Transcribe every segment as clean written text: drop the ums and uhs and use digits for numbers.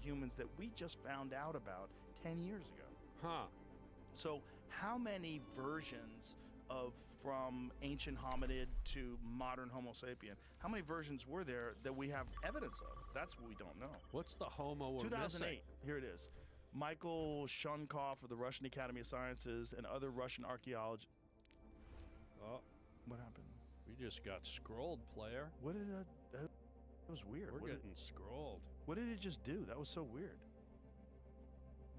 humans that we just found out about 10 years ago. Huh. So how many versions from ancient hominid to modern Homo sapien, how many versions were there that we have evidence of? That's what we don't know. What's the Homo we're 2008, missing? here it is. Michael Shunkov of the Russian Academy of Sciences and other Russian archaeologists. Oh, What happened? we just got scrolled, player. What did that was weird. We're getting scrolled. What did it just do? That was so weird.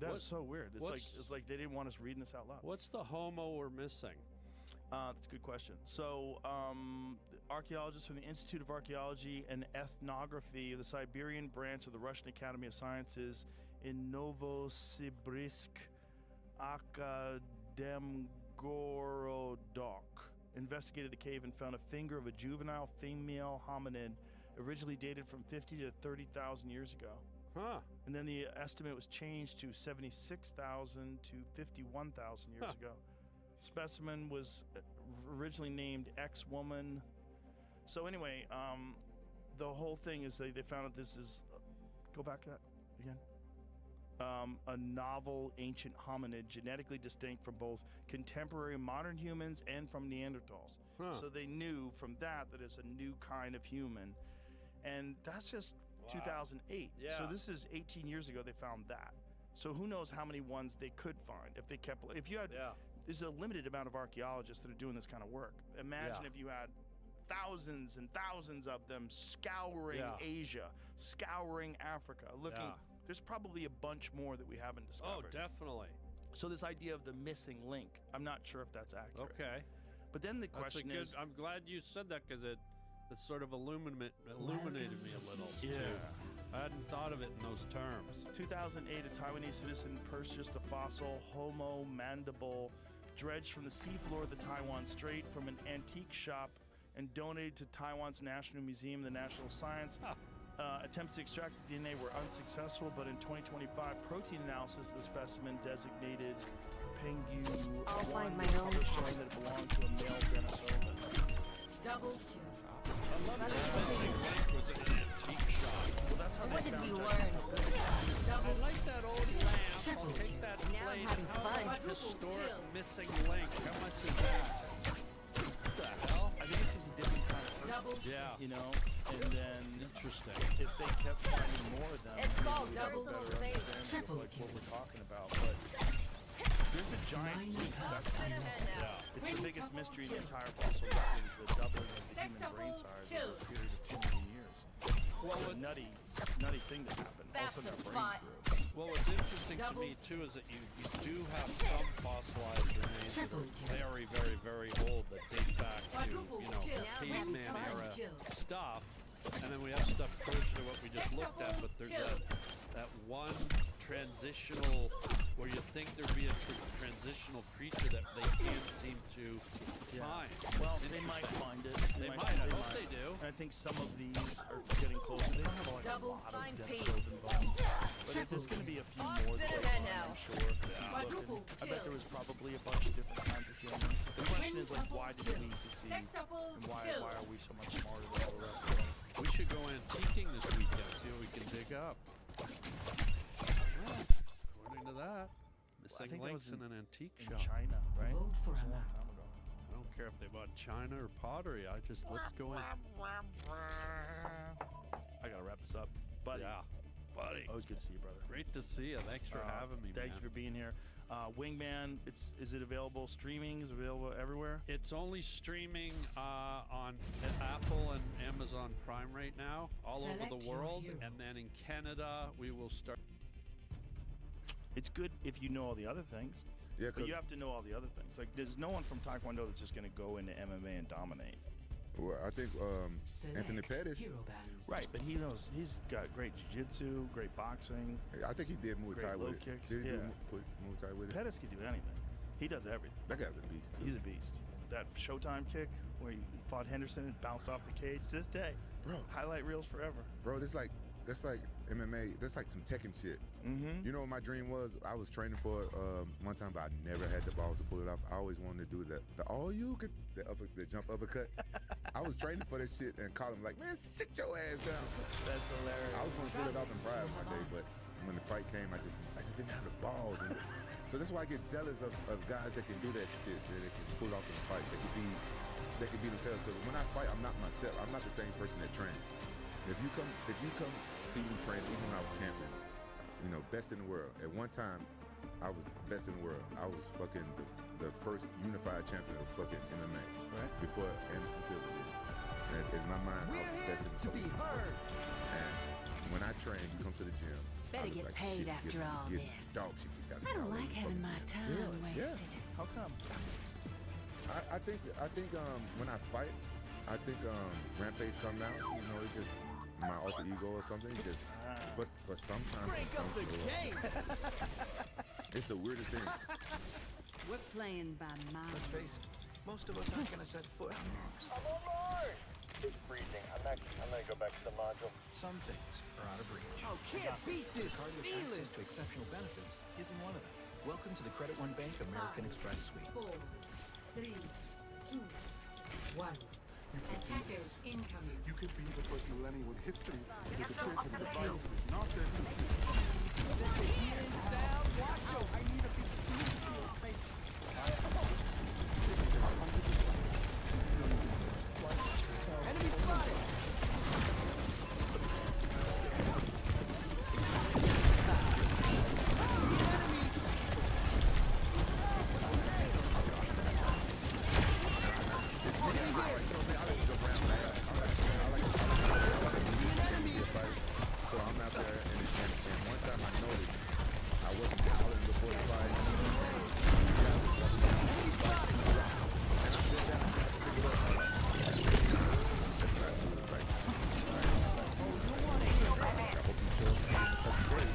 That was so weird. It's like they didn't want us reading this out loud. What's the Homo we're missing? That's a good question. So, archaeologists from the Institute of Archaeology and Ethnography of the Siberian branch of the Russian Academy of Sciences in Novosibirsk, Akademgorodok investigated the cave and found a finger of a juvenile female hominid originally dated from 50 to 30,000 years ago. Huh. And then the estimate was changed to 76,000 to 51,000 years ago. Specimen was originally named X-Woman. So anyway, the whole thing is they found out this is, go back to that again. A novel ancient hominid, genetically distinct from both contemporary modern humans and from Neanderthals. So they knew from that it's a new kind of human. And that's just 2008. Yeah. So this is 18 years ago they found that. So who knows how many ones they could find if you had, there's a limited amount of archaeologists that are doing this kind of work. Imagine if you had thousands and thousands of them scouring Asia, scouring Africa, looking. There's probably a bunch more that we haven't discovered. Oh, definitely. So this idea of the missing link, I'm not sure if that's accurate. Okay. But then the question is, I'm glad you said that because it sort of illuminated me a little. Yeah. Too. I hadn't thought of it in those terms. 2008, a Taiwanese citizen purchased a fossil Homo mandible dredged from the seafloor of the Taiwan Strait from an antique shop and donated to Taiwan's National Museum, the National Science. Attempts to extract the DNA were unsuccessful, but in 2025, protein analysis of the specimen designated Pengu I'll find my own showing that it belonged to a male Denisovan. Double kill. I love that missing link was an antique shop. Well, that's how What they did we found learn? I like that old lamp. I'll take that Now I'm plate. having How fun. about historic missing link? How much is that? What the hell? I think it's just a different kind of person. Yeah. You know, and then Interesting. if they kept finding more of them, It's called we'd have a personal better space. understanding of, like, what we're talking about. But there's a giant leap. It's the biggest mystery in the entire fossil record is the doubling of the human brain size over a period of 2 million years. Well, a nutty thing that happened. All of a sudden our brains grew. Well, what's interesting to me too is that you do have some fossilized remains that are very, very, very old that date back to caveman era stuff, and then we have stuff closer to what we just looked at. But there's that one transitional where you think there'd be a transitional creature that they can't seem to find. Well, they might find it. They might. I hope they do. And I think some of these are getting close. They don't have like a lot of Find Denisovan peace. bones. But there's going to be a few more that they find, I'm sure. Looking. I bet there was probably a bunch of different kinds of humans. The question is, like, why did we succeed? And why are we so much smarter than all the rest of them? We should go antiquing this weekend, see what we can dig up. Well, according to that, missing links in an antique in shop. China, right? Vote for That's a a long map. time ago. I don't care if they bought China or pottery. Let's go in. I gotta wrap this up, buddy. Yeah, buddy. Always good to see you, brother. Great to see you. Thanks for having me, Thank man. you for being here. Wingman, is it available streaming? Is it available everywhere? It's only streaming on Apple and Amazon Prime right now, all over Select the your world. hero. And then in Canada, we will start. It's good if you know all the other things. Yeah, But you have to know all the other things. Like, there's no one from Taekwondo that's just going to go into MMA and dominate. well, I think Anthony Select Pettis. hero bands. Right, but he knows he's got great jiu-jitsu, great boxing. I think he did Muay Great Thai low with it. kicks, Did he yeah. do Muay Thai with it? Pettis can do anything. He does everything. That guy's a beast. Too. He's a beast. That Showtime kick where he fought Henderson and bounced off the cage to this day. Bro. Highlight reels forever. Bro, that's like MMA. That's like some Tekken shit. Mm-hmm. You know what my dream was? I was training for it one time, but I never had the balls to pull it off. I always wanted to do the the jump uppercut. I was training for this shit and called him like, man, sit your ass down. That's hilarious. I was going to pull it off in pride one day, but fight came, I just didn't have the balls. And so that's why I get jealous of guys that can do that shit, that they can pull off in a fight. They can be themselves. Because when I fight, I'm not myself. I'm not the same person that trains. If you come see me train, even when I was champion, you know, best in the world. At one time, I was best in the world. I was fucking the first unified champion of fucking MMA. Right. Before Anderson Silva did. And in my mind, I was best in the world. And when I train, you come to the gym. Better get paid after all this. Dog shit, I don't like having my time wasted. How come? I think when I fight, I think Rampage come out. You know, it's just my alter ego or something. Just but sometimes it don't show up. It's the weirdest thing. We're playing by mine. Let's face it, most of us aren't gonna set foot on Mars. I'm on Mars! It's freezing. I'm gonna go back to the module. Some things are out of reach. Oh, can't beat this. Cardless Feel access it. to exceptional benefits isn't one of them. Welcome to the Credit One Bank American Express Suite. 4, 3, 2, 1. Attackers incoming. You could be the first millennial in history with a chance of device not their I need a big Enemy spotted. So I'm out there, and one time I noticed I wasn't howling before the fight. And I sit down, I pick it up. That's what I do. Like, I hope you feel that's great.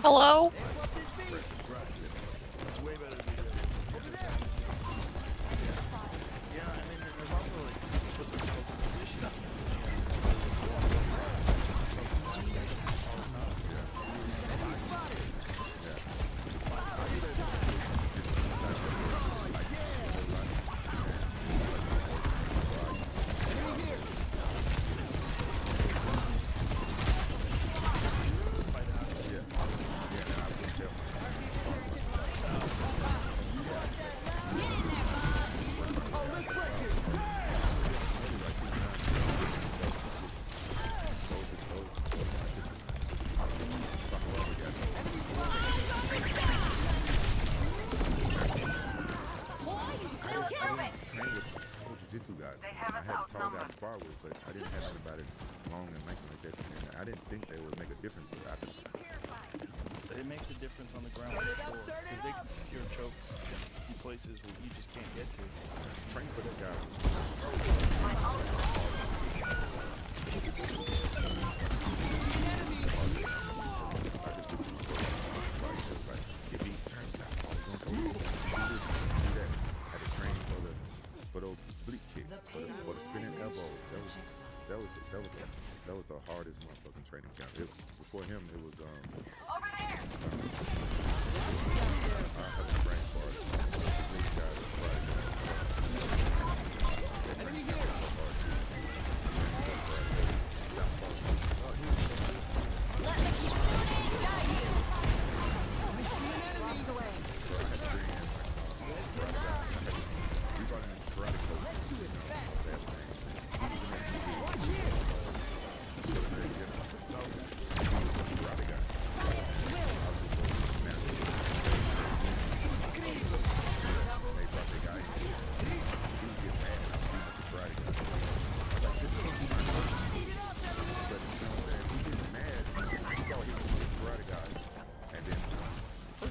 Hello? It's way better to be there. Yeah, I mean, there's also like put themselves in positions. But I didn't have anybody long and lanky like that, and I didn't think they would make a difference. But It makes a difference on the ground because they can secure chokes in places that you just can't get to. Train for that guy. For those oblique kicks, for the spinning elbow, that was the hardest motherfucking training camp. Before him, it was Over there! brain fart. These guys are fried. Enemy here.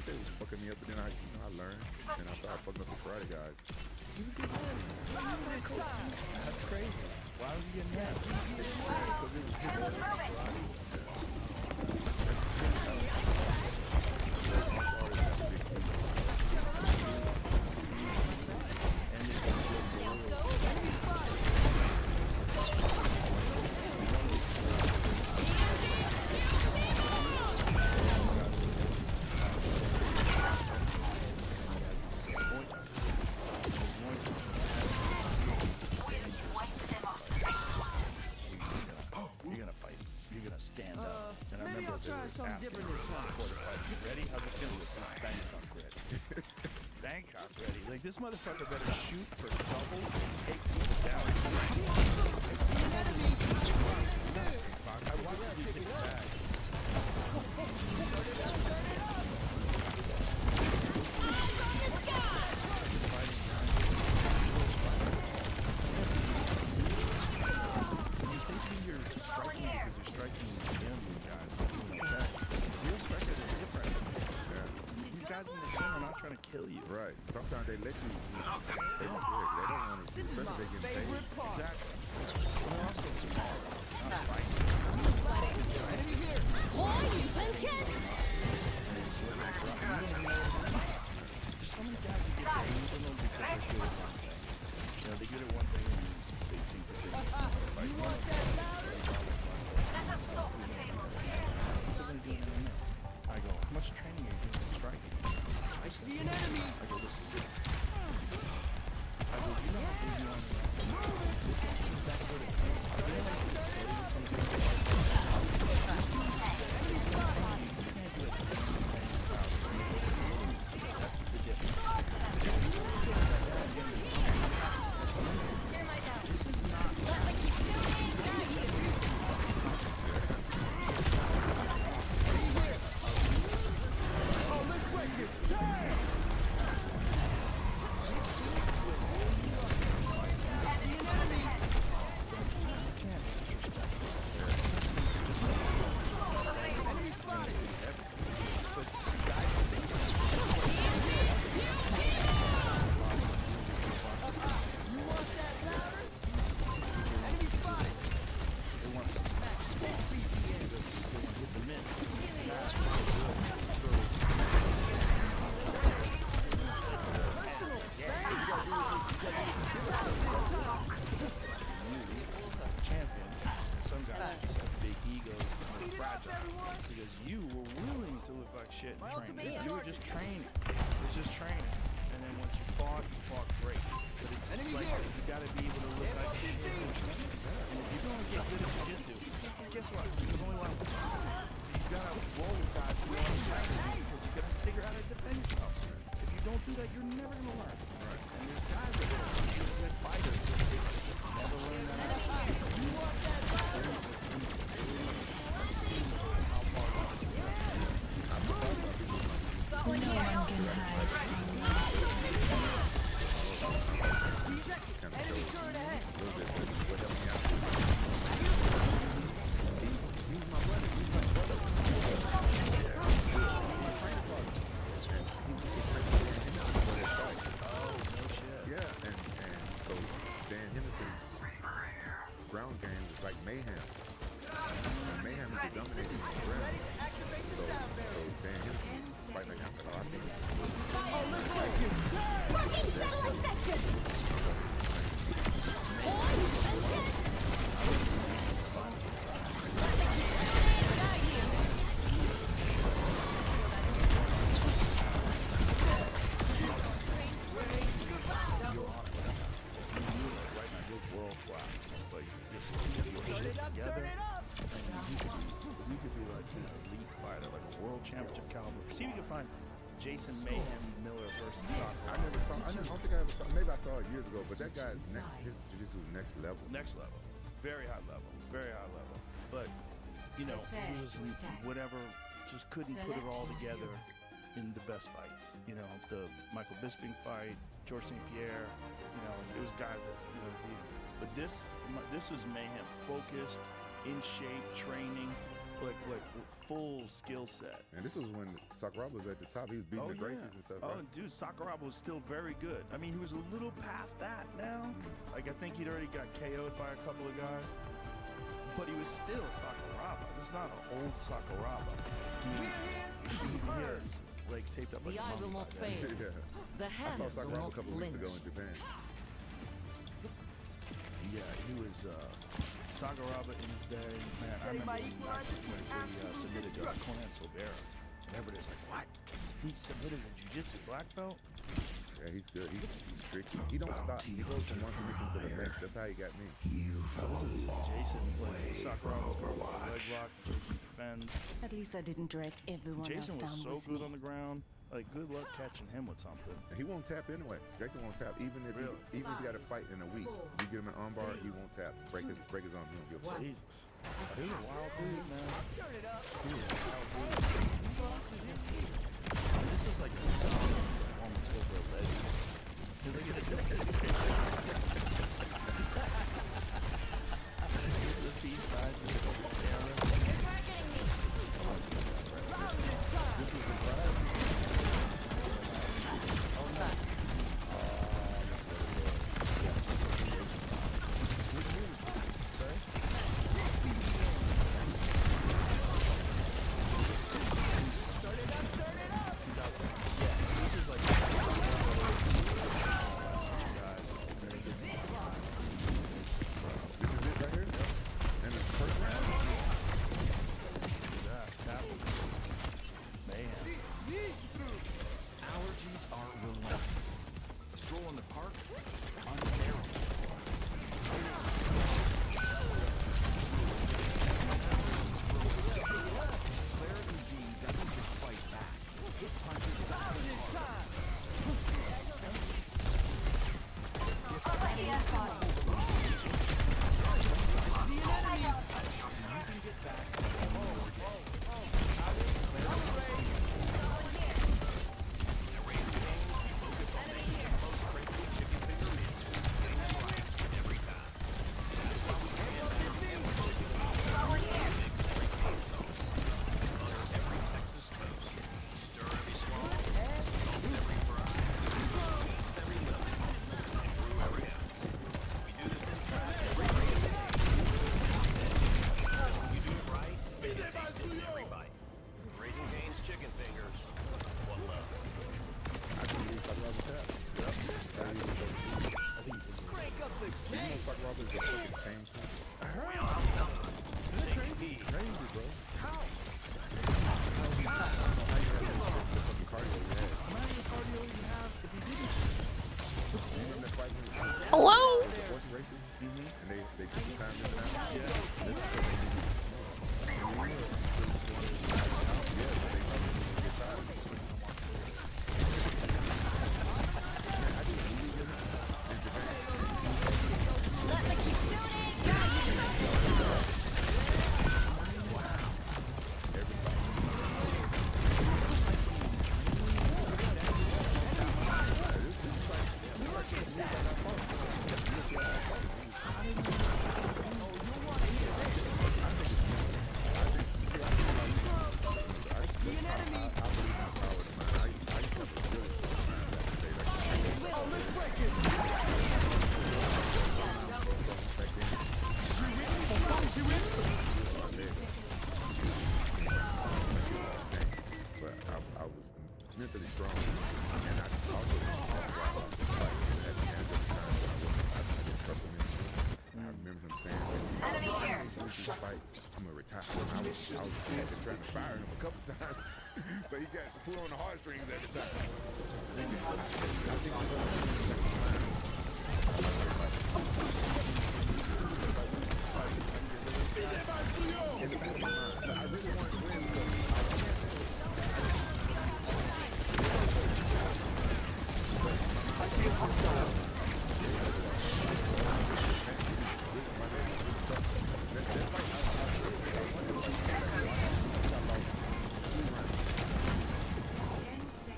they was fucking me up, but then I learned, and I started fucking up the karate guys. He was getting mad. That's crazy. Why was he getting mad? Because it was his karate. You're gonna fight. You're gonna stand up. And I Maybe remember I'll try they were something asking different me this time. before the fight, "You ready? How's it feel?" This is Bangkok ready. Bangkok ready. Like, this motherfucker better shoot for double and take these down. I watched you take it back. You think you're striking because you're striking gambling guys. Real strikers are different. These guys in the game are not trying to kill you. Right. Sometimes they let you. They don't want to. This is my especially if they get paid. favorite part. Exactly. But they're also small. Not fighting. Enemy here. There's so many guys that get paid for them because they're good at one thing. You know, they good at one thing and they think that they can fight. You want that louder? I go, how much training are you doing in striking? I see an enemy. I go, listen. I go, you know how big you are? This guy is that good at training. I feel like he's slowly with some good Enemy spotted. you can't do that. That's the difference. This is not. Oh, let's break it. Damn. I see an enemy. Enemy spotted. You want that louder? Enemy spotted. They want to Big BPM. hit the mid. Personal Champion. And some guys just have big egos and Beat they're it up, fragile. everyone. Because you were willing to look like shit in My training. ultimate You were target. just training. It was just training. And then once you fought great. But it's just Enemy like here. you gotta be able to look Step like up shit your in feet. training. And if you're gonna get good at jiu-jitsu, guess what? There's only one. You gotta roll with guys who are training because you gotta figure out how to defend yourself. If you don't do that, you're never gonna learn. Right. And there's guys that are good fighters that they just never learn that. You want that louder? No one can hide from Enemy turret ahead. A little bit, but what helped me out. Use my brother. Use my brother. My trainer partner. And he was for that fight. Oh, no shit. Yeah, and so Dan Henderson ground game was like mayhem. And mayhem is the dominating ground. Ready to activate the sound So barrier. Dan Henderson fight like alcohol. I think Oh, let's break it. Damn. Right now, you're world class. Like, just Turn it up, turn it up. you could be like an elite fighter, like a world championship caliber. See if you can find Jason Mayhem Miller versus Doc. I don't think I ever saw. Maybe I saw it years ago, but that guy his jiu-jitsu was next level. Next level. Very high level. Very high level. But, you know, he was whatever, just couldn't put it all together in the best fights. You know, the Michael Bisping fight, George St. Pierre, you know, it was guys that, you know, but this was Mayhem, focused, in shape, training, full skill set. And this was when Sakuraba was at the top. He was beating the Gracies and stuff. Oh, right? dude, Sakuraba was still very good. I mean, he was a little past that now. Like, I think he'd already got KO'd by a couple of guys. But he was still Sakuraba. This is not an old Sakuraba. He has legs taped up like The a eye will mummy not by then. fail. Yeah. The I hand saw will Sakuraba a not couple of weeks ago flinch. in Japan. Yeah, he was Sakuraba in his day. Man, I remember when he submitted Conan Silvera. And everybody's like, what? He submitted a jiu-jitsu black belt? Yeah, he's good. He's tricky. He don't stop. He goes from one submission to the next. That's how he got me. So this is Jason playing Sakuraba throws a leg lock. Jason defends. At least I didn't drag everyone Jason else was down so with good me. on the ground. Like, good luck catching him with something. And he won't tap anyway. Jason won't tap. Even if Really? he got to fight in a week, you get him an armbar, he won't tap. Break his arm, he won't give up. Jesus. He was a wild dude, man. Turn it up. He was a wild dude. This is like a performance over a legend. Hey, look at it. The feet side, the camera. You're targeting me. Round this time. This was the class. This is it right here? And the first round? Allergies are relentless. A stroll in the park? Unbearable. Claire Eugene doesn't just fight back. It punches back Sakuraba is the perfect change. Crazy, bro. How? Hello? Horse races, and they took the time to that. Let me keep tuning. But I was mentally strong, and I also I remember him saying, Enemy here. "This is a fight. I'm gonna retire." I was trying to fire him a couple times, but he got pulled on the heartstrings every time. In the back of my mind, I really wanted to win because I was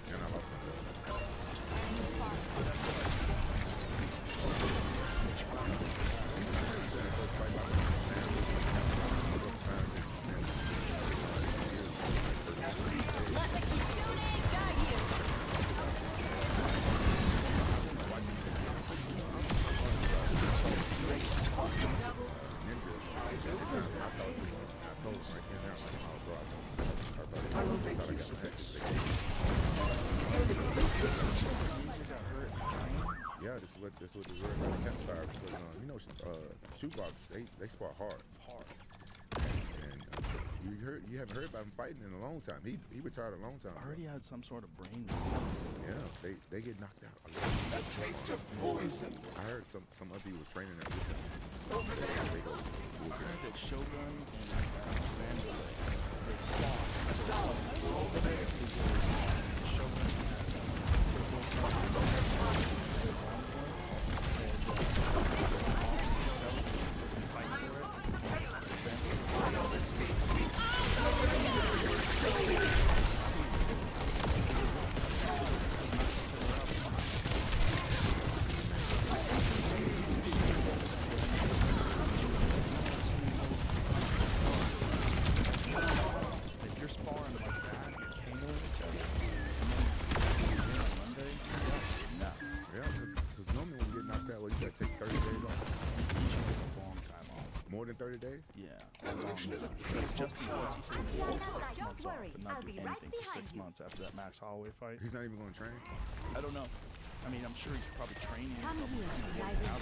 and I lost myself. campfire. That's what the word about the campfire. Because you know, shootbox they spar hard. And you haven't heard about him fighting in a long time. He retired a long time I heard he had some sort of brain. Yeah, they get knocked out. A taste of poison. I heard some other people was training that with him. Over there. They go I heard that Shogun and Mandalay, they Over there. If you're sparring like that, you're KOing each other, and then on Monday, nuts. Yeah, because normally when you get knocked out, well, you gotta take 30 days off. You should take a long time off. More than 30 days? Yeah. Justin Gaethje said he took 6 months off and not do anything for 6 months after that Max Holloway fight. He's not even going to train? I don't know. I mean, I'm sure he's probably training. Come probably, here, working out.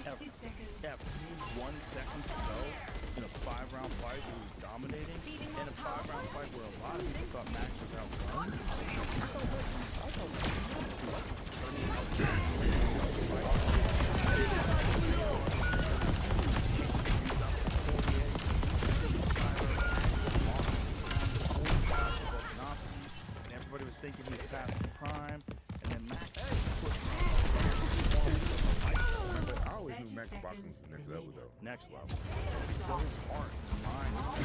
Sixty seconds. Yeah, 1 second to go in a 5-round fight where he was dominating, in a 5-round fight where a lot of people thought Max was outgunned. And everybody was thinking he was past the prime, and then Max But I always knew Max boxing was the next level, though. next level. So his heart, his mind. And also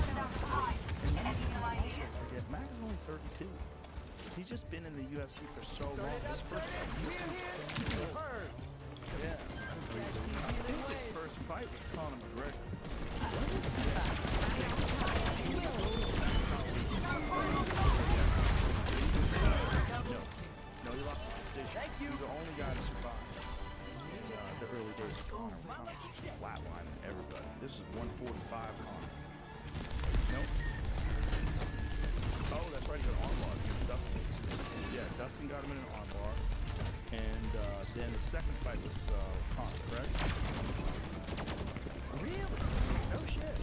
forget, Max is only 32. He's just been in the UFC for so long. His first fight, yeah. I think his first fight was Conor McGregor. No, he lost the decision. He's the only guy to survive. In the early days of Conor, flatlining everybody. This is 145 Conor. Nope. Oh, that's right. He got an armbar against Dustin. Yeah, Dustin got him in an armbar. And then the second fight was Conor, correct? Really? No shit.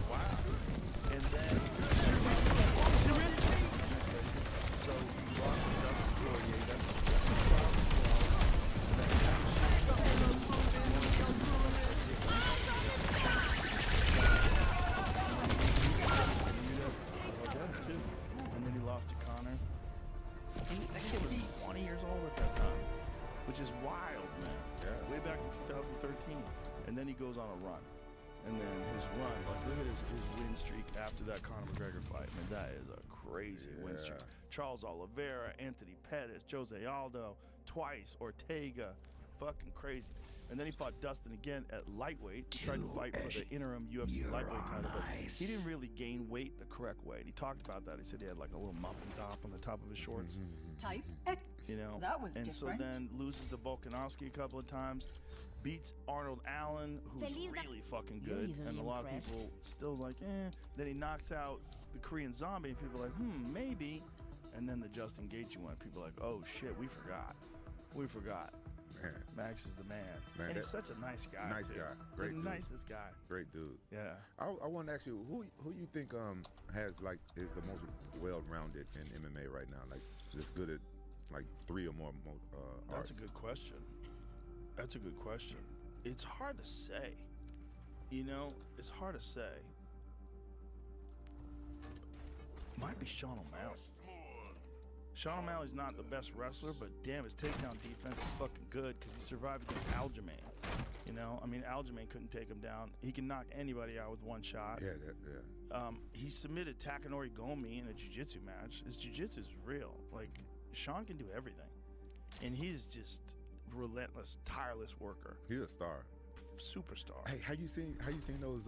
Wow. And then... So, he lost to Dustin Poirier. That's 12. And then he lost to Conor. That kid was 20 years old at that time, which is wild, man. Yeah. Way back in 2013. And then he goes on a run. And then his run, like look at his win streak after that Conor McGregor fight. Man, that is a crazy win streak. Charles Oliveira, Anthony Pettis, Jose Aldo, twice, Ortega. Fucking crazy. And then he fought Dustin again at lightweight. He tried to fight for the interim UFC lightweight title, but he didn't really gain weight the correct way. And he talked about that. He said he had like a little muffin top on the top of his shorts. Type. You know, That was and different. so then loses to Volkanovski a couple of times, beats Arnold Allen, who's really fucking good, easily and a lot impressed. of people still like, eh. Then he knocks out the Korean Zombie, and people are like, maybe. And then the Justin Gaethje one, people are like, oh shit, we forgot. Man, Max is the man. Man, And he's that- such a nice guy. nice too. guy. Great the dude. nicest guy. great dude. Yeah. I want to ask you, who you think has like is the most well-rounded in MMA right now? Like, is good at like 3 or more That's arts? a good question. That's a good question. It's hard to say. You know, it's hard to say. Might be Sean O'Malley. Sean O'Malley's not the best wrestler, but damn, his takedown defense is fucking good because he survived against Aljamain. You know, I mean, Aljamain couldn't take him down. He can knock anybody out with one shot. Yeah. He submitted Takanori Gomi in a jiu-jitsu match. His jiu-jitsu is real. Like, Sean can do everything. And he's just relentless, tireless worker. He's a star. Superstar. Hey, have you seen those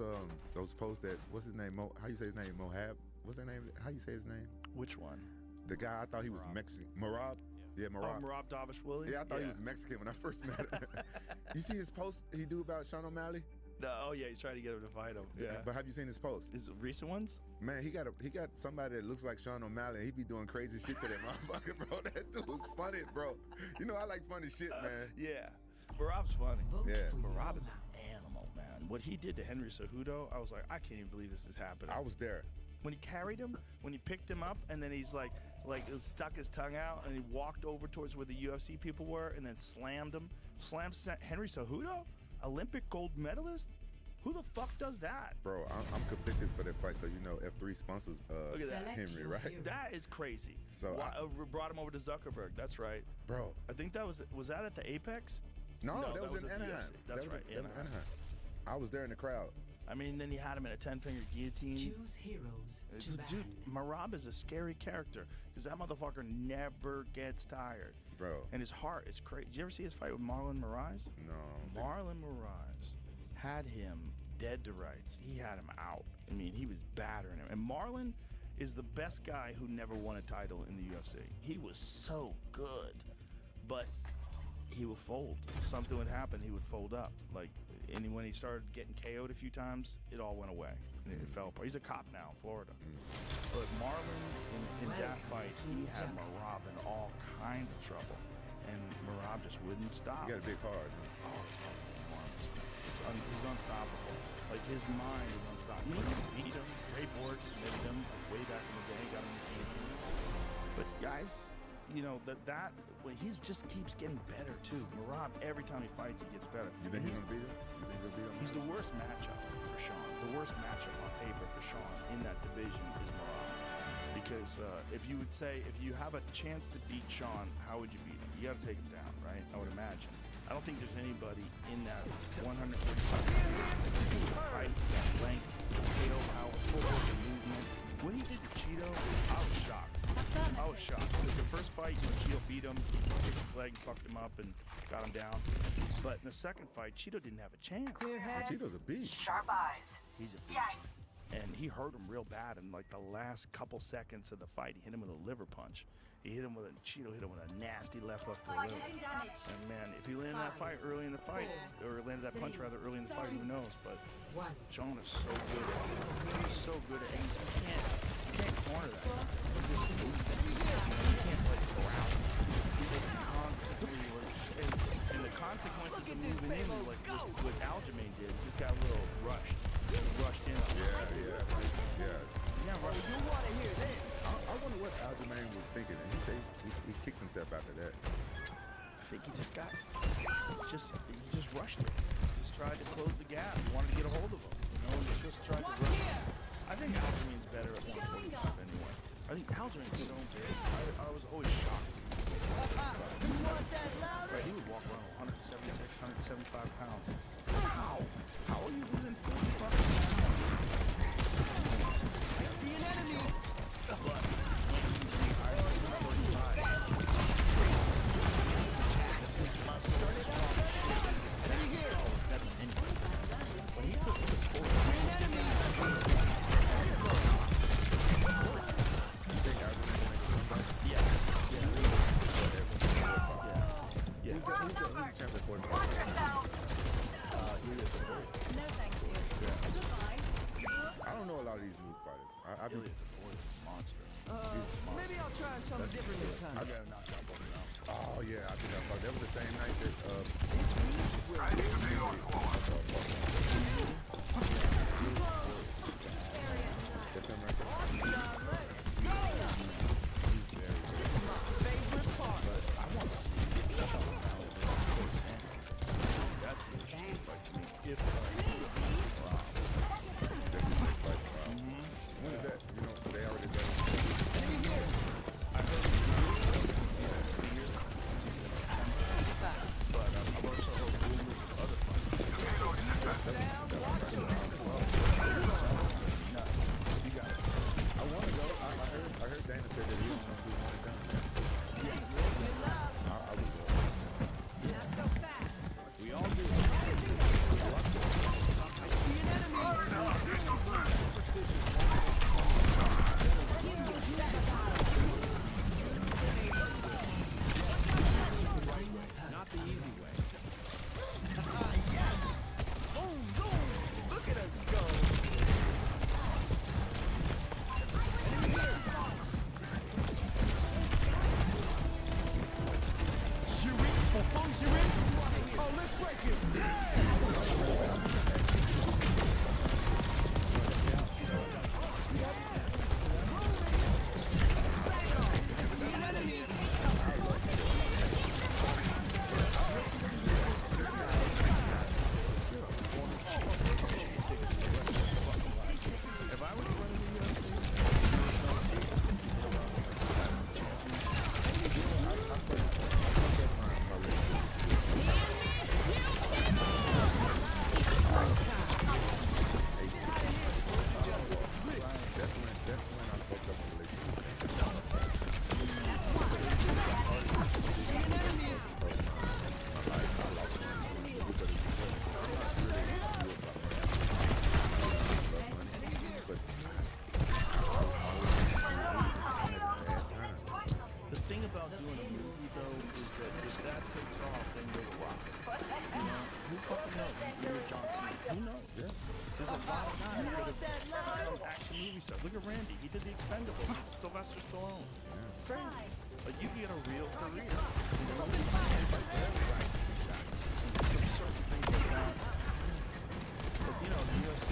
posts that what's his name? How you say his name? Mohab? What's that name? How you say his name? Which one? The guy I thought he was Mexican. Marab? Yeah, Marab. Marab Davishvili? Yeah, I thought he was Mexican when I first met him. You see his post he do about Sean O'Malley? No, oh yeah, he's trying to get him to fight him. Yeah. But have you seen his post? His recent ones? Man, he got somebody that looks like Sean O'Malley. He be doing crazy shit to that motherfucker, bro. That dude's funny, bro. You know I like funny shit, man. Yeah. Marab's funny. Vote Yeah. for your Marab is mouth. an animal, man. What he did to Henry Cejudo, I was like, I can't even believe this is happening. I was there. When he carried him, when he picked him up, and then he's like stuck his tongue out, and he walked over towards where the UFC people were, and then slammed him. Slammed Henry Cejudo, Olympic gold medalist. Who the fuck does that? Bro, I'm conflicted for that fight because you know F3 sponsors Look at that. Henry, right? That is crazy. So we brought him over to Zuckerberg. That's right. Bro. I think that was that at the Apex? No, that was in at the Anaheim. UFC. That's That was right, in Anaheim. I was there in the crowd. I mean, then he had him in a 10-finger guillotine. Choose heroes to ban. Dude, Marab is a scary character because that motherfucker never gets tired. Bro. And his heart is crazy. Did you ever see his fight with Marlon Moraes? No. Marlon Moraes had him dead to rights. He had him out. I mean, he was battering him. And Marlon is the best guy who never won a title in the UFC. He was so good, but he would fold. Something would happen, he would fold up. And when he started getting KO'd a few times, it all went away. And it fell apart. He's a cop now in Florida. But Marlon, in that fight, he had Marab in all kinds of trouble. And Marab just wouldn't stop. He got a big heart. Oh, it's hard. He's unstoppable. Like, his mind is unstoppable. He beat him. Ray Borg submitted him way back in the day, got him in the guillotine. But guys, you know, he just keeps getting better too. Marab, every time he fights, he gets better. You think he's gonna beat him? You think he'll beat him? He's the worst matchup for Sean. The worst matchup on paper for Sean in that division is Marab. Because if you have a chance to beat Sean, how would you beat him? You got to take him down, right? I would imagine. I don't think there's anybody in that 145 height, that length, KO power, footwork, movement. When he did the Cheeto, I was shocked. Because the first fight, Cheeto beat him, kicked his leg, fucked him up, and got him down. But in the second fight, Cheeto didn't have a chance. Clear heads. Cheeto's a beast. Sharp eyes. He's a beast. And he hurt him real bad in like the last couple seconds of the fight. He hit him with a liver punch. Cheeto hit him with a nasty left hook to the liver. And man, if he landed that fight early in the fight, or landed that punch rather early in the fight, who knows? But Sean is so good at it. He's so good at it. And you can't corner that. You just move it. You can't let it go out. He just constantly and the consequences of moving in, like what Aljamain did, he got a little rushed. He rushed in. Yeah. Yeah, right. You want to hear this? I wonder what Aljamain was thinking. And he says he kicked himself after that. I think he just rushed it. Just tried to close the gap. He wanted to get a hold of him. He just tried to rush it. I think Aljamain's better at 145 anyway. I think Aljamain's so big. I was always shocked. Right, he would walk around 176, 175 pounds. Wow! How are you within 45 pounds? I see an enemy. But I don't know a lot of these new fighters. I've been. Maybe I'll try something different this time. I got to knock out both of them. Oh yeah, I think I thought that was the same night that. That's him right there. Favorite part. I want to see that's the interesting fight to me. If When is that? You know, they already done. I heard but I've also heard rumors of other fights. You got it. I want to go. I heard Dana said that he don't want to do one and done. I would go. Not so fast. We all do. I see an enemy. Not the easy way. Yes. Boom, boom. The Expendables. It's Sylvester Stallone. Crazy. Like you can get a real career. Some certain things like that. But you know, the UFC.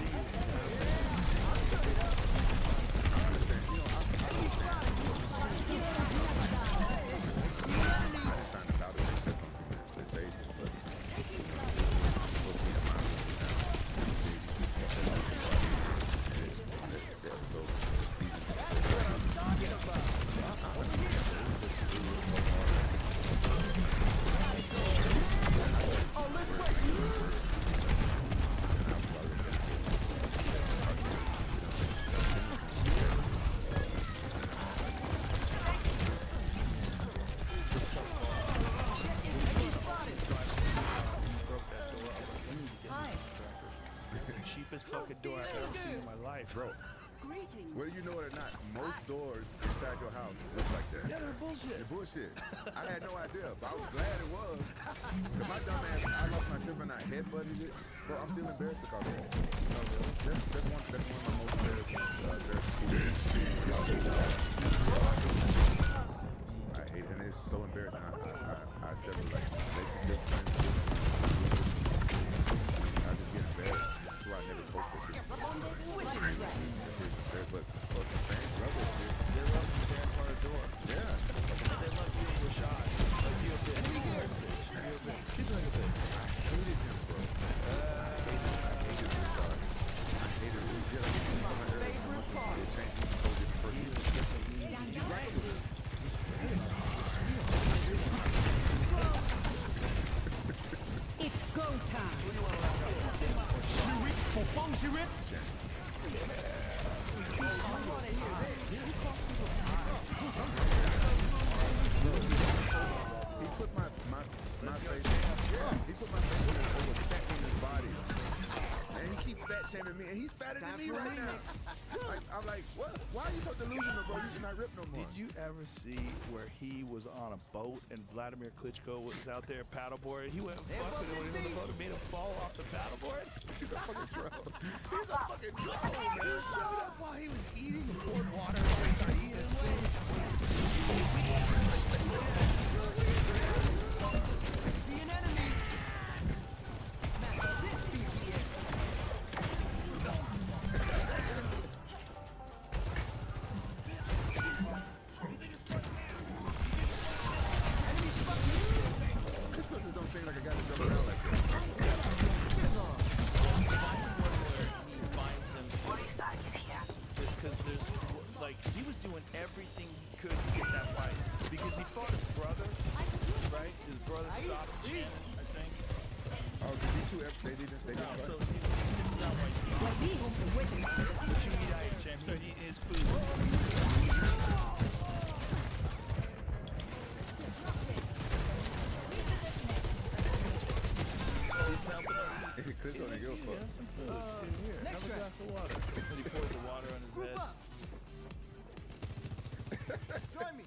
Cheapest fucking door I've ever seen in my life. Bro, whether you know it or not, most doors inside your house look like that. Yeah, they're bullshit. They're bullshit. I had no idea, but I was glad it was. Cause my dumb ass, I lost my temper and I headbutted it. Bro, I'm still embarrassed because of it. That's one of my most embarrassing I hate it, and it's so embarrassing. I severed like relationship friends. I just get embarrassed. That's why I never post that shit. But the fans love it, dude. They love you there for a door. Yeah. They love you in your shot. Like you a bitch. You're a bitch. She's like a bitch. I hated him, bro. I hated him. I hated him. Favorite part. It changed me so different person. It's go time. He put my face. Yeah, he put my face over fat in his body, and he keep fat shaming me, and he's fatter than me right now. Like I'm like, what? Why are you so delusional, bro? You cannot rip no more. Did you ever see where he was on a boat and Vladimir Klitschko was out there paddleboarding? He went fucking when he was on the boat and made him fall off the paddleboard. He's a fucking troll. He's a fucking troll, man. He showed up while he was eating and poured water and started eating his way. I see an enemy. This be it. This one just don't seem like a guy to jump around like that. Because there's like he was doing everything he could to get that fight because he fought his brother, right? His brother stopped Shannon, I think. Oh, did these two? They didn't. No, so he sits down like what you eat, I eat, champ. Start eating his food. He's helping him. Chris don't give a fuck. Have some food. Here, have a glass of water. And he pours the water on his head. Join me.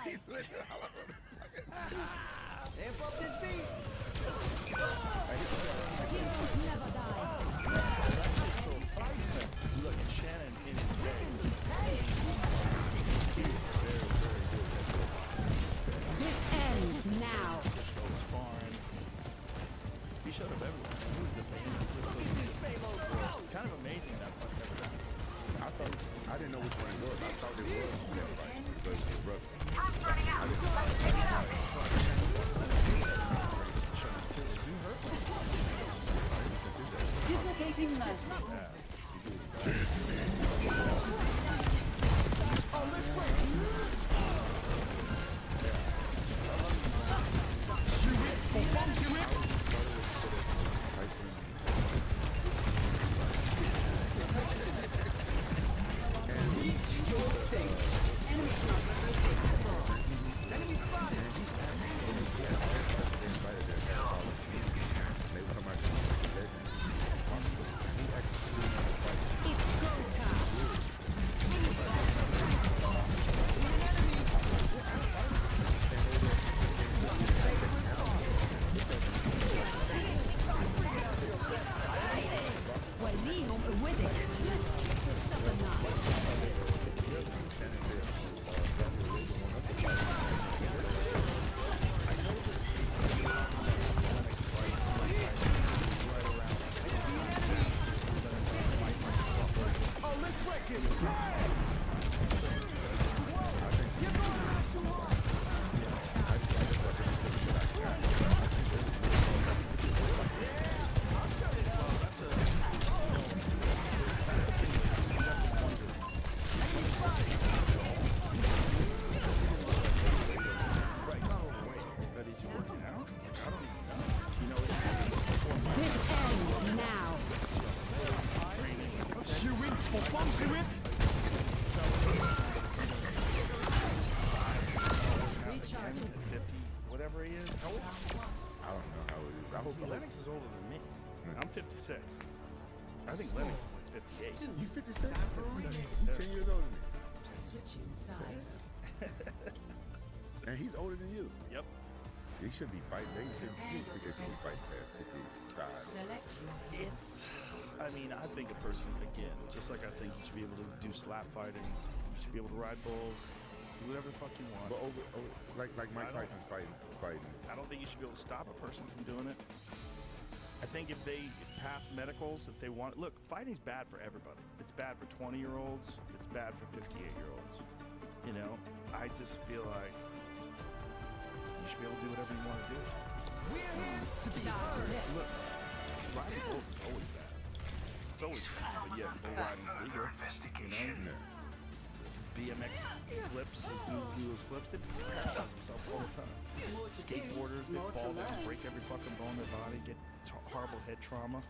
He's lit. Amp up this beat. Heroes never die. Look at Shannon in his bed. This ends now. His farm. He showed up everywhere. He was the main. Kind of amazing that part never happened. I didn't know which one it was. I thought it was that fight because his brother. Duplicating mercy. He I'm 56. I think Lennox is like 58. You 56? Time for a reset. You 10 years older than me. Switching sides. And he's older than you. Yep. He should be fighting. They should be fighting past 55. Select your It's, I mean, I think a person, again, just like I think you should be able to do slap fighting, you should be able to ride bulls, do whatever the fuck you want. But like Mike Tyson fighting. I don't think you should be able to stop a person from doing it. I think if they pass medicals, if they want, look, fighting's bad for everybody. It's bad for 20-year-olds. It's bad for 58-year-olds. You know, I just feel like you should be able to do whatever you want to do. We're here to be Dodge heard. this. Look, riding bulls is always bad. It's always bad. But yeah, bull riding's legal. You know, Yeah. BMX flips, the dudes do those flips, they paralyze themselves all the time. more to do, Skateboarders, they more to fall down, learn. break every fucking bone in their body, get horrible head trauma.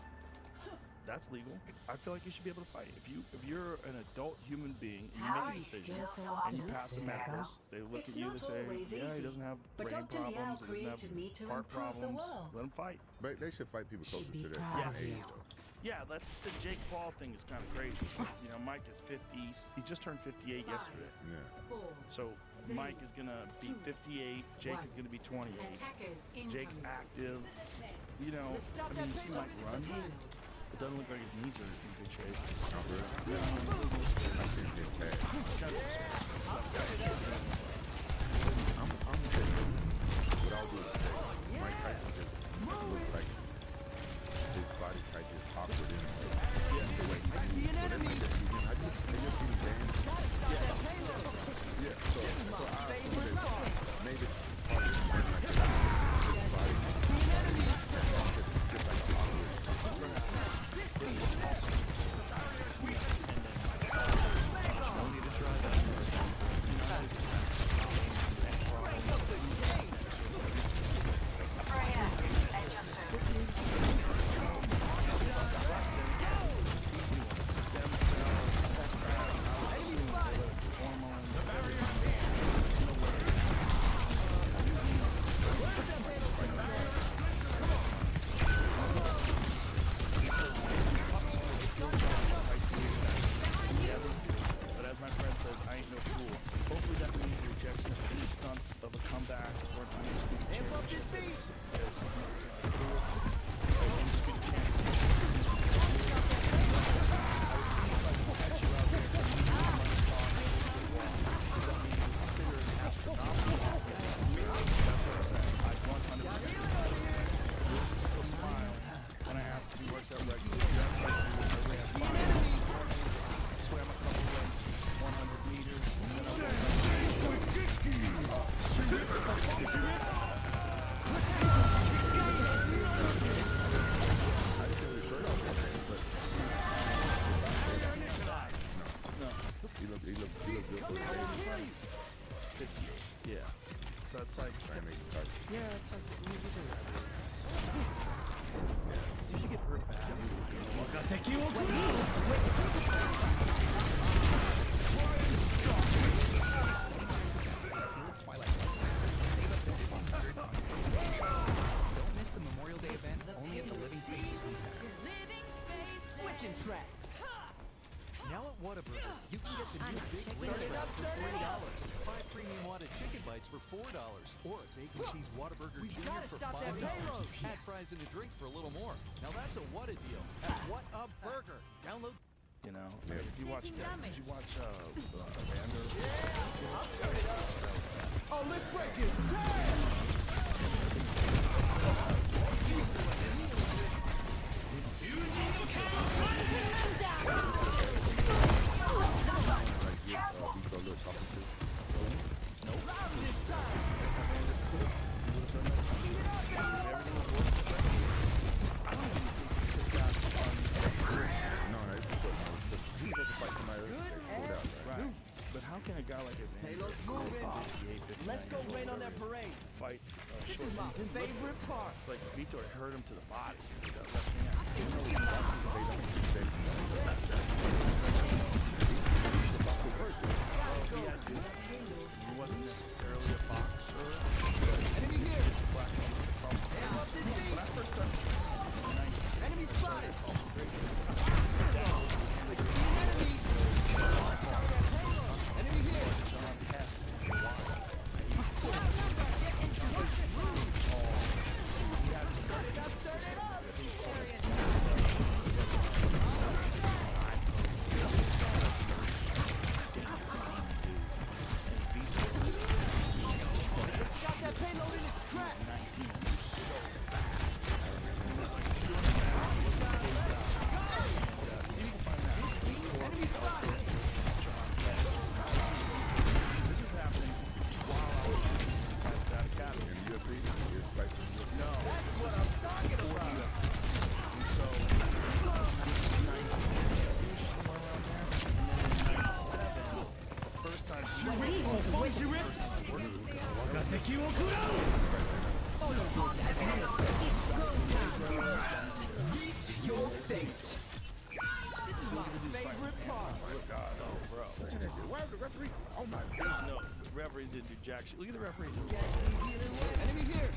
That's legal. I feel like you should be able to fight. If you're an adult human being and you How make a still decision so and you pass the optimistic, medicals, they look It's at you not and say, always yeah, he easy, doesn't have but brain Dr. Liao problems, he created me doesn't to have heart improve the problems. world. Let him fight. But they should fight people Should closer be to their proud same of age. you. Though. Yeah, that's the Jake Paul thing is kind of crazy. You know, Mike is 50. He just turned 58 yesterday. Yeah. 4, So Mike is gonna be 58. Jake is gonna be 28. attackers Jake's incoming. active. You know, Let's stop I mean, that you see payload. Mike run. It doesn't look like his knees are in good shape. Not really. I think it's bad. I'm saying, with all due respect, Mike Tyson just looks like his body type is awkward anyway. The way he I see an enemy. I just see the game. Gotta stop that payload. Yeah, so I Favorite part. maybe it's part of his brain like that. His body I see an enemy. just like awkward. But as my friend says, I ain't no fool. Hopefully that means the rejection of any stunt of a comeback or an undisputed Amp up this championship beat. is undisputed championship. I was seeing if I could catch you out there. Does that mean you consider it astronomical? That's what I'm saying. I 100% still smile when I ask if he works out regularly. Just like he was I ran 5 this morning, swam a couple races, 100 meters, and then I He looked good for his age. 58. Yeah. So it's like, Trying to make it touch. yeah, it's like, you do that. See if you get hurt bad. Don't miss the Memorial Day event only at the Living Spaces Swim Center. Switching track. Now at Whataburger, you can get the new Big Wing Turn it Wrap up, for turn it up. $3, 5 premium Whata chicken bites for $4, or a bacon cheese Whataburger We Junior gotta for stop that $5. payload. Add fries and a drink for a little more. Now that's a Whata deal at What a Burger. Download. You know, Yeah. if you watch, did you watch Evander? I'll turn it up. Oh, let's break it. Damn. Like give Vito a little talking to. Loud this time. No, he's supposed to fight somebody else. They pulled out, right? Right. But how can a guy like Evander, Payload's moving. 58, 59 Let's go years rain old, on that parade. fight This short is my favorite part. like Vitor hurt him to the body. With that left hand. He wasn't necessarily a boxer. Enemy here. Black man was a problem. Amp up this When I beat. first started in 96, Enemy I spotted. Meet your fate. Favorite part. Why the referee? Oh my There's God. no referees didn't do jack shit. Look at the referees. Enemy here.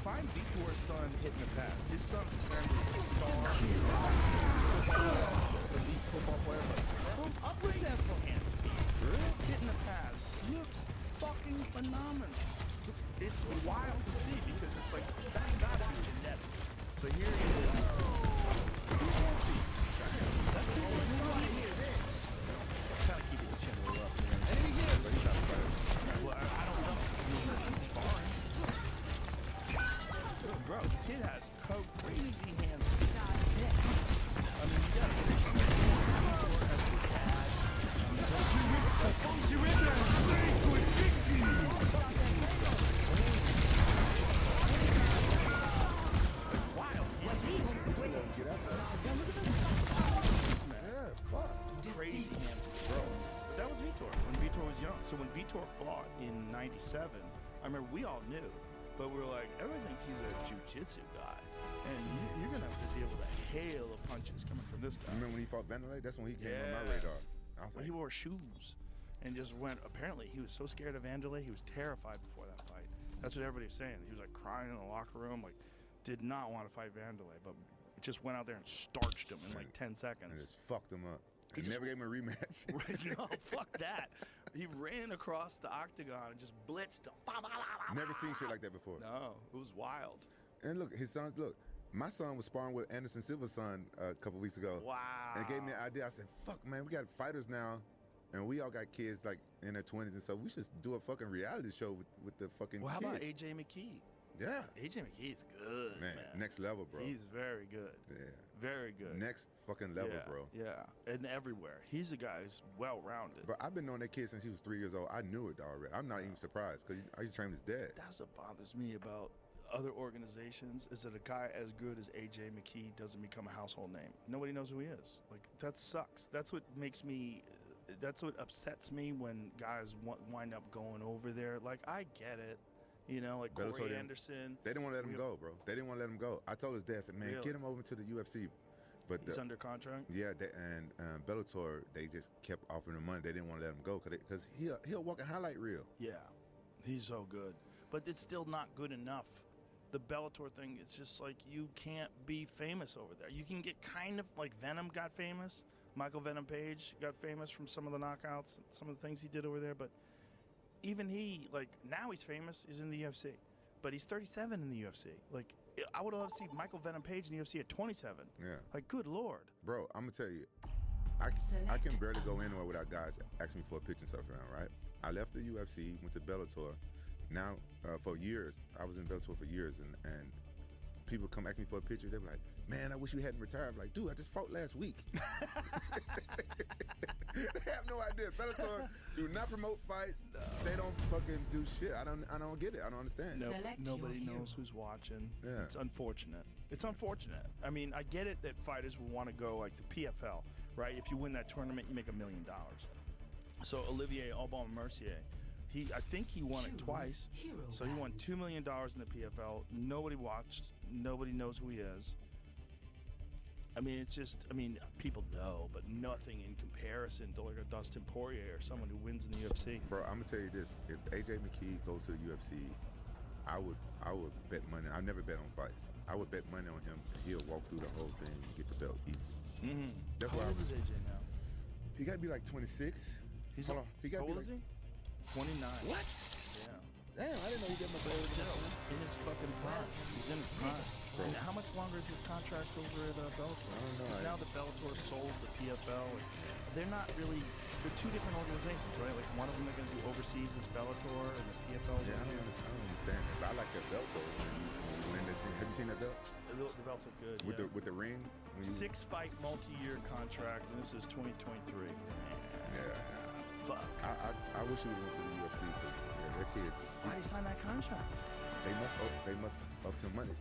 Find Vitor's son hitting the pass. His son's apparently a star. Elite football player, but from upper tempo hands hitting the pass looks fucking phenomenal. It's wild to see because it's like that's gotta be genetic. So here he is. That's all we want to hear. Try to keep his chin a little up here. Enemy here. But he's not fighting. Well, I don't know. He's sparring. Bro, the kid has crazy hands. I mean, you gotta wild. Get out there. Crazy hands, bro. But that was Vitor when Vitor was young. So when Vitor fought in '97, I remember we all knew. But we were like, everyone thinks he's a jiu-jitsu guy. And you're going to have to deal with a hail of punches coming from this guy. Remember when he fought Vanderlei? That's when he came on my radar. I was like, He wore shoes and just went, apparently he was so scared of Vanderlei, he was terrified before that fight. That's what everybody was saying. He was like crying in the locker room, like did not want to fight Vanderlei, but just went out there and starched him in like 10 seconds. and just fucked him up. He He just- never gave him a rematch. No, fuck that. He ran across the octagon and just blitzed him. Never seen shit like that before. No, it was wild. And look, his sons, look, my son was sparring with Anderson Silva's son a couple weeks ago. Wow. And it gave me an idea. I said, fuck, man, we got fighters now, and we all got kids like in their 20s, and so we should do a fucking reality show with the fucking Well, how kids. about AJ McKee? Yeah. AJ McKee's good, Man, man. next level, bro. He's very good. Yeah. Very good. Next fucking level, yeah, bro. Yeah, and everywhere. He's a guy who's well-rounded. But I've been knowing that kid since he was 3 years old. I knew it already. I'm not even surprised because I used to train with his dad. That's what bothers me about other organizations is that a guy as good as AJ McKee doesn't become a household name. Nobody knows who he is. Like, that sucks. That's what makes me, that's what upsets me when guys wind up going over there. Like, I get it. You know, like Bellator Corey didn't- Anderson. They didn't want to let him go, bro. They didn't want to let him go. I told his dad, I said, man, Really? get him over to the UFC. But He's under contract. yeah, and Bellator, they just kept offering him money. They didn't want to let him go because he'll walk a highlight reel. Yeah, he's so good. But it's still not good enough. The Bellator thing, it's just like you can't be famous over there. You can get kind of like Venom got famous. Michael Venom Page got famous from some of the knockouts, some of the things he did over there. But even he, like, now he's famous. He's in the UFC. But he's 37 in the UFC. Like, I would love to see Michael Venom Page in the UFC at 27. Yeah. Like, good Lord. Bro, I'm going to tell you, I can barely go anywhere without guys asking me for a picture and stuff around, right? I left the UFC, went to Bellator. Now, for years, I was in Bellator for years, and people come ask me for a picture. They're like, man, I wish you hadn't retired. I'm like, dude, I just fought last week. They have no idea. Bellator do not promote fights. No. They don't fucking do shit. I don't get it. I don't understand. No, Select nobody your knows hero. who's watching. Yeah. It's unfortunate. It's unfortunate. I mean, I get it that fighters will want to go like the PFL, right? If you win that tournament, you make $1 million. So Olivier Aubin-Mercier, I think he won it Choose twice. hero So he won values. $2 million in the PFL. Nobody watched. Nobody knows who he is. I mean, it's just, people know, but nothing in comparison to like a Dustin Poirier or someone who wins in the UFC. Bro, I'm going to tell you this. If AJ McKee goes to the UFC, I would bet money. I never bet on fights. I would bet money on him. He'll walk through the whole thing and get the belt easy. That's How why old is AJ now? he got to be like 26. Hold on. He got How to be old is like, he? 29. What? Yeah. Damn, I didn't know he got much older than that. In his fucking prime. He's in his prime. And how much longer is his contract over at Bellator? I don't know. Now that Bellator sold the PFL, they're not really. They're two different organizations, right? Like one of them they're going to do overseas is Bellator, and the PFL is. Yeah, I don't understand that. But I like that belt though. Have you seen that belt? The belts are good. With the ring. When you, 6-fight multi-year contract, and this is 2023. Yeah. Fuck. I wish he would went to the UFC. That kid. Why'd he sign that contract? They must up him money.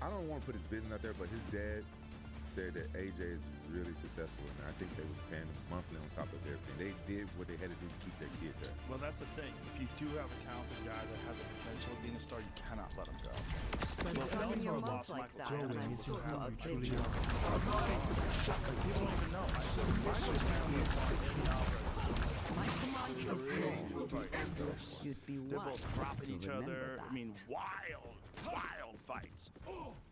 I don't want to put his business out there, but his dad said that AJ is really successful, and I think they was paying him monthly on top of everything. They did what they had to do to keep their kid there. Well, that's the thing. If you do have a talented guy that has the potential of being a star, you cannot let him go. When Well, your Bellator mouth lost like Michael that, Jordan. I'm People sure have you truly truly people don't even know. Michael's family fought Eddie Alvarez. My command of law will be endless. You'd be They're wise both dropping to each remember other. that. I mean, wild fights.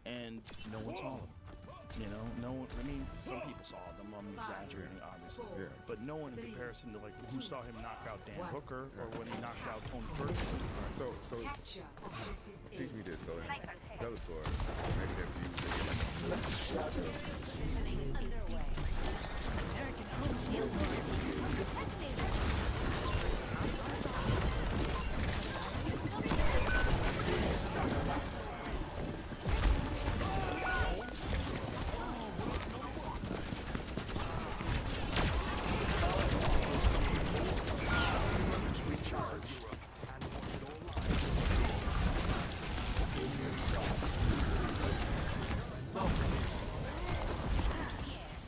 And no one saw them. You know, no one, I mean, some people saw them. I'm exaggerating, obviously. Yeah. But no one in comparison to, like, who saw him knock out Dan Hooker or when he knocked out Tony Ferguson. So teach me this though. Bellator, maybe they're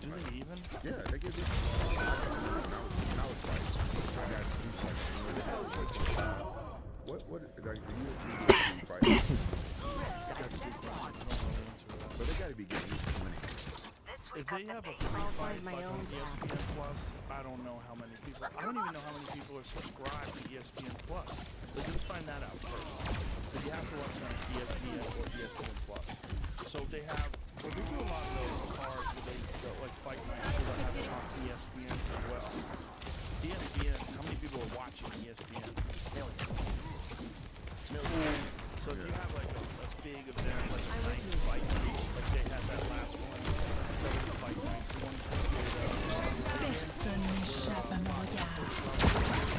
Do they even? Yeah, they get this. Now it's like I got two fights. What like the UFC fight? So they got to be getting used to winning. If they have a free fight like on ESPN Plus, I don't know how many people. I don't even know how many people are subscribed to ESPN Plus. But let's find that out first. Because you have to watch on ESPN or ESPN Plus. So they have. Well, they do a lot of those cards where they go like fight nights where they have it on ESPN as well. ESPN. How many people are watching ESPN? Millions. So if you have like a big event, like a nice fight night, like they had that last one. Fight night, Personne n'échappe à mon regard.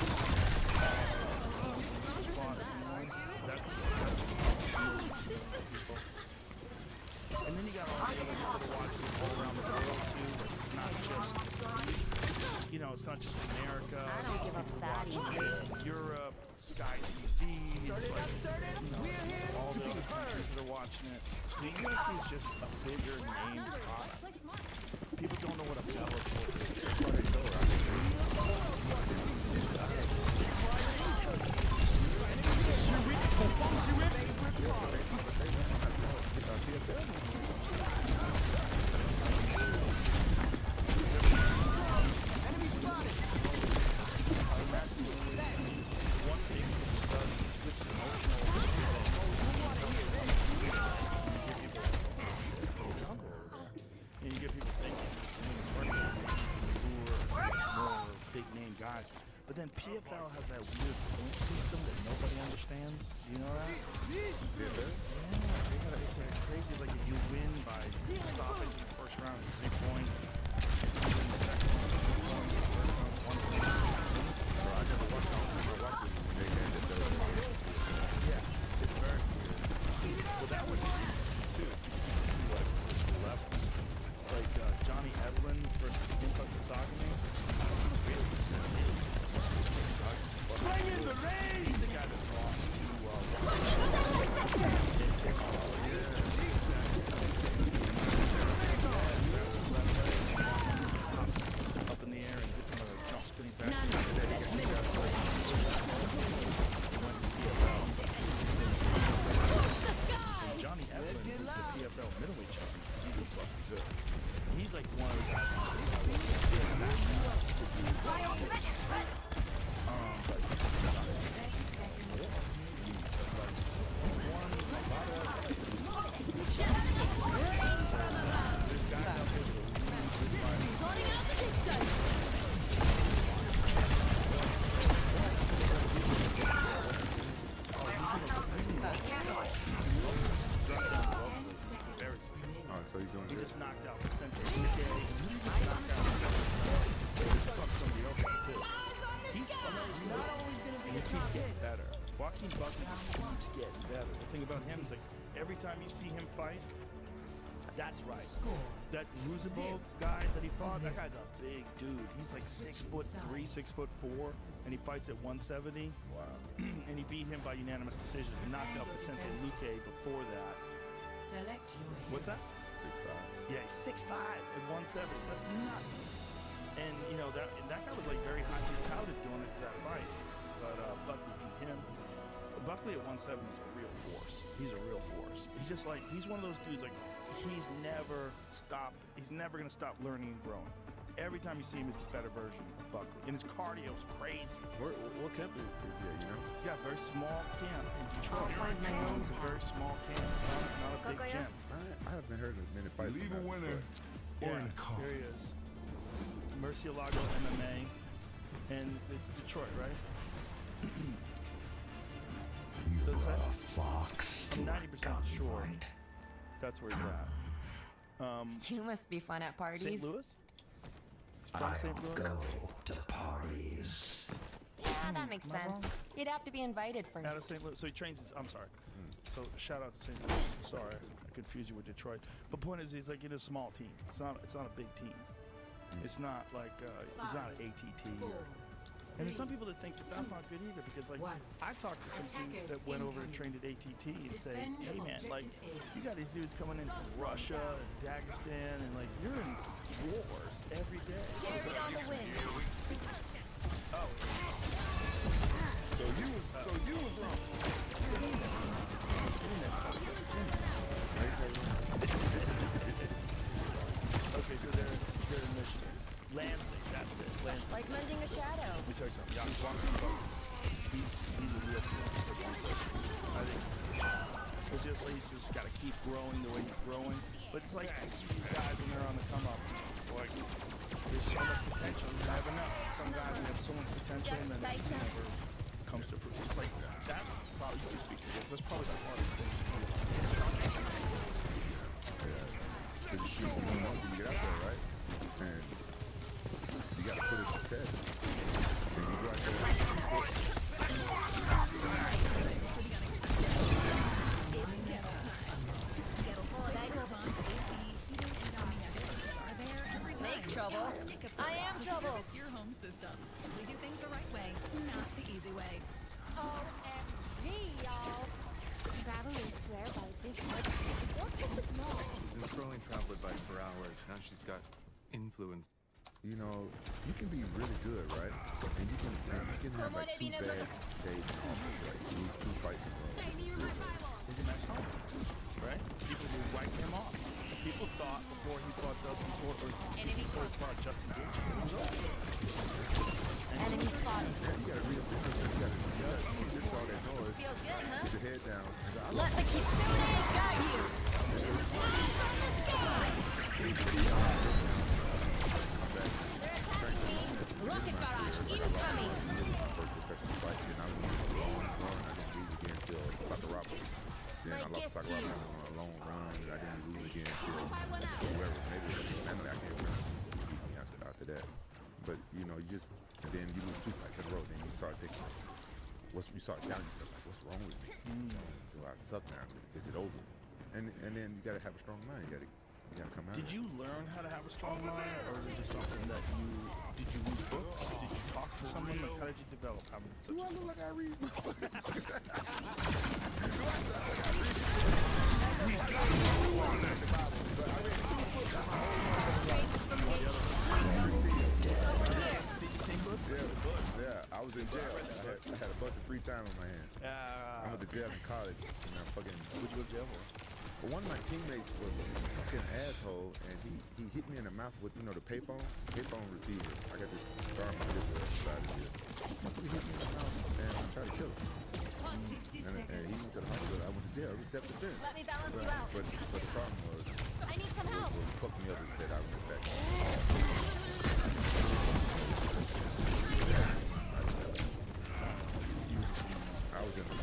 And then you got all the other people that watch it all around the world too. Like it's not just, you know, it's not just America. I don't give up that easily. Europe, Sky TV, it's like, you know, all the other countries that are watching it. The UFC is just a bigger name product. People don't know what a Bellator is. That's why they know, Enemy spotted! one thing it does is switch emotional. And you get people thinking, more big name guys. But then PFL has that weird point system that nobody understands. You know that? Yeah, it's crazy. Like if you win by stopping in the first round, it's 3 points. You win the second round, 2 points. The third round, 1 point. So I never watched it when they had that Yeah, it's very weird. Well, that was easy too. You see like the levels. Like Johnny Edlin versus Inka Kasagami. Bring in the rain! He's the guy that lost to knocked out Vicente Luque, and he just knocked out somebody else too. He's fucking Not always gonna be and a he top keeps getting hit. better. Joaquin Buckley just keeps getting better. The thing about him is like every time you see him fight, that's right. Score. That Ruzabov guy that he fought, that guy's a big dude. He's like 6'3", 6'4", and he fights at 170. Wow. And he beat him by unanimous decision. He knocked out Vicente Luque before that. Select your hit. What's that? 6'5". Yeah, he's 6'5" at 170. That's nuts. And you know that guy was like very highly touted going into that fight, but Buckley beat him. Buckley at 170 is a real force. He's a real force. He's one of those dudes like he's never stopped. He's never gonna stop learning and growing. Every time you see him, it's a better version of Buckley, and his cardio's crazy. What camp is he at, you know? He's got a very small camp in Detroit. I'll find my own It's a very small camp, not a big gym. I haven't heard of many fights. Leave a from that, winner but- or in the Here coffin. he is. Murcielago MMA, and it's Detroit, right? You That's brought it. a fox I'm to a 90% sure gunfight. that's where he's at. You must be fun at parties. St. Louis? He's from I St. don't Louis? go to parties. Yeah, that makes Am I sense. wrong? You'd have to be invited Out of first. St. Louis. So he trains his, I'm sorry. So shout out to St. Louis. Sorry, I confused you with Detroit. But point is, he's like in a small team. It's not a big team. It's not like, he's not an ATT. And there's some people that think that that's not good either because, like, I talked to some dudes that went over and trained at ATT and say, hey, man, like, you got these dudes coming in from Russia and Dagestan and, like, you're in wars every day. Carry on the wind. Oh. So you was wrong. Okay, so they're in Michigan. Lansing, that's it. Lansing. Like mending a shadow. Let me tell you something. Jan Joaquin Buckley, he's a real force. I think it's just like he's just got to keep growing the way he's growing. But it's like you see these guys when they're on the come up. It's like there's so much potential. You never know. Some guys have so much potential and then it just never comes to fruition. It's like that's probably what we speak to this. That's probably the hardest thing to do. Because you want to get out there, right? And you got to put in success. And you go out there. Make trouble. I am trouble. Your home system. We do things the right way, not the easy way. OMG, y'all. Travelers swear by this much. What's up with mom? She's been throwing travel advice for hours. Now she's got influence. You know, you can be really good, right? And you can have like 2 bad days in office, like lose 2 fights in a row. He's a nice home, right? People will wipe him off. People thought before he fought Dustin Porter, before he fought Justin Gaethje, he was over. Enemy spotted. Yeah, you gotta read this, you gotta just all that noise. Feels good, huh? Put your head down. Let the kitsune guide you. Eyes on the skies. They're attacking me. Rocket barrage incoming. First professional fight, and I won a long run. I didn't lose again until Sakuraba. Then I lost Sakuraba on a long run, and I didn't lose again until whoever. Maybe it was family. I can't remember who beat me after that. But you know, you just and then you lose 2 fights in a row. Then you start thinking, you start doubting yourself. Like, what's wrong with me? Do I suck now? Is it over? And then you gotta have a strong mind. You gotta come out. Did you learn how to have a strong mind, or is it just something that did you read books? Did you talk to someone? Like, how did you develop having such Do I a look like I read books? Yeah, I was in jail. I had a bunch of free time on my hands. I went to jail in college, and I fucking. What'd you go to jail for? But one of my teammates was a fucking asshole, and he hit me in the mouth with, the payphone receiver. I got this scar on my lip side of it. He hit me in the mouth, and I tried to kill him. And he went to the hospital. I went to jail. It was self-defense. Let me balance you out. But the problem was, I need some help. what fucked me up is that I went back. I was in the...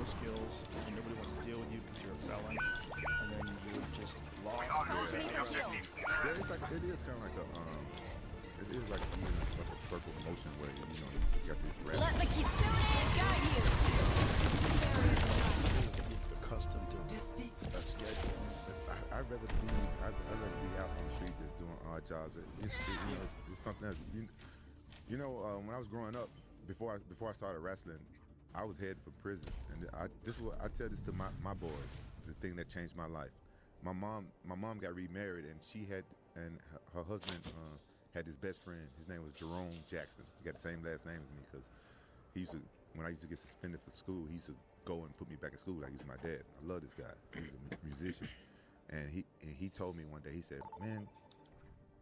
no skills, and nobody wants to deal with you because you're a felon, and then you would just lost. Yeah, it's like it is kind of like a it is like a circle motion where you know you got this rap. Let the kitsune guide you. Accustomed to a schedule. I'd rather be out on the street just doing odd jobs. It's something else. When I was growing up, before I started wrestling, I was headed for prison, and this is what I tell this to my boys. The thing that changed my life. My mom got remarried, and her husband had his best friend. His name was Jerome Jackson. He got the same last name as me because when I used to get suspended for school, he used to go and put me back in school like he was my dad. I love this guy. He was a musician, and he told me one day. He said, "Man,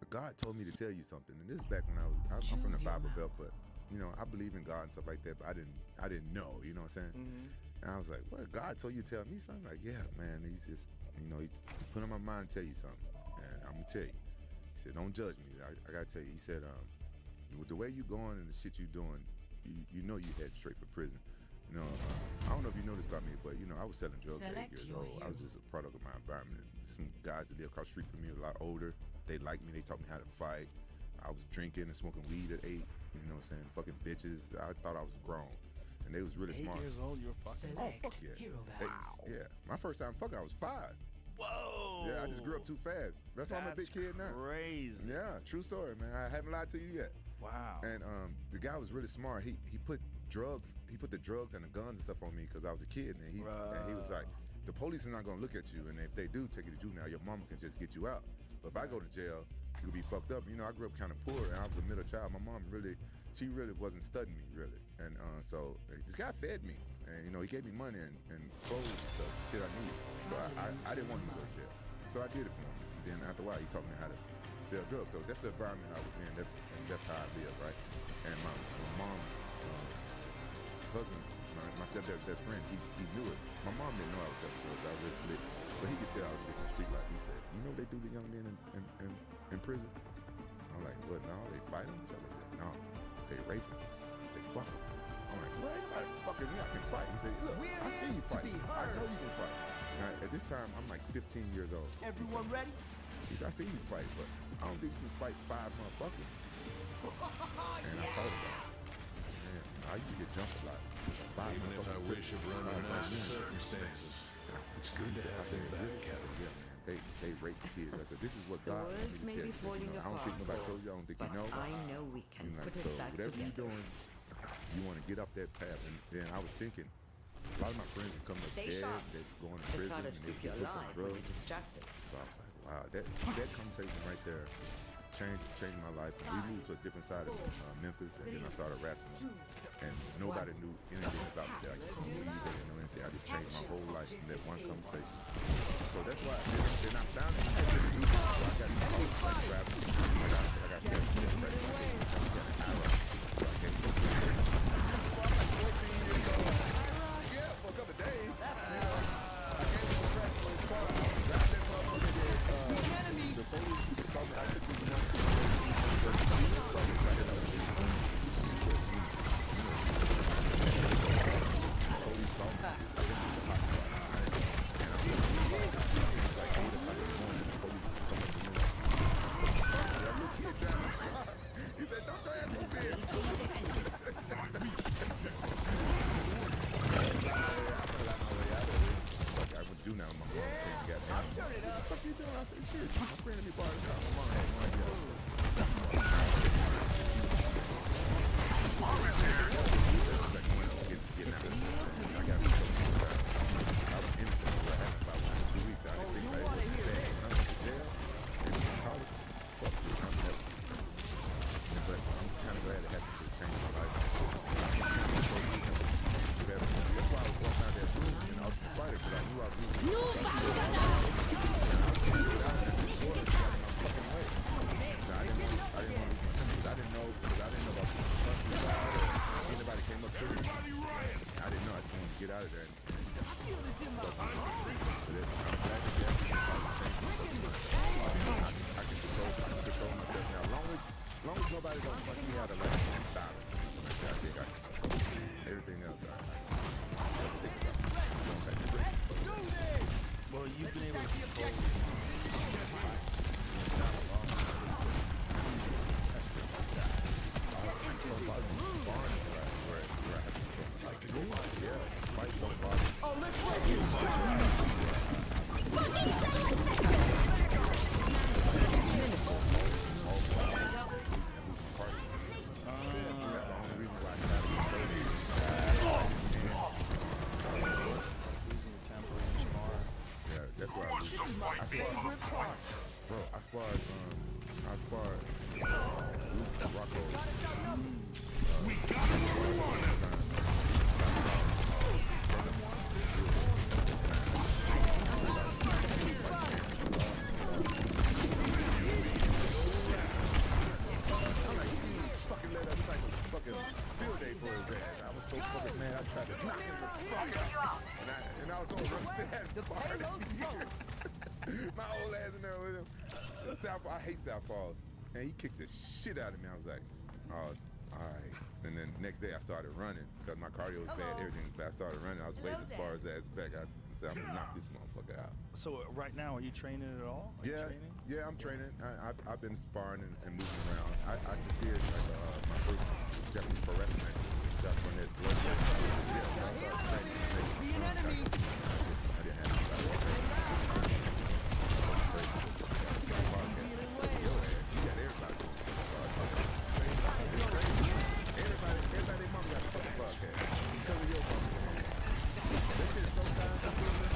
God told me to tell you something." And this is back when I'm from the Bible Belt, but I believe in God and stuff like that, but I didn't know. You know what I'm saying? Mm-hmm. And I was like, "What? God told you to tell me something?" Like, yeah, man. He's just he put on my mind to tell you something, and I'm gonna tell you. He said, "Don't judge me. I gotta tell you." He said, "With the way you going and the shit you doing, you know you head straight for prison." I don't know if you know this about me, but I was selling drugs at 8 years old. I was just a product of my environment. Some guys that lived across the street from me, a lot older, they liked me. They taught me how to fight. I was drinking and smoking weed at 8. You know what I'm saying? Fucking bitches. I thought I was grown, and they was really 8 smart. 8 years old, you were fucking. Select fuck yeah. hero Wow. Yeah, my first time fucking, I was 5. Whoa. Yeah, I just grew up too fast. That's why I'm a big kid now. Crazy. Yeah, true story, man. I haven't lied to you yet. Wow. And the guy was really smart. He put the drugs and the guns and stuff on me because I was a kid, and he was like, the police are not gonna look at you, and if they do take you to juvenile, your mama can just get you out. But if I go to jail, you'll be fucked up. I grew up kind of poor, and I was a middle child. My mom really wasn't studying me really, and so this guy fed me, and he gave me money and clothes and stuff, shit I needed. So I didn't want him to go to jail, so I did it for him. And then after a while, he taught me how to sell drugs. So that's the environment I was in. That's how I live, right? And my mom's husband, my stepdad's best friend, he knew it. My mom didn't know I was selling drugs. I was really slick, but he could tell I was living the street life. He said, "You know what they do to young men in prison?" I'm like, "What? No, they fight them." So they said, "No, they rape them. They fuck them." I'm like, "Well, ain't nobody fucking me. I can fight." He said, "Look, I see you fight. I know you can fight." Now, at this time, I'm like 15 years old. Everyone ready? He said, "I see you fight, but I don't think you can fight 5 motherfuckers." And I thought about it. Man, I used to get jumped a lot. Even if I wish upon nicer circumstances, it's good to have them back, Captain. Yeah, man, they rape the kids. I said, "This is what God wants me to tell you." I don't think nobody told you. I don't think you know. I know we can put it back whatever together. you're doing, you want to get off that path. And then I was thinking, a lot of my friends are coming up Stay dead. sharp. They're going to It's prison harder and to they keep you get hooked on alive when drugs. you're distracted. So I was like, wow, that conversation right there changed my life. And we moved to a different side of Memphis, and then I started wrestling. And nobody knew anything about me. I just knew they didn't know anything. I just changed my whole life from that one conversation. So that's why. Then I found it. So I got driving. I got tests right now. I got an hour. So I can't go. I'm like 14 years old. Yeah, for a couple of days. That's me. I came to the track for his car. I was driving that motherfucker. The police told me I couldn't do nothing. He said, "Don't try to move in." I would do now. My mom got me. I'll turn it up. What you doing? I said, "Shit, my friend and me part of the car." My mom had no idea. I got me so I was innocent for about 2 weeks. I didn't think about it. When I was in jail, in college, fuck this, I'm happy. But I'm kind of glad it happened to change my life. That's why I was walking out there and I was a fighter because I knew I was losing. I didn't know about the countryside. Anybody came up to me. I didn't know. I just wanted to get out of there. I can control myself now. As long as nobody don't fuck me out of like $10,000. I think I can control everything else. I think about it. Bro, I sparred Rocco. We got what we wanted. Fucking let us like a fucking field day for his ass. I was so fucking mad. I tried to knock him the fuck out. And I was on rusted ass sparring. My old ass in there with him. I hate Southpaws. And he kicked the shit out of me. I was like, oh, all right. And then next day I started running because my cardio was bad, everything was bad. I started running. I was waiting to spar his ass back. I said, I'm gonna knock this motherfucker out. So right now, are you training at all? Yeah, I'm training. I've been sparring and moving around. I just did like my first Japanese pro wrestling match. That's when that blood. See an enemy. I didn't have Everybody mama got a fucking podcast. Because of your mama. This shit is so time consuming.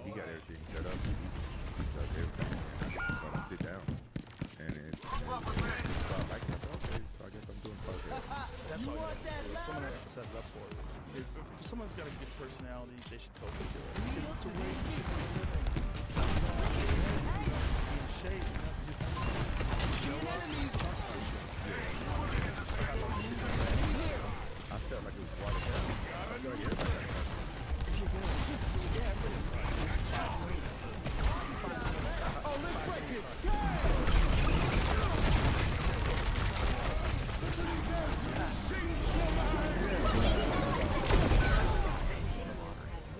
He got everything set up. He does everything. I just sit down. And it's so I like it. Okay, so I guess I'm doing podcast. That's all someone has to set it up for you. If someone's got a good personality, they should totally do it. Because it's a way to keep shape. I felt like it was water down. I feel like everybody got it. Oh, let's break it.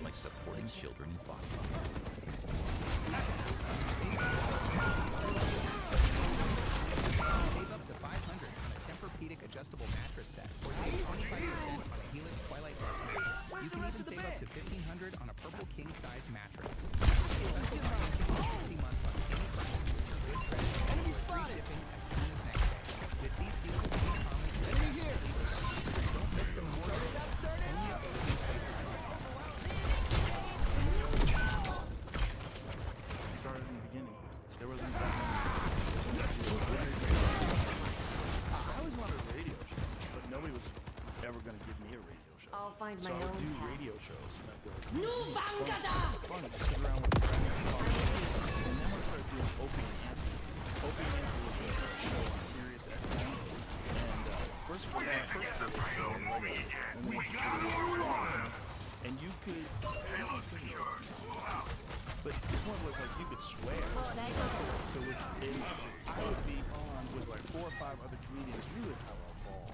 Like supporting children in foster. Save up to $500 on a Tempur-Pedic adjustable mattress set, or save 25% on a Helix Twilight Plus mattress. You can even save up to $1,500 on a Purple King size mattress. Special financing for 60 months on any purchase with your good credit. Free shipping as soon as next day. With these deals, we promise you the best sleep. Don't miss them more. Only at the Living Spaces website. Started in the beginning. There wasn't that many. I always wanted a radio show, but nobody was ever going to give me a radio show. I'll find So my I would own do path. radio shows, and I'd go, Nu vangada! fun, just sit around with friends and talk. And then I started doing Opie and Anthony. Opie and Anthony was a show on Sirius XM. And first did this show, and then went to Sirius XM. And you could, but this one was like you could swear. So it was, I would be on with like 4 or 5 other comedians. We would have a ball.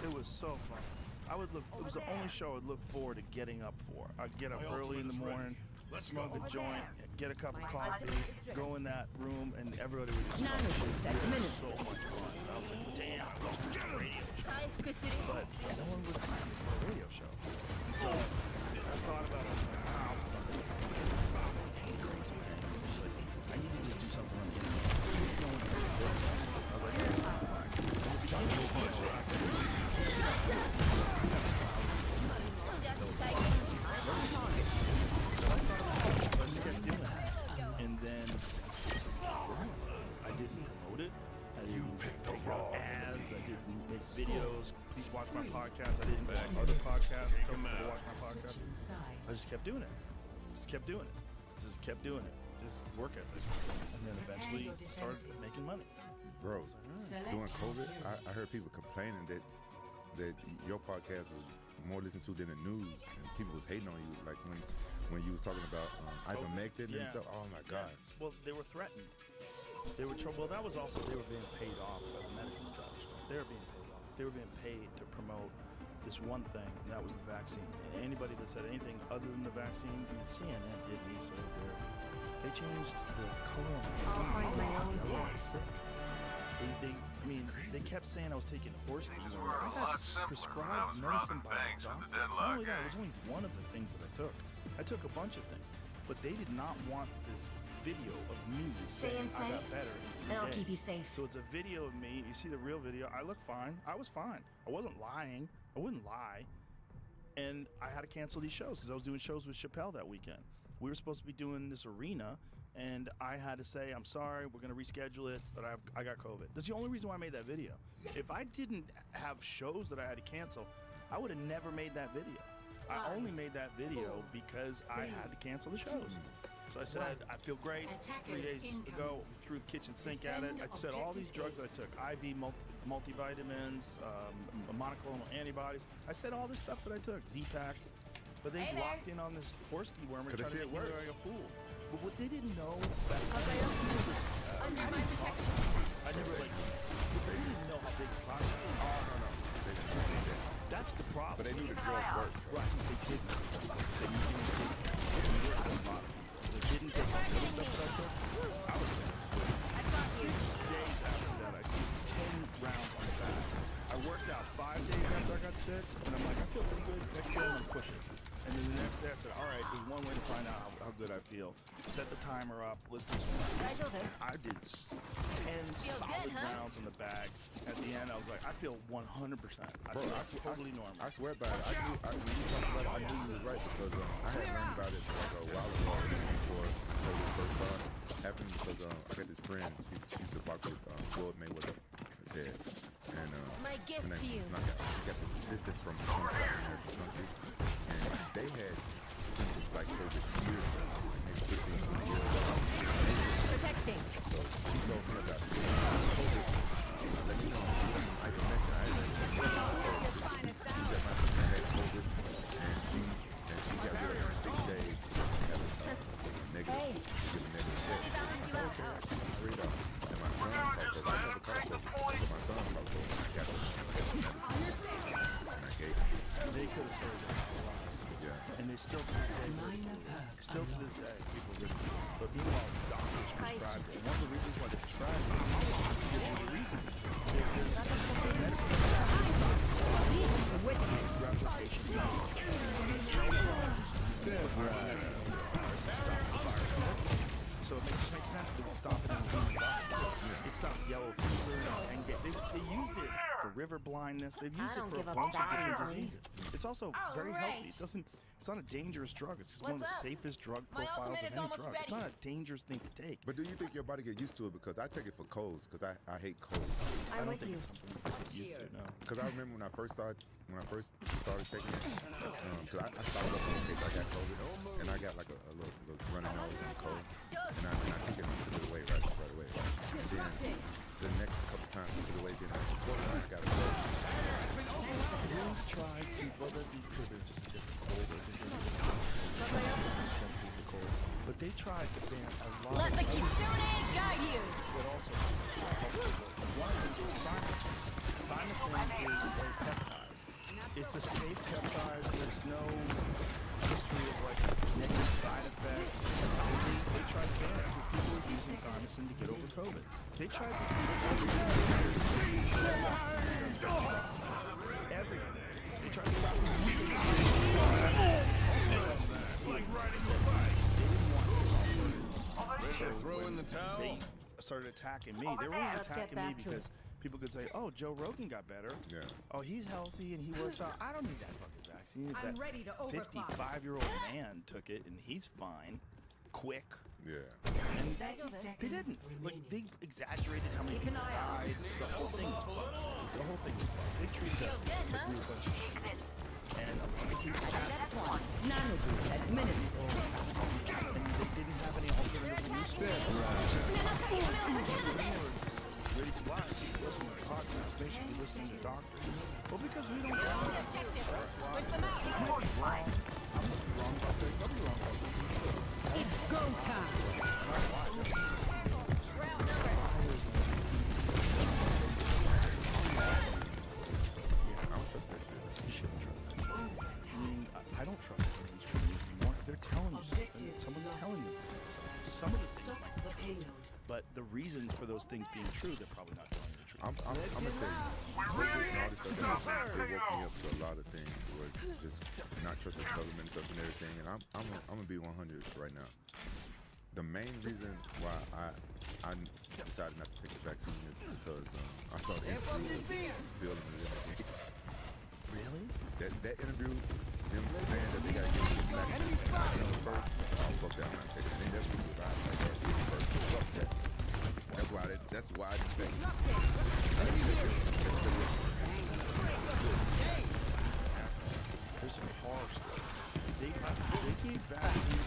It was so fun. I would look. It was the only show I'd look forward to getting up for. I'd get up early in the morning, smoke a joint, get a cup of coffee, go in that room, and everybody would just talk shit. It was so much fun. I was like, damn, I love a radio show. But no one would hire me for a radio show. So I thought about it. I was like, wow. Crazy man. It's like, I need to just do something on the internet. No one's heard of this. I was like, this is not fine. And then I didn't promote it. I didn't take out ads. I didn't make videos. Please watch my podcast. I didn't watch other podcasts. Tell people to watch my podcast. I just kept doing it. Just kept doing it. Just kept doing it. Just work ethic. And then eventually started making money. Bro, during COVID, I heard people complaining that your podcast was more listened to than the news, and people was hating on you, like when you was talking about ivermectin and stuff. Oh my God. Well, they were threatened. They were well. That was also they were being paid off by the medical establishment. They were being paid off. They were being paid to promote this one thing, and that was the vaccine. And anybody that said anything other than the vaccine, I mean, CNN did me so they changed the color on my skin. I'll find my own I was path. sick. I mean, They kept saying I was taking horse dewormer. I got prescribed medicine by a doctor. Not only that, it was only one of the things that I took. I took a bunch of things, but they did not want this video of me saying I got better in 3 and I'll days. keep you safe. So it's a video of me. You see the real video. I look fine. I was fine. I wasn't lying. I wouldn't lie. And I had to cancel these shows because I was doing shows with Chappelle that weekend. We were supposed to be doing this arena, and I had to say, I'm sorry, we're going to reschedule it, but I got COVID. That's the only reason why I made that video. If I didn't have shows that I had to cancel, I would have never made that video. I only made that video because I had to cancel the shows. So I said, I feel great. 3 days ago, threw the kitchen sink at it. I said all these drugs I took, IV multivitamins, monoclonal antibodies. I said all this stuff that I took, Z-Pack. But they locked in on this horse dewormer and tried to make me look like a fool. But what they didn't know back then, Under my protection. I never they didn't know how big the product was. Oh, no. They didn't. That's the problem. But they knew the drugs worked. Right, they didn't. They didn't take the other stuff that I took. I was there. 6 days after that, I took 10 rounds on the back. I worked out 5 days after I got sick, and I'm like, I feel pretty good. Next day, I'm going to push it. And then the next day, I said, all right, there's one way to find out how good I feel. Set the timer up. Let's do some. I did 10 solid rounds in the bag. At the end, I was like, I feel 100%. I feel totally normal. I swear by it. When you talked about it, I knew you was right because I had learned about it like a while ago before COVID first happened because I got this friend. She used to box with Floyd Mayweather. Dead. And my gift to you. He got this assistant from the country. And they had like over years ago, maybe 15 years ago. Protecting. So she told me about it. Let me know. I can mention I had COVID, and she got rid of her 6 days. Had a negative. She gave a negative test. I said, okay, I can read off. And my son called her. I never called her. So my son called her. I got her. And I gave her. They could have saved it a lot. Yeah. And they still to this day, people really do. But meanwhile, doctors prescribe it. And one of the reasons why they prescribe it is to give you the reason. So it just makes sense to stop it in the body. It stops yellow fever and they used it for river blindness. They've used it for a bunch of different diseases. It's also very healthy. It's not a dangerous drug. It's just one of the safest drug profiles of any drug. It's not a dangerous thing to take. But do you think your body get used to it? Because I take it for colds because I hate colds. I don't think it's something you get used to, no. Because I remember when I first started taking it, because I started up in case I got COVID, and I got like a little runny nose and cold, and I took it away right away. And then the next couple times I took it away, then the fourth time I got a cold. Who's tried to, well, that'd be true, there's just a different cold. But they tried to ban a lot. Let the Kitsune guide you. But also, one of them is thymosin. Thymosin is a peptide. It's a safe peptide. There's no history of like negative side effects. They tried to ban it. People were using thymosin to get over COVID. They tried to everything. They tried to stop like riding your bike. Ready to throw in the towel? They started attacking me. They were only attacking me because people could say, "Oh, Joe Rogan got better. Yeah. Oh, he's healthy and he works out." I don't need that fucking vaccine. I'm ready to overclock. 55-year-old man took it and he's fine, quick. Yeah. And they didn't. Like they exaggerated how many people died. The whole thing was fucked. The whole thing was fucked. They treated us like we were a bunch of shit. And a bunch of people Nanoboost administered. and they didn't have any alternative research. Ready to watch, listen to podcasts, basically listening to doctors. Well, because we don't know. Where's the map? I'm wrong about that. I'll be wrong about that. It's go time. Round number. I don't trust that shit. You shouldn't trust that. I mean, I don't trust the mainstream news anymore. They're telling you something. Someone's telling you. Some of the things might be true. But the reasons for those things being true, they're probably not telling you the truth. I'm gonna tell you, all this stuff, it woke me up to a lot of things. Was just not trusting the government and stuff and everything. And I'm gonna be 100 right now. The main reason why I decided not to take the vaccine is because I saw the interview of Bill and Melinda Gates. Really? That interview, them saying that they got to get this vaccine first. Oh, fuck that, I'm not taking it. And that's what I was like, first. Fuck that. That's why I didn't take it. There's some horror stories. They gave vaccines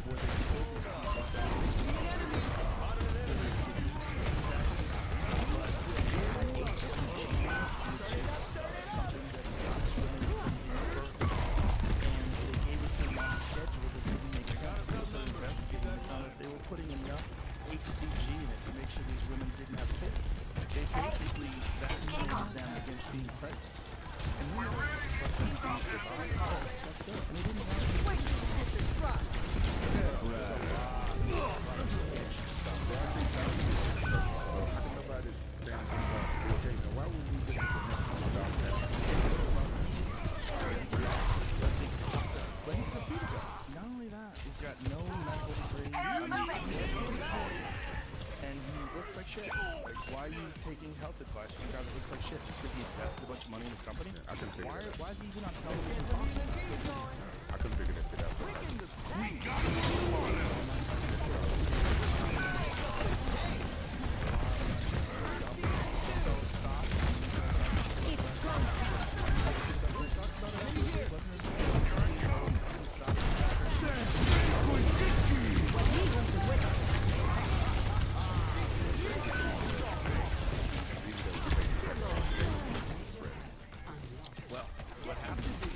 where they told these they were putting enough HCG in it to make sure these women didn't have kids. They basically vaccinated them against being pregnant. And we know and they didn't want why would we get But he's computer guy. Not only that, he's got no medical degree. And he looks like shit. Like, why are you taking health advice from a guy that looks like shit? Just because he invested a bunch of money in the company? I couldn't figure it out. Why is he even on television talking about it? I couldn't figure that shit out.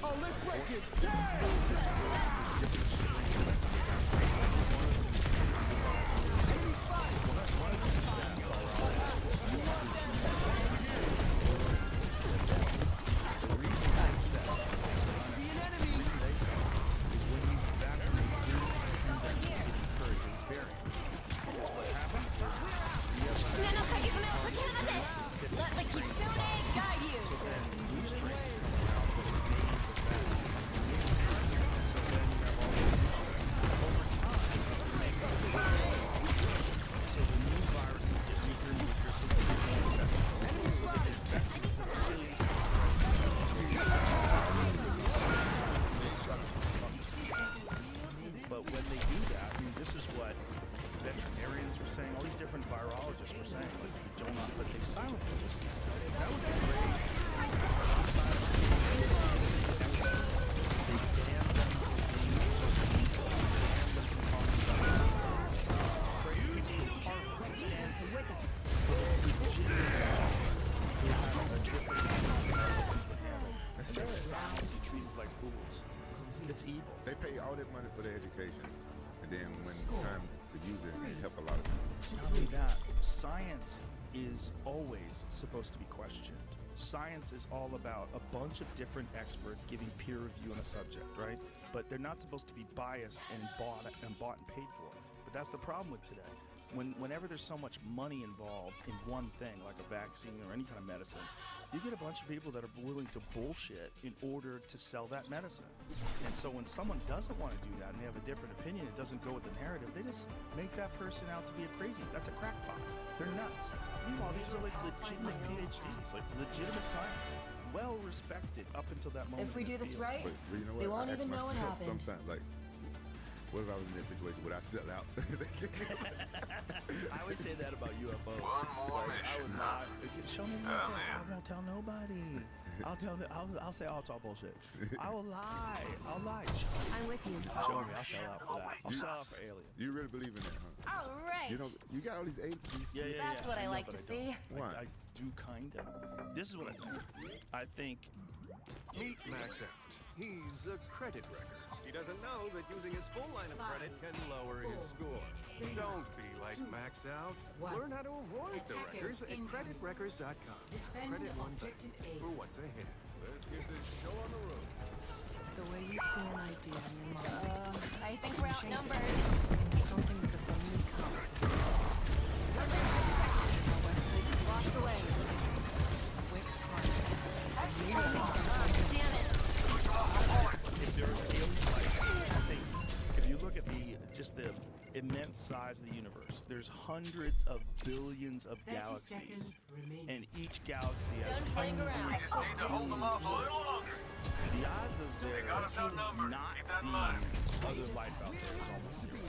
Oh, let's break it. Let the Kitsune guide you! But when they do that, I mean, this is what veterinarians were saying, all these different virologists were saying, like, you do not, but they silenced it. That was the great. Like fools. It's evil. They pay all that money for their education, and then when it's time to use it, it help a lot of people. Not only that, science is always supposed to be questioned. Science is all about a bunch of different experts giving peer review on a subject, right? But they're not supposed to be biased and bought and paid for. But that's the problem with today. Whenever there's so much money involved in one thing, like a vaccine or any kind of medicine, you get a bunch of people that are willing to bullshit in order to sell that medicine. And so when someone doesn't want to do that and they have a different opinion, it doesn't go with the narrative, they just make that person out to be a crazy. That's a crackpot. They're nuts. Meanwhile, these are like legitimate PhDs, like legitimate scientists, well respected up until that moment. If we do this right, But you know what? they won't I ask even know what myself happened. Sometimes, like, what if I was in that situation? Would I sell out? I always say that about UFOs. Like, I would not. Show me UFOs. I won't tell nobody. I'll say, oh, it's all bullshit. I will lie. I'll lie. I'm with you. Show me. I'll sell out for that. I'll sell out for aliens. You really believe in that, huh? All right. You know, you got all these aliens. Yeah. That's what I like to see. Why? I do kinda. This is what I think. I think. Meet Max Out. He's a credit wrecker. He doesn't know that using his full line of credit can lower his score. Don't be like Max Out. Learn how to avoid the wreckers at creditwreckers.com. Credit one for what's ahead. Let's get this show on the road. The way you see an idea in your mind. I think we're outnumbered. Into something that could only come. Our website's lost size of the universe. There's hundreds of billions of galaxies, and each galaxy has hundreds of billions of planets. The odds of there not being other life out there is almost zero.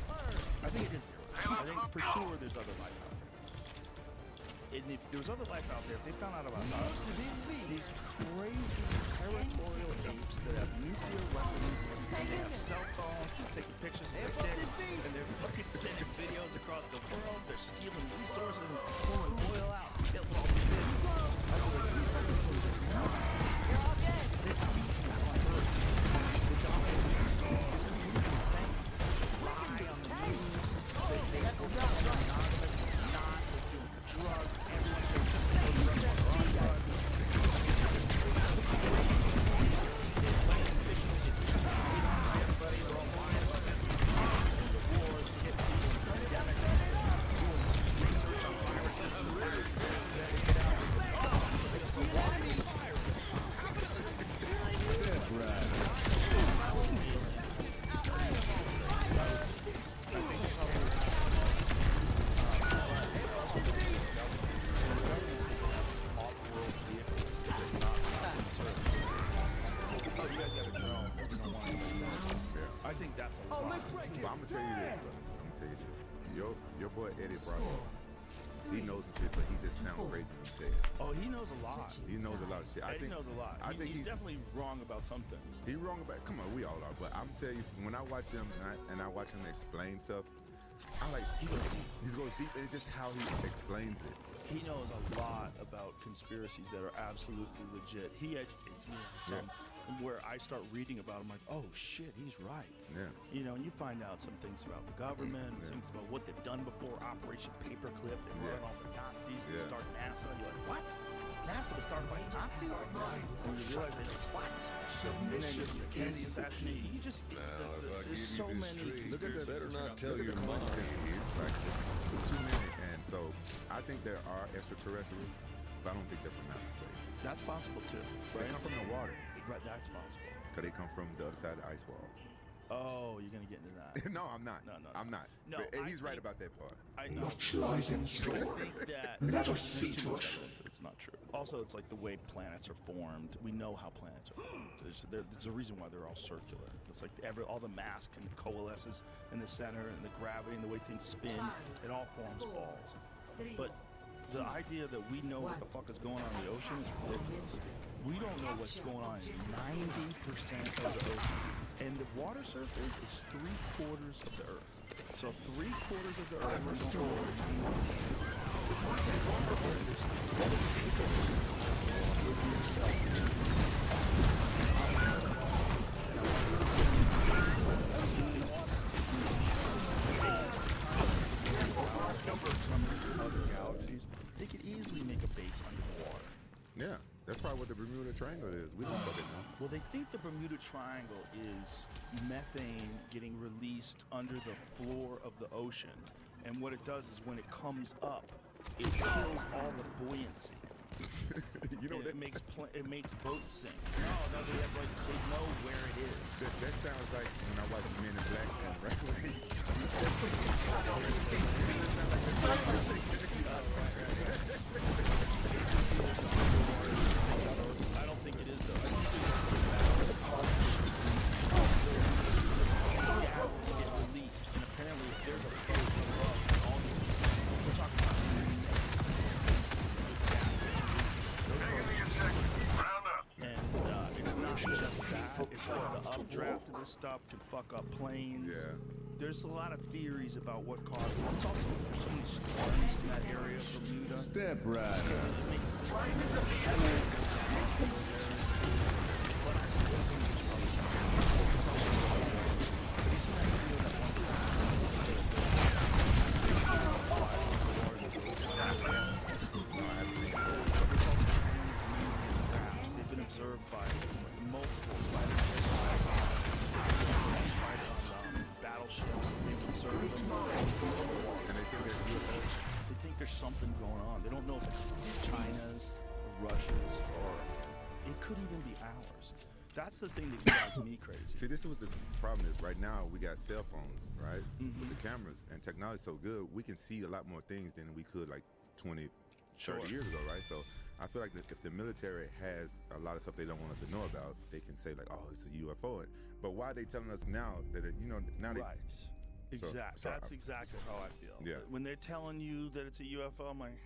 I think it is zero. I think for sure there's other life out there. And if there was other life out there, if they found out about us, these crazy territorial apes that have nuclear weapons, and they have cell phones, they're taking pictures of their dicks, and they're fucking sending videos across the world, they're stealing resources and pulling oil out. They'll all be dead. I don't think these are You're all dead. This species on Earth, the dominant is completely insane. Lie on the news. They have to go down. They're not. They're doing drugs. Everyone's just drugs on drugs. Everybody, they're all lying about this. The wars, getting people, pandemics, doing research on viruses and viruses. Get out. Oh, the enemy. I think that's a lot. Let's break it. I'm gonna tell you this, bro. I'm gonna tell you this. Your boy Eddie Bravo, he knows some shit, but he just sounds crazy when he says it. Oh, he knows a lot. He knows a lot of shit. Eddie knows a lot. I think he's definitely wrong about some things. He's wrong about. Come on, we all are. But I'm telling you, when I watch him and I watch him explain stuff, I like he goes deep. And it's just how he explains it. He knows a lot about conspiracies that are absolutely legit. He educates me on some where I start reading about him, like, oh shit, he's right. Yeah. You know, and you find out some things about the government, things about what they've done before, Operation Paperclip. They brought all the Nazis to start NASA. You're like, what? NASA was started by Nazis? And you realize they're like, what? And then the Kennedy assassination. You just, there's so many. Look at the better not tell your mom. Like, too many. And so I think there are extraterrestrials, but I don't think they're from outer space. That's possible too. Right? They come from the water. Right, that's possible. Because they come from the other side of the ice wall. Oh, you're going to get into that. No, I'm not. No. I'm not. No, but he's right about that part. Much lies in store. I think that Let us see to it. It's not true. Also, it's like the way planets are formed. We know how planets are formed. There's a reason why they're all circular. It's like all the mass can coalesces in the center, and the gravity and the way things spin, it all forms balls. But the idea that we know what the fuck is going on in the ocean is ridiculous. We don't know what's going on in 90% of the ocean. And the water surface is 3/4 of the Earth. So 3/4 of the Earth is stored. Other galaxies, they could easily make a base underwater. Yeah, that's probably what the Bermuda Triangle is. We don't fucking know. Well, they think the Bermuda Triangle is methane getting released under the floor of the ocean. And what it does is when it comes up, it kills all the buoyancy. You know, it makes boats sink. No, they know where it is. That sounds like when I watch Men in Black and right. I don't think it is though. I think gases get released, and apparently if there's a boat above all these, we're talking about and it's not just that. It's like the updraft of this stuff can fuck up planes. Yeah. There's a lot of theories about what causes it. It's also there's so many storms in that area of Bermuda. Step right. So it makes sense. But I still think it's probably something. They've been observed by multiple battleships. They've observed them. And they think there's something going on. They don't know if it's China's, Russia's, or it could even be ours. That's the thing that drives me crazy. See, this is what the problem is. Right now, we got cell phones, right, with the cameras, and technology's so good, we can see a lot more things than we could like 20, 30 years ago, right? So I feel like if the military has a lot of stuff they don't want us to know about, they can say like, oh, it's a UFO. But why are they telling us now that, now they... Right. Exactly. That's exactly how I feel. Yeah. When they're telling you that it's a UFO, I'm like,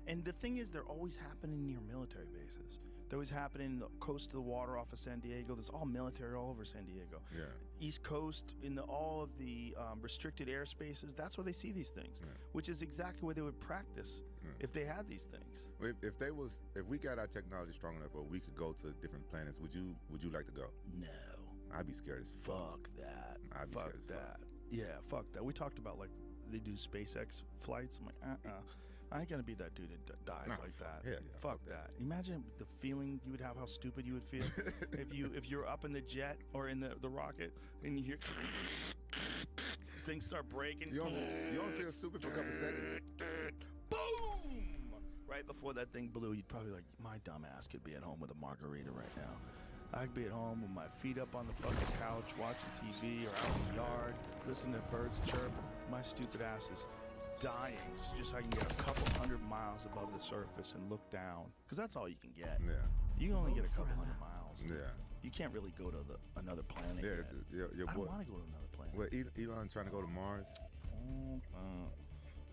And the thing is, they're always happening near military bases. They're always happening in the coast of the water off of San Diego. There's all military all over San Diego. Yeah. East Coast, in all of the restricted airspaces, that's where they see these things, which is exactly where they would practice if they had these things. If we got our technology strong enough, or we could go to different planets, would you like to go? No. I'd be scared as fuck. Fuck that. I'd be fuck scared as that. fuck. Yeah, fuck that. We talked about like they do SpaceX flights. I'm like, I ain't gonna be that dude that dies like that. Yeah, fuck that. Imagine the feeling you would have, how stupid you would feel if you're up in the jet or in the rocket and you hear things start breaking. You don't feel stupid for a couple seconds. Boom! Right before that thing blew, you'd probably like, my dumb ass could be at home with a margarita right now. I could be at home with my feet up on the fucking couch watching TV or out in the yard, listening to birds chirp. My stupid ass is dying just so I can get a couple 100 miles above the surface and look down. Because that's all you can get. Yeah. You can only get a couple 100 miles. Yeah. You can't really go to another planet yet. Your I boy, don't want to go to another planet. Well, Elon trying to go to Mars?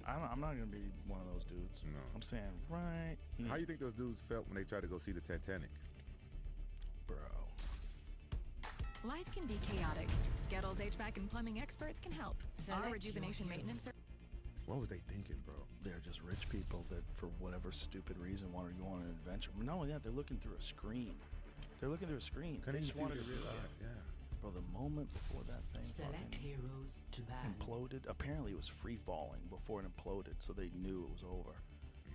I'm not going to be one of those dudes. No. I'm saying right here. How you think those dudes felt when they tried to go see the Titanic? Bro. Life can be chaotic. Gettle's HVAC and plumbing experts can help. Our rejuvenation maintenance. What was they thinking, bro? They're just rich people that, for whatever stupid reason, wanted to go on an adventure. But not only that, they're looking through a screen. They just wanted to do that. Yeah. Bro, the moment before that thing imploded, apparently it was free falling before it imploded, so they knew it was over.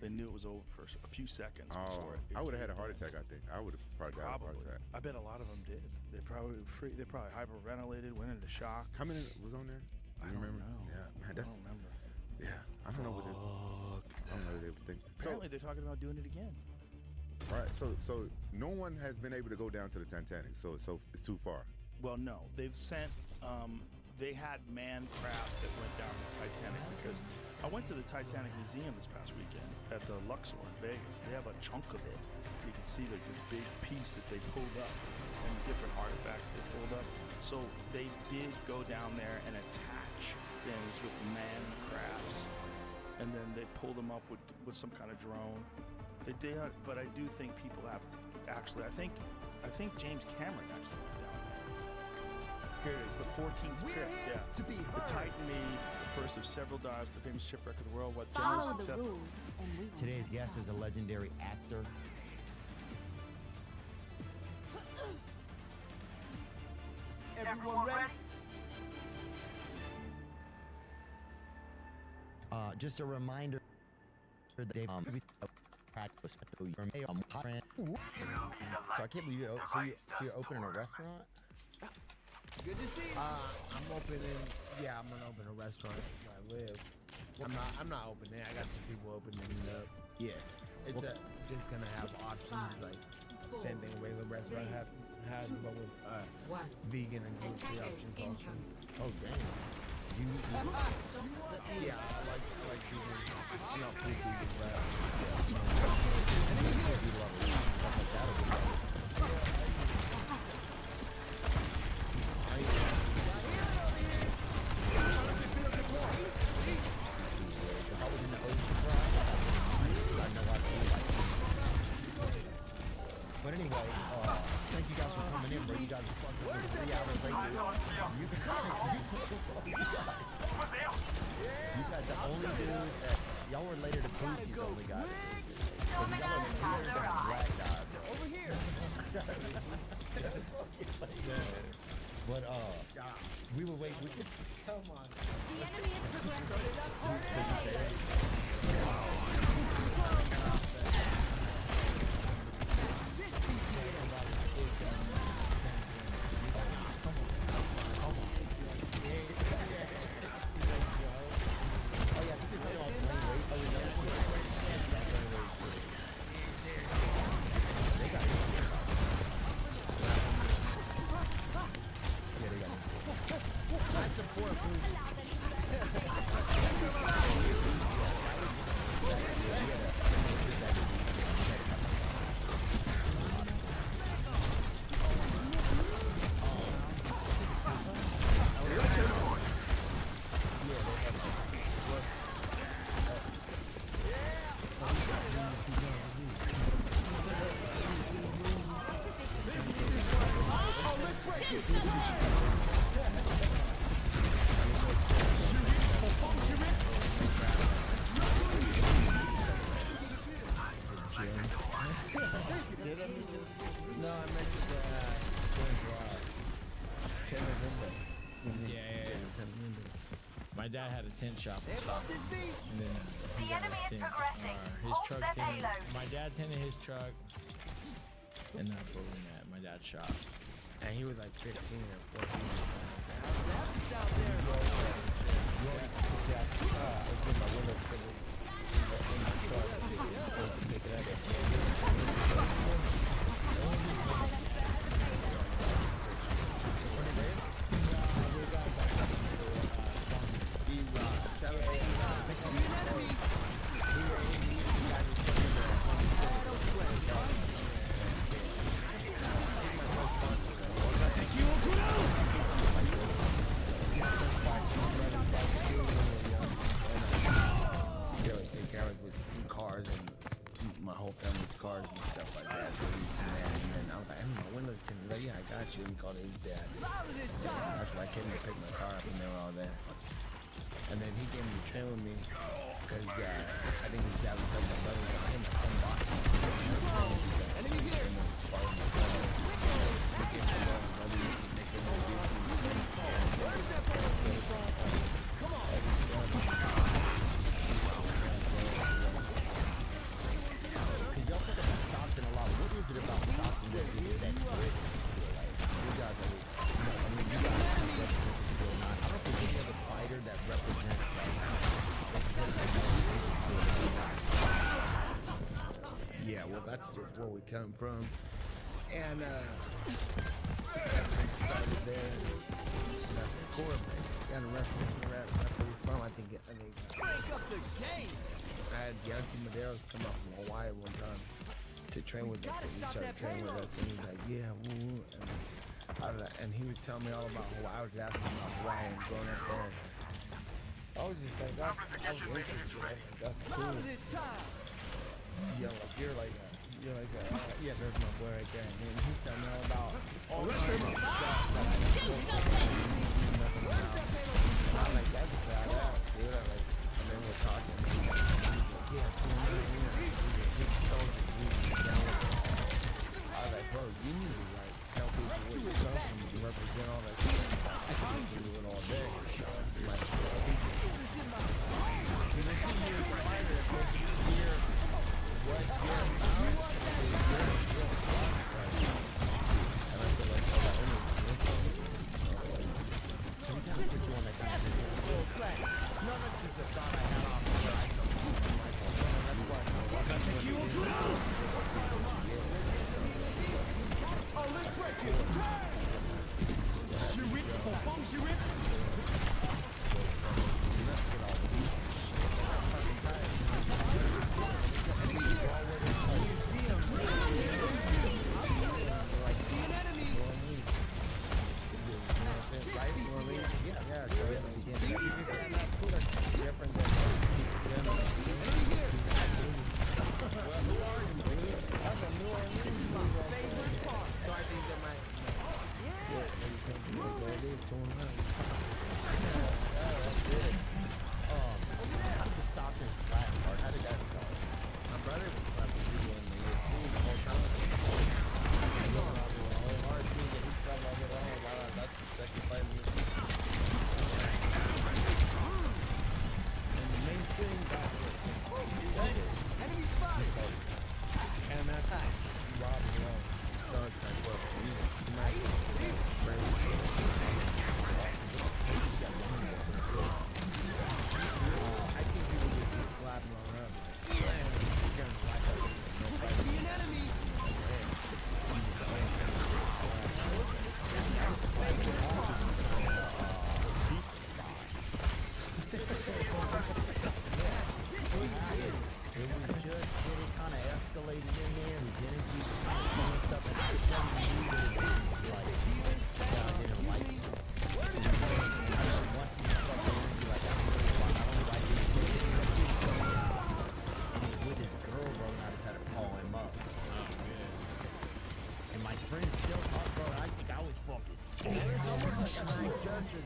They knew it was over for a few seconds before it. I would have had a heart attack, I think. I would have probably got a heart attack. I bet a lot of them did. They probably hyperventilated, went into shock. How many was on there? I don't remember. Yeah, man, I don't remember. Yeah, I don't know what they. I don't know what they would think. Apparently, they're talking about doing it again. Right. So no one has been able to go down to the Titanic. So it's too far. Well, no, they've sent. They had manned craft that went down the Titanic because I went to the Titanic Museum this past weekend at the Luxor in Vegas. They have a chunk of it. You can see like this big piece that they pulled up and different artifacts they pulled up. So they did go down there and attach things with manned crafts, and then they pulled them up with some kind of drone. They did, but I do think people have actually. I think James Cameron actually went down there. Here it is, the 14th trip. Yeah. To be the heard. Titan Me, the first of several dives, the famous shipwreck of the world. What Follow generous the success. rules and we will. Today's guest is a legendary actor. Everyone ready? Just a reminder that they practice. So I can't believe you. So you're opening a restaurant? Good to see you. I'm opening. Yeah, I'm gonna open a restaurant where I live. I'm not opening. I got some people opening it up. Yeah. It's just gonna have options like same thing a regular restaurant has, but with vegan and gluten-free options also. Oh damn. Yeah, I like vegan. Not full vegan, but But anyway, thank you guys for coming in, bro. You guys are fucking 3 hours late. You guys the only dude that y'all were later to Boosie's only guy. So y'all are weird and black guy. Over here. But we were waiting. Come on. The enemy is progressing. dad had a tent shop and stuff. And then he got a tent, his Hold truck that tinted. payload. My dad tinted his truck, and that's where we met. My dad's shop. And he was like 15 or 14. Cars and my whole family's cars and stuff like that. So he's mad, and then I was like, my windows tinted. Like, yeah, I got you. We called his dad. That's why I came to pick my car up, and they were all there. And then he came to train with me because I think his dad was telling my brother that hey, my son boxing. Enemy here. And then his father was like, come on. Y'all talk about Stockton a lot. What is it about Stockton that gives that grit? Like, you guys always, I mean, you guys represent the or not. I don't think any other fighter that represents yeah, well, that's just where we come from. And everything started there. That's the core of it. Got a reference where we're from. I think. Break up the game. I had Yancy Medeiros come up from Hawaii one time to train with us, and he started training with us, and he's like, yeah, woo, and he was telling me all about Hawaii. I was asking him about Hawaii and going up there. I was just like, I was interested. Like, that's cool. You're like, yeah, there's my boy right there. And he's telling me all about all the stuff that I know. Nothing about. And I'm like, that's badass, dude. Like, and then we're talking. Yeah, I was like, bro, you need to like tell people where you come from and represent all that shit. I can see you all day. Like, because I see you as a fighter, it's like you hear what you're about. And I feel like all that energy. So we gotta put you on that kind of video. No, that's just a thought I had off where I come from. Oh, let's break it!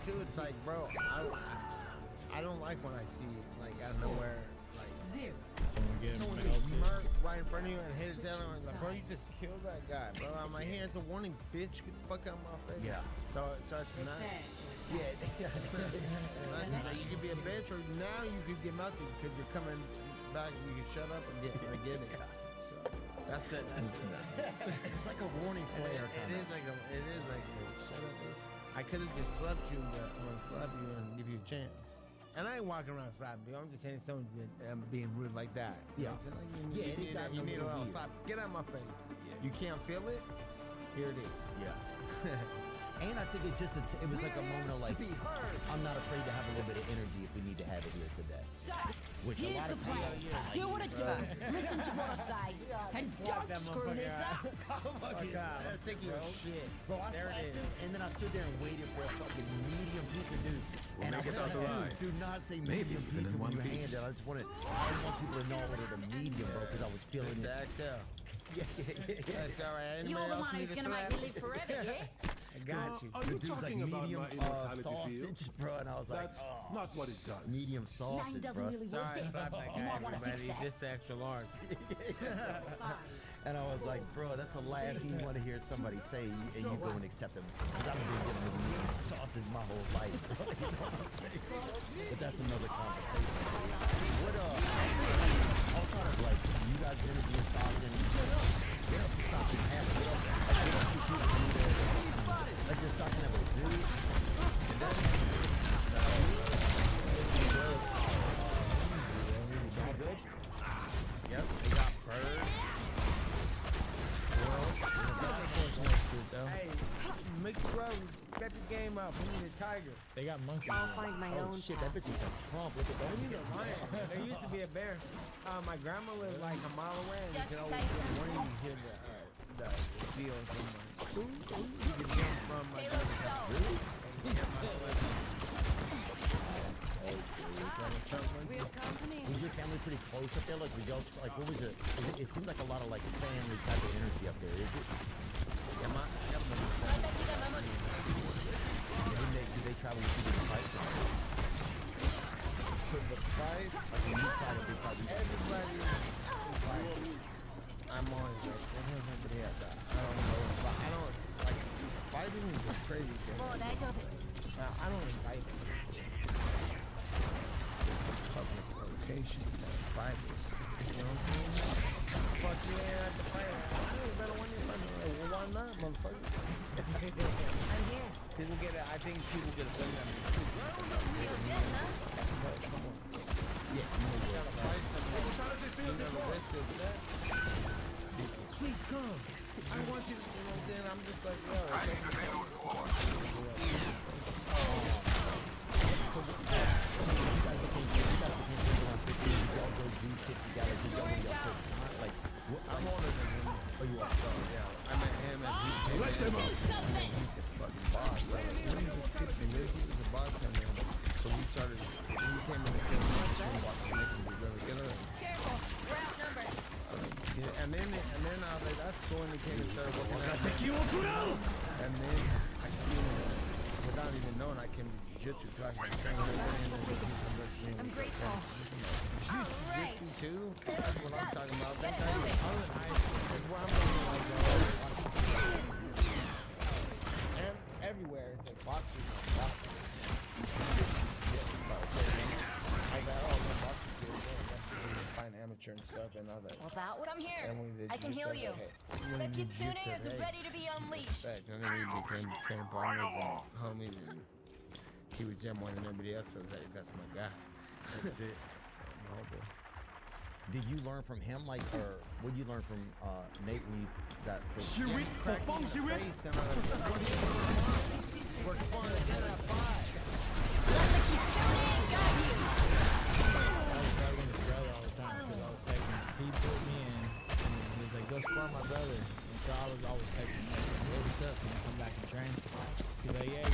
It's like, bro, I don't like when I see like out of nowhere, like someone gets murked right in front turn you and hit his head. I'm like, bro, you just killed that guy, bro. I'm like, hey, it's a warning, bitch. Get the fuck out of my face. Yeah. So tonight. Yeah. Like, you could be a bitch, or now you could get melted because you're coming back. You can shut up and get it. So that's it. It's like a warning flare. It is like shut up, bitch. I could have just slapped you, but I'm gonna slap you and give you a chance. And I ain't walking around slapping you. I'm just saying something that I'm being rude like that. Yeah. You need a little slap. Get out of my face. You can't feel it? Here it is. Yeah. And I think it's just it was like a moment of like, I'm not afraid to have a little bit of energy if we need to have it here today. Which Here's a lot the of plan. times, Do what I do. Listen to what I say. And don't screw this up. I'm taking your shit. Bro, I slapped him, and then I stood there and waited for a fucking medium pizza, dude. And I was like, do not say medium pizza when you hand it. I just want people to know I ordered a medium, bro, because I was feeling it. XL. Yeah. That's all right. You're the one who's gonna make me live forever, yeah? I got you. Are you The dude's like talking about medium my immortality sausage, bro, and I was like, That's not what it does. medium sausage, doesn't bro. really Sorry, work. slap that You guy, might wanna fix everybody. that. This is extra large. And I was like, bro, that's the last thing you want to hear somebody say, and you go and accept them. Because I've been getting with medium sausage my whole life, bro. You know what I'm saying? But that's another conversation. What outside of like you guys interviewing Stockton, what else is Stockton having? What else do people do there? Like just Stockton have a zoo? And then, Yep, they got birds. Hey, Mickey Rose, step your game up. We need a tiger. They got monkeys. I'll find my own shit, that bitch is a Trump. Look at that. We need a lion. There used to be a bear. My grandma lived like a mile away, and you Just could always Tyson. get morning you hear the seal from you can hear from my Real company. Was your family pretty close up there? Like, was y'all, like, what was it? It seemed like a lot of, like, family type of energy up there, is it? Yeah, I got my Do they travel with you to the fights? to the fights. Like, when you fight, Everybody fights. I'm always like, there's nobody else. I don't know. But I don't, like, fighting is a crazy thing. I don't invite them. It's a public location that fighting. You know what I'm saying? Fuck you ain't at the fight. You better win your fight. Well, why not, motherfucker? I'm here. People get it. I think people get offended at me. Feels good, huh? But come on. Yeah, you know Gotta fight somebody. You gotta risk it, man. Please come. I want you to, you know, then I'm just like, yo. So you guys became around 15, did y'all go do shit together? Did y'all when y'all first met? Like, I'm older than him. Oh, you are? So, yeah. I met him and he came Let's do something. He's the fucking boss. So, he just kicked me. He was the boss and then, so we started, he came in the gym and watched me and we really get her. Careful. We're outnumbered. Yeah, and then I was like, that's cool, and he came and started working out. And then I seen him, without even knowing, I came to jiu-jitsu class and trained him. I'm grateful. Jiu-jitsu too? That's what I'm talking about. That guy was other nice. That's what I'm talking about. And everywhere, it's like boxing. I got all the boxing kids there. Find amateur and stuff and all that. Come here. I can heal you. The kitsune is ready to be unleashed. And then we became training partners and homies, and he was there more than anybody else. So I was like, that's my guy. That's it. Did you learn from him, like, or what did you learn from Nate when you got first? We're fun to get a five. Let the kitsune guide you. I was talking to his brother all the time because I was texting. He put me in, and he was like, go spar my brother. And so I was always texting him, hey, what's up? Can you come back and train? He's like, yeah,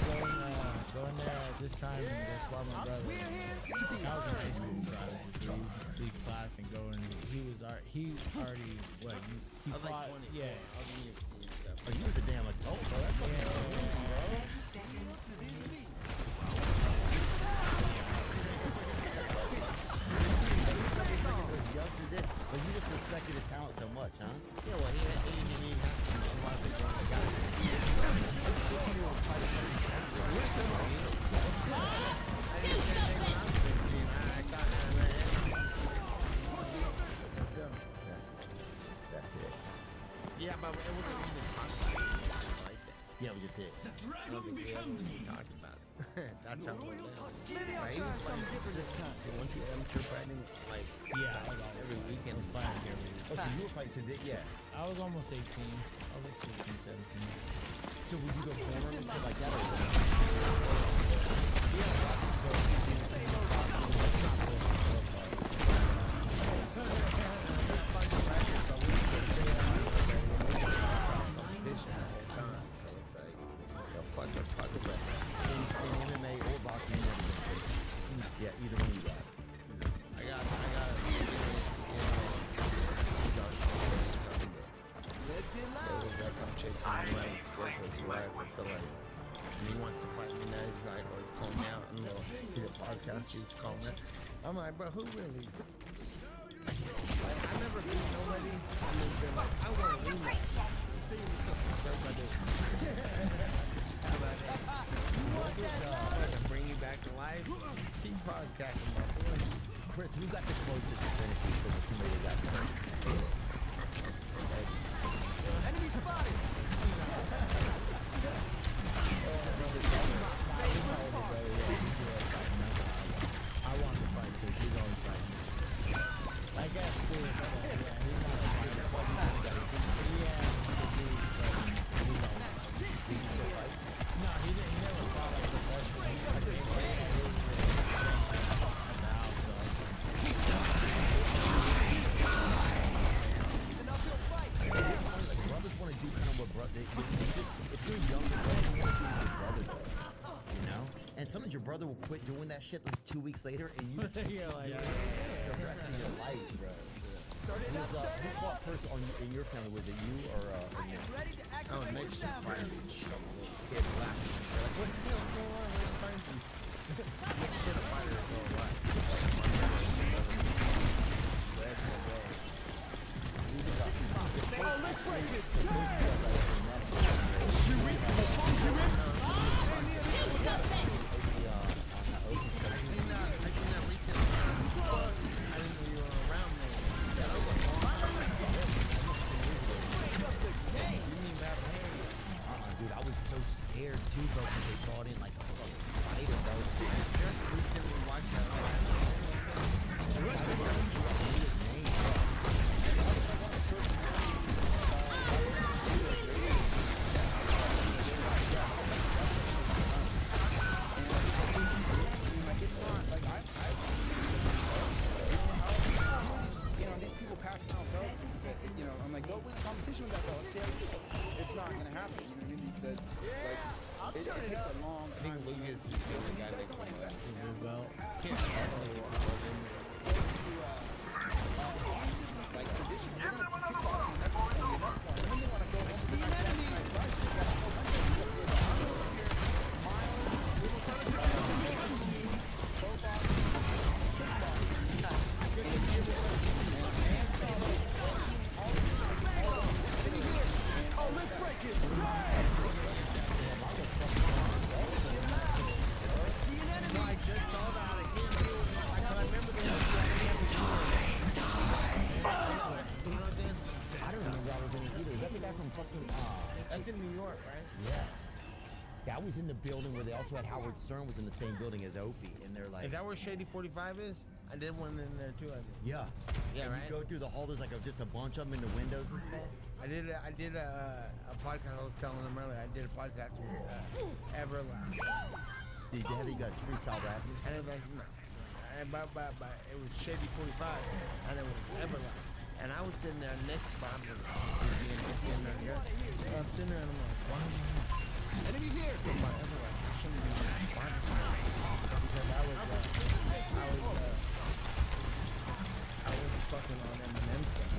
go in there at this time and go spar my brother. I was in high school, so I would just leave class and go, and he already, what, he fought, 20. yeah. I was in UFC and stuff. Oh, you was a damn adult, bro. That's what youngsters in. But you just respected his talent so much, huh? Yeah, well, he didn't even have to. A lot of people got it. 15-year-old fighter. Do something! Let's go. That's it. Yeah, but it wasn't even talking about it like that. Yeah, we just hit. I don't think we ever really talked about it. That's how we live. Maybe I'll try something different this time. Once you amateur fighting, like, every weekend. Fighting every week. Oh, so you were fighting, I was almost 18. I was like 16, 17. So would you go corner and shit like that? Or in MMA or boxing, you never been fit. Yeah, either one of you guys. I got Let's get loud. I'm chasing him around, scared for his life. I feel like he wants to fight me now. He's like, always calling me out. You know, he's a podcast, he's calling me out. I'm like, bro, who really? Like, I never beat nobody. And then been like, I want to rematch. How about that? I'm gonna bring you back to life. Keep podcasting, my boy. Chris, who got the closest to finishing for somebody that got close? Enemy spotted. I want to fight too. She's always fighting. I guess too. No, he never fought like professionally. Brothers want to do kind of what if you're younger, brothers want to do what your brother does. You know? And sometimes your brother will quit doing that shit like 2 weeks later, and you just Yeah, like, the rest of your life, bro. Who fought first in your family? Was it you or me? Oh, next to fight kid black. Like, what the hell's going on? Where's the fighting? Next to the fighter is going black. Oh, let's break it. Dude, I was so scared too, bro, because they brought in like a fighter, bro. Just recently watched that. These people passing out belts, I'm like, go win a competition with that belt. See how you do. It's not gonna happen. You know what I mean? It takes a long time. I think Lucas is the only guy that can do that. Well, Like tradition, they're gonna kickboxing. That's the thing. And then they want to go home. See an enemy. Oh, let's break it. See an enemy. I just saw that. I can't deal with it. I remember the I don't remember I was in it either. Is that the guy from fucking That's in New York, right? Yeah. Yeah, I was in the building where they also had Howard Stern was in the same building as Opie, and they're like, Is that where Shady 45 is? I did one in there too, I think. yeah. Yeah, and right? you go through the hall, there's like just a bunch of them in the windows and stuff. I did a podcast. I was telling them earlier. I did a podcast with Everlast. Did they have you guys freestyle rapping? And it was like, no. But it was Shady 45, and it was Everlast. And I was sitting there next to Bob. I'm sitting there and I'm like, why am I here? Enemy here. So my Everlast, I shouldn't be because I was fucking on Eminem stuff.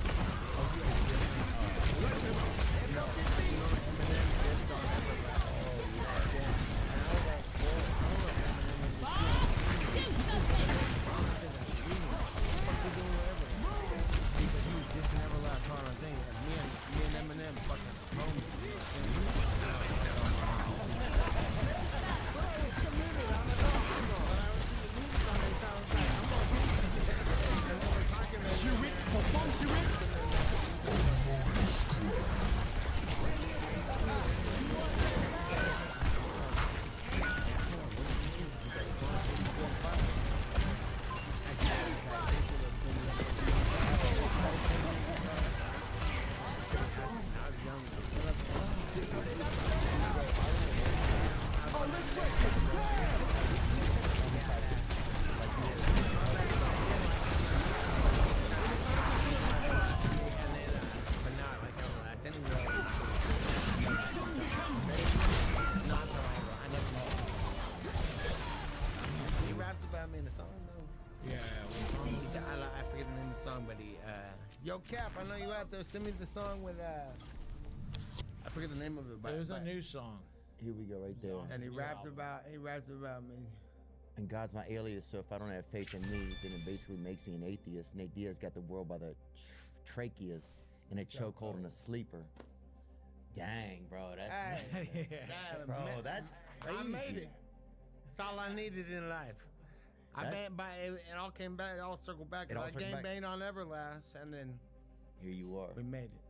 Yo, Cap, I know you out there. Send me the song with I forget the name of it. It was a new song. Here we go, right there. And he rapped about me. And God's my alias, so if I don't have faith in me, then it basically makes me an atheist. Nate Diaz got the world by the tracheas in a chokehold and a sleeper. Dang, bro, that's bro, that's crazy. I made it. That's all I needed in life. It all came back. It all circled back. And I game banged on Everlast, and then here you are. We made it.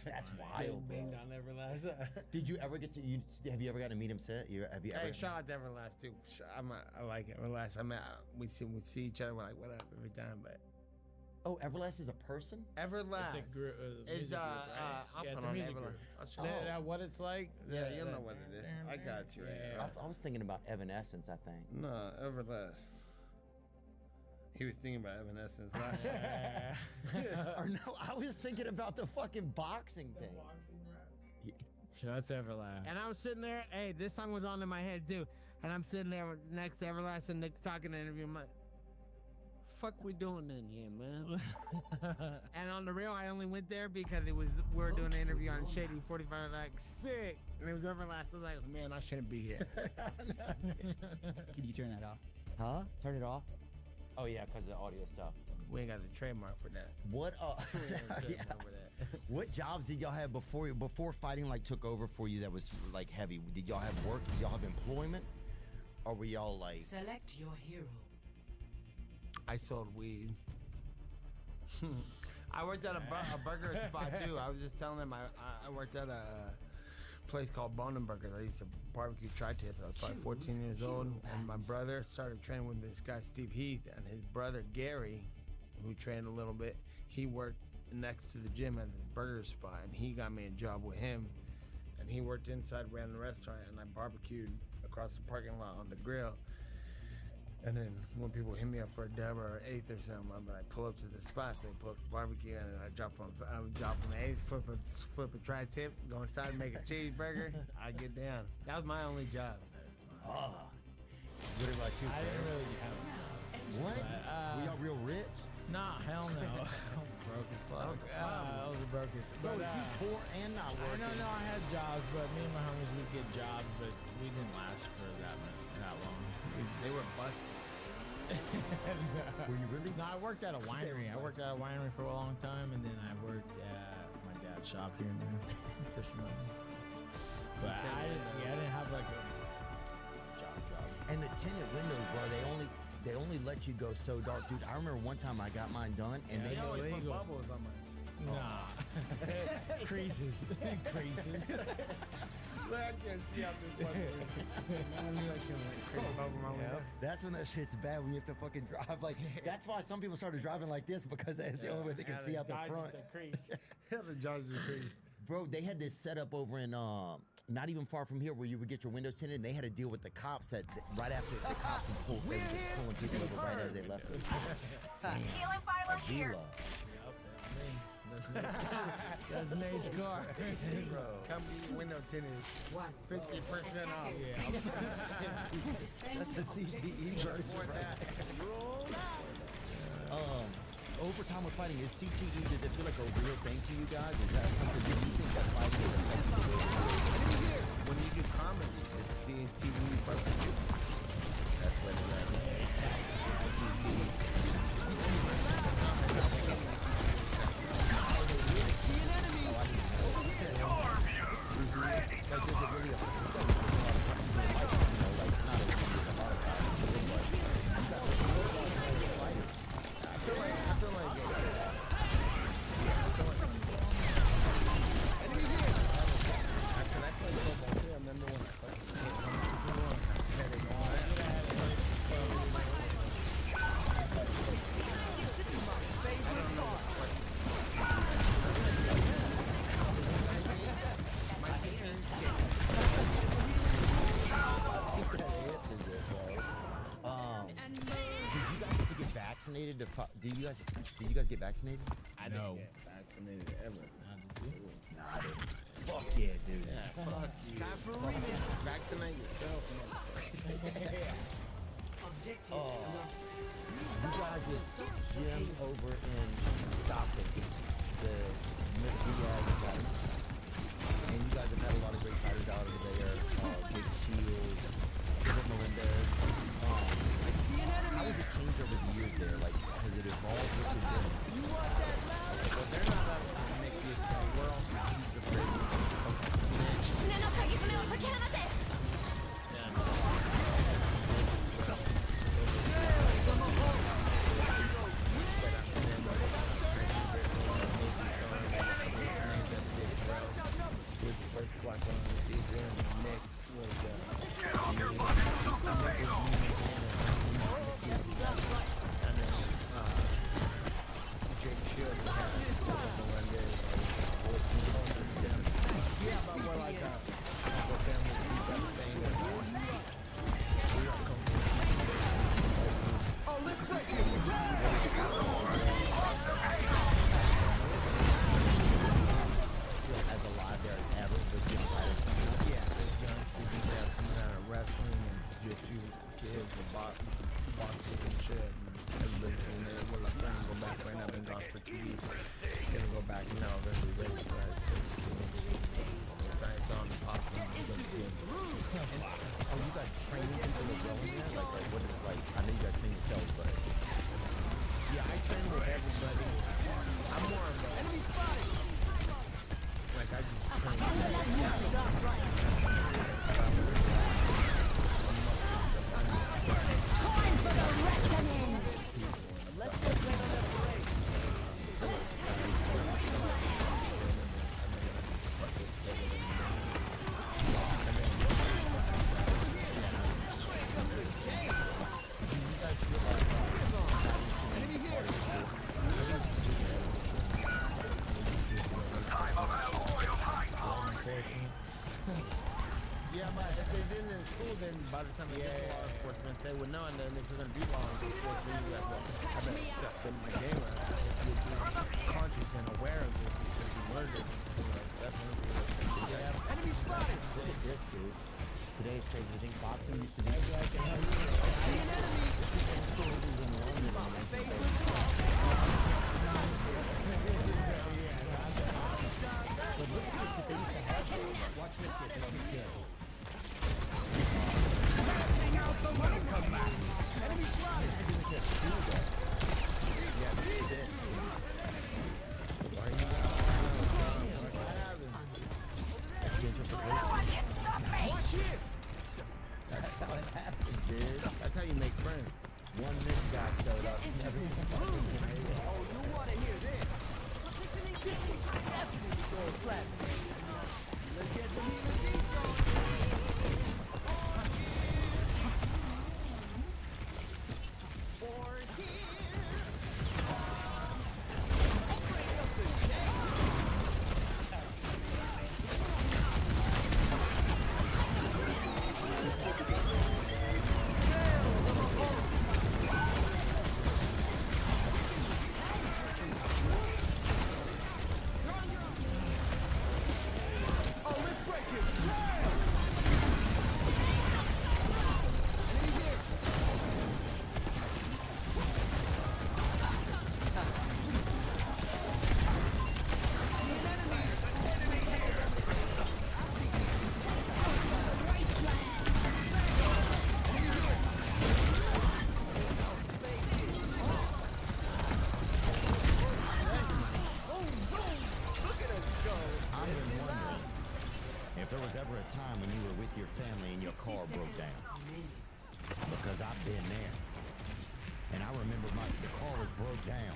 That's wild, bro. Banged on Everlast. Did you ever have you ever gotten to meet him? Hey, shout out to Everlast too. I like Everlast. I mean, we see each other. We're like, what up every time, but. Oh, Everlast is a person? Everlast. It's a group. It's I'll put on music group. That what it's like? Yeah, you know what it is. I got you. Yeah. I was thinking about Evanescence, I think. No, Everlast. He was thinking about Evanescence. Or no, I was thinking about the fucking boxing thing. That's Everlast. And I was sitting there. Hey, this song was on in my head too. And I'm sitting there next to Everlast, and Nick's talking in the interview. I'm like, fuck we doing in here, man? And on the real, I only went there because we were doing an interview on Shady 45, like, sick. And it was Everlast. I was like, man, I shouldn't be here. Can you turn that off? Huh? Turn it off? Oh, yeah, because of the audio stuff. We ain't got the trademark for that. What what jobs did y'all have before fighting like took over for you that was like heavy? Did y'all have work? Did y'all have employment? Or were y'all like... Select your hero. I sold weed. I worked at a burger spot too. I was just telling them I worked at a place called Bone and Burgers. I used to barbecue tri-tips. I was probably 14 years old, and my brother started training with this guy Steve Heath, and his brother Gary, who trained a little bit, he worked next to the gym at this burger spot, and he got me a job with him, and he worked inside, ran the restaurant, and I barbecued across the parking lot on the grill. And then when people hit me up for a dub or an eighth or something, I'm like, pull up to the spot, say pull up to barbecue, and I drop on an eighth, flip a tri-tip, go inside and make a cheeseburger. I get down. That was my only job. What about you, I didn't really have What? Were y'all real rich? Nah, hell no. I'm broke as fuck. I was broke as fuck. Bro, if you poor and not working. No, I had jobs, but me and my homies would get jobs, but we didn't last for that long. They were bust. Were you really? No, I worked at a winery. I worked at a winery for a long time, and then I worked at my dad's shop here and there for some money. But I didn't have like a job. And the tinted windows, bro, they only let you go so dark, dude. I remember one time I got mine done, and they always put bubbles on mine. Nah. Creases. Look, I can't see out this bubble. That's when that shit's bad, when you have to fucking drive. Like, that's why some people started driving like this, because that's the only way they can see out the front. The crease. The jaws are creased. Bro, they had this setup over in, not even far from here, where you would get your windows tinted, and they had to deal with the cops that right after the cops would pull, they were just pulling people over right as they left them. Healing Philo here. That's Nate's car. Come be window tinted. 50% off. That's a CTE version, right? Overtime with fighting, is CTE, does it feel like a real thing to you guys? Is that something that you think that fighting is? When you do comedy, it's CTE barbecue. That's what it is. Did you guys get vaccinated? I didn't get vaccinated ever. Nah, I didn't. Fuck yeah, dude. Yeah, fuck you. Vaccinate yourself, motherfucker. Oh, you guys just gym over in Stockton. It's the Nick Diaz Academy. And you guys have had a lot of great fighters out over there. Big Shields, Kurt Melendez. How has it changed over the years there? Like, has it evolved? What's it been? You want that loud? Well, they're not up to make this world receive the praise. Was the first black one of the season, and Nick was Jake Shield had Melendez, yeah, but more like the family thing. We are comfortable. Oh, let's break it! As alive there as ever with your fighters coming out. Yeah, there's young students there coming out of wrestling and jiu-jitsu kids and boxing and shit. And everybody, and they were like, trying to go back right now. I've been gone for 2 weeks. Gonna go back now. They're gonna be ready for that. It's on the pop. Are you guys training people as well in there? Like what is like? I know you guys train yourselves, but yeah, I train with everybody. I'm more of a enemy spotted. Like I just train. Time for the reckoning! Let's get right on that parade. Yeah, but if they didn't in school, then by the time they get to law enforcement, they would know. And then if you're going to be law enforcement, you're like, well, I better step in my game up. If you're conscious and aware of it because you learned it, definitely. Yeah. Enemy spotted! this dude. Today is crazy. I think boxing used to be like an enemy. This is in schools in London. But look at this, if they used to have it. Watch this kid. Setting out the welcome mat! Enemy spotted! I think it's a school guy. Yeah, this is it. Why are you Watch it! That's how it happens, dude. That's how you make friends. One this guy showed up. Never Oh, you want to hear this? Definitely going flat. Let's get the meat of these if there was ever a time when you were with your family and your car broke down. Because I've been there. And I remember the car was broke down.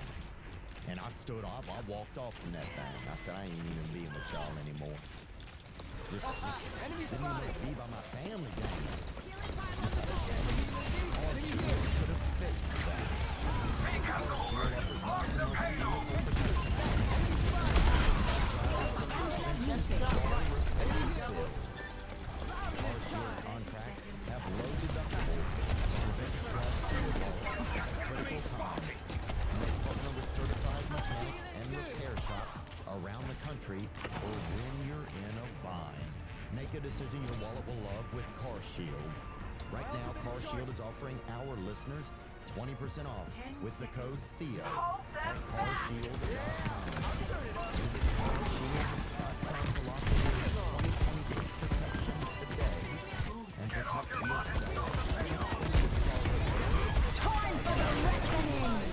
And I stood up, I walked off from that thing. I said, I ain't even being with y'all anymore. This didn't even want to be by my family down there. This is all she could have fixed that. Contracts have low deductibles to prevent stress critical time. They partner with certified mechanics and repair shops around the country for when you're in a bind. Make a decision your wallet will love with CarShield. Right now, Car Shield is offering our listeners 20% off with the code Theo at carshield.com. Visit CarShield.com to lock in your 2026 protection today and protect yourself. Time for the reckoning!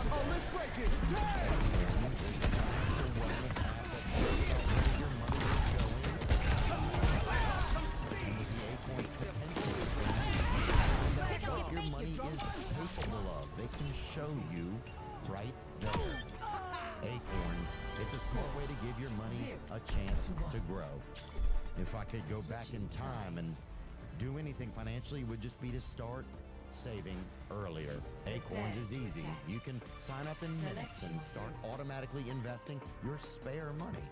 Oh, let's break it! Your money is capable of. They can show you right there. Acorns. It's a smart way to give your money a chance to grow. If I could go back in time and do anything financially, it would just be to start saving earlier. Acorns is easy. You can sign up in minutes and start automatically investing your spare money,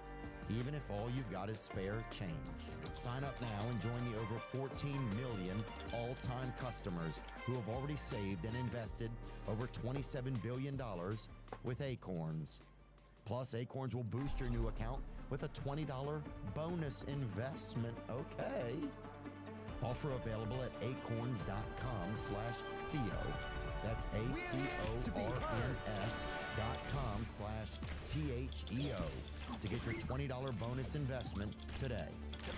even if all you've got is spare change. Sign up now and join the over 14 million all-time customers who have already saved and invested over $27 billion with Acorns. Plus, Acorns will boost your new account with a $20 bonus investment. Okay. Offer available at acorns.com/Theo. That's acorns.com/THEO to get your $20 bonus investment today.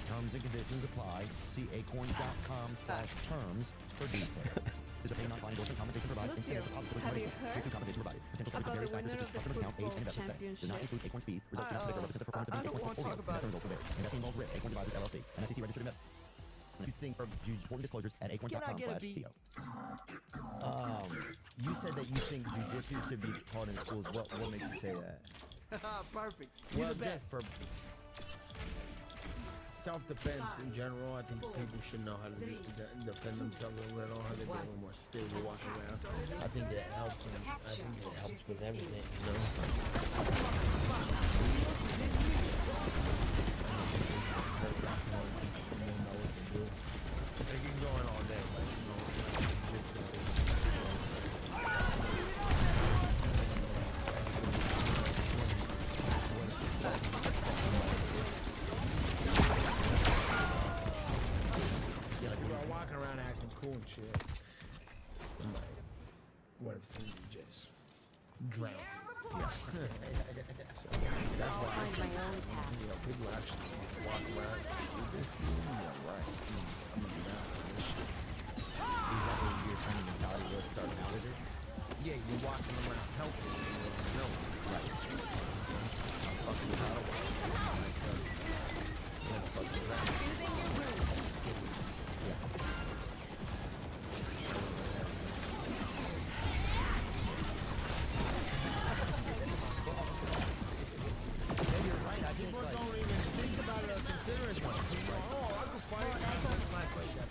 Terms and conditions apply. See acorns.com/terms for details. This is a pay not binding endorsement. Compensation provides incentive depository money. Due to compensation provided. Potential subject to various factors such as customer account, age, and investment status. Does not include Acorns fees. Results do not predict or represent the performance of any Acorns portfolio. Investment results will vary. Investing involves risk. Acorns Advisors LLC. An SEC registered investor. You think of important disclosures at acorns.com/Theo. You said that you think jiu-jitsu should be taught in schools. What makes you say that? Perfect. Well, just for self-defense in general, I think people should know how to defend themselves a little, how to be a little more stable walking around. I think it helps. I think it helps with everything, you know. They can go on all day, like, you know, people are walking around acting cool and shit. I'm like, what if somebody just drowned? Yeah. So that's why I say, you know, people actually walk around. This is right. I'm gonna be honest with this shit. Is that what your training mentality was starting out with it? Yeah, you're walking around healthy, you know. Right. I'm fucking with how to walk. Yeah, fuck with that. People don't even think about it or consider it. People go, oh, I can fight. That's not like that.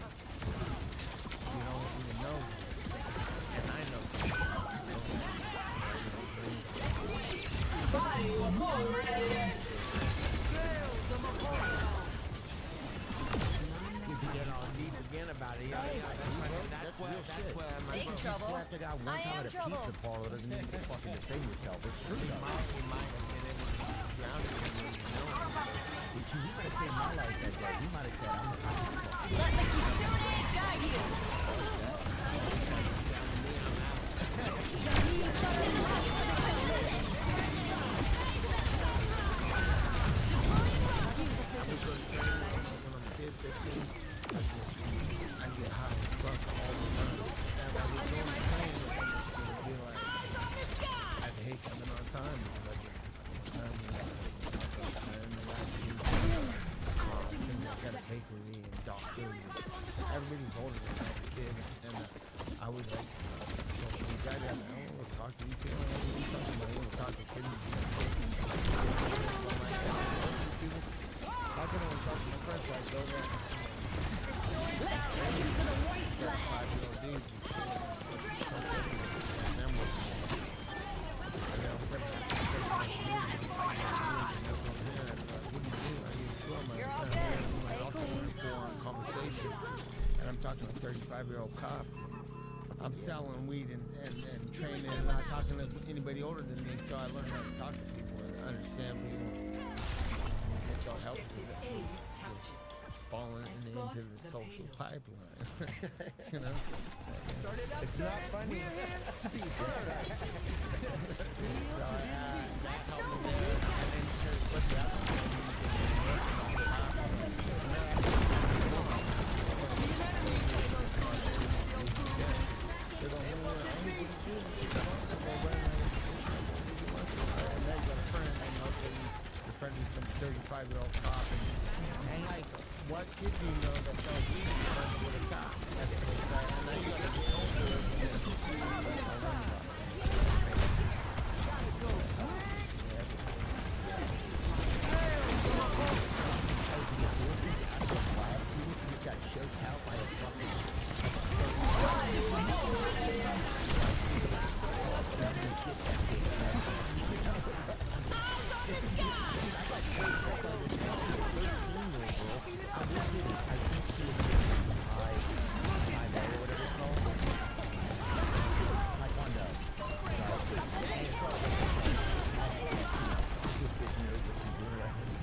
You don't even know. And I know. You can get all deep again about it. That's why my You slapped a guy one time at a pizza parlor doesn't mean you can fucking defend yourself. It's true though. You might have been able to drown him. He might have saved my life that day. He might have said, I'm Let the Kitsune guide you! I get high as fuck all the time. And I was going to train and it would be like, I'd hate coming on time because I get time and got a bakery and doctors. Everybody's older than I was a kid. And I was like, so these guys, I don't want to talk to you kids. I don't want to talk to you. I want to talk to kids. How can I want to talk to my friends like go there? Let's take him to the wasteland! Conversation, and I'm talking to 35-year-old cops. I'm selling weed and training and not talking to anybody older than me, so I learned how to talk to people and understand people. also helps with it. Just falling into the social pipeline. You know? It's not funny. So that helped me there. And then especially after friendly some 35-year-old cop and like what kid do you know that sells weed friends with a cop? That's what they say. And then you gotta get older he just got choked out by a fucking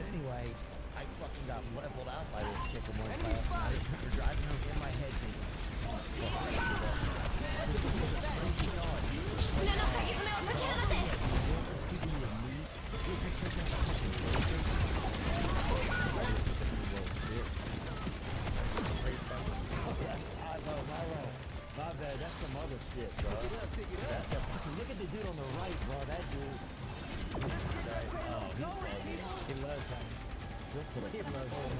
Anyway, I fucking got leveled out by this chick in one class night. We're driving home in my head thinking, my bad, that's some other shit, bro. That's a fucking, look at the dude on the right, bro. That dude. He loves him. He loves him.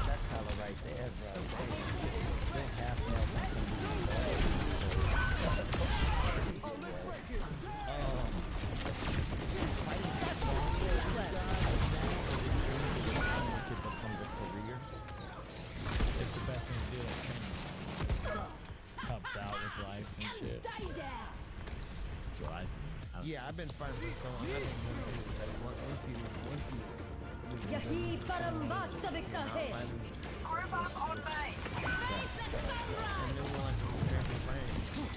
That color right there, bro. Think half that. Oh, let's break it. Once it becomes a career, it's the best thing to do. Helps out with life and shit. That's what I think. Yeah, I've been fighting for so long. I think once you Yahi Parambasta Vikate.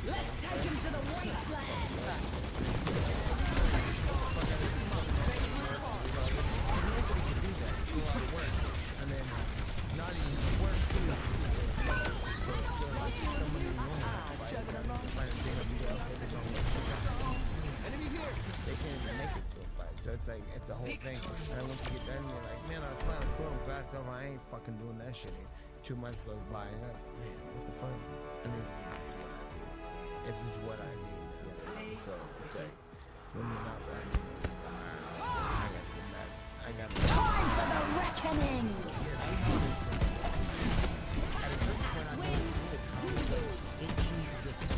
Let's take him to the wasteland. And then not even work too. Enemy here. They can't even make it to a fight, so it's like it's a whole thing. And once you get done, you're like, man, I was fine, cool, I'm glad it's over. I ain't fucking doing that shit. 2 months goes by, and I'm like, man, what the fuck? I mean, it's just what I do now. So it's like when you're not fighting, I got time for the reckoning.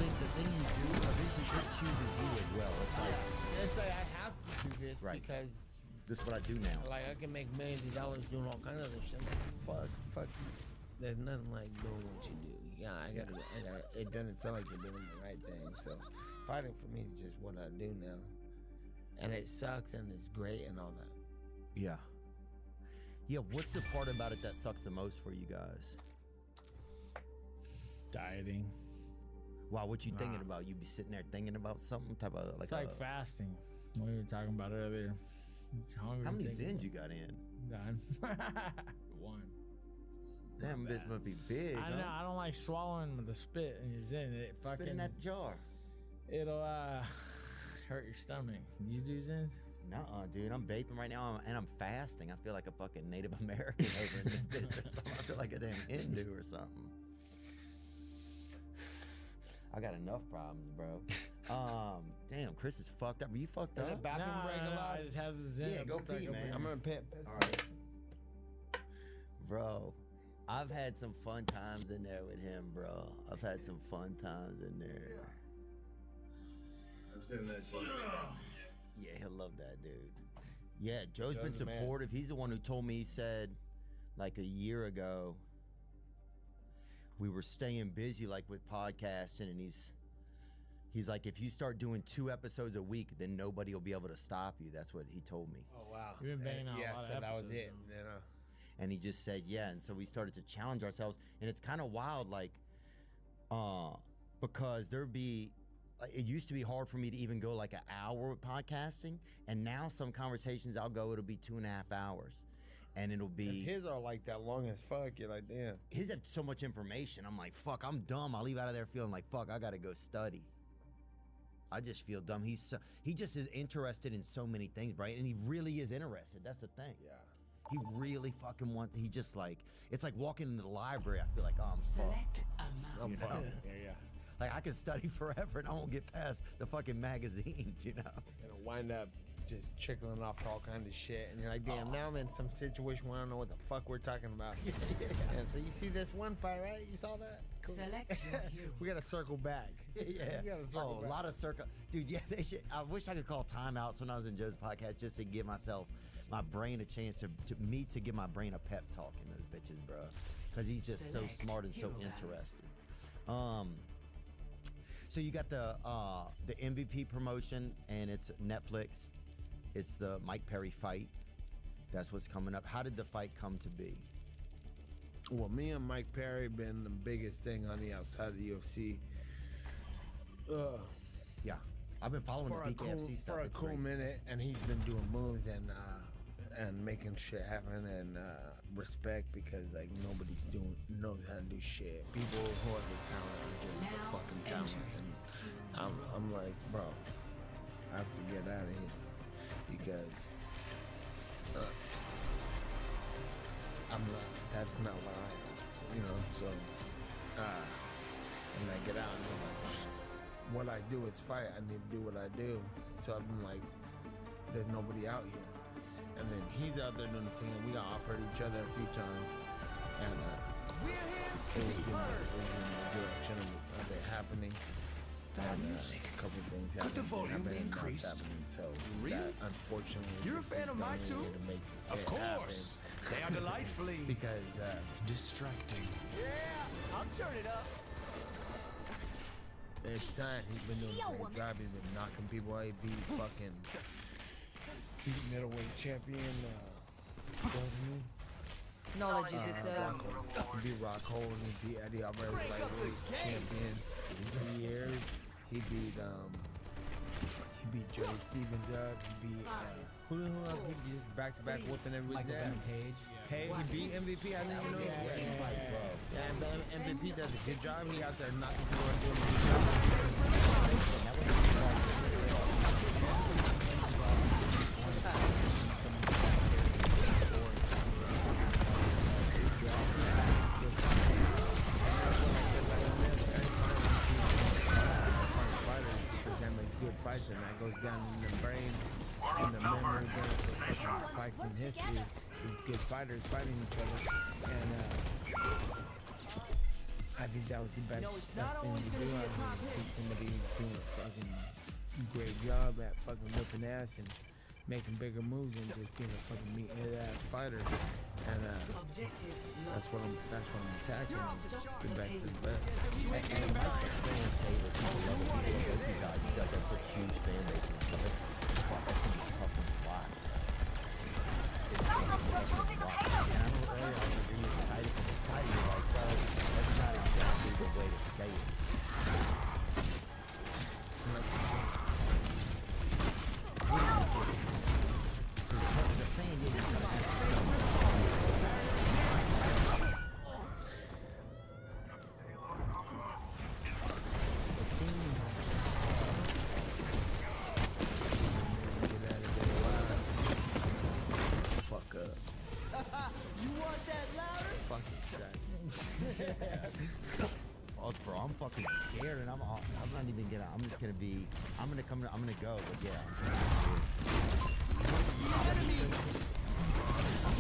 The thing you do, eventually it chooses you as well. It's like I have to do this because this is what I do now. Like I can make millions of dollars doing all kinds of other shit. Fuck. There's nothing like doing what you do. Yeah, I gotta. It doesn't feel like you're doing the right thing. So fighting for me is just what I do now, and it sucks and it's great and all that. Yeah. Yeah. What's the part about it that sucks the most for you guys? Dieting. Wow, what you thinking about? You be sitting there thinking about something type of like. It's like fasting. What we were talking about earlier. How many Zins you got in? None. One. Damn, bitch must be big. I know. I don't like swallowing with the spit and your Zin. It fucking. Spit in that jar. It'll hurt your stomach. You do Zins? Nuh-uh, dude. I'm vaping right now and I'm fasting. I feel like a fucking Native American over in this bitch or something. I feel like a damn Hindu or something. I got enough problems, bro. Damn, Chris is fucked up. Are you fucked up? Is it bathroom break allowed? I just have the Zin. Yeah, go pee, man. I'm gonna pee. All right. Bro, I've had some fun times in there with him, bro. I've had some fun times in there. I'm sitting that shit. Yeah, he'll love that, dude. Yeah, Joe's been supportive. He's the one who told me, he said, like a year ago, we were staying busy like with podcasting, and he's like, if you start doing 2 episodes a week, then nobody will be able to stop you. That's what he told me. Oh wow. You've been banging out a lot of episodes. That was it. You know. And he just said, yeah. And so we started to challenge ourselves, and it's kind of wild, like, because it used to be hard for me to even go like an hour with podcasting, and now some conversations I'll go, it'll be 2.5 hours. and it'll be his are like that long as fuck. You're like, damn. His have so much information. I'm like, fuck, I'm dumb. I leave out of there feeling like, fuck, I gotta go study. I just feel dumb. He just is interested in so many things, right? And he really is interested. That's the thing. Yeah. He really fucking wants. He just like, it's like walking into the library. I feel like, oh, I'm fucked. I'm fucked. Yeah. Like I could study forever and I won't get past the fucking magazines, you know. It'll wind up just trickling off to all kinds of shit, and you're like, damn, now I'm in some situation where I don't know what the fuck we're talking about. And so you see this one fight, right? You saw that? Cool. We gotta circle back. Yeah. We gotta circle back. A lot of circle. Dude, yeah, they should. I wish I could call timeouts when I was in Joe's podcast just to give my brain a chance to give my brain a pep talk in those bitches, bro. Because he's just so smart and so interested. So you got the MVP promotion, and it's Netflix. It's the Mike Perry fight. That's what's coming up. How did the fight come to be? Well, me and Mike Perry been the biggest thing on the outside of the UFC. Yeah, I've been following the BKFC stuff for a cool minute, and he's been doing moves and making shit happen, and respect, because like nobody's knows how to do shit. People who are the talent are just the fucking talent, and I'm like, bro, I have to get out of here because that's not what I am, you know. So and I get out and I'm like, what I do is fight. I need to do what I do. So I've been like, there's nobody out here. And then he's out there doing the same. We got offered each other a few times, and it was in the direction of it happening. And a couple of things happened. Could the volume be increased? So Really? that, unfortunately, You're a fan of mine too? Of course. They are delightfully because distracting. Yeah, I'll turn it up. It's time. He's been doing a great job. He's been knocking people out. He beat fucking middleweight champion. Knowledge is its own. He beat Rockhold. He beat Eddie Alvarez, lightweight champion for years. He beat Jerry Stevens up. He beat who else? He beat back-to-back whooping everybody's ass. Hey, he beat MVP. I didn't even know. Yeah, and MVP does a good job. He out there knocking people and doing a good job. Good fights, and that goes down in the brain, in the memory, the fights in history. These good fighters fighting each other, and I think that was the best thing to do. I think somebody doing a fucking great job at fucking whipping ass and making bigger moves and just being a fucking meathead ass fighter. And that's what I'm attacking. The best of the best. And Mike's a fan favorite. People love him. People love you guys. You guys have such huge fan bases and stuff. That's gonna be tough to watch. Yeah, I know earlier I was really excited for the fight. You're like, well, that's not exactly the way to say it. As a fan, you just gotta ask fuck up. You want that louder? Fucking excited. Oh, bro, I'm fucking scared, and I'm not even gonna. I'm just gonna be. I'm gonna go, but yeah. I'm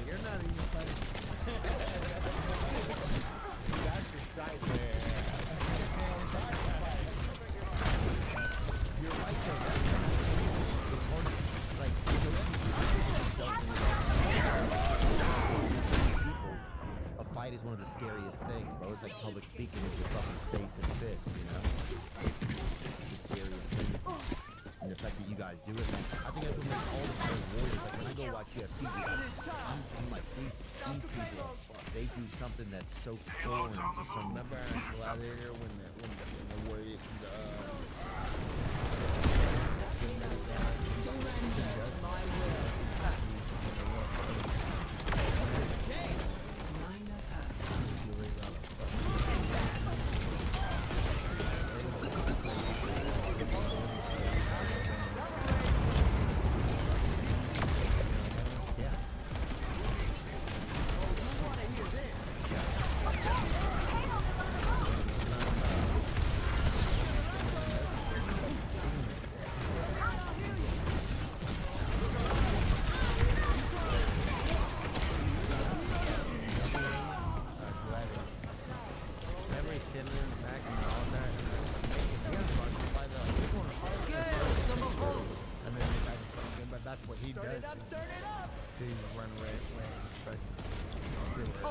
You're not even fighting. That's exciting. You're right though. It's hard to, like, a fight is one of the scariest things, bro. It's like public speaking with your fucking face and fist, you know? It's the scariest thing. And the fact that you guys do it, man, I think that's what makes all the great warriors. Like, when I go watch UFC, I'm like, these people, they do something that's so foreign to some. Remember Gladiator when the warrior,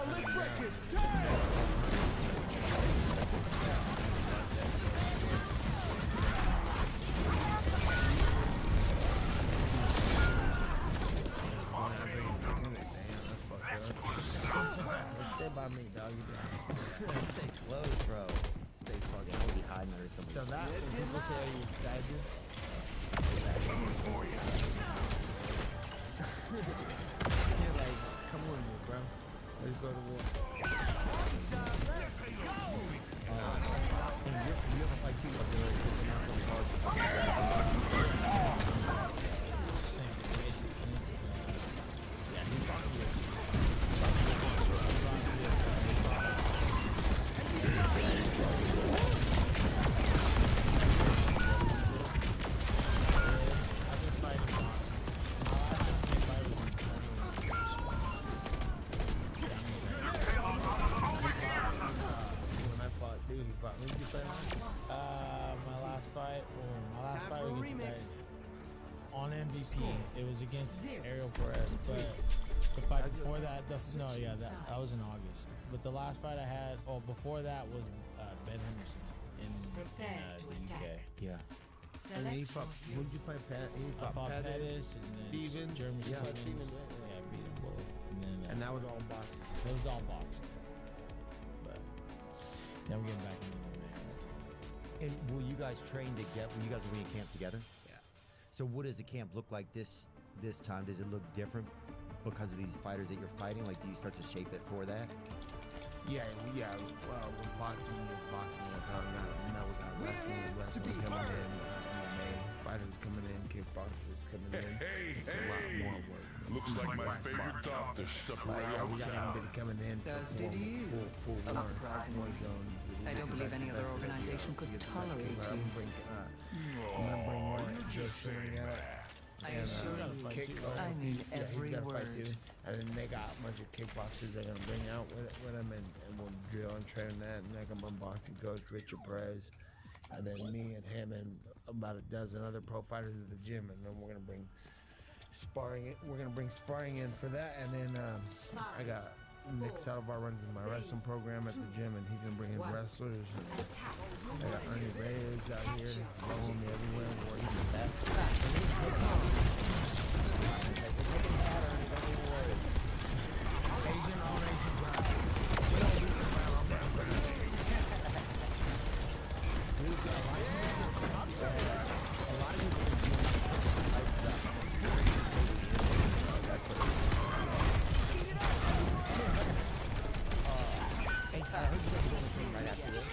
Oh, let's break it. Damn! Stay by me, dog. Stay close, bro. Stay fucking. I'll be hiding under somebody. So that when people say, "Are you excited?" You're like, "Come with me, bro. Let's go to war." And you have a fight too, but there is an outdoor card. Yeah, he's fucking with you. My last fight was against on MVP. It was against Ariel Perez, but the fight before that, that was in August. But the last fight I had, before that was Ben Henderson in the UK. Yeah. And then he fought. Who did you fight? I fought Pettis and then Steven. Jeremy Yeah, Stevens. Steven. Yeah, beat them both. And then And that was all boxing. it was all boxing. But now we're getting back into MMA. And will you guys train to get? Will you guys be in camp together? Yeah. So what does the camp look like this time? Does it look different because of these fighters that you're fighting? Like, do you start to shape it for that? Yeah. Well, with boxing all the time. Now we got wrestling coming in, MMA fighters coming in, kickboxers coming in. It's a lot more work. Looks like my favorite doctor stuck We around got everybody coming in. Thursday to you. Full Unsurprisingly. I don't believe any other organization could tolerate you. I'm gonna bring more Joe I need every word. And then they got a bunch of kickboxers they're gonna bring out with them, and we'll drill and train that. And like my boxing coach Richard Perez, and then me and him and about a dozen other pro fighters at the gym, and then we're gonna bring sparring. We're gonna bring sparring in for that, and then I got Nick Salvar runs my wrestling program at the gym, and he's gonna bring in wrestlers. And I got Ernie Reyes out here, following me everywhere, where he's the best. Asian, all Asian brown. We don't do some brown on brown. We've got a lot of people like that. Hey, I heard you guys are going to right after this.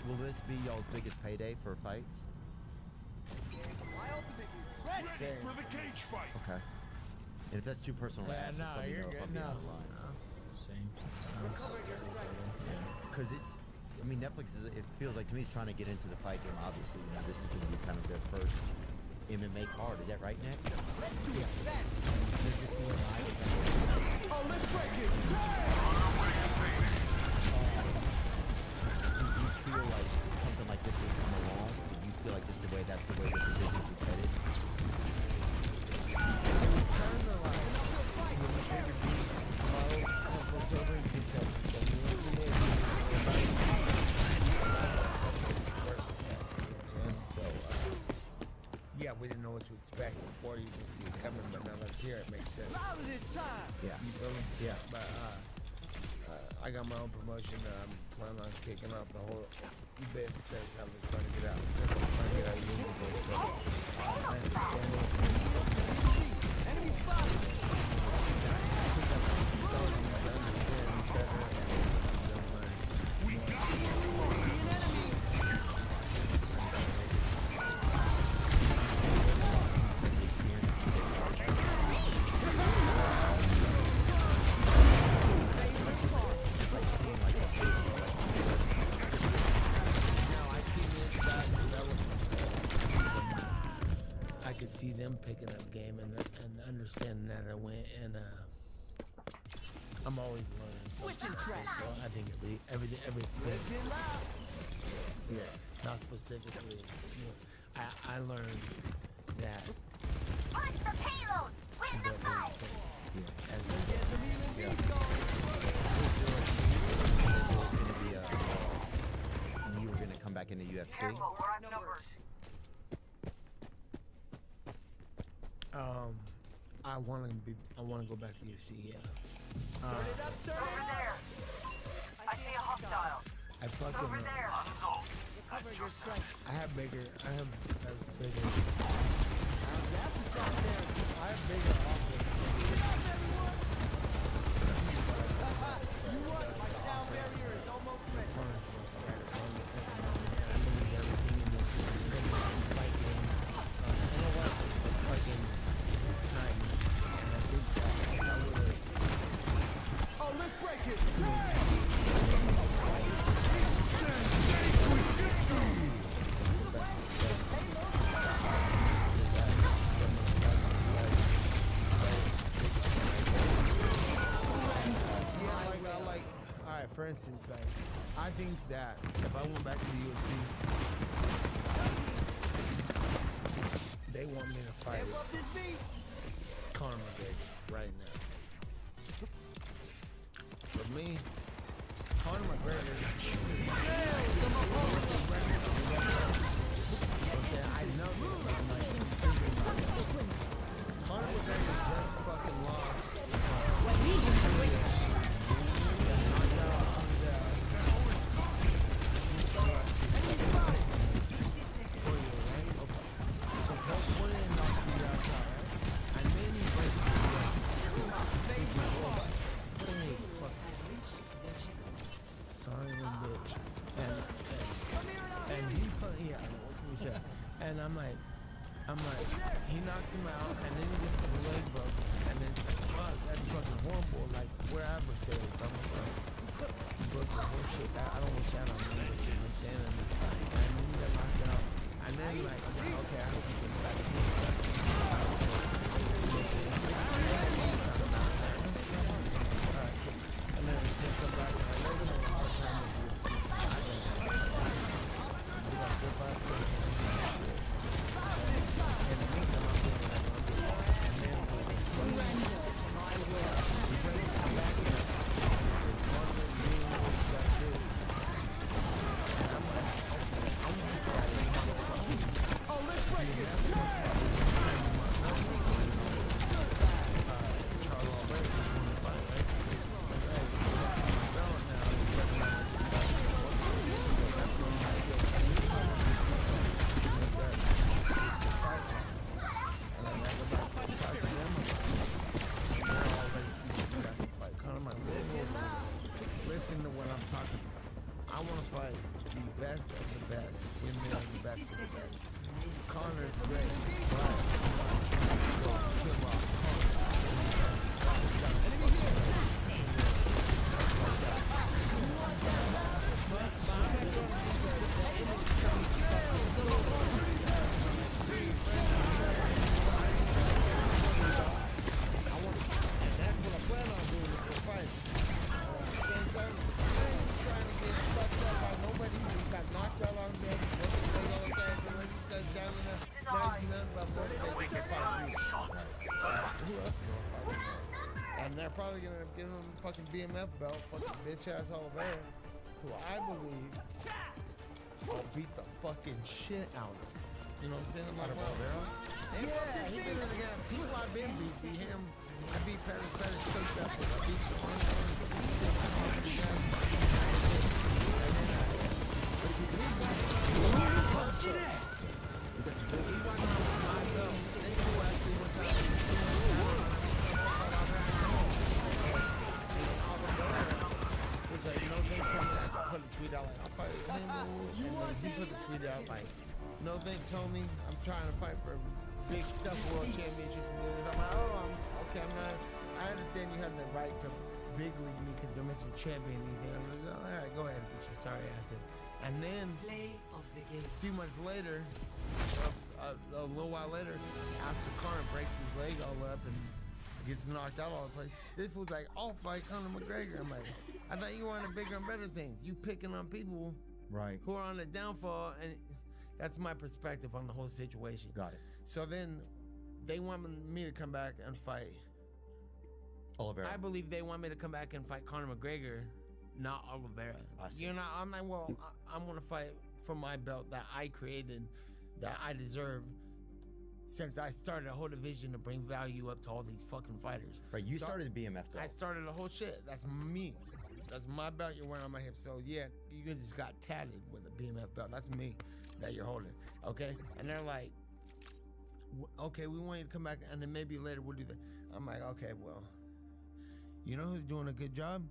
Will this be y'all's biggest payday for fights? Ready for the cage fight. Okay. And if that's too personal to ask, just let me know if I'm being out of line. Because it's, I mean, Netflix is, it feels like to me, it's trying to get into the fight game, obviously. You know, this is going to be kind of their first MMA card. Is that right, Nick? Let's do it. Oh, let's break it. Damn! we didn't know what to expect before you can see it coming, but now that's here, it makes sense. Yeah. You feel me? Yeah. But I got my own promotion that I'm planning on kicking up the whole bit since I was trying to get out. Since I'm trying to get out of universe, so I understand it. Enemy spotted! I think I'm starting to understand each other and learn. We got the enemy! I could see them picking up game and understanding that I went, and I'm always learning. So I think every experience. Yeah, not specifically. You know, I learned that. Watch the payload! Win the fight! You were gonna come back into UFC. Careful, we're at numbers. I want to go back to UFC. Yeah. Over there. I see a hostile. I fucking. Over there. I have bigger. I have bigger offense. You what? My sound barrier is almost ready. I believe everything in this fight game. You know what? The fight game is time, and I think that if I would. Oh, let's break it! Damn! Alright, for instance, I think that if I went back to the UFC, they want me to fight Conor McGregor right now. For me, Conor McGregor. I know Conor McGregor just fucking lost. And I'm like, he knocks him out, and then he gets the leg broke, and then fuck, that's fucking horrible. Like, we're adversaries. I'm like, he broke the whole shit. I don't wish that on me, but you understand in this fight. And then he got knocked out, and then like, I'm like, okay, I hope he gets back. And then he can't come back, and I never know how to time with UFC. I Oh, let's break it! Listen to what I'm talking about. I want to fight the best of the best. Give me the best of the best. Connor's great, but kill off and they're probably gonna give him a fucking BMF belt, fucking bitch ass Oliveira, who I believe will beat the fucking shit out of. You know what I'm saying? I'm like, wow. Yeah, he been in the game. People I've been beat. See him. I beat Pettis, coach that for. I beat put a tweet out like, I'll fight him. And he put a tweet out like, no thanks, homie. I'm trying to fight for big stuff, world championships. I'm like, okay. I understand you have the right to big league me because you're Mr. Champion and anything. I'm like, all right, go ahead, but you're sorry ass. And then a few months later, a little while later, after Conor breaks his leg all up and gets knocked out all the place, this fool's like, I'll fight Conor McGregor. I'm like, I thought you wanted bigger and better things. You picking on people who are on the downfall, and that's my perspective on the whole situation. Got it. So then they want me to come back and fight Oliveira. I believe they want me to come back and fight Conor McGregor, not Oliveira. You know, I'm like, well, I'm gonna fight for my belt that I created, that I deserve. Since I started a whole division to bring value up to all these fucking fighters. Right, you started the BMF belt. I started the whole shit. That's me. That's my belt you're wearing on my hip. So yeah, you just got tatted with a BMF belt. That's me that you're holding. Okay? And they're like, okay, we want you to come back and then maybe later we'll do that. I'm like, okay, well, you know who's doing a good job?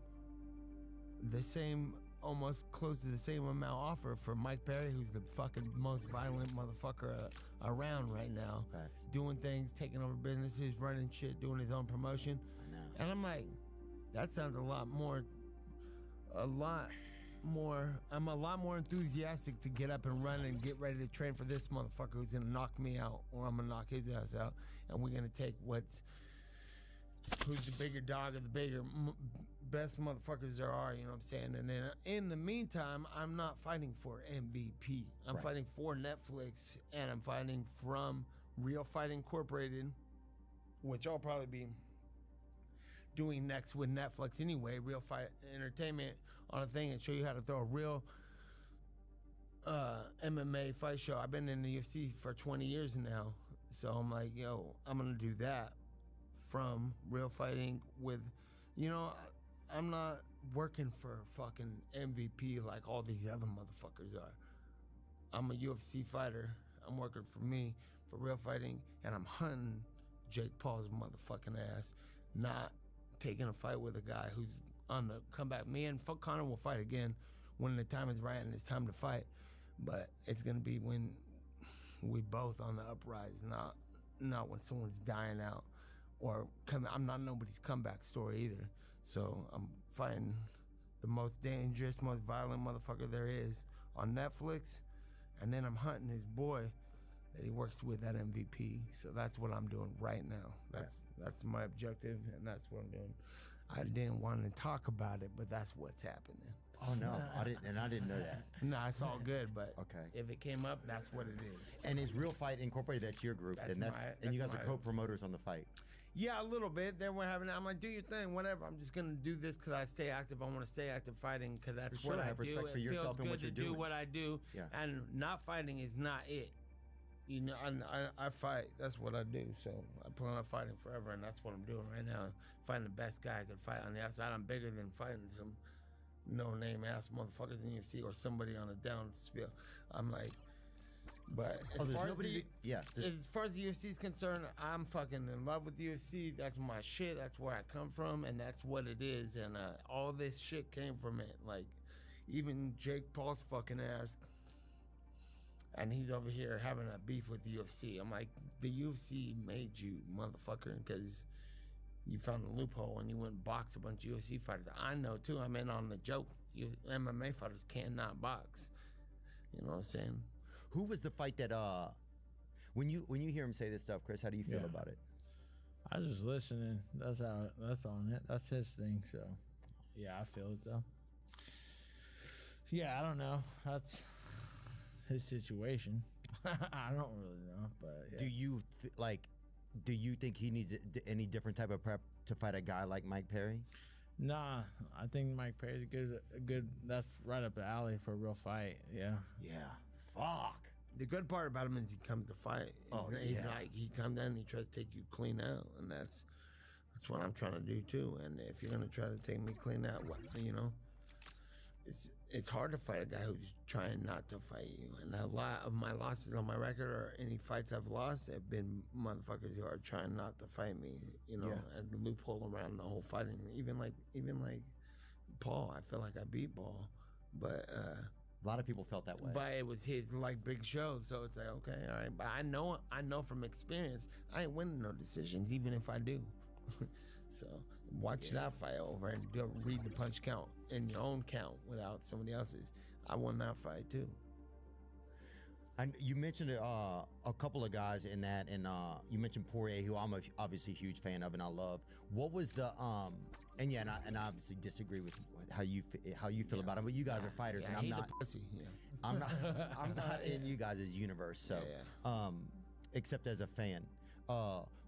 The same, almost close to the same amount offer for Mike Perry, who's the fucking most violent motherfucker around right now. Facts. Doing things, taking over businesses, running shit, doing his own promotion. I know. And I'm like, that sounds I'm a lot more enthusiastic to get up and run and get ready to train for this motherfucker who's gonna knock me out, or I'm gonna knock his ass out, and we're gonna take who's the bigger dog or the bigger best motherfuckers there are, you know what I'm saying? And then in the meantime, I'm not fighting for MVP. I'm fighting for Netflix, and I'm fighting from Real Fight Incorporated, which I'll probably be doing next with Netflix anyway. Real Fight Entertainment on a thing and show you how to throw a real MMA fight show. I've been in the UFC for 20 years now, so I'm like, yo, I'm gonna do that from Real Fighting with, you know, I'm not working for fucking MVP like all these other motherfuckers are. I'm a UFC fighter. I'm working for me, for Real Fighting, and I'm hunting Jake Paul's motherfucking ass, not taking a fight with a guy who's on the comeback. Me and Conor will fight again when the time is right and it's time to fight, but it's gonna be when we both on the uprise, not when someone's dying out or I'm not nobody's comeback story either. So I'm fighting the most dangerous, most violent motherfucker there is on Netflix, and then I'm hunting his boy that he works with at MVP. So that's what I'm doing right now. That's my objective, and that's what I'm doing. I didn't want to talk about it, but that's what's happening. Oh no, I didn't know that. No, it's all good, but okay. If it came up, that's what it is. And is Real Fight Incorporated, that's your group, and you guys are co-promoters on the fight. Yeah, a little bit. Then we're having. I'm like, do your thing, whatever. I'm just gonna do this because I stay active. I want to stay active fighting because that's what I have do. Respect for yourself and what you're doing. Do what I do. Yeah. And not fighting is not it. You know, I fight. That's what I do. So I plan on fighting forever, and that's what I'm doing right now. Fighting the best guy I could fight on the outside. I'm bigger than fighting some no-name ass motherfuckers in UFC or somebody on a down spiel. I'm like. But as far as the UFC is concerned, I'm fucking in love with the UFC. That's my shit. That's where I come from, and that's what it is. And all this shit came from it. Like, even Jake Paul's fucking ass, and he's over here having a beef with the UFC. I'm like, the UFC made you, motherfucker, because you found a loophole and you went and boxed a bunch of UFC fighters. I know too. I'm in on the joke. MMA fighters cannot box. You know what I'm saying? Who was the fight that when you hear him say this stuff, Chris, how do you feel about it? I was just listening. That's on it. That's his thing. So yeah, I feel it though. Yeah, I don't know. That's his situation. I don't really know, but yeah. Do you think he needs any different type of prep to fight a guy like Mike Perry? Nah, I think Mike Perry's a good. That's right up the alley for a real fight. Yeah. Yeah. Fuck. The good part about him is he comes to fight. He's like, he comes in and he tries to take you clean out, and that's what I'm trying to do too. And if you're gonna try to take me clean out, you know, it's hard to fight a guy who's trying not to fight you. And a lot of my losses on my record, or any fights I've lost, have been motherfuckers who are trying not to fight me. You know, and the loophole around the whole fighting. Even like Paul, I feel like I beat Paul, but a lot of people felt that way. But it was his like big show, so it's like, okay, all right. But I know from experience, I ain't winning no decisions, even if I do. So watch that fight over and read the punch count in your own count without somebody else's. I won that fight too. And you mentioned a couple of guys in that, and you mentioned Poirier, who I'm obviously a huge fan of and I love. What was the and I obviously disagree with how you feel about him, but you guys are fighters, and I'm not. Pussy. Yeah. I'm not in you guys' universe, so except as a fan.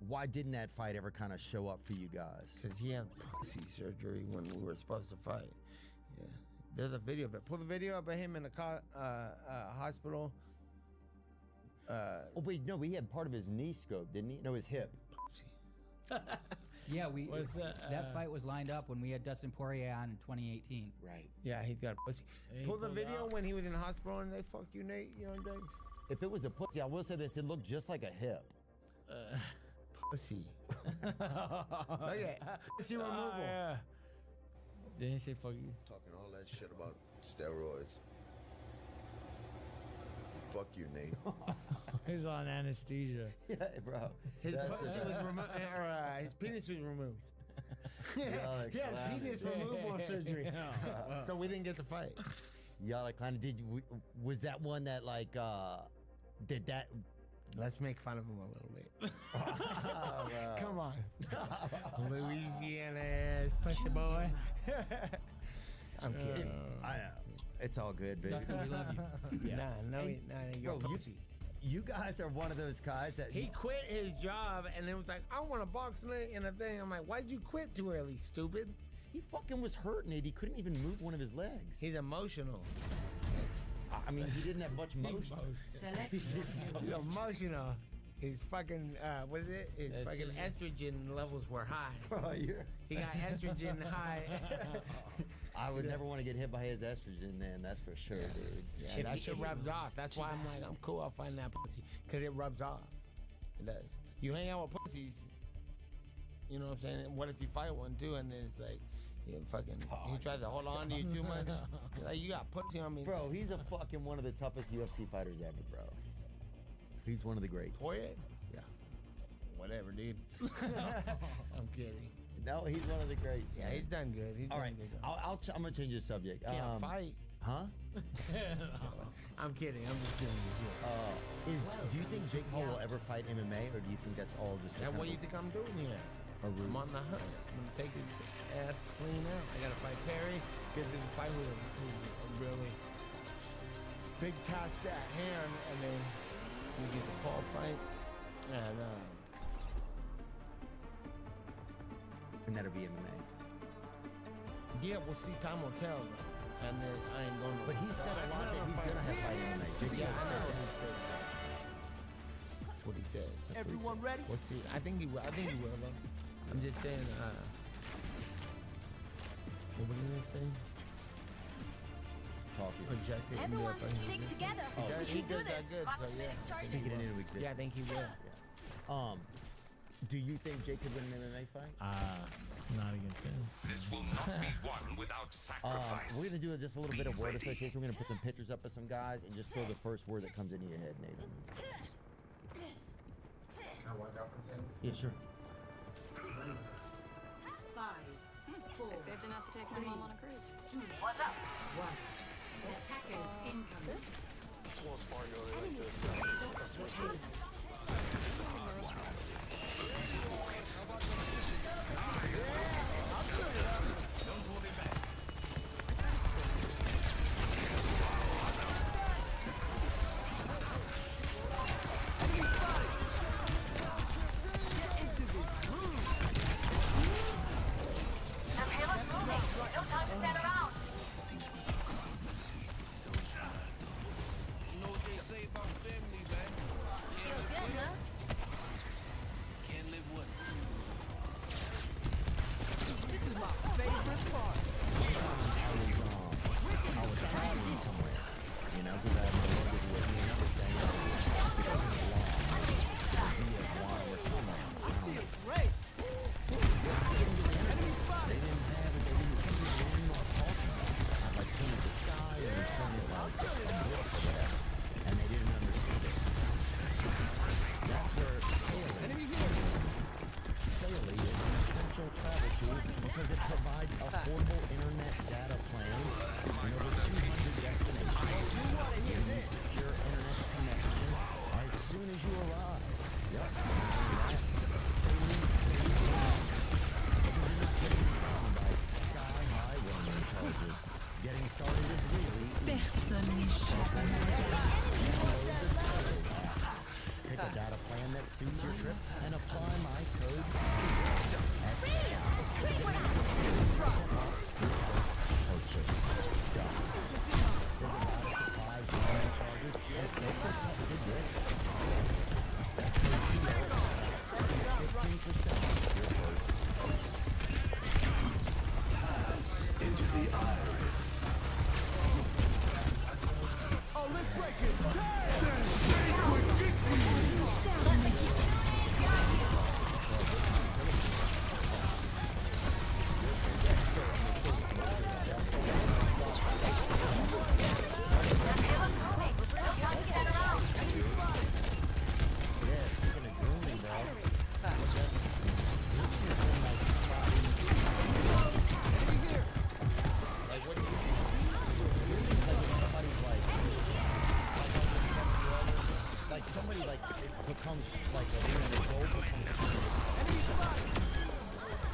Why didn't that fight ever kind of show up for you guys? Because he had pussy surgery when we were supposed to fight. Yeah, there's a video of it. Pull the video up of him in the hospital. Oh wait, no, he had part of his knee scoped, didn't he? No, his hip. Yeah, that fight was lined up when we had Dustin Poirier on in 2018. Right. Yeah, he's got pussy. Pull the video when he was in the hospital and they fuck you, Nate. You know what I'm saying? If it was a pussy, I will say this: it looked just like a hip. Pussy. Look at it. Pussy removal. Yeah. Didn't he say fuck you? Talking all that shit about steroids. Fuck you, Nate. He's on anesthesia. Yeah, bro. His pussy was removed, his penis was removed. He had penis removal surgery. So we didn't get to fight. Y'all like kind of was that one that like did that? Let's make fun of him a little bit. Come on. Louisiana's pussy boy. I'm kidding. I know. It's all good, baby. Dustin, we love you. Nah, you're pussy. You guys are one of those guys that he quit his job and it was like, I want to box in a thing. I'm like, why'd you quit too early, stupid? He fucking was hurting it. He couldn't even move one of his legs. He's emotional. I mean, he didn't have much motion. He's emotional. His fucking, what is it? His fucking estrogen levels were high. Bro, he got estrogen high. I would never want to get hit by his estrogen, then. That's for sure, dude. Yeah, that shit rubs off. That's why I'm like, I'm cool. I'll find that pussy. Because it rubs off. It does. You hang out with pussies. You know what I'm saying? What if you fight one, too, and then it's like, he tries to hold on to you too much. Like, you got pussy on me. Bro, he's a fucking one of the toughest UFC fighters ever, bro. He's one of the greats. Poirier? Yeah. Whatever, dude. I'm kidding. No, he's one of the greats. Yeah, he's done good. He's all done right, good. I'm gonna change the subject. Can't fight. Huh? I'm kidding. I'm just kidding you. Do you think Jake Paul will ever fight MMA, or do you think that's all just? And what do you think I'm doing here? I'm on the hunt. I'm gonna take his ass clean out. I gotta fight Perry. Get to fight with him. A really big task at hand, and then we get the Paul fight, and that'll be MMA. Yeah, we'll see. Time will tell, bro. And then I ain't going to. But he said a lot that he's gonna have fight MMA. Yeah, I know what he says. That's what he says. Everyone ready? We'll see. I think he will. Though. I'm just saying. What were you gonna say? Talking. Projected. Everyone stick together. Oh, he do does that this. good. So yeah. Speaking it into existence. Yeah, I think he will. Yeah. Do you think Jake could win an MMA fight? Not against him. This will not be won without sacrifice. We're gonna do just a little bit of word association. We're gonna put some pictures up of some guys and just throw the first word that comes into your head, Nathan. Yeah, sure. 5, 4. I saved enough to take my mom on a cruise. 2, what's up? 1. Attackers incoming. This? Small smart, you only like to accept customers. that suits your trip and apply my code at checkout to get 50% off your first purchase. Save a lot of supplies, delivery charges, and stay protected with Savvy. That's code PO to get 15% off your first purchase. Pass into the iris. Oh, let's break it! Sacred victory! Somebody like it becomes like a goal becomes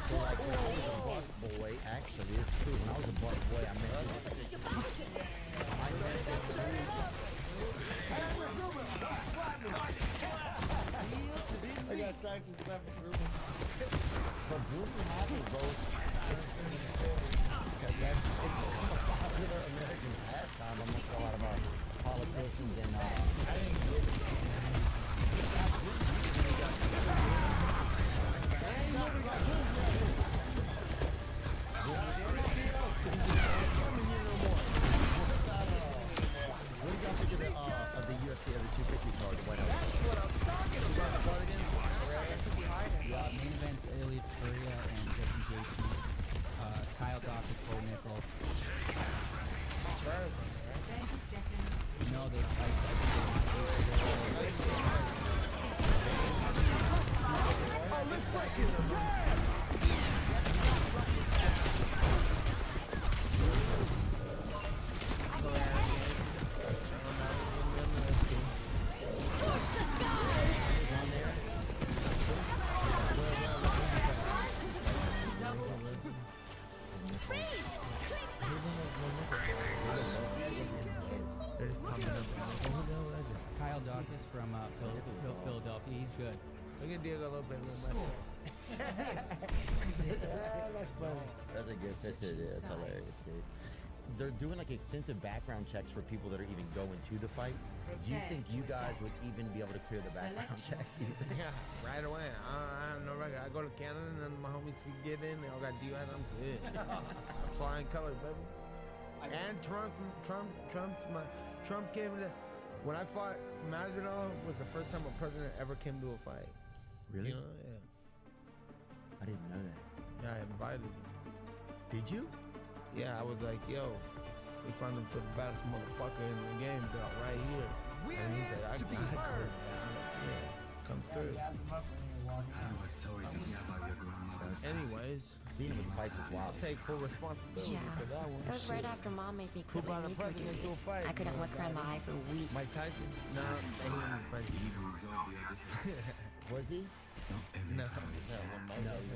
so like when I was a bus boy, actually it's true. When I was a bus boy, I met I got signed to 7 Groovin. But Groovin happens, bro. It's become a popular American pastime amongst a lot of our politicians and what do you guys think of the UFC of the 250 card? What else? That's what I'm talking about. Yeah, main events Elliot Korea and Justin Gaethje. Kyle Dawkins, Bo Nickel. No, they. Oh, let's break it! Jab! Scorch the sky! Freeze! Kyle Dawkins from Philadelphia. He's good. Look at Diego a little bit. That's funny. That's a good picture, dude. That's hilarious, dude. They're doing like extensive background checks for people that are even going to the fights. Do you think you guys would even be able to clear the background checks? Do you think? Yeah, right away. I have no record. I go to Canada and my homies can get in. They all got DUIs. I'm good. I'm flying colors, baby. And Trump came to. When I fought Masvidal, was the first time a president ever came to a fight. Really? You know, yeah. I didn't know that. Yeah, I invited him. Did you? Yeah, I was like, yo, we found him for the baddest motherfucker in the game, dog, right here. And he's like, I got it. Yeah, come through. I was sorry to hear about your grandmother. Anyways, seeing him fight was wild. I'll take full responsibility for that one. It was right after Mom made me quit my meat president to a fight? I couldn't look her in the eye for weeks. Mike Tyson? No, he wasn't president. Was he? No.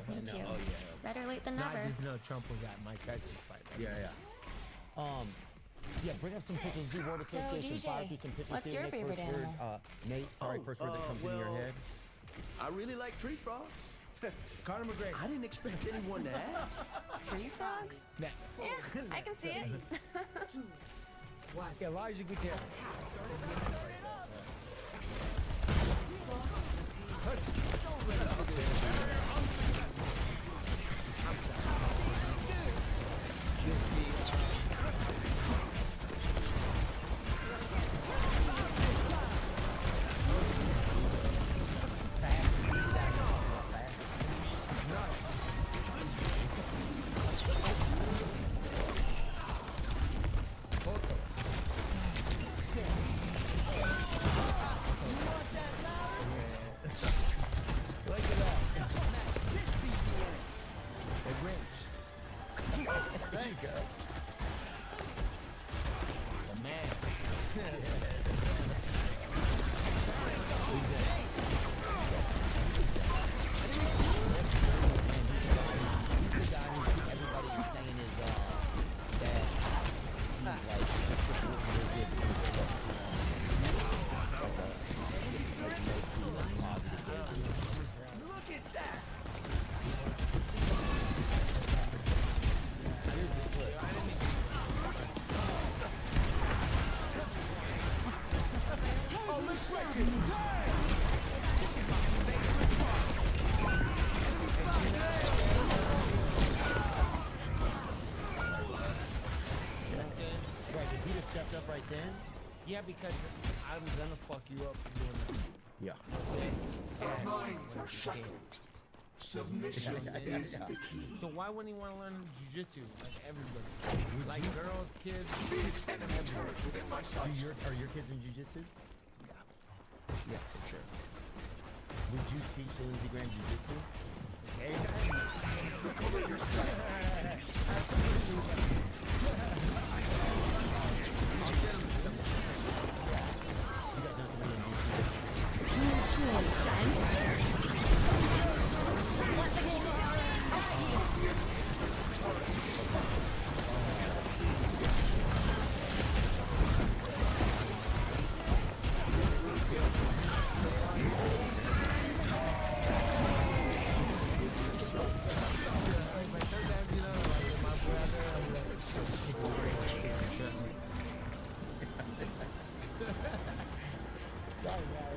Me too. Oh, yeah. Better late than No, never. I just know Trump was at Mike Tyson's fight. Yeah. Yeah, bring up some pictures. Do word association. DJ, Fire through some pictures what's here. your Nate, favorite first word, animal? Nate, sorry, first word that comes into your head. I really like tree frogs. Conor McGregor. I didn't expect anyone to ask. Tree frogs? Next. Yeah, I can see it. Elijah Gutierrez. Look at that. Right, if he'd have stepped up right then. Yeah, because I'm gonna fuck you up for doing that. Yeah. Minds are shackled. Submission is the key. So why wouldn't he want to learn jiu-jitsu like everybody? Like girls, kids, everybody. Are your kids in jiu-jitsu? Yeah, for sure. Would you teach Lindsey Graham jiu-jitsu? Okay. Recover your strength.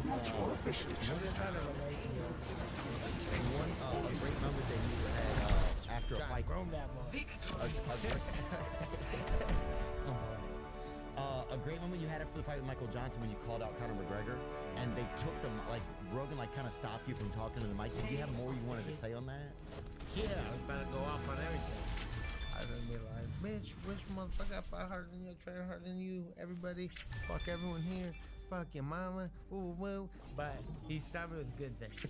Much more efficient. A great moment that you had after a fight. A great moment you had after the fight with Michael Johnson when you called out Conor McGregor, and they took them like Rogan kind of stopped you from talking to the mic. Did you have more you wanted to say on that? Yeah, I was about to go off on everything. I was gonna be like, bitch, which motherfucker I fight harder than you, train harder than you, everybody, fuck everyone here, fuck your mama, woo woo. But he stopped me with good things.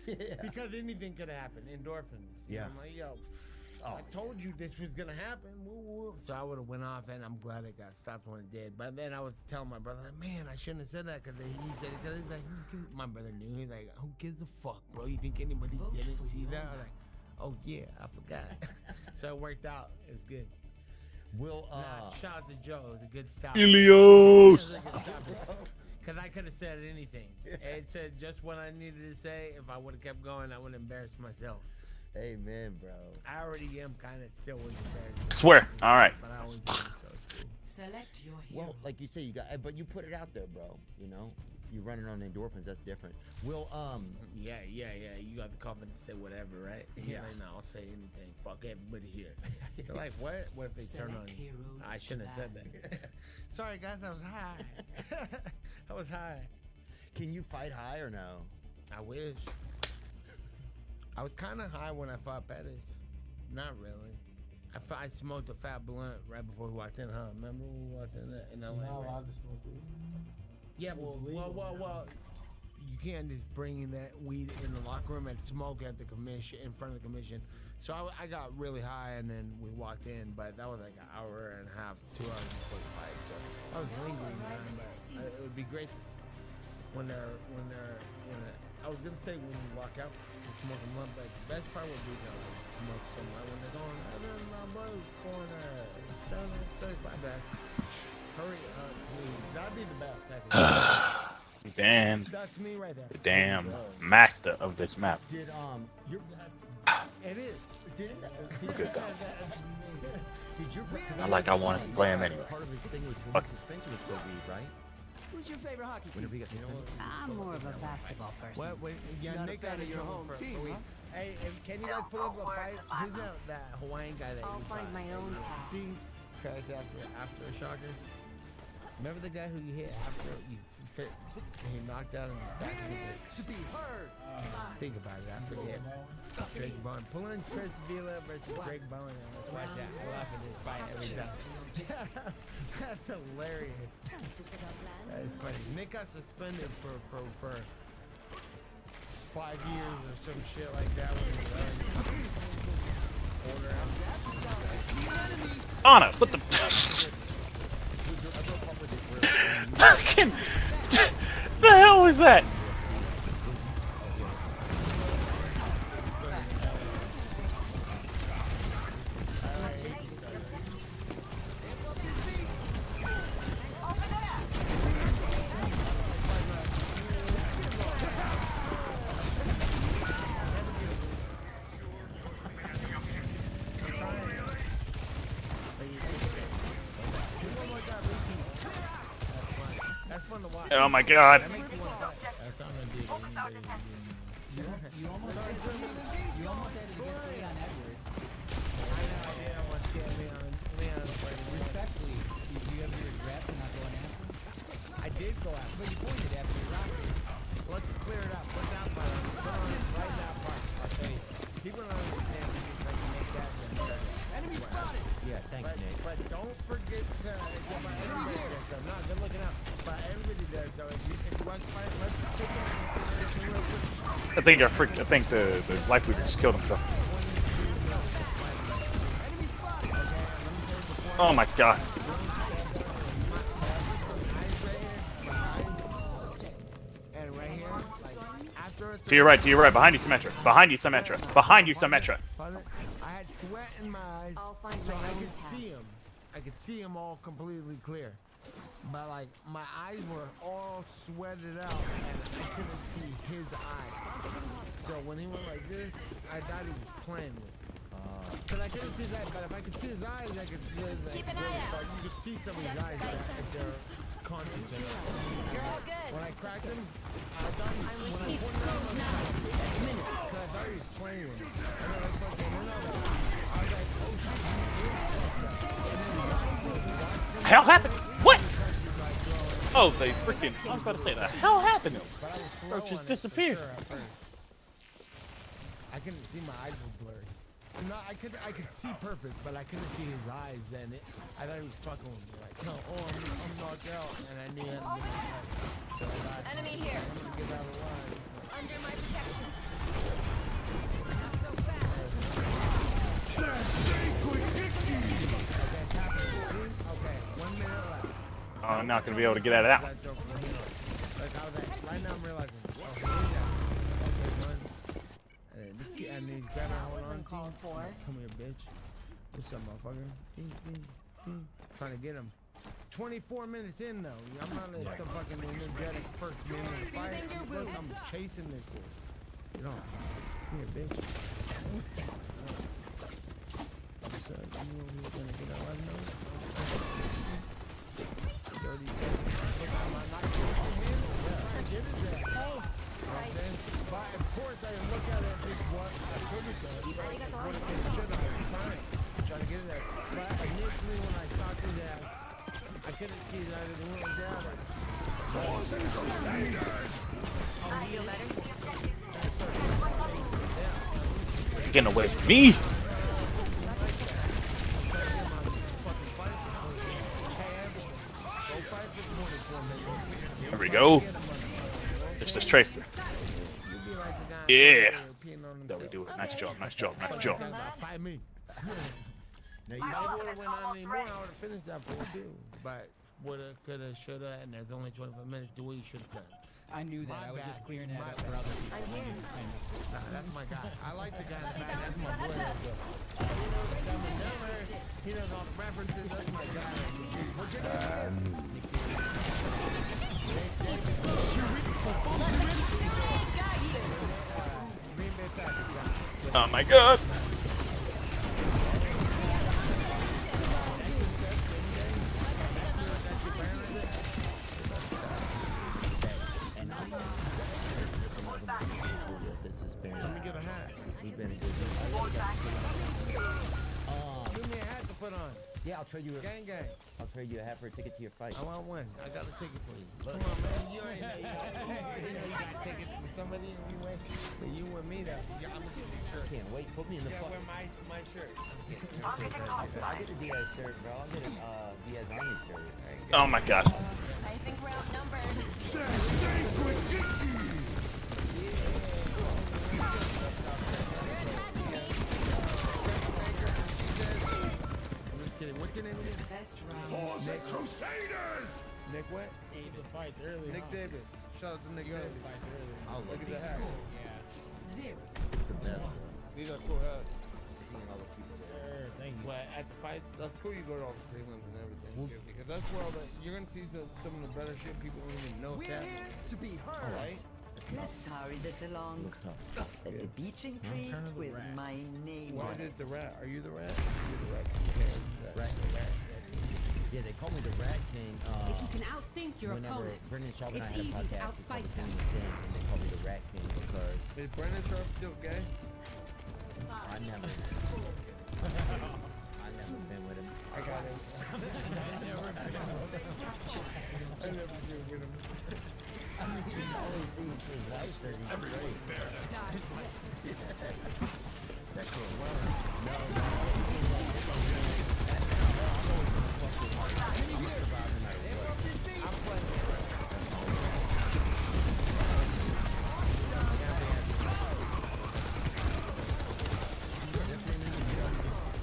Yeah. Because anything could happen, endorphins. Yeah. I'm like, yo, I told you this was gonna happen. Woo woo. So I would have went off, and I'm glad it got stopped when it did. But then I was telling my brother, like, man, I shouldn't have said that because he said it. Cause he's like, my brother knew. He's like, who gives a fuck, bro? You think anybody didn't see that? I was like, oh yeah, I forgot. So it worked out. It's good. Will shout out to Joe. It was a good stop. Ilios. Because I could have said anything. It said just what I needed to say. If I would have kept going, I would have embarrassed myself. Amen, bro. I already am kind of still was embarrassed. Swear. All right. But I always am, so it's cool. Select your hero. Well, like you say, you got, but you put it out there, bro. You know, you running on endorphins. That's different. Will Yeah. You got the confidence to say whatever, right? Yeah. Like, no, I'll say anything. Fuck everybody here. They're like, what? What if they turn on you? I shouldn't have said that. Sorry, guys. I was high. I was high. Can you fight high or no? I wish. I was kind of high when I fought Pettis. Not really. I smoked a fat blunt right before we walked in, huh? Remember when we walked in there? And I You're not allowed to smoke weed. Yeah, well, you can't just bring in that weed in the locker room and smoke at the commission, in front of the commission. So I got really high and then we walked in, but that was like an hour and a half, 2 hours before the fight. So I was lingering around, but it would be great to when I was gonna say when we walk out to smoke a blunt, but the best part would be to like smoke somewhere when they're going, I'm in my brother's corner. It's done at 35 back. Hurry up, please. That'd be the best. Damn. That's me right there. The damn master of this map. Did your it is. Did Good though. Did your I wanted to play him anyway. Part of his thing was when his suspension was for weed, right? Who's your favorite hockey team? Whenever he got suspended. I'm more of a basketball person. Wait, yeah, Not a Nick fan got of your home team, huh? Hey, can you guys pull up a fight? Who's that Hawaiian guy that I'll you find fought? my own path. Ding. Cracked after a shocker. Remember the guy who you hit after you fit? And he knocked out in the back of his head? To be heard. Think about it. I forget. Drake Bowen. Pull in Tris Villa versus Drake Bowen. Let's watch that. I laugh at this fight every time. That's hilarious. That is funny. Nick got suspended for 5 years or some shit like that when he was Anna, what the fucking the hell was that? That's fun to to watch. Oh my god. That makes you want to watch. That's what I'm gonna do to anybody who didn't You almost had it against Leon Edwards. I know, I didn't want to get Leon. Respectfully, do you ever regret for not going after him? I did go after him. But you pointed after your rocket. Let's clear it up. Put that part on. Put on right that part. I'll show you. People don't understand things like you make that. Enemy spotted. Yeah, thanks, Nick. But don't forget to everybody does. So not good looking out. But everybody does. So if you watch fight, let's take it real quick. I think the life leader just killed himself. Oh my god. And right here, like after it's To your right, behind you, Symmetra. Behind you, Symmetra. Behind you, Symmetra. I had sweat in my eyes, so I could see him. I could see him all completely clear. But like my eyes were all sweated out, and I couldn't see his eye. So when he went like this, I thought he was playing with me. But I couldn't see his eyes. But if I could see his eyes, I could keep an eye out. You could see some of his eyes if they're conscious. You're all good. When I cracked him, I thought he was when I pointed out because I thought he was playing with me. And then I fucking went out. I was like, oh shit, The hell happened? What? Oh, they freaking. I was about to say, the hell happened to him? Bro, just disappeared. I couldn't see, my eyes were blurry. No, I could see perfect, but I couldn't see his eyes, and I thought he was fucking with me. Like, no, I'm knocked out, and I knew I had to get inside. Enemy here. I'm gonna get out of line. Under my protection. Okay, 1 minute left. Oh, I'm not gonna be able to get out of that one. Right now I'm realizing. Oh, he did that. Okay, one. And he's grabbing hold on. Called for. Come here, bitch. What's up, motherfucker? Trying to get him. 24 minutes in, though. I'm not some fucking energetic first minute of the fight. Look, I'm chasing this for. You know. Come here, bitch. So, you know we're gonna get out right now. 30 seconds. Am I not getting him? Trying to get his ass. But of course, I look at it as what I could have done. What it should have been trying to get his ass. But initially, when I saw his ass, I couldn't see that it went down. I feel better. You're getting away from me. There we go. It's this Tracer. Yeah. There we do it. Nice job, nice job, nice job. Fight me. Now, you would have went on anymore, I would have finished that for you, but woulda, coulda, shoulda, and there's only 25 minutes. Do what you should have done. I knew that. I was just clearing that up for other people. That's my guy. I like the guy in the back. That's my boy. He knows all the references. That's my guy. Oh my god. Let me get a hat. We've been a good Give me a hat to put on. Yeah, I'll trade you a gang. I'll trade you a hat for a ticket to your fight. I want one. I got a ticket for you. Come on, man. You already know. You got a ticket from somebody and you went. But you with me though. I'm gonna get your shirt. Can't wait. Put me in the fuck. fuck. Wear my shirt. I'll get a Diaz shirt, bro. I'll get a Diaz Army shirt. Oh my god. I think we're outnumbered. What's your name again? For the Crusaders! Nick what? The fight's early. Nick Davis. Shout out to Nick Davis. The fight's early. I'll look at the hat. Yeah. It's the best, bro. These are cool hats. Seeing all the people there. Sure, thank you. But at the fights, that's cool. You go to all the prelims and everything. Because that's where all the, you're gonna see some of the better shit people don't even know. We're here to be heard. Right? Let's hurry this along. Looks tough. There's a beaching tree with my name Why on is it. it the rat? Are you the rat? You're the rat king. Rat. Yeah, they call me the Rat King. can outthink your whenever opponent. Brendan Sharp and I It's had a easy to podcast, he called outfight the King them. of the Stand, and they called me the Rat King because Is Brendan Sharp still gay? I never been with him. I got it. I never been with him. I mean, he always sees his wife says he's straight. That could work. No. I'm gonna survive no matter what. I'm playing.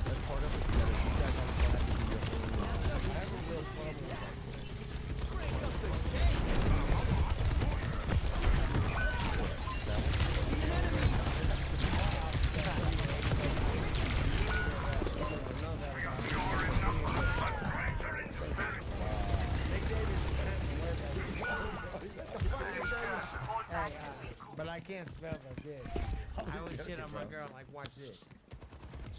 Let's part of it together. You guys also have to do your own. I have a real problem with that. But I can't spell like this. I always shit on my girl like, watch this.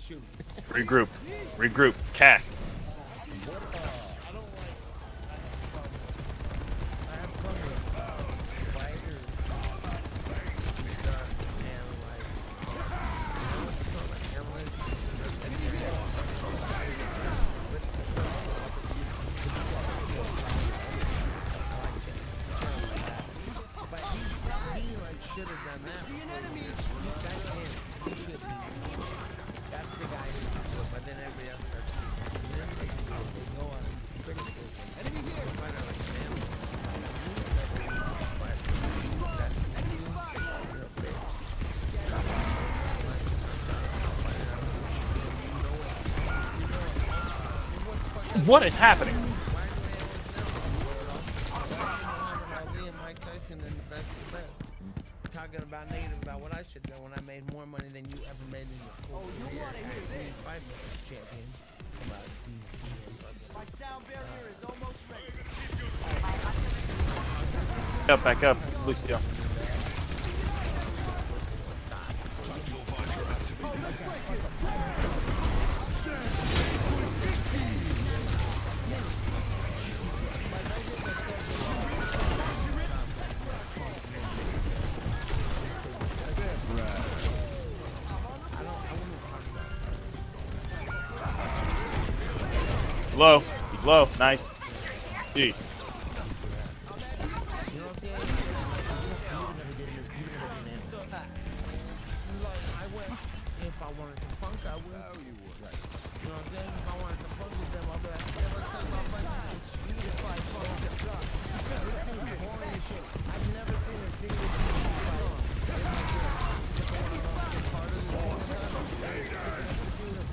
Shoot. Regroup. Regroup. Cat. Should have done that. See an enemy. That's him. He should be. That's the guy who should do it. But then everybody else starts to do it. And then they go on criticism. Enemy here. They find out like family. What is happening? Talking about negative about what I should do when I made more money than you ever made in your full career. I made 5 million champion. Come out DC. My sound barrier is almost ready. Back up, Lucio. Low. He's low. Nice. Jeez. If I wanted some funk, I would. Oh, you would. Right. You know what I'm saying? If I wanted some funk with them, I'll be like, yeah, let's talk about funk. You fight funk sucks. It's boring as shit. I've never seen a single DC fight. Part of the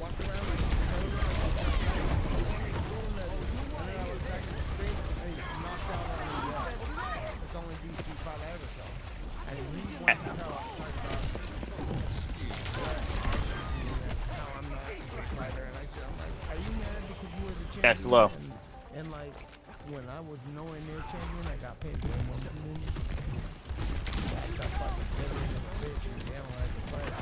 walk around like it's only DC fight I ever saw. And he went to tell us how I'm not a good fighter, and I'm like, are you mad because you were the champion? That's low. And like, when I was nowhere near champion, I got paid way more than you. I got fucking better than a bitch and analyzed the fight.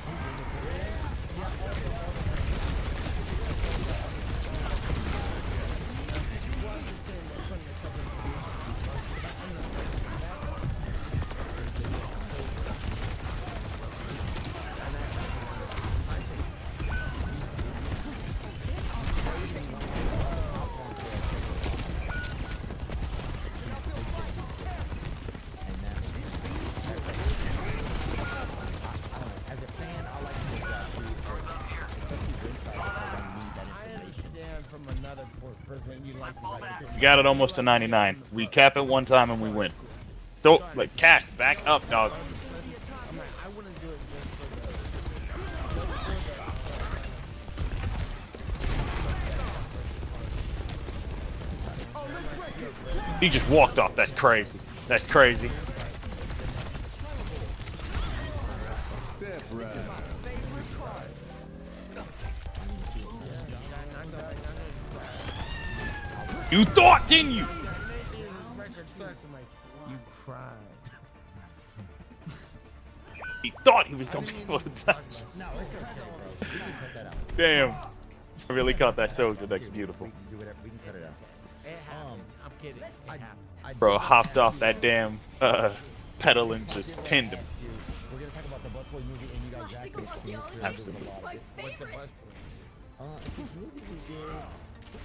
You got it almost to 99. We cap it one time and we win. So, like, Cash, back up, dog. He just walked off. That's crazy. That's crazy. Step right. You thought, didn't you? You cried. He thought he was going to be able to touch. No, it's okay, bro. We can cut that out. Damn. I really caught that soldier. That's beautiful. We can do whatever. We can cut it out. It happened. I'm kidding. It happened. Bro hopped off that damn pedal and just pinned him. We're gonna talk about the Busboy movie and you guys acting experience. Absolutely. What's the bus boy? It's this movie we did.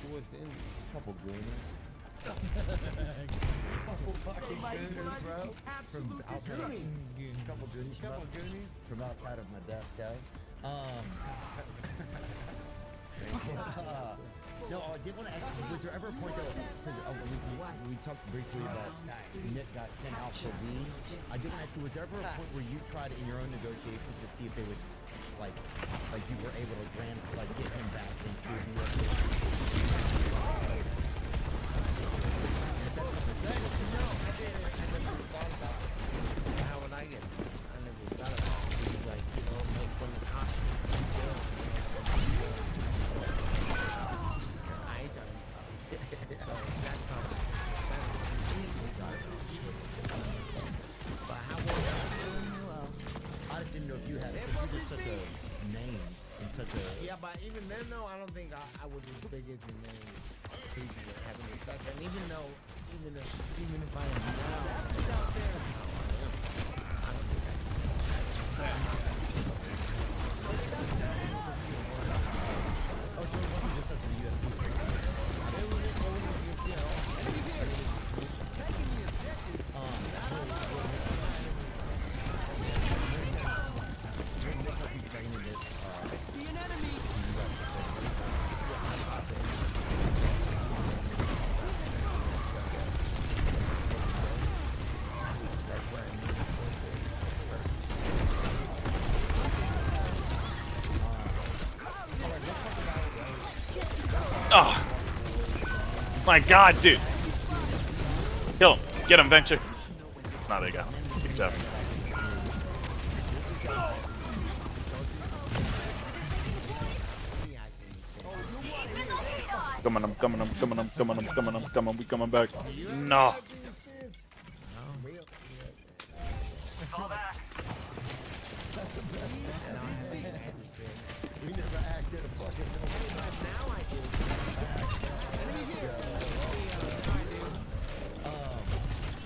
Who was in it? A couple gooners. Couple fucking gooners, bro. From outside. Couple goonies. From outside of my desk, guy. No, I did want to ask, was there ever a point though, because we talked briefly about Nick got sent out for weed. I did want to ask you, was there ever a point where you tried in your own negotiations to see if they would, like you were able to get him back into New York City? No, I didn't. I never thought about it. How would I get it? I never thought about it. It was like, you know, like when the cops so that kind of but how was I just didn't know if you had it, because you're just such a name and such a... Yeah, but even then though, I don't think I would be big as a name people having a such, and even if I am now, that's out there. I don't think Oh, so it wasn't just up to the UFC? I see an enemy. Oh my god, dude. Kill him. Get him, Venture. No, they got him. Good job. Come on, we coming back. No. We never acted a fucking now I do.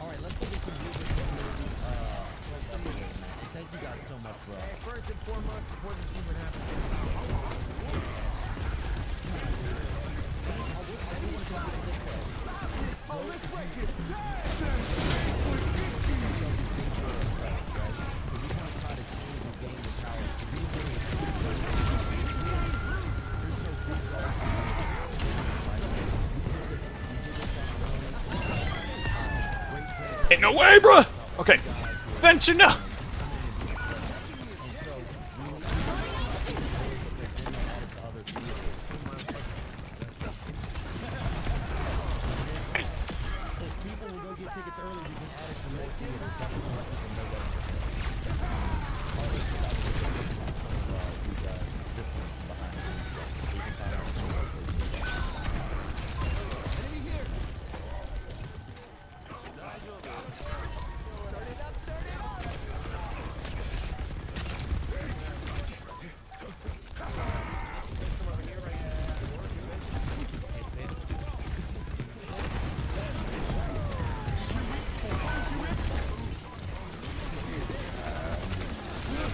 Alright, let's get some movement from the movie. Thank you guys so much, bro. Hey, first and foremost, before this even happened. Oh, let's break it. Ain't no way, bro. Okay. Venture now.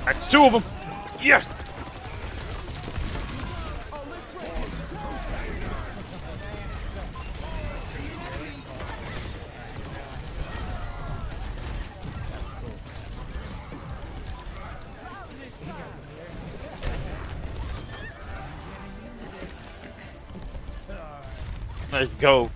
That's two of them. Yes. Let's go.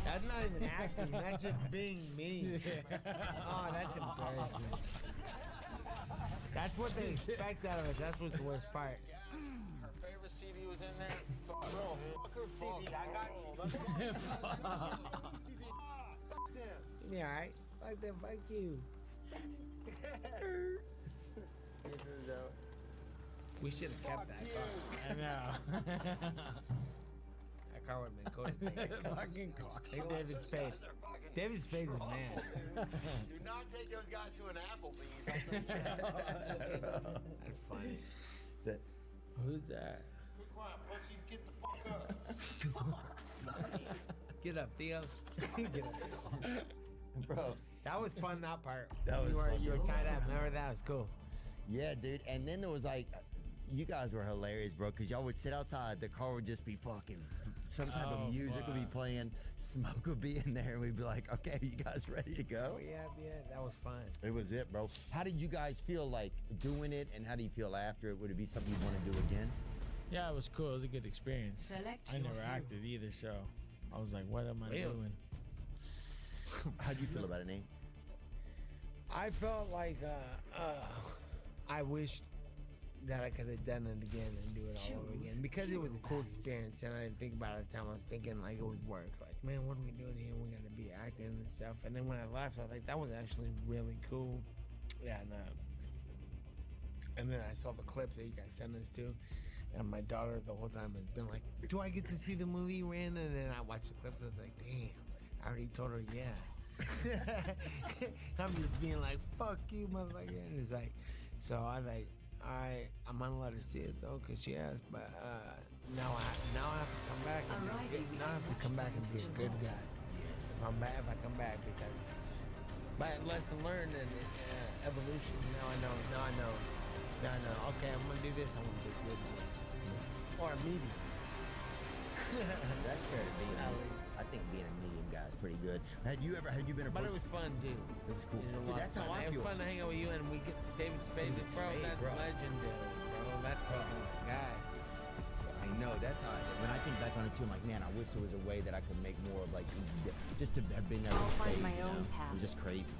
That's not even acting, that's just being me. Oh, that's embarrassing. That's what they expect out of us, that's what's the worst part. Her favorite CD was in there. Fuck her, CD. I got you. Yeah, alright. Fuck them. Fuck you. We should have kept that car. I know. That car would have been cool. Fucking car. Hey, David Spade. David Spade is a man. Do not take those guys to an Applebee's. That's funny. Who's that? Get the fuck up. Get up, Theo. Get up. Bro, that was fun. That part. That was you were fun. tied up. Remember that was cool. Yeah, dude. And then there was like, you guys were hilarious, bro, because y'all would sit outside. The car would just be fucking, some type of music would be playing, smoke would be in there, and we'd be like, okay, you guys ready to go? Oh, yeah, that was fun. It was it, bro. How did you guys feel like doing it, and how do you feel after it? Would it be something you'd want to do again? Yeah, it was cool. It was a good experience. Select I your never hero. acted either, so I was like, what am I doing? How'd you feel about it, Nate? I felt like I wish that I could have done it again and do it all over again because it was a cool experience and I didn't think about it at the time. I was thinking like it was work. Like, man, what are we doing here? We got to be acting and stuff. And then when I left, I was like, that was actually really cool. Yeah, and then I saw the clips that you guys sent us to. And my daughter the whole time has been like, do I get to see the movie, Ren? And then I watched the clips and I was like, damn, I already told her, yeah. I'm just being like, fuck you, motherfucker. And it's like, so I like, I'm gonna let her see it though, cause she asked. But now I have to come back and now I have to come back and be a good guy. If I come back, because but lesson learned and evolution. Now I know. Okay, I'm gonna do this. I'm gonna be a good one or a medium. That's fair to be. I think being a medium guy is pretty good. Had you been a? But it was fun, dude. It was cool. Dude, that's how I It feel. was fun to hang out with you, and we get David Spade, bro. That's legendary, bro. That's fucking guy. So I know that's how. When I think back on it too, I'm like, man, I wish there was a way that I could make more of like just to have been there. I'll find Spade, my own path. It was just crazy.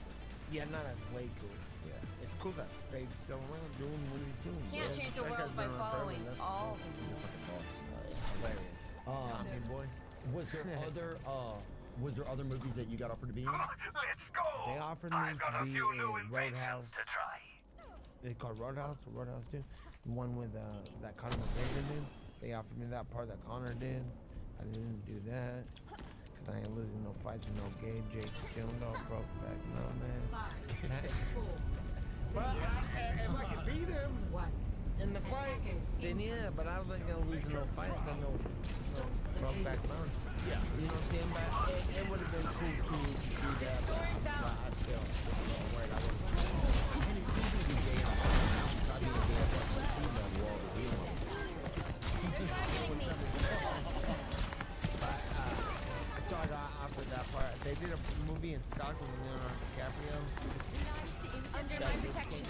Yeah, no, that's way cool. Yeah, it's cool that Spade's still around doing what he's doing. Can't bro. change the That world guy's by been around following forever. That's all cool. the rules. Hilarious. Tommy boy. Was there other movies that you got offered to be in? Let's go! They offered me to be in Roadhouse. It's called Roadhouse or Roadhouse 2. The one with that Conor McGregor did. They offered me that part that Conor did. I didn't do that. Cause I ain't losing no fights with no gay Jake Gyllenhaal broke back. No, man. But if I could beat him in the fight, then yeah. But I wasn't gonna lose no fight. No broke back mountain. Yeah. You know what I'm saying? But it would have been cool to do that. But I still worried I wouldn't. And it's easy to be gay on the mountain. So I'd be gay at like the sea level all the way. So I got offered that part. They did a movie in Scotland with Leonardo DiCaprio. Under my protection.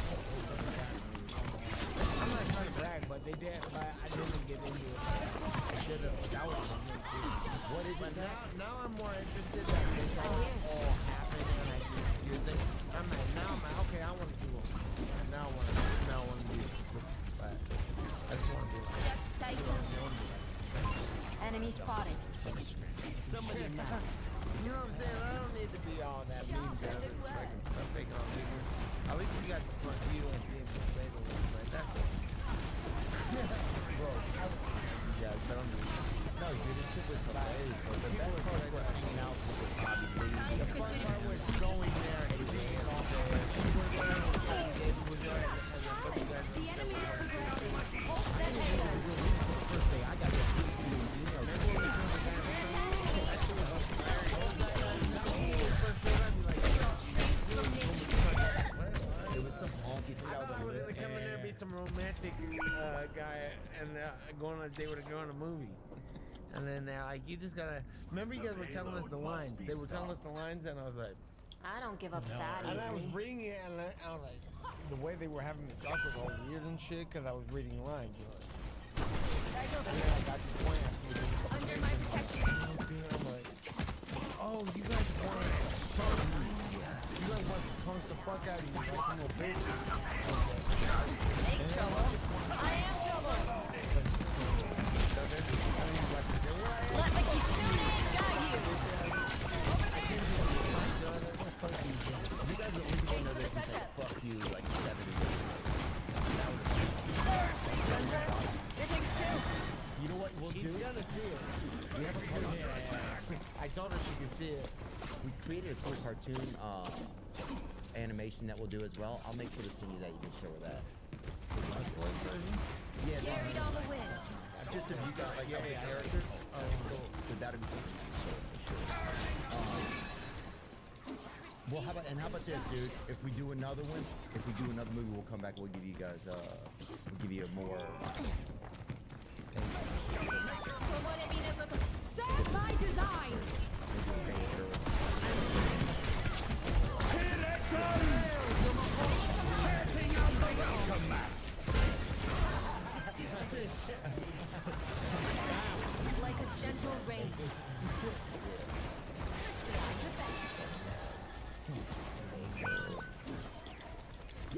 I'm not trying to brag, but they did. But I didn't get into it. I should have. That was a good thing. What is it? Now I'm more interested that this all happened and I do your thing. I'm like, okay, I want to do it. And now I want to do it. But I just want to do it. Tyson. Enemy spotted. Somebody nice. You know what I'm saying? I don't need to be all that mean, guys. I'm taking on bigger. At least we got the front view and being displayed a little bit. That's it. Bro, yeah, but I'm just. No, dude, this shit was hilarious, bro. The best part was hanging out with Bobby Lee. The fun part was going there and seeing all the. David was there and you guys. The enemy is progressing. Hold that head. First day, I got this It was some honky shit. I thought it was gonna come in there and be some romantic guy and going on a date with a girl in a movie. And then they're like, you just gotta. Remember, you guys were telling us the lines. They were telling us the lines, and I was like, I don't give up that and I was easily. reading it, and I was like, the way they were having me talk was all weird and shit, because I was reading lines. You know? And then I got to the point after Under my protection. I'm like, oh, you guys want to punk me? You guys want to punk the fuck out of you? Like some little bitch. Make trouble. I am trouble. told her she could see it. We created a cool cartoon animation that we'll do as well. I'll make sure to send you that. You can share with that. Yeah, Carried on the wind. just if you got like the characters. Oh, cool. So that'd be something you can share for sure. Well, how about this, dude? If we do another one, if we do another movie, we'll come back. We'll give you guys, we'll give you a more. Serve my design. Like a gentle rain.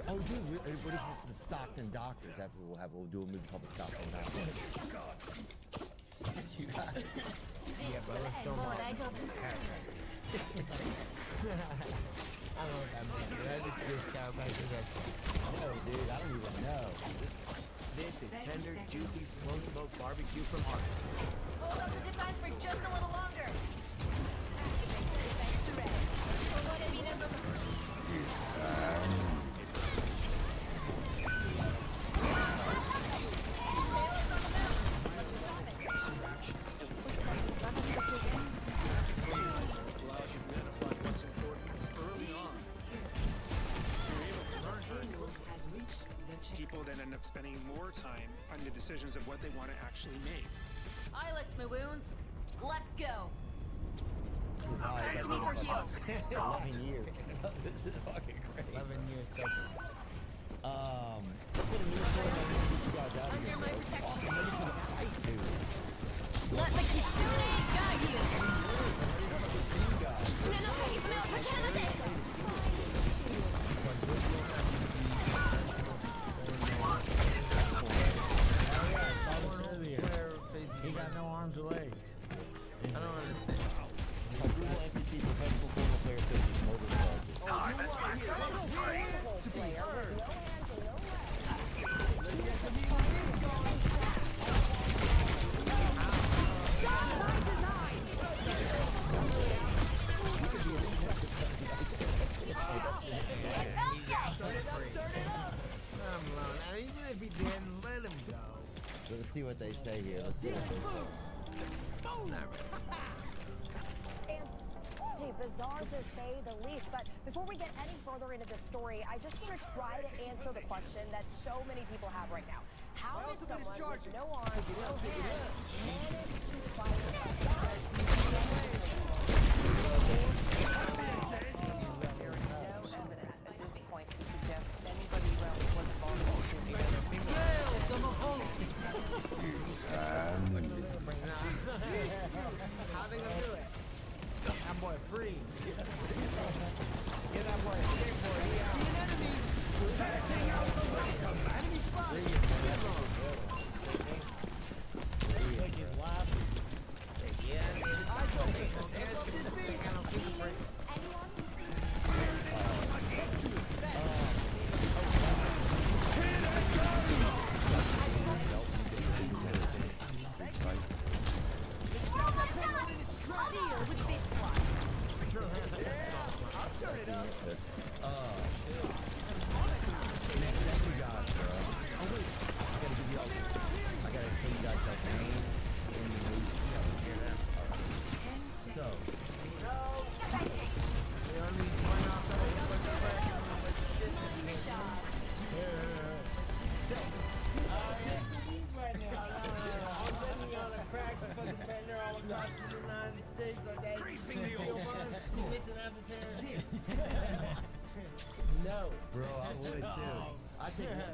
Oh, dude, what is the Stockton Doctors? We'll do a movie called the Stockton Doctors. You guys. Yeah, but let's don't like I don't know what that means. That is discount back to that. Oh, dude, I don't even know. This is tender, juicy, slow-smoked barbecue from Harvard. Hold up the device for just a little longer. People then end up spending more time on the decisions of what they want to actually make. I licked my wounds. Let's go. This is how I Turn to me for heals. 11 years. This is fucking great. 11 years sober. Let's hit a new story and then get you guys out of here. Under my protection. I'm ready for the fight, dude. Let the kitsune guide you. See you guys. He got no arms or legs. I don't understand. Quadruple amputee professional football player faces murder charges. Even if he didn't, let him go. Let's see what they say here. Let's see what they say. Gee, bizarre to say the least, but before we get any further into this story, I just want to try to answer the question that so many people have right now. How did someone with no arms, no hands, manage to fight a guy? There is no evidence at this point to suggest anybody else was involved in the shooting. How they gonna do it? That boy free. Get that boy a skateboard. He out. Setting out the welcome. Enemy spotted. Look, he's laughing. Yeah, eyes open. Hands open. I don't feel free. Deal with this one. Yeah, I'll turn it up. Man, thank you guys, bro. Oh, wait. I gotta tell you guys like names in the movie. So. We only one No, bro, I would too.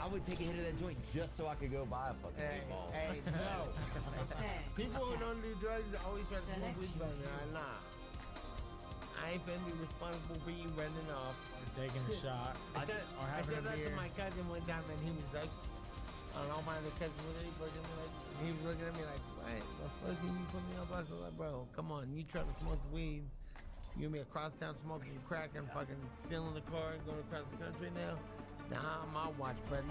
I would take a hit of that joint just so I could go buy a fucking ball. Hey, no. People who don't do drugs always try to smoke weed by me. Nah. I ain't finna be responsible for you running off. Or taking a shot. I said that to my cousin one time, and he was like, I don't know, my other cousin was he was looking at me like, what the fuck can you put me up? I was like, bro, come on, you try to smoke weed. You and me across town smoking crack and fucking stealing the car and going across the country now? Nah, I'm my watch, buddy.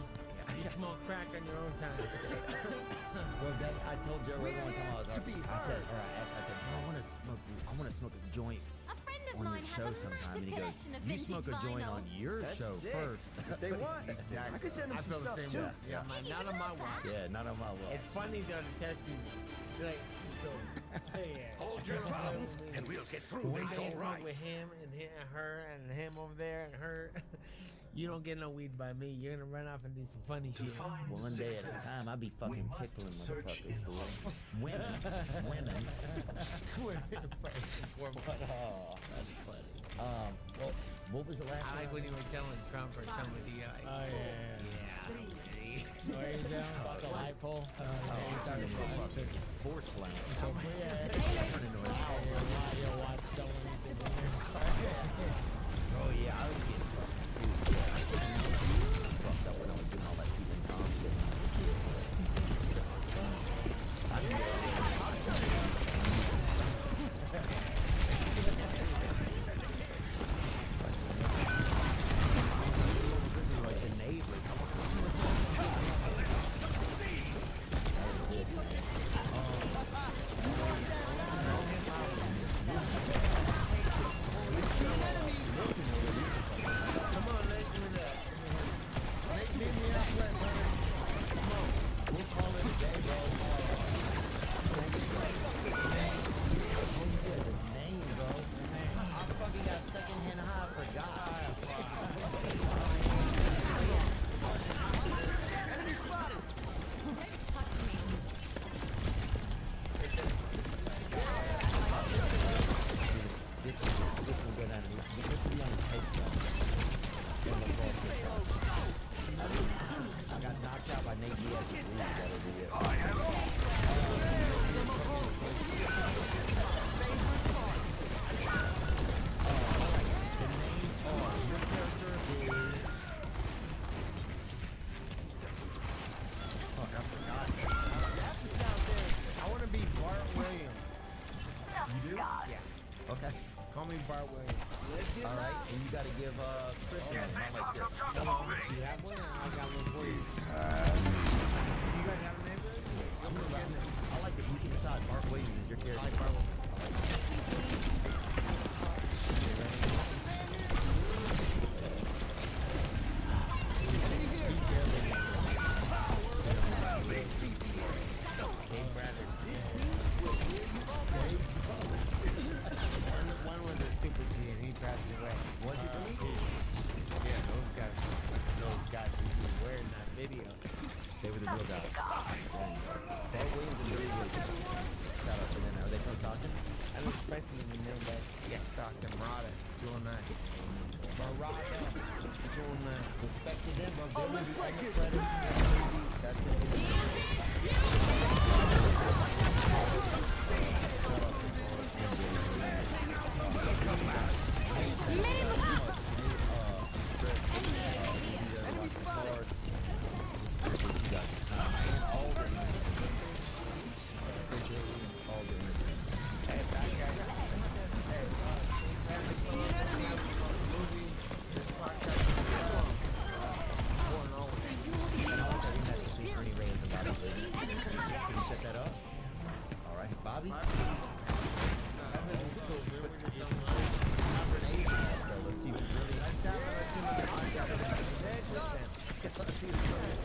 You smoke crack on your own time. Well, I told Joe Rogan one time I said, bro, I want to smoke a joint A friend of on mine your has show a sometime. massive And he goes, collection of you vintage smoke a joint vinyl. on your That's show sick. first. If they want. Exactly. I could send them I some feel the stuff same too. way. Yeah, man, not on my watch. Yeah, not on my watch. It's funny though to test you. Like, so, hey, Hold your thumbs, and we'll get through One this day you all smoke right. with him and her and him over there and her. You don't get no weed by me. You're gonna run off and do some funny shit. One day at a time, I'll be fucking tickling motherfuckers, boy. Women. Women first and foremost. That's funny. Well, what was the last I like one? when you were telling Trump or somebody. Like, Oh, yeah. What are you doing about the light pole? You're talking about the porch lamp. So, you'll watch someone eat the dinner. Oh, yeah, I was getting fucked up when I was doing all that keeping calm shit. Like the neighbors. Okay. Call me Bart Williams. All right, and you got to give Chris a name, not like this. Do you have one? I got one for you. Do you guys have a name for it? I like that you can decide Bart Williams is your character. I like Bart Williams. One was a Super G and he passed away. Was it for me? Yeah, those guys who were wearing that video. They were the real guys. Bart Williams and Billy Williams. Shout out to them. Are they from Stockton? I don't expect them to know that. Yes, Stockton, Rada, doing that. Rada, doing that. Respect to them. Oh, let's break it. That's it. Enemy spotted. Can you set that up? All right, Bobby. Let's see what really. Let's see what's really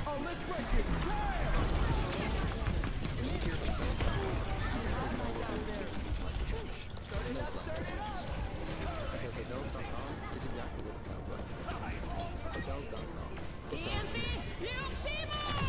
Oh, let's break it. Because it knows .com is exactly what it sounds like. It sounds .com. EMP! You people!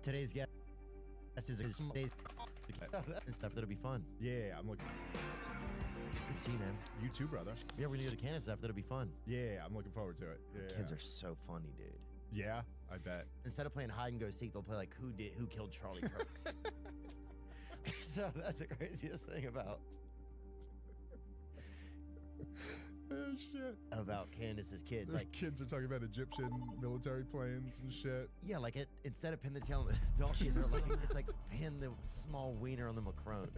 Today's guest is today's and stuff that'll be fun. Yeah, I'm looking. Good to see you, man. You too, brother. Yeah, we're gonna go to Canada stuff. That'll be fun. Yeah, I'm looking forward to it. Yeah. Kids are so funny, dude. Yeah, I bet. Instead of playing hide and go seek, they'll play like who killed Charlie Kirk. So that's the craziest thing about oh shit. About Candace's kids. Their like kids are talking about Egyptian military planes and shit. Yeah, like instead of pin the tail on the donkey, they're like it's like pin the small wiener on the Macron.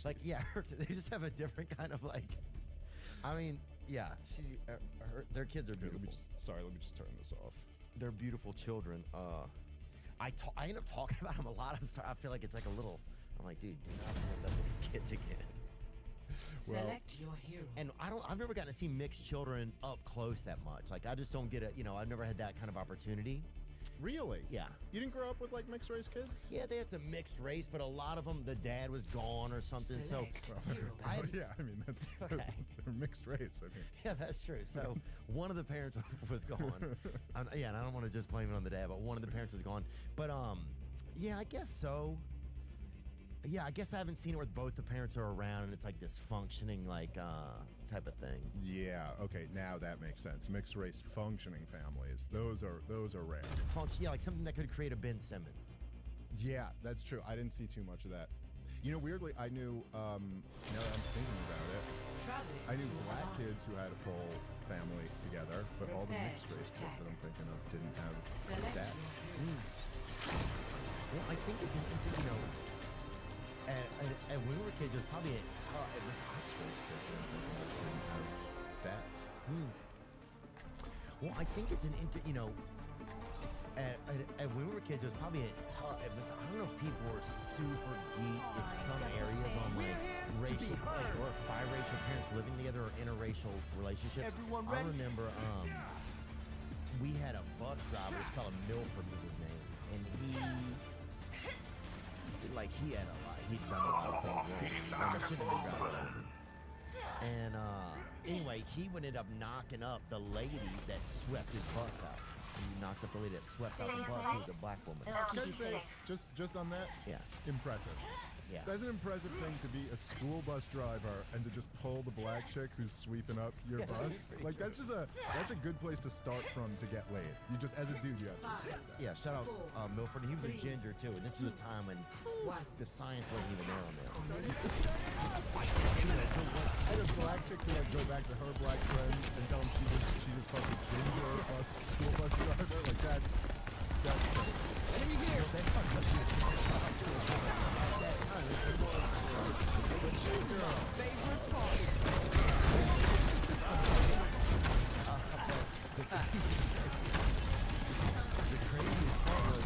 Like yeah, they just have a different kind of like. I mean, yeah, their kids are beautiful. Let me just turn this off. They're beautiful children. I end up talking about them a lot. I feel like it's like a little. I'm like, dude, do not want those kids again. Select your hero. And I've never gotten to see mixed children up close that much. Like I just don't get it. I've never had that kind of opportunity. Really? Yeah. You didn't grow up with like mixed race kids? Yeah, they had some mixed race, but a lot of them, the dad was gone or something. Select yeah, I mean that's okay. They're mixed race. I mean. Yeah, that's true. So one of the parents was gone. Yeah, and I don't want to just blame it on the dad, but one of the parents was gone. But yeah, I guess so. Yeah, I guess I haven't seen it where both the parents are around and it's like this functioning like type of thing. Yeah, okay, now that makes sense. Mixed race functioning families, those are rare. Yeah, like something that could create a Ben Simmons. Yeah, that's true. I didn't see too much of that. Weirdly, I knew, now that I'm thinking about it, I knew black kids who had a full family together, but all the mixed race kids that I'm thinking of didn't have dads. Well, I think it's an and when we were kids, it was probably it was Race kids that I'm thinking of didn't have dads. Well, I think it's an and when we were kids, it was probably I don't know if people were super geeked in some areas on like racial or biracial parents living together or interracial relationships. I remember we had a bus driver, it's called Milford was his name, and he had a lot. He'd done a lot of things wrong. And anyway, he would end up knocking up the lady that swept his bus out. He knocked up the lady that swept out the bus, who was a black woman. Can I say, just on that? Yeah. Impressive. Yeah. That's an impressive thing to be a school bus driver and to just pull the black chick who's sweeping up your bus. Like that's a good place to start from to get laid. You just as a dude you have to respect that. Yeah, shout out Milford. He was a ginger too, and this was a time when the science wasn't even there on that. I had a black chick to like go back to her black friend and tell him she was fucking ginger school bus driver. Like that's crazy. Enemy here. Favorite part. The craziest part was,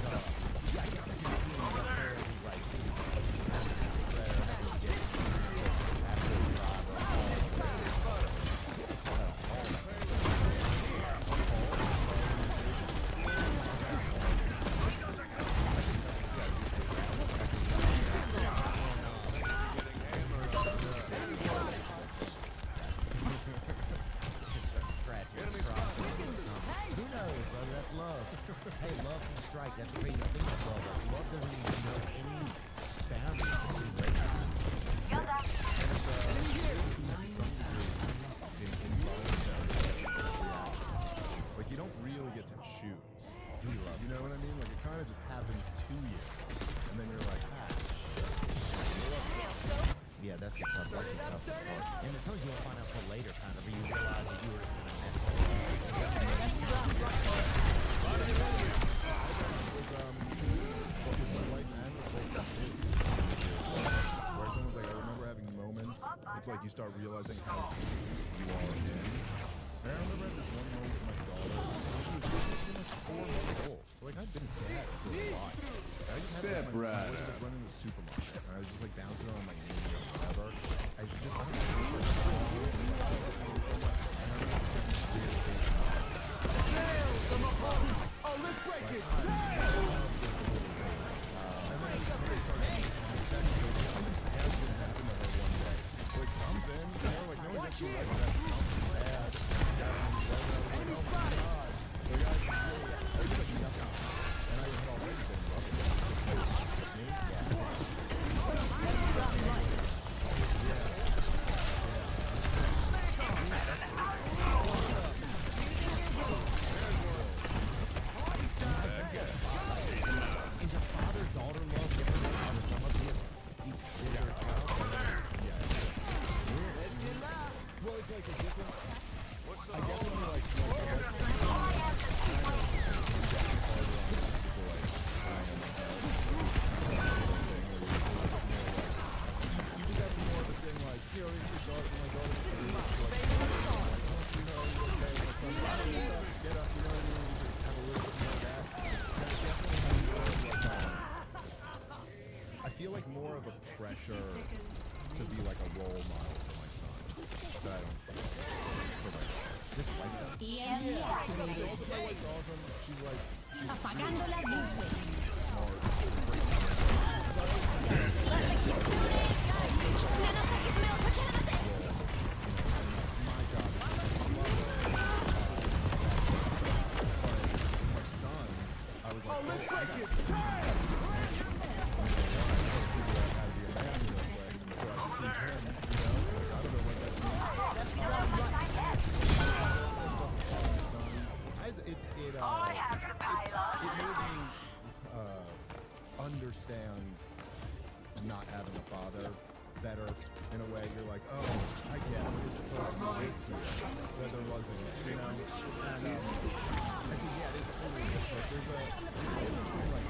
yeah, I guess I can see him up there. He's like, having a cigarette or having a date. Absolutely Who knows, brother? That's love. Hey, love can strike. That's a crazy thing with love. Love doesn't even know any boundaries. Like you don't really get to choose who you love. You know what I mean? Like it kind of just happens to you, and then you're like, yeah, that's the tough part. And it's something you won't find out till later, kind of, or you realize that you were just gonna mess up. Where it's almost like I remember having moments. It's like you start realizing how you are in. And I remember at this one moment with my daughter. She was pretty much 4 months old, so like I've been dead for a while. I just had like, I was like running the supermarket, and I was just like bouncing on my knee or whatever. I just like, Oh, let's break it. Like something, you know, like no one's actually like that something bad. Enemy spotted. And I Also, my wife's awesome. She's like, Apagando las luces. smart. Let the kitsune guide you. Nanotech is My job is to love her. My son, I was like, Oh, let's break it. It made me understand not having a father better in a way. You're like, oh, I get it. You're supposed to be this here. But there wasn't, you know? And so, yeah, there's totally different. There's a like,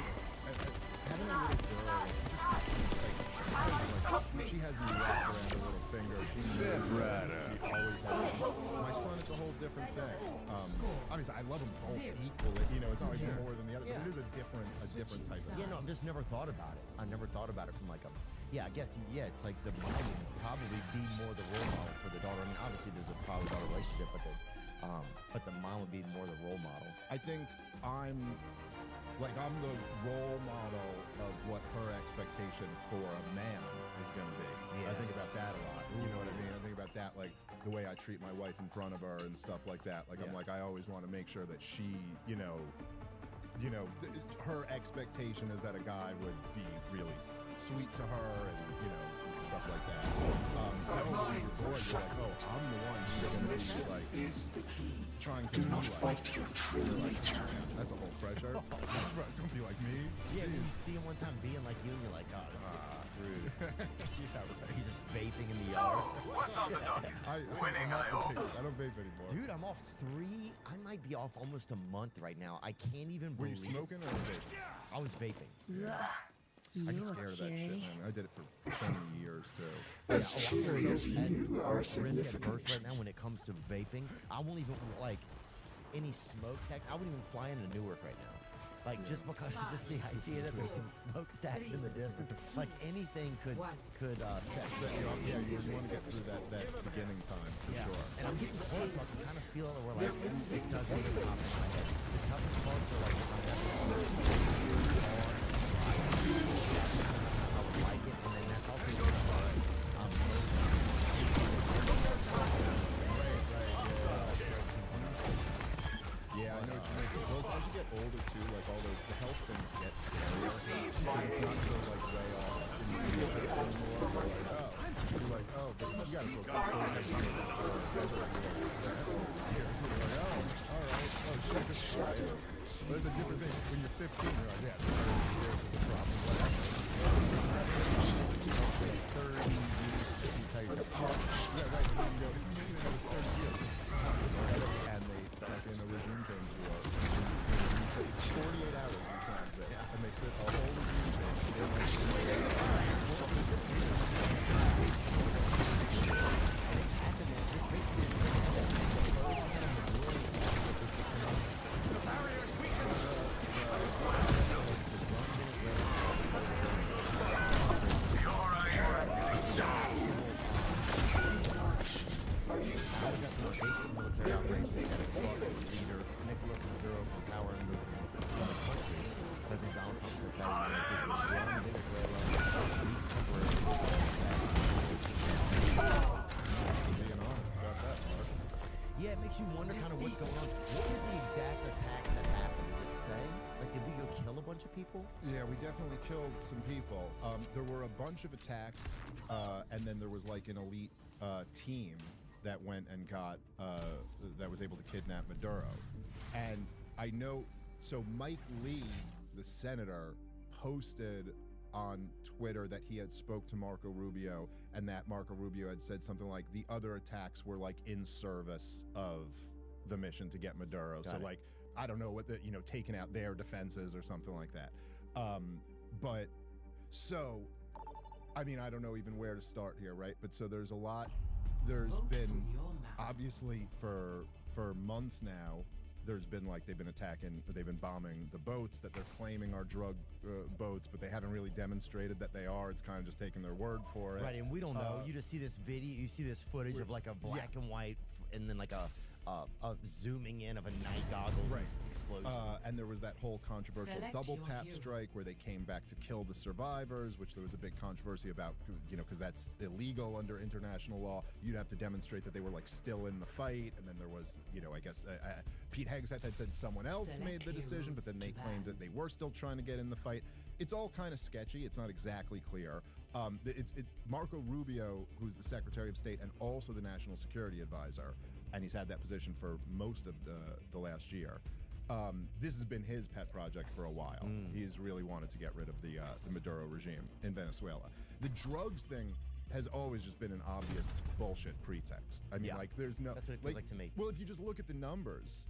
having a little girl, she has me wrapped around her little finger. She knows that she always has. My son, it's a whole different thing. Obviously, I love them both equally. You know, it's not like more than the other, but it is a different type of. Yeah, no, I've just never thought about it. I never thought about it from like a. Yeah, I guess, yeah, it's like the mom would probably be more the role model for the daughter. I mean, obviously there's a father-daughter relationship, but the mom would be more the role model. I think I'm the role model of what her expectation for a man is going to be. Yeah. I think about that a lot. You know what I mean? I think about that, like the way I treat my wife in front of her and stuff like that. Like I'm like, I always want to make sure that she, her expectation is that a guy would be really sweet to her and stuff like that. When you're bored, you're like, oh, I'm the one who's going to be like trying to fight your true nature. That's a whole pressure. Don't be like me. Yeah, you see him one time being like you, and you're like, oh, this guy's screwed. Yeah, right. He's just vaping in the yard. I'm off the vapes. I don't vape anymore. Dude, I'm off 3. I might be off almost a month right now. I can't even Were believe. you smoking or vaping? I was vaping. Yeah. I get scared of that shit, man. I did it for so many years too. I'm so at risk at first right now when it comes to vaping. I won't even like any smokestacks. I wouldn't even fly into Newark right now. Like just because of just the idea that there's some smokestacks in the distance. Like anything could set you off. Yeah, you want to get through that beginning time for sure. And I'm getting close, so I can kind of feel it where like it doesn't even pop in my head. The toughest parts are like when I have I would like it, and then that's also just Yeah, I know what you mean. Well, as you get older too, like all those the health things get scarier. It's not so like way off and you feel it anymore. You're like, oh, but you gotta feel good. All right. Oh, shit, just try it. But it's a different thing. When you're 15, you're like, yeah, the problem, whatever. 30 years, 50 type stuff. Yeah, right. But then you go, if you make it another 30 years, it's fine. And they suck in a regime change war. It's 48 hours you can have this. And they fit a whole regime change in like 48 hours. and it's happening. It's basically military operation at a club leader, Nicholas Maduro from Power and Movement of the country. President Donald Trump says that he is Venezuela, least temporary. Being honest about that, Mark. Yeah, it makes you wonder kind of what's going on. What were the exact attacks that happened? Does it say? Like, did we go kill a bunch of people? Yeah, we definitely killed some people. There were a bunch of attacks, and then there was like an elite team that went and got, that was able to kidnap Maduro. And I know, so Mike Lee, the senator, posted on Twitter that he had spoke to Marco Rubio and that Marco Rubio had said something like the other attacks were like in service of the mission to get Maduro. So like, I don't know what the, taking out their defenses or something like that. But so, I mean, I don't know even where to start here, right? But so there's a lot, there's been obviously for months now, there's been like they've been bombing the boats that they're claiming are drug boats, but they haven't really demonstrated that they are. It's kind of just taking their word for it. Right, and we don't know. You just see this video, you see this footage of like a black and white, and then like a zooming in of a night goggles Right. explosion. And there was that whole controversial Select double your tap hero. strike where they came back to kill the survivors, which there was a big controversy about, because that's illegal under international law. You'd have to demonstrate that they were like still in the fight, and then there was, I guess Pete Hegseth had said someone else made the decision, but then they claimed that they were still trying to get in the fight. It's all kind of sketchy. It's not exactly clear. Marco Rubio, who's the Secretary of State and also the National Security Advisor, and he's had that position for most of the last year. This has been his pet project for a while. He's really wanted to get rid of the Maduro regime in Venezuela. The drugs thing has always just been an obvious bullshit pretext. I mean, there's no. That's what it feels like to me. Well, if you just look at the numbers,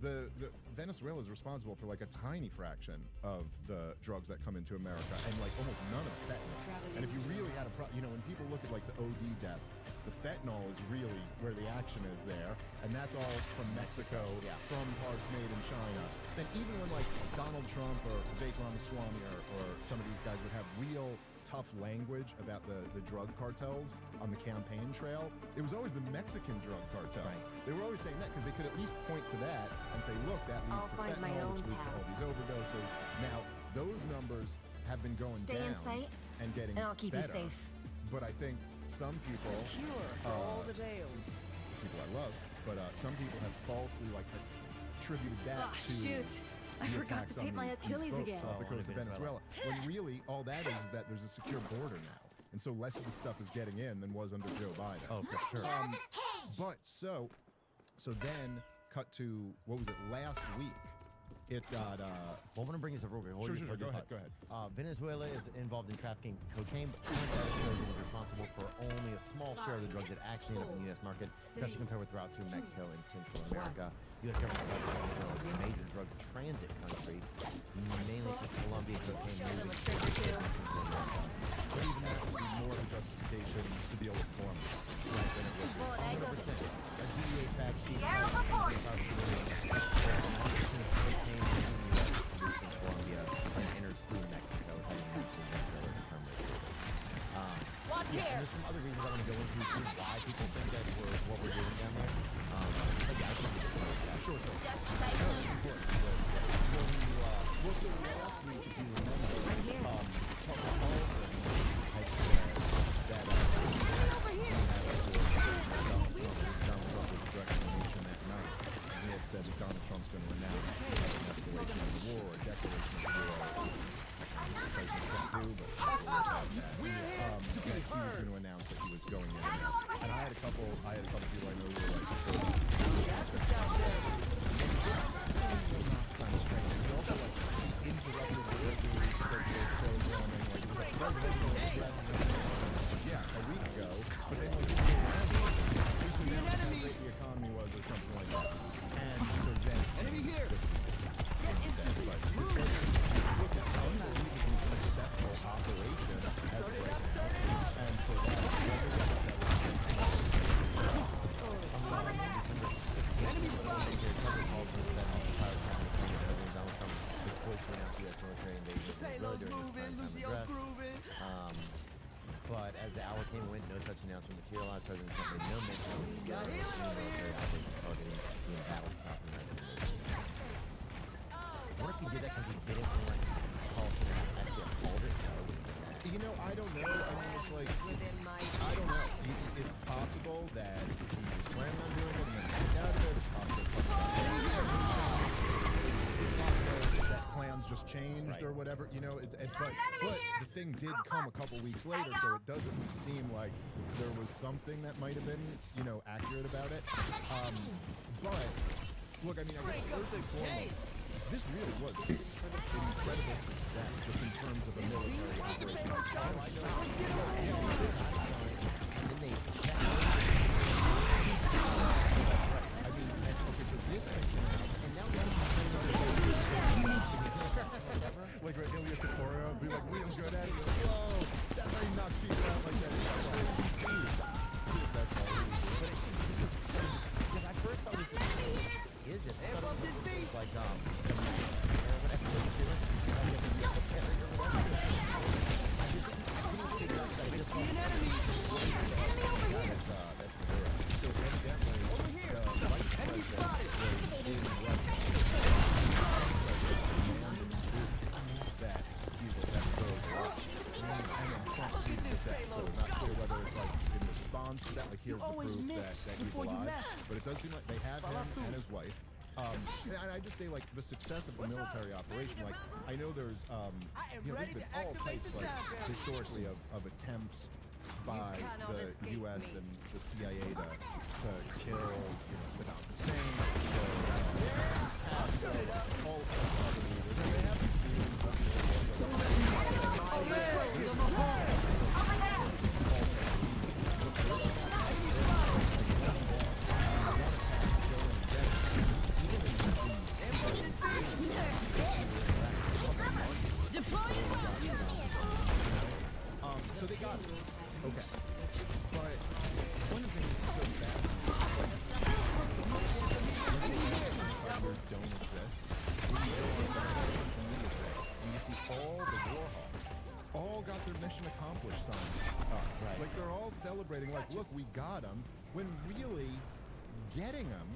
the Venezuela is responsible for like a tiny fraction of the drugs that come into America, and like almost none of the fentanyl. And if you really had a when people look at like the OD deaths, the fentanyl is really where the action is there, and that's all from Mexico, from parts made in China. Then even when like Donald Trump or Vivek Ramaswamy or some of these guys would have real tough language about the drug cartels on the campaign trail, it was always the Mexican drug cartels. They were always saying that because they could at least point to that and say, look, that leads to fentanyl, which leads to all these overdoses. Now, those numbers have been going Stay in down sight, and getting and I'll keep better. you safe. But I think some people, all the tales. people I love, but some people have falsely attributed that Oh, to shoot. I the forgot attacks to on tape my these Achilles boats again. off the coast of Venezuela. When really all that is that there's a secure border now. And so less of the stuff is getting in than was under Joe Biden. Oh, for sure. But so then cut to, what was it, last week? It got, I want to bring this up real quick. Sure, go ahead. Venezuela is involved in trafficking cocaine, but currently is responsible for only a small share of the drugs that actually end up in the U.S. market, especially compared with routes through Mexico and Central America. U.S. government classifies Venezuela as a major drug transit country, mainly for Colombia cocaine moving to Central America. But even that would be more of a justification to deal with Colombia. Right, than it would be. 100%. A DEA fact sheet says 90% of cocaine used in the U.S. is produced in Colombia and enters through Mexico, heading into Venezuela as a permanent border. Watch here. And there's some other reasons I want to go into too why people think that what we're doing down there. But yeah, I just want to get some of this stuff. Sure. That's important. Well, so last week, if you remember, Tucker Carlson had said that Donald Trump was a direct donation that night. And he had said that Donald Trump's going to announce an escalation of the war, a declaration of war. President Trump do, but that he was going to announce that he was going in there. And I had a couple people I know who were like, kind of strange. And he also interrupted the regularly scheduled programming. Like it was a presidential address, a week ago. But then like he announced how great the economy was or something like that. And so then enemy here. Instead, but this was look at how unbelievably successful operation as of right now. And so that was December 16th, Tucker Carlson said on the Fire Time that President Donald Trump was poised to announce U.S. military invasion of Venezuela during his prime-time address. But as the hour came and went, no such announcement materialized. President Trump made no mention of the military operations targeting the embattled South American nation. I wonder if he did that because he didn't want Carlson to actually have called it. I don't know. I mean, it's like, I don't know. It's possible that he was planning on doing it and then backed out of it. It's possible that plans just changed or whatever. But the thing did come a couple weeks later, so it does at least seem like there was something that might have been, accurate about it. But look, I mean, I guess first and foremost, this really was an incredible success just in terms of a military operation. So this picture now, and now like Ilya Tokoro, be like real good at it. Whoa, that's how he knocks people out like that. That's all. But this is so, because I first saw this is this? I thought it was like the Max or whatever they were doing. I couldn't figure out because I just saw an enemy. That's Maduro. So evidently the lights president was in Russia. That Diesel had to go overwatch. And then Trump tweeted this episode. Not clear whether it's like in response to that, like here's the proof that he's alive. But it does seem like they have him and his wife. And I just say, like, the success of the military operation, like, I know there's, you know, there's been all types, like, historically of attempts by the U.S. and the CIA to kill, you know, Saddam Hussein, all other leaders, and they have succeeded in so they got it. Okay. But one of the things that's so fascinating, so much don't exist. When you go on social media today, and you see all the war hawks, all got their mission accomplished signs up. Right. Like they're all celebrating, like, look, we got them, when really getting them,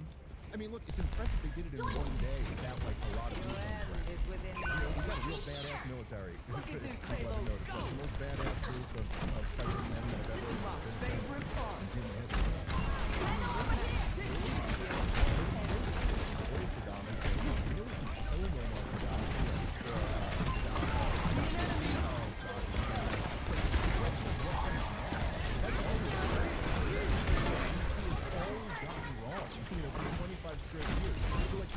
I mean, look, it's impressive they did it in one day without, like, a lot of boots on the ground. You know, we've got a real badass military. People haven't noticed that. The most badass group of fighting men that have ever been seen in human history. Saddam and say, you really can kill Muammar Gaddafi you know, for 25 straight years. So, like,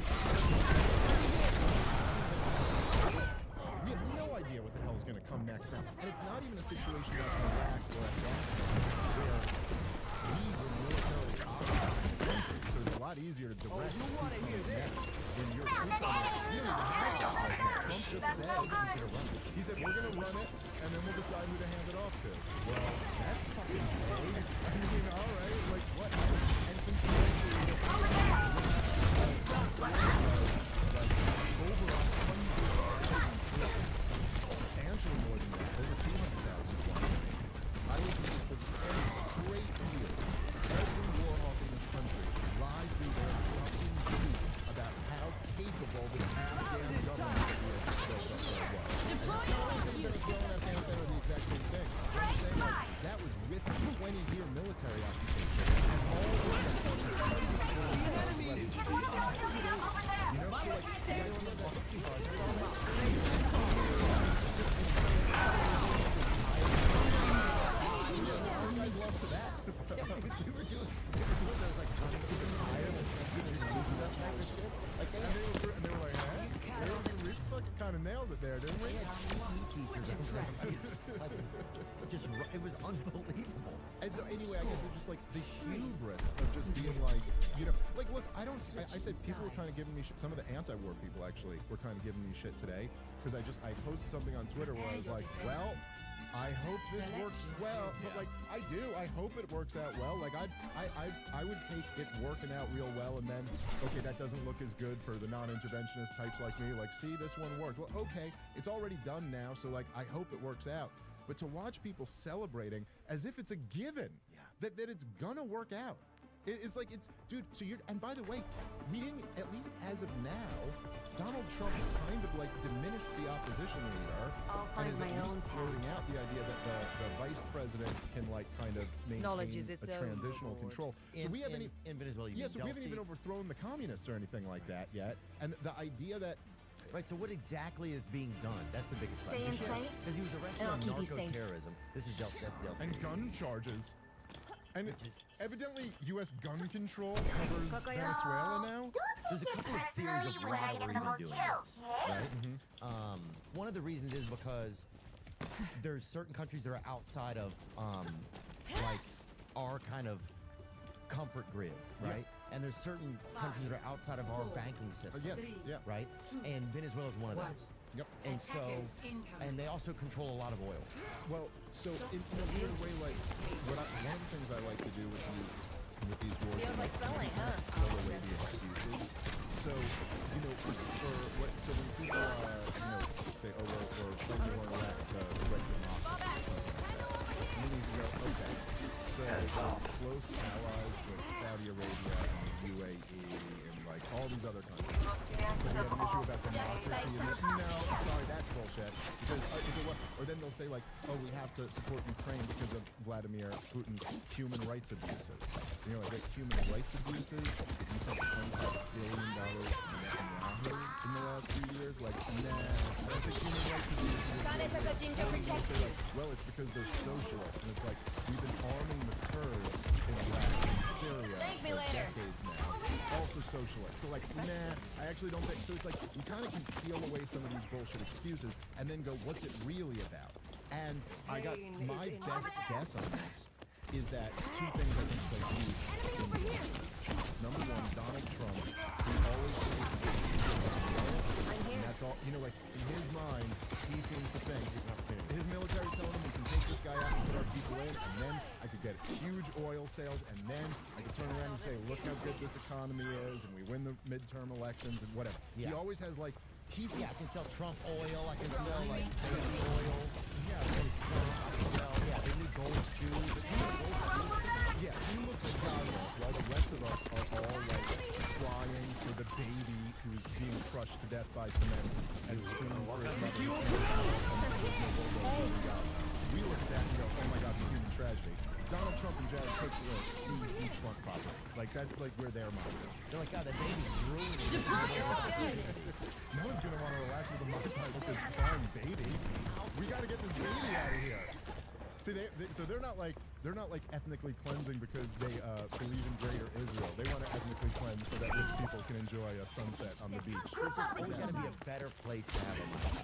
we have no idea what the hell is going to come next now. And it's not even a situation like Iraq or Afghanistan where we were militarily occupied the country. So it's a lot easier to direct who comes next when your troops are really Trump just said he's going to run it. He said, we're going to run it, and then we'll decide who to hand it off to. Well, that's fucking vague. I mean, all right, like, what? And since we substantially more than that, over 200,000. I was for 10 straight years, every war hawk in this country lied through their fucking teeth about how capable this Afghan government of the was. And Venezuela and Afghanistan are the exact same thing. I'm saying, like, that was with a 20-year military occupation, and all this we were doing those like running through the tire and that type of shit. Like and they were like, hey, we fucking kind of nailed it there, didn't we? We had teachers like just it was unbelievable. And so anyway, I guess they're just like the hubris of just being like, you know, like look, I said people were kind of giving me shit. Some of the anti-war people actually were kind of giving me shit today because I posted something on Twitter where I was like, well, I hope this works well, but like I do. I hope it works out well. Like I would take it working out real well, and then okay, that doesn't look as good for the non-interventionist types like me. Like, see, this one worked. Well, okay, it's already done now, so like I hope it works out. But to watch people celebrating as if it's a given that it's gonna work out. It's like dude. So and by the way, we didn't, at least as of now, Donald Trump kind of like diminished the opposition leader and is at least floating out the idea that the vice president can like kind of maintain a transitional control. So we haven't in Venezuela. So we haven't even overthrown the communists or anything like that yet. And the idea that. Right, so what exactly is being done? That's the biggest question. Because he was arrested on narco-terrorism. This is that's Delcy. And gun charges. And evidently, U.S. gun control covers Venezuela now? There's a couple of theories of why we're even doing this, right? One of the reasons is because there's certain countries that are outside of, like, our kind of comfort grid, right? Yep. And there's certain countries that are outside of our banking system. Yes, yeah. Right? And Venezuela is one of those. Yep. And so, and they also control a lot of oil. Well, so in a weird way, like, one of the things I like to do with these wars is like selling, throw away the excuses. So, you know, so when people, you know, say, oh, well, we're fighting the war in Iraq to spread democracy or something like that. And then you go, okay, so we're close allies with Saudi Arabia and the UAE and like all these other countries. So we have an issue about democracy. And no, sorry, that's bullshit. Because if it was, or then they'll say like, oh, we have to support Ukraine because of Vladimir Putin's human rights abuses. You know, like human rights abuses. You sent $25 billion to Netanyahu in the last few years. Like, nah, I don't think human rights abuses. Well, it's because they're socialists, and it's like we've been arming the Kurds in Iraq and Syria for decades now. Also socialists. So like, nah, I actually don't think. So it's like you kind of can peel away some of these bullshit excuses and then go, what's it really about? And I got my best guess on this is that two things I think play huge in the elections. Number one, Donald Trump, who always says and that's all, you know, like in his mind, he seems to think his military's telling him we can take this guy out and put our people in, and then I could get huge oil sales, and then I could turn around and say, look how good this economy is, and we win the midterm elections and whatever. Yeah. He always has like, I can sell Trump oil, I can sell like baby oil. Yeah, really Trump, I can sell, the new gold shoes. Yeah, he looks at God while the rest of us are all like crying for the baby who's being crushed to death by cement and screaming for his mother. We look at that and go, oh my God, the human tragedy. Donald Trump and Jared Kushner see beach front property. Like, that's like where their mind is. They're like, God, that baby's ruining it. No one's going to want to relax with a Mai Tai with this crying baby. We got to get this baby out of here. See, so they're not like ethnically cleansing because they believe in greater Israel. They want to ethnically cleanse so that rich people can enjoy a sunset on the beach. There's just always got to be a better place to have a life.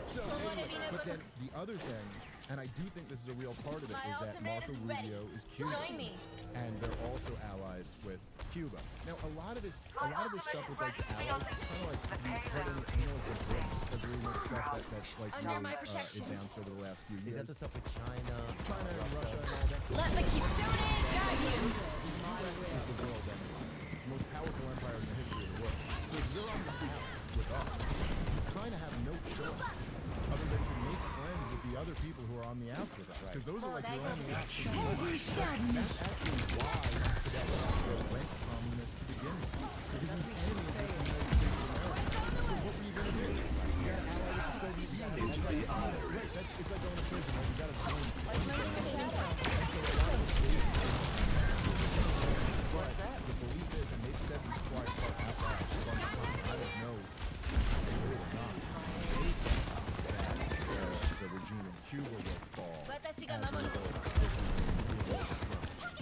So anyway, but then the other thing, and I do think this is a real part of it, is that Marco Rubio is Cuban, and they're also allied with Cuba. Now, a lot of this stuff with like the allies, it's kind of like you put in, you know, like the BRICS agreement stuff that's like really advanced over the last few years. Is that the stuff with China and Russia and all that? Let the Kitsune guide you! The world empire, the most powerful empire in the history of the world. So if you're on the outs with us, you kind of have no choice other than to make friends with the other people who are on the outs with us, because those are like your only options. That's actually why Fidel went communist to begin with, because his enemy is the United States of America. So what were you going to do? You got to ally with the Soviet Union. It's like going to prison. Like, you got to join. But the belief is, and they've said this quiet part out loud a bunch of times, I don't know true or not, they think that the regime in Cuba will fall as a result of this regime.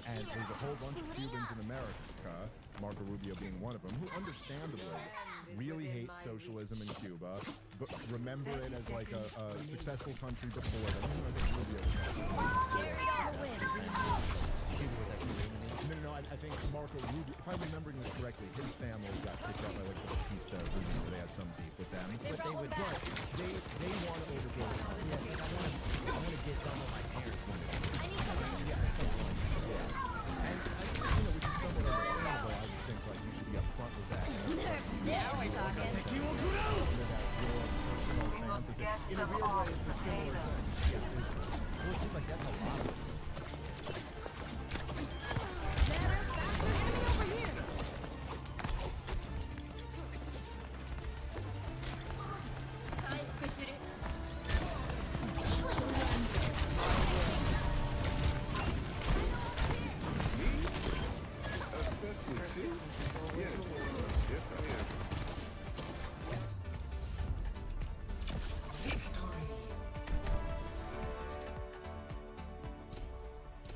And there's a whole bunch of Cubans in America, Marco Rubio being one of them, who understandably really hate socialism in Cuba, but remember it as like a successful country before them. I think Rubio Cuba was actually No, I think Marco Rubio, if I'm remembering this correctly, his family got kicked out by like the Batista regime, where they had some beef with them. But they would, they want to overthrow the country. Yeah, I want to get done what my parents wanted. Yeah, at some point. Yeah. And which is somewhat understandable. I just think like you should be upfront with that. Now we're talking. Your personal fantasy. In a weird way, it's a similar thing. Yeah, well, it seems like that's a lot of it.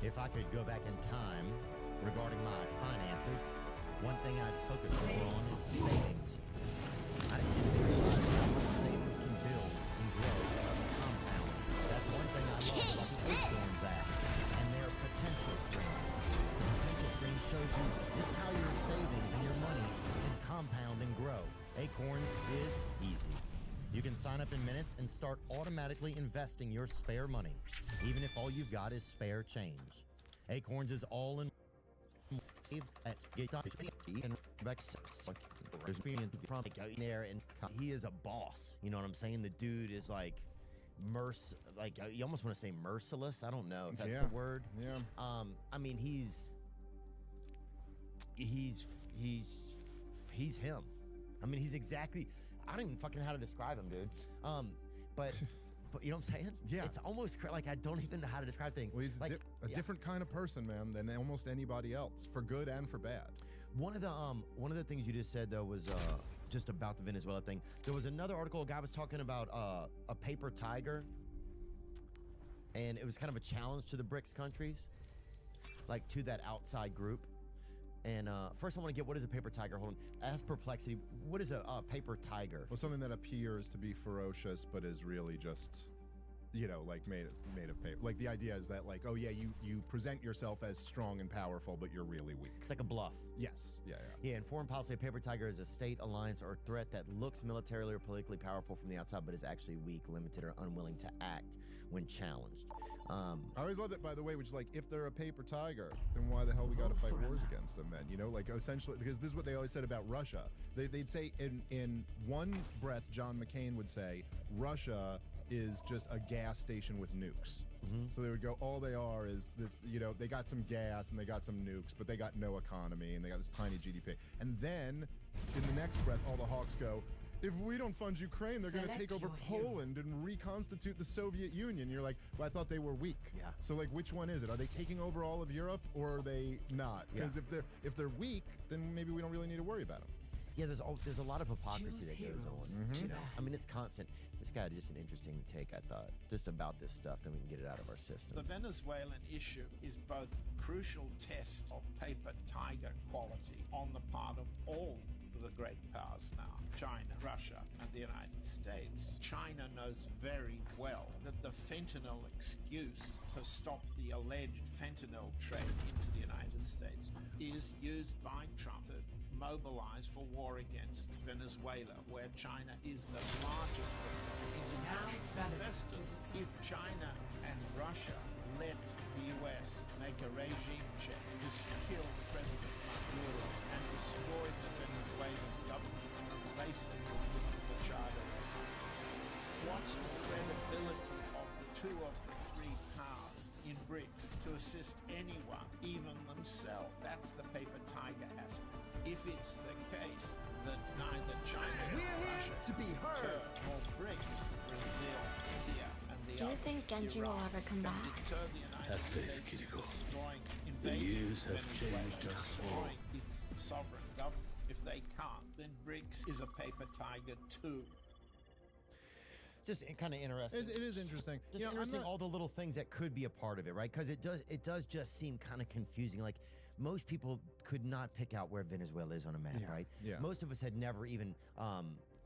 If I could go back in time regarding my finances, one thing I'd focus more on is savings. I just didn't realize how much savings can build and grow and compound. That's one thing I love about the Acorns app and their potential screen. The potential screen shows you just how your savings and your money can compound and grow. Acorns is easy. You can sign up in minutes and start automatically investing your spare money, even if all you've got is spare change. Acorns is all in save at and there, and he is a boss. You know what I'm saying? The dude is like you almost want to say merciless. I don't know if that's Yeah. the word. Yeah. I mean, he's him. I mean, he's exactly. I don't even fucking know how to describe him, dude. But you know what I'm saying? Yeah. It's almost like I don't even know how to describe things. Well, he's like a different kind of person, man, than almost anybody else, for good and for bad. One of the things you just said though was just about the Venezuela thing. There was another article. A guy was talking about a paper tiger, and it was kind of a challenge to the BRICS countries, like to that outside group. And first, I want to get what is a paper tiger. Hold on. Ask Perplexity. What is a paper tiger? Well, something that appears to be ferocious, but is really just, like made of paper. Like the idea is that, like, oh yeah, you present yourself as strong and powerful, but you're really weak. It's like a bluff. Yes. Yeah. Yeah. In foreign policy, a paper tiger is a state, alliance, or threat that looks militarily or politically powerful from the outside, but is actually weak, limited, or unwilling to act when challenged. I always love that, by the way, which is like, if they're a paper tiger, then why the hell we got to fight wars against them then? Like essentially, because this is what they always said about Russia. They'd say in one breath, John McCain would say, Russia is just a gas station with nukes. So they would go, all they are is this, they got some gas and they got some nukes, but they got no economy and they got this tiny GDP. And then in the next breath, all the hawks go, if we don't fund Ukraine, they're going to take over Poland and reconstitute the Soviet Union. You're like, well, I thought they were weak. Yeah. So like, which one is it? Are they taking over all of Europe, or are they not? Because if they're weak, then maybe we don't really need to worry about them. Yeah, there's a lot of hypocrisy that goes on. I mean, it's constant. This guy had just an interesting take, I thought, just about this stuff. Then we can get it out of our systems. The Venezuelan issue is both a crucial test of paper tiger quality on the part of all the great powers now, China, Russia, and the United States. China knows very well that the fentanyl excuse to stop the alleged fentanyl trade into the United States is used by Trump to mobilize for war against Venezuela, where China is the largest international investors. If China and Russia let the US make a regime check to kill President Maduro and destroy the Venezuelan government and replace it with the charter, what's the credibility of the two of the three powers in BRICS to assist anyone, even themselves? That's the paper tiger aspect. If it's the case that neither China nor Russia turn or BRICS, Brazil, India, and the Do you think Genji will ever come back? Have faith, Kiriko. The years have changed us all. Its sovereign government. If they can't, then BRICS is a paper tiger too. Just kind of interesting. It is interesting. Just interesting, all the little things that could be a part of it, right? Because it does just seem kind of confusing. Like, most people could not pick out where Venezuela is on a map, right? Yeah. Most of us had never even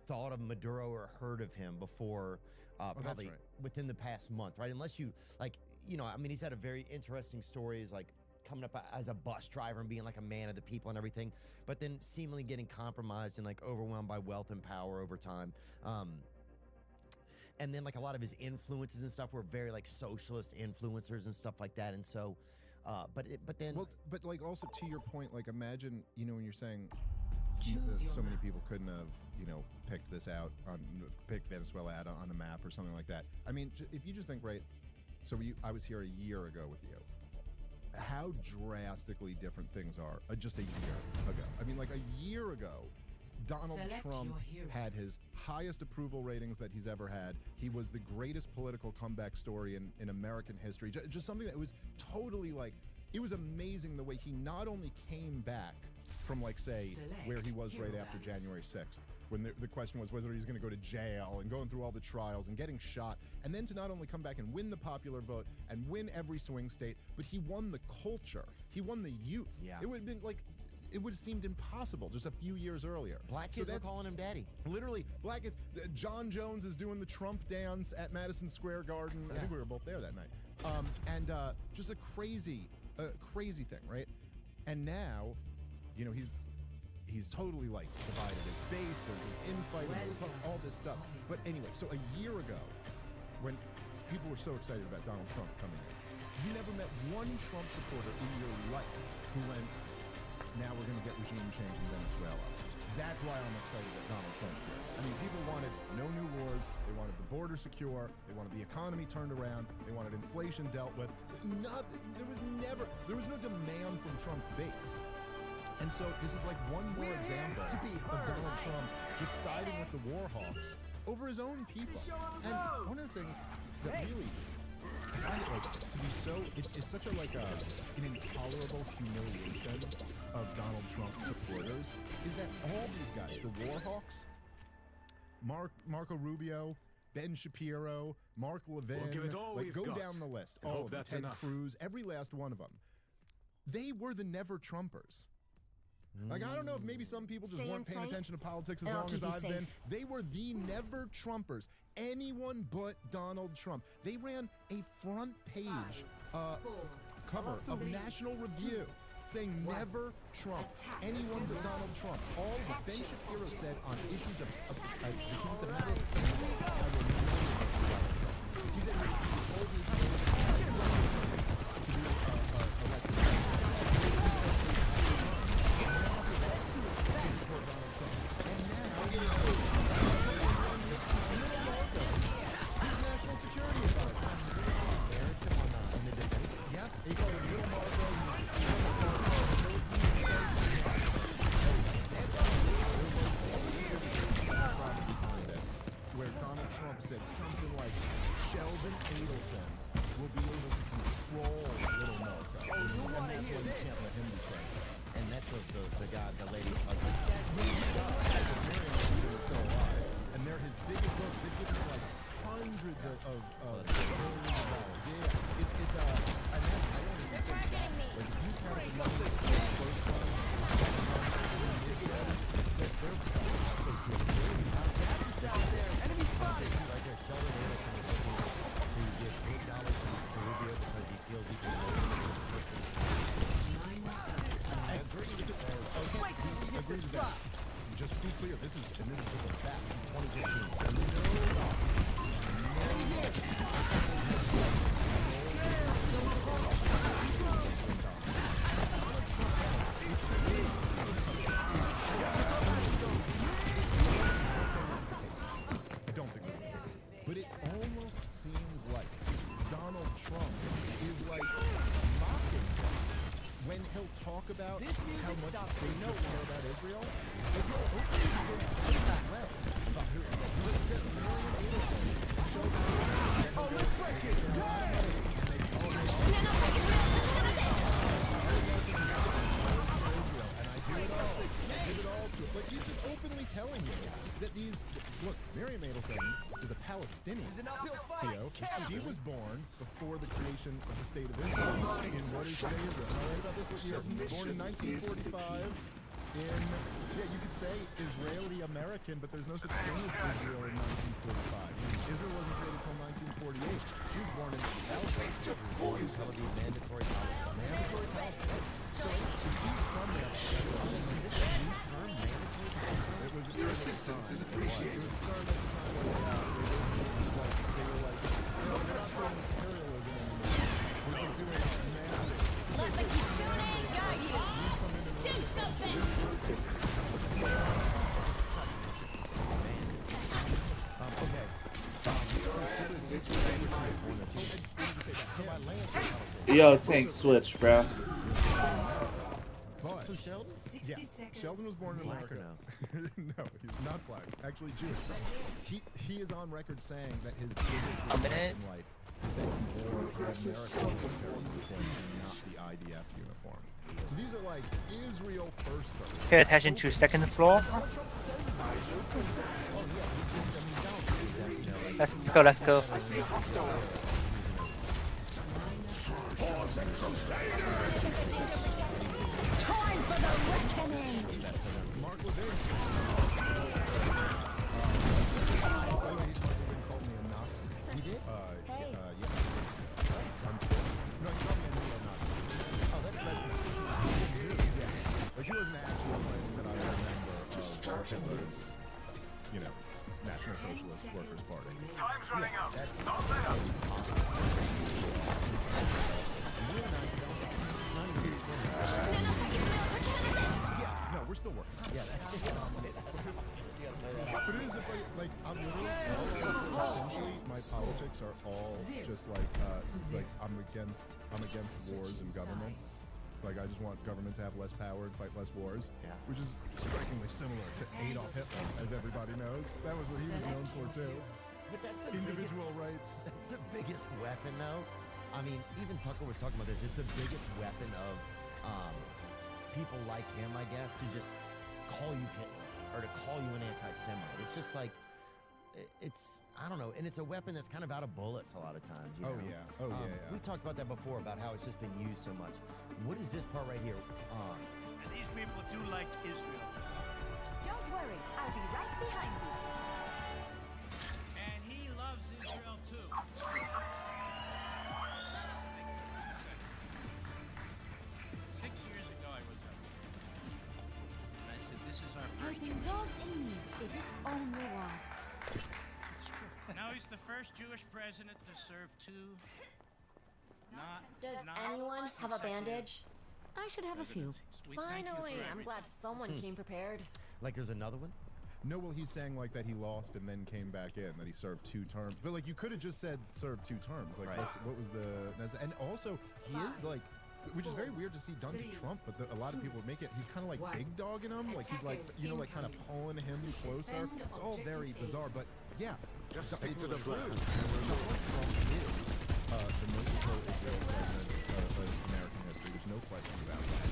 thought of Maduro or heard of him before, probably within the past month, right? Unless you, like, I mean, he's had a very interesting stories, like coming up as a bus driver and being like a man of the people and everything, but then seemingly getting compromised and like overwhelmed by wealth and power over time. And then like a lot of his influences and stuff were very like socialist influencers and stuff like that. And so, but like also to your point, like imagine, when you're saying so many people couldn't have, picked this out picked Venezuela out on the map or something like that. I mean, if you just think, right, so I was here a year ago with you. How drastically different things are just a year ago. I mean, like a year ago, Donald Trump had his highest approval ratings that he's ever had. He was the greatest political comeback story in American history. Just something that was totally like, it was amazing the way he not only came back from, like, say, where he was right after January 6th, when the question was whether he was going to go to jail and going through all the trials and getting shot, and then to not only come back and win the popular vote and win every swing state, but he won the culture. He won the youth. Yeah. It would have been like, it would have seemed impossible just a few years earlier. Black kids were calling him daddy. Literally, black kids. John Jones is doing the Trump dance at Madison Square Garden. I think we were both there that night. And just a crazy thing, right? And now, he's totally like divided his base. There's an infight, all this stuff. But anyway, so a year ago, when people were so excited about Donald Trump coming in, you never met one Trump supporter in your life who went, now we're going to get regime change in Venezuela. That's why I'm excited that Donald Trump's here. I mean, people wanted no new wars. They wanted the border secure. They wanted the economy turned around. They wanted inflation dealt with. Nothing. There was no demand from Trump's base. And so this is like one more example of Donald Trump just siding with the war hawks over his own people. And one of the things that really I find it like to be so it's such a like an intolerable humiliation of Donald Trump supporters is that all these guys, the war hawks, Marco Rubio, Ben Shapiro, Mark Levin, We'll give it all like we've go got down the list, and all hope of them, that's Ted enough. Cruz, every last one of them. They were the never Trumpers. Like, I don't know if maybe some people just Stay weren't paying inside, attention to politics as and I'll long as keep you I've been. safe. They were the never Trumpers. Anyone but Donald Trump. They ran a front page cover of National Review saying never Trump. Anyone but Donald Trump. All of it. Ben Shapiro said on issues of because it's a matter of he said he told his to national security advisor. Embarrassed him on the debate. Yep, he called him Little Marco. Where Donald Trump said something like Sheldon Adelson will be able to control Little Marco. And that's why you can't let him be president. And that's what the guy, the lady's husband. Is still alive, and they're his biggest books. They've given him like hundreds of billions of dollars. Yeah, it's I don't even think that. Like if you count the money that the first one, the second one, that they're close to $1 billion. Enemy spotted. Like Sheldon Adelson is looking to give $8 to Rubio because he feels he can hold him in the first place. I agree. I agree with that. Just to be clear, this is just a fact. This is 2015. I don't think that's the case. But it almost seems like Donald Trump is like mocking when he'll talk about how much they just care about Israel. Like he'll openly go that way. Oh, let's break it. Like he's just openly telling you that these look, Miriam Adelson is a Palestinian. This is an uphill fight. You know, she was born before the creation of the state of Israel in what is today Israel. Am I right about this? What year? Born in 1945 in, yeah, you could say Israeli American, but there's no such thing as Israel in 1945. Israel wasn't created until 1948. She was born in Palestine. Born in Tel Aviv, mandatory Palestine. Mandatory Palestine. So she's from there. This is a new term, mandatory Palestine? It was Your assistance is appreciated. It was a term at the time when they were like, no, we're not doing imperialism anymore. We're just doing mandates. Let the Kitsune guide you. Do something. Yo, tank switch, bro. But, Who's Sheldon? yeah, Sheldon was born in Black America. or No, he's not black. Actually Jewish. He is on record saying that his biggest regret in life is that he wore the American military uniform and not the IDF uniform. So these are like Israel firsters. Pay attention to second floor. Donald Trump says he's Israel. Oh yeah, he just sent me down. Let's go, let's go. Pause and Crusaders! Time for the reckoning. Mark Levin. By the way, Mark Levin called me a Nazi. He did? Yeah. On Twitter. No, he called me a neo-Nazi. Oh, that's Yeah. Like, he wasn't actually claiming that I remember Hitler's, you know, National Socialist Workers' Party. Time's running out. That's Not there. Yeah, no, we're we're still working. Yeah, But it is like I'm literally essentially my politics are all just like I'm against wars and government. Like I just want government to have less power and fight less wars, which is strikingly similar to Adolf Hitler, as everybody knows. That was what he was known for too. But that's the individual biggest, rights. That's the biggest weapon, though. I mean, even Tucker was talking about this. It's the biggest weapon of people like him, I guess, to just call you Hitler or to call you an anti-Semite. It's just like, I don't know, and it's a weapon that's kind of out of bullets a lot of times. You know? Yeah. We talked about that before, about how it's just been used so much. What is this part right here? And these people do like Israel. Don't worry, I'll be right behind you. And he loves Israel too. 6 years ago I was up here. And I said, this is our first Helping those in need is its own reward. Now he's the first Jewish president to serve two. Does anyone have a bandage? I should have a few. Finally, I'm glad someone came prepared. Like there's another one? No, well, he's saying like that he lost and then came back in, that he served 2 terms. But like you could have just said served 2 terms. Like what was the... And also, he is like... Which is very weird to see done to Trump, but a lot of people make it... He's kind of like big dogging him. Like he's like, you know, like kind of pulling him closer. It's all very bizarre, but yeah. It's true. Donald Trump is the most pro-Israel president of American history. There's no question about that.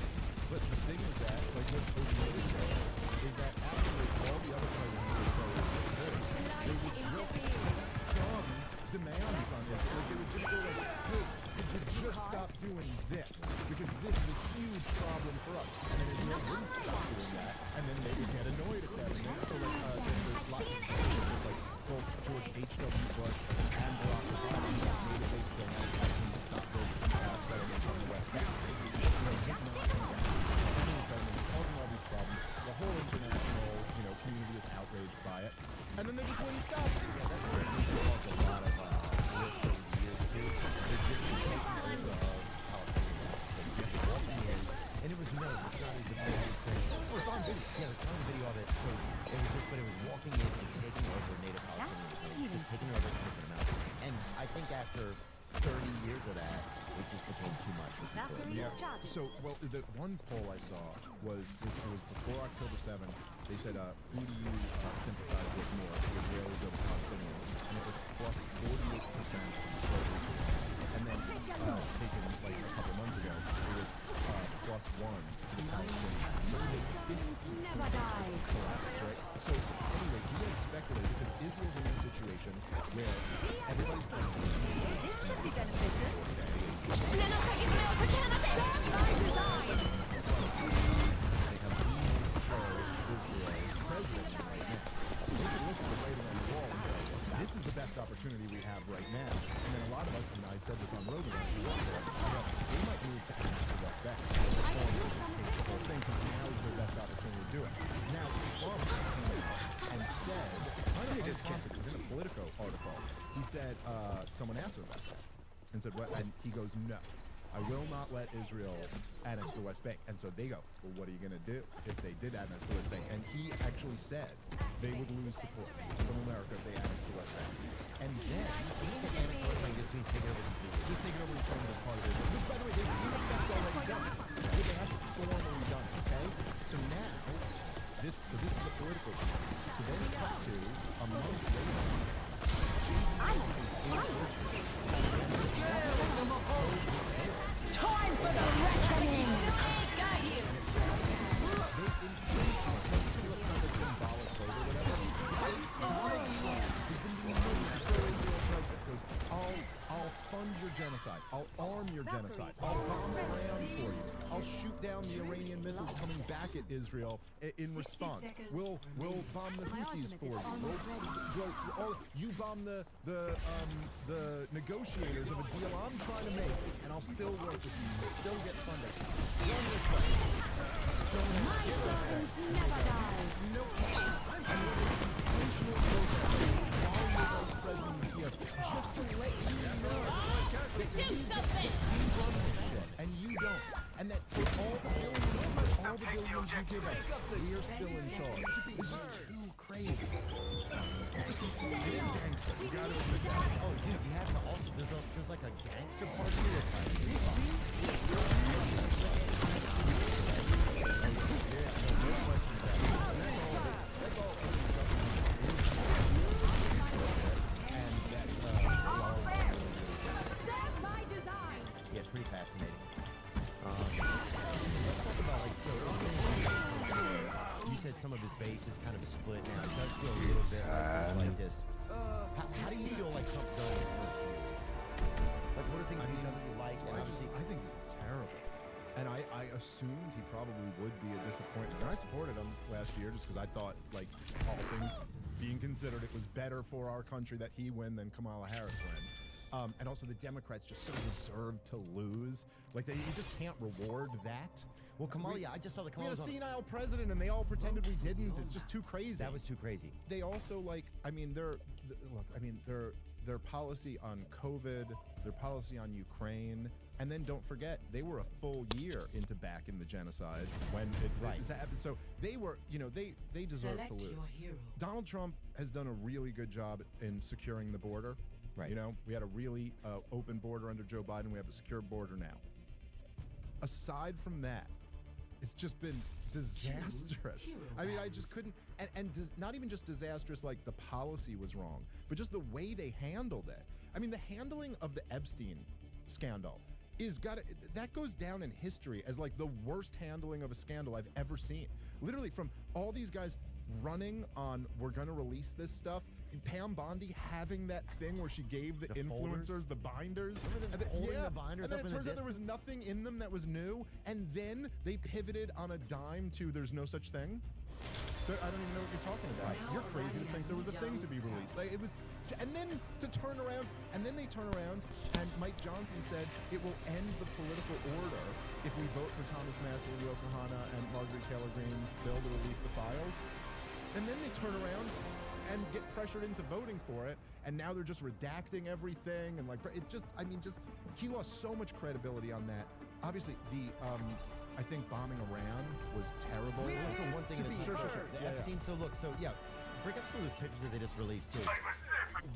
But the thing is that, like, what's overlooked there is that actually all the other presidents were pro-Israel. They would just put some demands on it. Like, they would just go like, hey, could you just stop doing this? Because this is a huge problem for us. And then Israel wouldn't stop doing that, and then they would get annoyed at that. And then, so, like, there's lots of examples, like, both George H.W. Bush and Barack Obama made a big thing out of asking to stop building settlements on the West Bank. Just not doing that. Ending settlements, causing all these problems. The whole international, community is outraged by it. And then they just wouldn't stop. Yeah, that's where it caused a lot of rifts over the years, too. They're just taking over Palestinians. So just walking in, and it was known. It's not even a big thing. Oh, it's on video. Yeah, there's tons of video of it. So it was walking in and taking over native Palestinians. Just taking over and taking them out. And I think after 30 years of that, it just became too much for people. Yeah. So, well, the one poll I saw was before October 7th. They said, who do you sympathize with more, the Israelis or the Palestinians? And it was plus 48% for Israel. And then, taken like a couple months ago, it was plus 1 for the Palestinians. So it was a 50 collapse, right? So anyway, you guys speculate because Israel's in a situation where everybody's trying to This should be beneficial. This is the best opportunity we have right now. And then a lot of us, and I said this on Rogan, they might move to the West Bank. The whole thing, because now is their best opportunity to do it. Now, Trump came out and said, it was in a Politico article, he said, someone asked him about that, and said, what? And he goes, no. I will not let Israel annex the West Bank. And so they go, well, what are you going to do if they did annex the West Bank? And he actually said they would lose support from America if they annex the West Bank. And then, annex the West Bank just means take it over just take it over and turn it as part of Israel. Which, by the way, they've in effect already done. They have formally done it, okay? So now, this is the political piece. So then we cut to a month later. Time for the reckoning! I'll fund your genocide. I'll arm your genocide. I'll bomb Iran for you. I'll shoot down the Iranian missiles coming back at Israel in response. We'll bomb the Houthis for you. You bomb the negotiators of a deal I'm trying to make, and I'll still work with you. You'll still get funding. My servants never die. Just to let you know that Do something! you run this shit, and you don't. And that for all the billions you give us, gotta admit that. Oh, dude, you have to also. There's like a gangster part to it. It's like. That's all. And that's Set by design. yeah, it's pretty fascinating. Let's talk about like so. You said some of his base is kind of split now. It does feel a little bit like this. How do you feel like Trump's going in first year? Like, what are things he's done that you like? And obviously, I think he's terrible. And I assumed he probably would be a disappointment. And I supported him last year just because I thought, like, all things being considered, it was better for our country that he win than Kamala Harris win. And also the Democrats just so deserve to lose. Like, you just can't reward that. Well, Kamala, I just saw the Kamala. We had a senile president, and they all pretended we didn't. It's just too crazy. That was too crazy. They also, like, I mean, their policy on COVID, their policy on Ukraine, and then don't forget, they were a full year into backing the genocide when it happened. So they were, they deserve to lose. Donald Trump has done a really good job in securing the border. Right. We had a really open border under Joe Biden. We have a secure border now. Aside from that, it's just been disastrous. I mean, I just couldn't, not even just disastrous like the policy was wrong, but just the way they handled it. I mean, the handling of the Epstein scandal that goes down in history as like the worst handling of a scandal I've ever seen. Literally, from all these guys running on, we're gonna release this stuff, Pam Bondi having that thing where she gave the influencers the binders. Holding the binders and then up it in turns the out there was distance. nothing in them that was new, and then they pivoted on a dime to there's no such thing. I don't even know what you're talking about. You're crazy to think there was a thing to be released. Like, it was, and then to turn around, and then they turn around, and Mike Johnson said it will end the political order if we vote for Thomas Massie, Leo Kahana, and Marjorie Taylor Greene's bill to release the files. And then they turn around and get pressured into voting for it, and now they're just redacting everything, and like, it just, I mean, just, he lost so much credibility on that. Obviously, I think bombing Iran was terrible. Let's go one thing at a time. Sure. The Epstein, so look, bring up some of those pictures that they just released too.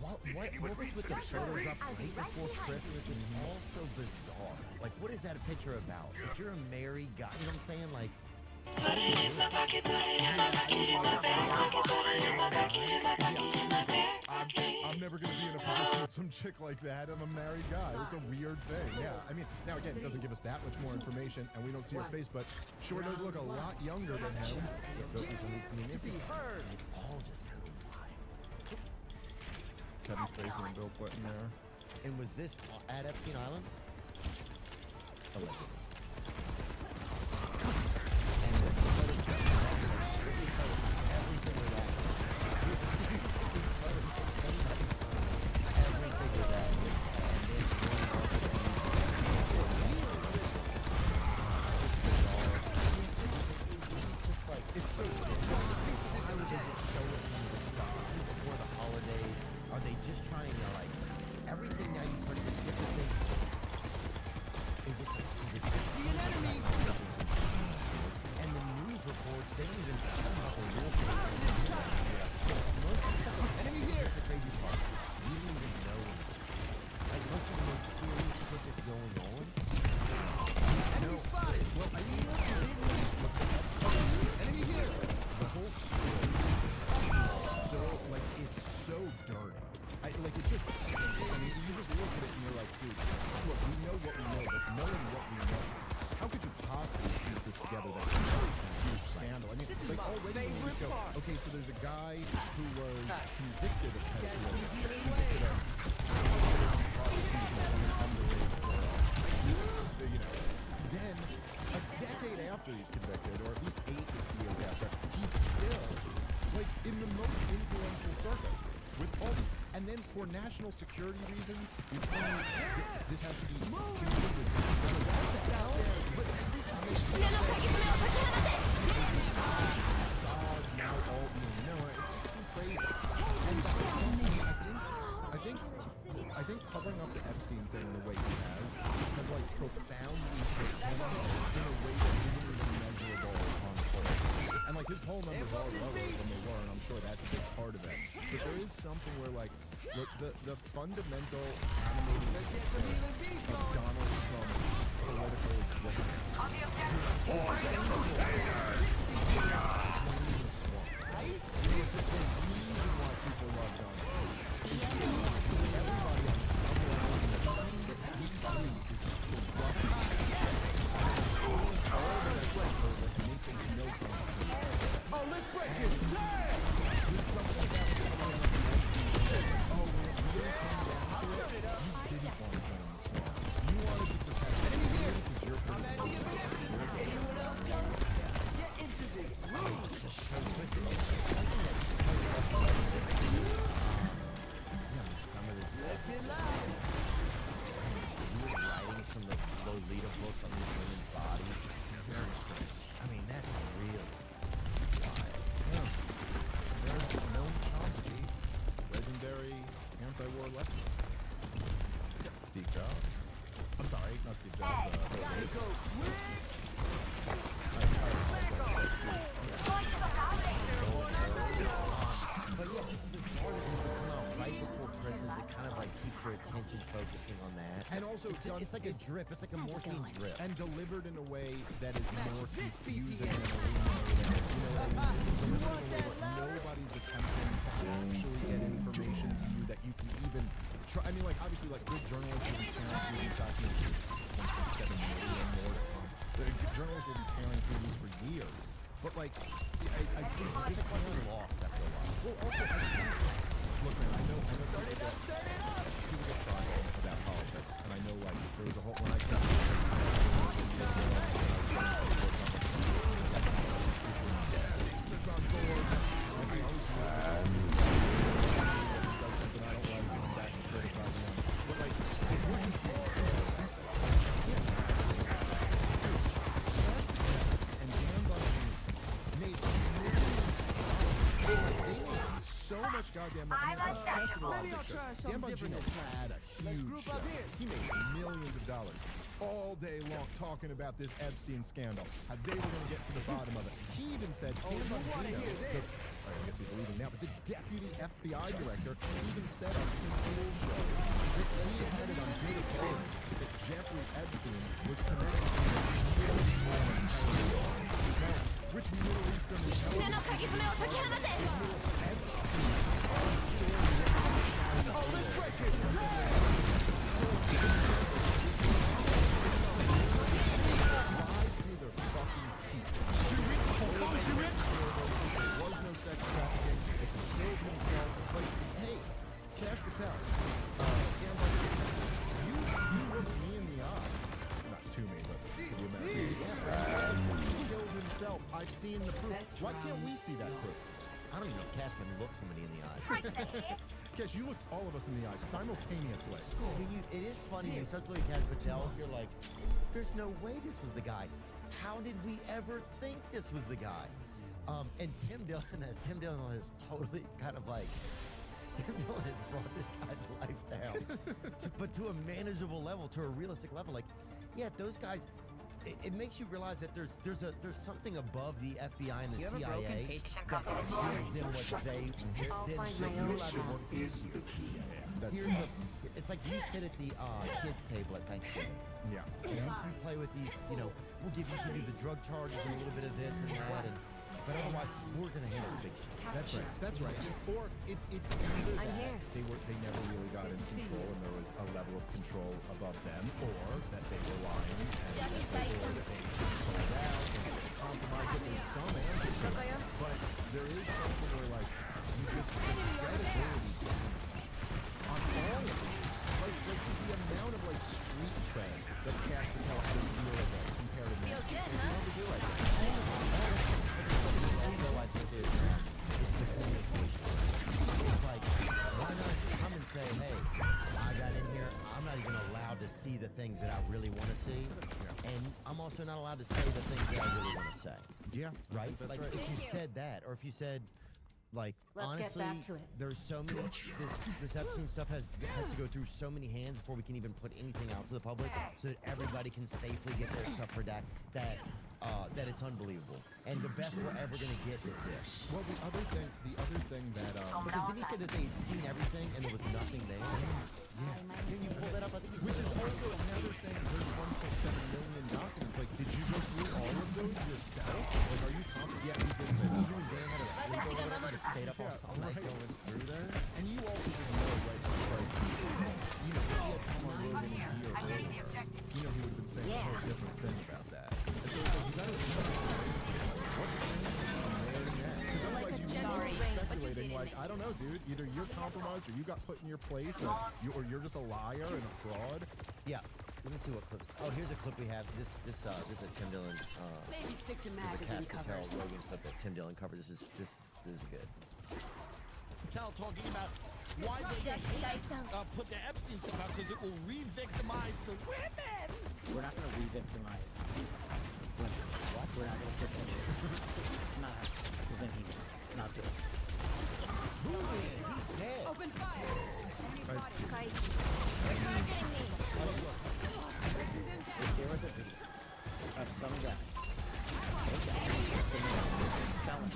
What was with the photos up right before Christmas? It's all so bizarre. Like, what is that a picture about? If you're a married guy, you know what I'm saying? Like, I'm never going to be in a position with some chick like that. I'm a married guy. It's a weird thing. Yeah. I mean, now again, it doesn't give us that much more information, and we don't see her face, but sure does look a lot younger than him. I mean, this is, it's all just kind of wild. Kevin Spacey and Bill Clinton there. And was this at Epstein Island? Allegedly. It's so strange. Why would they just show us some of this stuff before the holidays? Are they just trying to, like, everything now you start to get the thing? Is it just see an enemy? And the news reports, they don't even talk about the real thing. Enemy here! That's the crazy part. We don't even know. Like, most of the most serious shit that's going on. Enemy spotted! Well, I mean, enemy here! The whole story is so, like, it's so dirty. It just stinks. I mean, you just look at it and you're like, dude, look, we know what we know, but knowing what we know, how could you possibly piece this together that it's a huge scandal? I mean, like, already when you just go, okay, so there's a guy who was convicted of pedophilia, convicted of then a decade after he's convicted, or at least 8 years after, he's still, like, in the most influential circles with all the, and then for national security reasons, you tell me this has to be completely now all being known. It's just too crazy. And so, I think covering up the Epstein thing the way he has like profoundly hit him in a way that isn't even measurable on polls. And like his poll numbers are lower than they were, and I'm sure that's a big part of it. But there is something where like Look, the fundamental animated spirit of Donald Trump's political existence. Force and Crusaders! Right? The reason why people love Donald Trump is because everybody has somewhere in the mind that deep down is corrupt. All the people that make them no consequences. Oh, let's break it! Damn! There's something about oh, when it really came down to it, you didn't want to join the swamp. You wanted to protect the community because you're pretty Anyone else? Get into this room! It's just so twisted. Some of this Let's get loud! weird writings from the Lolita books on these women's bodies. Very strange. I mean, that's real wild. Yeah. There's Noam Chomsky, legendary anti-war leftist. Steve Jobs. I'm sorry, not Steve Jobs. Gotta go quick! But yeah, just bizarre that these would come out right before Christmas. It kind of like keeps your attention focusing on that. And also, it's like a drip. It's like a morphine drip. And delivered in a way that is more confusing than illuminating. You know what I mean? Delivered in a way that nobody's attempting to actually get information to you that you can even try. I mean, like, obviously, like, good journalists will be tearing through these documents. 7 million more to come. Journalists will be tearing through these for years. But, like, I think it's kind of lost after a while. Well, also, look, man, I know people get trying about politics, and I know, like, there was a whole when I got Smith's on board. And I always does something I don't like, and I'm back and criticizing him. But, like, if we're just being so much goddamn money. Maybe I'll try something different this time. Had a huge group show. up here. He made millions of dollars all day long talking about this Epstein scandal, how they were going to get to the bottom of it. He even said, Oh, you wanna hear this? I guess he's leaving now, but the deputy FBI director even said on Tim Pool's show that he had it on good authority that Jeffrey Epstein was connected to rich Middle Eastern Oh, let's break it! Damn! lied through their fucking teeth. There was no sex trafficking. They concealed himself. Like, hey, Cash Patel, you looked me in the eye. Not to me, but to the American. He killed himself. I've seen the proof. Why can't we see that proof? I don't even know if Cass can look somebody in the eye. Cash, you looked all of us in the eye simultaneously. I mean, it is funny. When you start to look at Cash Patel, you're like, there's no way this was the guy. How did we ever think this was the guy? And Tim Dillon has totally kind of like, Tim Dillon has brought this guy's life down, but to a manageable level, to a realistic level. Like, yeah, those guys. It makes you realize that there's something above the FBI and the CIA that gives them what they then say you're allowed to work for the CIA. It's like you sit at the kids' table at Thanksgiving. Yeah. And you play with these, we'll give you the drug charges and a little bit of this and that, but otherwise we're gonna handle the big shit. That's right. Or it's either that they never really got in control and there was a level of control above them, or that they were lying and that they sold out and they compromised it. There's some answers to it. But there is something where like you just credibility on all of it. Like the amount of like street cred that Cash Patel had a year ago compared to now. Also, I think it's the communication. It's like, why not come and say, hey, I got in here, I'm not even allowed to see the things that I really want to see, and I'm also not allowed to say the things that I really want to say. Yeah, right? Like, if you said that, or if you said, like, Let's honestly, get back to it. there's so many, this Epstein stuff has to go through so many hands before we can even put anything out to the public so that everybody can safely get their stuff redacted, that that it's unbelievable. And the best we're ever gonna get is this. Well, the other thing that Because didn't he say that they had seen everything and there was nothing there? Can you pull that up? I think which is also now they're saying there's 1.7 million documents. Like, did you go through all of those yourself? Like, are you confident? Yeah, he did say that. You and Dan had a sleepover over there, just stayed up all night going through there. And you also just know, right? You know, if he had come on Rogan a year earlier, you know, he would have been saying a whole different thing about that. And so it's like, you gotta what because otherwise you start speculating like, I don't know, dude, either you're compromised or you got put in your place or you're just a liar and a fraud. Yeah. Let me see what clips. Oh, here's a clip we have. This is a Tim Dillon. Maybe stick to this is a magazine Cash Patel covers. Rogan clip that Tim Dillon covered. This is good. Patel talking about why they put the Epstein stuff out because it will re-victimize the women. We're not going to re-victimize. What? We're not going to put that shit. Not happening. Because then he's not dead. Who is? He's dead. Open fire. If there was a video of some guy, telling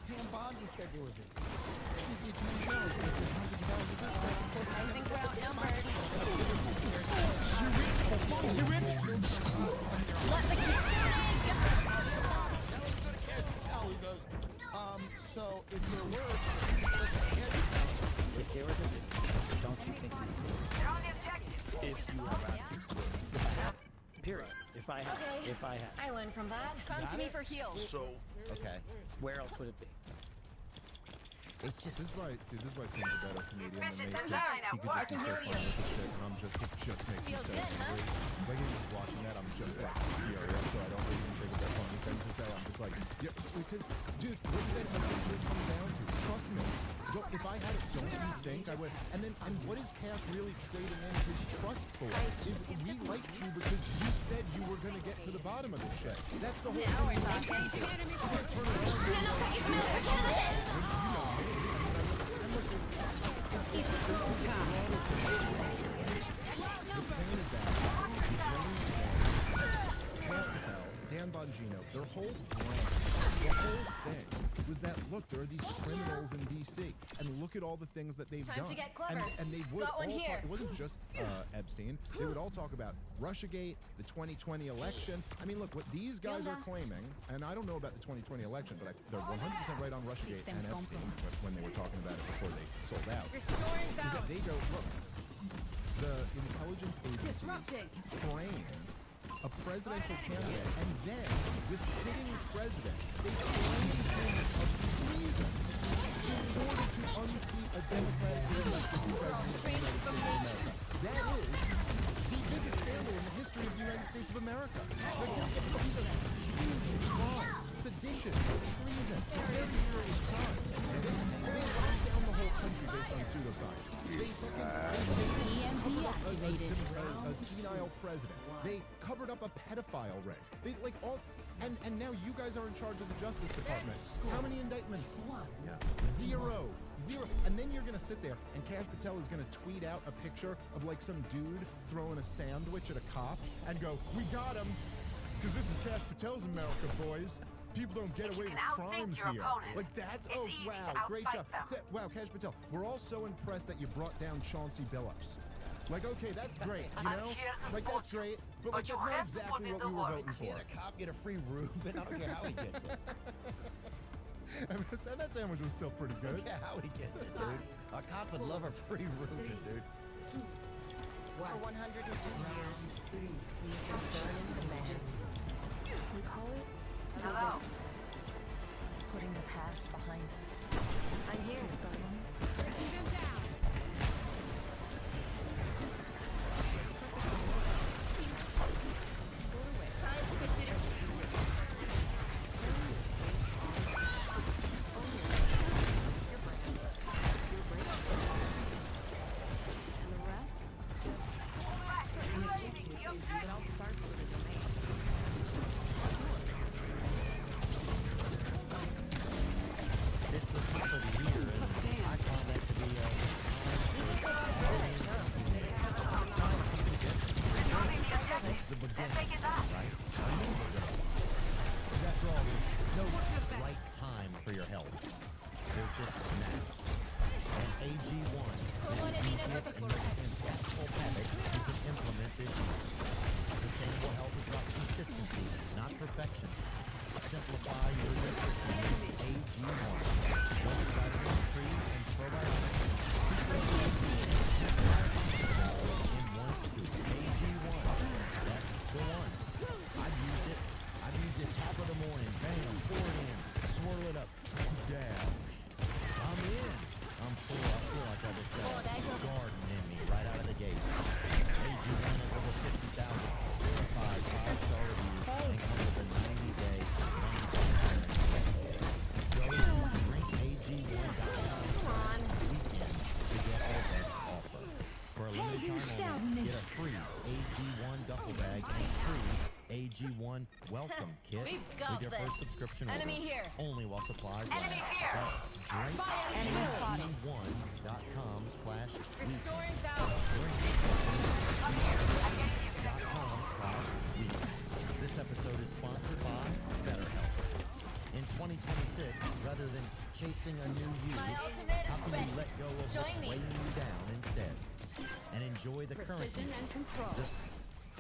Pam Bondi said there was it. She's the attorney general. There's hundreds of dollars of I think we're outnumbered. She win. Let the kids So if there were, if there was a video, don't you think he's dead? If you have access to it. If I have, period. If I have, if I have. I learned from that. Come to me for heals. So, okay. Where else would it be? It's just. This is why Tim's a better comedian than me. Suspicious Because design he at could work. just be so funny with the shit, and it just makes me so angry. Like, even just watching that, I'm just like furious, so I don't really even think of that funny thing to say. I'm just like, yeah, because, dude, what does that essentially come down to? Trust me. If I had it, don't you think I would? And what is Cash really trading in his trust for? Is we liked you because you said you were gonna get to the bottom of this shit. That's the whole Now we're thing. talking. You can't turn around. It's go time. The thing is that Cash Patel, Dan Bongino, their whole brand, the whole thing was that, look, there are these criminals in D.C. and look at all the things that they've Time done. to get clever. And they would Got all one here. talk, it wasn't just Epstein. They would all talk about Russiagate, the 2020 election. I mean, look, what these guys are claiming, and I don't know about the 2020 election, but they're 100% right on Russiagate and Epstein when they were talking about it before they sold out. Restoring Is that balance. they go, look, the intelligence agencies frame a presidential candidate, and then the sitting president, they frame him of treason in order to unseat a democratically elected president of the United States of America. That is the biggest scandal in the history of the United States of America. Like, these are huge crimes. Sedition, treason, very serious crimes. They locked down the whole country based on pseudoscience. They covered up a senile president. They covered up a pedophile ring. They like all, and now you guys are in charge of the Justice Department. How many indictments? Zero. And then you're gonna sit there, and Cash Patel is gonna tweet out a picture of like some dude throwing a sandwich at a cop and go, "We got him, because this is Cash Patel's America, boys. People don't get away with crimes here." Like that's, oh wow, great job. Wow, Cash Patel, we're all so impressed that you brought down Chauncey Billups. Like, okay, that's great, you know? Like, that's great, but like, that's not exactly what we were voting for. Can a cop get a free Reuben? I don't care how he gets it. And that sandwich was still pretty I good. don't care how he gets it, dude. A cop would love a free Reuben, dude. For 102 years, we have burned the legend. We call it Zozo. Putting the past behind us. I'm here. Breaking them down. Time to consider. This purchase now. And AG1 is the easiest and most impactful habit you can implement this year. Sustainable health is about consistency, not perfection. Simplify your nutrition with AG1. Multivitamins, pre and probiotics, super foods, and antioxidants in one scoop. AG1. That's the one. I've used it. I've used it top of the morning. Bam, pour it in. Swirl it up. Down. I'm in. I'm full. I feel like I just got a garden in me right out of the gate. AG1 has over 50,000 verified 5-star reviews and comes with a 90-day money-back guarantee. Go to drinkag1.com/weekend to get our best offer. For a limited time only, get a free AG1 duffel bag and free AG1 welcome kit with your first subscription order. Only while supplies last. That's drinkag1.com/weekend. This episode is sponsored by BetterHelp. In 2026, rather than chasing a new you, how can you let go of what's weighing you down instead and enjoy the current you? Just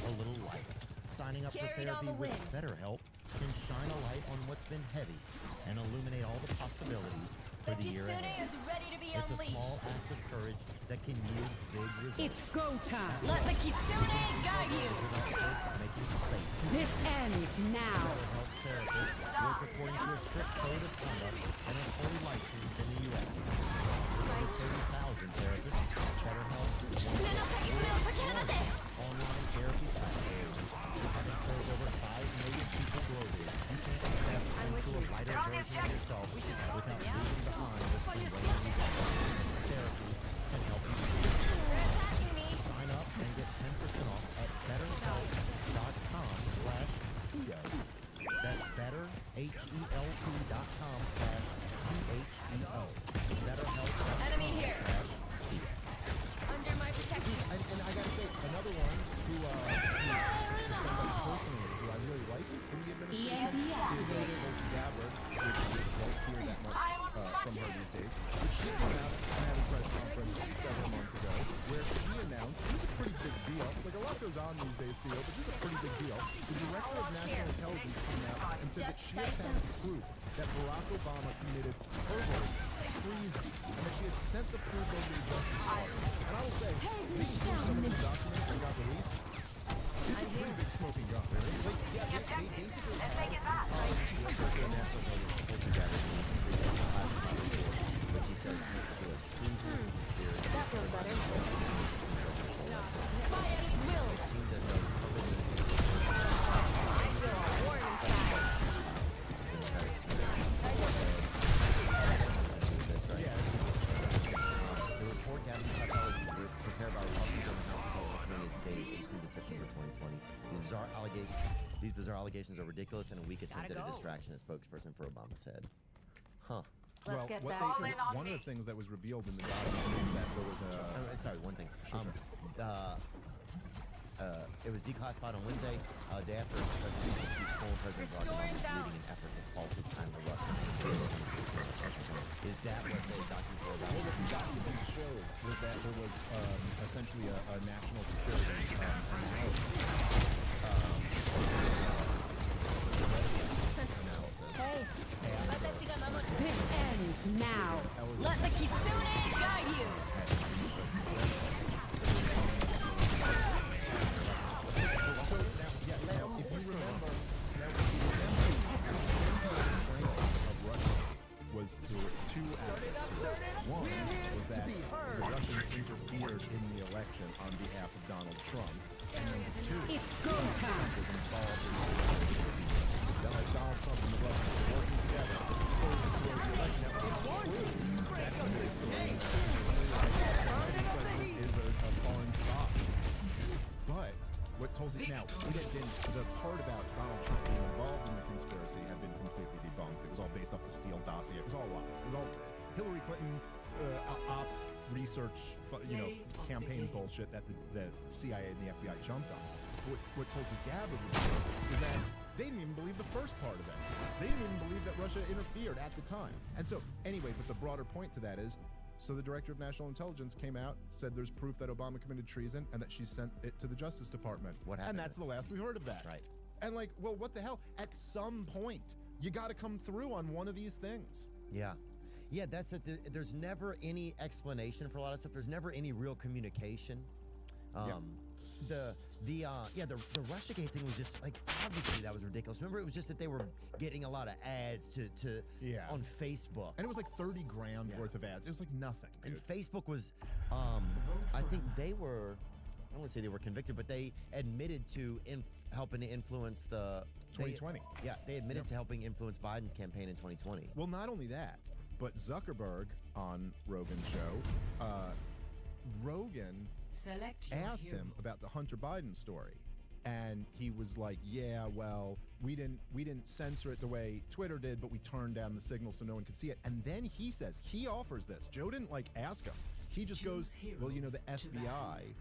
a little light. Signing up for therapy with BetterHelp can shine a light on what's been heavy and illuminate all the possibilities for the year ahead. It's a small act of courage that can yield big results. It's go time. Let the Kitsune guide you. This ends now. BetterHelp therapists work according to a strict code of conduct and are fully licensed in the U.S. With over 30,000 therapists, BetterHelp is one of the largest online therapy platforms. Having served over 5 million people globally, you can't step into a lighter version of yourself without leaving behind what's been weighing you down. Therapy can help you do this. Sign up and get 10% off at betterhelp.com/Theo. That's betterhelp.com/THEO. Betterhelp.com/Theo. Under my protection. And I gotta say, another one who is somebody personally who I really like in the administration is Tulsi Gabbard, which you won't hear that much from her these days. But she came out and had a press conference several months ago where she announced, this is a pretty big deal, like a lot goes on these days, Theo, but this is a pretty big deal. The Director of National Intelligence came out and said that she had found proof that Barack Obama committed perverts, treason, and that she had sent the proof over to Justice Department. And I will say, reading through some of the documents that got released, it's a pretty big smoking gun, really. Like, yeah, they basically had Director of National Intelligence, Tulsi Gabbard, classified report, which he said has to do with treasonous conspiracy. That feels better. It seems as though the report gathered by Republicans prepared by Republicans on the House Republican Committee is dated 18 December 2020. These bizarre allegations are ridiculous and a weak attempt at a distraction, a spokesperson for Obama said. Huh. Well, one of the things that was revealed in the document is that there was a... sorry, one thing. It was declassified on Wednesday, day after President Barack Obama leading an effort to falsely sign the Russian. Is that what the document was about? Well, what the document showed was that there was essentially a national security analysis. This ends now. Let the Kitsune guide you. Was two aspects. One was that the Russians interfered in the election on behalf of Donald Trump. And number two, it's go time. Was involved in Donald Trump and the Russians working together for the election. Now, it's true. That's a big story. The president is a foreign stock. But what Tulsi now, the part about Donald Trump being involved in the conspiracy had been completely debunked. It was all based off the Steele dossier. It was all lies. It was all Hillary Clinton op research, campaign bullshit that the CIA and the FBI jumped on. What Tulsi Gabbard was is that they didn't even believe the first part of that. They didn't even believe that Russia interfered at the time. And so, anyway, but the broader point to that is, so the director of national intelligence came out, said there's proof that Obama committed treason and that she sent it to the Justice Department. What happened? And that's the last we heard of that. Right. And like, well, what the hell? At some point, you got to come through on one of these things. Yeah. Yeah, that's it. There's never any explanation for a lot of stuff. There's never any real communication. The Russiagate thing was just like, obviously that was ridiculous. Remember, it was just that they were getting a lot of ads on Facebook. And it was like 30 grand worth of ads. It was like nothing. And Dude. Facebook was, I think they were, I don't want to say they were convicted, but they admitted to helping to influence the 2020. They admitted to helping influence Biden's campaign in 2020. Well, not only that, but Zuckerberg on Rogan's show, Rogan asked him about the Hunter Biden story, and he was like, "Yeah, well, we didn't censor it the way Twitter did, but we turned down the signal so no one could see it." And then he says he offers this. Joe didn't like ask him. He just goes, "Well, you know, the FBI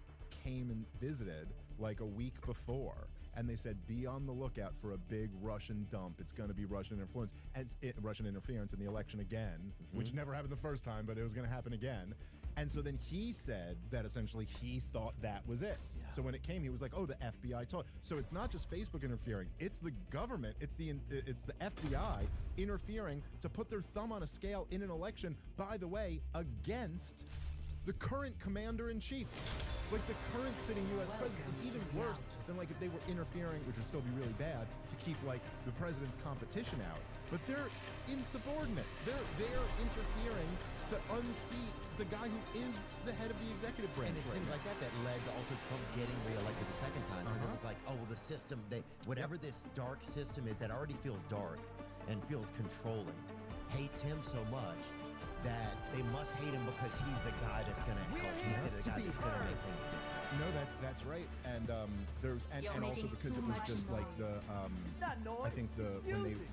came and visited like a week before, and they said be on the lookout for a big Russian dump. It's going to be Russian influence and Russian interference in the election again, which never happened the first time, but it was going to happen again." And so then he said that essentially he thought that was it. Yeah. So when it came, he was like, "Oh, the FBI told." So it's not just Facebook interfering; it's the government, it's the FBI interfering to put their thumb on a scale in an election. By the way, against the current commander-in-chief, like the current sitting U.S. president. It's even worse than like if they were interfering, which would still be really bad, to keep like the president's competition out. But they're insubordinate. They're interfering to unseat the guy who is the head of the executive branch. And it's things like that led to also Trump getting reelected the second time, because it was like, oh, well, the system, whatever this dark system is that already feels dark and feels controlling, hates him so much that they must hate him because he's the guy that's going to help. He's the guy that's going to make things different. No, that's right. And there's and also because it was just like the I think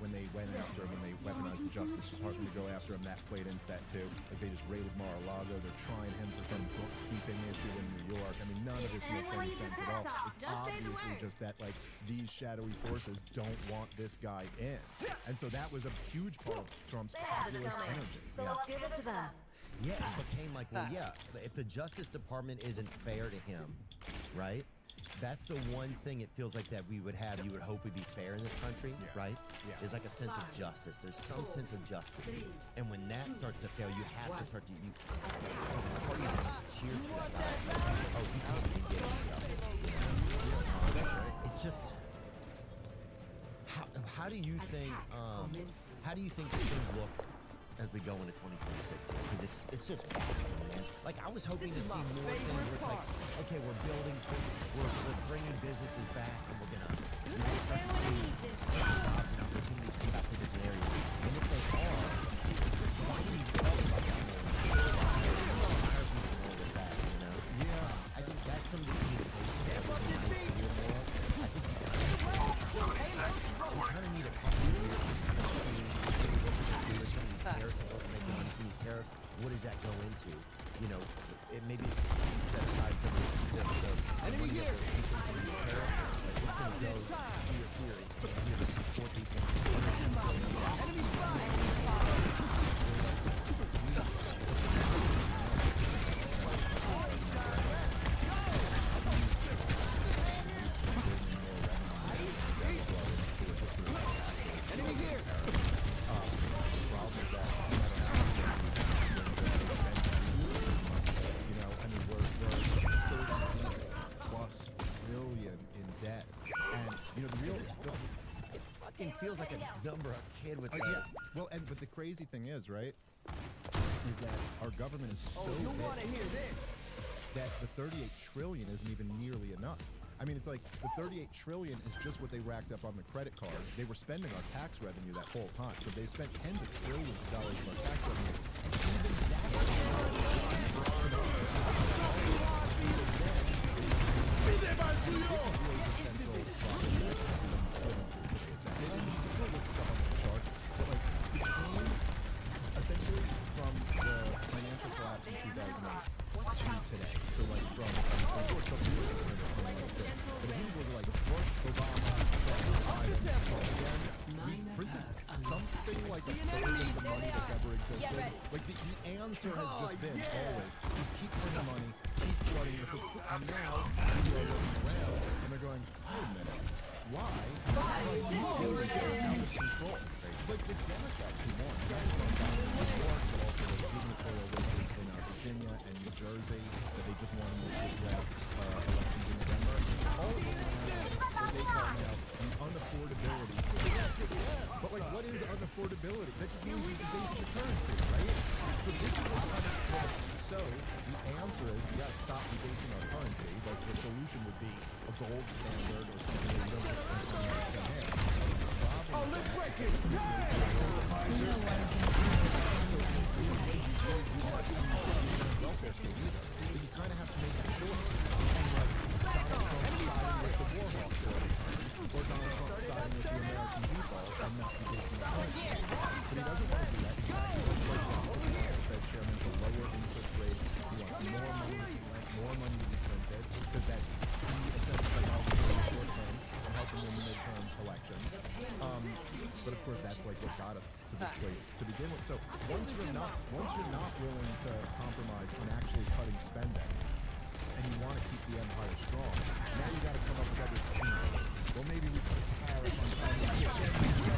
when they went after him, when they weaponized the Justice Department to go after him, that played into that too. Like they just raided Mar-a-Lago. They're trying him for some bookkeeping issue in New York. I mean, none of this makes any sense at all. It's obviously just that like these shadowy forces don't want this guy in, and so that was a huge part of Trump's populist energy. So let's give it to them. Yeah, it became like, well, yeah, if the Justice Department isn't fair to him, right? That's the one thing it feels like that we would have, you would hope would be fair in this country, right? Yeah. There's like a sense of justice. There's some sense of justice. And when that starts to fail, you have to start to, because the party that just cheers for that guy, oh, he can't even get any justice. That's right. It's just, how do you think things look as we go into 2026? Because it's just man. Like I was hoping to see more things where it's like, okay, we're building things, we're bringing businesses back, and we're gonna start to see jobs and opportunities come back to different areas. And if they are, why do you talk about that more? Inspire people more with that, you know? Yeah. I think that's some of the communication that we're going to hear more of. I think we kind of need a couple of years to see what we do with some of these tariffs and what we're making money from these tariffs. What does that go into? You know, it maybe set aside some of the money that we're making from these tariffs. Like it's going to go here to support these things. Enemy here! It feels like a number a kid would say. Yeah. Well, but the crazy thing is, right, is that our government is so big that the 38 trillion isn't even nearly enough. I mean, it's like the 38 trillion is just what they racked up on the credit card. They were spending our tax revenue that whole time. So they spent tens of trillions of dollars of our tax revenue. And even that essentially from the financial collapse in 2008 to today. So like from of course some years ago, but if you look like Bush, Obama, Biden, we printed $6 answer has just been always just keep putting money, keep flooding the system. And now people are looking around and they're going, wait a minute, why? Things are out of control. Like the Democrats who won, not just on New York, but also the gubernatorial races in Virginia and New Jersey that they just won this last elections in November. All of them what they call now the unaffordability. But like, what is unaffordability? That just means you debase the currency, right? So this is so the answer is we got to stop debasing our currency. Like the solution would be a gold standard or something that you don't just print money out of thin air. Oh, let's break it! Damn! Welfare state either. But you kind of have to make a choice. And like Donald Trump siding with the war hawks or Donald Trump siding with the American people and not debasing the currency. But he doesn't want to do that. He's actually like the Fed chairman to lower interest rates. He wants more money to be printed because that he assesses like how the short term and help him win the midterm elections. But of course that's like what got us to this place to begin with. So once you're not willing to compromise on actually cutting spending and you want to keep the empire strong, now you got to come up with other schemes. Well, maybe we put a tariff on those type of schemes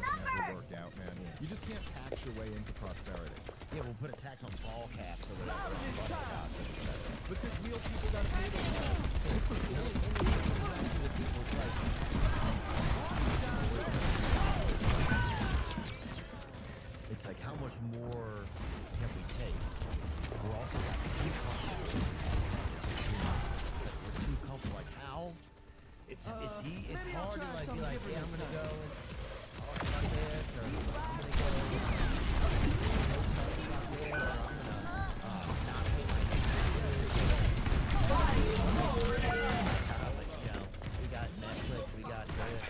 never work out, man. You just can't tax your way into prosperity. Yeah, we'll put a tax on ball caps over there. Because real people got to pay their tax. It's like, how much more can we take? We're also got too comfortable. It's like we're too comfortable. Like how? It's hard to like be like, yeah, I'm gonna go and talk about this, or I'm gonna go and protest about this, or I'm gonna not pay my taxes. We got Netflix, we got this.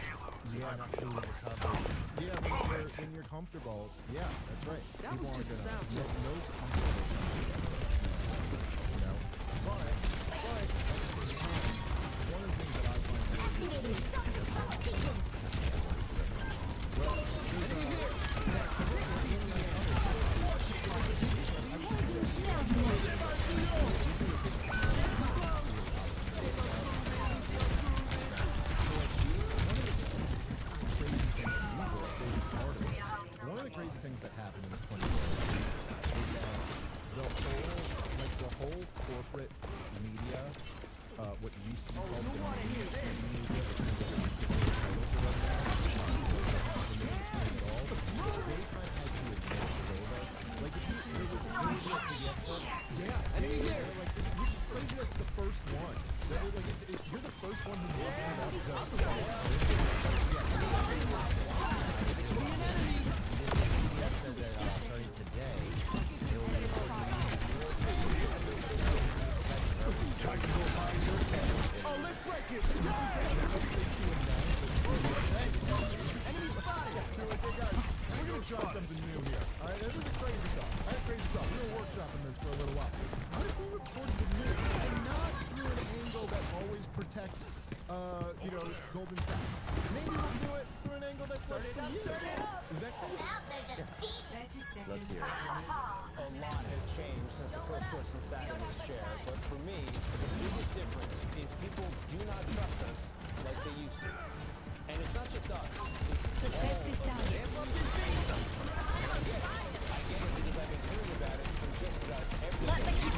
We got enough food in the cupboard. Yeah, when you're comfortable, yeah, that's right. People aren't gonna no comfortable. You know, but at the same time, one of the things that I find really one of the crazy things that happened in the 2020s is that the whole corporate media, what used to be called the mainstream media, they kind of had to admit it was over. Like, there was which is crazy. That's the first one. You're the first one who wants to says that starting today, they will be oh, let's break it! Enemy spotted! We're gonna try something new here. Alright, this is a crazy thought. I have crazy thought. We were workshopping this for a little while. What if we recorded the news and not through an angle that always protects, Goldman Sachs? Maybe we'll do it through an angle that's like from you. Is that cool? Let's hear it. A lot has changed since the first person sat in this chair, but for me, the biggest difference is people do not trust us like they used to. And it's not just us. It's Suppress this down. I get it. I get it because I've been hearing about it from just about everyone. Let me keep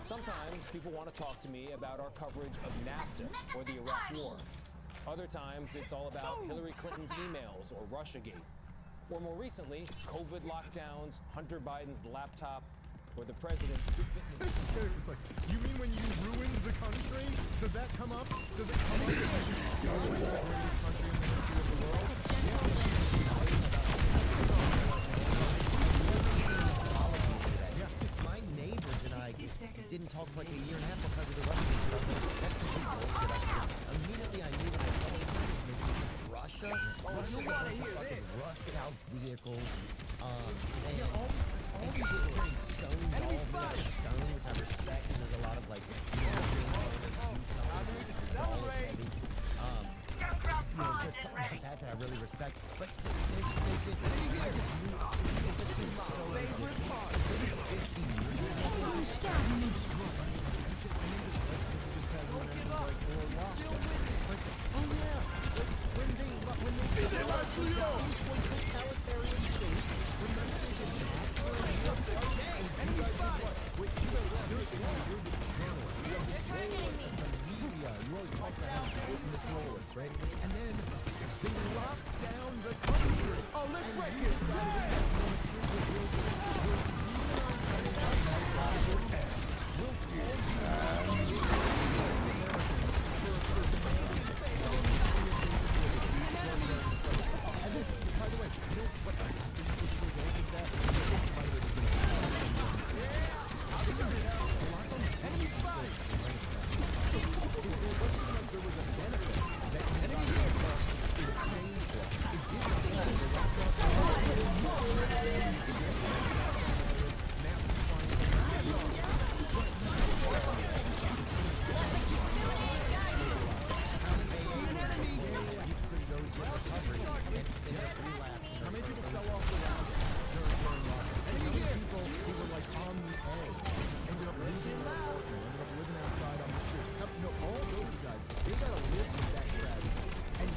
Sometimes people want to talk to me about our coverage of NAFTA or the Iraq War. Other times it's all about Hillary Clinton's emails or Russiagate. Or more recently, COVID lockdowns, Hunter Biden's laptop, or the president's fitness. It's like, you mean when you ruined the country? Does that come up? Does it come up that you ruined the greatest country in the history of the world? My neighbors and I didn't talk for like a year and a half because of the Russian stuff. That's complete bullshit. Immediately I knew when I saw advertisements in Russia. Russia's a bunch of fucking rusted out vehicles. All all these little stone dolls made out of stone, which I respect because there's a lot of like, you know, dolls heavy. You know, just something like that I really respect. But I just knew it just seems so ridiculous. Maybe 15 years ago. Right? And then they lock down the country. Oh, let's break it. And then, by the way, you know what I think is the result of that? By the way, enemy spotted. There was a benefit that enemy in exchange for. How many people fell off the ladder during lockdown? How many people who were like on the edge ended up living outside on the street? No, all those guys, they gotta live with that tragedy. And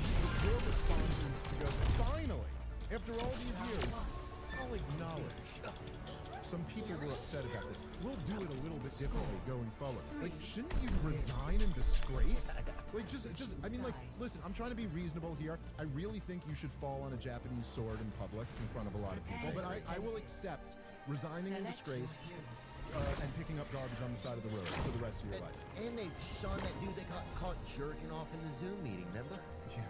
your response is to go, finally, after all these years, I'll acknowledge some people were upset about this. We'll do it a little bit differently going forward. Like, shouldn't you resign in disgrace? Like, just, I mean, like, listen, I'm trying to be reasonable here. I really think you should fall on a Japanese sword in public in front of a lot of people, but I will accept resigning in disgrace and picking up garbage on the side of the road for the rest of your life. And they shot that dude they got caught jerking off in the Zoom meeting, remember? Yeah,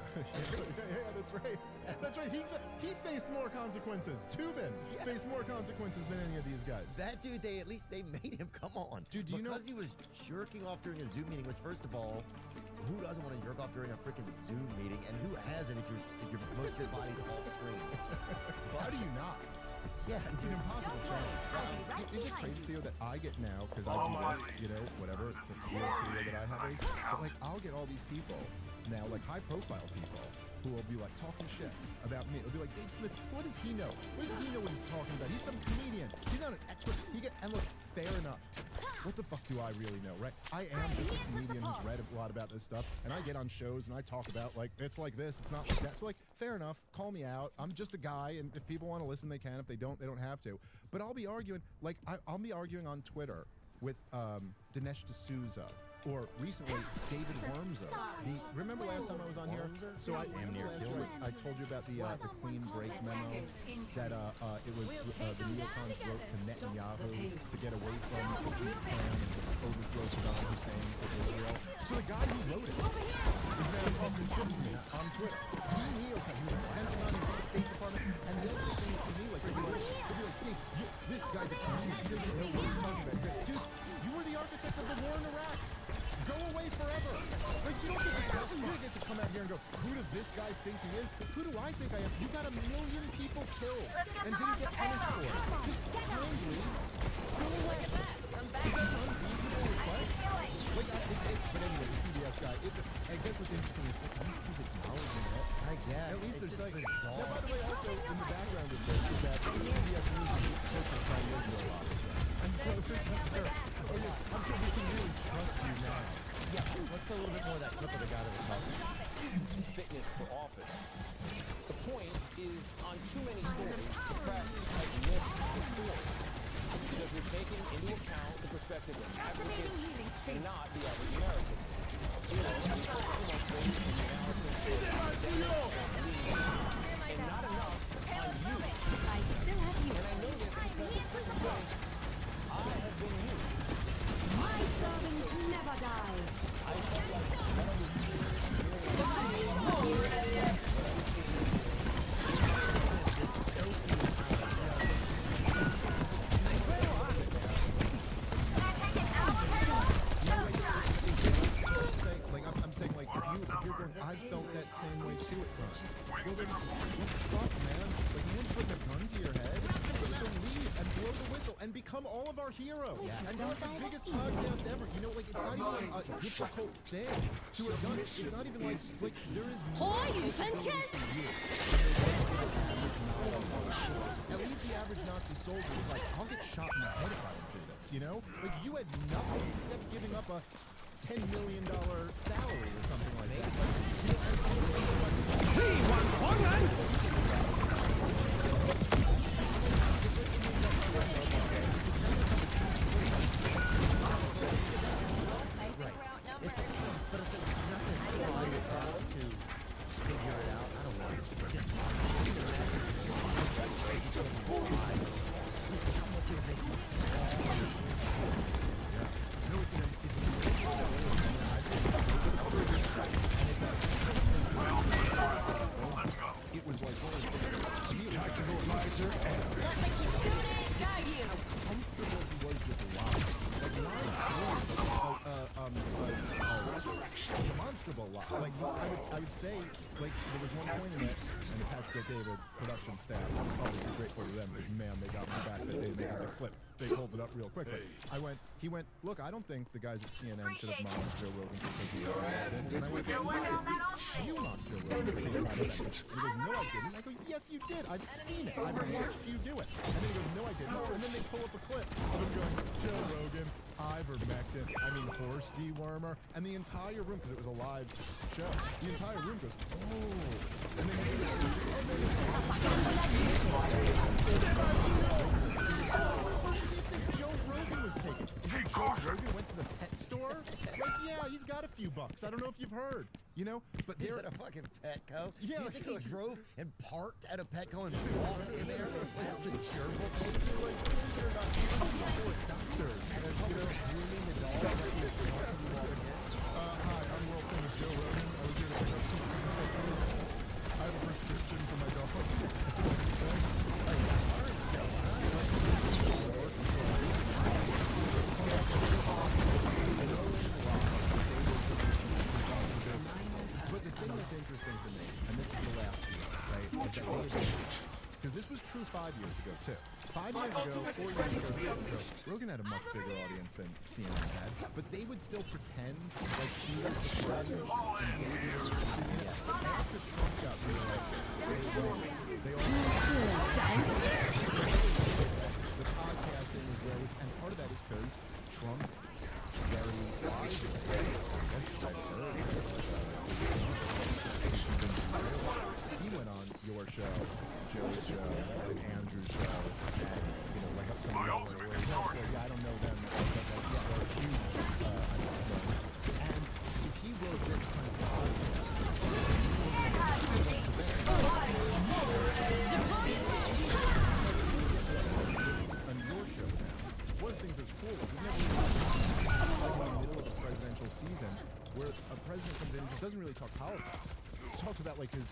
that's right. That's right. He faced more consequences. Tubin faced more consequences than any of these guys. That dude, at least they made him. Come on, dude. Do you know he was jerking off during a Zoom meeting? Which, first of all, who doesn't want to jerk off during a freaking Zoom meeting? And who hasn't if most of your body's off screen? How do you not? Yeah, it's an impossible challenge. Is it crazy, Theo, that I get now, because I do this, you know, whatever, the real career that I have is, but like, I'll get all these people now, like high-profile people, who will be like talking shit about me. It'll be like, Dave Smith, what does he know? What does he know what he's talking about? He's some comedian. He's not an expert. And look, fair enough. What the fuck do I really know, right? I am just a comedian who's read a lot about this stuff, and I get on shows and I talk about, like, it's like this, it's not like that. So, like, fair enough, call me out. I'm just a guy, and if people want to listen, they can. If they don't have to. But I'll be arguing, like, I'll be arguing on Twitter with Dinesh D'Souza, or recently, David Wormser. Remember last time I was on here? So I told you about the clean break memo that it was the neocons wrote to Netanyahu to get away from the peace plan and overthrow Saddam Hussein for Israel. So the guy who wrote it is now talking shit to me on Twitter. He neocon, he was the Pentagon and the State Department, and they'll say things to me like, they'll be like, Dave, this guy's a comedian. He doesn't know what he's talking about. Dude, you were the architect of the war in Iraq. Go away forever. Like, you don't get to tell me. You don't get to come out here and go, who does this guy think he is? Who do I think I am? You got 1 million people killed and didn't get punished for it. Just kindly go away. Is that an unreasonable request? Like, but anyway, the CBS guy, I guess what's interesting is at least he's acknowledging it. I guess. At least it's like, bizarre. Now, by the way, also, in the background of this is that the CBS News is pushing Prime Minister a lot of this. And so it's I'm sure we can really trust you now. Yeah, let's put a little bit more of that clip of the guy that was talking. Fitness for office. The point is, on too many stories, the press has missed the story. Because we're taking into account the perspective of advocates and not the average American. You know, we put too much weight in the analysis of and not enough on youth. I still have you. And I know this because at certain points, I have been used. My servants never die. I felt like I was I felt that same way too at times. Well then, what the fuck, man? Like, no one's putting a gun to your head. So leave and blow the and become all of our heroes. Yeah. And have the biggest podcast ever. You know, like, it's not even like a difficult thing to have done. It's not even like there is more. At least the average Nazi soldier is like, I'll get shot in the head if I don't do this, you know? Like, you had nothing except giving up a $10 million salary or something like that. It's a, but it's nothing hard for us to figure it out. I don't know. Just how much it makes me It was like tactical advisor. Let the Kitsune guide you. Comfortable he was just alive. Like, demonstrable lot. Like, I would say, like, there was one point in it, and the Patch Get David production staff, oh, we're grateful to them, because man, they got me back that day, they had the clip. They pulled it up real quickly. He went, look, I don't think the guys at CNN should have mocked Joe Rogan for taking it out. And I went, you mocked Joe Rogan for taking it out. And he goes, no, I didn't. I go, yes, you did. I've seen it. I've watched you do it. And then he goes, no, I didn't. And then they pull up a clip of him going, Joe Rogan, ivermectin, horse dewormer, and the entire room, because it was a live show, the entire room goes, oh. And then he goes, Joe Rogan was taken. You think Joe Rogan went to the pet store? Like, yeah, he's got a few bucks. I don't know if you've heard, you know? But He's at a fucking Petco? Yeah, You think he drove and parked at a Petco and walked in there? What's the gerbil thing? Like, they're not even doctors. And, you know, grooming the dog. Hi, I'm world famous Joe Rogan. I was here to pick up some I have a prescription for my dog. But the thing that's interesting to me, and this is the last year, right, is that because this was true 5 years ago, too. 5 years ago, 4 years ago, Rogan had a much bigger audience than CNN had, but they would still pretend like he was the friend. After Trump got reelected, they all the podcasting rose, and part of that is because Trump very wisely, he went on your show, Joe's show, and Andrew's show, and, you know, like up some of the other I don't know them, but they're huge, and so he wrote this kind of podcast. On your show now, one of the things that's cool is we've never in the middle of a presidential season where a president comes in and just doesn't really talk politics. He talks about like his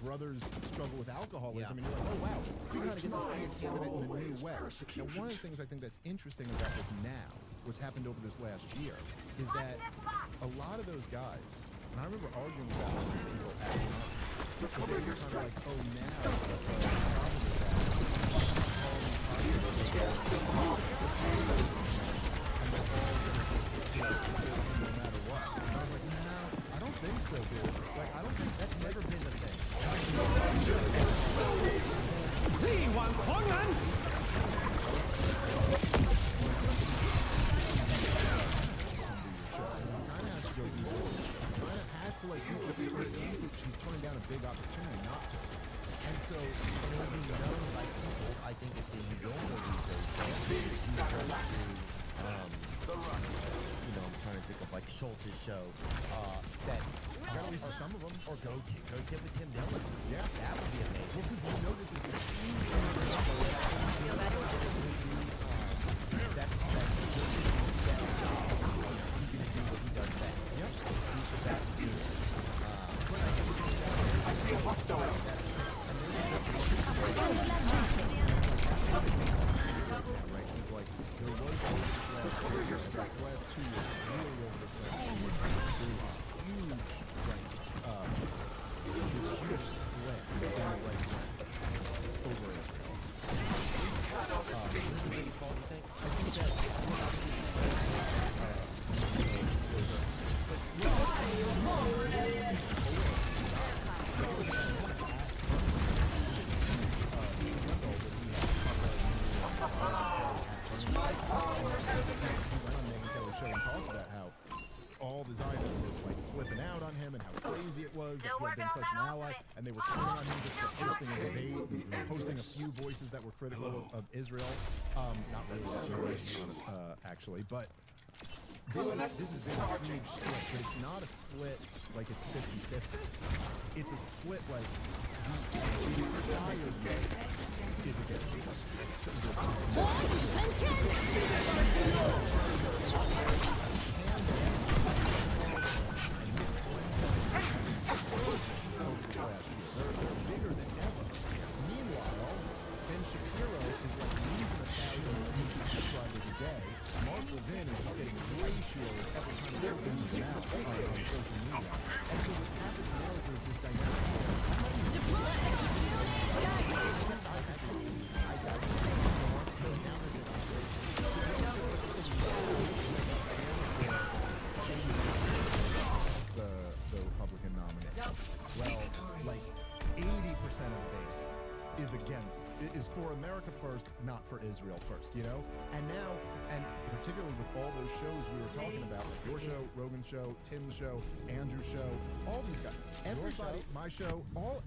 brother's struggle with alcoholism, and you're like, oh wow, you kind of get to see a candidate in a new way. Now, one of the things I think that's interesting about this now, what's happened over this last year, is that a lot of those guys, and I remember arguing about this with people at the time, but they were kind of like, oh, now the problem is that no matter what. And I was like, no, I don't think so, dude. Like, I don't think that's never been the thing. To like do what it means that she's turning down a big opportunity not to. And so it will be known by people, I think, if you don't know these days, you know, I'm trying to think of like Schultz's show, that at least some of them, or go sit with Tim Dillon. Yeah, that would be amazing. Well, because you know this is I see a hostile. Right, he's like, there was over this last 2 years, really over this last 2 years, there was huge, like, this huge split in the right wing. have been such an ally, and they were counting on me just for hosting a debate, and posting a few voices that were critical of Israel. Not really, actually, but this is a huge split, but it's not a split like it's 50-50. It's a split like the entire is against us. They're bigger than ever. Meanwhile, Ben Shapiro is like losing 1,000 YouTube subscribers a day. Mark Levin is just getting ratioed every time he opens his mouth on social media. And so what's happening now is there's this dynamic. The Republican nominee. Well, like 80% of the base is for America first, not for Israel first, you know? And now, and particularly with all those shows we were talking about, like your show, Rogan's show, Tim's show, Andrew's show, all these guys, everybody, my show, all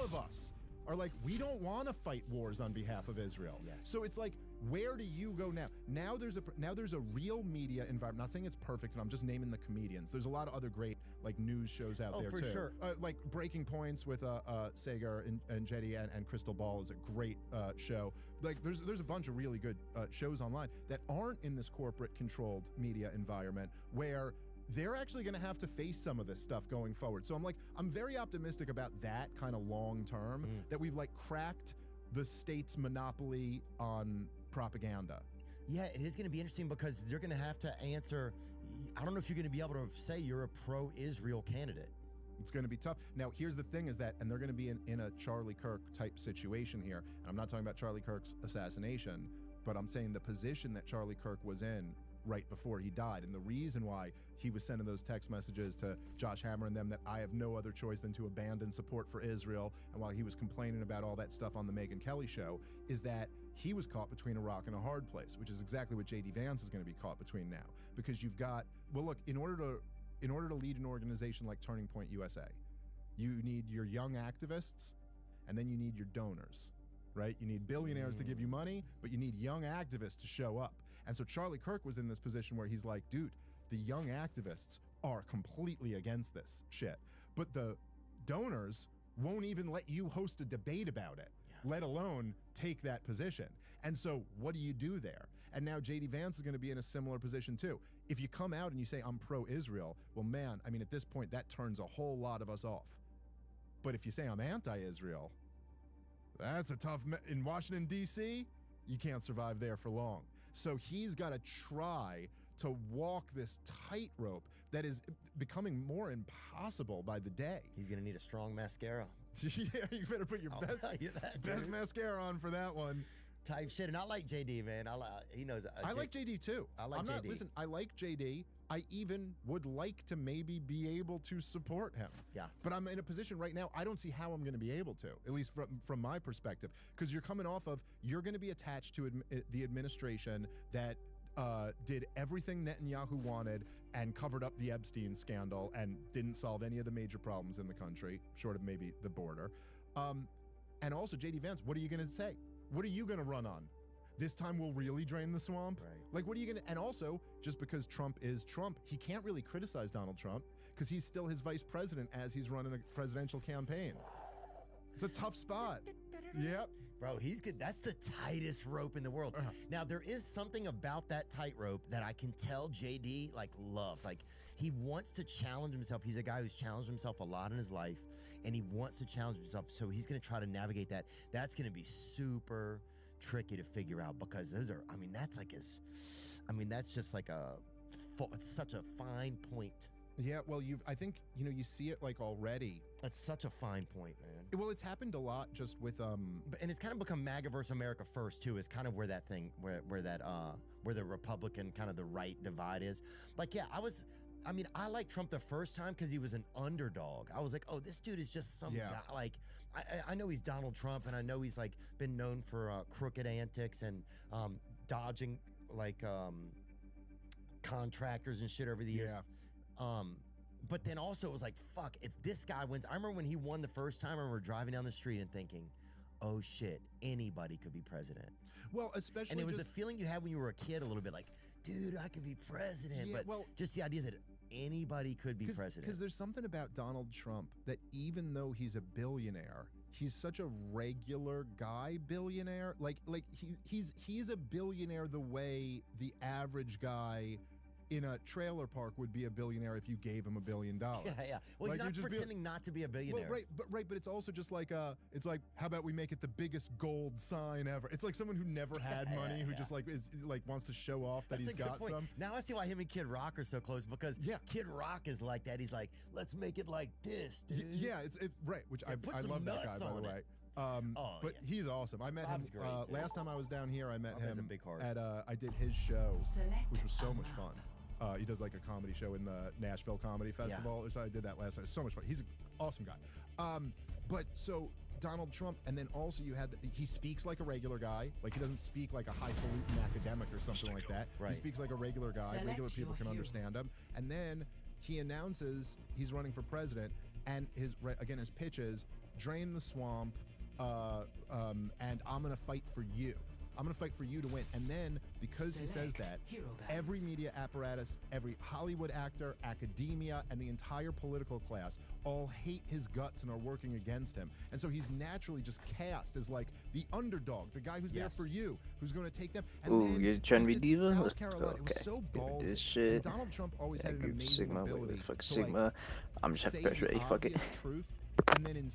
of us are like, we don't want to fight wars on behalf of Israel. Yes. So it's like, where do you go now? Now there's a real media environment. I'm not saying it's perfect, and I'm just naming the comedians. There's a lot of other great like news shows out there for too. Sure. Like Breaking Points with Sagar and Jetty and Crystal Ball is a great show. Like there's a bunch of really good shows online that aren't in this corporate controlled media environment where they're actually going to have to face some of this stuff going forward. So I'm very optimistic about that kind of long term, that we've like cracked the state's monopoly on propaganda. Yeah, it is going to be interesting because you're going to have to answer. I don't know if you're going to be able to say you're a pro-Israel candidate. It's going to be tough. Now, here's the thing is that, and they're going to be in a Charlie Kirk type situation here. And I'm not talking about Charlie Kirk's assassination, but I'm saying the position that Charlie Kirk was in right before he died. And the reason why he was sending those text messages to Josh Hammer and them that I have no other choice than to abandon support for Israel, and while he was complaining about all that stuff on the Megyn Kelly show, is that he was caught between a rock and a hard place, which is exactly what J.D. Vance is going to be caught between now. Because you've got, well, look, in order to lead an organization like Turning Point USA, you need your young activists, and then you need your donors, right? You need billionaires to give you money, but you need young activists to show up. And so Charlie Kirk was in this position where he's like, dude, the young activists are completely against this shit, but the donors won't even let you host a debate about it, let alone take that position. And so what do you do there? And now J.D. Vance is going to be in a similar position too. If you come out and you say, I'm pro-Israel, well, man, I mean, at this point, that turns a whole lot of us off. But if you say I'm anti-Israel, that's a tough, in Washington, D.C., you can't survive there for long. So he's got to try to walk this tightrope that is becoming more impossible by the day. He's going to need a strong mascara. Yeah, you better put your best mascara on for that one. Type shit. And I like JD, man. He knows. I like JD too. I like JD. Listen, I like JD. I even would like to maybe be able to support him. Yeah. But I'm in a position right now, I don't see how I'm going to be able to, at least from my perspective, because you're coming off of, you're going to be attached to the administration that did everything Netanyahu wanted and covered up the Epstein scandal and didn't solve any of the major problems in the country, short of maybe the border. And also, J.D. Vance, what are you going to say? What are you going to run on? This time we'll really drain the swamp? Right. Like, what are you going to... And also, just because Trump is Trump, he can't really criticize Donald Trump because he's still his vice president as he's running a presidential campaign. It's a tough spot. Yep. Bro, he's good. That's the tightest rope in the world. Now, there is something about that tightrope that I can tell JD, like, loves. Like, he wants to challenge himself. He's a guy who's challenged himself a lot in his life, and he wants to challenge himself, so he's going to try to navigate that. That's going to be super tricky to figure out because those are, I mean, that's like his, I mean, that's just like it's such a fine point. Yeah, well, I think, you see it like already. That's such a fine point, man. Well, it's happened a lot just with, and it's kind of become MAGA versus America first too, is kind of where that thing, where the Republican kind of the right divide is. Like, yeah, I liked Trump the first time because he was an underdog. I was like, oh, this dude is just some guy. Like, I know he's Donald Trump, and I know he's like been known for crooked antics and dodging like contractors and shit over the years. But then also it was like, fuck, if this guy wins. I remember when he won the first time, I remember driving down the street and thinking, oh shit, anybody could be president. Well, especially and it was the feeling you had when you were a kid a little bit like, dude, I could be president. Yeah, but well, just the idea that anybody could be president. Because there's something about Donald Trump that even though he's a billionaire, he's such a regular guy billionaire. Like he's a billionaire the way the average guy in a trailer park would be a billionaire if you gave him $1 billion. Yeah. Well, he's not pretending not to be a billionaire. Well, but it's also just like it's like, how about we make it the biggest gold sign ever? It's like someone who never had money, who just like is like wants to show off that he's got some. Now I see why him and Kid Rock are so close, because Kid Rock is like that. He's like, let's make it like this, dude. Yeah, it's right. Which I love that guy, by the way. But he's awesome. I met him last time I was down here. I met him at I did his show, which was so much fun. He does like a comedy show in the Nashville Comedy Festival. So I did that last night. It was so much fun. He's an awesome guy. But so Donald Trump, and then also you had he speaks like a regular guy. Like he doesn't speak like a highfalutin academic or something like that. Right. He speaks like a regular guy. Regular people can understand him. And then he announces he's running for president, and his pitch is drain the swamp, and I'm gonna fight for you. I'm going to fight for you to win. And then, because he says that, every media apparatus, every Hollywood actor, academia, and the entire political class all hate his guts and are working against him. And so he's naturally just cast as like the underdog, the guy who's there for you, who's going to take them. And then you're trying to be diva? South Carolina, it was so ballsy. This shit. Donald Trump always had an Group amazing Sigma, ability fuck to Sigma. like, I'm just say press ready, the fuck it. obvious truth, and then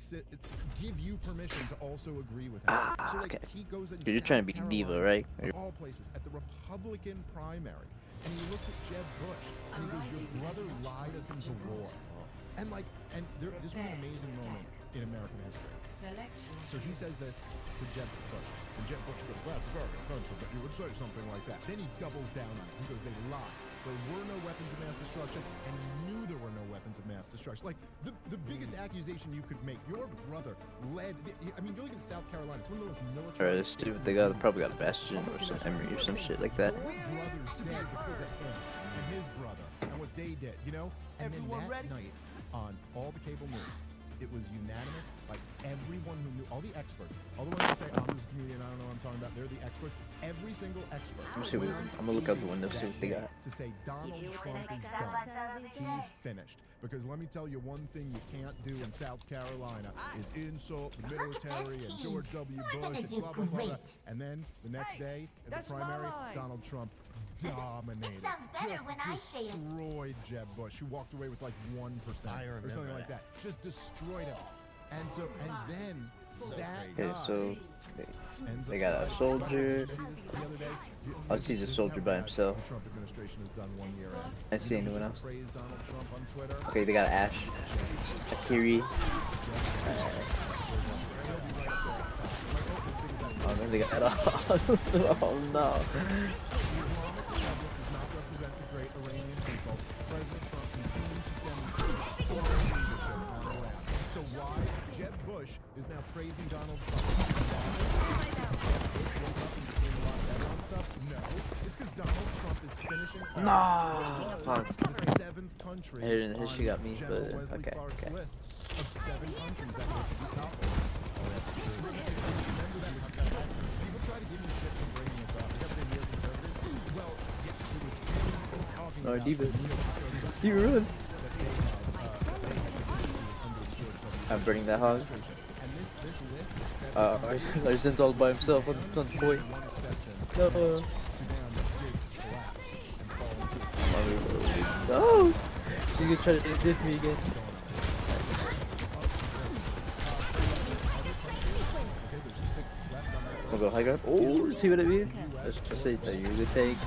give you permission to also agree with him. So like he goes in You're trying to be diva, right? of all places, at the Republican primary, and he looks at Jeb Bush, and he goes, your brother lied us into war. And like, this was an amazing moment in American history. So he says this to Jeb Bush, and Jeb Bush goes, that's very offensive that you would say something like that. Then he doubles down on it. He goes, they lied. There were no weapons of mass destruction, and he knew there were no weapons of mass destruction. Like, the biggest accusation you could make, your brother led, I mean, you look at South Carolina, it's one of the most military Or stupid, they probably got a Bastion or some Emory or some shit like that. Your brother's dead because of him and his brother and what they did, you know? And then that night, on all the cable news, it was unanimous, like everyone who knew, all the experts, all the ones who say, I'm just a comedian, I don't know what I'm talking about, they're the experts. Every single expert. I'm gonna look out the window, see what they got. To say Donald Trump is done. He's finished. Because let me tell you one thing you can't do in South Carolina is insult the military and George W. Bush and blah, blah, blah, blah. And then the next day, in the primary, Donald Trump dominated. Just destroyed Jeb Bush, who walked away with like 1% or something like that. Just destroyed him. And so, and then that guy so they got a soldier. I see the soldier by himself. The Trump administration has done 1 year in. I see anyone else? Praise Donald Trump on Twitter. Okay, they got Ash, Akiri. Oh, then they got oh no. So why Jeb Bush is now praising Donald Trump? No, it's because Donald Trump is finishing the 7th country on She got me, General but Wesley okay. Clark's list of 7 countries that were to be toppled. Remember that? People try to give me shit for bringing this up. I got the year conservatives. Well, yes, it was talking about You run. I'm burning that hog. Larsen's all by himself on the point. No. No! She's gonna try to dip me again. I'll go high grab. Oh, see what I mean? Let's just say that you're a good tank.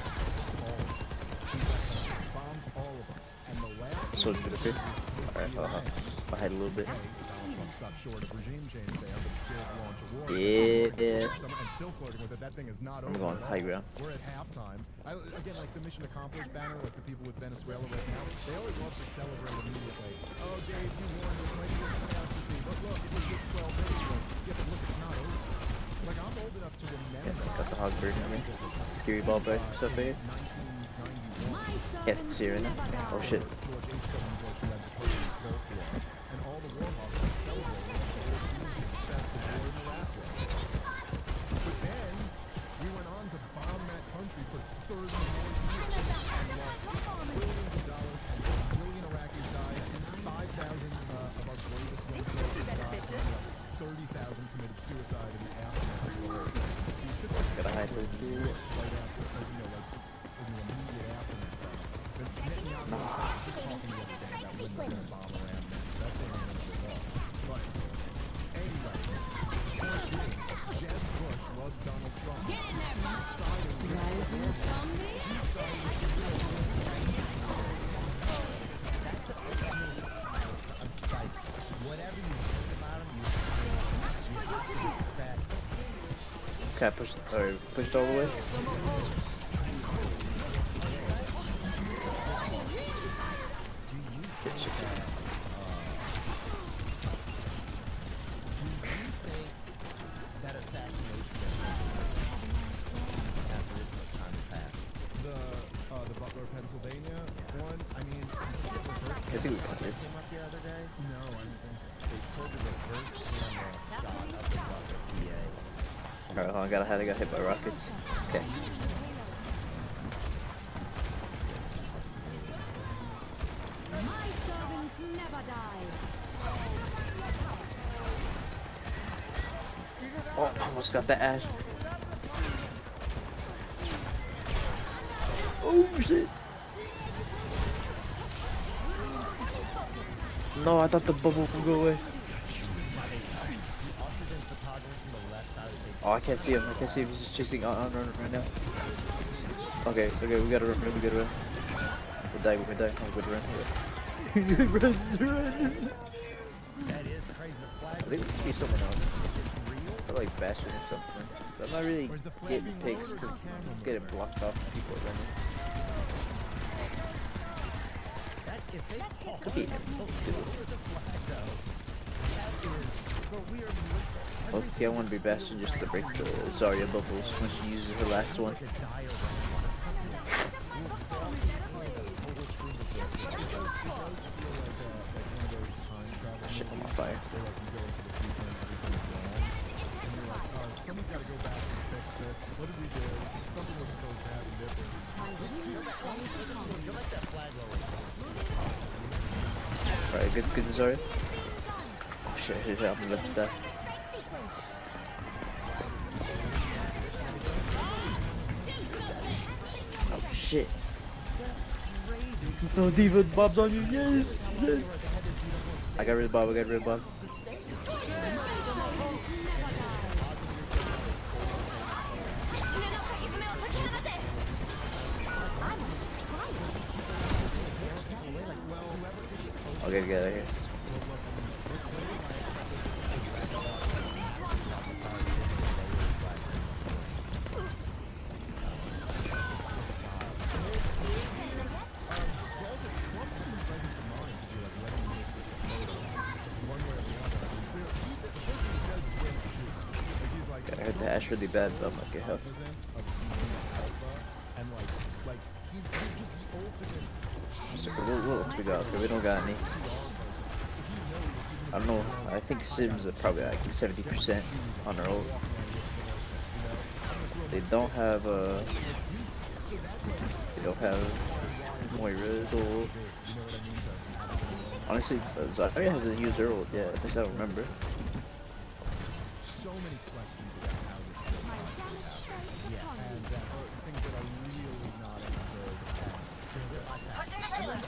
Soldier to the pit. Alright, I'll hide a little bit. Yeah. And still flirting with it. That thing is not over. I'm going high ground. We're at halftime. Again, like the mission accomplished banner, like the people with Venezuela right now, they always love to celebrate immediately. Oh, Dave, you won. This might be a catastrophe. But look, it was just 12 days ago. Yeah, but look, it's not over. Like, I'm old enough to remember. Yeah, got the hog bird on me. Fury ball back. Stuff here. Yeah, see right now. Oh shit. hyper. Okay, pushed all the way. That assassination after this much time has passed. The Butler, Pennsylvania one. I mean, I think we got this. Came up the other day. No, I don't think so. They showed the reverse camera shot of the Butler, PA. Alright, hold on, I got hit by rockets. Okay. My servants never die. Oh, almost got that ash. Oh shit. No, I thought the bubble would go away. Oh, I can't see him. He's just chasing on right now. Okay, we gotta run. We're gonna die. I'm gonna run. Run. That is crazy. The flag. I think we see someone else. Or like Bastion or something. But I'm not really getting pigs because I'm getting blocked off from people running. Look at him. Okay, I want to be Bastion just to break the Zarya bubbles when she uses her last one. Shit, I'm on fire. Someone's got to go back and fix this. What did we do? Something was supposed to happen different. Alright, good Zarya. Oh shit, I'm about to die. Oh shit. So Diva, Bob's on you, yes! I got rid of Bob, Okay, get out of here. I heard the Ash really bad, but I'm not gonna help. What else we got? Okay, we don't got any. I don't know. I think Sims are probably like 70% on their own. They don't have Moira's ult. Honestly, Zarya hasn't used her ult yet. At least I don't remember. So many questions about how this goes. Yes. And things that are really not answered. And there's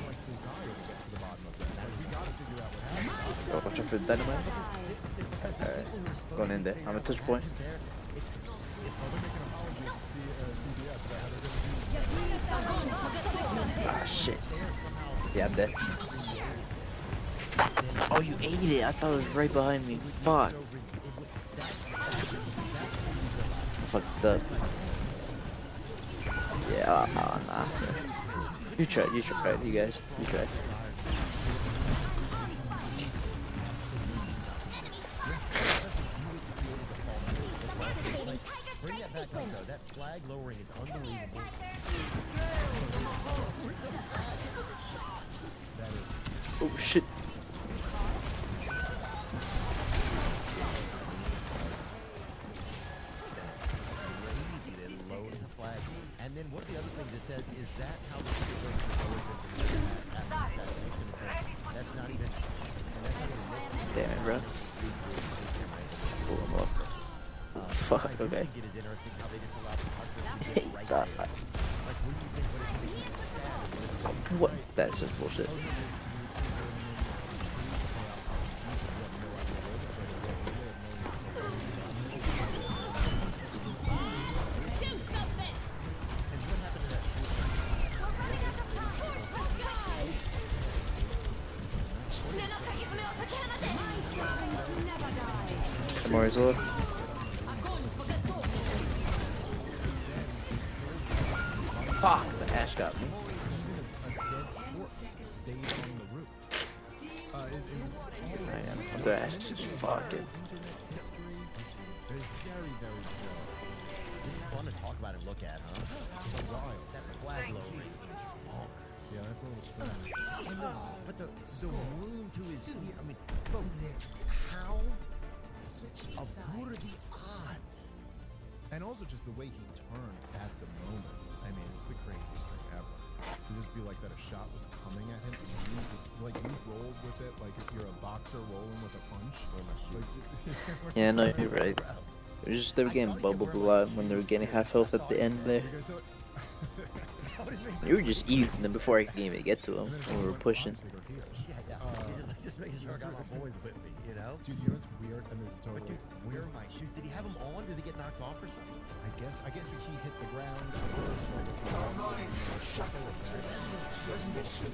like desire to get to the bottom of this. Like, we gotta figure out what happened. Oh, watch out for the dynamite. Alright, going in there. I'm at touch point. Ah, shit. Yeah, I'm dead. Oh, you ate it. I thought it was right behind me. Fuck. Fucked up. Yeah, nah. You tried, you guys. You tried. Bring that back up though. That flag lowering is unbelievable. Oh shit. Crazy they loaded the flag. And then one of the other things it says is that how the secret breaks has always been delivered after the assassination attempt. That's not even Damn it, bro. Pull him up. fuck? Like, Okay. I think it is interesting how they just allow photographers to get right God. there. Like, what do you think? What is it sad? What? That's just bullshit. More is low. Fuck, the ash got me. Man, the ash just fucking. This is fun to talk about and look at, huh? It's wild. That flag low. Yeah, that's a little strange. But the wound to his ear, I mean, bro, how? What are the odds? And also just the way he turned at the moment. I mean, it's the craziest thing ever. You just be like that a shot was coming at him and you just, like, you rolled with it like if you're a boxer rolling with a punch. Like, Yeah, no, you're right. They were getting bubbled a lot when they were getting half health at the end there. You were just eating them before I could even get to them when we were pushing. Yeah. He's just making sure I got my boys with me, you know? Dude, you know what's weird? And this is totally. But dude, where are my shoes? Did he have them on? Did they get knocked off or something? I guess he hit the ground first, so I guess he lost them. Shuffle of that.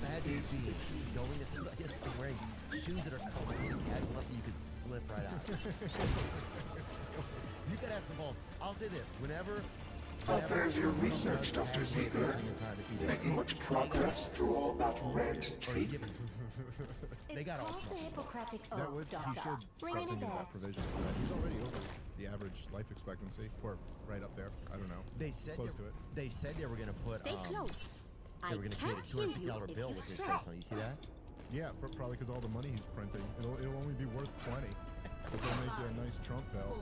Imagine me going to somebody and wearing shoes that are completely casual enough that you could slip right out. You gotta have some balls. I'll say this: whenever How fares your research, Dr. Zeither? Making much progress through all that red tape? They got called the Hippocratic That Oath, would, he Doctor. should start Ring any thinking about bells? provisions for that. He's already over the average life expectancy, or right up there. I don't know. They said close to it. They said they were gonna put. Stay close. They were gonna create a $250 bill with his face on. You see that? Yeah, probably because all the money he's printing, it'll only be worth 20, but they'll make you a nice Trump bill.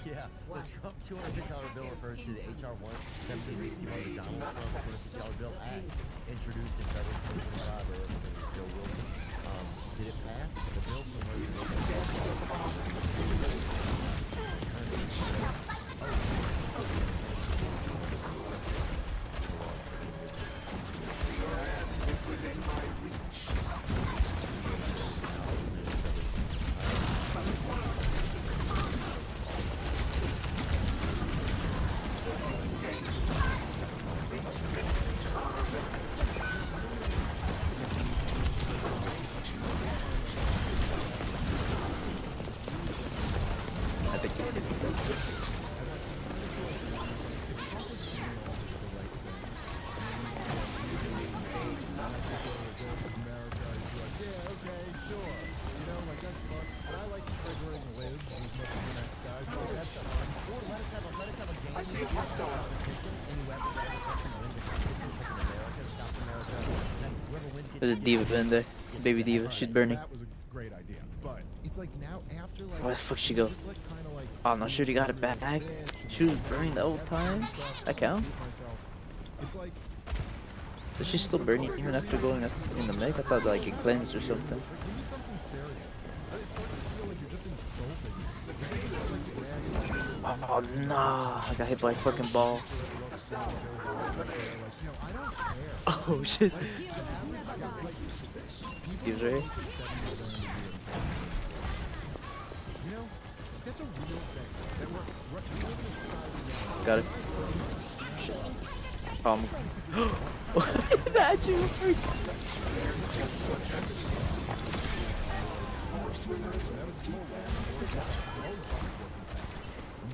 Yeah, the Trump $250 bill refers to the H.R. 1761, the Donald Trump $250 bill act introduced in February 2025 by Representative Joe Wilson. Did it pass? The bill Within my reach. I think he did. There's a diva in there. Baby diva. She's burning. That was a great idea, but it's like now after like. Where the fuck she go? Oh, I'm not sure he got it back. She was burning the whole time. That count? It's like. Is she still burning even after going in the mech? I thought like it cleansed or something. Give me something serious. It's starting to feel like you're just insulting. Oh nah, I got hit by a fucking ball. Oh shit. He was right. You know, that's a real thing. That we live in a society. Got it. Shit. That you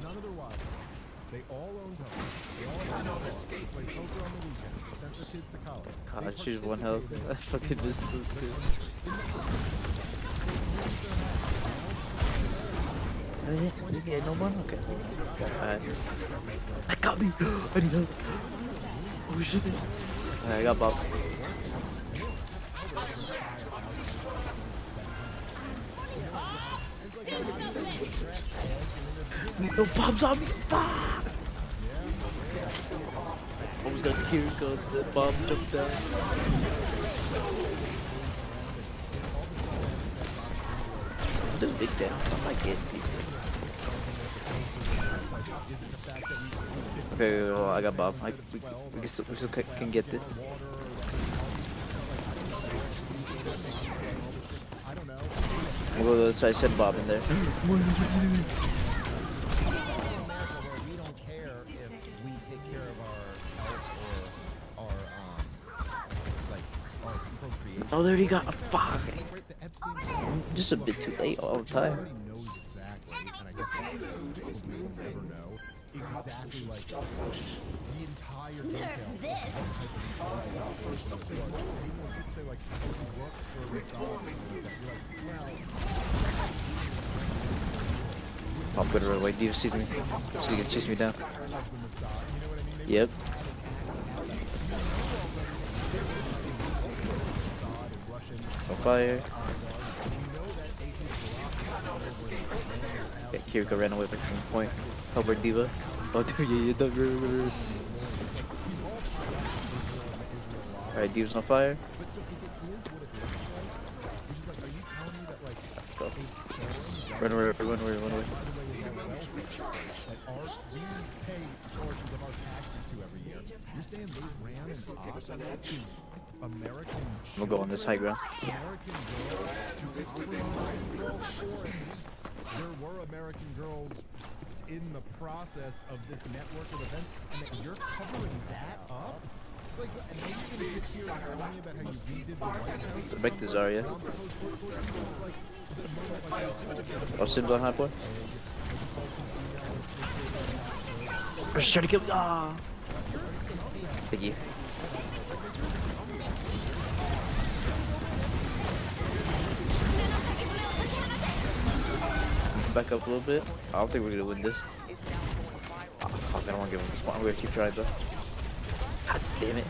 None of their wives. They all owned homes. They all had jobs. They played poker on the weekend. They sent their kids to college. God, she's one health. I fucking missed those two. You get no one? Okay. That got me! I need help. Oh shit. I got Bob. No, Bob's on me! Fuck! Almost got here goes the Bob jumped down. The big down. I'm like getting people. like, is it the fact that we Okay, well, I got Bob. We still can get this. I don't know. We'll go to the other side, send Bob in there. We don't care if we take care of our health or our procreation. Oh, there you got a fuck. Just a bit too late all the time. Knows exactly, and I guess probably will never know exactly like the entire details of what type of intelligence operation this was. Even when people say like, oh, you work for a massage, you're like, well, I'm gonna run away. Diva sees me. She's gonna chase me down. Yep. On fire. Okay, Kiriko ran away back from the point. Help her, Diva. Oh, dude, yeah, don't. Alright, Diva's on fire. Run away. we pay portions of our taxes to every year. You're saying they ran an op to American We'll go on this high ground. American girls to criminal girls, or at least there were American girls in the process of this network of events, and that you're covering that up? Like, and then you're gonna sit here and tell me about how you redid the White House? Back to Zarya. Oh, Sim's on high point. Oh, she's trying to kill me. Ah. Thank you. Back up a little bit. I don't think we're gonna win this. Oh, fuck, I don't want to give him the spot. I'm gonna keep trying though. God damn it.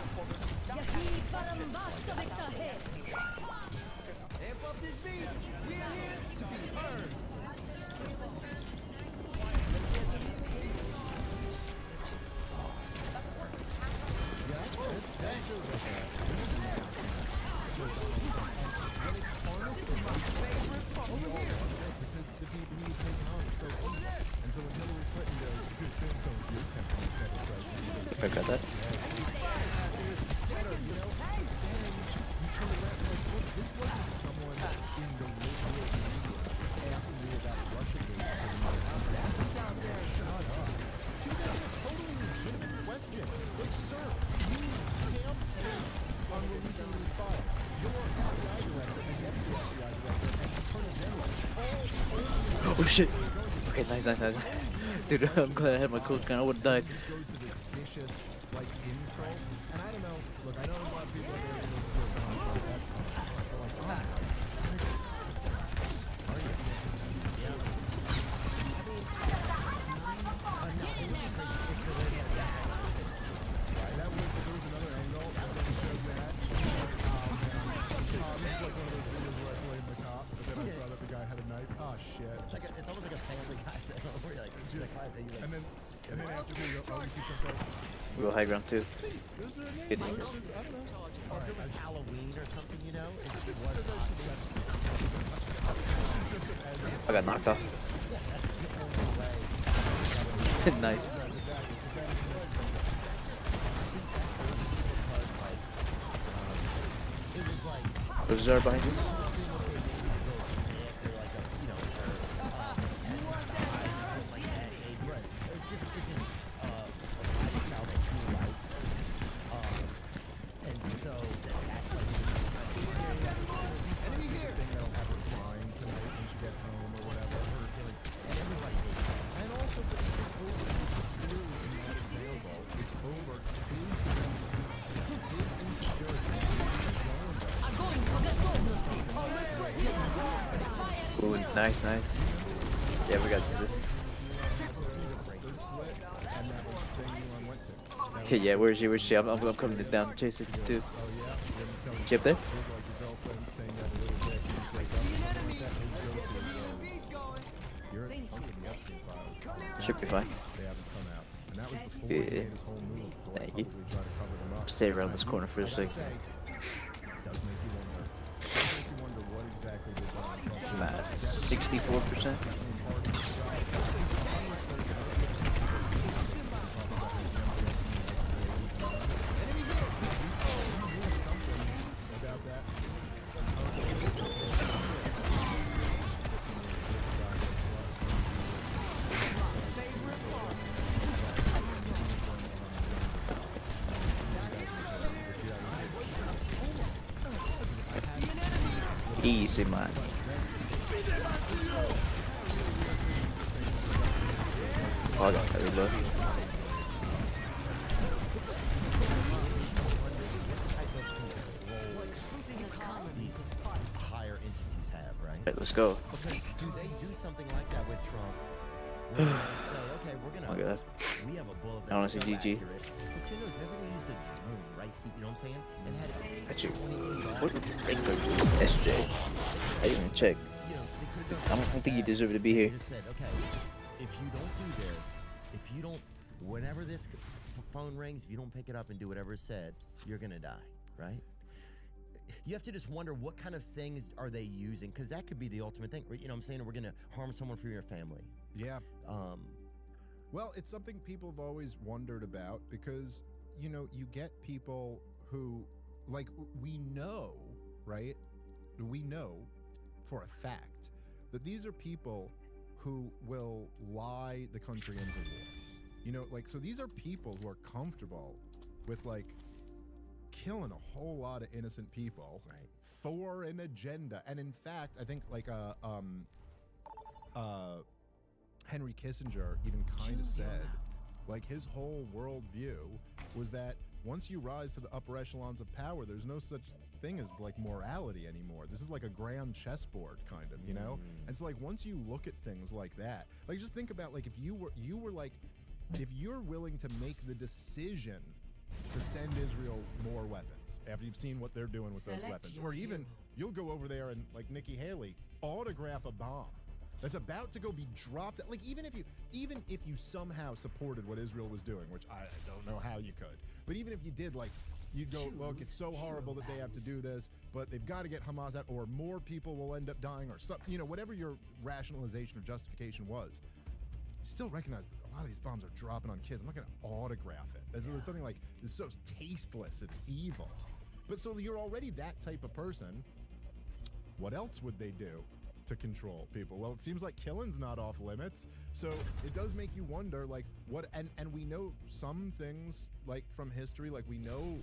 I got that. Oh shit. Okay, nice. Dude, I'm glad I had my coach gun. I would've died. Like insult, and I don't know. Look, I know a lot of people are very close to a gun, but that's fine. But like, oh, are you? Yeah. I mean, no, it would be crazy if there were that. Right, that would. If there was another angle that would show that. This is like one of those videos where I played the cop, but then I saw that the guy had a knife. Oh shit! It's almost like a Family Guy segment where you're like, and then after you go, oh, you see something. We go high ground too. Good. or if it was Halloween or something, you know, it was I got knocked off. Nice. There's Zara behind you. Ooh, nice. Yeah, we got this. Yeah, where's she? I'm coming down. Chase it, dude. She up there? Should be fine. Yeah. Thank you. Stay around this corner for a second. Mass 64%. Easy, man. Oh, I got that reload. These higher entities have, right? Right, let's go. Okay, do they do something like that with Trump? Where they say, okay, we're gonna, Oh, God. we have a bullet I wanna that's see so GG. accurate. Because who knows, maybe they used a drone, right? You know what I'm saying? And had it Actually, 20 feet off. what did they go to SJ? I didn't even check. You know, they could have I done don't think you that. deserve to be They here. just said, okay, if you don't do this, if you don't, whenever this phone rings, if you don't pick it up and do whatever is said, you're gonna die, right? You have to just wonder what kind of things are they using, because that could be the ultimate thing. You know what I'm saying? We're gonna harm someone from your family. Yeah. Well, it's something people have always wondered about because, you know, you get people who, like, we know, right? We know for a fact that these are people who will lie the country into war. You know, like, so these are people who are comfortable with, like, killing a whole lot of innocent people for an agenda. And in fact, I think, like, Henry Kissinger even kind of said, like, his whole worldview was that once you rise to the upper echelons of power, there's no such thing as, like, morality anymore. This is like a grand chessboard, kind of, you know? And so, like, once you look at things like that, like, just think about, like, if you were like, if you're willing to make the decision to send Israel more weapons after you've seen what they're doing with those weapons, or even you'll go over there and, like Nikki Haley, autograph a bomb that's about to go be dropped. Like, even if you somehow supported what Israel was doing, which I don't know how you could, but even if you did, like, you'd go, look, it's so horrible that they have to do this, but they've got to get Hamas out, or more people will end up dying, or something, you know, whatever your rationalization or justification was. You still recognize that a lot of these bombs are dropping on kids. I'm not going to autograph it. There's something like, it's so tasteless and evil. But so you're already that type of person. What else would they do to control people? Well, it seems like killing's not off limits. So it does make you wonder, like, what, and we know some things, like, from history, like, we know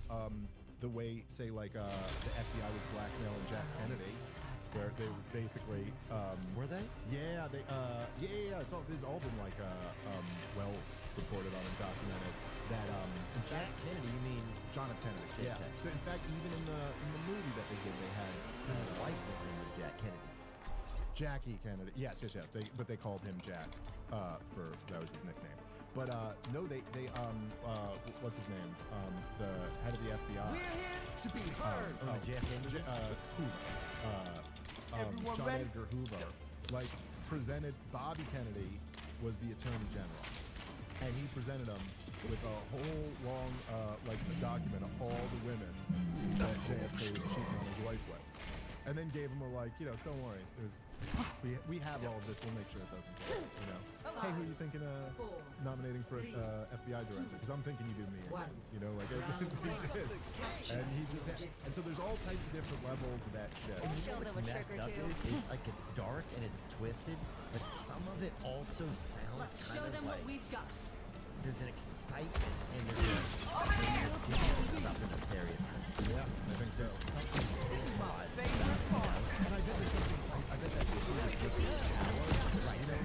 the way, say, like, the FBI was blackmailing Jack Kennedy, where they basically were they? Yeah, they it's all been like well reported on and documented that in Jack fact, Kennedy, you mean John F. Kennedy. Yeah. Okay. So in fact, even in the movie that they did, they had his wife's name was Jack Kennedy. Jackie Kennedy. Yes. But they called him Jack for that was his nickname. But no, they what's his name? The head of the FBI. We're here to be heard. John Edgar Hoover, like, presented Bobby Kennedy was the Attorney General, and he presented him with a whole long like a document of all the women that JFK was cheating on his wife with, and then gave him a, like, you know, don't worry, we have all of this, we'll make sure it doesn't kill, you know. Hey, who are you thinking of nominating for FBI director? Because I'm thinking you do me, you know, like, he did. And he just and so there's all types of different levels of that shit. And you know what's messed up, dude? Is, like, it's dark and it's twisted, but some of it also sounds kind of like there's an excitement and there's about the nefariousness. Yeah, I think so. There's something tantalizing about it, you know? And I bet there's something, I bet that's just right, you know,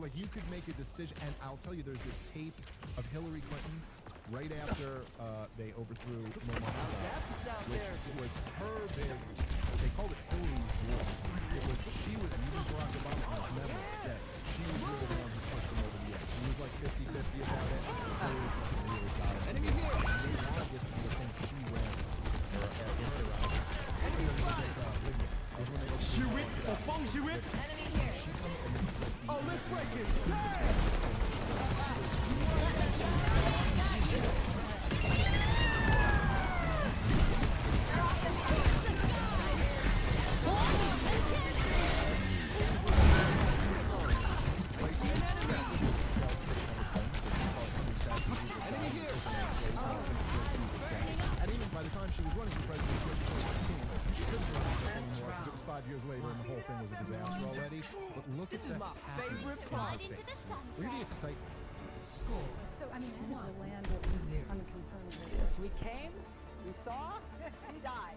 like you could make a decision, and I'll tell you, there's this tape of Hillary Clinton right after they overthrew Muammar Gaddafi, which was her big. They called it Hillary's war. It was she was, and even Barack Obama in his memo said she was really the one who pushed them over the edge. He was like 50-50 about it. Hillary Clinton really got it. Enemy here. And they wanted this to be the thing she ran or against Iraq. Enemy here. She comes and this is like Oh, let's break it. Damn! And even by the time she was running for president in 2016, she couldn't run for anymore because it was 5 years later and the whole thing was a disaster already. But look at the happiness in her face. Look at the excitement. So, I mean, that is the land of unconfirmed rumors. We came, we saw, we died.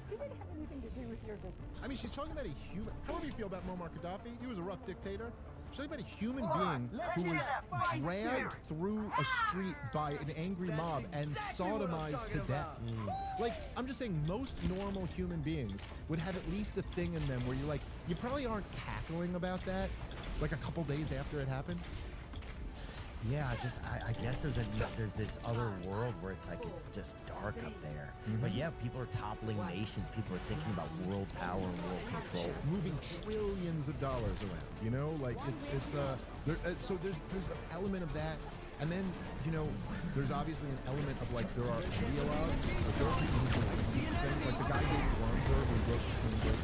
He didn't have anything to do with your victory. I mean, she's talking about a human. However you feel about Muammar Gaddafi, he was a rough dictator. She's talking about a human being who was dragged through a street by an angry mob and sodomized to death. Like, I'm just saying, most normal human beings would have at least a thing in them where you're like, you probably aren't cackling about that, like a couple days after it happened. Yeah, just I guess there's this other world where it's like it's just dark up there. But yeah, people are toppling nations. People are thinking about world power and world control, moving trillions of dollars around. You know, like so there's an element of that, and then there's obviously an element of like there are ideologues, but there are people who believe things. Like the guy David Wormser who wrote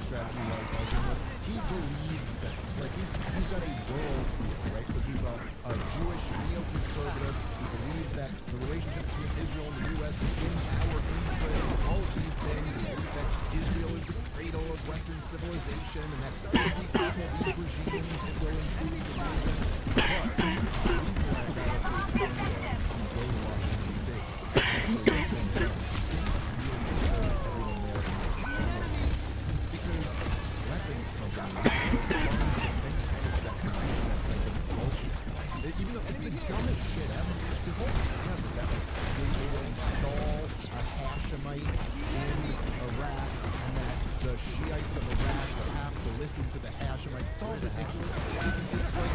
Strategy I was arguing with, he believes things. Like he's got a world view, right? So he's a Jewish neoconservative who believes that the relationship between Israel and the U.S. is in our interest, and all of these things, and believes that Israel is the cradle of Western civilization, and that these regimes will improve the region. But the reason why I got up is Washington State. It's because weapons companies even though it's the dumbest shit ever. This whole premise that they will install a Hashemite in Iraq and that the Shiites of Iraq will have to listen to the Hashemites. It's all ridiculous. It's like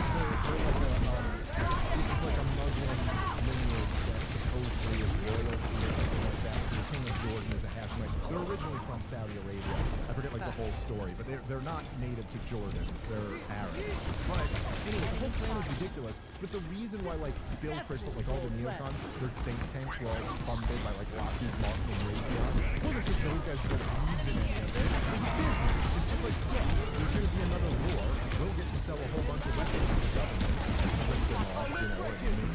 it's like a Muslim lineage that supposedly is royalty or something like that. The king of Jordan is a Hashemite. They're originally from Saudi Arabia. I forget like the whole story, but they're not native to Jordan. They're Arabs. But anyway, the whole plan is ridiculous. But the reason why like Bill Kristol, like all the neocons, their think tanks were all funded by like Lockheed Martin and Raytheon, it wasn't just those guys who believed in any of it. It's business. It's just like, yeah, there's going to be another war. We'll get to sell a whole bunch of weapons to the government. List them off, $100 billion.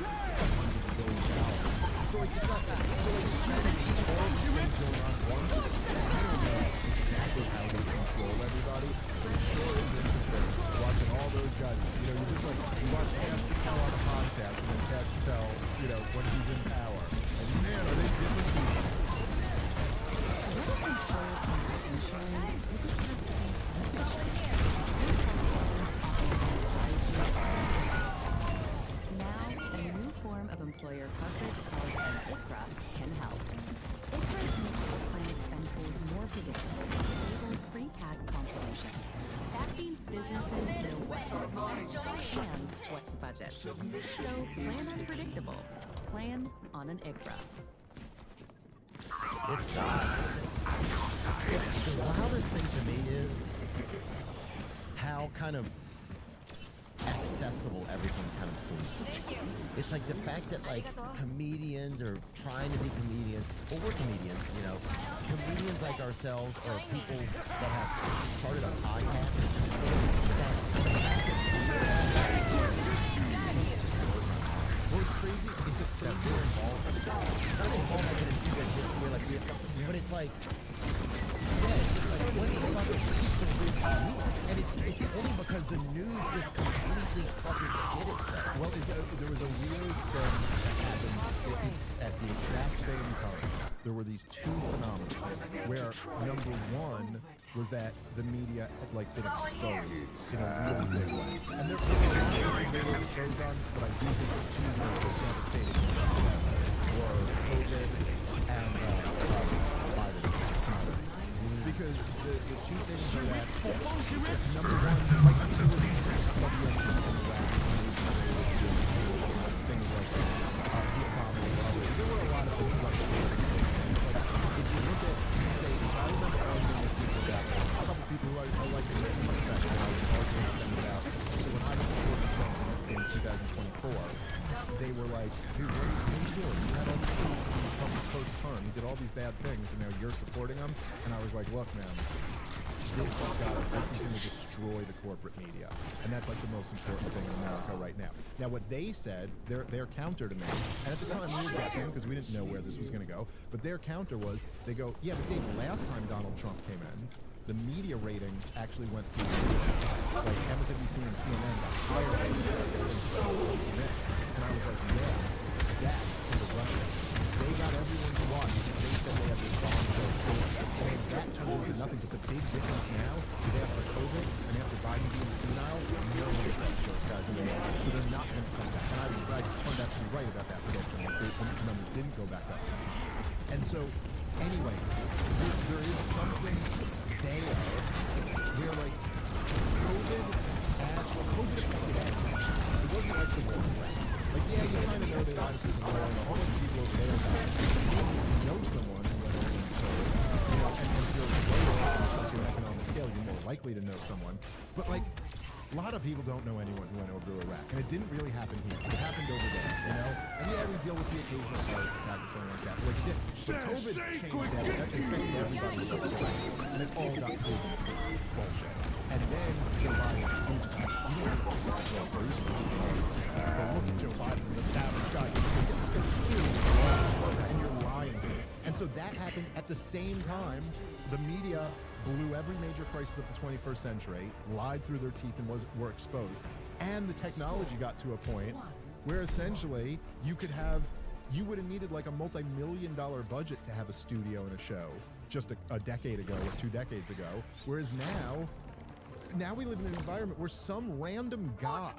So like it's not that. So like it's all these things going on at once. I don't know exactly how they control everybody, but it sure is interesting watching all those guys. You just like you watch Cash Patel on a podcast, and then Cash Patel, when he's in power, and man, are they different people. Now, a new form of employer coverage called an ICRA can help. ICRAs make health plan expenses more predictable with stable pre-tax contributions. That means businesses know what to expect and what to budget. So plan unpredictable. Plan on an ICRA. It's wild. The wildest thing to me is how kind of accessible everything kind of seems. It's like the fact that like comedians are trying to be comedians. Well, we're comedians, Comedians like ourselves are people that have started a podcast. Well, it's crazy. It's a crazy involved. Not involved like in an egotistic way, like we have something, but it's like, yeah, it's just like, what the fuck is people doing? And it's only because the news just completely fucking shit itself. Well, there was a weird thing that happened at the exact same time there were these two phenomena where number one was that the media had like been exposed in a really big way. And there were a lot of things they were exposed on, but I do think the two most devastating were COVID and Biden's scenario. Because the two things are that, number one, like there was WMDs in Iraq, things like Vietnam and others. There were a lot of things like that. If you look at, say, I remember arguing with people about this. A couple people who I like to respect, and I was arguing with them about. So when I was supporting Trump in 2024, they were like, dude, what are you doing? You had all these cases in Trump's first term. You did all these bad things, and now you're supporting him? And I was like, look, man, this is going to destroy the corporate media. And that's like the most important thing in America right now. Now, what they said, their counter to me, and at the time we were guessing because we didn't know where this was going to go, but their counter was, they go, yeah, but Dave, last time Donald Trump came in, the media ratings actually went through, like MSNBC and CNN got higher ratings than and I was like, yeah, that's because of Russia. They got everyone to watch because they said they had this bombshell story. And that turned into nothing. But the big difference now is after COVID and after Biden being senile, no one trusts those guys anymore. So they're not going to come back. And I turned out to be right about that prediction. The numbers didn't go back up. And so, anyway, there is something there where, like, COVID affected everything. It wasn't like the war. Like, yeah, you kind of know that obviously the war, and all those people over there died. You know someone who went over and served, you know, and if you're lower on the socioeconomic scale, you're more likely to know someone. But, like, a lot of people don't know anyone who went over to Iraq, and it didn't really happen here. It happened over there, you know? And yeah, we deal with the occasional terrorist attack or something like that, but like, it did. But COVID changed everything. It affected everybody with the right, and it all got proven to be bullshit. And then Joe Biden, you don't have to look at Joe Biden, the average guy, this guy's huge, and you're lying to me. And so that happened at the same time. The media blew every major crisis of the 21st century, lied through their teeth, and were exposed. And the technology got to a point where essentially you would have needed like a multi-million-dollar budget to have a studio and a show just a decade ago or 2 decades ago. Whereas now we live in an environment where some random guy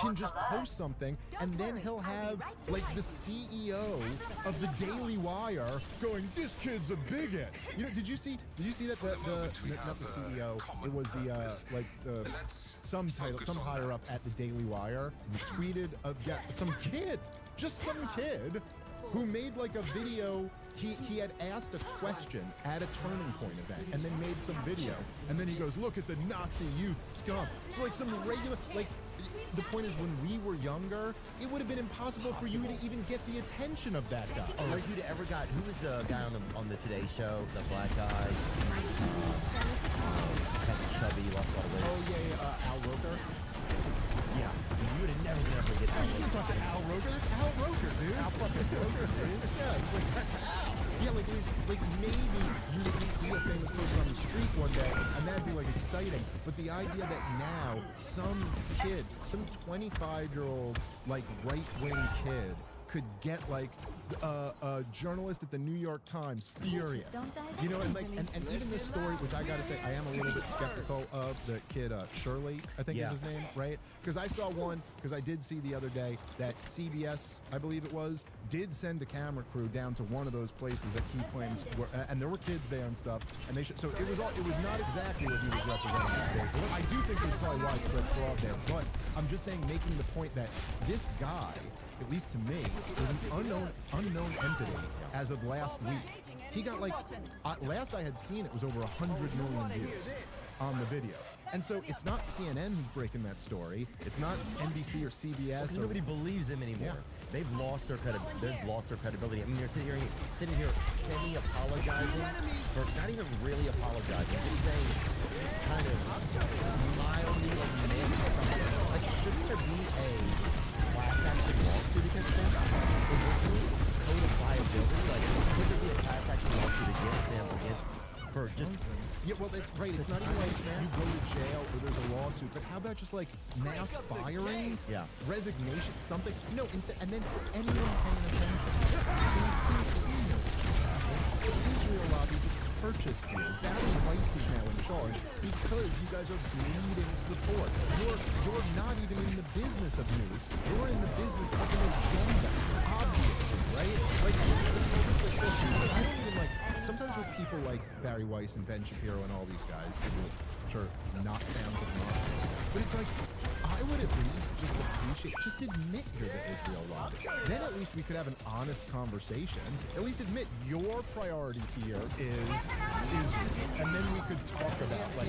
can just post something, and then he'll have like the CEO of the Daily Wire going, "This kid's a bigot." You know, did you see that not the CEO, it was the some higher up at the Daily Wire tweeted some kid who made like a video. He had asked a question at a Turning Point event and then made some video. And then he goes, "Look at the Nazi youth scum." So like some regular, like, the point is when we were younger, it would have been impossible for you to even get the attention of that guy. Or like you'd ever got, who was the guy on the Today Show, the black guy? Kind of chubby, lost a lot of weight. Oh yeah, Al Roker. Yeah, you would have never been able to get that. You talk to Al Roker? That's Al Roker, dude. Al fucking Roker, dude. Yeah, he's like, that's Al. Yeah, like maybe you would see a famous person on the street one day, and that'd be like exciting. But the idea that now some 25-year-old like right-wing kid could get like a journalist at the New York Times furious, you know, and even this story, which I gotta say I am a little bit skeptical of, the kid Shirley, I think is his name, right? Because I saw because I did see the other day that CBS, I believe it was, did send a camera crew down to one of those places that he claims were, and there were kids there and stuff, and so it was not exactly what he was representing. I do think there's probably widespread fraud there, but I'm just saying, making the point that this guy, at least to me, was an unknown entity as of last week. He got like, last I had seen it was over 100 million views on the video. And so it's not CNN who's breaking that story. It's not NBC or CBS. Nobody believes them anymore. Yeah. They've lost their credibility. I mean, you're sitting here semi-apologizing for not even really apologizing, just saying kind of mildly admit something. Like, shouldn't there be a class action lawsuit against them? Is there any code of liability? Like, could there be a class action lawsuit against them for just... Yeah, well, that's right. It's not even like you go to jail or there's a lawsuit, but how about just like mass firings, resignation, something? No, and then for anyone paying attention, Israel lobby just purchased you. Barry Weiss is now in charge because you guys are bleeding support. You're not even in the business of news. You're in the business of an agenda, obviously, right? Like, I don't even like, sometimes with people like Barry Weiss and Ben Shapiro and all these guys, people which are not fans of mine, but it's like, I would at least just admit you're the Israel lobby. Then at least we could have an honest conversation. At least admit your priority here is Israel. And then we could talk about, like,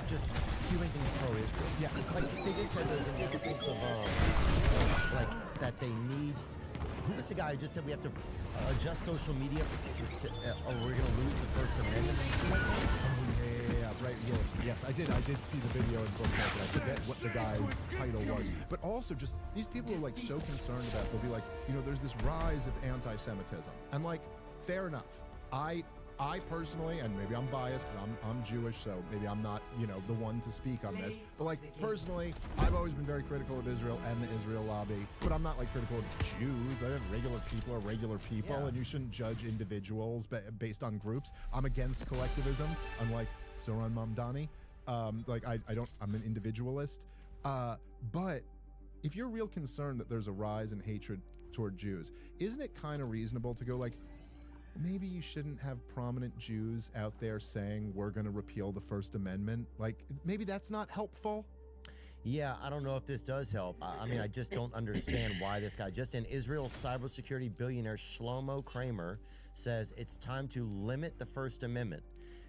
just skewing things pro-Israel. Yeah. Like, they just had those announcements of, like, that they need... Who was the guy who just said we have to adjust social media or we're going to lose the First Amendment? Right, yes, I did see the video in book market. I forget what the guy's title was. But also just, these people are like so concerned about, they'll be like, you know, there's this rise of anti-Semitism. And like, fair enough. I personally, and maybe I'm biased because I'm Jewish, so maybe I'm not, you know, the one to speak on this. But like, personally, I've always been very critical of Israel and the Israel lobby. But I'm not like critical of Jews. I have regular people are regular people, and you shouldn't judge individuals based on groups. I'm against collectivism, unlike Soran Mamdani. I'm an individualist. But if you're real concerned that there's a rise in hatred toward Jews, isn't it kind of reasonable to go like, maybe you shouldn't have prominent Jews out there saying we're going to repeal the First Amendment? Like, maybe that's not helpful? Yeah, I don't know if this does help. I mean, I just don't understand why this guy. Just in, Israel cybersecurity billionaire Shlomo Kramer says it's time to limit the First Amendment.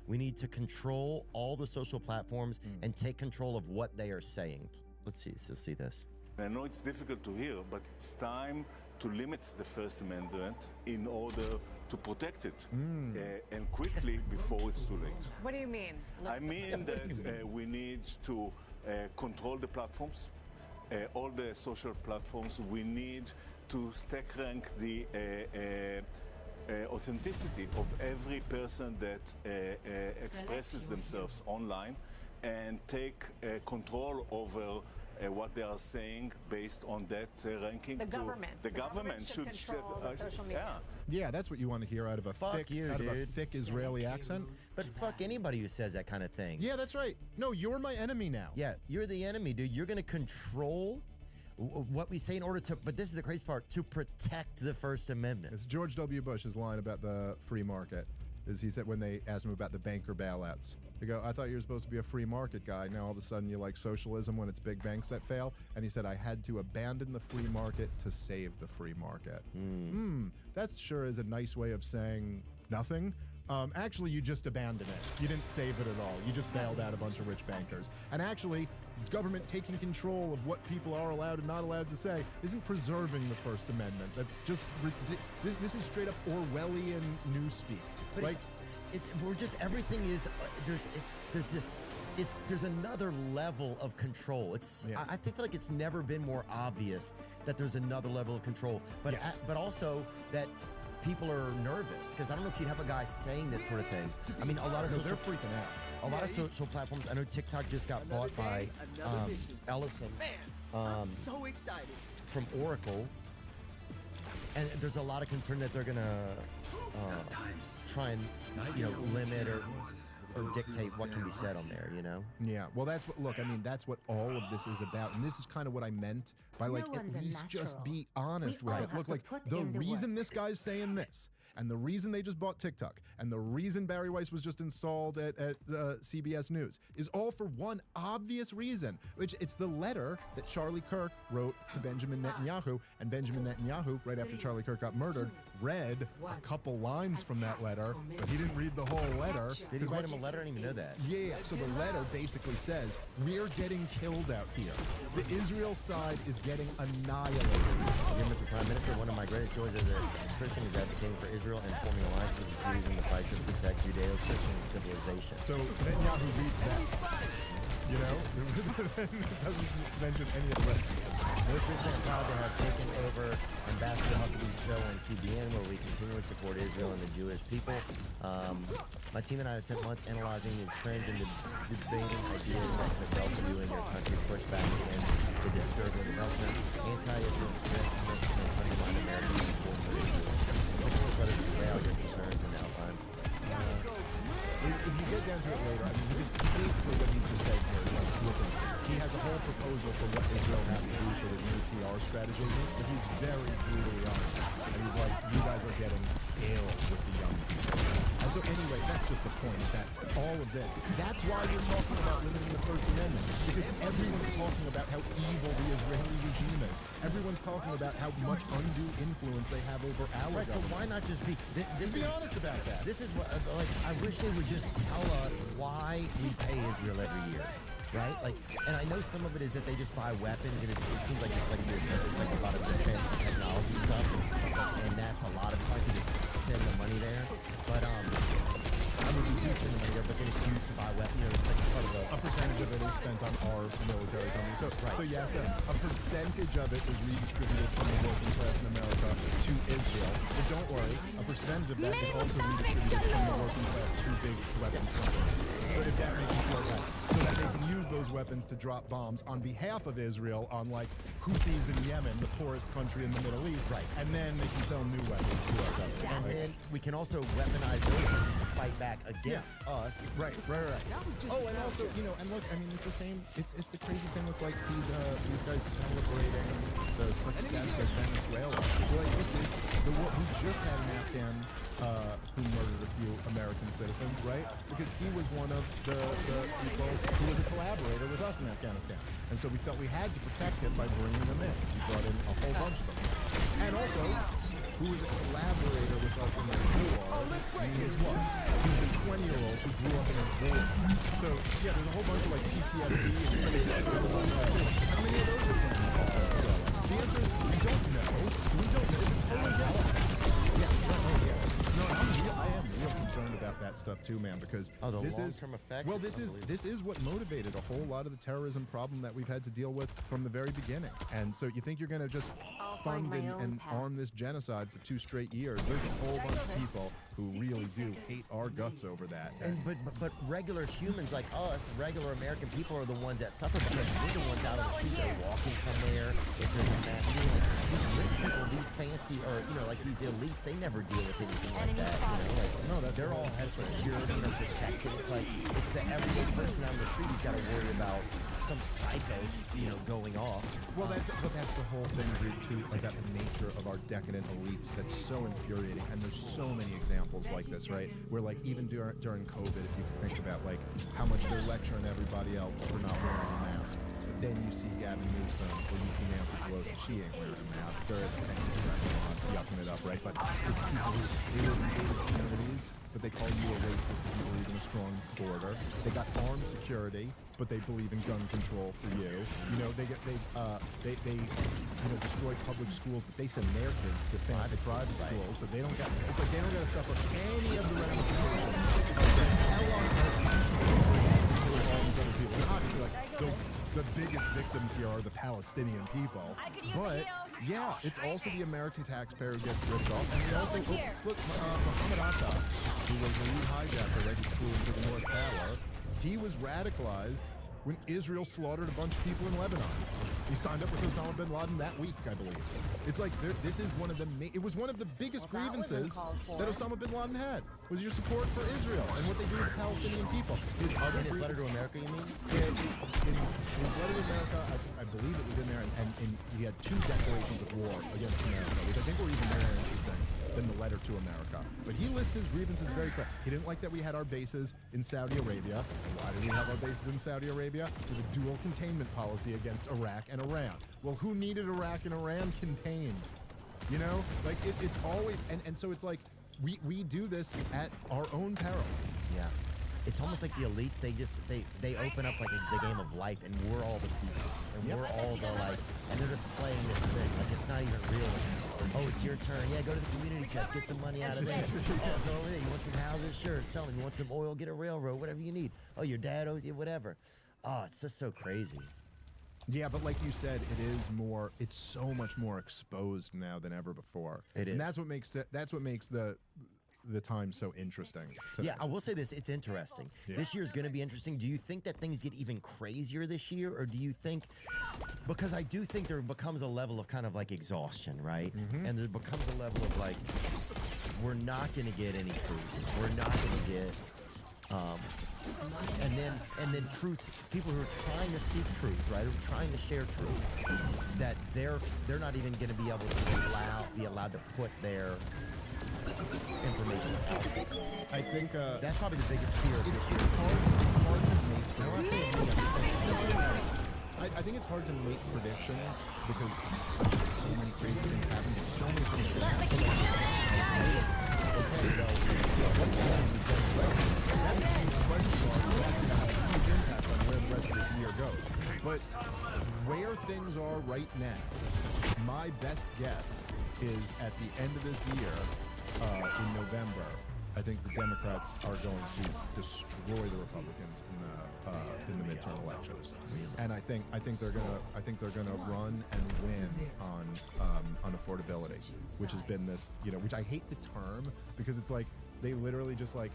We need to control all the social platforms and take control of what they are saying. Let's see this. I know it's difficult to hear, but it's time to limit the First Amendment in order to protect it, and quickly before it's too late. What do you mean? I mean that we need to control the platforms, all the social platforms. We need to stack rank the authenticity of every person that expresses themselves online, and take control over what they are saying based on that ranking. The government should control the social media. Yeah, that's what you want to hear out of a thick Israeli accent. But fuck anybody who says that kind of thing. Yeah, that's right. No, you're my enemy now. Yeah, you're the enemy, dude. You're going to control what we say in order to, but this is the crazy part, to protect the First Amendment. It's George W. Bush's line about the free market. Is he said when they asked him about the banker bailouts, they go, I thought you were supposed to be a free market guy. Now all of a sudden you like socialism when it's big banks that fail. And he said, I had to abandon the free market to save the free market. That sure is a nice way of saying nothing. Actually, you just abandoned it. You didn't save it at all. You just bailed out a bunch of rich bankers. And actually, government taking control of what people are allowed and not allowed to say isn't preserving the First Amendment. That's just, this is straight up Orwellian newspeak. But like, we're just, everything is, there's another level of control. I feel like it's never been more obvious that there's another level of control, but but also that people are nervous, because I don't know if you'd have a guy saying this sort of thing. I mean, a lot of they're freaking out. A lot of social platforms. I know TikTok just got bought by Ellison. I'm so excited. From Oracle, and there's a lot of concern that they're gonna try and limit or dictate what can be said on there, you know? Yeah, well, that's what, look, I mean, that's what all of this is about. And this is kind of what I meant by, like, at least just be honest with it. Look, like, the reason this guy's saying this, and the reason they just bought TikTok, and the reason Barry Weiss was just installed at CBS News is all for one obvious reason, which it's the letter that Charlie Kirk wrote to Benjamin Netanyahu, and Benjamin Netanyahu, right after Charlie Kirk got murdered, read a couple lines from that letter, but he didn't read the whole letter. Did he write him a letter? I didn't even know that. Yeah, so the letter basically says, we're getting killed out here. The Israel side is getting annihilated. Dear Mr. Prime Minister, one of my greatest joys as a Christian is advocating for Israel and forming alliances with Jews in the fight to protect Judeo-Christian civilization. So Netanyahu reads that, you know? It doesn't mention any of the rest of this. Most recently, I'm proud to have taken over Ambassador Huckabee's show on TBN, where we continually support Israel and the Jewish people. My team and I have spent months analyzing these trends and debating ideas that could help you and your country push back against the disturbing development, anti-Israel sentiment, and undermine American support for Israel. Please let us lay out your concerns and outline strategy, but he's very brutally honest. And he's like, you guys are getting ill with the young people. And so anyway, that's just the point, is that all of this, that's why you're talking about limiting the First Amendment, because everyone's talking about how evil the Israeli regime is. Everyone's talking about how much undue influence they have over our Right, so why not just be... Be honest about that. This is what, like, I wish they would just tell us why we pay Israel every year. Right? Like, and I know some of it is that they just buy weapons, and it seems like it's like this, it's like a lot of defense and technology stuff, and that's a lot of time to just send the money there. But I mean, we do send the money there, but then it's used to buy weapons. You know, it's like part of a percentage of it is spent on our military companies. So, so yes, a percentage of it is redistributed from the working class in America to Israel. But don't worry, a percentage of that is also redistributed from the working class to big weapons companies. So if that makes you feel right, so that they can use those weapons to drop bombs on behalf of Israel on like Houthis in Yemen, the poorest country in the Middle East, right? And then they can sell new weapons to our government. And then we can also weaponize those weapons to fight back against us. Right. Oh, and also, you know, and look, I mean, it's the same. It's the crazy thing with like these guys celebrating the success of Venezuela. Like, look, we just had an Afghan who murdered a few American citizens, right? Because he was one of the people who was a collaborator with us in Afghanistan. And so we felt we had to protect him by bringing them in. We brought in a whole bunch of them. And also, who was a collaborator with us in the war. He was what? He was a 20-year-old who grew up in a war. So, yeah, there's a whole bunch of like PTSD and how many of those are in the answer is we don't know. We don't know. It's totally jealous. No, I am real concerned about that stuff too, man, because this is well, this is what motivated a whole lot of the terrorism problem that we've had to deal with from the very beginning. And so you think you're going to just fund and arm this genocide for 2 straight years? There's a whole bunch of people who really do hate our guts over that. And but regular humans like us, regular American people, are the ones that suffer because we're the ones out on the street. They're walking somewhere. If there's a mass shooting, these rich people, these fancy, or you know, like these elites, they never deal with anything like that. You know, like they're all has security and protection. It's like it's the everyday person on the street who's got to worry about some psychos, you know, going off. Well, that's the whole thing, dude, too, about the nature of our decadent elites that's so infuriating. And there's so many examples like this, right? Where like even during COVID, if you can think about like how much they're lecturing everybody else for not wearing a mask. But then you see Gavin Newsom or you see Nancy Pelosi, she ain't wearing a mask. They're at a fancy restaurant, yucking it up, right? But it's people who live in gated communities, but they call you a racist if you believe in a strong border. They got armed security, but they believe in gun control for you. You know, they destroy public schools, but they send their kids to fancy private schools, so they don't got. It's like they don't got to suffer any of the ramifications of the hell on earth all these other people. And obviously, like the biggest victims here are the Palestinian people. But yeah, it's also the American taxpayer who gets ripped off. And we also look, Muhammad Atta, who was the lead hijacker that just flew into the North Tower. He was radicalized when Israel slaughtered a bunch of people in Lebanon. He signed up with Osama bin Laden that week, I believe. It's like this is one of the it was one of the biggest grievances that Osama bin Laden had, was your support for Israel and what they do to the Palestinian people. His letter to America, you mean? In his letter to America, I believe it was in there, and he had 2 declarations of war against America, which I think were even more interesting than the letter to America. But he lists his grievances very clear. He didn't like that we had our bases in Saudi Arabia. Why did we have our bases in Saudi Arabia? With a dual containment policy against Iraq and Iran. Well, who needed Iraq and Iran contained? You know, like it's always, and so it's like we do this at our own peril. Yeah. It's almost like the elites, they open up like the game of life, and we're all the pieces, and we're all the like, and they're just playing this thing like it's not even real anymore. Oh, it's your turn. Yeah, go to the community chest, get some money out of there. Oh, go over there. You want some houses? Sure, sell them. You want some oil? Get a railroad. Whatever you need. Oh, your dad owes you whatever. Oh, it's just so crazy. Yeah, but like you said, it's so much more exposed now than ever before. It is. And that's what makes the time so interesting today. Yeah, I will say this, it's interesting. Yeah. This year is going to be interesting. Do you think that things get even crazier this year, or do you think, because I do think there becomes a level of kind of like exhaustion, right? And there becomes a level of like, we're not going to get any food. We're not going to get And then truth, people who are trying to seek truth, right, who are trying to share truth, that they're not even going to be able to be allowed to put their information out. I think that's probably the biggest fear of this year. It's hard to make. I think it's hard to make predictions because so many crazy things happen. So many things happen. That's a huge question mark. That's going to have a huge impact on where the rest of this year goes. But where things are right now, my best guess is at the end of this year, in November, I think the Democrats are going to destroy the Republicans in the midterm elections, and I think they're gonna run and win on affordability, which has been this, which I hate the term because it's like they literally just like,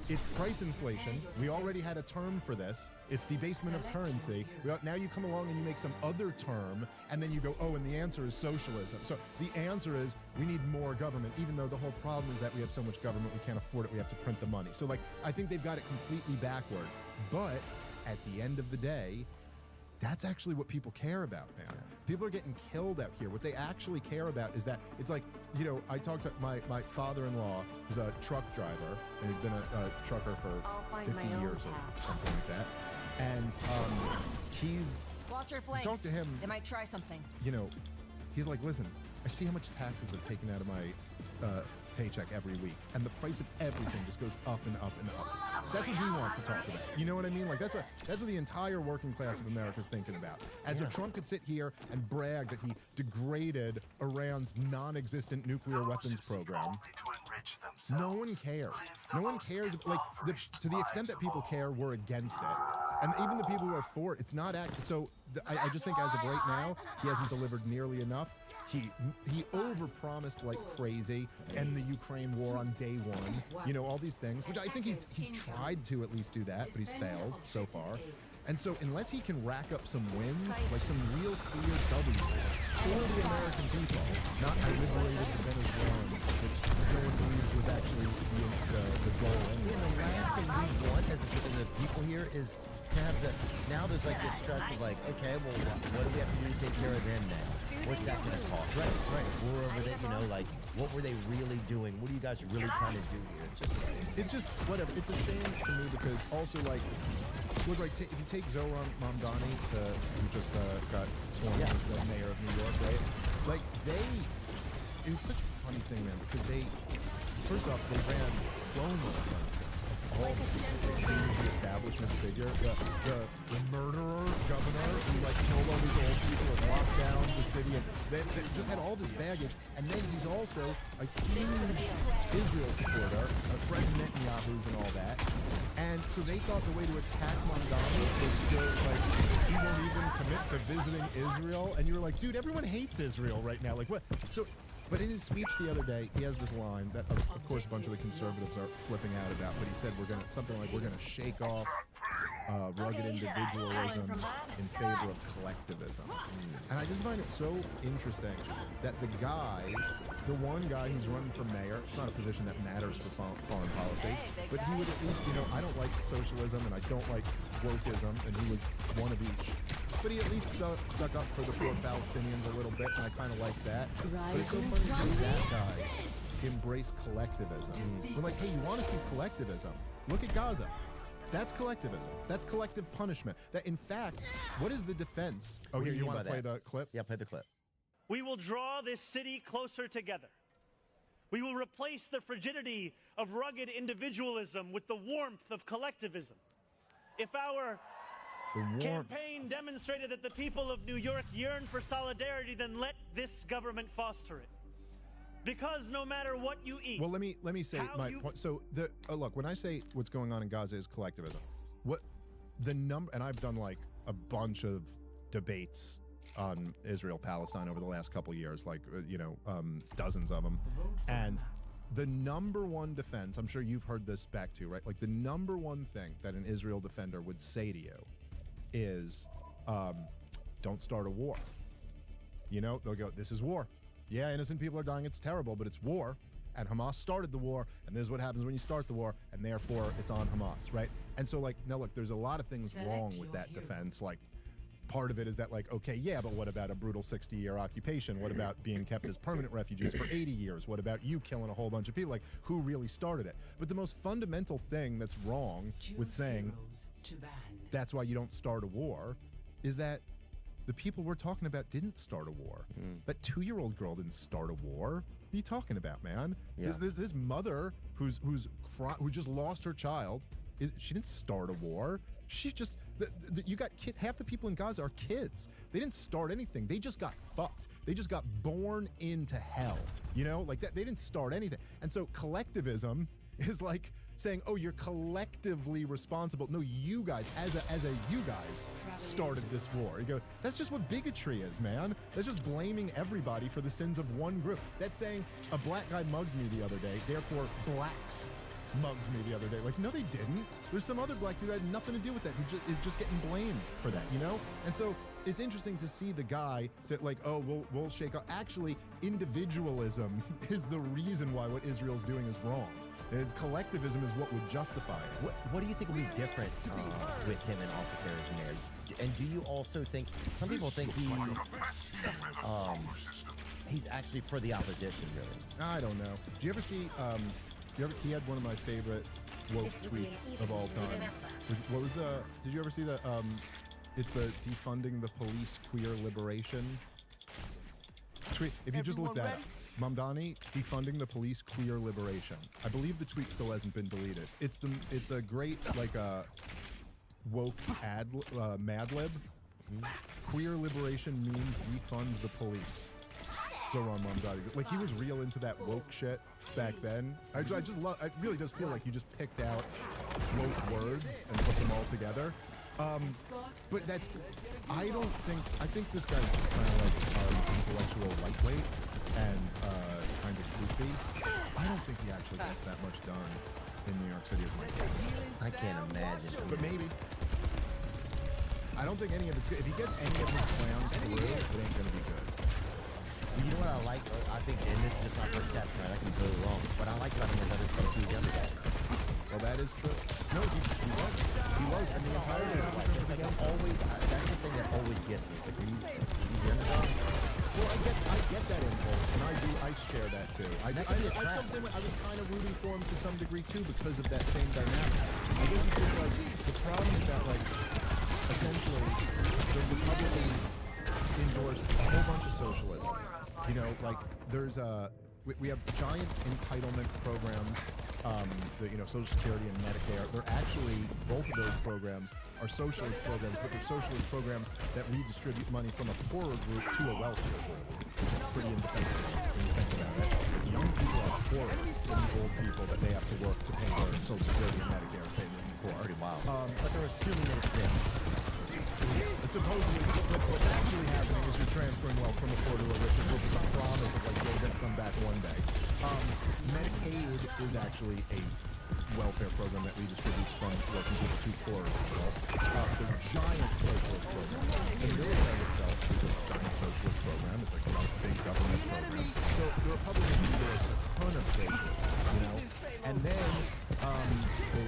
it's price inflation. We already had a term for this. It's debasement of currency. Now you come along and you make some other term, and then you go, oh, and the answer is socialism. So the answer is we need more government, even though the whole problem is that we have so much government, we can't afford it, we have to print the money. So like, I think they've got it completely backward. But at the end of the day, that's actually what people care about, man. People are getting killed out here. What they actually care about is that it's like, I talked to my father-in-law, who's a truck driver, and he's been a trucker for 50 years or something like that. And Watch your flanks. talk to him. They might try something. He's like, listen, I see how much taxes they're taking out of my paycheck every week, and the price of everything just goes up and up and up. That's what he wants to talk about. You know what I mean? Like that's what the entire working class of America is thinking about. And so Trump could sit here and brag that he degraded Iran's non-existent nuclear weapons program. No one cares. No one cares. Like to the extent that people care, we're against it. And even the people who are for it, it's not so. I just think as of right now, he hasn't delivered nearly enough. He overpromised like crazy, end the Ukraine war on day one. All these things, which I think he's tried to at least do that, but he's failed so far. And so unless he can rack up some wins, like some real clear W's for the American people, not I liberated the Venezuelans, which no one believes was actually the goal anyway. The last thing we want as a people here is to have now there's like this stress of like, okay, well, what do we have to do to take care of them now? What's that going to cost? Right. We're over there, like, what were they really doing? What are you guys really trying to do here? It's just whatever. It's a shame to me because also like, look, like if you take Zohran Mamdani, who just got sworn as the mayor of New York, right? Like it was such a funny thing, man, because first off, they ran Cuomo against him. All the establishment figure, the murderer governor who like killed all these old people and locked down the city, and they just had all this baggage. And then he's also a huge Israel supporter, a friend of Netanyahu's and all that. And so they thought the way to attack Mamdani was to like he won't even commit to visiting Israel. And you were like, dude, everyone hates Israel right now. Like what? So. But in his speech the other day, he has this line that, of course, a bunch of the conservatives are flipping out about. But he said we're gonna shake off rugged individualism in favor of collectivism. And I just find it so interesting that the one guy who's running for mayor, it's not a position that matters for foreign policy, but he would at least, I don't like socialism and I don't like wokeism, and he was one of each. But he at least stuck up for the poor Palestinians a little bit, and I kind of like that. But it's so funny to see that guy embrace collectivism. We're like, hey, you want to see collectivism? Look at Gaza. That's collectivism. That's collective punishment. That, in fact, what is the defense? Oh, here, you want to play the clip? Yeah, play the clip. We will draw this city closer together. We will replace the frigidity of rugged individualism with the warmth of collectivism. If our campaign demonstrated that the people of New York yearn for solidarity, then let this government foster it. Because no matter what you eat. Well, let me say my point. So look, when I say what's going on in Gaza is collectivism, and I've done like a bunch of debates on Israel-Palestine over the last couple of years, like dozens of them, and the number one defense, I'm sure you've heard this back too, right? Like the number one thing that an Israel defender would say to you is, don't start a war. They'll go, this is war. Yeah, innocent people are dying, it's terrible, but it's war. and Hamas started the war, and this is what happens when you start the war, and therefore it's on Hamas, right? And so, like, now look, there's a lot of things wrong with that defense. Like, part of it is that, like, okay, yeah, but what about a brutal 60-year occupation? What about being kept as permanent refugees for 80 years? What about you killing a whole bunch of people? Like, who really started it? But the most fundamental thing that's wrong with saying that's why you don't start a war is that the people we're talking about didn't start a war. That 2-year-old girl didn't start a war. What are you talking about, man? Yeah. This mother who just lost her child, she didn't start a war. She just you got half the people in Gaza are kids. They didn't start anything. They just got fucked. They just got born into hell. You know, like that. They didn't start anything. And so collectivism is like saying, oh, you're collectively responsible. No, you guys, as a you guys started this war. You go, that's just what bigotry is, man. That's just blaming everybody for the sins of one group. That's saying a black guy mugged me the other day, therefore blacks mugged me the other day. Like, no, they didn't. There's some other black dude who had nothing to do with that, who is just getting blamed for that, you know? And so it's interesting to see the guy say, like, oh, we'll shake up. Actually, individualism is the reason why what Israel's doing is wrong. Collectivism is what would justify it. What do you think would be different with him and Officer Marriage? And do you also think, some people think he's actually for the opposition, really? I don't know. Do you ever see, he had one of my favorite woke tweets of all time. What was did you ever see it's the defunding the police queer liberation tweet? If you just look that up. Mamdani, defunding the police queer liberation. I believe the tweet still hasn't been deleted. It's a great, like, woke Mad Lib. Queer liberation means defund the police. So on Mamdani, like, he was real into that woke shit back then. I just love. It really does feel like you just picked out woke words and put them all together. But that's. I think this guy's just kind of like intellectual lightweight and kind of goofy. I don't think he actually gets that much done in New York City as my guess. I can't imagine. But maybe. I don't think any of it's good. If he gets any of his plans through, it ain't gonna be good. You know what I like? I think, and this is just my perception, right? I can be totally wrong. But I like about him is other stuff he's underdog. Well, that is true. No, he was. He was. And the entire it's like always. That's the thing that always gets me. Like, you underdog. Well, I get that impulse, and I share that too. I felt the same way. I was kind of rooting for him to some degree too because of that same dynamic. I guess it's just like the problem is that, like, essentially the Republicans endorse a whole bunch of socialism. You know, like, there's we have giant entitlement programs, Social Security and Medicare. They're actually, both of those programs are socialist programs, but they're socialist programs that redistribute money from a poorer group to a wealthier group. It's pretty indefensible when you think about it. Young people are poorer than the old people that they have to work to pay their Social Security and Medicare payments for. Pretty wild. But they're assuming that it's them. Supposedly, what's actually happening is you're transferring wealth from a poor to a richer group with the promise of, like, you'll get some back one day. Medicaid is actually a welfare program that redistributes from working people to poorer people. The giant socialist program, the military itself is a giant socialist program. It's like a big government program. So the Republicans endorse a ton of socialists, you know? And then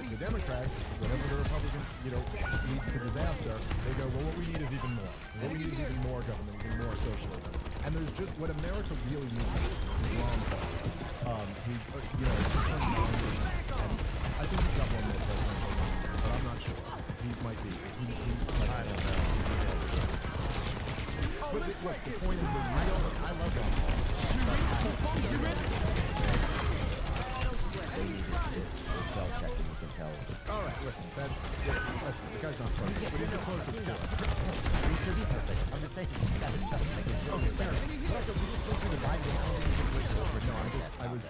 the Democrats, whenever the Republicans, lead to disaster, they go, well, what we need is even more. What we need is even more government, even more socialism. And there's just, what America really needs is Ron Paul. He's, and I think he's got one more presidential run, but I'm not sure. He might be. I don't know. But look, the point is that I love Ron Paul. Spell checking, you can tell. All right, listen, that's the guy's not funny, but he's the closest to it. He could be perfect. I'm just saying, he's got his stuff. Okay, fair enough. But also, we just went through the Biden.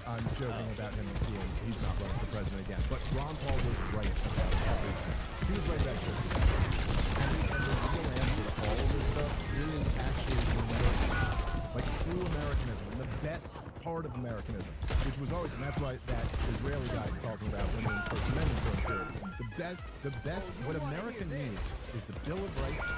I'm joking about him being, he's not running for president again. But Ron Paul was right about everything. He was right about this. And the real answer to all of this stuff is actually Americanism. Like, true Americanism. And the best part of Americanism, which was always, and that's why that Israeli guy talking about women in First Amendment so important. The best, what America needs is the Bill of Rights,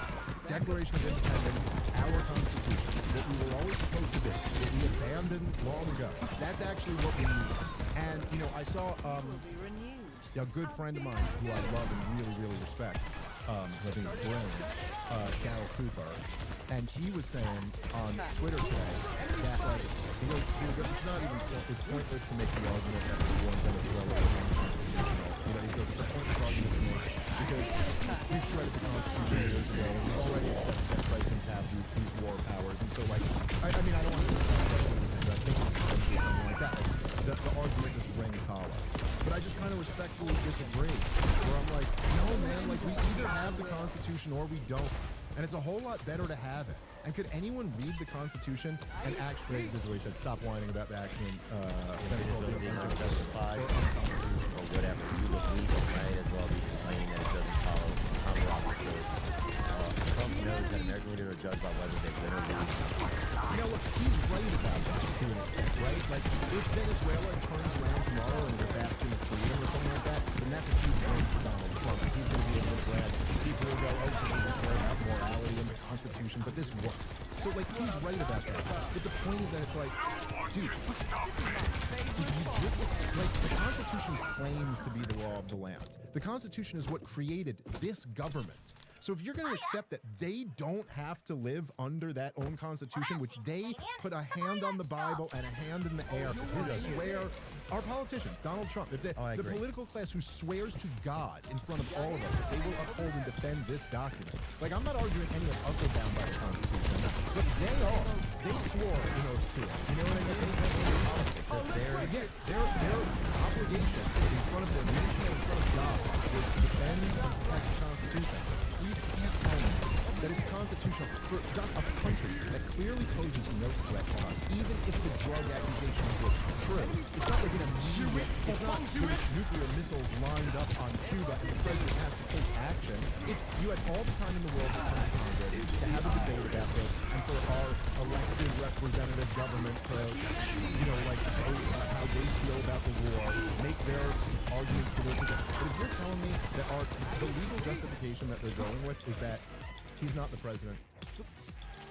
Declaration of Independence, our Constitution, what we were always supposed to be. What we have abandoned long ago. That's actually what we need. And, you know, I saw a good friend of mine who I love and really, really respect, I think it's brilliant, Daryl Cooper, and he was saying on Twitter today that, like, you know, it's not even, it's pointless to make the argument that this war in Venezuela is unconstitutional. You know, he goes, it's a pointless argument to make because we've shredded the Constitution years ago, and we've already accepted that presidents have these war powers, and so, like, I mean, I don't want to I think it's essentially something like that. Like, the argument just rings hollow. But I just kind of respectfully disagree, where I'm like, no, man, like, we either have the Constitution or we don't. And it's a whole lot better to have it. And could anyone read the Constitution and actually, this is what he said, stop whining about the action, Venezuela being unjustified or whatever. You look weak, might as well be complaining that it doesn't follow common law codes. Trump knows that American leaders are judged by whether they win or lose. You know, look, he's right about that to an extent, right? Like, if Venezuela turns around tomorrow and is a bastion of freedom or something like that, then that's a huge win for Donald Trump. And he's going to be able to grab people who go, oh, because we care about morality and the Constitution, but this works. So, like, he's right about that. But the point is that it's like, dude, if you just, like, the Constitution claims to be the law of the land. The Constitution is what created this government. So if you're going to accept that they don't have to live under that own Constitution, which they put a hand on the Bible and a hand in the air and swear, our politicians, Donald Trump, the political class who swears to God in front of all of us, they will uphold and defend this document. Like, I'm not arguing any of us are bound by the Constitution, but they are. They swore an oath to it. You know what I mean? Their obligation in front of their nation and in front of God was to defend and protect the Constitution. You can't tell me that it's constitutional for a country that clearly poses no threat to us, even if the drug accusations were true. It's not like an immediate, it's not there's nuclear missiles lined up on Cuba and the president has to take action. It's you had all the time in the world to come to Congress to have a debate about this and for our elected representative government to, you know, like how they feel about the war, make their arguments to their position. But if you're telling me that the legal justification that they're going with is that he's not the president.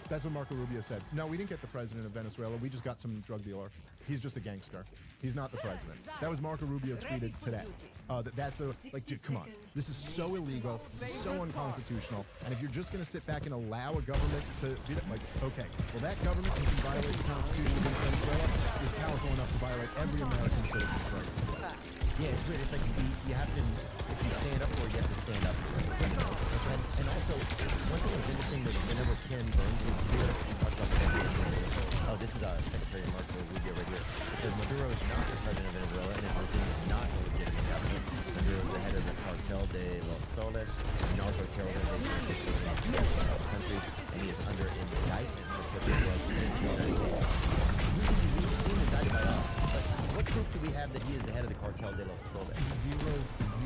That's what Marco Rubio said. No, we didn't get the president of Venezuela. We just got some drug dealer. He's just a gangster. He's not the president. That was Marco Rubio tweeted today. That's the, like, dude, come on. This is so illegal. This is so unconstitutional. And if you're just going to sit back and allow a government to do that, like, okay, well, that government who can violate the Constitution of Venezuela is powerful enough to violate every American citizen's rights. Yeah, it's weird. It's like you have to, if you stand up for it, you have to stand up for it. And also, one thing that's interesting was whenever Ken Burns was here, he talked about the NBA. Oh, this is Secretary Marco Rubio right here. It says Maduro is not the president of Venezuela, and his regime is not a legitimate government. Maduro is the head of the Cartel de los Soles, a narco-terror organization in the country, and he is under indictment for putting drugs into the United States. He's being indicted by us. What proof do we have that he is the head of the Cartel de los Soles? Zero.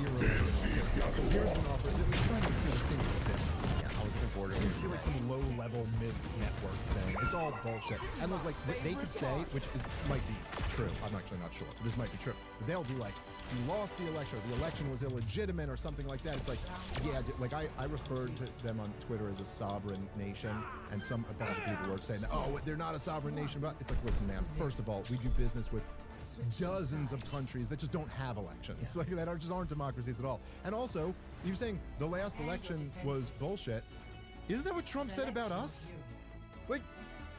Here's an offer. It's not even the thing exists. Yeah, I was looking forward to it. Seems to be like some low-level mid-network thing. It's all bullshit. And look, like, what they could say, which might be true. I'm actually not sure. But this might be true. But they'll be like, you lost the election, or the election was illegitimate, or something like that. It's like, yeah, like I referred to them on Twitter as a sovereign nation, and a bunch of people were saying, oh, they're not a sovereign nation. But it's like, listen, man, first of all, we do business with dozens of countries that just don't have elections, like that just aren't democracies at all. And also, you're saying the last election was bullshit. Isn't that what Trump said about us? Like,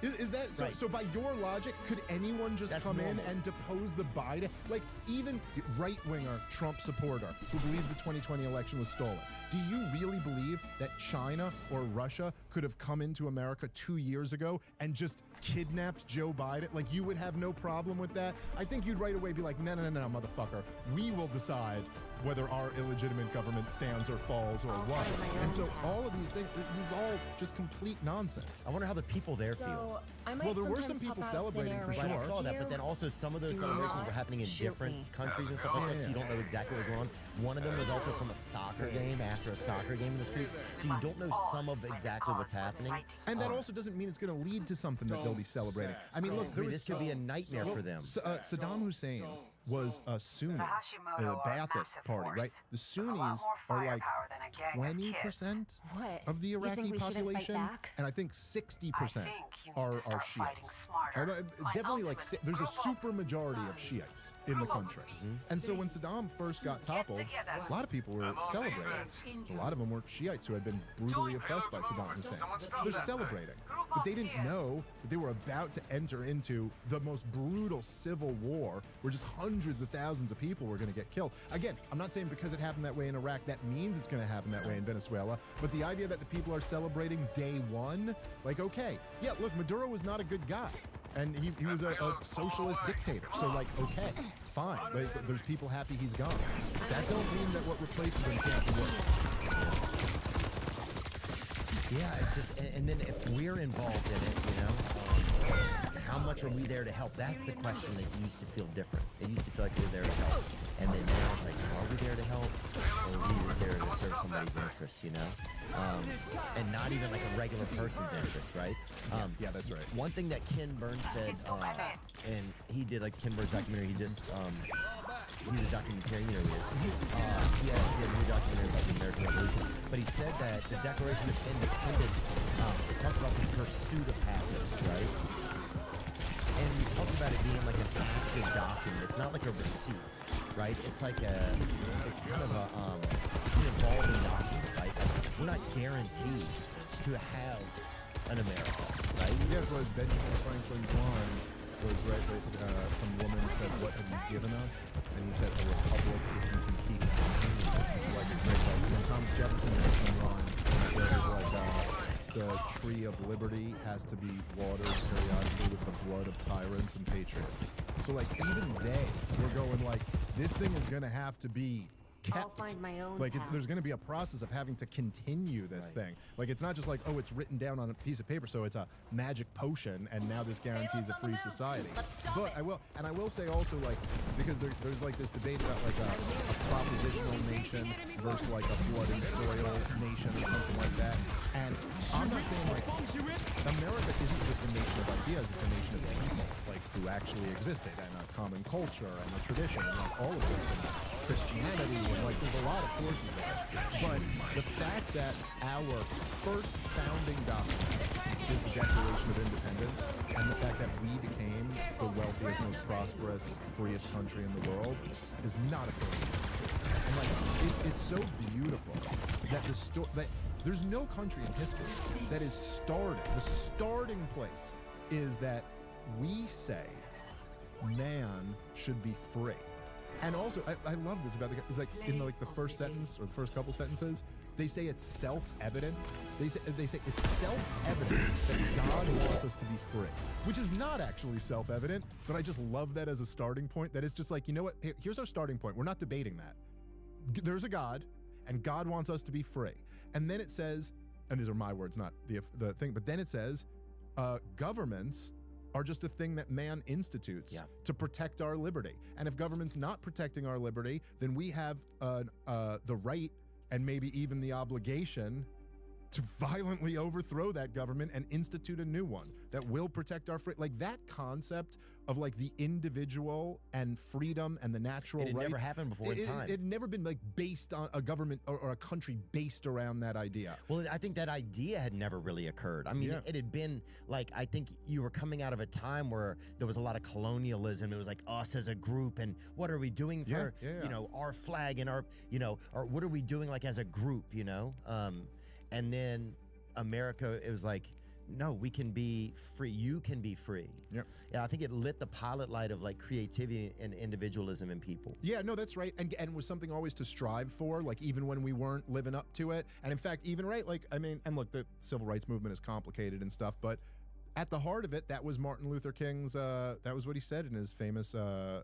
is that so? Right. So by your logic, could anyone just come in and depose the Biden? Like, even right-winger Trump supporter who believes the 2020 election was stolen. Do you really believe that China or Russia could have come into America 2 years ago and just kidnapped Joe Biden? Like, you would have no problem with that? I think you'd right away be like, no, motherfucker. We will decide whether our illegitimate government stands or falls or what. And so all of these things, this is all just complete nonsense. I wonder how the people there feel. Well, there were some people celebrating for sure. Right, I saw that, but then also some of those celebrations were happening in different countries and stuff like that, so you don't know exactly what was going on. One of them was also from a soccer game, after a soccer game in the streets, so you don't know some of exactly what's happening. And that also doesn't mean it's going to lead to something that they'll be celebrating. I mean, look, this could be a nightmare for them. Saddam Hussein was a Sunni, a Ba'athist party, right? The Sunnis are like 20% of the Iraqi population, and I think 60% are Shiites. Definitely, like, there's a super majority of Shiites in the country. And so when Saddam first got toppled, a lot of people were celebrating. A lot of them were Shiites who had been brutally oppressed by Saddam Hussein. So they're celebrating. But they didn't know that they were about to enter into the most brutal civil war where just hundreds of thousands of people were going to get killed. Again, I'm not saying because it happened that way in Iraq, that means it's going to happen that way in Venezuela. But the idea that the people are celebrating day one, like, okay, yeah, look, Maduro was not a good guy. And he was a socialist dictator. So, like, okay, fine. There's people happy he's gone. That don't mean that what replaces him can't be worse. Yeah, it's just, and then if we're involved in it, how much are we there to help? That's the question that used to feel different. It used to feel like we're there to help. And then now it's like, are we there to help? Or are we just there to serve somebody's interests, and not even like a regular person's interest, right? Yeah, that's right. One thing that Ken Burns said, and he did like Ken Burns documentary, he's a documentarian, he is. He had a new documentary about the American Revolution. But he said that the Declaration of Independence, it talks about the pursuit of happiness, right? And he talks about it being like an active document. It's not like a receipt, right? It's like it's kind of it's an evolving document, right? We're not guaranteed to have an America, right? Yes, what Benjamin Franklin's line was, right, some woman said, what have you given us? And he said, a republic if you can keep it. Like a great, like, Thomas Jefferson had some line where it was like, the tree of liberty has to be watered periodically with the blood of tyrants and patriots. So, like, even they were going, like, this thing is going to have to be kept. I'll find my own like, path. there's going to be a process of having to continue this thing. Like, it's not just like, oh, it's written down on a piece of paper, so it's a magic potion, and now this guarantees a free society. But I will say also, like, because there's like this debate about like a propositional nation versus like a blood and soil nation or something like that. And I'm not saying like America isn't just a nation of ideas; it's a nation of people, like, who actually existed, and a common culture and a tradition, and like all of those things. Christianity, and like there's a lot of forces there. But the fact that our first founding document is the Declaration of Independence, and the fact that we became the wealthiest, most prosperous, freest country in the world is not a coincidence. And like it's so beautiful that that there's no country in history that is started. The starting place is that we say man should be free. And also, I love this about the guy. It's like in the first sentence or the first couple sentences, they say it's self-evident. They say it's self-evident that God wants us to be free, which is not actually self-evident. But I just love that as a starting point. That it's just like, you know what? Here's our starting point. We're not debating that. There's a God, and God wants us to be free. And then it says, and these are my words, not the thing. But then it says, governments are just a thing that man institutes to protect our liberty. And if government's not protecting our liberty, then we have the right and maybe even the obligation to violently overthrow that government and institute a new one that will protect our free. Like that concept of like the individual and freedom and the natural rights. It had never happened before in time. It had never been like based on a government or a country based around that idea. Well, I think that idea had never really occurred. I mean, it had been like, I think you were coming out of a time where there was a lot of colonialism. It was like us as a group, and what are we doing for, our flag and our, or what are we doing like as a group, and then America, it was like, no, we can be free. You can be free. Yep. Yeah, I think it lit the pilot light of like creativity and individualism in people. Yeah, no, that's right. And was something always to strive for, like even when we weren't living up to it. And in fact, even like, I mean, and look, the civil rights movement is complicated and stuff, but at the heart of it, that was Martin Luther King's, that was what he said in his famous I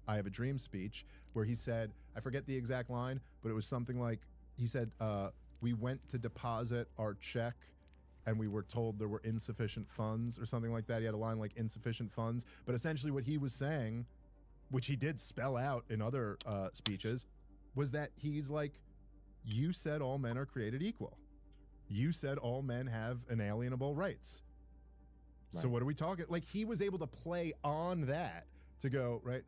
Have a Dream speech, where he said, I forget the exact line, but it was something like, he said, we went to deposit our check and we were told there were insufficient funds or something like that. He had a line like insufficient funds. But essentially what he was saying, which he did spell out in other speeches, was that he's like, you said all men are created equal. You said all men have inalienable rights. Right. So what are we talking? Like he was able to play on that to go, right?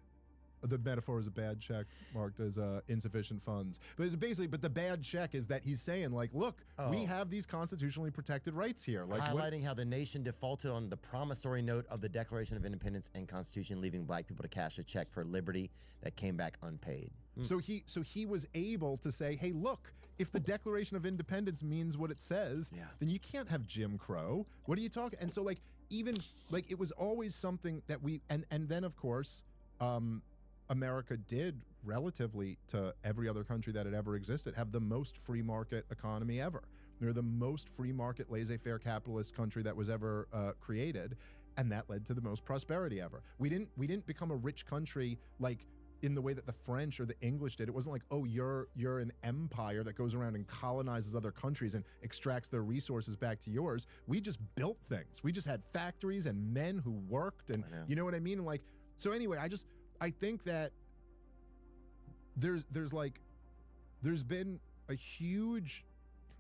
the metaphor is a bad check marked as insufficient funds. But it's basically, but the bad check is that he's saying, like, look, we have these constitutionally protected rights here. Like, highlighting how the nation defaulted on the promissory note of the Declaration of Independence and Constitution, leaving black people to cash a check for liberty that came back unpaid. So he was able to say, hey, look, if the Declaration of Independence means what it says, then you can't have Jim Crow. What are you talking? And so, like, even, like, it was always something that we, and then, of course, America did, relatively to every other country that had ever existed, have the most free market economy ever. They're the most free market, laissez-faire capitalist country that was ever created, and that led to the most prosperity ever. We didn't become a rich country like in the way that the French or the English did. It wasn't like, oh, you're an empire that goes around and colonizes other countries and extracts their resources back to yours. We just built things. We just had factories and men who worked, and you know what I mean? And like, so anyway, I think that there's been a huge,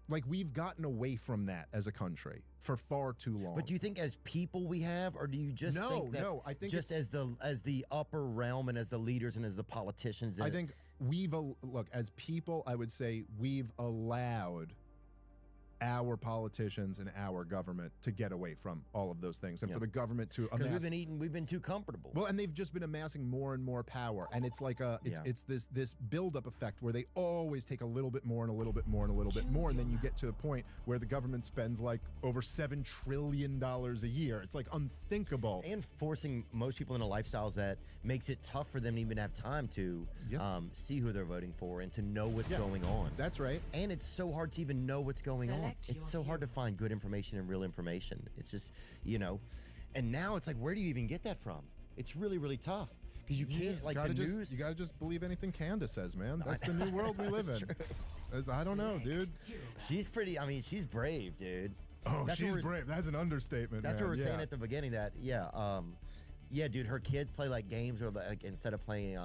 like, we've gotten away from that as a country for far too long. But do you think as people we have, or do you just think that I think just as the upper realm and as the leaders and as the politicians? I think look, as people, I would say we've allowed our politicians and our government to get away from all of those things, and for the government to amass. We've been too comfortable. Well, and they've just been amassing more and more power, and it's like it's this build-up effect where they always take a little bit more and a little bit more and a little bit more, and then you get to a point where the government spends like over $7 trillion a year. It's like unthinkable, and forcing most people into lifestyles that makes it tough for them to even have time to see who they're voting for and to know what's going on. That's right. And it's so hard to even know what's going on. It's so hard to find good information and real information. It's just, and now it's like, where do you even get that from? It's really, really tough because you can't, like, the news. You gotta just believe anything Candace says, man. That's the new world we live in. I don't know, dude. She's pretty, she's brave, dude. Oh, she's brave. That's an understatement. That's man. what we're saying at the beginning. That dude, her kids play like games, or like instead of playing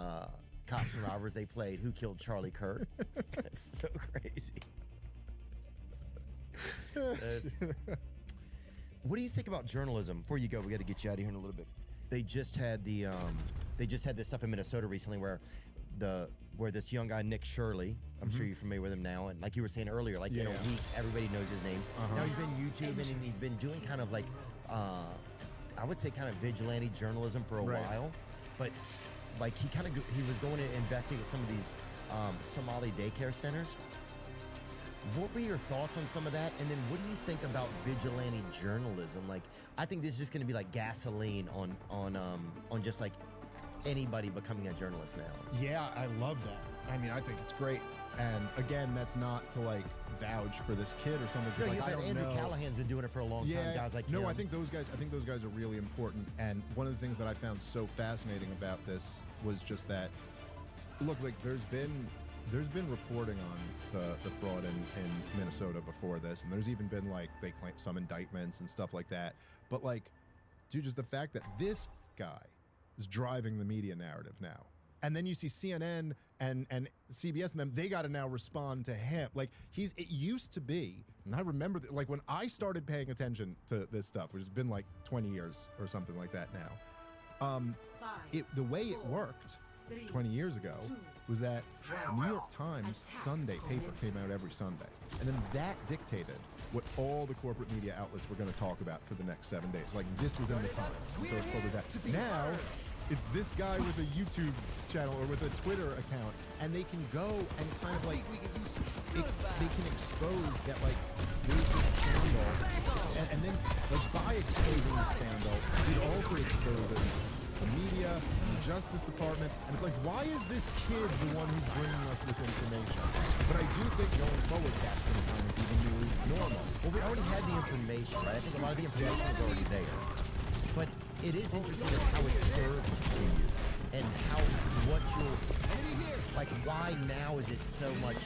cops and robbers, they played Who Killed Charlie Kirk. That's so crazy. What do you think about journalism? Before you go, we got to get you out of here in a little bit. They just had this stuff in Minnesota recently where this young guy, Nick Shirley, I'm sure you're familiar with him now, and like you were saying earlier, like in a week everybody knows his name. Now he's been YouTubing and he's been doing kind of like I would say kind of vigilante journalism for a while, but like he was going to investigate some of these Somali daycare centers. What were your thoughts on some of that? And then what do you think about vigilante journalism? Like, I think this is just going to be like gasoline on just like anybody becoming a journalist now. Yeah, I love that. I mean, I think it's great. And again, that's not to like vouch for this kid or something. No, like, Andrew Callahan's been doing it for a long time. Guys like him. I think those guys are really important. And one of the things that I found so fascinating about this was just that, look, like there's been reporting on the fraud in Minnesota before this, and there's even been like they claim some indictments and stuff like that. But like, dude, just the fact that this guy is driving the media narrative now, and then you see CNN and CBS and them, they got to now respond to him. Like it used to be, and I remember like when I started paying attention to this stuff, which has been like 20 years or something like that now. The way it worked 20 years ago was that New York Times Sunday paper came out every Sunday. And then that dictated what all the corporate media outlets were going to talk about for the next 7 days. Like this was in the Times, and so it filtered that. Now, it's this guy with a YouTube channel or with a Twitter account, and they can go and kind of like, they can expose that like, there's this scandal, and then like by exposing the scandal, it also exposes the media, the Justice Department, and it's like, why is this kid the one who's bringing us this information? But I do think going forward, that's going to kind of be the new normal. Well, we already had the information, right? I think a lot of the information was already there. But it is interesting how it served to you, and why now is it so much?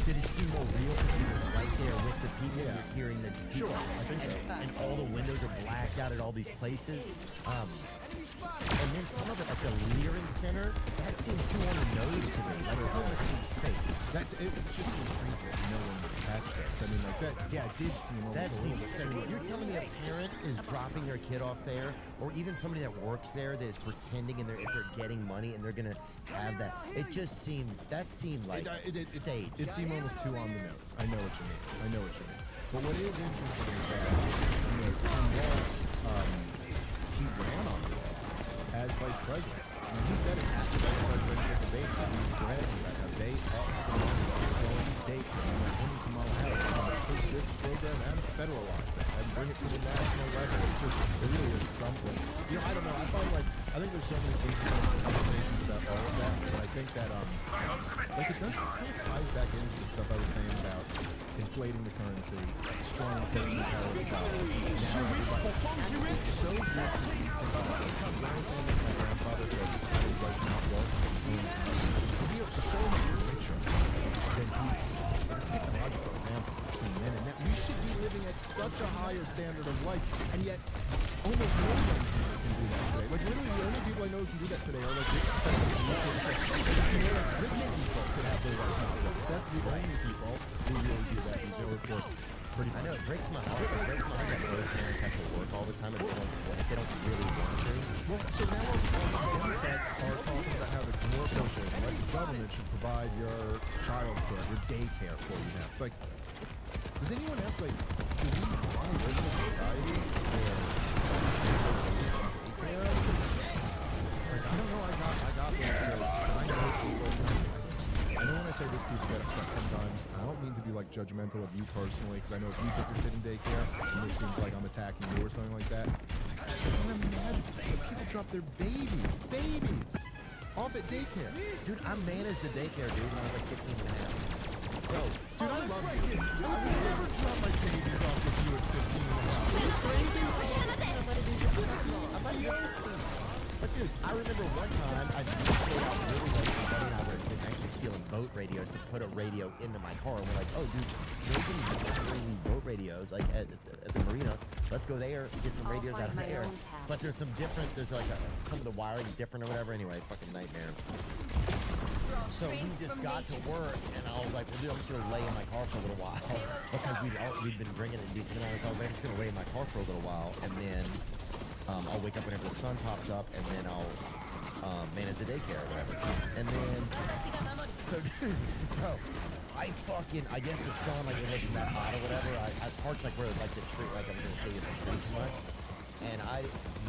Did it seem more real because he was right there with the people? You're hearing the people, I think so. And all the windows are blacked out at all these places. And then some of it, like the Leering Center, that seemed too on the nose to me. Like it almost seemed fake. It just seemed crazy that no one would catch this. I mean, like that. Yeah, it did seem. That seems fake. You're telling me a parent is dropping their kid off there or even somebody that works there that is pretending and if they're getting money and they're gonna have that. It just seemed like staged. It seemed almost too on the nose. I know what you mean. But what is interesting is that Tim Walz, he ran on this as vice president. I mean, he said it after the presidential debate that he was ready a date up going date and Kamala Harris to take this program and federalize it and bring it to the national level. It really is something. I don't know. I think there's so many conversations about all of that, but I think that it does kind of ties back into the stuff I was saying about inflating the currency, strong purchasing power of the dollar. Now everybody, it's so good to think about it. When I was saying this, my grandfather was not welcome. We are so much richer than he is. But the technological advances came in, and that we should be living at such a higher standard of life, and yet almost no young people can do that today. Like literally, the only people I know who can do that today are like rich people could have their life not work. That's the only people who really do that. And Joe report pretty. I know it breaks my heart. It breaks my heart that both parents have to work all the time if they don't really want to. Well, so now Democrats are talking about how the more socialism, like the government should provide your child care, your daycare for you now. It's like, does anyone else do we want to live in a society where daycare? I don't know. I got the I know when I say this, people get upset sometimes. I don't mean to be like judgmental of you personally, because I know if you put your kid in daycare, and this seems like I'm attacking you or something like that. I just can't imagine people drop their babies off at daycare. Dude, I managed a daycare, dude, when I was like 15 and a half. Bro, dude, I love you. I would never drop my babies off with you at 15 and a half. Are you crazy? I'm not even 16. But dude, I remember one time I stayed out really late. My buddy and I were actually stealing boat radios to put a radio into my car. And we're like, oh, dude, nobody's bringing these boat radios like at the marina. Let's go there, get some radios out of there. But there's some different. There's like some of the wiring's different or whatever. Anyway, fucking nightmare. So we just got to work, and I was like, well, dude, I'm just gonna lay in my car for a little while because we'd been drinking a decent amount. So I was like, I'm just gonna lay in my car for a little while, and then I'll wake up whenever the sun pops up, and then I'll manage the daycare or whatever. And then, so dude, bro, I guess the sun, like, it wasn't that hot or whatever. I parked like where like the tree, like I was gonna show you the tree too much. And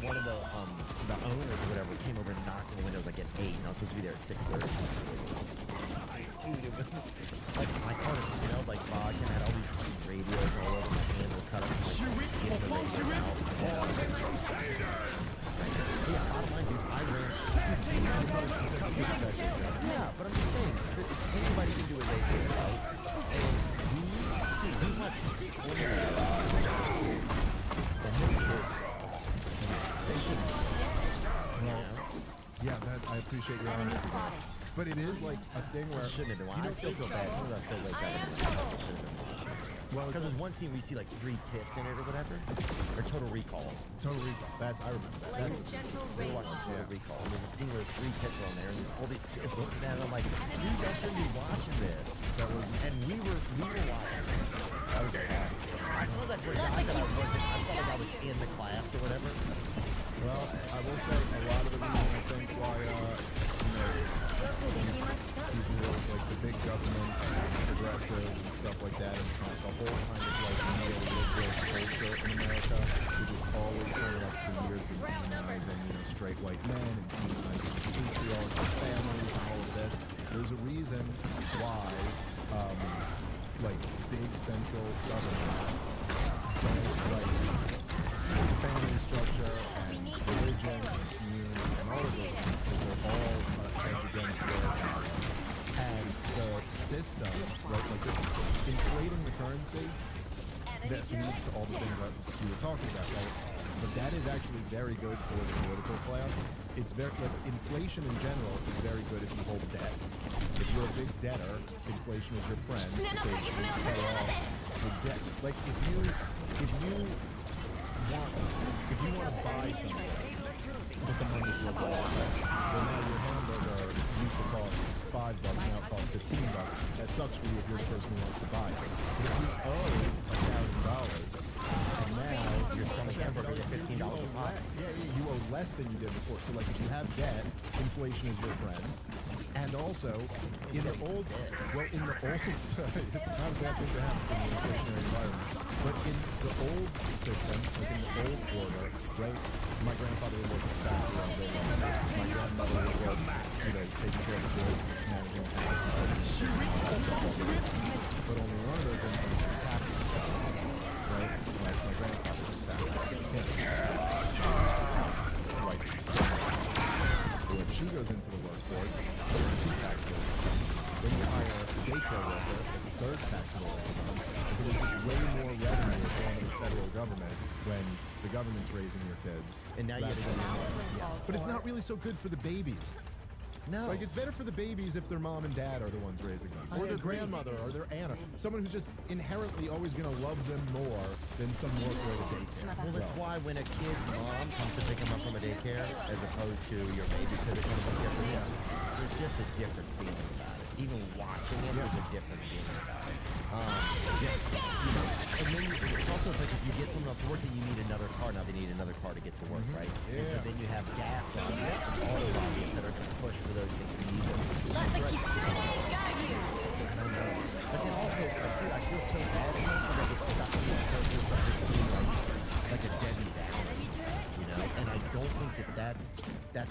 one of the owners or whatever came over and knocked on the windows like at 8, and I was supposed to be there at 6:30. Dude, it was like my car smelled like vodka and had all these fucking radios all over. My hands were cut up. Getting the radios out. Yeah, bottom line, dude, I ran. Yeah, but I'm just saying, anybody can do what they do, right? And we much. Yeah, I appreciate your honesty. But it is like a thing where I shouldn't have been. I still feel bad. Some of us still wake up. Well, because there's one scene where you see like 3 tits in it or whatever. Or Total Recall. Total Recall. I remember that. Like a gentle rain. Total Recall. And there's a scene where 3 tits are on there, and there's all these kids looking at it. I'm like, dude, I shouldn't be watching this. And we were watching it. That was bad. As soon as I forgot that I felt like I was in the class or whatever. Well, I will say a lot of the reason I think why, people like the big government, progressives and stuff like that, and the whole kind of like neoliberal culture in America, which is always kind of like for years been demonizing, straight white men and demonizing patriarchs and families and all of this. There's a reason why, like big central governments don't like family structure and religion and community and all of those things, because they're all against their values. And the system, right, like this, inflating the currency, that leads to all the things that you were talking about, right? But that is actually very good for the political class. It's very, like, inflation in general is very good if you hold debt. If you're a big debtor, inflation is your friend because you pay off the debt. Like if you want to buy something, but the money's your assets, well now your hamburger used to cost $5, now it costs $15. That sucks for you if you're the person who wants to buy it. But if you owe $1,000 and now you're selling hamburgers at $15 a pop. Yeah, you owe less than you did before. So like if you have debt, inflation is your friend. And also, in the old, it's not a bad thing to have in the inflationary environment. But in the old system, like in the old order, right? My grandfather would work at the factory all day long. My grandmother would work, taking care of the goods, managing the house, and all that stuff. But only one of those incomes was taxable, right? Like my grandfather was taxable. Right. So when she goes into the workforce, there are 2 taxable incomes. Then you hire a daycare worker, it's a 3rd taxable income. So there's just way more revenue going to the federal government when the government's raising your kids. And now you have to go But it's not really so good for the babies. No. Like, it's better for the babies if their mom and dad are the ones raising them. Or their grandmother, or their aunt, or someone who's just inherently always going to love them more than some worker at a daycare. Well, that's why when a kid's mom comes to pick him up from a daycare, as opposed to your babysitter coming to pick him up, there's just a different feeling about it. Even watching it, there's a different feeling about it. And then it's also like if you get someone else to work, then you need another car. Now they need another car to get to work, right? And so then you have gas lobbyists and auto lobbyists that are going to push for those things. We need those things. Let the Kitsune guide you. But then also, dude, I feel so bad for them because I get stuck on the surface of just being like a Debbie Downer, you know? And I don't think that's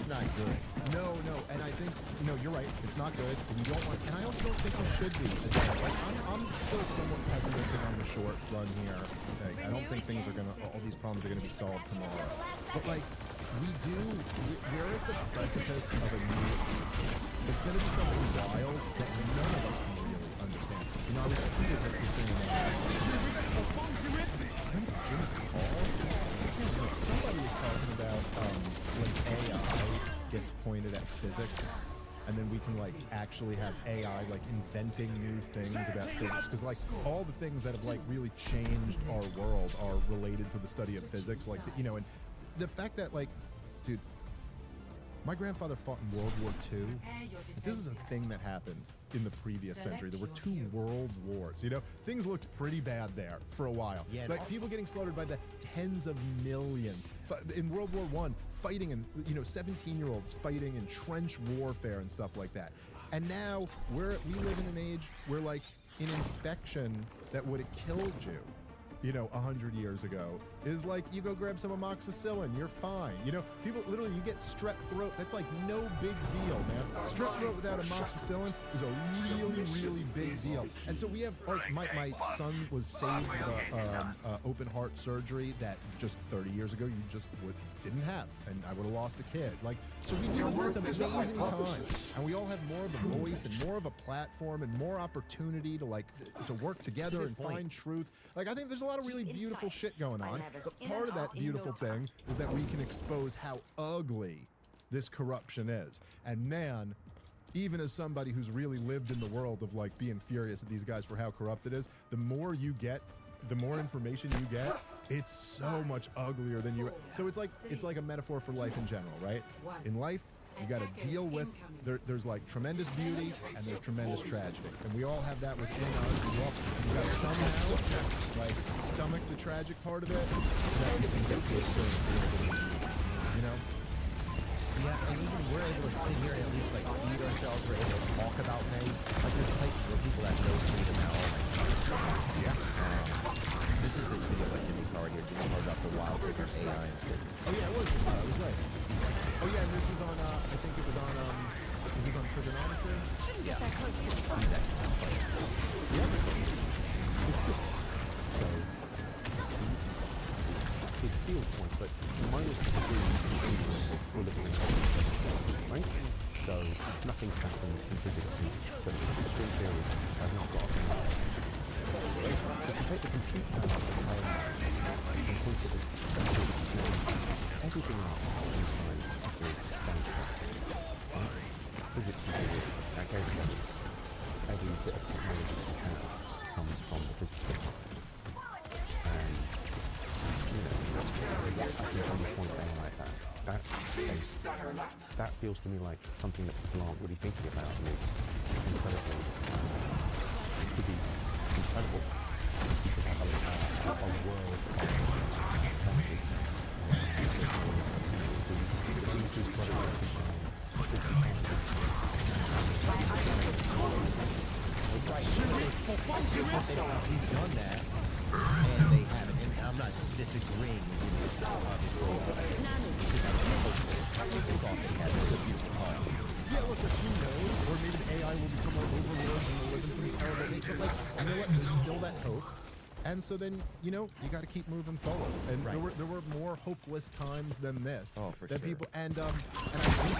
not good. No, and I think, you're right. It's not good, and you don't want, and I also don't think you should be. Like, I'm still somewhat pessimistic on the short run here. Like, I don't think all these problems are going to be solved tomorrow. But, like, we're at the precipice of a new, it's going to be something wild that none of us can really understand. I was saying remember Jimmy Paul? Somebody was talking about when AI gets pointed at physics, and then we can like actually have AI like inventing new things about physics, because like all the things that have like really changed our world are related to the study of physics, like and the fact that like, dude, my grandfather fought in World War II. This is a thing that happened in the previous century. There were 2 world wars. Things looked pretty bad there for a while. Yeah, like people getting slaughtered by the tens of millions. In World War I, fighting and 17-year-olds fighting in trench warfare and stuff like that. And now we live in an age where like an infection that would have killed you 100 years ago is like, you go grab some amoxicillin, you're fine. People literally, you get strep throat, that's like no big deal, man. Strep throat without amoxicillin is a really, really big deal. And so we have, my son was saved with open heart surgery that just 30 years ago you just didn't have, and I would have lost a kid. Like, so we live in this amazing time, and we all have more of a voice and more of a platform and more opportunity to to work together and find truth. Like, I think there's a lot of really beautiful shit going on. But part of that beautiful thing is that we can expose how ugly this corruption is. And man, even as somebody who's really lived in the world of like being furious at these guys for how corrupt it is, the more information you get, it's so much uglier than you. So it's like a metaphor for life in general, right? In life, you got to deal with there's like tremendous beauty and there's tremendous tragedy, and we all have that within us. We got to somehow like stomach the tragic part of it, so that we can get to experience a little bit of beauty, Yeah, and even we're able to sit here and at least like feed ourselves. We're able to talk about pain. Like there's places where people have no freedom now. This is this video by Jimmy Carr here. Jimmy Carr drops a wild take on AI and kids. Oh yeah, it was right. Oh yeah, and this was on, I think it was on, is this on Trigonometry? Shouldn't get that close to the sun. So, big field point, but minus the degree we're living in, right? So nothing's happened in physics since string theory has not got enough. If you take the computer out of the and point it as everything else in science is standard. Right? Physics is weird. That goes every bit of technology that we have comes from the physics department. And I think on the point there like that feels to me like something that people aren't really thinking about and is incredibly could be incredible. You could have a world of Right. We've done that, and they haven't. And I'm not disagreeing with you, obviously. Because I was hopeful. Thought they had a beautiful call. Yeah, look, who knows? Or maybe the AI will become like overlords and they'll live in some terrible thing. But like, you know what? There's still that hope. And so then, you know, you got to keep moving forward. And there were more hopeless times than this. Oh, for that sure. People, and I think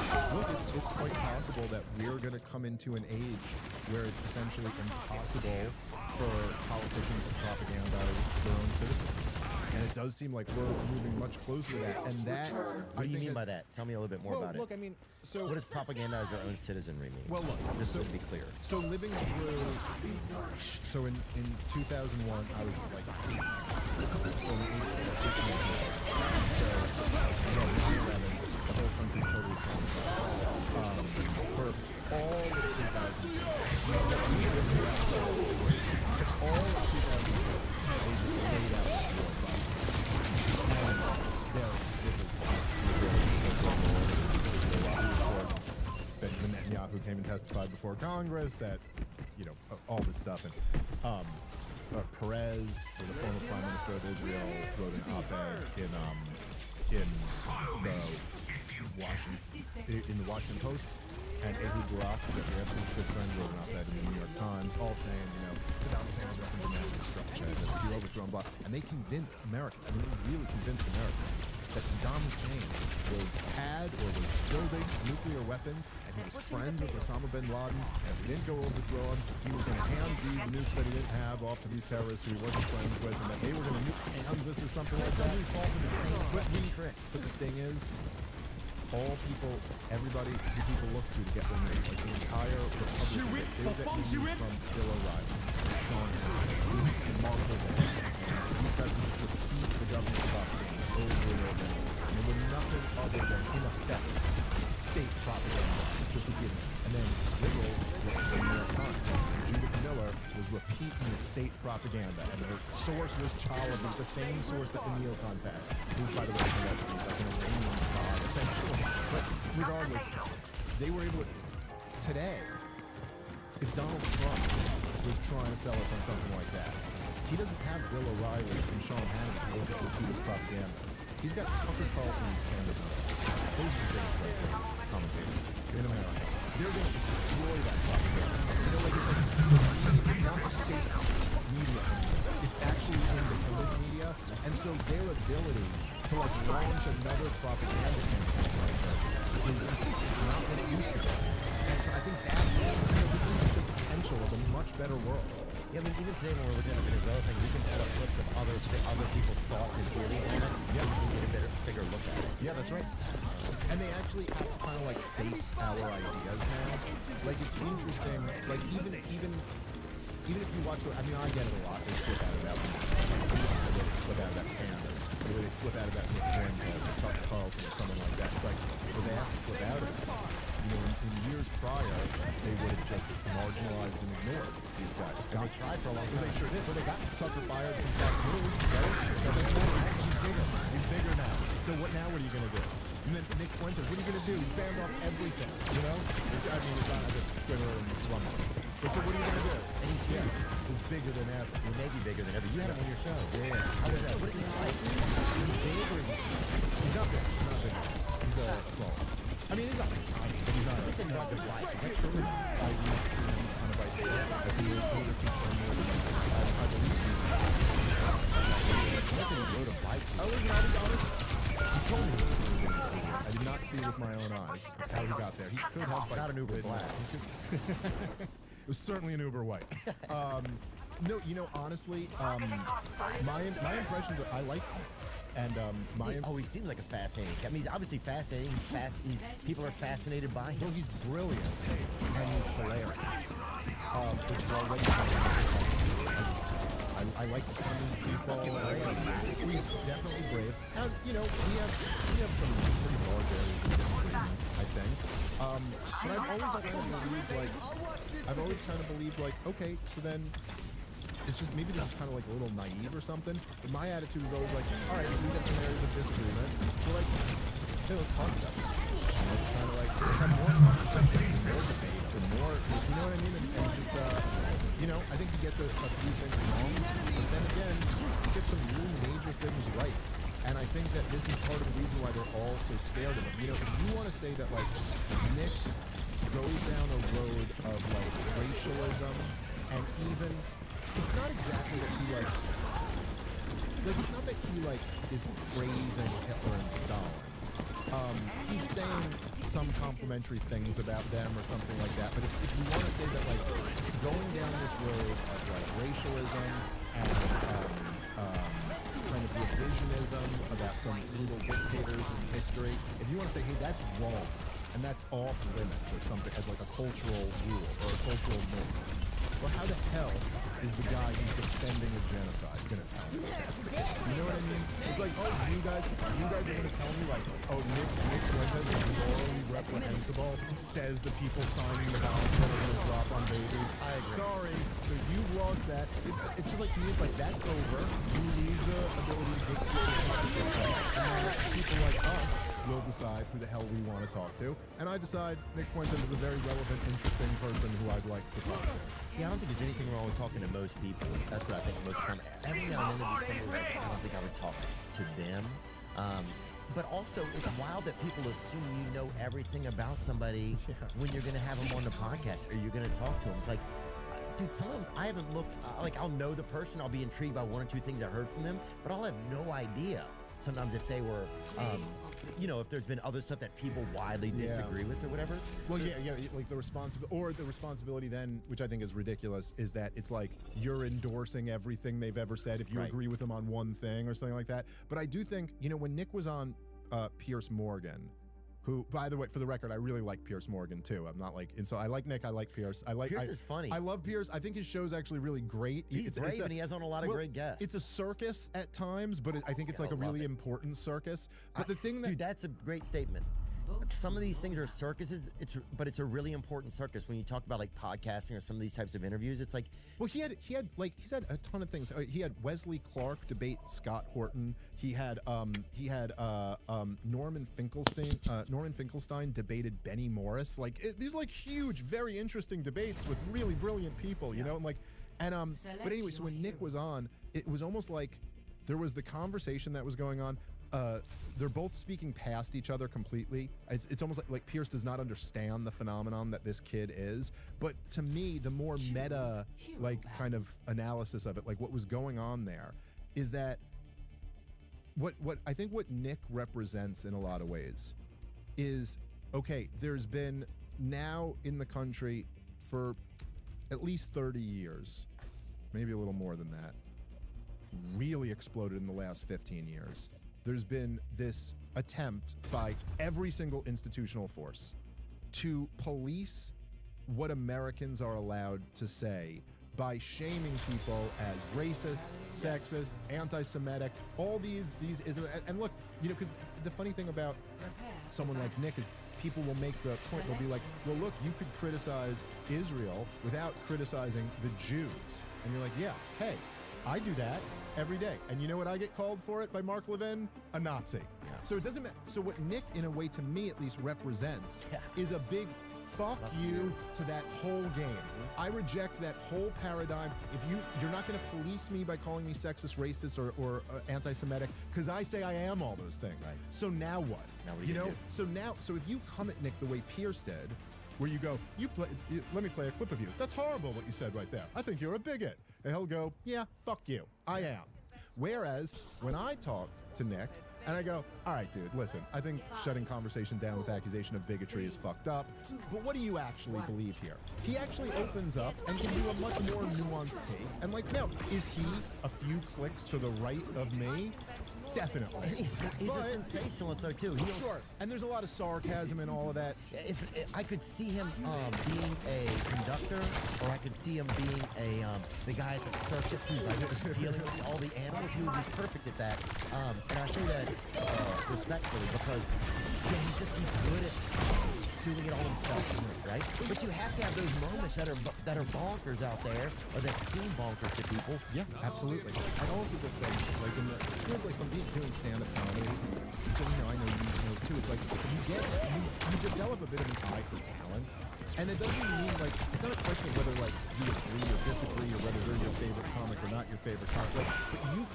that, look, it's quite possible that we're going to come into an age where it's essentially impossible for politicians to propagandize their own citizens. And it does seem like we're moving much closer to that. And that, What do you mean by that? Tell me a little bit more about it. Look, I mean, so what does propagandize their own citizenry mean? Well, look, just to be clear. So living through, so in 2001, I was like 8. So the whole country's totally traumatized. For all of 2000, all of 2000, they just laid out the war Benjamin Netanyahu came and testified before Congress that, you know, all this stuff. And Perez, the former Prime Minister of Israel, wrote an op-ed in the Washington Post. And Ehud Barak, the Epstein's good friend, wrote an op-ed in the New York Times, all saying, you know, Saddam Hussein's weapons of mass destruction, that if you overthrow blah. And they convinced Americans, I mean, they really convinced Americans that Saddam Hussein had or was building nuclear weapons, and he was friends with Osama bin Laden, and if he didn't go overthrow him, he was going to hand these nukes that he didn't have off to these terrorists who he wasn't friends with, and that they were going to nuke Kansas or something like that. We fall for the same trick. But the thing is, all people, everybody who people look to get their news, like the entire Republic, they get news from Bill O'Reilly, Sean Hannity, and Mark Levin. These guys would just repeat the government propaganda over and over. And they were nothing other than, in effect, state propaganda, just repeating it. And then liberals were the New York Times. And Judith Miller was repeating the state propaganda. And the source was Chalabi, the same source that the neocons had. Who, by the way, is like an Iranian star, essentially. But regardless, they were able to, today, if Donald Trump was trying to sell us on something like that, he doesn't have Bill O'Reilly and Sean Hannity to repeat his propaganda. He's got Tucker Carlson and Candace Owens. Those are the biggest right commentators in America. They're going to destroy that propaganda. You know, like it's not state media. It's actually independent media. And so their ability to like launch another propaganda campaign like this is not what it used to be. And so I think that, you know, this leads to the potential of a much better world. Yeah, I mean, even today when we're looking at the Venezuela thing, we can put up clips of other people's thoughts and theories on it. Yeah, we can get a bigger look at it. Yeah, that's right. And they actually have to kind of like face our ideas now. Like it's interesting. Like even if you watch, I mean, I get it a lot. They flip out of that one. They flip out of that Candace. The way they flip out of that Nick Sanchez or Tucker Carlson or someone like that. It's like, well, they have to flip out of it. You know, in years prior, they would have just marginalized and ignored these guys. And they tried for a long time. They sure did. But they got Tucker fired from Fox News, right? He's bigger now. So what now? What are you going to do? And then Nick Fuentes, what are you going to do? He's banned off everything, you know? It's on just Twitter and Rumble. But so what are you going to do? And he's here. He's bigger than ever. He may be bigger than ever. You had him on your show. Yeah. How was that? What is he like? Is he big or is he small? He's not big. He's not big. He's small. I mean, he's not big. But he's not. Somebody said not just light. Is that true? I do not see him on a bicycle. I see him over people more than I believe he's. That's a rode a bike. Oh, listen, I'll be honest. He told me he was going to this weekend. I did not see with my own eyes how he got there. He could have not an Uber black. It was certainly an Uber white. No, you know, honestly, my impressions are I like him. And he seems like a fascinating cat. I mean, he's obviously fascinating. He's people are fascinated by him. Well, he's brilliant and he's hilarious. Which is already I like the funny people. He's definitely brave. And you know, we have some pretty large areas of disagreement, I think. But I've always kind of believed like, okay, so then it's just maybe this is kind of like a little naive or something. But my attitude is always like, all right, so we got some areas of disagreement. So like, hey, let's talk about it. It's kind of like let's have more conversations, more debates. and more. You know what I mean? And just, you know, I think he gets a few things wrong, but then again, he gets some really major things right. And I think that this is part of the reason why they're all so scared of him. You know, if you want to say that, like, Nick goes down a road of, like, racialism, and even, it's not exactly that he, like, it's not that he, like, is praising Hitler and Stalin. He's saying some complimentary things about them or something like that, but if you want to say that, like, going down this road of, like, racialism and, kind of revisionism about some brutal dictators in history, if you want to say, hey, that's wrong, and that's off limits or something as like a cultural rule or a cultural norm, well, how the hell is the guy who's defending a genocide gonna tell me that that's the case? You know what I mean? It's like, oh, you guys are gonna tell me, like, oh, Nick Fuentes is morally reprehensible, says the people signing the ballots that are gonna drop on babies. I agree. Sorry, so you've lost that. It's just like, to me, it's like, that's over. You lose the ability to dictate, and people like us will decide who the hell we want to talk to, and I decide Nick Fuentes is a very relevant, interesting person who I'd like to talk to. Yeah, I don't think there's anything wrong with talking to most people. That's what I think most of the time. Every now and then there'll be somebody like, I don't think I would talk to them. But also, it's wild that people assume you know everything about somebody when you're going to have them on the podcast or you're going to talk to them. It's like, dude, sometimes I haven't looked, like, I'll know the person, I'll be intrigued by one or two things I heard from them, but I'll have no idea sometimes if they were, you know, if there's been other stuff that people widely disagree with or whatever. Well, like the responsibility then, which I think is ridiculous, is that it's like you're endorsing everything they've ever said if you agree with them on one thing or something like that. But I do think, you know, when Nick was on Piers Morgan, who, by the way, for the record, I really like Piers Morgan too. I'm not like, and so I like Nick, I like Piers. Piers is funny. I love Piers. I think his show's actually really great. He's brave and he has on a lot of great guests. It's a circus at times, but I think it's like a really important circus. But the thing that, dude, that's a great statement. Some of these things are circuses, but it's a really important circus when you talk about like podcasting or some of these types of interviews. It's like, well, he's had a ton of things. He had Wesley Clark debate Scott Horton. He had Norman Finkelstein debated Benny Morris. Like these like huge, very interesting debates with really brilliant people. You know, and like, and but anyway, so when Nick was on, it was almost like there was the conversation that was going on. They're both speaking past each other completely. It's almost like Pierce does not understand the phenomenon that this kid is. But to me, the more meta, like, kind of analysis of it, like what was going on there, is that what I think what Nick represents in a lot of ways is, okay, there's been now in the country for at least 30 years, maybe a little more than that, really exploded in the last 15 years. There's been this attempt by every single institutional force to police what Americans are allowed to say by shaming people as racist, sexist, anti-Semitic, all these isms. And look, you know, because the funny thing about someone like Nick is people will make the point, they'll be like, well, look, you could criticize Israel without criticizing the Jews. And you're like, yeah, hey, I do that every day. And you know what I get called for it by Mark Levin? A Nazi. Yeah. So it doesn't matter. So what Nick, in a way, to me at least, represents is a big fuck you to that whole game. I reject that whole paradigm. If you're not going to police me by calling me sexist, racist, or anti-Semitic, because I say I am all those things. Right. So now what? Now what you know? So if you come at Nick the way Pierce did, where you go, let me play a clip of you. That's horrible what you said right there. I think you're a bigot. And he'll go, yeah, fuck you. I am. Whereas when I talk to Nick and I go, all right, dude, listen, I think shutting conversation down with accusation of bigotry is fucked up, but what do you actually believe here? He actually opens up and can do a much more nuanced take. And like, no, is he a few clicks to the right of me? Definitely. And he's a sensationalist though too. Sure. And there's a lot of sarcasm and all of that. If I could see him being a conductor, or I could see him being the guy at the circus who's like dealing with all the animals, he would be perfect at that. And I say that respectfully because he's good at doing it all himself, right? But you have to have those moments that are bonkers out there, or that seem bonkers to people. Yeah, absolutely. And also this thing, like it's like from doing stand-up comedy, which, I know you know too. It's like you develop a bit of an eye for talent, and it doesn't mean like it's not a question of whether like you agree or disagree or whether they're your favorite comic or not your favorite comic.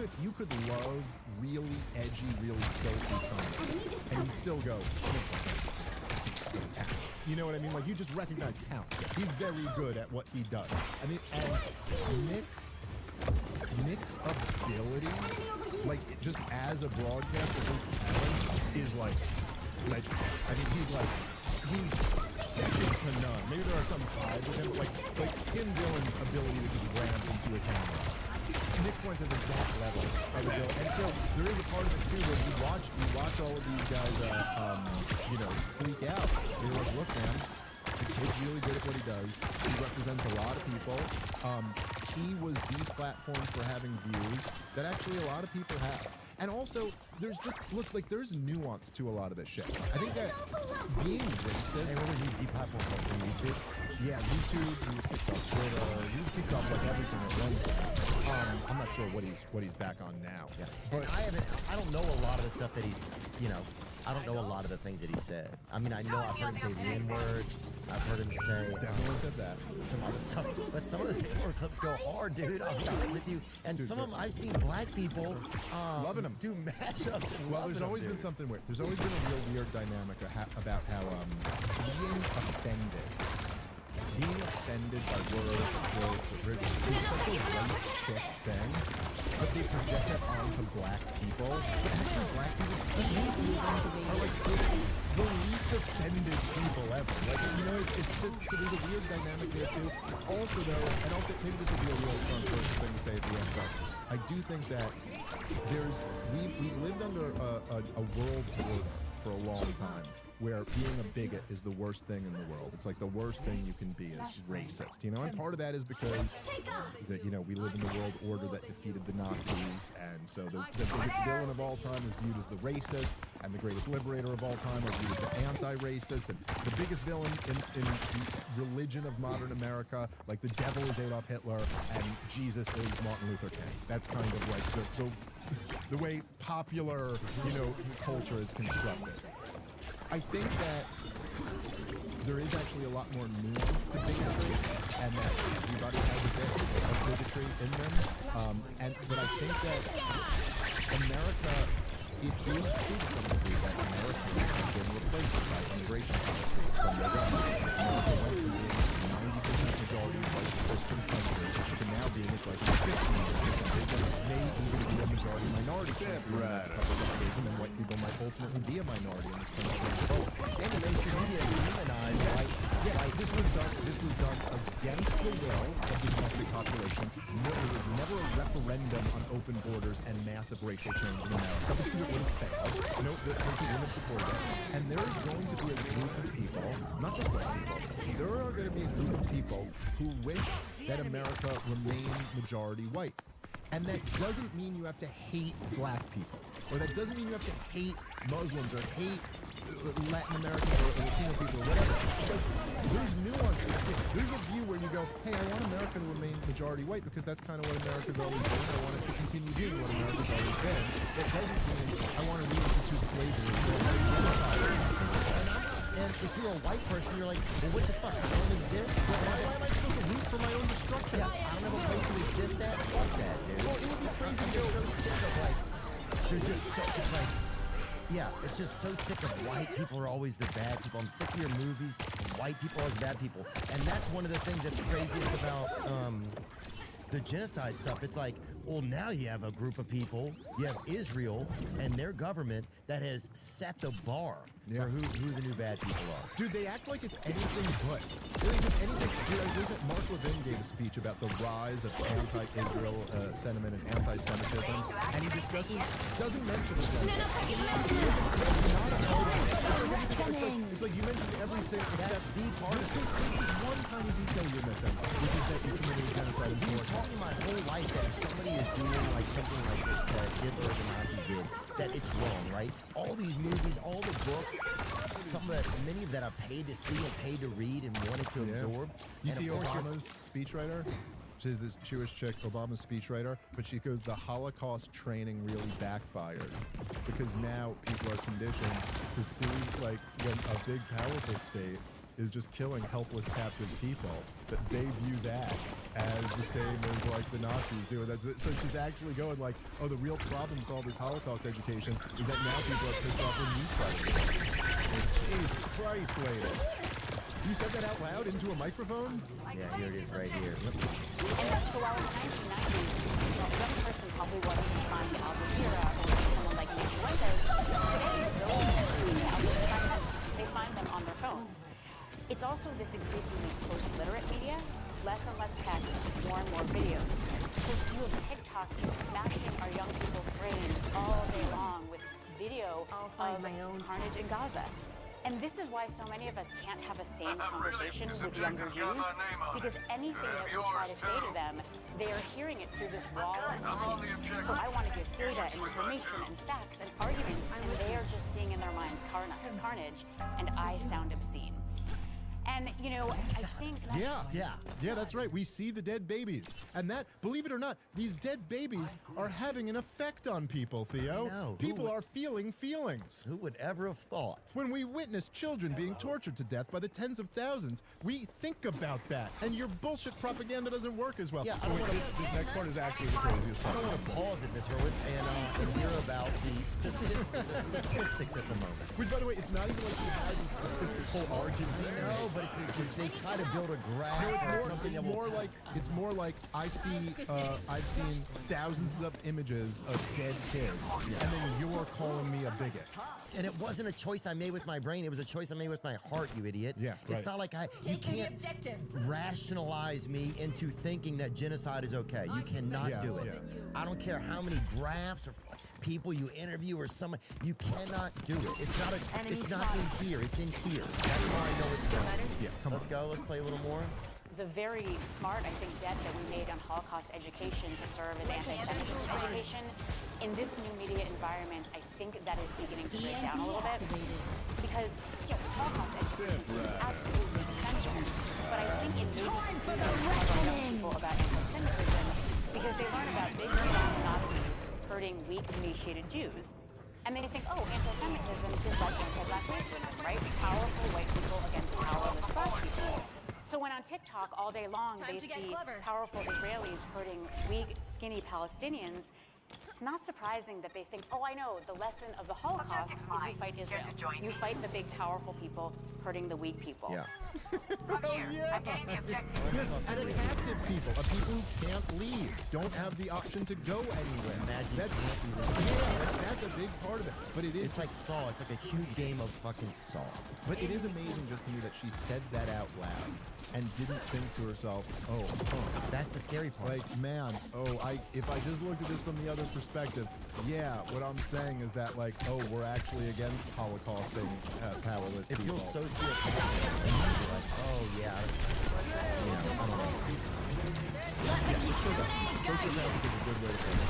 But you could love really edgy, really filthy comics, and you'd still go. Still talent. You know what I mean? Like you just recognize talent. He's very good at what he does. I mean, and Nick's ability, like just as a broadcaster, his talent is like legendary. I mean, he's second to none. Maybe there are some ties with him, but like Tim Dillon's ability to just ramp into a camera. Nick Fuentes is that level of ability. And so there is a part of it too where you watch all of these guys freak out. You're like, look, man, the kid's really good at what he does. He represents a lot of people. He was deplatformed for having views that actually a lot of people have. And also, there's there's nuance to a lot of this shit. I think that being racist... And what was he deplatformed from YouTube? Yeah, YouTube, he was kicked off Twitter, he was kicked off like everything at one point. I'm not sure what he's back on now. Yeah. But I don't know a lot of the stuff that he's, I don't know a lot of the things that he said. I mean, I know I've heard him say the N-word. I've heard him say... Definitely said that. Some other stuff. But some of those N-word clips go hard, dude. I'll be honest with you. And some of them, I've seen black people... loving them. Do mashups and well, there's always been something weird. There's always been a real weird dynamic about how being offended by words is such a white chick thing, but they project that onto black people. But actually, black people are like the least offended people ever. Like, it's just, so there's a weird dynamic there too. Also though, and also maybe this will be a real controversial thing to say at the end, but I do think that we've lived under a world order for a long time, where being a bigot is the worst thing in the world. It's like the worst thing you can be is racist, and part of that is because we live in the world order that defeated the Nazis, and so the biggest villain of all time is viewed as the racist, and the greatest liberator of all time is viewed as the anti-racist, and the biggest villain in the religion of modern America, like the devil is Adolf Hitler, and Jesus is Martin Luther King. That's kind of like the way popular, culture is constructed. I think that there is actually a lot more nuance to bigotry, and that everybody has a bit of bigotry in them. But I think that America, it is true to some degree that America has been replaced by immigration policy from the government. America went from being 90% majority white Christian country to now being it's like 50%. May even be a majority minority country in the next couple of decades, and then white people might ultimately be a minority in this country. And the mainstream media demonized this was done against the will of the domestic population. There was never a referendum on open borders and massive racial change in America because it would have failed. No, the country wouldn't have supported it. And there is going to be a group of people, not just white people, there are going to be a group of people who wish that America remained majority white. And that doesn't mean you have to hate black people, or that doesn't mean you have to hate Muslims or hate Latin American or Latino people or whatever. But there's nuance. There's a view where you go, hey, I want America to remain majority white because that's kind of what America's always been. I want it to continue being what America's always been. That doesn't mean I want to reinstitute slavery. And if you're a white person, you're like, well, what the fuck? I don't exist? Why am I supposed to root for my own destruction? Yeah, I don't have a place to exist at? Fuck that, dude. Well, it would be crazy I'm just so sick of, there's just so, it's like, yeah, it's just so sick of white people are always the bad people. I'm sick of your movies, white people are the bad people. And that's one of the things that's craziest about the genocide stuff. It's like, well, now you have a group of people, you have Israel and their government that has set the bar for who the new bad people are. Dude, they act like it's anything but. Really, just anything. Dude, I was listening, Mark Levin gave a speech about the rise of anti-Israel sentiment and anti-Semitism, and he discusses, doesn't mention it. It's like you mentioned everything except the part. There's one tiny detail you're missing, which is that you're committing genocide. I've been talking my whole life that if somebody is doing like something like that Hitler or the Nazis did, that it's wrong, right? All these movies, all the books, some that many of that I paid to see and paid to read and wanted to absorb. You And see of course Obama's speechwriter? She's this Jewish chick, Obama's speechwriter, but she goes, the Holocaust training really backfired because now people are conditioned to see, like, when a big, powerful state is just killing helpless captive people, that they view that as the same as, like, the Nazis do. So she's actually going, like, oh, the real problem with all this Holocaust education is that now people are pissed off when you try to do it. Jesus Christ, lady. You said that out loud into a microphone? Yeah, here it is right here. And so while in the 1990s, a young person probably wasn't trying Al Jazeera or someone like Nick Fuentes, today those outlets, they find them on their phones. It's also this increasingly post-literate media, less and less text, more and more videos. So you have TikTok just smashing our young people's brains all day long with video of carnage in Gaza. And this is why so many of us can't have a sane conversation with younger Jews, because anything that we try to say to them, they are hearing it through this wall of nothing. So I want to give data and information and facts and arguments, and they are just seeing in their minds carnage, and I sound obscene. And, you know, I think that's... Yeah, that's right. We see the dead babies. And that, believe it or not, these dead babies are having an effect on people, Theo. No, people are feeling feelings. Who would ever have thought? When we witness children being tortured to death by the tens of thousands, we think about that. And your bullshit propaganda doesn't work as well. Yeah, this next part is actually the craziest part. I don't want to pause it, Ms. Hurwitz, and hear about the statistics at the moment. Which, by the way, it's not even like he has a statistical argument. No, but they try to build a graph. No, it's more like I've seen thousands of images of dead kids, and then you're calling me a bigot. And it wasn't a choice I made with my brain. It was a choice I made with my heart, you idiot. Yeah, It's not like you can't rationalize me into thinking that genocide is okay. You cannot do it. Yeah. I don't care how many graphs or people you interview or someone, you cannot do it. It's not in here. It's in here. That's how I know it's done. Yeah, Let's go. Let's play a little more. The very smart, I think, bet that we made on Holocaust education to serve as anti-Semitism education, in this new media environment, I think that is beginning to break down a little bit. Because, you know, Holocaust education is absolutely essential. But I think it may be people about anti-Semitism because they learn about big Nazis hurting weak, emaciated Jews. And they think, oh, anti-Semitism is like anti-black racism, right? Powerful white people against powerless black people. So when on TikTok all day long they see powerful Israelis hurting weak, skinny Palestinians, it's not surprising that they think, oh, I know, the lesson of the Holocaust is you fight Israel. You fight the big, powerful people hurting the weak people. Yeah. Yes, and a captive people, a people who can't leave, don't have the option to go anywhere. That's a big part of it. But it is. It's like Saw. It's like a huge game of fucking Saw. But it is amazing just to me that she said that out loud and didn't think to herself, oh, that's the scary part. Like, man, if I just looked at this from the other perspective, yeah, what I'm saying is that, like, oh, we're actually against Holocausting powerless If people. you're sociopathic, and you're like, oh, yeah, I don't know. Sociopathic is a good way to put it.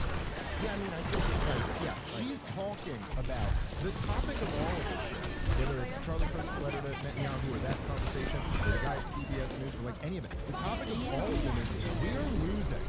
Yeah, I mean, I think it's like, she's talking about the topic of all of this shit. Whether it's Charlie Kirk's letter to Netanyahu or that conversation, or the guy at CBS News, or like any of it. The topic of all of them is we're losing.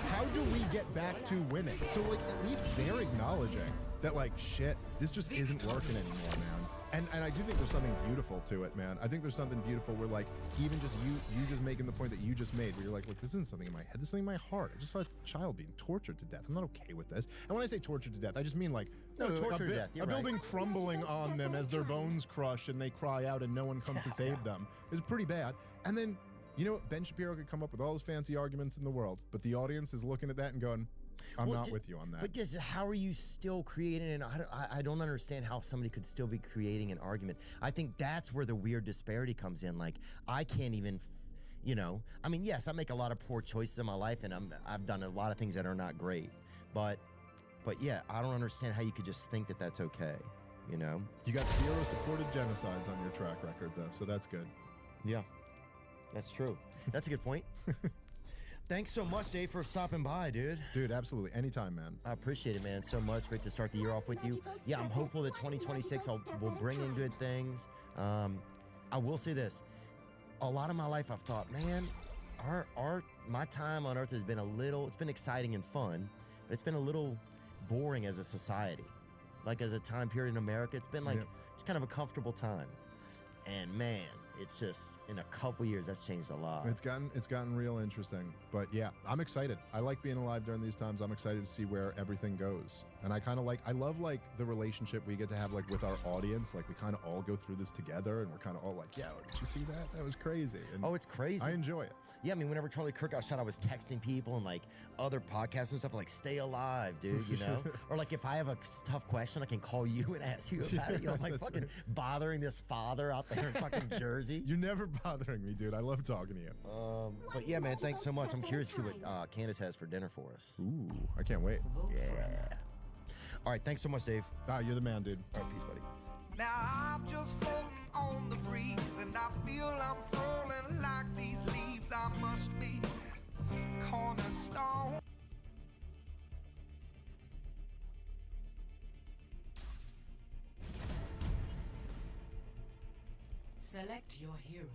How do we get back to winning? So like at least they're acknowledging that like shit, this just isn't working anymore, man. And I do think there's something beautiful to it, man. I think there's something beautiful where like even just you just making the point that you just made, where you're like, look, this isn't something in my head, this is something in my heart. I just saw a child being tortured to death. I'm not okay with this. And when I say tortured to death, I just mean like tortured to death. A building crumbling on them as their bones crush and they cry out and no one comes to save them is pretty bad. And then, you know, Ben Shapiro could come up with all his fancy arguments in the world, but the audience is looking at that and going, I'm not with you on that. But just how are you still creating an? I don't understand how somebody could still be creating an argument. I think that's where the weird disparity comes in. Like I can't even, you know. I mean, yes, I make a lot of poor choices in my life, and I've done a lot of things that are not great. But yeah, I don't understand how you could just think that that's okay. You know. You got 0 supported genocides on your track record, though, so that's good. Yeah, that's true. That's a good point. Thanks so much, Dave, for stopping by, dude. Dude, absolutely. Anytime, man. I appreciate it, man, so much. Great to start the year off with you. Yeah, I'm hopeful that 2026 will bring in good things. I will say this. A lot of my life I've thought, man, my time on Earth has been it's been exciting and fun, but it's been a little boring as a society. Like as a time period in America, it's been like it's kind of a comfortable time. And man, it's just in a couple years that's changed a lot. It's gotten real interesting. But yeah, I'm excited. I like being alive during these times. I'm excited to see where everything goes. And I love like the relationship we get to have like with our audience. Like we kind of all go through this together and we're kind of all like, yeah, did you see that? That was crazy. And it's crazy. I enjoy it. Yeah, I mean, whenever Charlie Kirk got shot, I was texting people and like other podcasts and stuff like, stay alive, dude, you know? Or like if I have a tough question, I can call you and ask you about it. You know, I'm like fucking bothering this father out there in fucking Jersey. You're never bothering me, dude. I love talking to you. But yeah, man, thanks so much. I'm curious to see what Candace has for dinner for us. Ooh, I can't wait. Yeah. All right, thanks so much, Dave. You're the man, dude. All right, peace, buddy. Now I'm just floating on the breeze, and I feel I'm falling like these leaves. I must be cornerstone. Select your hero.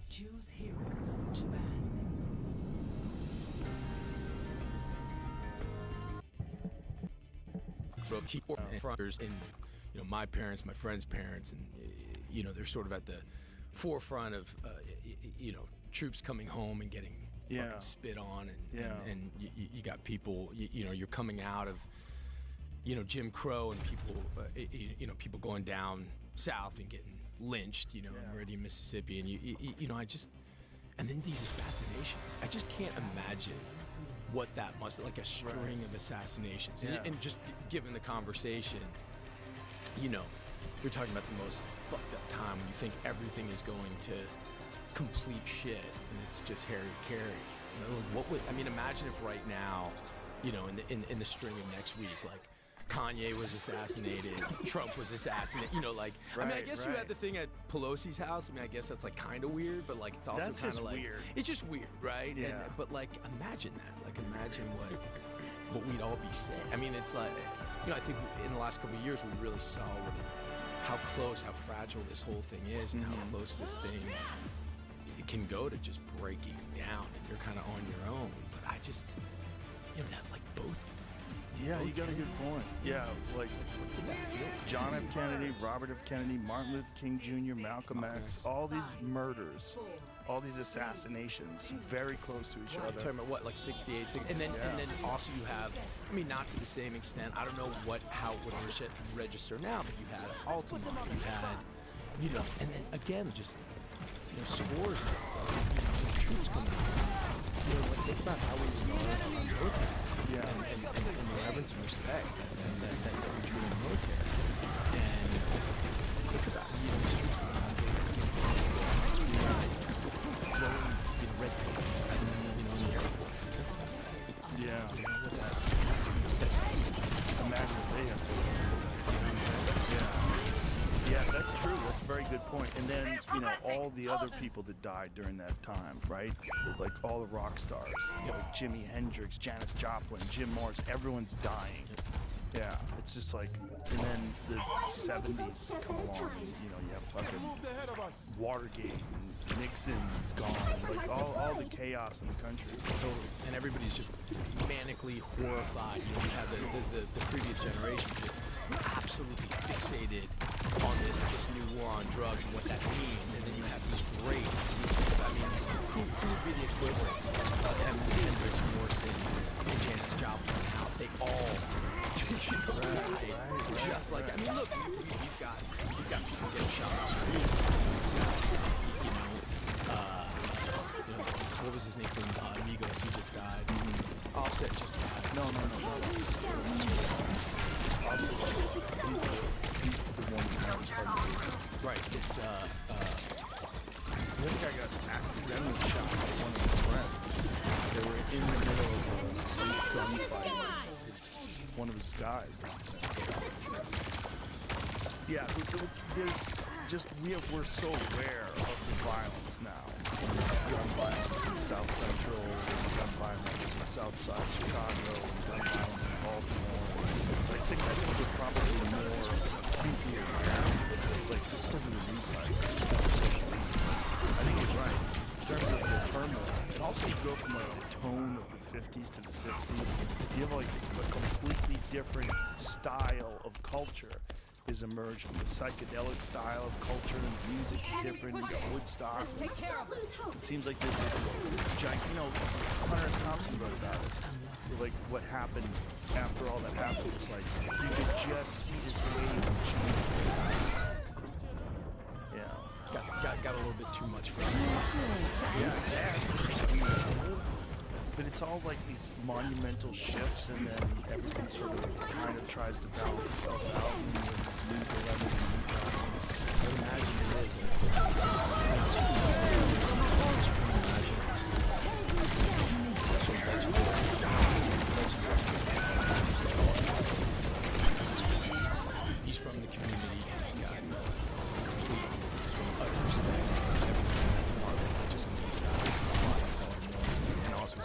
Choose heroes to ban. And my parents, my friends' parents, and they're sort of at the forefront of troops coming home and getting fucking spit on, and you got people, you're coming out of Jim Crow, and people people going down south and getting lynched, in Meridian, Mississippi, and and then these assassinations. I just can't imagine what that must like a string of assassinations. And just given the conversation, you're talking about the most fucked up time when you think everything is going to complete shit and it's just Harry Carey. What would imagine if right now, in the string of next week, like Kanye was assassinated, Trump was assassinated, I guess you had the thing at Pelosi's house. I guess that's like kind of weird, but like it's also kind of like weird. It's just weird, right? Yeah. But like imagine that, like imagine what we'd all be saying. It's like, I think in the last couple of years we really saw how close, how fragile this whole thing is, and how close this thing it can go to just breaking down, and you're kind of on your own. But I just, to have like both. Yeah, you got a good point. Yeah, like John F. Kennedy, Robert F. Kennedy, Martin Luther King Jr., Malcolm X, all these murders, all these assassinations, very close to each other. You're talking about what, like 68, and then also you have, not to the same extent. I don't know how it would register now, but you had Altamont, you had, and then again just wars, troops coming out. Think about how we regard our military. Yeah. And the reverence and respect that we treat in the military. And think about it. These troops coming out in red paint, in the airports. Yeah. That's imagine if they have to. Yeah, that's true. That's a very good point. And then, all the other people that died during that time, right? Like all the rock stars, like Jimi Hendrix, Janis Joplin, Jim Morris, everyone's dying. Yeah, it's just like, and then the 70s come along, and, you have fucking Watergate, and Nixon's gone, like all the chaos in the country. Totally. And everybody's just manically horrified. You have the previous generation just absolutely fixated on this new war on drugs and what that means, and then you have these great, who would be the equivalent of Hendrix, Morrison, and Janis Joplin? How they all died, just like, look, you've got people getting shot on the street. What was his name from Amigos? He just died. Offset just died. No. Right, it's the other guy got accidentally shot by one of his friends. They were in the middle of a gunfight. One of Yeah, there's just we're so aware of the violence now. Gun violence in South Central, gun violence in South Side Chicago, gun violence in Baltimore. So I think we're probably more acutely aware, like just because of the news cycle. I think you're right. In terms of the turmoil, and also you go from like the tone of the 50s to the 60s, you have like a completely different style of culture is emerging. The psychedelic style of culture and music is different. You got Woodstock. It seems like there's this giant, Hunter S. Thompson wrote about it. Like what happened after all that happened was like you could just see this wave of change. Yeah. Got a little bit too much for me. Yeah. But it's all like these monumental shifts, and then everything sort of kind of tries to balance itself out. And there's new dilemmas and new problems. I would imagine it is. He's from the community. He's got complete utter respect. Not just on these sides. And also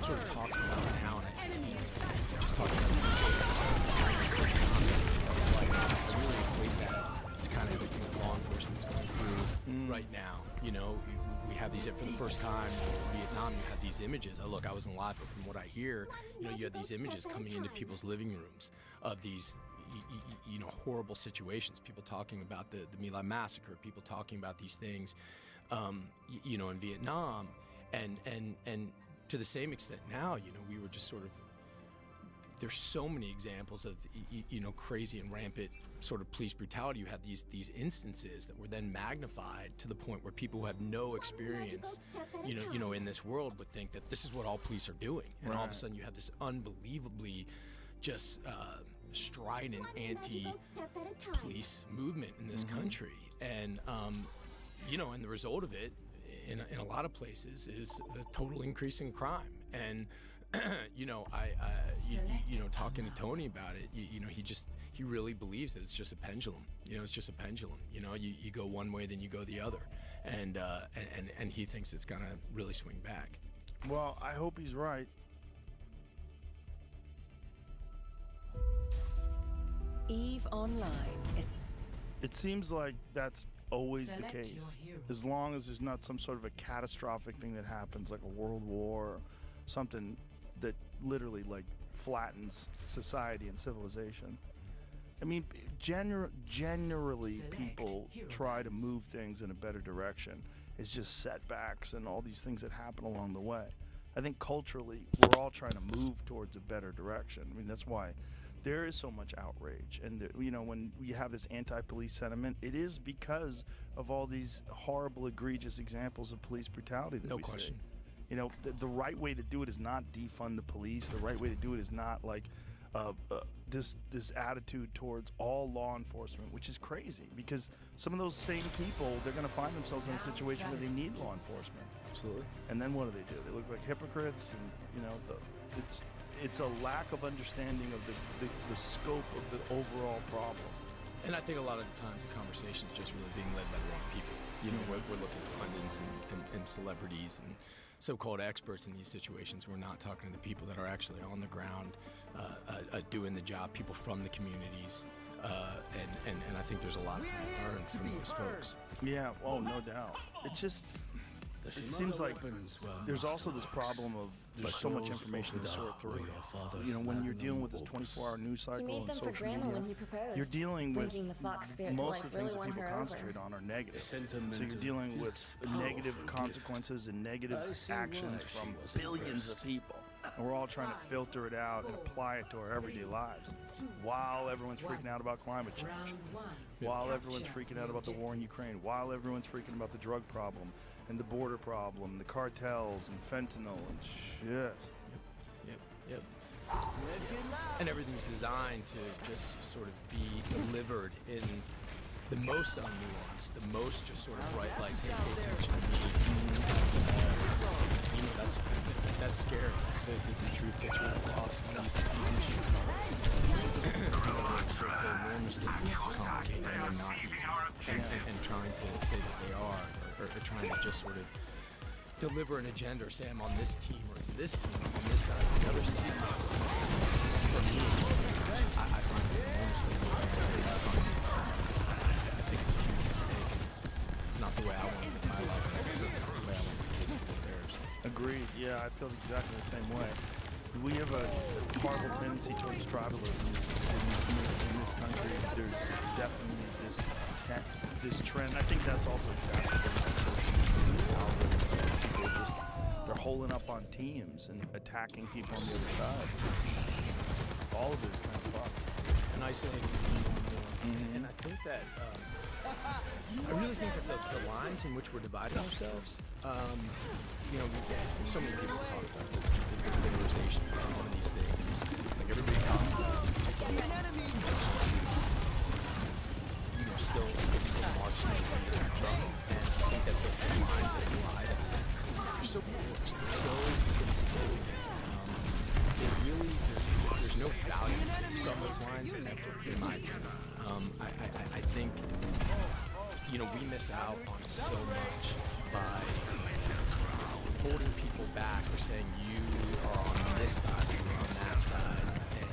sort of talks about how just talking about it's like I really equate that to kind of everything that law enforcement's going through right now. We have these for the first time in Vietnam. You have these images. Look, I wasn't live, but from what I hear, you have these images coming into people's living rooms of these horrible situations. People talking about the My Lai massacre. People talking about these things, in Vietnam, and to the same extent now, we were just sort of, there's so many examples of, crazy and rampant sort of police brutality. You have these instances that were then magnified to the point where people who have no experience, in this world would think that this is what all police are doing. And all of a sudden you have this unbelievably just strident anti-police movement in this country. And, and the result of it, in a lot of places, is a total increase in crime. And talking to Tony about it, he really believes that it's just a pendulum. It's just a pendulum. You go one way, then you go the other, and he thinks it's gonna really swing back. Well, I hope he's right. EVE Online. It seems like that's always the case, as long as there's not some sort of a catastrophic thing that happens, like a world war or something that literally like flattens society and civilization. I mean, generally people try to move things in a better direction. It's just setbacks and all these things that happen along the way. I think culturally we're all trying to move towards a better direction. I mean, that's why there is so much outrage, and when we have this anti-police sentiment, it is because of all these horrible, egregious examples of police brutality that we see. The right way to do it is not defund the police. The right way to do it is not like this attitude towards all law enforcement, which is crazy, because some of those same people, they're going to find themselves in a situation where they need law enforcement. Absolutely. And then what do? They look like hypocrites, and it's a lack of understanding of the scope of the overall problem. And I think a lot of the times the conversation is just really being led by the wrong people. We're looking at pundits and celebrities and so-called experts in these situations. We're not talking to the people that are actually on the ground doing the job, people from the communities. And I think there's a lot to learn from those folks. Yeah, no doubt. It's just, it seems like there's also this problem of there's so much information to sort through. When you're dealing with this 24-hour news cycle and social media, you're dealing with most of the things that people concentrate on are negative. So you're dealing with negative consequences and negative actions from billions of people. And we're all trying to filter it out and apply it to our everyday lives, while everyone's freaking out about climate change, while everyone's freaking out about the war in Ukraine, while everyone's freaking about the drug problem and the border problem, the cartels and fentanyl and shit. Yep. And everything's designed to just sort of be delivered in the most unnuanced, the most just sort of bright lights and pay attention to. That's scary. The truth gets really lost in these issues. trying to just sort of deliver an agenda or say I'm on this team or this team, on this side or the other side. For me, I find it enormously unfair. I think it's a huge mistake. It's not the way I want to live my life. It's not the way I want my kids to live theirs. Agreed. Yeah, I feel exactly the same way. We have a horrible tendency towards tribalism in this country. There's definitely this trend. I think that's also exacerbated by social media. People just, they're holding up on teams and attacking people on the other side. All of it is kind of fucked. And isolating people more. And I think that, I really think that the lines in which we're dividing ourselves, you know, so many people talk about the polarization of all of these things. It's like everybody talks about it. You know, still marching in the drum. And I think that the lines that divide us, they're so porous, they're so concealed. It really, there's no value in those lines ever, in my opinion. I think, you know, we miss out on so much by holding people back or saying you are on this side or you're on that side. And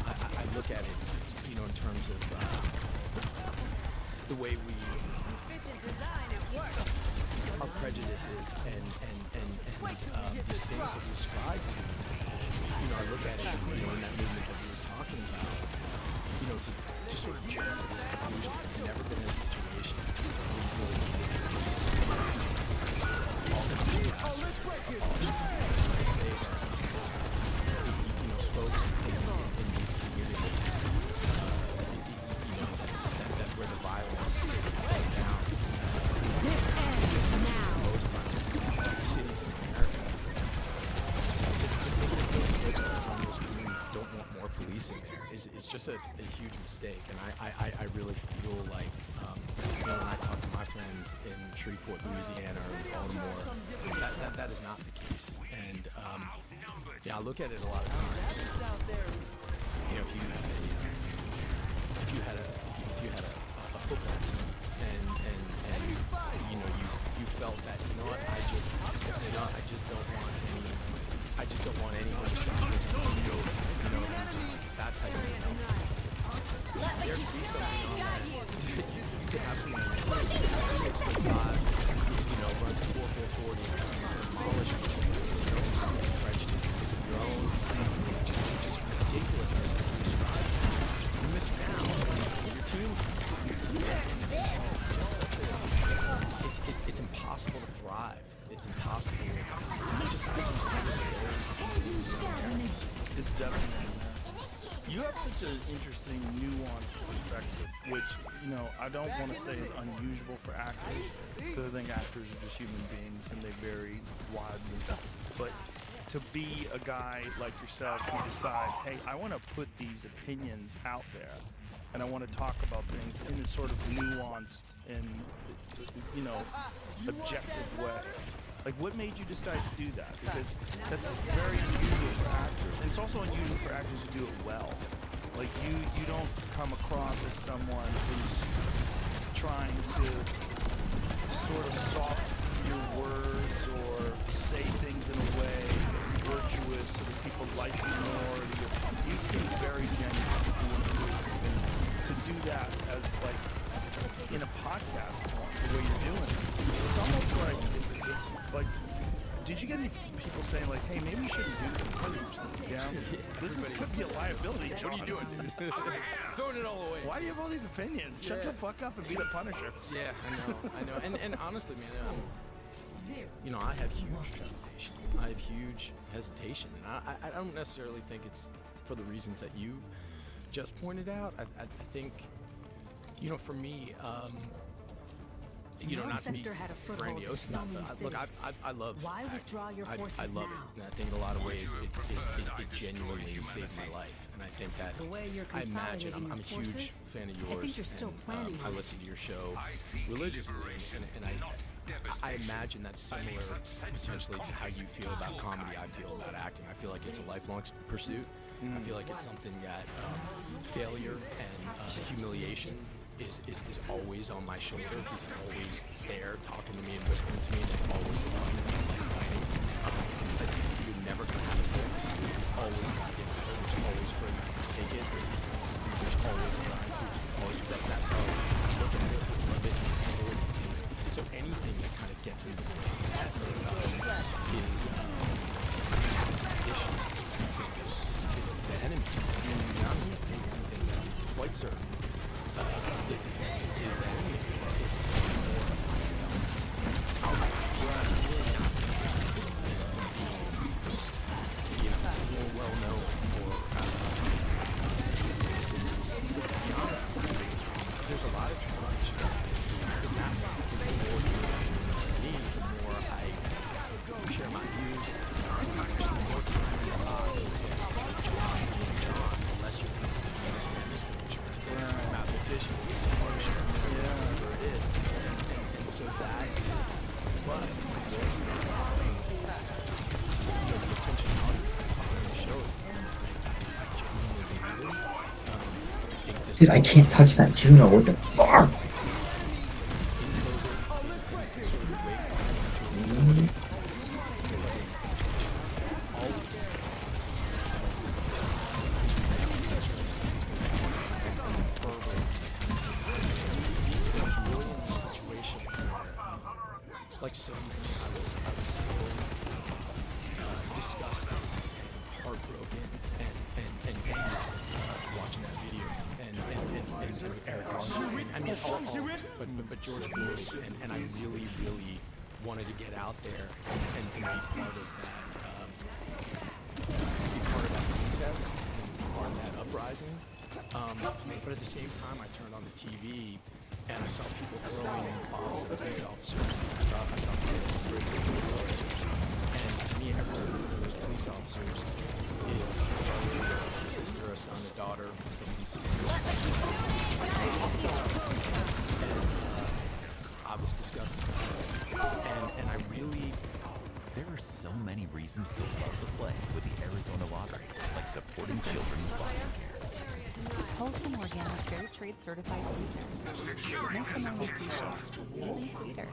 I look at it, you know, in terms of the way we, our prejudices and these things that we ascribe to. You know, I look at it, you know, in that movement that we were talking about, you know, to just sort of jump to this conclusion. I've never been in a situation where we let's break it. To say that, you know, folks in these communities, you know, that where the violence is going down. This ends now. Most violent cities in America. From those communities don't want more policing there is just a huge mistake, and I really feel like you know, when I talk to my friends in Shreveport, Louisiana, or Baltimore, that is not the case. And yeah, I look at it a lot of times. You know, if you had a football team, and you know you felt that, you know what, I just don't want any other side. You know, just that's how you feel. There could be something on that. You could have someone who's 6'5", you know, runs 4.40 and has to demolish your own prejudice because of your own just ridiculousness that you describe. You miss out. Your team's it's impossible to thrive. It's impossible. It's definitely that. You have such an interesting, nuanced perspective, which, you know, I don't want to say is unusual for actors, because I think actors are just human beings and they vary widely. But to be a guy like yourself who decides, hey, I want to put these opinions out there, and I want to talk about things in a sort of nuanced and, you know, objective way. Like, what made you decide to do that? Because that's very unusual for actors. And it's also unusual for actors to do it well. Like, you don't come across as someone who's trying to sort of soften your words or say things in a way that's virtuous so that people like you more. You seem very genuine. And to do that as, like, in a podcast form, the way you're doing it, it's almost like, like, did you get any people saying, like, hey, maybe you shouldn't do this? Yeah, this could be a liability. What are you doing, dude? Throwing it all away. Why do you have all these opinions? Shut the fuck up and be the Punisher. Yeah, I know. And honestly, man, you know, I have huge trepidation. I have huge hesitation. And I don't necessarily think it's for the reasons that you just pointed out. I think, you know, for me, you know, not to be grandiose about that. Look, I love Why withdraw your forces I love now? it. And I think in a lot of ways it genuinely saved my life. And I think that The way you're I imagine consolidating I'm a your huge forces, fan of I yours. think you're still and, planning I on it. listen to your show religiously, and I imagine that's similar potentially to how you feel about comedy. I feel about acting. I feel like it's a lifelong pursuit. I feel like it's something that failure and humiliation is always on my shoulder. He's always there talking to me and whispering to me reason is the enemy. To be honest with you, and quite certain is the enemy. Is more of myself. More well known for so to be honest with you, there's a lot of information the more I share my views, the more time in the box, unless you're listening to insurance, mathematician, whatever it is. And so that is, but this, the intentionality behind the show is Dude, I can't touch that Juno. What the fuck? Like so many, I was so disgusted, heartbroken, and watching that video, and Eric Garner, I mean, but George Bush, and I really wanted to get out there and be part of that, be part of that protest, and be part of that uprising. But at the same time, I turned on the TV. And I saw people throwing bottles at police officers. I saw people throwing bricks at police officers. And to me, every single one of those police officers is a sister, a son, a daughter, someone who's and I was disgusted. And I really... There are so many reasons to love the play with the Arizona Lottery, like supporting children in foster care. Wholesome organic fair trade certified sweeteners. Make the moments we share even sweeter.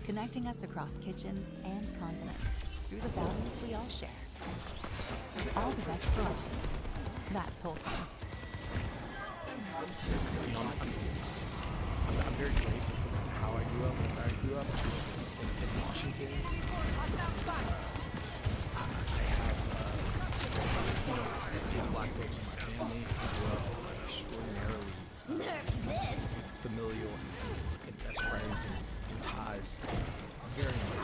Connecting us across kitchens and continents through the values we all share. All the best for us. That's wholesome. You know, I'm very grateful for how I grew up. Where I grew up in Washington. I have black folks in my family. I grew up extraordinarily familial and best friends and ties. Very much.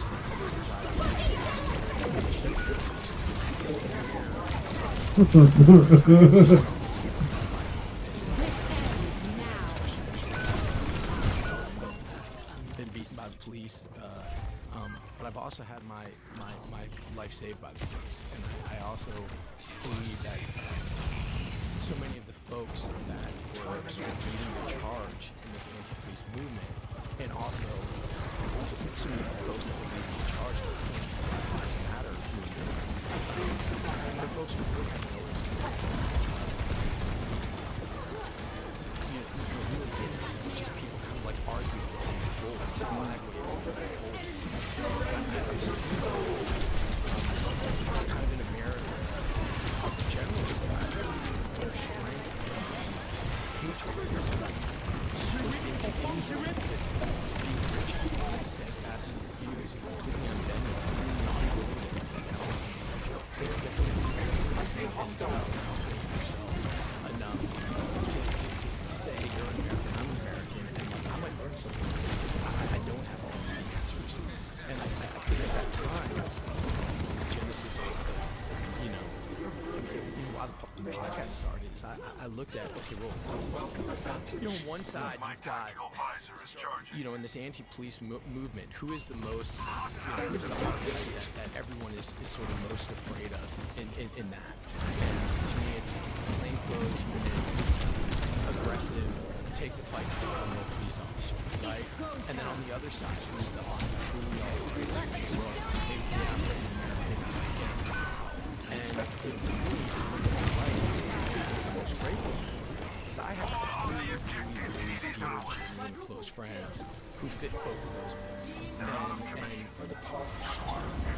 Been beaten by the police, but I've also had my life saved by the police, and I also believe that so many of the folks that were sort of leading the charge in this anti-police movement, and also so many of the folks that were leading the charge in this Black Lives Matter movement, the folks who really have no experience. You really get it. It's just people kind of like arguing over goals, flag waving over goals. Kind of in America, generally, their strength and hatred being rich and honest, steadfast in views, and completely unbending, non-willingness to see else. It's different. And yourself enough to say, hey, you're an American, I'm an American, and I might learn something. I don't have all the answers. And I think at that time, Genesis, why the podcast started is I looked at, okay, well, on one side you've got, in this anti-police movement, who is the most, who's the audience that everyone is sort of most afraid of in that. And to me, it's plainclothes, aggressive, take the fight to the criminal police officer, right? And then on the other side, who's the audience, who we all afraid of in the world, maybe it's the African American. And to me, most grateful is I have really close friends who fit both of those bills. And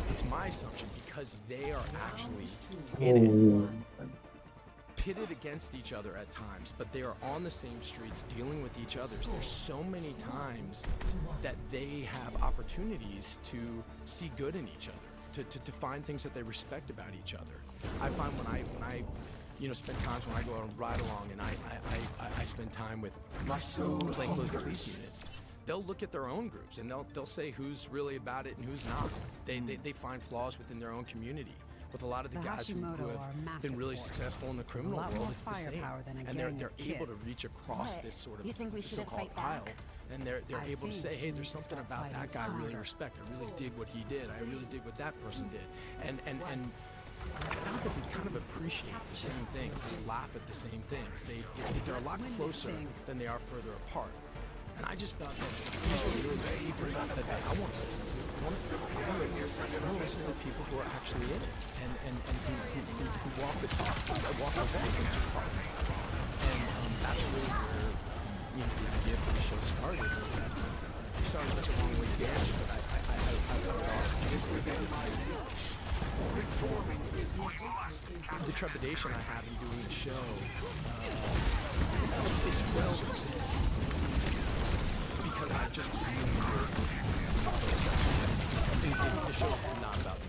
it's my assumption because they are actually in it, pitted against each other at times, but they are on the same streets dealing with each other. There's so many times that they have opportunities to see good in each other, to find things that they respect about each other. I find when I spend times when I go out and ride along, and I spend time with my plainclothes police units. They'll look at their own groups and they'll say who's really about it and who's not. They find flaws within their own community. With a lot of the guys who have been really successful in the criminal world, it's the same. And they're able to reach across this sort of so-called aisle, and they're able to say, hey, there's something about that guy I really respect. I really dig what he did. I really dig what that person did. And I found that they kind of appreciate the same things. They laugh at the same things. They're a lot closer than they are further apart. And I just thought that these were really great people that I want to listen to. I want to listen to people who are actually in it and who walk the talk, walk the walk, and just talk. And that's really where the idea for the show started. Sorry, such a long way to answer, but I would also just say that the trepidation I have in doing the show is because I just really work the show is not about me.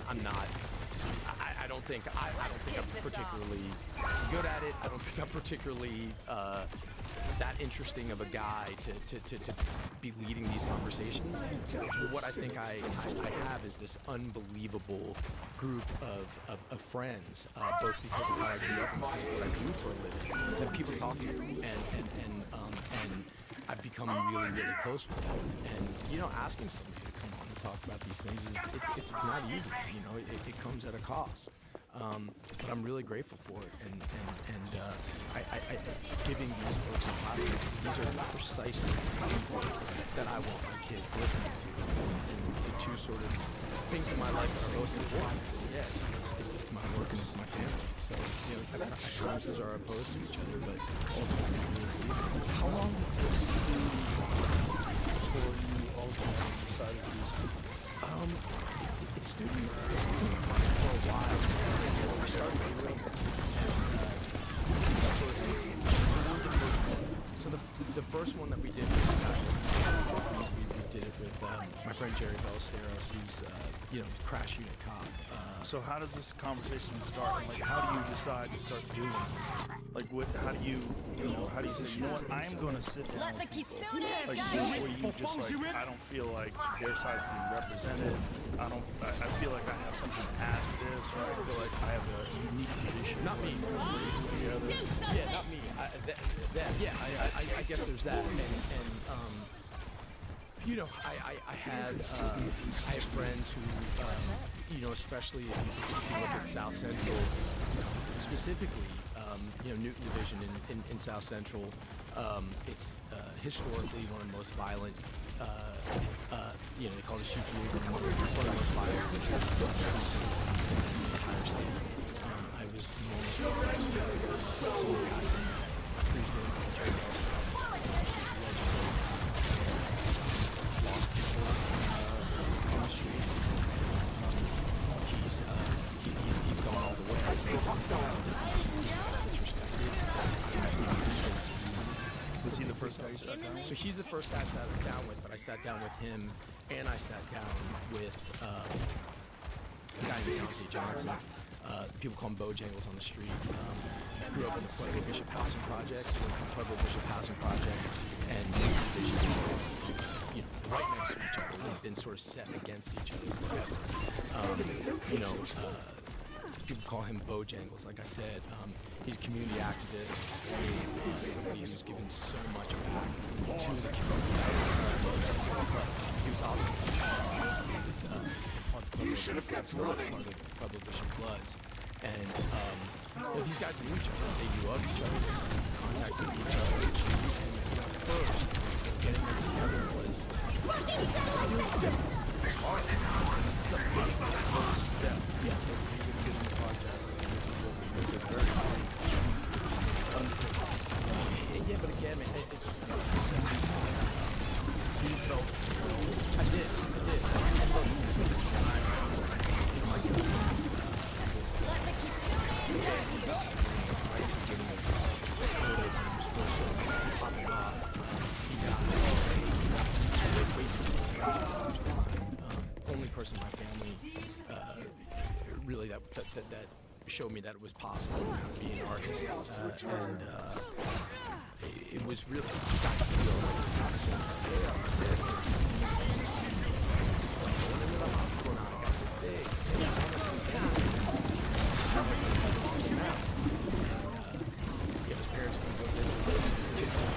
I'm not. I don't think I'm particularly good at it. I don't think I'm particularly that interesting of a guy to be leading these conversations. What I think I have is this unbelievable group of friends, both because of how I grew up and because of what I do for a living, that people talk to, and I've become really, really close with them. And asking somebody to come on and talk about these things it's not easy. It comes at a cost. But I'm really grateful for it, and I giving these folks a platform. These are precisely the people that I want my kids listening to. And the two sort of things in my life that are most important. It's my work and it's my family. So at times those are opposed to each other, but ultimately I really believe in it. How long did this do before you ultimately decided to do something? It's been for a while. We started doing that sort of thing. So the first one that we did was we did it with my friend Jerry Ballesteros, who's crash unit cop. So how does this conversation start? Like, how do you decide to start doing this? Like, how do you say, what, I am going to sit down with people. Like, where you just like, I don't feel like their side is being represented. I feel like I have something to add to this, or I feel like I have a unique position. Not me. Yeah, not me. I guess there's that. I have friends who, especially if you look at South Central, specifically, Newton Division in South Central, it's historically one of the most violent, they call it shoot one of the most violent instances of services in the entire state. I was enormously impressed with some of the guys in that precinct, Jerry Ballesteros, just legendary. He's lost people on the street. He's gone all the way. He's respected. Was he the first guy you sat down with? So he's the first guy I sat down with, but I sat down with him, and I sat down with a guy named Deontay Johnson. People call him Bojangles on the street. Grew up in the Pueblo Bishop Housing Project, and right next to each other. They've been sort of set against each other forever. People call him Bojangles, like I said. He's a community activist. He's somebody who's given so much back to the community. He was awesome. He was part of the Pueblo Bishop Bloods. And these guys knew each other. They knew of each other. They contacted each other. And first, getting them together was different. It's hard. It's a big first step. Yeah. Get in the podcast, and this is what we do. It's a very yeah, but again, it's you felt. I did. only person in my family really that showed me that it was possible to be an artist, and it was really got to feel like I said, going into the hospital now. I got this thing. Yeah, his parents can go visit. His kids can go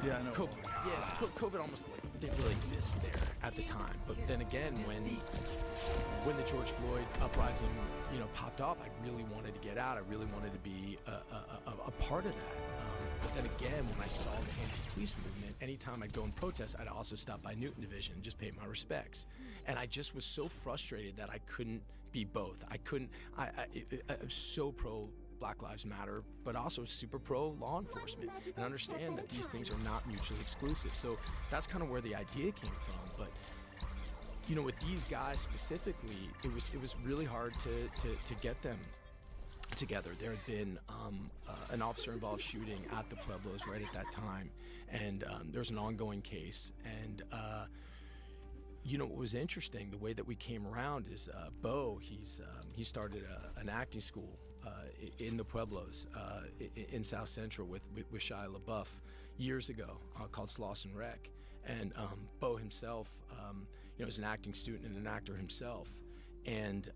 Yeah, I know. COVID almost didn't really exist there at the time. But then again, when the George Floyd uprising, popped off, I really wanted to get out. I really wanted to be a part of that. But then again, when I saw the anti-police movement, anytime I'd go and protest, I'd also stop by Newton Division and just pay my respects. And I just was so frustrated that I couldn't be both. I was so pro Black Lives Matter, but also super pro law enforcement, and understand that these things are not mutually exclusive. So that's kind of where the idea came from. But with these guys specifically, it was really hard to get them together. There had been an officer-involved shooting at the Pueblos right at that time, and there's an ongoing case. And what was interesting, the way that we came around is Bo. He started an acting school in the Pueblos in South Central with Shia LaBeouf years ago, called Slauson Rec. And Bo himself, is an acting student and an actor himself. And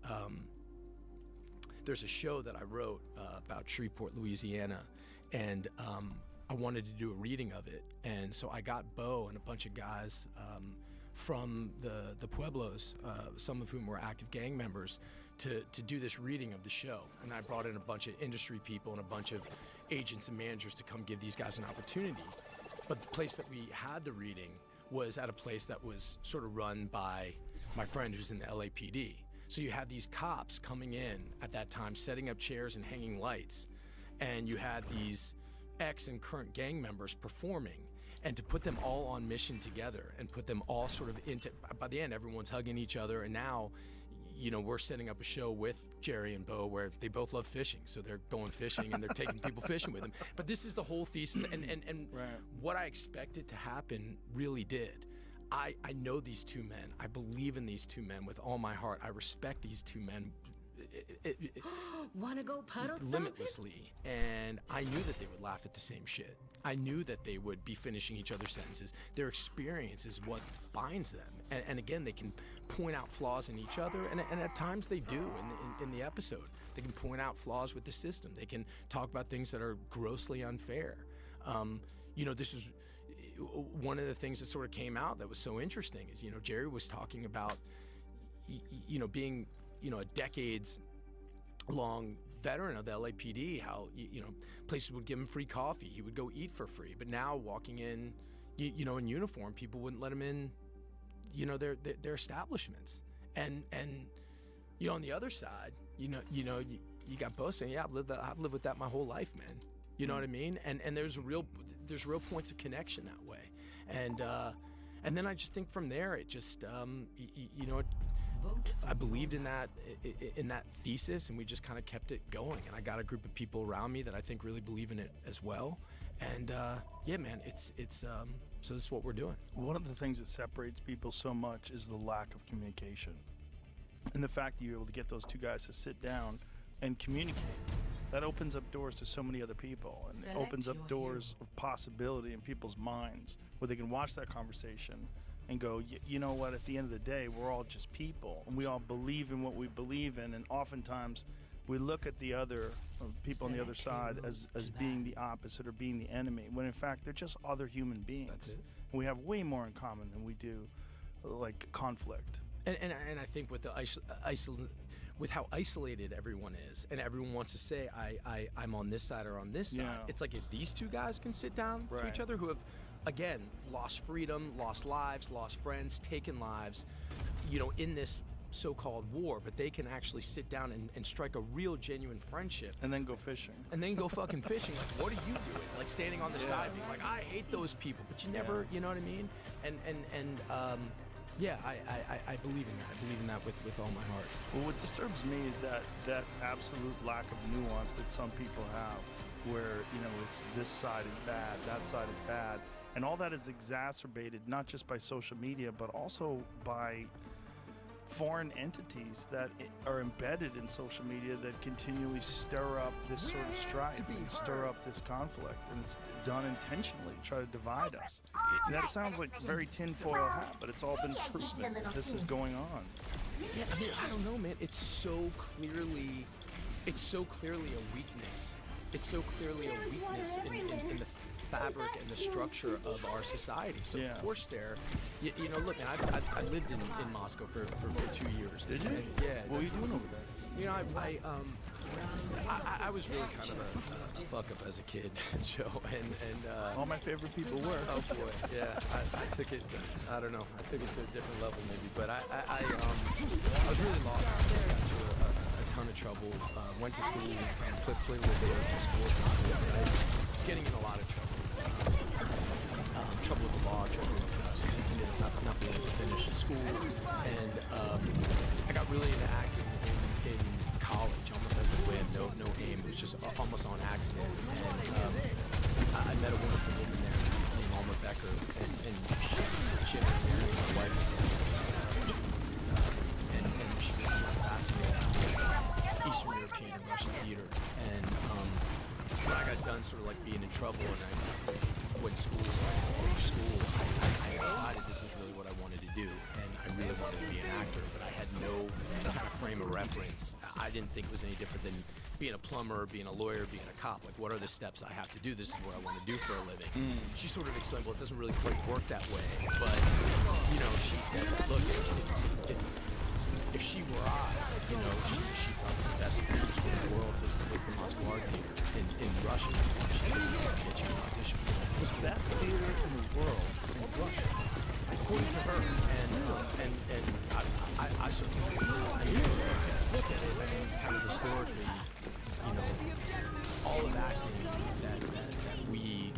there's a show that I wrote about Shreveport, Louisiana, and I wanted to do a reading of it. And so I got Bo and a bunch of guys from the Pueblos, some of whom were active gang members, to do this reading of the show. And I brought in a bunch of industry people and a bunch of agents and managers to come give these guys an opportunity. But the place that we had the reading was at a place that was sort of run by my friend who's in the LAPD. So you had these cops coming in at that time, setting up chairs and hanging lights. And you had these ex and current gang members performing. And to put them all on mission together and put them all sort of into, by the end, everyone's hugging each other. And now, we're setting up a show with Jerry and Bo where they both love fishing. So they're going fishing and they're taking people fishing with them. But this is the whole thesis. And right. What I expected to happen really did. I know these two men. I believe in these two men with all my heart. I respect these two men. Wanna go puddle limitlessly, and I knew that they would laugh at the same shit. I knew that they would be finishing each other's sentences. Their experience is what binds them, and again, they can point out flaws in each other, and at times they do in the episode. They can point out flaws with the system. They can talk about things that are grossly unfair. This is one of the things that sort of came out that was so interesting is, Jerry was talking about, being, a decades-long veteran of the LAPD, how, places would give him free coffee. He would go eat for free. But now walking in, in uniform, people wouldn't let him in, their establishments. And on the other side, you got both saying, yeah, I've lived with that my whole life, man. You know what I mean? And there's real points of connection that way. And then I just think from there, it just, I believed in that thesis, and we just kind of kept it going. And I got a group of people around me that I think really believe in it as well. And yeah, man, so this is what we're doing. One of the things that separates people so much is the lack of communication, and the fact that you're able to get those two guys to sit down and communicate. That opens up doors to so many other people, and it opens up doors of possibility in people's minds where they can watch that conversation and go, you know what, at the end of the day, we're all just people, and we all believe in what we believe in, and oftentimes we look at the other people on the other side as being the opposite or being the enemy, when in fact they're just other human beings. That's it. And we have way more in common than we do like conflict. And I think with with how isolated everyone is, and everyone wants to say I'm on this side or on this side. Yeah. It's like if these two guys can sit down to each other who have, again, lost freedom, lost lives, lost friends, taken lives, in this so-called war, but they can actually sit down and strike a real, genuine friendship. And then go fishing. And then go fucking fishing. Like, what are you doing? Like, standing on the side being like, I hate those people, but you never, you know what I mean? Yeah, I believe in that. I believe in that with all my heart. Well, what disturbs me is that absolute lack of nuance that some people have. where, you know, it's this side is bad, that side is bad. And all that is exacerbated not just by social media, but also by foreign entities that are embedded in social media that continually stir up this sort of strife and stir up this conflict. And it's done intentionally to try to divide us. And that sounds like very tinfoil hat, but it's all been proven that this is going on. Yeah, I mean, I don't know, man. It's so clearly a weakness. It's so clearly a weakness in the fabric and the structure of our society. So of course you know, look, man, I lived in Moscow for 2 years. Did you? And, yeah. What were you doing over there? You know, I was really kind of a fuck up as a kid, Joe, and all my favorite people were. Oh boy, yeah, I took it. I don't know, I took it to a different level maybe, but I was really lost. I got into a ton of trouble. Went to school, played a little bit of sports and school, but I was getting in a lot of trouble. Trouble with the law, trouble with not being able to finish school, and I got really into acting in college, almost as a whim, no aim. It was just almost on accident. And I met a wonderful woman there named Alma Becker, and she had married my wife, and she was so fascinated with Eastern European and Russian theater. And when I got done sort of like being in trouble and I went to school, I decided this was really what I wanted to do, and I really wanted to be an actor, but I had no kind of frame of reference. I didn't think it was any different than being a plumber, being a lawyer, being a cop. Like, what are the steps I have to do? This is what I want to do for a living. She sort of explained, well, it doesn't really quite work that way, but, you know, she said, look, if she were I, you know, she thought the best theaters in the world was the Moscow Art Theater in Russia. She said, you can get you an audition. The best theater in the world is in Russia. According to her, and I certainly look at it. I mean, kind of historically, you know, all of acting that we,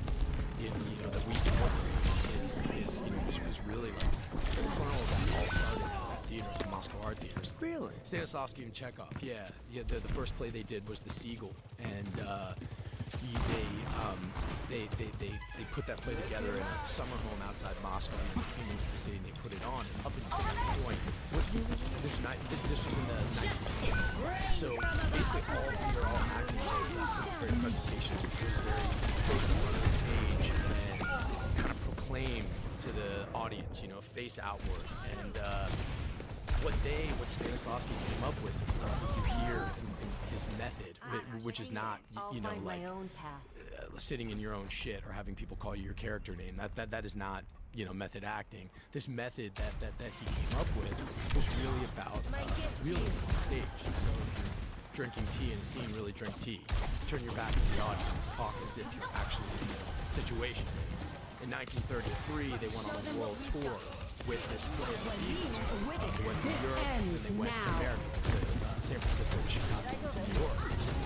you know, that we support is you know, was really like the kernel of that all started at that theater, the Moscow Art Theaters. Really? Stanislavski and Chekhov. Yeah. The first play they did was The Seagull, and they put that play together in a summer home outside Moscow, and they came into the city and they put it on. And up until that point, this was in the 1980s. So basically, all acting plays, very presentation, it was very close in front of the stage and kind of proclaim to the audience, you know, face outward. And what Stanislavski came up with, you hear his method, which is not, you know, like sitting in your own shit or having people call you your character name. That is not, you know, method acting. This method that he came up with was really about realism on stage. So if you're drinking tea in a scene, really drink tea. Turn your back to the audience, talk as if you're actually in the situation. In 1933, they went on a world tour with this play of The Seagull. They went to Europe, and they went to America, to San Francisco, to Chicago, to New York.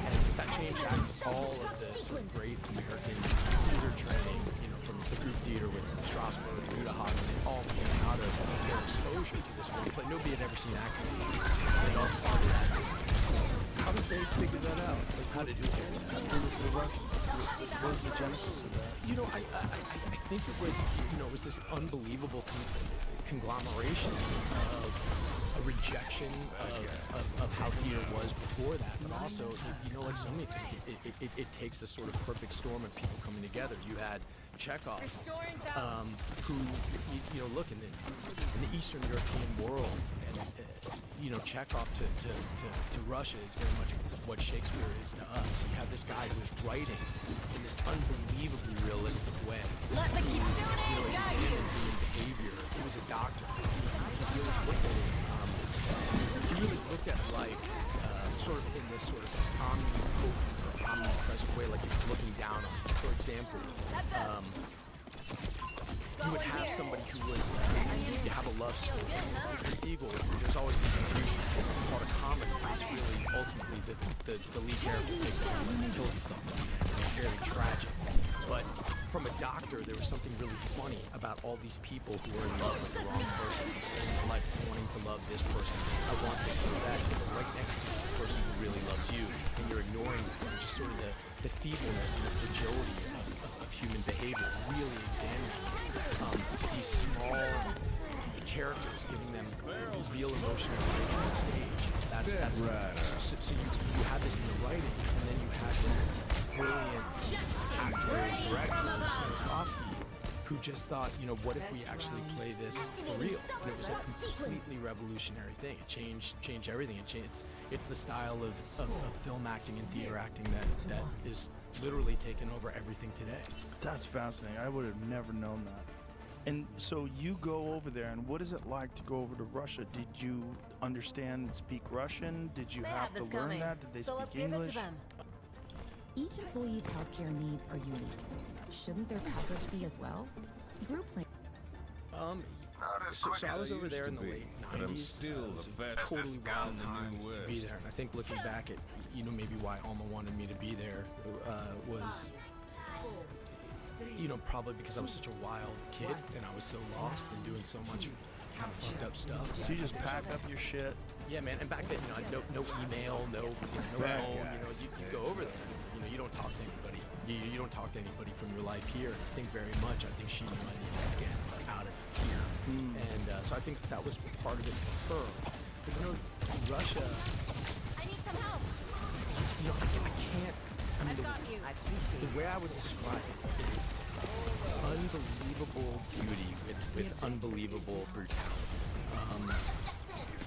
And that changed all of the sort of great American theater training, you know, from the group theater with Strasberg, Uta Hagen, it all came out of their exposure to this one play. Nobody had ever seen acting. They all started at this school. How did they figure that out? Like, how did you figure that out? The Russians. What was the genesis of that? You know, I think it was, you know, it was this unbelievable conglomeration of a rejection of how theater was before that, but also, you know, like so many things, it takes this sort of perfect storm of people coming together. You had Chekhov, who, you know, look, in the Eastern European world, and you know, Chekhov to Russia is very much what Shakespeare is to us. You have this guy who's writing in this unbelievably realistic way. Let the You know, examining human behavior. He was a doctor. He really looked at life sort of in this sort of omnipresent way, like he was looking down on it. For example, you would have somebody who was, you have a love story. The Seagull, there's always some confusion. It's called a comedy. It's really ultimately the lead character takes it and kills himself. It's very tragic. But from a doctor character, there was something really funny about all these people who are in love with the wrong person and spending their life wanting to love this person. I want this so bad. But right next to this person who really loves you, and you're ignoring just sort of the feebleness and the fragility of human behavior. Really examining these small characters, giving them real emotional weight on stage. That's right. So you had this in the writing, and then you had this brilliant actor and director, Stanislavski, who just thought, what if we actually play this for real? And it was a completely revolutionary thing. It changed everything. It's the style of film acting and theater acting that is literally taken over everything today. That's fascinating. I would have never known that. And so you go over there, and what is it like to go over to Russia? Did you understand and speak Russian? Did you have to learn that? Did they speak English? Give it to them. Each employee's healthcare needs are unique. Shouldn't their coverage be as well? Group plan. So I was over there in the late 90s. It was a totally wild time to be there. And I think looking back at, maybe why Alma wanted me to be there was, probably because I was such a wild kid and I was so lost and doing so much kind of fucked up stuff. So you just pack up your shit? Yeah, man. And back then, no email, no phone. You go over there. And you don't talk to anybody. You don't talk to anybody from your life here. I think very much. I think she knew I needed to get out of here, and so I think that was part of it for her. But Russia. I need some help. I can't. I've got you. The way I would describe it is unbelievable beauty with unbelievable brutality.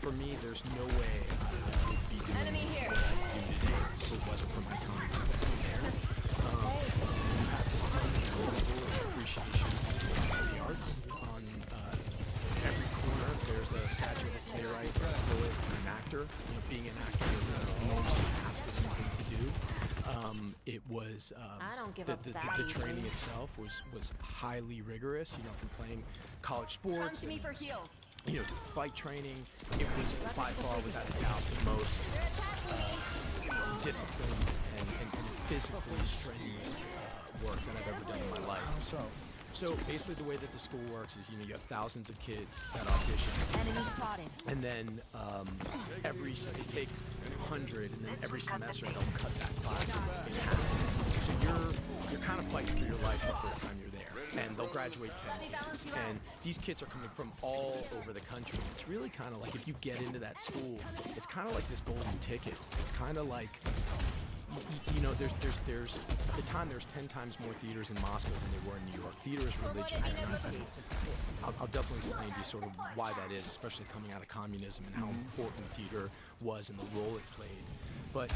For me, there's no way I would be doing Enemy here. what I do today if it wasn't for my time spent there. You have this unbelievable appreciation for the arts. On every corner, there's a statue of a playwright, a poet, and an actor. Being an actor is an enormously masculine thing to do. It was I don't give the up that the training itself was highly rigorous. From playing college sports. Come to me for heals. Fight training. It was by far, without a doubt, the most disciplined and physically strenuous work that I've ever done in my life. So basically, the way that the school works is, you have thousands of kids that audition. Enemy spotted. And then they take 100, and then every semester they'll cut that class in half. So you're kind of fighting for your life the whole time you're there. And they'll graduate 10 kids. And these kids are coming from all over the country. It's really kind of like, if you get into that school, it's kind of like this golden ticket. It's kind of like, there's at the time there's 10 times more theaters in Moscow than there were in New York. Theater is religion. I'll definitely explain to you sort of why that is, especially coming out of communism and how important theater was and the role it played. But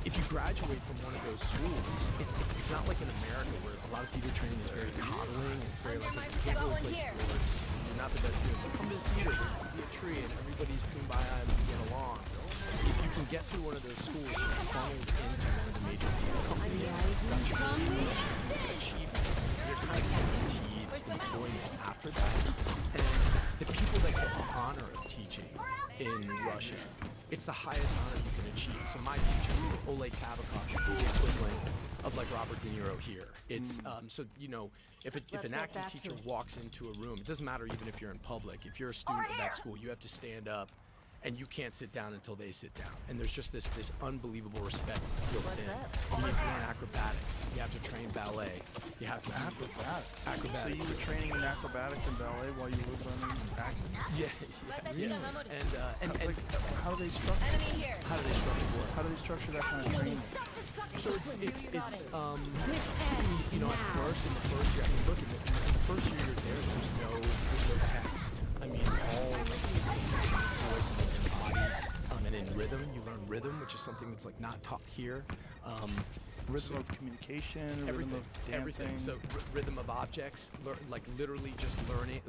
if you graduate from one of those schools, it's not like in America where a lot of theater training is very coddling. It's very like, you can't really play sports. You're not the best student. Come to the theater, there'll be a tree, and everybody's kumbaya and get along. If you can get through one of those schools, you're funneled into one of the major theater companies. It's such a huge achievement. You're kind of guaranteed employment after that. And the people that get the honor of teaching in Russia, it's the highest honor you can achieve. So my teacher, Oleg Kavakov, is the equivalent of like Robert De Niro here. It's if an acting teacher walks into a room, it doesn't matter even if you're in public. If you're a student of that school, you have to stand up, and you can't sit down until they sit down. And there's just this unbelievable respect that's built in. You have to learn acrobatics. You have to train ballet. You have to acrobatics. So you were training in acrobatics and ballet while you were learning acting? Yeah. And how do they structure? Enemy here. How do they structure what? How do they structure that kind of training? So it's in the first year, look at it. In the first year you're there, there's no text. I mean, all voice and body, and in rhythm, you learn rhythm, which is something that's like not taught here. Rhythm of communication, rhythm of dancing. Everything. So rhythm of objects, like literally just learning.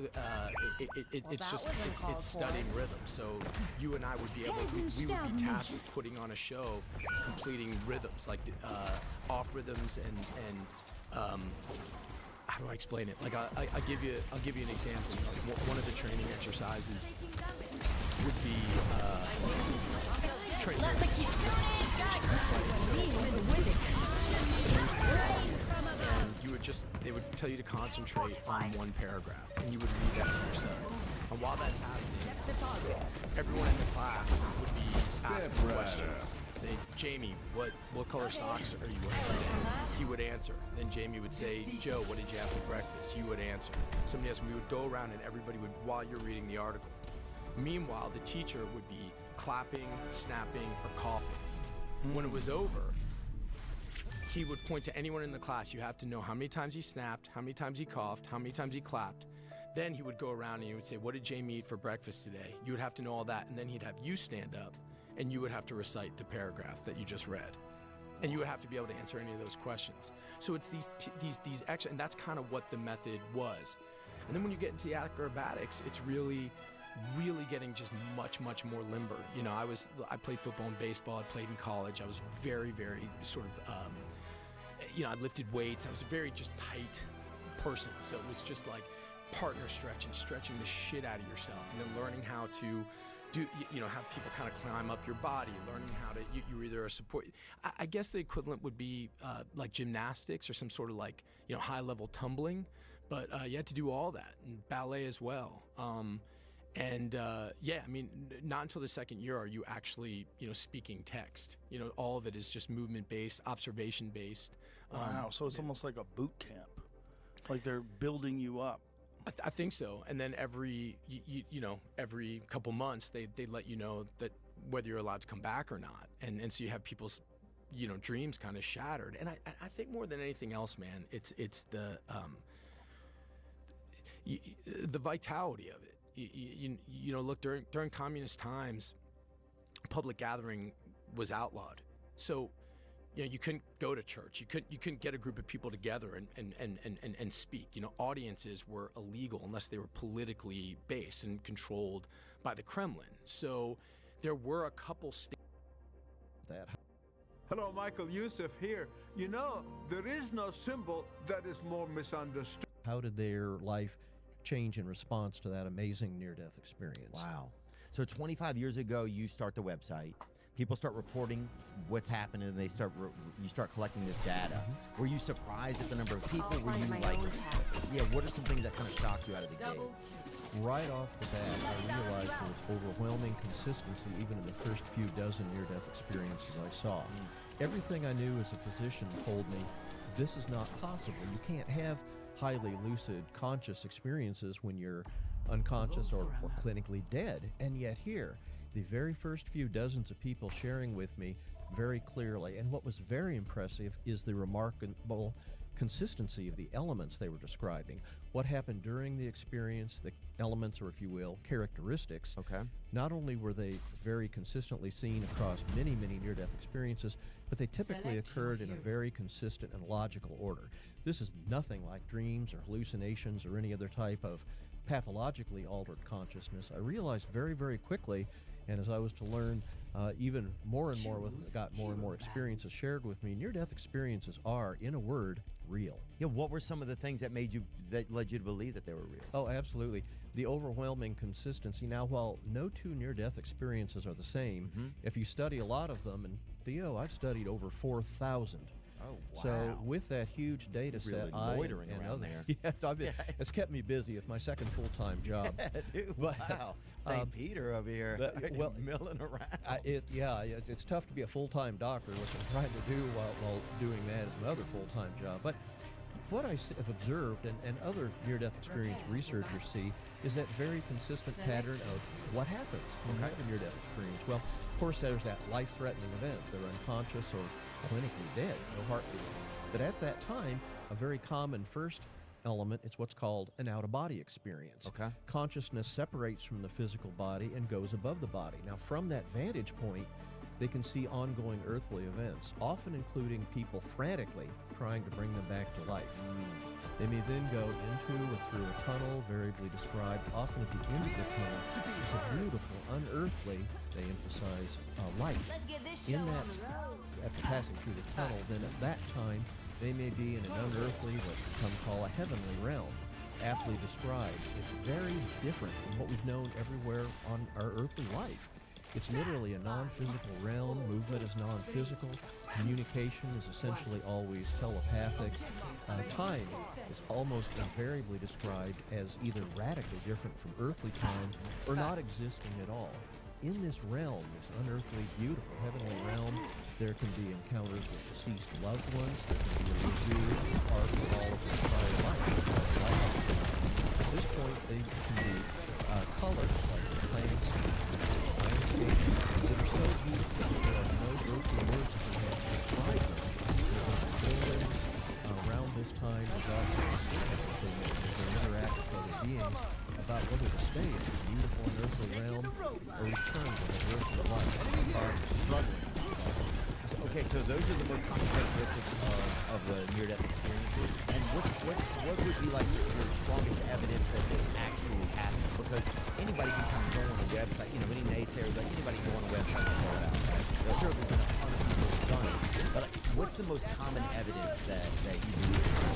It's studying rhythm. So you and I would be able, we would be tasked with putting on a show, completing rhythms, like off rhythms and how do I explain it? Like I'll give you an example. One of the training exercises would be training. Let the kitsune guide you. And you would they would tell you to concentrate on one paragraph, and you would read that to yourself. And while that's happening, everyone in the class would be asking questions. Say, Jamie, what color socks are you wearing today? He would answer. Then Jamie would say, Joe, what did you have for breakfast? You would answer. Somebody else, we would go around and everybody would, while you're reading the article. Meanwhile, the teacher would be clapping, snapping, or coughing. When it was over, he would point to anyone in the class. You have to know how many times he snapped, how many times he coughed, how many times he clapped. Then he would go around and he would say, what did Jamie eat for breakfast today? You would have to know all that, and then he'd have you stand up, and you would have to recite the paragraph that you just read. And you would have to be able to answer any of those questions. So it's these extra, and that's kind of what the method was. And then when you get into the acrobatics, it's really getting just much more limber. You know, I played football and baseball. I played in college. I was very sort of, you know, I lifted weights. I was a very just tight person. So it was just like partner stretching the shit out of yourself, and then learning how to do, you know, have people kind of climb up your body, learning how to, you're either a support, I guess the equivalent would be like gymnastics or some sort of like, you know, high level tumbling, but you had to do all that, and ballet as well. Yeah, I mean, not until the second year are you actually, you know, speaking text. You know, all of it is just movement-based, observation-based. Wow, so it's almost like a boot camp. Like they're building you up. I think so. And then every couple months, they let you know that whether you're allowed to come back or not. And so you have people's, you know, dreams kind of shattered. And I think more than anything else, man, it's the vitality of it. You know, look, during communist times, public gathering was outlawed. So, you know, you couldn't go to church. You couldn't get a group of people together and speak. You know, audiences were illegal unless they were politically based and controlled by the Kremlin. So there were a couple that. Hello, Michael Youssef here. You know, there is no symbol that is more misunderstood. How did their life change in response to that amazing near-death experience? Wow. So 25 years ago, you start the website. People start reporting what's happening, and you start collecting this data. Were you surprised at the number of people? Were you like, what are some things that kind of shocked you out of the gate? Right off the bat, I realized there was overwhelming consistency even in the first few dozen near-death experiences I saw. Everything I knew as a physician told me, this is not possible. You can't have highly lucid, conscious experiences when you're unconscious or clinically dead. And yet here, the very first few dozens of people sharing with me very clearly, and what was very impressive is the remarkable consistency of the elements they were describing. What happened during the experience, the elements, or if you will, characteristics. Okay. Not only were they very consistently seen across many near-death experiences, but they typically occurred in a very consistent and logical order. This is nothing like dreams or hallucinations or any other type of pathologically altered consciousness. I realized very quickly, and as I was to learn even more and more, got more and more experiences shared with me, near-death experiences are, in a word, real. Yeah, what were some of the things that led you to believe that they were real? Oh, absolutely. The overwhelming consistency. Now, while no two near-death experiences are the same, if you study a lot of them, and Theo, I've studied over 4,000. Oh, wow. So with that huge data set, really loitering around there. It's kept me busy. It's my second full-time job. Yeah, dude, wow. St. Peter over here, milling around. It's tough to be a full-time doctor, which I'm trying to do while doing that as another full-time job. But what I have observed, and other near-death experience researchers see, is that very consistent pattern of what happens when you have a near-death experience. Well, of course, there's that life-threatening event. They're unconscious or clinically dead, no heartbeat. But at that time, a very common first element is what's called an out-of-body experience. Okay. Consciousness separates from the physical body and goes above the body. Now, from that vantage point, they can see ongoing earthly events, often including people frantically trying to bring them back to life. They may then go into or through a tunnel, variably described. Often at the end of the tunnel, there's a beautiful, unearthly, they emphasize, light. In that, after passing through the tunnel, then at that time, they may be in an unearthly, what some call a heavenly realm, aptly described. It's very different from what we've known everywhere on our earthly life. It's literally a non-physical realm. Movement is non-physical. Communication is essentially always telepathic. Time is almost invariably described as either radically different from earthly time or not existing at all. In this realm, this unearthly, beautiful, heavenly realm, there can be encounters with deceased loved ones. There can be a review of the arc of all of their prior life. At this point, they can be colors like plants, landscapes that are so beautiful that there are no earthly words that can describe them. Buildings around this time, there's also discussions that they interact with other beings about whether to stay in this beautiful unearthly realm or return to the earthly life. Struggling. Okay, so those are the most common characteristics of the near-death experiences. And what would be like your strongest evidence that this actually happened? Because anybody can come go on a website, you know, any naysayer, like anybody can go on a website and throw it out. Right? Well, sure, there's been a ton of people who've done it, but like, what's the most common evidence that you believe is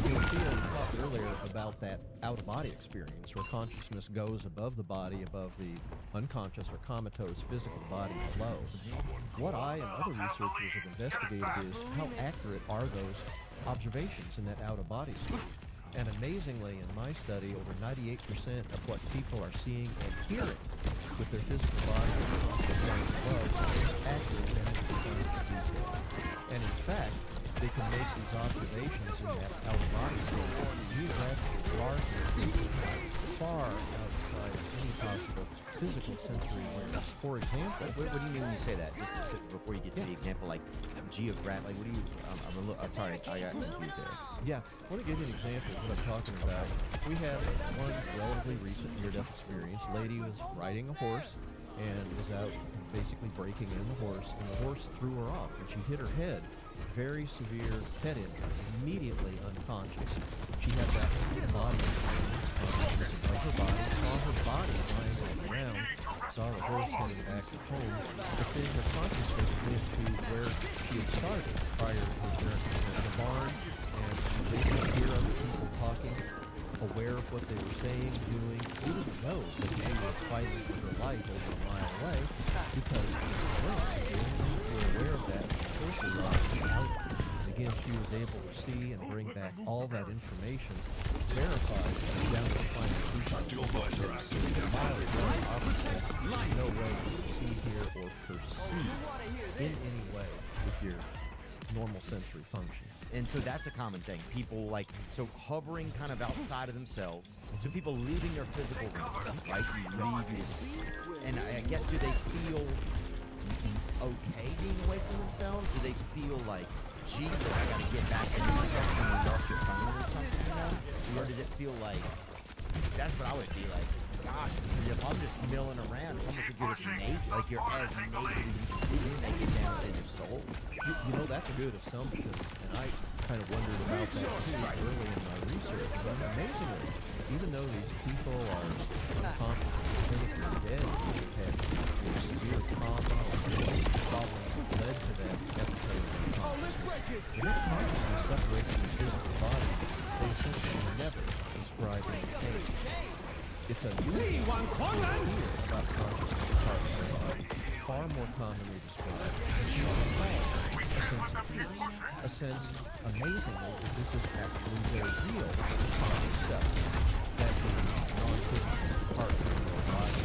You know, Theo, we talked earlier about that out-of-body experience where consciousness goes above the body, above the unconscious or comatose physical body below. What I and other researchers have investigated is how accurate are those observations in that out-of-body state. And amazingly, in my study, over 98% of what people are seeing and hearing with their physical body below is accurate and in detail. And in fact, they can make these observations in that out-of-body state geographically larger, far outside of any possible physical sensory awareness. For example, what do you mean when you say that? Just before you get to the example, like geographic, like what do you? I'm a little sorry, I got confused there. Yeah, I want to give you an example of what I'm talking about. We have one relatively recent near-death experience. A lady was riding a horse and was out basically breaking in the horse, and the horse threw her off, and she hit her head. Very severe head injury, immediately unconscious. She had that body consciousness above her body, saw her body lying on the ground, saw the horse heading back to home, but then her consciousness went to where she had started prior to her journey, the barn, and she was able to hear other people talking, aware of what they were saying, doing. She didn't know that she was fighting for her life over a mile away because she was aware of that. Again, she was able to see and bring back all that information, verified down to the final no way to see, hear, or perceive in any way with your normal sensory function. And so that's a common thing. People like, so hovering kind of outside of themselves. So people leaving their physical realm, right? You leave, and I guess, do they feel okay being away from themselves? Do they feel like, gee, I gotta get back into myself when you lost your phone or something, you know? Or does it feel like, that's what I would be like, gosh, if I'm just milling around, it's almost like you're just naked, like you're as naked as you can be, you're naked down in your soul. You know, that's a good assumption, and I kind of wondered about that too early in my research. But amazingly, even though these people are unconscious and clinically dead, they've had severe trauma or problems that led to that episode of unconsciousness. When that consciousness separates from the physical body, they essentially never describe any pain. It's a fear about consciousness apart from the body, far more commonly described as a sense, amazingly, that this is actually their real conscious self, that the non-physical part of their body.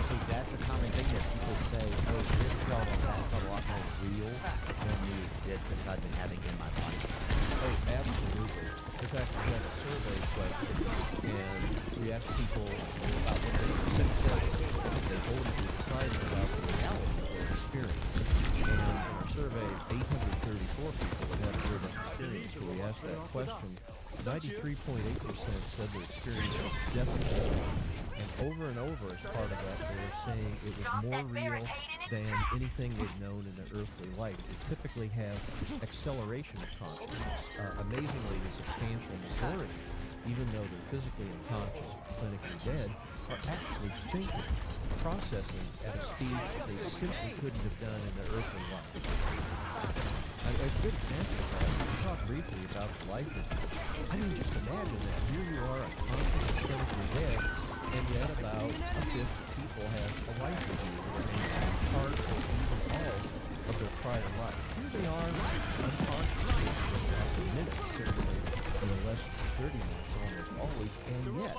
So that's a common thing that people say, oh, this felt a lot more real than the existence I've been having in my body. Oh, absolutely. In fact, we had a survey question, and we asked people about what they said, they ultimately decided about the reality of their experience. And in our survey, 834 people that had a near-death experience, where we asked that question, 93.8% said their experience was definitely, and over as part of that, they were saying it was more real than anything they'd known in their earthly life. They typically have acceleration of consciousness. Amazingly, the substantial majority, even though they're physically unconscious or clinically dead, are actually thinking, processing at a speed that they simply couldn't have done in their earthly life. A good example of that, we talked briefly about the life of, I mean, just imagine that here you are, unconscious and clinically dead, And yet about a fifth of people have a life review that remains part or even all of their prior life. Here they are, unconscious after minutes, certainly, less than 30 minutes almost always, and yet,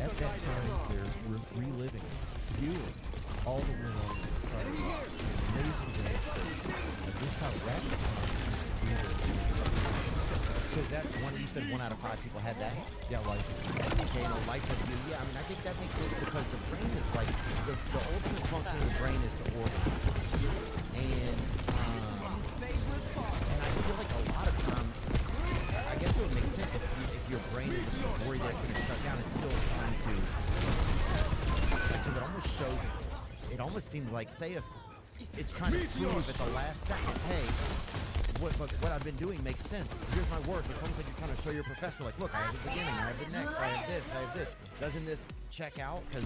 at that time, they're reliving, viewing all that went on in their prior life. Amazing demonstration of just how rapid So that's one, you said 1 out of 5 people had that? Yeah, life review. Okay, no, life review. Yeah, I mean, I think that makes sense because the brain is like, the ultimate function of the brain is to organize. And I feel like a lot of times, I guess it would make sense if your brain is worried that it's going to shut down, it's still trying to it almost shows, it almost seems like, say if it's trying to prove at the last second, hey, what I've been doing makes sense. Here's my work. It's almost like you're trying to show your professor, like, look, I have the beginning, I have the next, I have this, I have this. Doesn't this check out? Because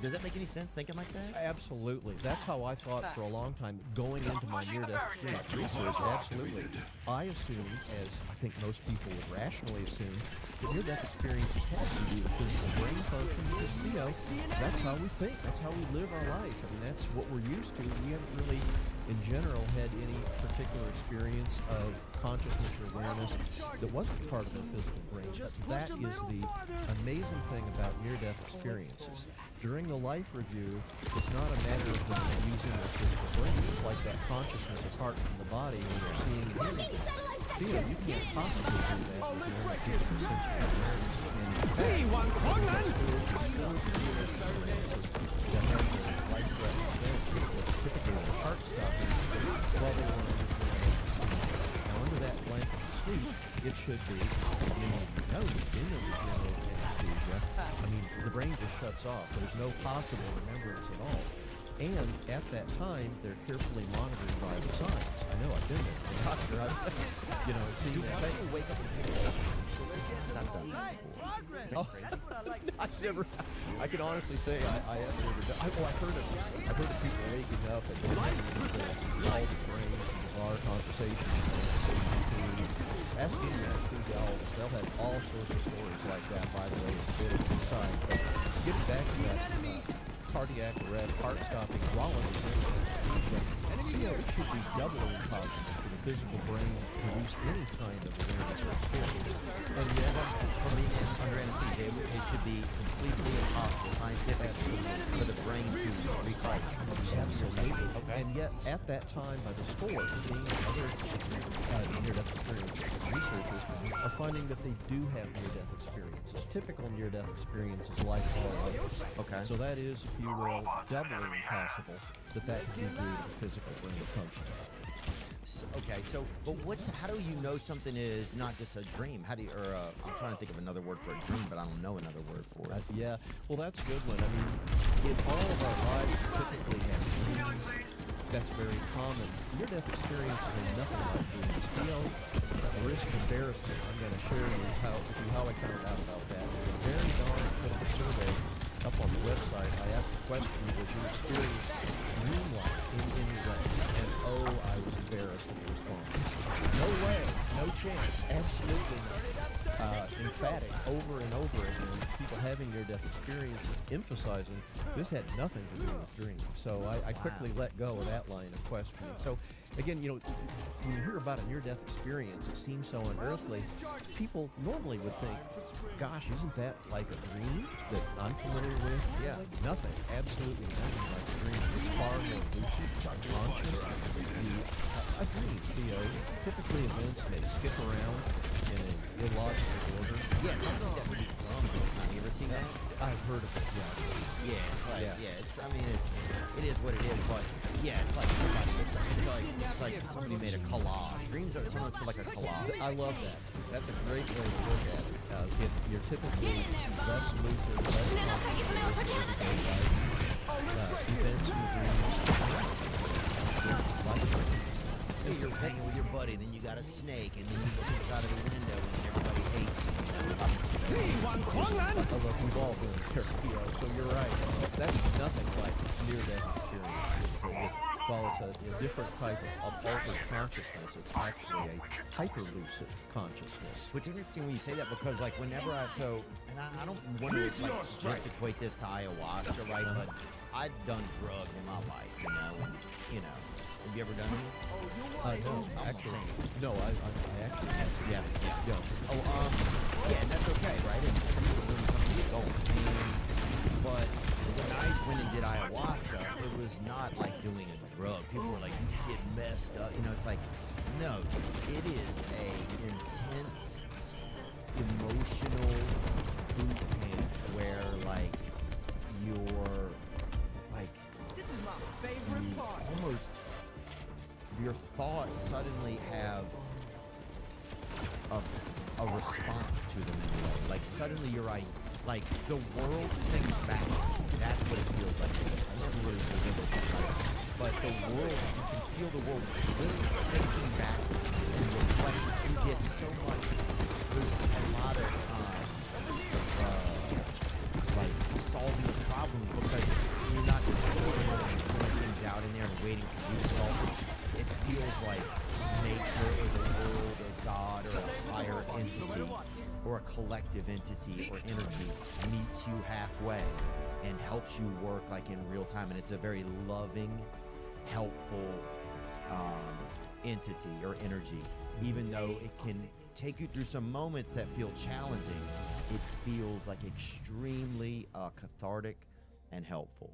does that make any sense thinking like that? Absolutely. That's how I thought for a long time going into my near-death experience research. Absolutely. I assumed, as I think most people would rationally assume, that near-death experiences have to do with physical brain function because, you know, that's how we think. That's how we live our life. I mean, that's what we're used to. We haven't really, in general, had any particular experience of consciousness or awareness that wasn't part of our physical brain. But that is the amazing thing about near-death experiences. During the life review, it's not a matter of them using their physical brain. It's like that consciousness apart from the body when you're seeing and hearing. Feel, you can't possibly do that if you're in a physical sensory awareness. And that have the life-threatening events, typically the heart stopping, while they want to now under that blanket of sleep, it should be, you know, in the general anesthesia, I mean, the brain just shuts off. There's no possible remembrance at all. And at that time, they're carefully monitored by the signs. I know, I've been there. The doctor, you know, seeing that thing. Wake up at 6 Oh, I've never. I can honestly say I haven't ever done. I've heard of people waking up and all the brains and bizarre conversations. Asking the anesthesiologist, they'll have all sorts of stories like that. By the way, it's good inside. But getting back to that cardiac arrest, heart stopping while in the anesthesia, you know, it should be doubly impossible for the physical brain to produce any kind of awareness or experience. And yet, for me, under anesthesia, it should be completely impossible scientifically for the brain to recover. Absolutely. Okay. And yet, at that time, by the scores, being other near-death experiences, researchers are finding that they do have near-death experiences. Typical near-death experiences like all others. Okay. So that is, if you will, doubly impossible that could be due to the physical brain function. So, okay, so, but how do you know something is not just a dream? How do you, I'm trying to think of another word for a dream, but I don't know another word for it. Yeah, well, that's a good one. I mean, in all of our lives, we typically have dreams. That's very common. Near-death experiences are nothing like dreams. You know, the risk of embarrassment, I'm going to share with you how I found out about that. In a very darn critical survey up on the website, I asked the question, was your experience dreamlike in any way? And oh, I was embarrassed at the response. No way, no chance, absolutely emphatic over and over again, people having near-death experiences emphasizing this had nothing to do with dreams. So I quickly let go of that line of questioning. So again, you know, when you hear about a near-death experience, it seems so unearthly. People normally would think, gosh, isn't that like a dream that I'm familiar with? Yeah. Nothing, absolutely nothing like a dream. It's far more lucid, conscious. A dream, typically events may skip around in an illogical order. Yeah, it's almost like that movie Drum. Have you ever seen that? I've heard of it, yeah. Yeah, it's like, it is what it is, but yeah, it's like somebody made a collage. Dreams are sometimes feel like a collage. I love that. That's a great way to look at it. You're typically less lucid, less events and dreams. Hey, you're hanging with your buddy, then you got a snake, and then you look inside of the window, and everybody hates you. We've all been there, so you're right. That's nothing like near-death experience. while it's a different type of altered consciousness, it's actually a hyperlucid consciousness. Which is interesting when you say that, because like whenever I I don't want to like just equate this to ayahuasca, right? But I'd done drugs in my life, and have you ever done any? No, actually, no, I actually have. Yeah. Oh, and that's okay, right? And some people doing something to go. But when I went and did ayahuasca, it was not like doing a drug. People were like, you get messed up. It's like, no, it is a intense, emotional boot camp where like you're like, this is my favorite part. Almost your thoughts suddenly have a response to them in a way. Like suddenly you're like the world thinks back. That's what it feels like. I never really remember that. But the world, you can feel the world really thinking back and reflecting. You get so much. There's a lot of like solving problems, because you're not just pulling things out in there and waiting for you to solve it. It feels like nature or the world or God or a higher entity or a collective entity or energy meets you halfway and helps you work like in real time. And it's a very loving, helpful entity or energy. Even though it can take you through some moments that feel challenging, it feels like extremely cathartic and helpful.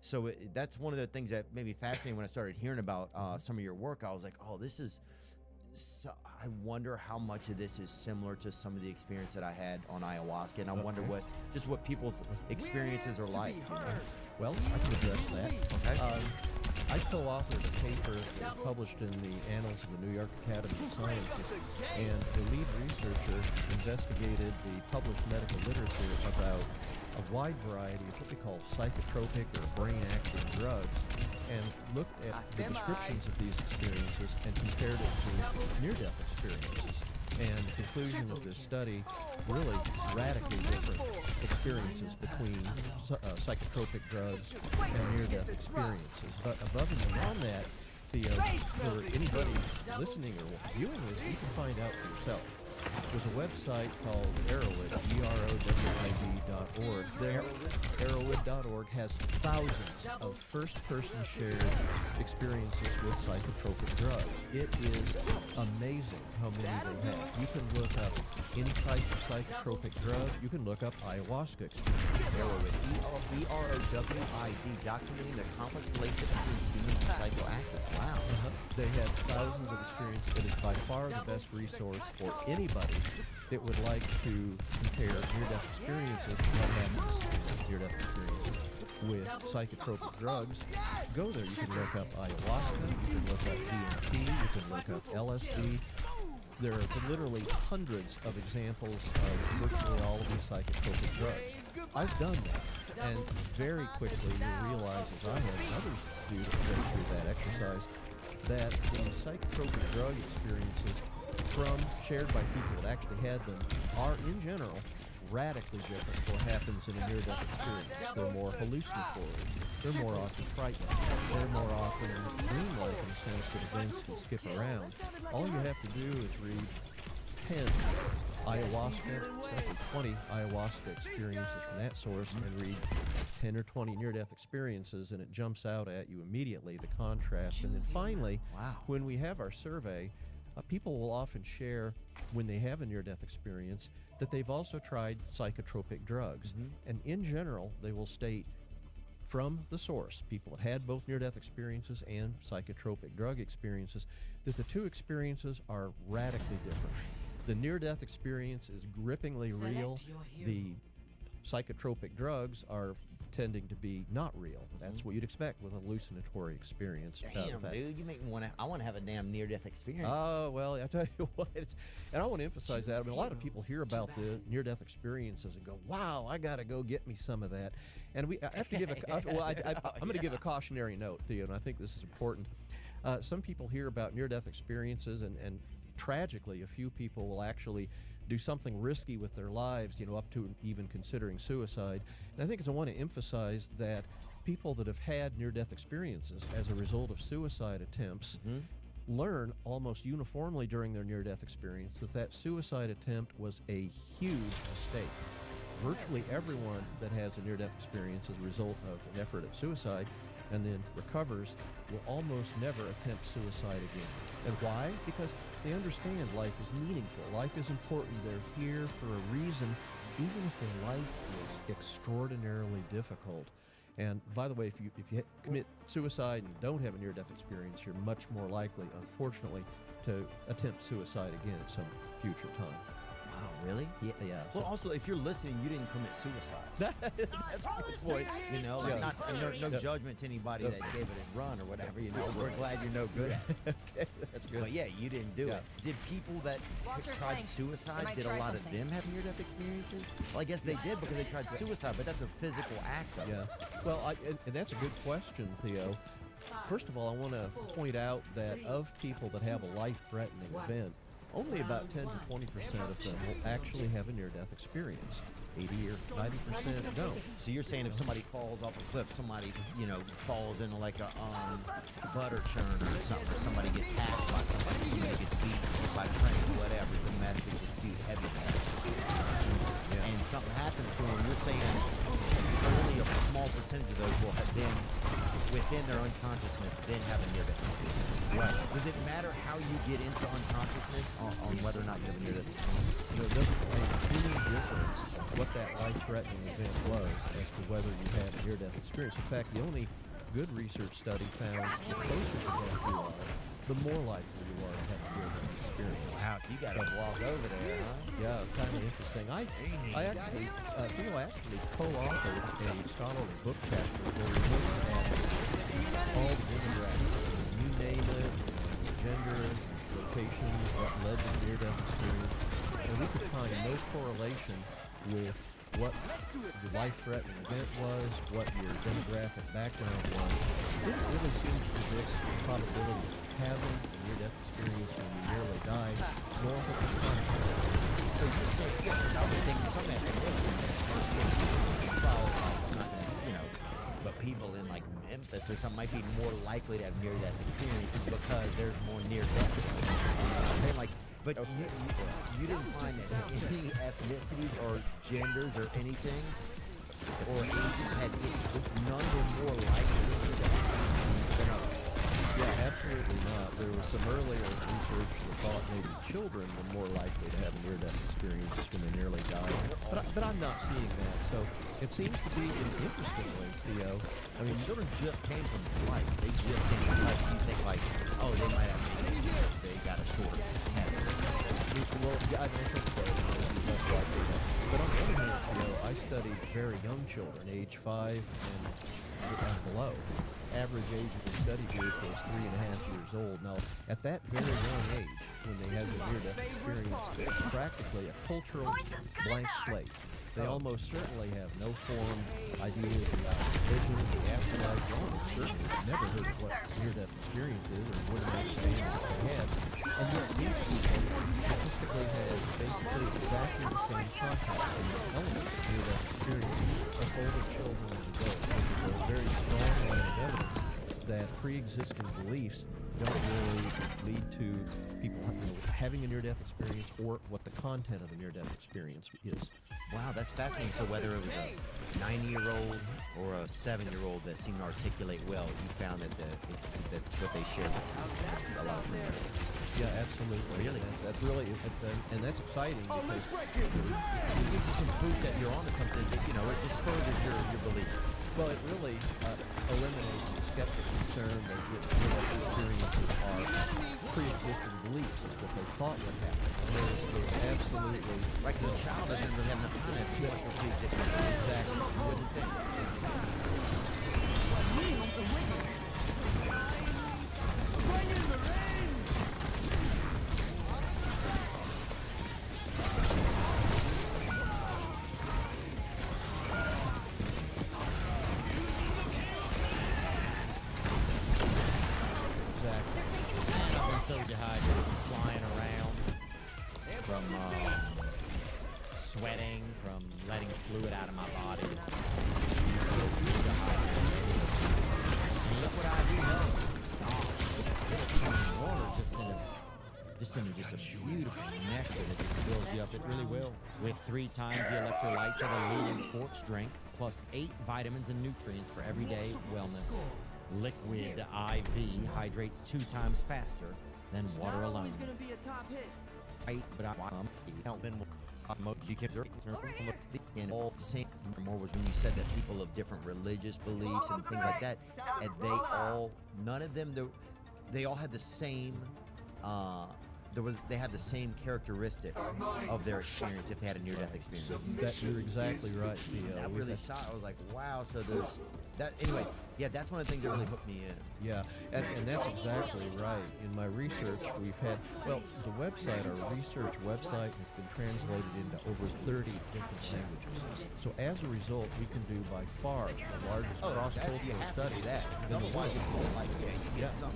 So that's one of the things that made me fascinated when I started hearing about some of your work. I was like, oh, this is... So I wonder how much of this is similar to some of the experience that I had on ayahuasca, and I wonder what people's experiences are like. Well, I can address that. Okay. I co-authored a paper that was published in the Annals of the New York Academy of Sciences, and the lead researcher investigated the published medical literature about a wide variety of what we call psychotropic or brain-acting drugs, and looked at the descriptions of these experiences and compared it to near-death experiences. And the conclusion of this study, really radically different experiences between psychotropic drugs and near-death experiences. But above and beyond that, for anybody listening or viewing this, you can find out for yourself. There's a website called Erowid, EROWID.org. There, Erowid.org has thousands of first-person shared experiences with psychotropic drugs. It is amazing how many they have. You can look up any type of psychotropic drug. You can look up ayahuasca experience. Erowid, EROWID, documenting the complex relationship between humans and psychoactives. Wow. They have thousands of experiences. It is by far the best resource for anybody that would like to compare near-death experiences, what happens in near-death experiences with psychotropic drugs. Go there. You can look up ayahuasca, you can look up DMT, you can look up LSD. There are literally hundreds of examples of virtually all of these psychotropic drugs. I've done that, and very quickly you realize, as I have and others do that go through that exercise, that the psychotropic drug experiences shared by people that actually had them are, in general, radically different from what happens in a near-death experience. They're more hallucinatory. They're more often frightening. They're more often dreamlike in the sense that events can skip around. All you have to do is read 10 ayahuasca, especially 20 ayahuasca experiences from that source, and read 10 or 20 near-death experiences, and it jumps out at you immediately, the contrast. And then finally, when we have our survey, people will often share, when they have a near-death experience, that they've also tried psychotropic drugs. And in general, they will state from the source, people that had both near-death experiences and psychotropic drug experiences, that the two experiences are radically different. The near-death experience is grippingly real. The psychotropic drugs are tending to be not real. That's what you'd expect with a hallucinatory experience. Damn, dude, you make me want to. I want to have a damn near-death experience. Oh well, I tell you what, and I want to emphasize that. I mean, a lot of people hear about the near-death experiences and go, "Wow, I got to go get me some of that." And I have to give I'm going to give a cautionary note to you, and I think this is important. Some people hear about near-death experiences, and tragically, a few people will actually do something risky with their lives, up to even considering suicide. And I think I want to emphasize that people that have had near-death experiences as a result of suicide attempts learn almost uniformly during their near-death experience that suicide attempt was a huge mistake. Virtually everyone that has a near-death experience as a result of an effort at suicide and then recovers will almost never attempt suicide again. And why? Because they understand life is meaningful. Life is important. They're here for a reason, even if their life is extraordinarily difficult. And by the way, if you commit suicide and don't have a near-death experience, you're much more likely, unfortunately, to attempt suicide again at some future time. Wow, really? Yeah. Well, also, if you're listening, you didn't commit suicide. That's a good point. You know, like no judgment to anybody that gave it a run or whatever. You know, we're glad you're no good at it. Okay, that's good. But yeah, you didn't do it. Did people that tried suicide, did a lot of them have near-death experiences? Well, I guess they did because they tried suicide, but that's a physical act of it. Well, and that's a good question, Theo. First of all, I want to point out that of people that have a life-threatening event, only about 10 to 20% of them will actually have a near-death experience. 80 or 90% don't. So you're saying if somebody falls off a cliff, somebody, falls into like a butter churn or something, or somebody gets hacked by somebody gets beat by a train, whatever, domestic dispute, heavy domestic. And something happens to them, you're saying only a small percentage of those will have been within their unconsciousness, then have a near-death experience. Right. Does it matter how you get into unconsciousness on whether or not you have a near-death experience? It doesn't make any difference what that life-threatening event was as to whether you had a near-death experience. In fact, the only good research study found the closer to death you are, the more likely you are to have a near-death experience. Wow, so you got to walk over there, huh? Yeah, kind of interesting. I actually co-authored a scholarly book chapter where we looked at all the demographics. You name it, gender, location, what led to near-death experience, and we could find no correlation with what the life-threatening event was, what your demographic background was. It didn't really seem to predict the probability of having a near-death experience when you nearly died, nor what the content. So you're saying, because I would think some ethnicities, but people in like Memphis or something might be more likely to have near-death experiences because there's more near-death. But you didn't find that any ethnicities or genders or anything or ages had none were more likely than others. Yeah, absolutely not. There was some earlier research that thought maybe children were more likely to have a near-death experience when they nearly died. But I'm not seeing that. So it seems to be, interestingly, Theo, I mean, children just came from flight. They just came from flight. So you think like, oh, they might have they got a shorter test. Well, yeah, I think so. Less likely. But on the other hand, I studied very young children, age 5 and below. Average age of the study group was 3.5 years old. Now, at that very young age, when they had the near-death experience, they're practically a cultural blank slate. They almost certainly have no formed ideas about religion, the afterlife. They almost certainly have never heard of what near-death experience is or wouldn't understand what they had. And yet these people statistically have basically exactly the same contact and elements of near-death experience as older children and adults, which is a very strong line of evidence that pre-existing beliefs don't really lead to people having a near-death experience or what the content of the near-death experience is. Wow, that's fascinating. So whether it was a 90-year-old or a 7-year-old that seemed to articulate well, you found that that what they shared was a lot of similarities. Yeah, absolutely. Really? That's really, and that's exciting. Oh, let's break it down! It gives you some proof that you're onto something. That, it just furthers your belief. Well, it really eliminates the skeptic concern that near-death experiences are pre-existing beliefs. It's what they thought would happen. There's absolutely... Like the child doesn't really have enough time to feel like they're pre-existing. Exactly. You wouldn't think. Bring in the rain! So dehydrated, flying around, from sweating, from letting fluid out of my body. what I do know. Water just in a beautiful nectar that just fills you up. It really will. With 3 times the electrolytes of a leading sports drink, plus 8 vitamins and nutrients for everyday wellness. Liquid IV hydrates 2 times faster than water alone. Always gonna be a top hit. Right, but you can and all same more was when you said that people of different religious beliefs and things like that, and none of them, they all had the same. They had the same characteristics of their experience if they had a near-death experience. You're exactly right, Theo. That really shot. I was like, wow. So there's that. Anyway, yeah, that's one of the things that really hooked me in. Yeah, and that's exactly right. In my research, we've had, well, the website, our research website, has been translated into over 30 different languages. So as a result, we can do by far the largest cross-cultural study in the world. Like, you get some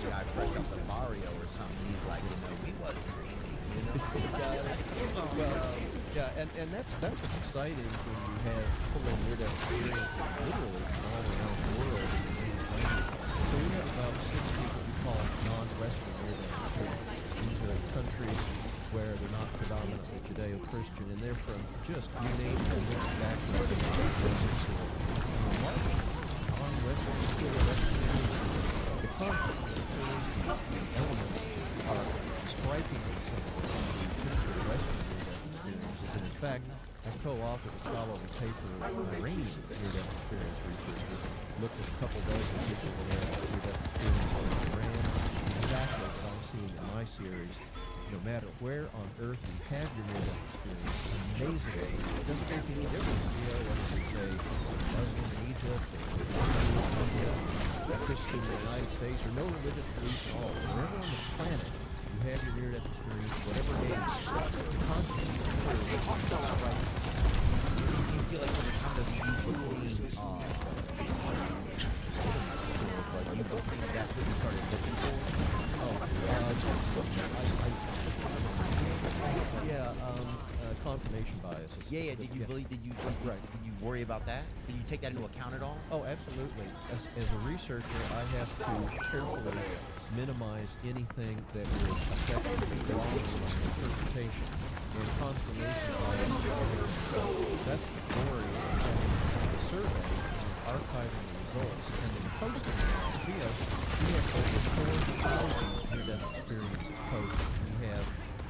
guy fresh off the barrio or something. He's like, we wasn't dreaming, and that's exciting when you have people in near-death experience literally from all around the world. So we have about 6 people we call non-Western near-death experience. These are countries where they're not predominantly Judeo-Christian, and they're from just, you name it, background. Non-Western experience. The conflict, the elements are strikingly similar to the Western near-death experiences. And in fact, I co-authored a scholarly paper with Iranian near-death experience researchers, looked at a couple dozen people that had near-death experience in Iran. Exactly what I'm seeing in my series. No matter where on earth you have your near-death experience, amazingly, it doesn't make any difference, whether you say Muslim in Egypt, or Christian in the United States, or no religious belief at all. Wherever on the planet you have your near-death experience, whatever age, constantly you feel like when it comes to the that's what you started looking for? Confirmation biases. Yeah. Did you worry about that? Did you take that into account at all? Oh, absolutely. As a researcher, I have to carefully minimize anything that would affect the interpretation. And confirmation bias, that's the glory of the survey, archiving the results, and then posting them. We have over 4,000 near-death experience posts. We have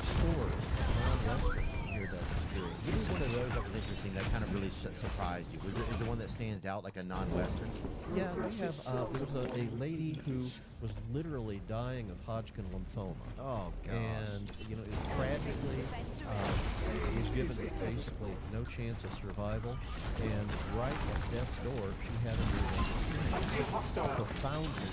scores of non-Western near-death experience. Give me one of those that was interesting that kind of really surprised you. Is there one that stands out like a non-Western? Yeah, we have, there was a lady who was literally dying of Hodgkin lymphoma. Oh, gosh. And, tragically, was given basically no chance of survival. And right at death's door, she had a profoundly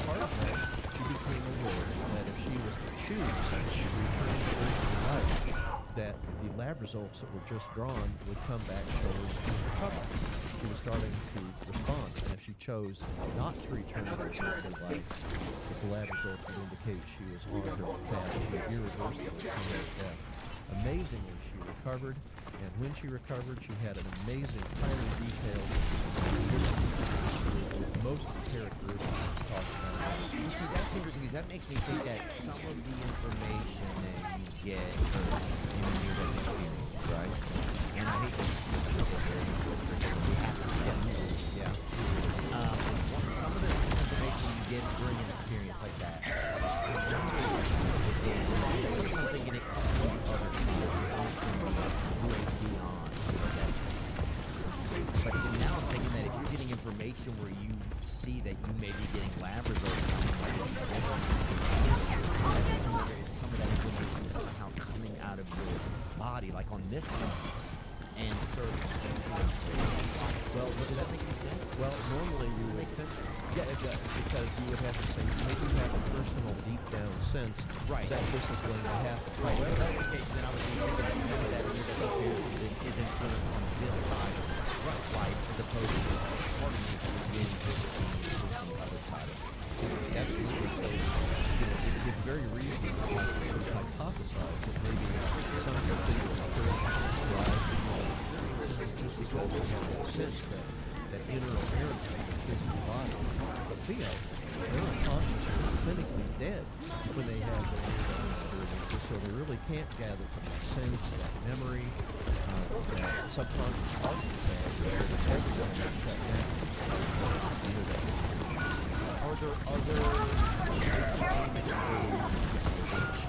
part of that, she became aware that if she was to choose to return to life, that the lab results that were just drawn would come back showing she was recovered. She was starting to respond, and if she chose not to return to earthly life, the lab results would indicate she was on her path to irreversible death. Amazingly, she recovered, and when she recovered, she had an amazing, highly detailed most of the characteristics talked about. See, that's interesting because that makes me think that some of the information that you get in a near-death experience, right? And I hate to we have to step yeah. Some of the information you get during an experience like that, I'm thinking it comes from other scenes, it comes from way beyond aesthetic. But now I'm thinking that if you're getting information where you see that you may be getting lab results coming some of that information is somehow coming out of your body, like on this side, and service. Well, does that make any sense? Well, normally you would make sense. Yeah, it does, because you would have to say, maybe you have a personal deep down sense that this is going to happen. Right. Well, if that's the case, then I was thinking that some of that experience is influenced on this side of life as opposed to part of it being on the other side of it. Absolutely. So, it's very reasonable to hypothesize that maybe some of the people drive just because they have that sense that inner awareness of the physical body. But Theo, they're unconscious, they're clinically dead when they have their near-death experiences, so they really can't gather from that sense, that memory, that subconscious part of the cell, where the test cell is shut down. Are there other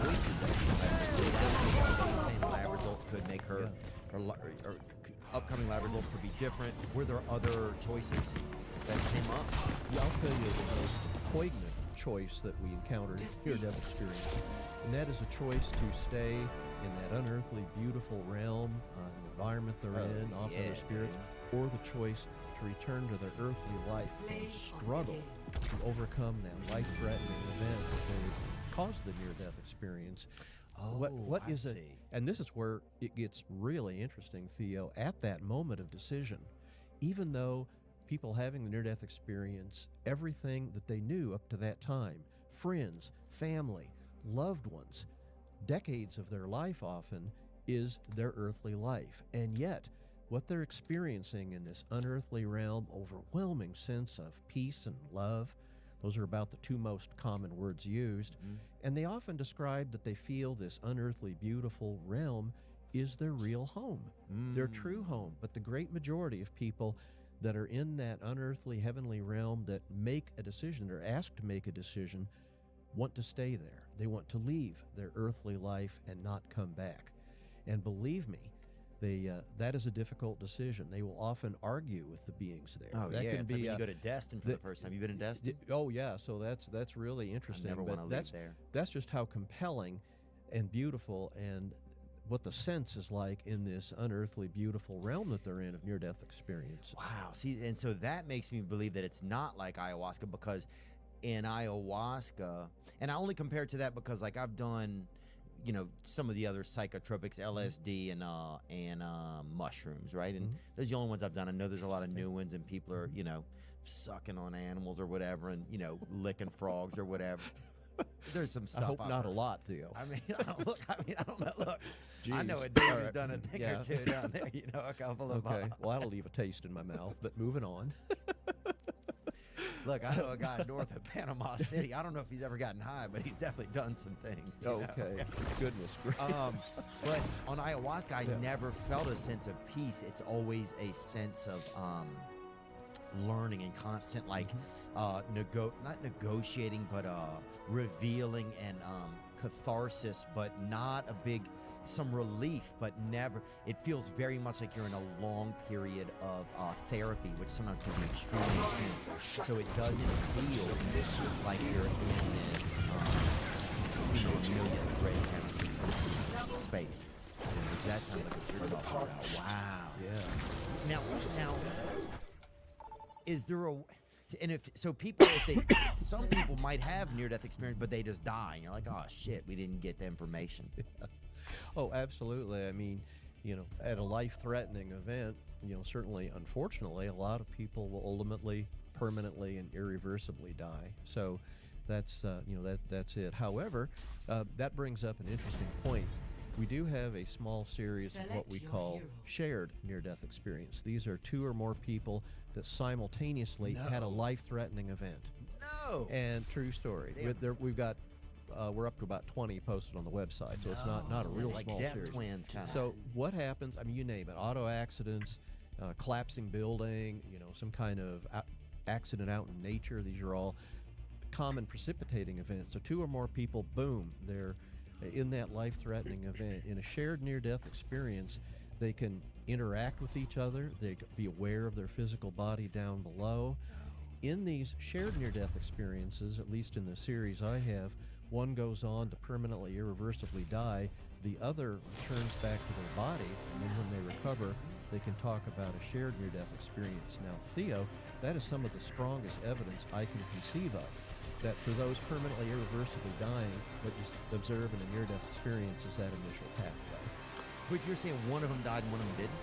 choices that people have to do that? Are saying lab results could make her, or upcoming lab results could be different? Were there other choices that came up? Yeah, I'll tell you the most poignant choice that we encountered in near-death experience, and that is a choice to stay in that unearthly, beautiful realm, the environment they're in, off of their spirits, or the choice to return to their earthly life and struggle to overcome that life-threatening event that they caused the near-death experience. What is it? And this is where it gets really interesting, Theo. At that moment of decision, even though people having the near-death experience, everything that they knew up to that time, friends, family, loved ones, decades of their life often, is their earthly life. And yet, what they're experiencing in this unearthly realm, overwhelming sense of peace and love, those are about the two most common words used. And they often describe that they feel this unearthly, beautiful realm is their real home, their true home. But the great majority of people that are in that unearthly, heavenly realm that make a decision, they're asked to make a decision, want to stay there. They want to leave their earthly life and not come back. And believe me, that is a difficult decision. They will often argue with the beings there. Oh, that yeah. can It's be like when you go to Destin for the first time. You've been in Destin? Oh, yeah. So that's really interesting. I never want to leave there. That's just how compelling and beautiful and what the sense is like in this unearthly, beautiful realm that they're in of near-death experiences. Wow. See, and so that makes me believe that it's not like ayahuasca, because in ayahuasca, and I only compare it to that because, like, I've done, you know, some of the other psychotropics, LSD and mushrooms, right? And those are the only ones I've done. I know there's a lot of new ones, and people are, you know, sucking on animals or whatever, and, you know, licking frogs or whatever. There's some stuff. I hope not a lot, Theo. I mean, I don't know. Look, Jeez. I know a dude who's done a thing or two down there. You know, a couple of. Okay, well, that'll leave a taste in my mouth. But moving on. Look, I know a guy north of Panama City. I don't know if he's ever gotten high, but he's definitely done some things. You know? Goodness gracious. But on ayahuasca, I never felt a sense of peace. It's always a sense of learning and constant, like, not negotiating, but revealing and catharsis, but not a big, some relief, but never. It feels very much like you're in a long period of therapy, which sometimes can be extremely intense. So it doesn't feel like you're in this, million gray chemistry space. Which that sounds like what you're talking about. Wow. Yeah. Now, is there a, and if so, people, if they, some people might have near-death experience, but they just die, and you're like, oh shit, we didn't get the information. Oh, absolutely. I mean, you know, at a life-threatening event, you know, certainly, unfortunately, a lot of people will ultimately, permanently, and irreversibly die. So that's, you know, that's it. However, that brings up an interesting point. We do have a small series of what we call shared near-death experience. These are two or more people that simultaneously had a life-threatening event. No. And true story. We've got we're up to about 20 posted on the website, so it's not a real like small Death series. Twins kind of. So what happens? I mean, you name it: auto accidents, collapsing building, you know, some kind of accident out in nature. These are all common precipitating events. So two or more people, boom, they're in that life-threatening event. In a shared near-death experience, they can interact with each other. They can be aware of their physical body down below. In these shared near-death experiences, at least in the series I have, one goes on to permanently, irreversibly die. The other returns back to their body, and then when they recover, they can talk about a shared near-death experience. Now, Theo, that is some of the strongest evidence I can conceive of, that for those permanently, irreversibly dying, what you observe in a near-death experience is that initial pathway. But you're saying one of them died and one of them didn't?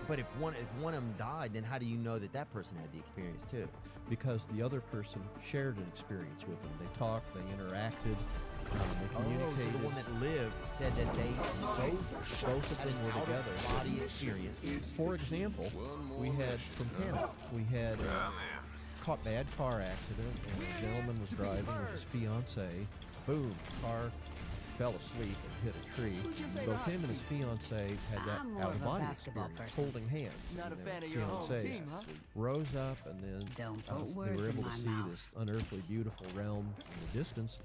But if one of them died, then how do you know that that person had the experience too? Because the other person shared an experience with them. They talked, they interacted, So communicated. the one that lived said that they both of them were together. Body experience. For example, we had from Canada, we had a bad car accident, and a gentleman was driving with his fiance. Boom, car fell asleep and hit a tree. Both him and his fiance had that out-of-body experience, holding hands. Not a And fan their of your home fiancés team, huh? rose up, and then they were able to see this unearthly, beautiful realm in the distance.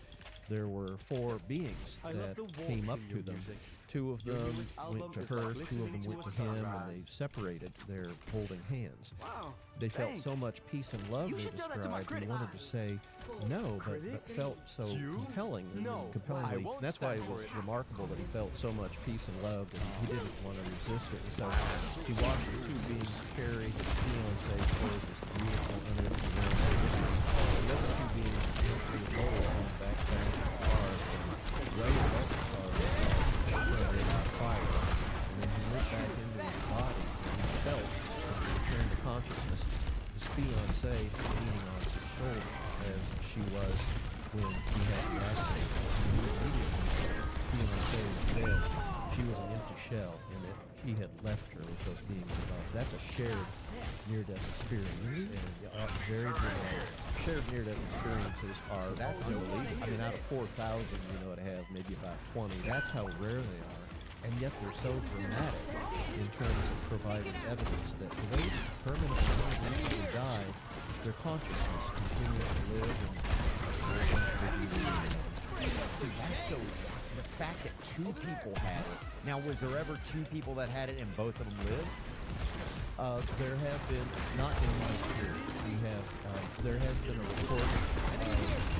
There were 4 beings that came up to them. 2 of them went to her, 2 of them went to him, and they separated. They're holding hands. They felt so much peace and love, they described, and wanted to say no, but felt so compelling. Compellingly. That's why it was remarkable that he felt so much peace and love that he didn't want to resist it. And so he watched the 2 beings carry his fiancé toward this beautiful unearthly realm. The other 2 beings were lower on the backside of the car, and right above the car was fire. And then he went back into his body, and he felt, as he returned to consciousness, his fiancée leaning on his shoulder as she was when he had the accident. And he immediately, fiancée was dead. She was an empty shell, and that he had left her with those beings above. That's a shared near-death experience, and very good. Shared near-death experiences are. So that's unbelievable. I mean, out of 4,000, to have maybe about 20. That's how rare they are. And yet they're so dramatic in terms of providing evidence that for those permanently recently died, their consciousness continues to live and See, that's so. The fact that 2 people had it. Now, was there ever 2 people that had it and both of them lived? There have been, not in my experience, there has been a report of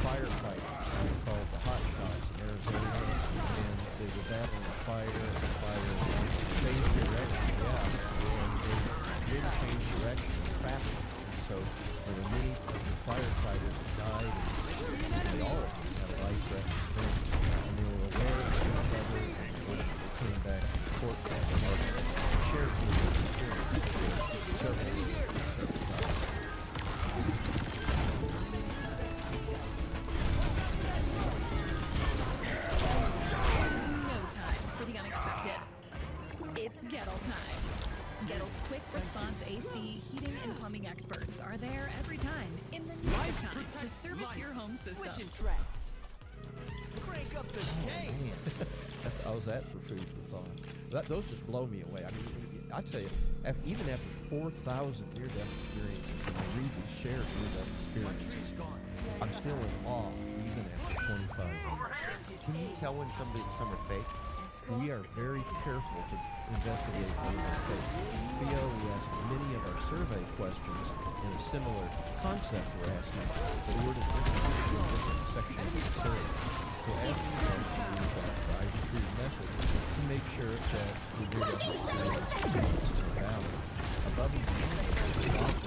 firefighters called the Hot Shots in Arizona, and they were battling a fire, and the fire changed direction, and they didn't change direction, and trapped them. And so there were many of the firefighters that died, and they all of them had a life-threatening experience, and they were aware of each other, and when they came back to the court, they shared with this experience several years. No time for the unexpected. It's Gettle time. Gettle's quick response AC, heating, and plumbing experts are there every time in the nick of time to service your home system. Crank up the game. I was that for food for thought. Those just blow me away. I mean, I tell you, even after 4,000 near-death experiences, when I read these shared near-death experiences, I'm still in awe, even after 25 years. Can you tell when some are fake? We are very careful to investigate whether they're fake. Theo, we asked many of our survey questions in a similar concept we're asking, but we're just introduced to a different section of the survey. So asking them to use our tried and true method to make sure that the near-death experience is valid. Above and beyond the things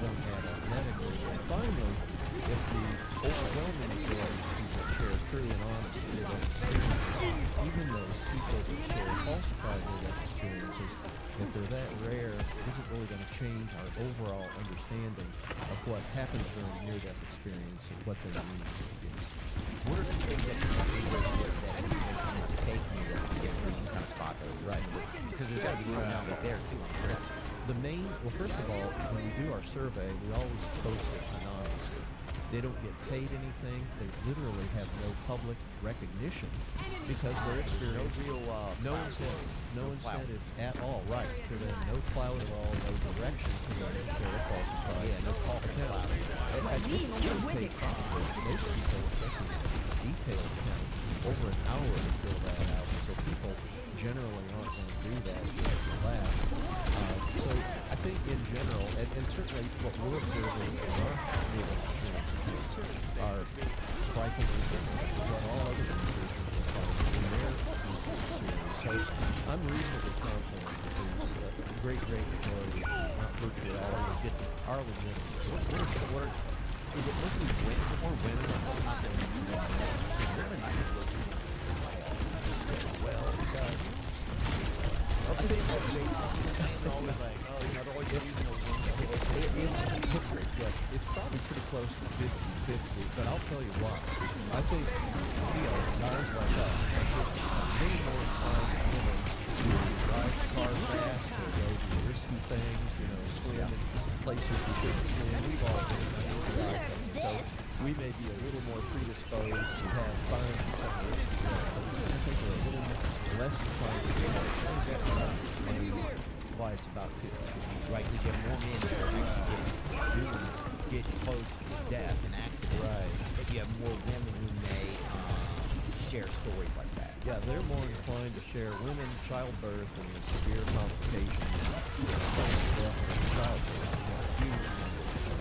don't add up medically. And finally, if the overwhelming majority of people share true and honest near-death experiences, even those people that share falsified near-death experiences, if they're that rare, it isn't really going to change our overall understanding of what happens during near-death experience and what they mean to the beings. What are some things that you fake near-death experience you kind of spot those? Right. Because there's got to be some numbers there too. Well, first of all, when we do our survey, we always post it anonymously. They don't get paid anything. They literally have no public recognition because their experience, no incentive at all. Right. So they have no clout at all, no direction to them to share a falsified. Yeah, no call for clout. Most people, especially detailed account, over an hour to fill that out. So people generally aren't going to do that just to laugh. So I think in general, and certainly what we're observing in our experiences are strikingly similar to what all other institutions are finding in their experience. So I'm reasonably confident that there's a great majority, not virtuality, are legitimate. Is it mostly women or women? Women, I can look. Well, I think they're always like, they're always using a woman. It's probably pretty close to 50-50, but I'll tell you why. I think, guys like us are many more inclined women to drive the car fast or go do risky things, swim in places we shouldn't swim. We've all been so we may be a little more predisposed to have fun and some risky things. I think we're a little less inclined to do that. And why it's about 50. Right, because you have more men who are actually get close to death and accidents. Right. If you have more women who may share stories like that. Yeah, they're more inclined to share women, childbirth, and the severe complications of childbirth.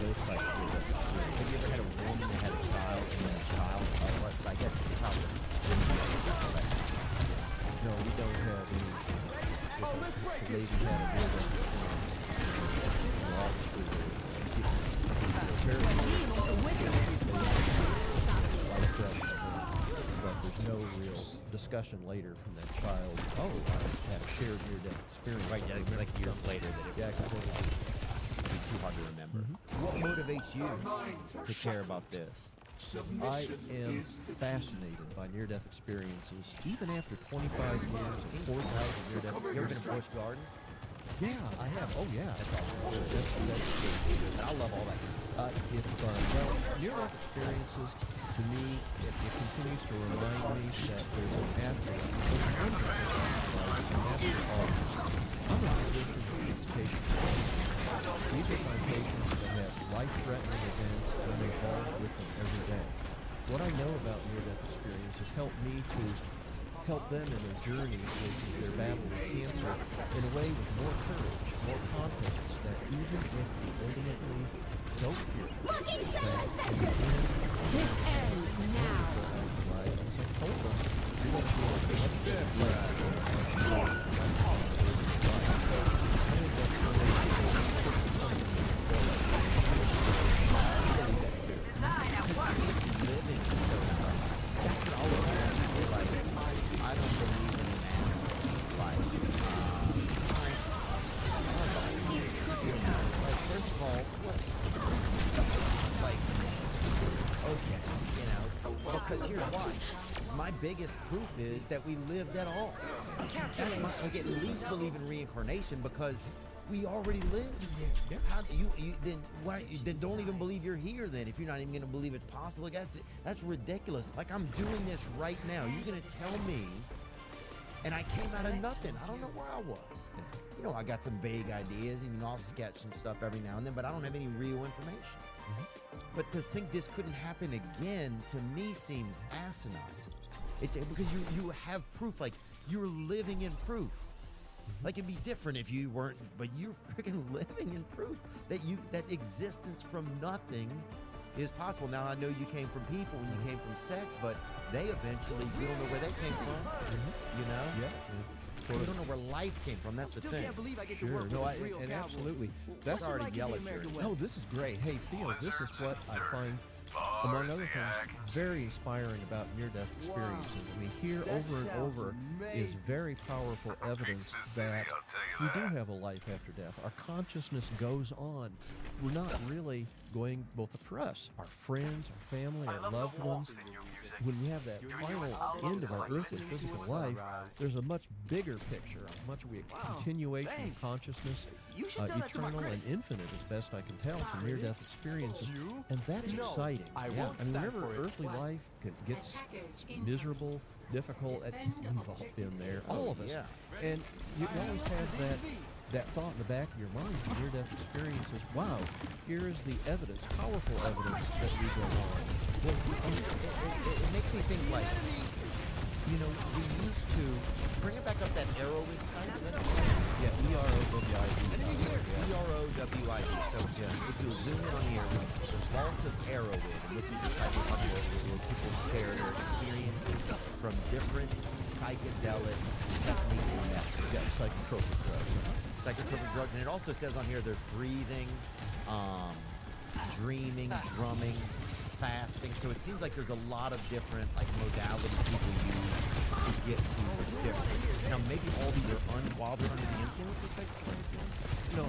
Those types of things. Have you ever had a woman that had a child and then a child? I guess the child. No, we don't have any. Oh, let's break the it. lady had a woman. But there's no real discussion later from that child. Oh, I had a shared near-death experience. Right, yeah, like years later. Because it'd be too hard to remember. What motivates you to care about this? I am fascinated by near-death experiences, even after 25 years of 4,000 near-death experiences. You ever been to Busch Gardens? Yeah, I have. Oh, yeah. That's awesome. I love all that kind of stuff. It's fun. Well, near-death experiences, to me, it continues to remind me that there's an afterlife. I'm a physician who treats patients. These are my patients that have life-threatening events and I'm involved with them every day. What I know about near-death experiences help me to help them in their journey with their battle with cancer in a way with more courage, more confidence that even if we ultimately don't cure it, that in the end, this ends now. As I told them, you want to be able to Because here's why. My biggest proof is that we lived at all. That's my, like, at least believe in reincarnation because we already lived. How do you then don't even believe you're here then if you're not even gonna believe it's possible. Like, that's ridiculous. Like, I'm doing this right now. You're gonna tell me, and I came out of nothing. I don't know where I was. I got some vague ideas, and I'll sketch some stuff every now and then, but I don't have any real information. But to think this couldn't happen again, to me, seems asinine. Because you have proof, like, you're living in proof. Like, it'd be different if you weren't, but you're freaking living in proof that existence from nothing is possible. Now, I know you came from people and you came from sex, but they eventually, you don't know where they came from, Yeah. You don't know where life came from. That's the thing. Can't believe I get to Sure, work no, with a real and cowboy. absolutely. What's it Sorry like to yell in at the you. American No, West? this is great. Hey, Theo, this is what I find, among other things, very inspiring about near-death experiences. I mean, here That over and sounds over is amazing. very powerful evidence that we do have a life after death. Our consciousness goes on. We're not really going, both for us, our friends, our family, our loved ones. When we have that final end of our earthly physical life, there's a much bigger picture, a much continuation of consciousness, eternal and infinite, as best I can tell, from near-death experiences, and that's exciting. I mean, remember, earthly life gets miserable, difficult. We've all been there, all of us, and you always have that thought in the back of your mind from near-death experiences. Wow, here is the evidence, powerful evidence that we go on. Well, it makes me think, like, we used to bring it back up, that Arrowhead site. Yeah, EROWID. EROWID. So if you zoom in on here, there's vaults of Arrowhead, and this is the site where people share their experiences from different psychedelic techniques and methods. Yeah, psychotropic drugs. Psychotropic drugs, and it also says on here there's breathing, dreaming, drumming, fasting. So it seems like there's a lot of different, like, modalities people use to get to different. Now, maybe all these are while they're under the influence of psychotherapy. These are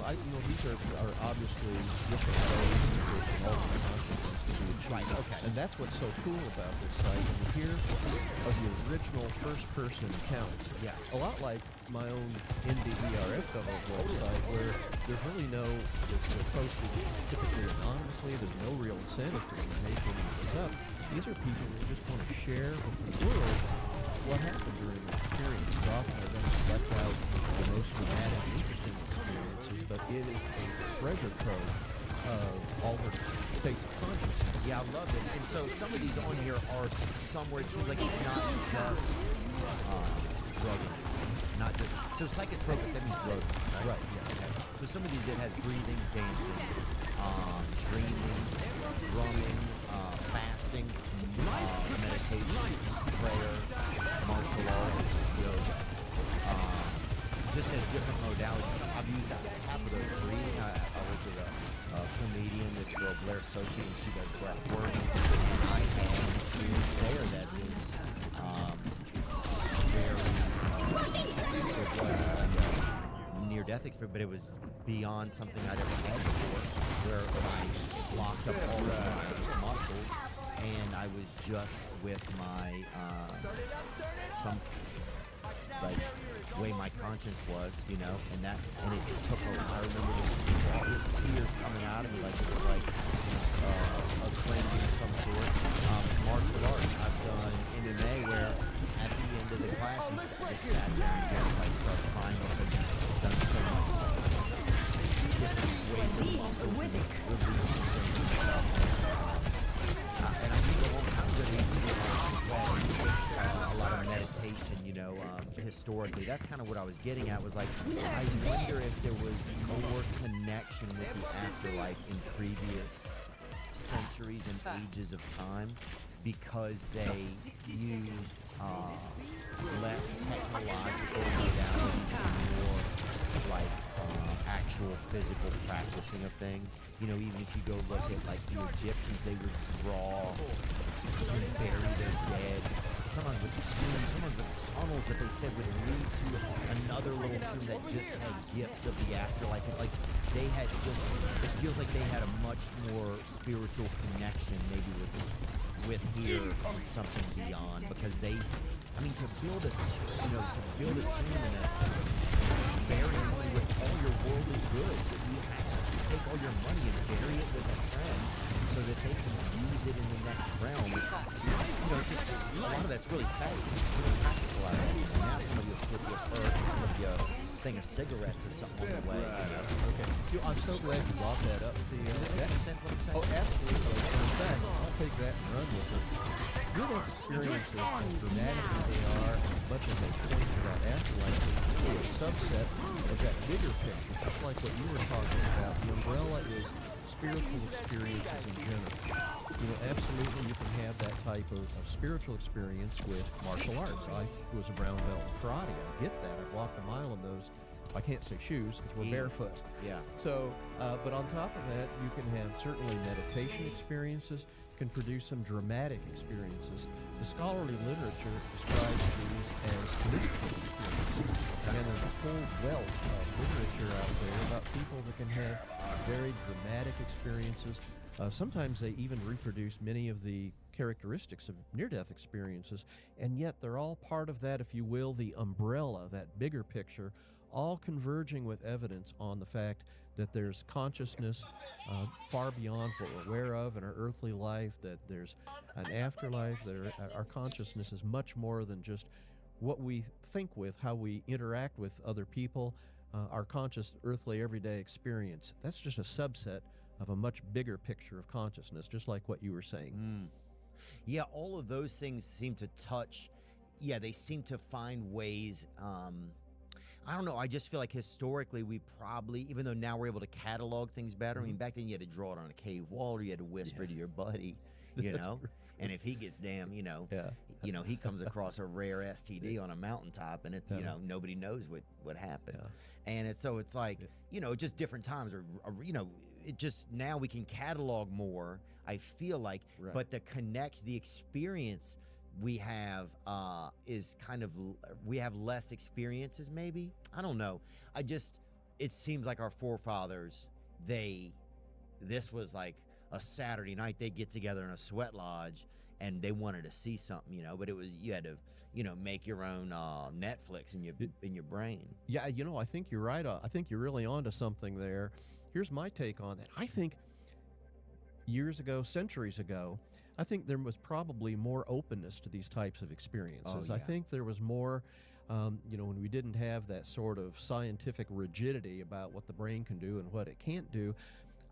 obviously different ways in which an alternate consciousness can be achieved. Right, okay. And that's what's so cool about this site. And here are the original first-person accounts. Yes. A lot like my own NDERF website, where there's really they're posted typically anonymously. There's no real incentive for them to make any of this up. These are people who just want to share with the world what happened during their experience. Often they're going to select out the most dramatic, interesting experiences, but it is a treasure trove of altered states of consciousness. Yeah, I love it. And so some of these on here are somewhere it seems like it's not just drugging. Not just so psychotropic, that means drugging, right? Right, yeah. Okay. So some of these that has breathing, dancing, dreaming, drumming, fasting, meditation, prayer, martial arts, yoga. Just has different modalities. So I've used half of those breathing. I work with a comedian, this girl Blair Sochi, and she does breath work. And I had an experience there that was it wasn't a near-death experience, but it was beyond something I'd ever had before, where I blocked up all of my muscles, and I was just with my way my conscience was, and it took I remember this tears coming out of me, like it was like a cleansing of some sort. Martial arts, I've done MMA where at the end of the class I just sat there and just started crying because I've done so much different weight of muscles and releasing things and stuff. And I think a long time ago they used a lot of meditation, historically. That's kind of what I was getting at, was like, I wonder if there was more connection with the afterlife in previous centuries and ages of time, because they used less technological modalities and more like actual physical practicing of things. Even if you go look at like the Egyptians, they would draw and bury their dead. Sometimes with the tombs, sometimes with tunnels that they said would lead to another little tomb that just had gifts of the afterlife. Like they had it feels like they had a much more spiritual connection maybe with here and something beyond, because to build a tomb and bury somebody with all your worldly goods that you have, take all your money and bury it with a friend so that they can use it in the next realm. A lot of that's really fascinating. We don't practice a lot of that. Now somebody will slip you a purse, slip you a thing of cigarettes or something on the way. Okay. I'm so glad you brought that up. Does that make sense what I'm saying? Oh, absolutely. And in fact, I'll take that and run with it. Near-death experiences, as dramatic as they are, as much as they point to that afterlife, is really a subset of that bigger picture, just like what you were talking about. The umbrella is spiritual experiences in general. Absolutely you can have that type of spiritual experience with martial arts. I was a brown belt in karate. I get that. I've walked a mile in those, I can't say shoes, because we're barefoot. Yeah. So, but on top of that, you can have certainly meditation experiences, can produce some dramatic experiences. The scholarly literature describes these as mystical experiences. And there's a whole wealth of literature out there about people that can have very dramatic experiences. Sometimes they even reproduce many of the characteristics of near-death experiences, and yet they're all part of that, if you will, the umbrella, that bigger picture, all converging with evidence on the fact that there's consciousness far beyond what we're aware of in our earthly life, that there's an afterlife, that our consciousness is much more than just what we think with, how we interact with other people, our conscious earthly everyday experience. That's just a subset of a much bigger picture of consciousness, just like what you were saying. Yeah, all of those things seem to touch, they seem to find ways, I don't know, I just feel like historically we probably, even though now we're able to catalog things better, I mean, back then you had to draw it on a cave wall, or you had to whisper to your buddy, and if he gets he comes across a rare STD on a mountaintop, and it's, nobody knows what happened. And it's like, just different times, or it just, now we can catalog more, I feel like, but the experience we have is kind of, we have less experiences maybe. I don't know. It seems like our forefathers, this was like a Saturday night, they get together in a sweat lodge and they wanted to see something, but it was, you had to, make your own Netflix in your brain. Yeah, I think you're right. I think you're really onto something there. Here's my take on that. I think years ago, centuries ago, I think there was probably more openness to these types of experiences. Oh, yeah. I think there was more, when we didn't have that sort of scientific rigidity about what the brain can do and what it can't do.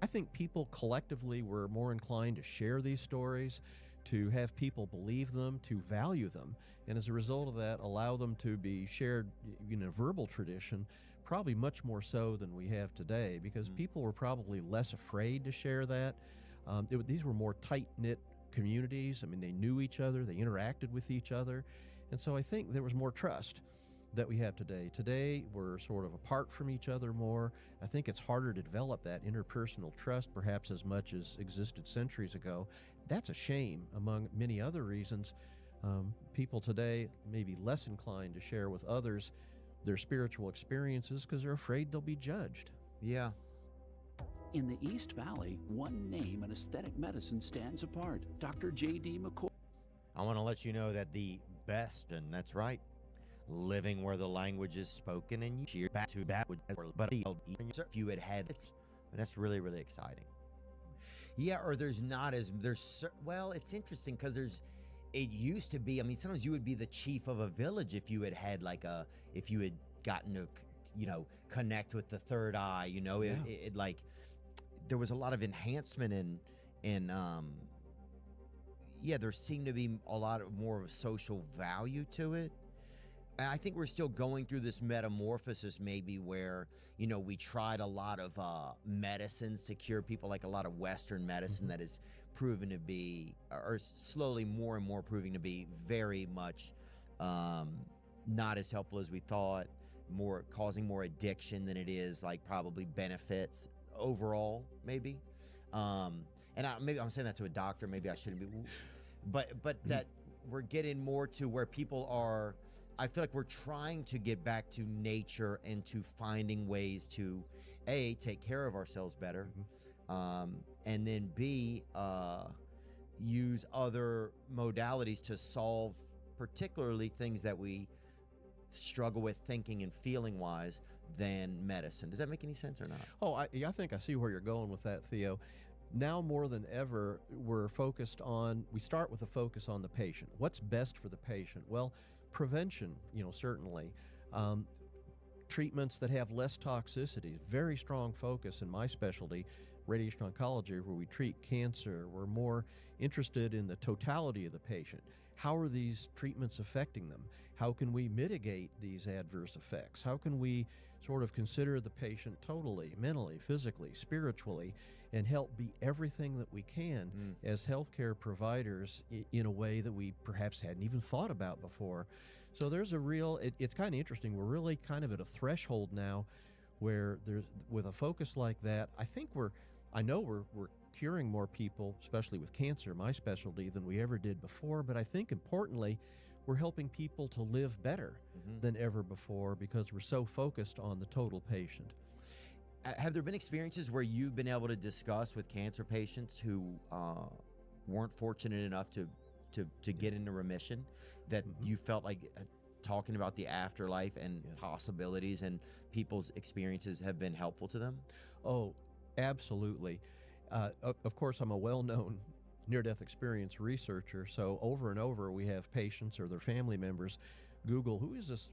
I think people collectively were more inclined to share these stories, to have people believe them, to value them, and as a result of that, allow them to be shared in a verbal tradition, probably much more so than we have today, because people were probably less afraid to share that. These were more tight-knit communities. I mean, they knew each other, they interacted with each other, and so I think there was more trust that we have today. Today, we're sort of apart from each other more. I think it's harder to develop that interpersonal trust, perhaps as much as existed centuries ago. That's a shame, among many other reasons. People today may be less inclined to share with others their spiritual experiences because they're afraid they'll be judged. Yeah. In the East Valley, one name in aesthetic medicine stands apart, Dr. J.D. McCoy. I want to let you know that the best, and that's right, living where the language is spoken and you cheer back to that, but if you had it, and that's really, really exciting. Yeah, or well, it's interesting because it used to be, I mean, sometimes you would be the chief of a village if you had if you had gotten to, connect with the third eye, it like, there was a lot of enhancement there seemed to be a lot more of a social value to it. And I think we're still going through this metamorphosis maybe where, we tried a lot of medicines to cure people, like a lot of Western medicine that is proven to be, or slowly more and more proving to be very much not as helpful as we thought, causing more addiction than it is like probably benefits overall, maybe. Maybe I'm saying that to a doctor, maybe I shouldn't be, but that we're getting more to where people are, I feel like we're trying to get back to nature and to finding ways to A, take care of ourselves better, and then B, use other modalities to solve particularly things that we struggle with thinking and feeling wise than medicine. Does that make any sense or not? Oh, I think I see where you're going with that, Theo. Now more than ever, we start with a focus on the patient. What's best for the patient? Well, prevention, certainly. Treatments that have less toxicity, very strong focus in my specialty, radiation oncology, where we treat cancer. We're more interested in the totality of the patient. How are these treatments affecting them? How can we mitigate these adverse effects? How can we sort of consider the patient totally, mentally, physically, spiritually, and help be everything that we can as healthcare providers in a way that we perhaps hadn't even thought about before. So there's it's kind of interesting. We're really kind of at a threshold now where with a focus like that, I know we're curing more people, especially with cancer, my specialty, than we ever did before. But I think importantly, we're helping people to live better than ever before because we're so focused on the total patient. Have there been experiences where you've been able to discuss with cancer patients who weren't fortunate enough to get into remission that you felt like talking about the afterlife and possibilities and people's experiences have been helpful to them? Oh, absolutely. Of course, I'm a well-known near-death experience researcher, so over and over we have patients or their family members Google, who is this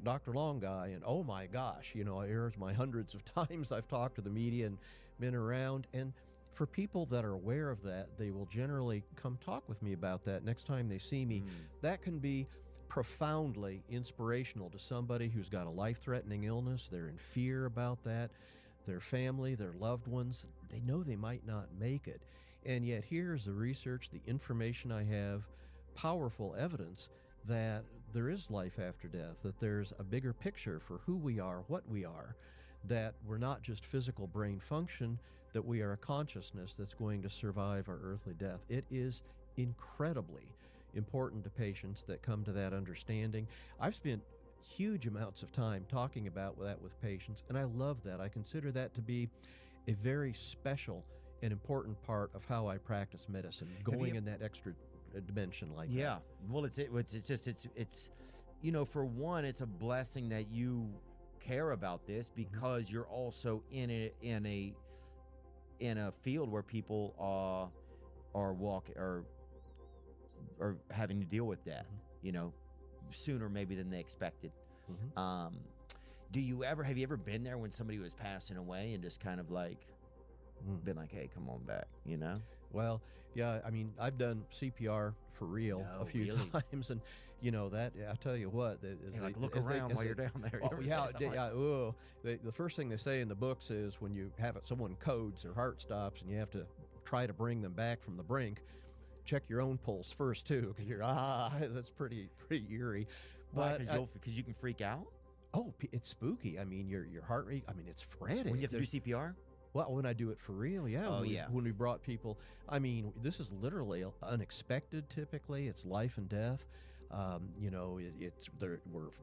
Dr. Long guy? And oh my gosh, here's my hundreds of times I've talked to the media and been around. And for people that are aware of that, they will generally come talk with me about that next time they see me. That can be profoundly inspirational to somebody who's got a life-threatening illness. They're in fear about that. Their family, their loved ones, they know they might not make it. And yet here's the research, the information I have, powerful evidence that there is life after death, that there's a bigger picture for who we are, what we are, that we're not just physical brain function, that we are a consciousness that's going to survive our earthly death. It is incredibly important to patients that come to that understanding. I've spent huge amounts of time talking about that with patients, and I love that. I consider that to be a very special and important part of how I practice medicine, going in that extra dimension like that. Yeah, well, it's you know, for one, it's a blessing that you care about this because you're also in a field where people are having to deal with death, you know, sooner maybe than they expected. Have you ever been there when somebody was passing away and just kind of like been like, hey, come on back, you know? Well, yeah, I mean, I've done CPR for real a few times, and you know that I tell you what, look around while you're down there. The first thing they say in the books is when you have someone codes, their heart stops, and you have to try to bring them back from the brink. Check your own pulse first too, because that's pretty eerie. But because you can freak out. Oh, it's spooky. I mean, your heart rate. I mean, it's frantic. When you have to do CPR. Well, when I do it for real, yeah. When we brought people, I mean, this is literally unexpected. Typically, it's life and death. You know,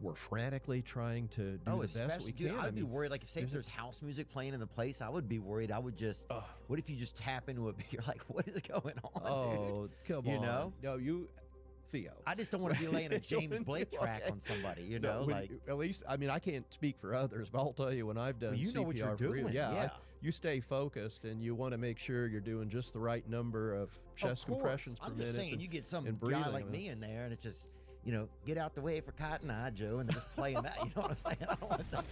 we're frantically trying to do the best we can. I'd be worried. Like, if there's house music playing in the place, I would be worried. I would just. What if you just tap into it? You're like, what is going on? Oh, dude? Come on. You know? No, Theo. I just don't want to be laying a James Blake track on somebody, you know? At least, I mean, I can't speak for others, but I'll tell you when I've done CPR, you know what you're doing. You stay focused and you want to make sure you're doing just the right number of chest compressions per minute. I'm just saying, you get some guy like me in there and it's just, you know, get out the way for Cotton Eye Joe and just playing that. You know what I'm saying? I don't want to.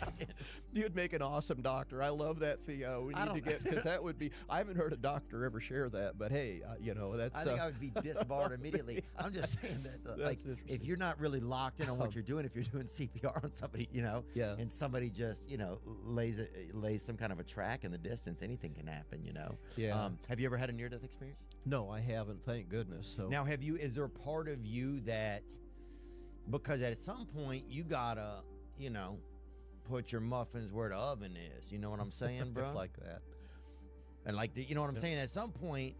You'd make an awesome doctor. I love that, Theo. We need to get, because that would be, I haven't heard a doctor ever share that, but hey, you know, that's. I think I would be disbarred immediately. I'm just saying that, like, if you're not really locked in on what you're doing, if you're doing CPR on somebody, you know, and somebody just, you know, lays some kind of a track in the distance, anything can happen, you know? Yeah. Have you ever had a near-death experience? No, I haven't, thank goodness. So now, is there a part of you that, because at some point you gotta, you know, put your muffins where the oven is. You know what I'm saying, bro? Like that. And like, you know what I'm saying? At some point,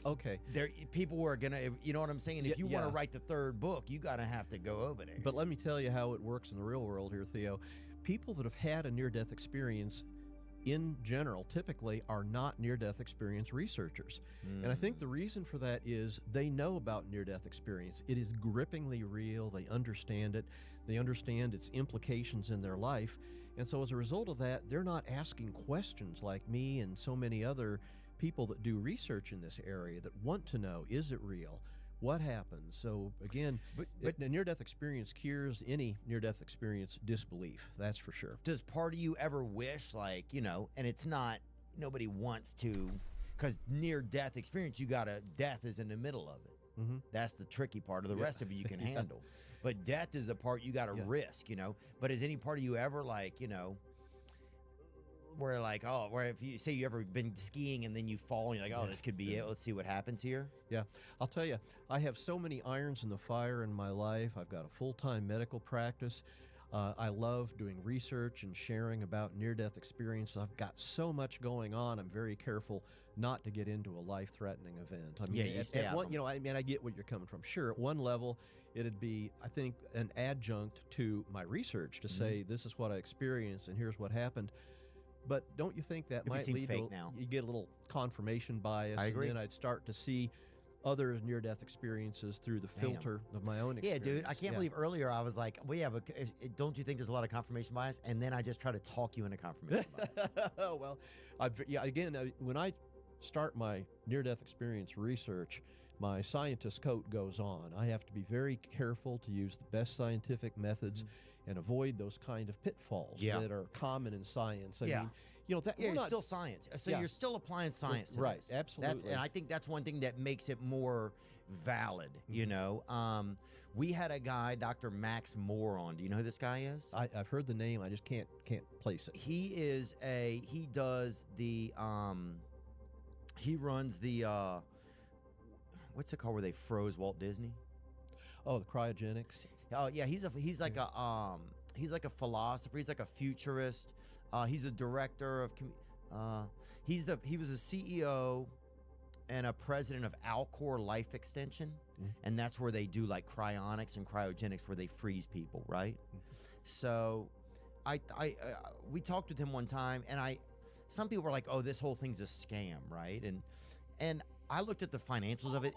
okay, people are gonna, you know what I'm saying? If you want to write the third book, you gotta have to go over there. But let me tell you how it works in the real world here, Theo. People that have had a near-death experience, in general, typically are not near-death experience researchers. And I think the reason for that is they know about near-death experience. It is grippingly real. They understand it. They understand its implications in their life. And so as a result of that, they're not asking questions like me and so many other people that do research in this area that want to know, is it real? What happens? So again, but the near-death experience cures any near-death experience disbelief. That's for sure. Does part of you ever wish, like, you know, and it's not, nobody wants to, because near-death experience, death is in the middle of it. That's the tricky part. Of the rest of it you can handle. But death is the part you got to risk, you know. But is any part of you ever, like, you know, where like, where if you say you ever been skiing and then you fall and you're like, oh, this could be it. Let's see what happens here. Yeah, I'll tell you, I have so many irons in the fire in my life. I've got a full-time medical practice. I love doing research and sharing about near-death experiences. I've got so much going on. I'm very careful not to get into a life-threatening event. I mean, at one, you know, I mean, I get where you're coming from. Sure, at one level, it'd be, I think, an adjunct to my research to say, this is what I experienced and here's what happened. But don't you think that might lead to you get a little confirmation bias? I agree. And then I'd start to see other near-death experiences through the filter of my own experience. Yeah, dude, I can't believe earlier I was like, don't you think there's a lot of confirmation bias? And then I just try to talk you into confirmation bias. Well, again, when I start my near-death experience research, my scientist coat goes on. I have to be very careful to use the best scientific methods and avoid those kind of pitfalls that are common in science. I mean, you know, it's still science. So you're still applying science to this. Absolutely. And I think that's one thing that makes it more valid, you know. We had a guy, Dr. Max Moore, on. Do you know who this guy is? I've heard the name. I just can't place it. He does the, he runs the, what's it called where they froze Walt Disney? Oh, the cryogenics. Oh yeah, he's like a philosopher. He's like a futurist. He's a director of. He was a CEO and a president of Alcor Life Extension, and that's where they do like cryonics and cryogenics, where they freeze people, right? So, we talked with him one time, and some people were like, "Oh, this whole thing's a scam," right? And I looked at the financials of it.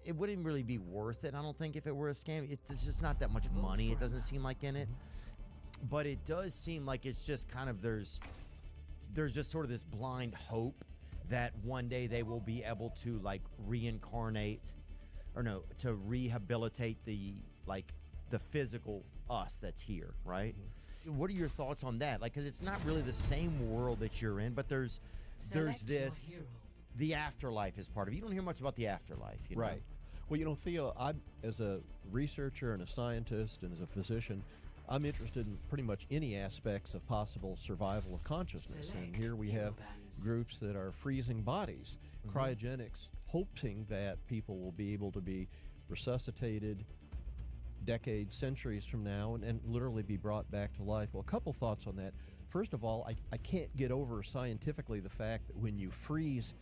It wouldn't really be worth it, I don't think, if it were a scam. It's just not that much money, it doesn't seem like, in it. But it does seem like it's just kind of, there's just sort of this blind hope that one day they will be able to like reincarnate, or no, to rehabilitate the physical us that's here, right? What are your thoughts on that? Like, because it's not really the same world that you're in, but there's this, the afterlife is part of it. You don't hear much about the afterlife, you know? Right. Well, you know, Theo, I'm, as a researcher and a scientist and as a physician, I'm interested in pretty much any aspects of possible survival of consciousness. And here we have groups that are freezing bodies, cryogenics, hoping that people will be able to be resuscitated decades, centuries from now, and literally be brought back to life. Well, a couple thoughts on that. First of all, I can't get over scientifically the fact that when you freeze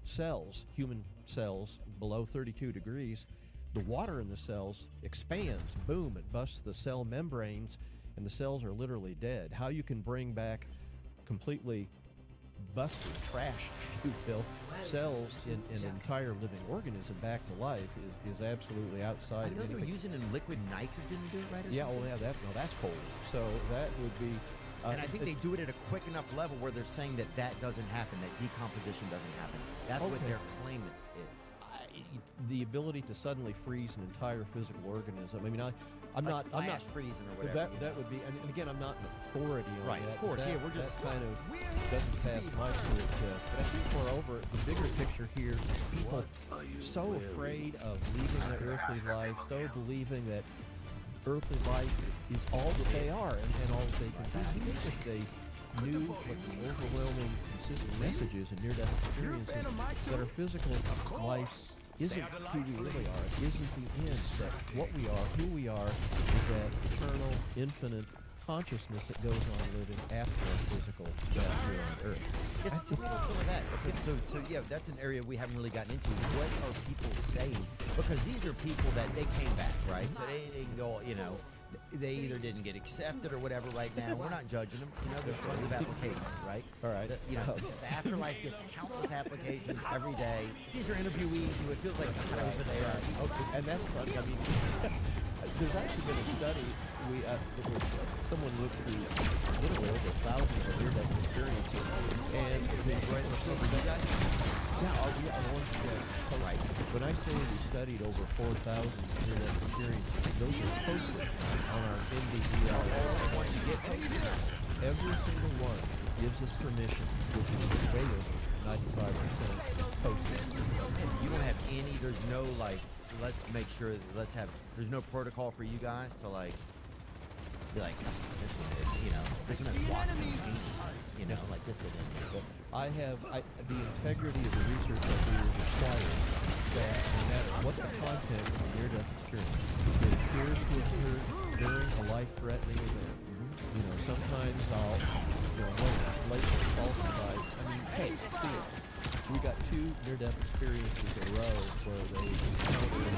cells, human cells, below 32 degrees, the water in the cells expands, boom, it busts the cell membranes, and the cells are literally dead. How you can bring back completely busted, trashed, if you will, cells in an entire living organism back to life is absolutely outside. I know they're using liquid nitrogen to do it, right? Yeah, well, yeah, that's cold. So that would be... and I think they do it at a quick enough level where they're saying that doesn't happen, that decomposition doesn't happen. That's what their claim is. The ability to suddenly freeze an entire physical organism. I mean, I'm not freezing or whatever. That would be, and again, I'm not an authority on right, that. Of course, that, yeah, we're just kind of doesn't pass my spirit test. But I think, moreover, the bigger picture here is people so afraid of leaving their earthly life, so believing that earthly life is all that they are and all that they can do. Even if they knew what the overwhelming, consistent messages and near-death experiences that our physical life isn't who we really are. It isn't the end. That what we are, who we are, is that eternal, infinite consciousness that goes on living after our physical death here on Earth. Yes, tell me about some of that. Because so yeah, that's an area we haven't really gotten into. What are people saying? Because these are people that they came back, right? So they didn't go, you know, they either didn't get accepted or whatever right now. We're not judging them. You know, there's tons of applications, right? All right. The afterlife gets countless applications every day. These are interviewees who it feels like they are. Okay. And that's fun. I mean, there's actually been a study. Someone looked through literally over 1,000 of near-death experiences, and they right. When I say we studied over 4,000 near-death experiences, those are posted on our NDER. Every single one gives us permission, which is way over 95% posted. You don't have any. There's no like. Let's make sure. There's no protocol for you guys to like. Be like, this one, you know, this one has blocked you know, like this was in there. I have the integrity of the research I do requires that no matter what the content of the near-death experience, it appears to occur during a life-threatening event. You know, sometimes I'll, blatantly falsify. I mean, hey, Theo, we got 2 near-death experiences in a row where they encountered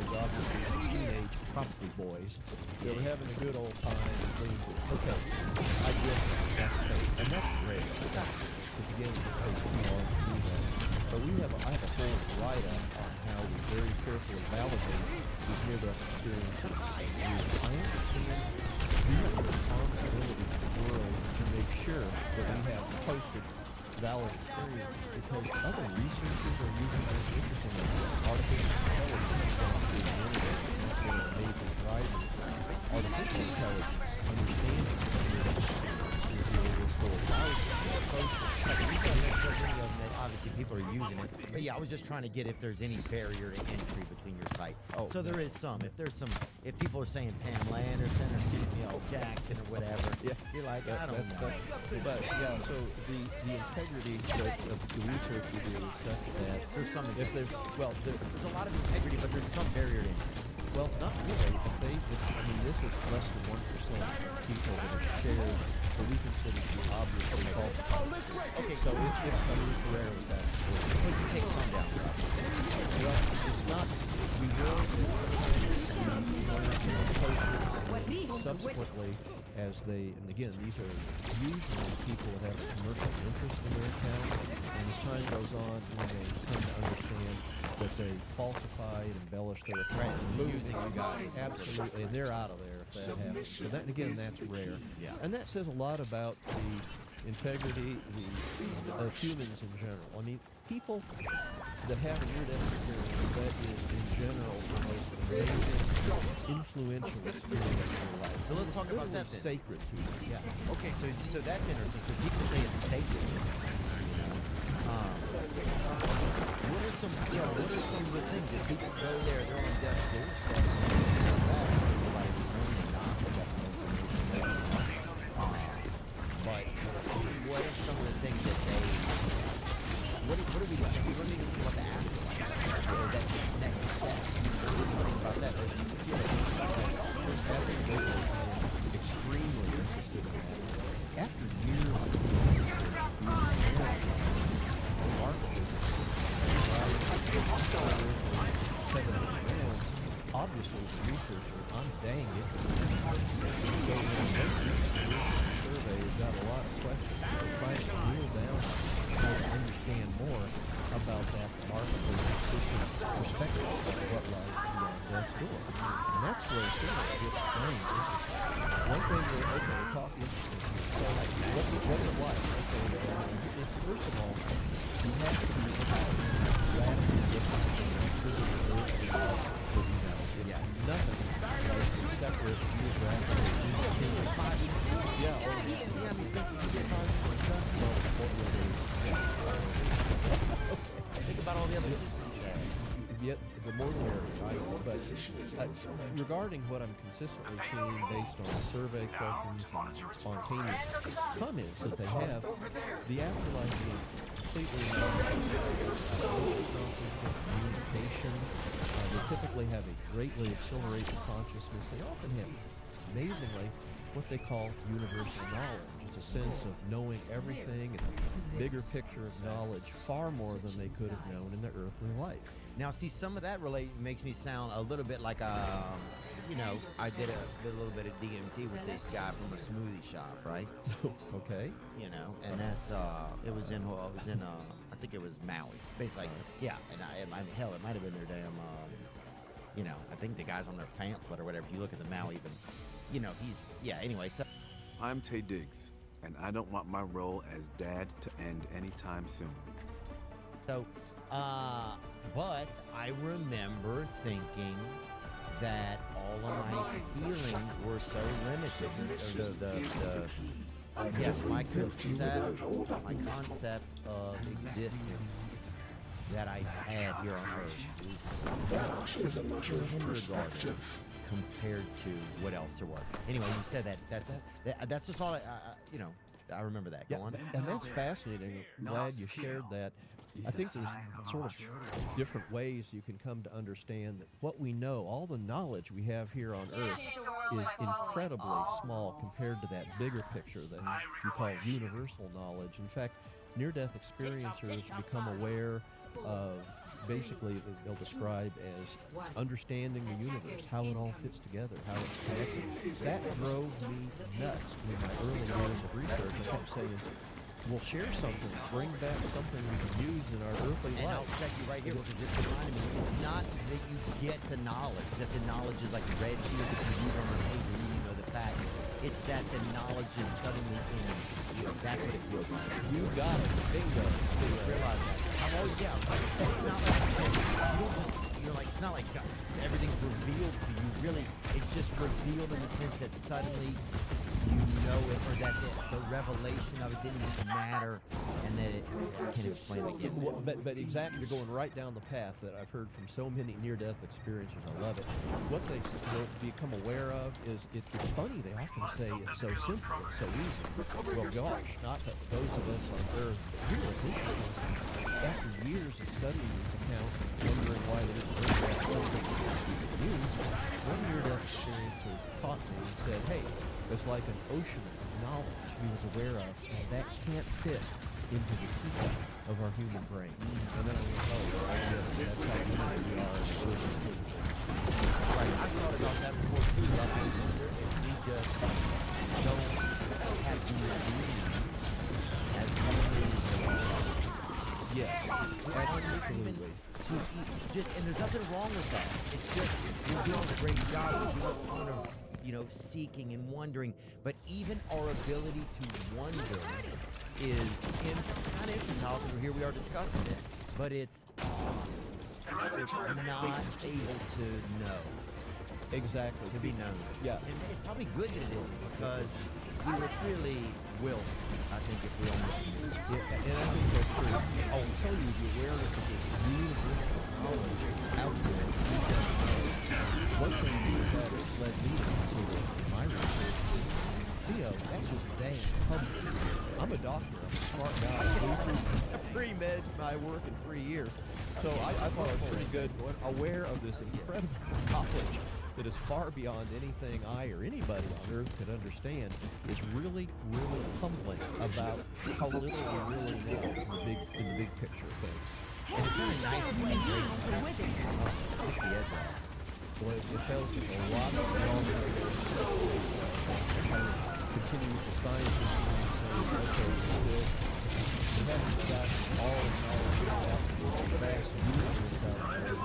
obviously some teenage, probably boys. They were having a good old time and things. Okay, I guess that's fake, and that's rare. Because again, it just takes too long to do that. But I have a whole write-up on how we very carefully validate these near-death experiences. I understand we have a responsibility to the world to make sure that we have posted valid experiences, because other researchers are using this interestingly. Artificial intelligence going through the internet, and that's one of the major drivers. Artificial intelligence, understanding near-death experiences, is the able to allow us to post obviously people are using it, but yeah, I was just trying to get if there's any barrier to entry between your site. Oh, so there is some. If people are saying Pam Anderson or Samuel Jackson or whatever, you're like, I don't know. But yeah, so the integrity of the research we do is such that there's some. There's a lot of integrity, but there's some barrier to entry. Well, not really. I mean, this is less than 1% of people that are shared what we consider to be obviously false. Okay, So it's rarely that. Take some down. Well, it's not. We will subsequently, as they, and again, these are usually people that have a commercial interest in their account, and as time goes on, when they come to understand that they falsified, embellished their account, Using you guys. absolutely, and they're out of there if that happens. So that, again, that's rare. Yeah. And that says a lot about the integrity of humans in general. I mean, people that have a near-death experience, that is, in general, the most amazing, influential experience in their life. So let's talk about that then. Sacred to them. Yeah. Okay, so that's interesting. So people say it's sacred. What are some of the things that people go there? They're on death's doorstep. Everybody was learning not that that's no information. But what are some of the things that they? What do we do? We don't even think about the afterlife. So that next step. What do you think about that? Extremely interested in that. After years of obviously, as a researcher, I'm dang interested. So survey has got a lot of questions. We're trying to drill down how to understand more about that remarkable consistent perspective of what lies beyond death's door. And that's where things get dang interesting. One thing we're talking interesting. So, what's it like? Okay, first of all, you have to be radically different from the physical earthly life that we know. It's nothing that's separate geographically. Yeah, or you see how many symptoms you get Think about all the other symptoms. Yet, the more the merrier, right? But regarding what I'm consistently seeing based on survey questions and spontaneous comments that they have, the afterlife being completely communication. They typically have a greatly accelerated consciousness. They often have, amazingly, what they call universal knowledge. It's a sense of knowing everything. It's a bigger picture of knowledge, far more than they could have known in their earthly life. Now, see, some of that makes me sound a little bit like I did a little bit of DMT with this guy from a smoothie shop, right? Okay. And that's it was in I think it was Maui. Basically, yeah. And hell, it might have been their damn I think the guy's on their pamphlet or whatever. If you look at the Maui, anyway. So I'm Tay Diggs, and I don't want my role as dad to end anytime soon. So, but I remember thinking that all of my feelings were so limited. My concept of existence that I had here on Earth is kindergarten compared to what else there was. Anyway, you said that's just all I remember that. Go on. And that's fascinating. I'm glad you shared that. I think there's sort of different ways you can come to understand that what we know, all the knowledge we have here on Earth, is incredibly small compared to that bigger picture that you call universal knowledge. In fact, near-death experiencers become aware of, basically, they'll describe as understanding the universe, how it all fits together, how it's connected. That drove me nuts in my early years of research. I kept saying, we'll share something, bring back something we can use in our earthly life. And I'll check you right here because this reminded me, it's not that you get the knowledge, that the knowledge is like read to you, that you read on a page and you know the facts. It's that the knowledge is suddenly in you. That's what it feels like. You got it. Bingo. You realize that. It's not like it's not like everything's revealed to you. Really, it's just revealed in the sense that suddenly you know it, or that the revelation of it didn't even matter, and that I can't explain it. But exactly, you're going right down the path that I've heard from so many near-death experiencers. I love it. What they'll become aware of is, it's funny, they often say it's so simple, it's so easy. Well, gosh, not to those of us on Earth. Here's what's interesting. After years of studying these accounts and wondering why they didn't bring back something we could use, said, hey, it's like an ocean of knowledge he was aware of, and that can't fit into the teacup of our human brain. And then I went, oh, yeah, that's how human we are. Right, I thought about that before too. I wonder if we just don't have the dreams as commonly. Yes, absolutely. And there's nothing wrong with that. It's just we're doing a great job. We do a ton of, seeking and wondering. But even our ability to wonder is kind of infantile because here we are discussing it. But it's not able to know. Exactly. To be known. Yeah. And it's probably good that it isn't because we would really wilt, I think, if we almost yeah, and I think that's true. I'll tell you the awareness of this universal knowledge out there. One thing that has led me to consider my research, that's just dang humbling. I'm a doctor. I'm a smart guy. Pre-med my work in 3 years. So I thought I was pretty good, aware of this incredible knowledge that is far beyond anything I or anybody on earth could understand, is really, really humbling about how little we really know in the big picture of things. And it's kind of nice when Boy, it tells us a lot of continue with the scientists and say, okay, we haven't got all the knowledge about the vast universe out there.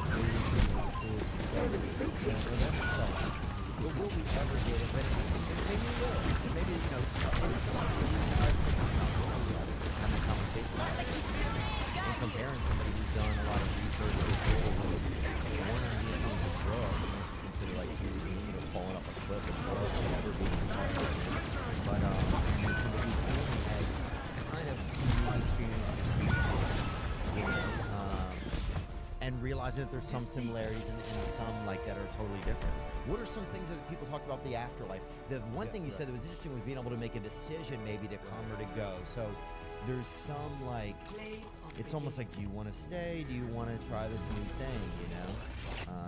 But will we ever get it? Maybe we will. Maybe, in comparing somebody who's done a lot of research with people who weren't getting this drug, consider like somebody falling off a cliff and drugs never being but somebody who only had kind of experiences, and realizing that there's some similarities and some like that are totally different. What are some things that people talked about the afterlife? The one thing you said that was interesting was being able to make a decision maybe to come or to go. So there's some like, it's almost like, do you want to stay? Do you want to try this new thing,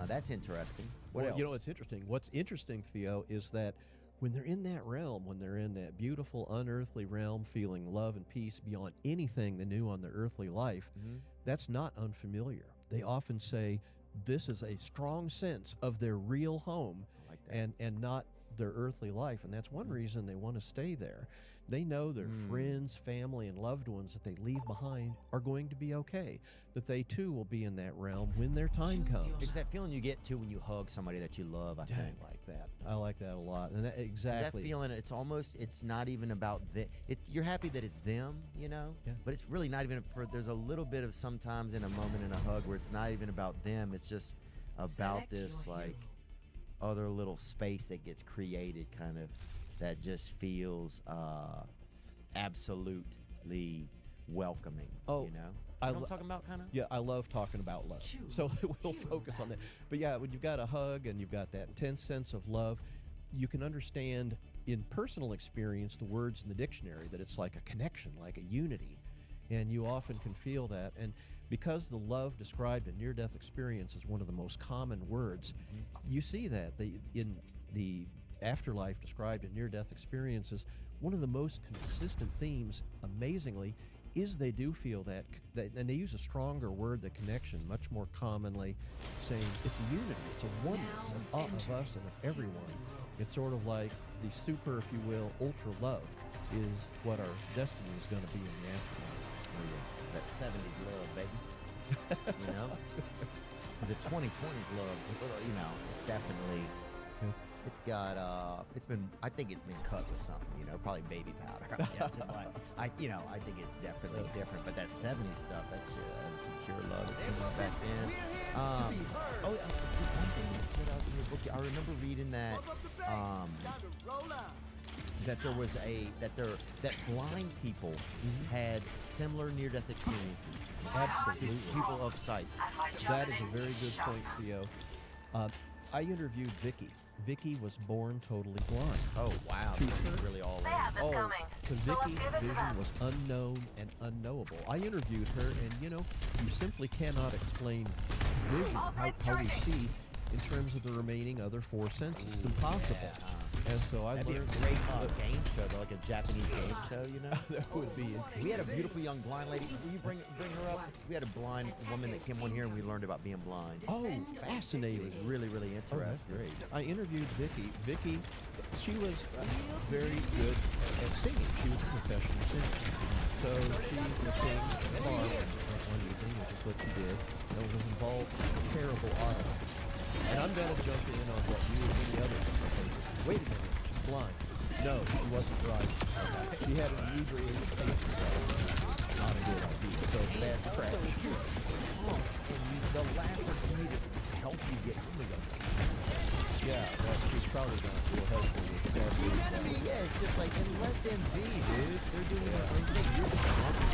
That's interesting. What else? It's interesting. What's interesting, Theo, is that when they're in that realm, when they're in that beautiful, unearthly realm, feeling love and peace beyond anything they knew on their earthly life, that's not unfamiliar. They often say this is a strong sense of their real home and not their earthly life. And that's one reason they want to stay there. They know their friends, family, and loved ones that they leave behind are going to be okay, that they too will be in that realm when their time comes. It's that feeling you get to when you hug somebody that you love, I think. I like that. I like that a lot. And that, exactly. That feeling, it's not even about you're happy that it's them, but it's really not even there's a little bit of sometimes in a moment in a hug where it's not even about them. It's just about this like other little space that gets created kind of that just feels absolutely welcoming, Oh, you know what I'm talking about, kind of? Yeah, I love talking about love. So we'll focus on that. But yeah, when you've got a hug and you've got that intense sense of love, you can understand in personal experience the words in the dictionary that it's like a connection, like a unity. And you often can feel that. And because the love described in near-death experience is one of the most common words, you see that in the afterlife described in near-death experiences, one of the most consistent themes, amazingly, is they do feel that, and they use a stronger word, the connection, much more commonly, saying it's a unity, it's a oneness of us and of everyone. It's sort of like the super, if you will, ultra love is what our destiny is going to be in the afterlife. Oh yeah, that 70s love, baby. The 2020s love is a little, it's definitely, it's got, I think it's been cut with something, probably baby powder, I'm guessing, but I think it's definitely different. But that 70s stuff, that's some pure love that's similar back then. One thing that stood out in your book, I remember reading that, that there was that blind people had similar near-death experiences. Absolutely. People of sight. That is a very good point, Theo. I interviewed Vicky. Vicky was born totally blind. Oh, wow. To her, really all in. To Vicky, vision was unknown and unknowable. I interviewed her, and you simply cannot explain vision, how we see in terms of the remaining other 4 senses. It's impossible. And so I That'd be learned a great game show, though, like a Japanese game show, you know? that would be interesting. We had a beautiful young blind lady. Will you bring her up? We had a blind woman that came on here, and we learned about being blind. Oh, fascinating. It was really, really interesting. Oh, that's great. I interviewed Vicky. Vicky, she was very good at singing. She was a professional singer. So she was singing at the bar one evening, which is what she did, and was involved in a terrible auto. And I'm going to jump in on what you and many others are thinking. Wait a minute, she's blind. No, she wasn't right. She had an inebriated patient. Not a good idea. So bad crash. And the last person needed to help you get home again. Yeah, she's probably not real helpful with that. Yeah, it's just like, and let them be, dude. They're doing their own thing. You're just driving.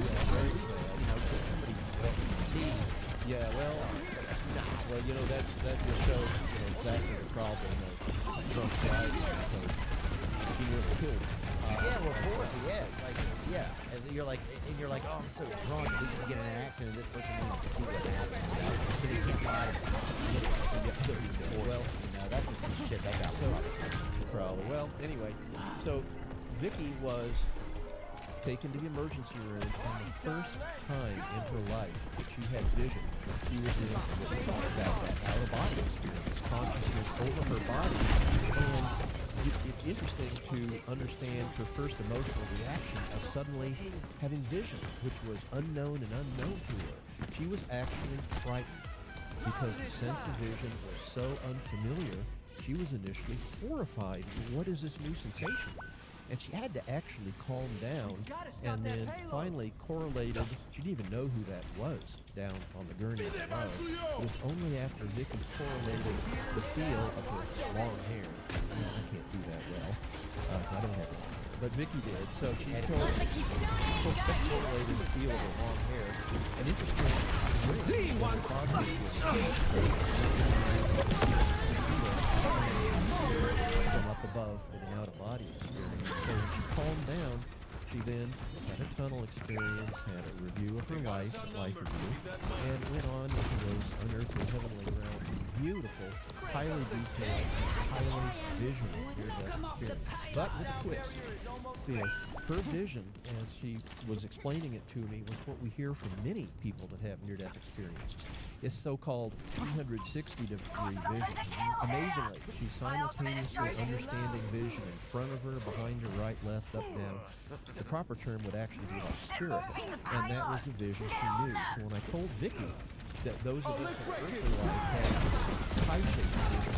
Yeah, at least, take somebody's see. Yeah, well, that just shows, exactly the problem of drunk driving, because he nearly killed him. Yeah, well, of course, yeah. It's like, yeah, and you're like, oh, I'm so drunk. This could get in an accident, and this person won't see what happened. So they can't lie. Well, that's the shit that got probably. Well, anyway, so Vicky was taken to the emergency room, and the first time in her life that she had vision, she was in what we talked about, that out-of-body experience, consciousness over her body, and it's interesting to understand her first emotional reaction of suddenly having vision, which was unknown and unknown to her. She was actually frightened because the sense of vision was so unfamiliar. She was initially horrified. What is this new sensation? And she had to actually calm down, and then finally correlated. She didn't even know who that was down on the gurney below. It was only after Vicky correlated the feel of her long hair. I can't do that well. I don't have it. But Vicky did. So she correlated the feel of her long hair. And interesting, from up above in an out-of-body experience. So when she calmed down, she then had a tunnel experience, had a review of her life review, and went on into those unearthly heavenly realms. Beautiful, highly detailed, highly visual near-death experience. But with a twist. Her vision, as she was explaining it to me, was what we hear from many people that have near-death experiences. It's so-called 360-degree vision. Amazingly, she's simultaneously understanding vision in front of her, behind her, right, left, up, down. The proper term would actually be like spherical, and that was the vision she knew. So when I told Vicky that those of us in earthly life had pie-shaped vision,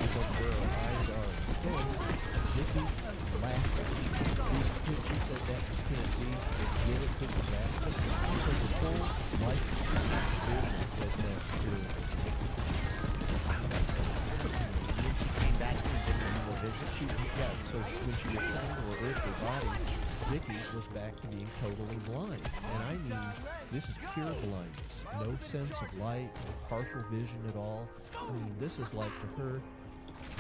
because where our eyes are instead, Vicky laughed at me. She said that just can't be. Get it, took the basket, because the whole life vision was that experience. She came back to a different vision. So when she returned to her earthly body, Vicky was back to being totally blind. And I mean, this is pure blindness. No sense of light, no partial vision at all. I mean, this is like to her,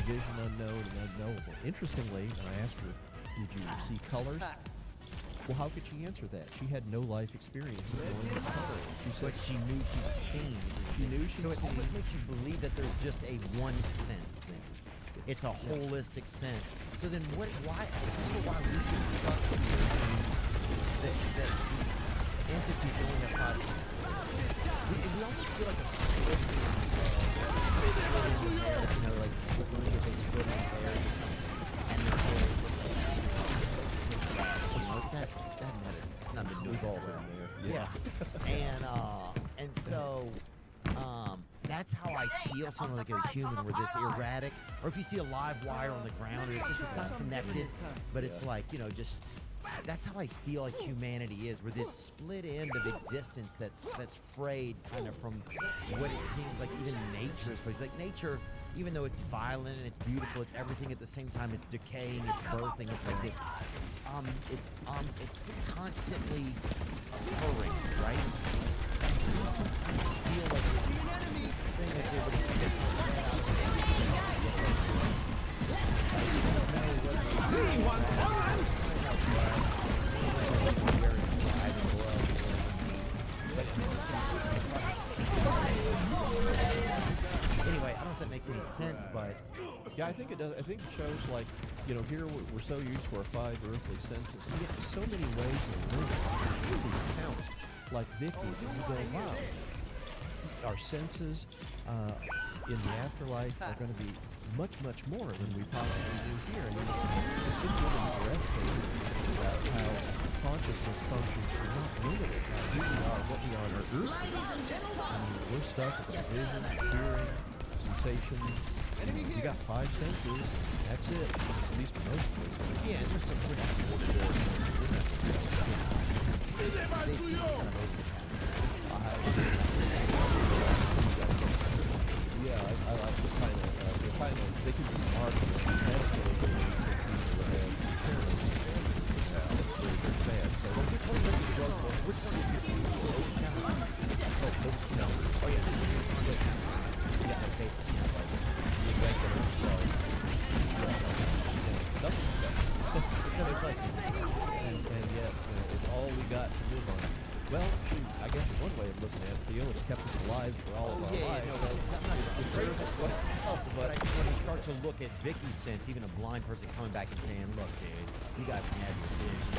vision unknown and unknowable. Interestingly, when I asked her, did you see colors? Well, how could she answer that? She had no life experience of knowing what color is. She said but she knew she'd seen. She knew she'd seen. So it almost makes you believe that there's just a one sense thing. It's a holistic sense. So then why we get stuck here that these entities only have 5 senses? We almost feel like a split in the air, like when they split in the air and their hair looks like that matter. Not been doing all around there. Yeah. And so that's how I feel something like a human, where this erratic, or if you see a live wire on the ground, it's not connected, but it's like, just, that's how I feel like humanity is. We're this split end of existence that's frayed kind of from what it seems like even nature is. Like nature, even though it's violent and it's beautiful, it's everything at the same time. It's decaying, it's birthing, it's like this. It's constantly occurring, right? I sometimes feel like it's the thing that's able to stick makes any sense, but yeah, I think it does. I think it shows like, you know, here we're so used to our 5 earthly senses, and yet there's so many ways of learning. Hear these counts, like Vicky's, and you go, wow. Our senses in the afterlife are going to be much, much more than we possibly do here. I mean, it's just really breathtaking about how consciousness functions. We're not limited by who we are, what we are on our earth. I mean, we're stuck with our vision, hearing, sensations. You got 5 senses. That's it. At least for most of us. Yeah, and there's some pretty cool senses. They seem kind of over the yeah, I like the kind of, they can be marked as medical abilities that people have parents. They're sad. So, which one is the drug book? Which one is your Oh, yeah. Yes, okay. The regular drugs. Nothing stuff. And yet, it's all we got to live on. Well, shoot, I guess one way of looking at it, Theo, it's kept us alive for all of our lives. But when you start to look at Vicky's sense, even a blind person coming back and saying, look, dude, you guys can have your vision,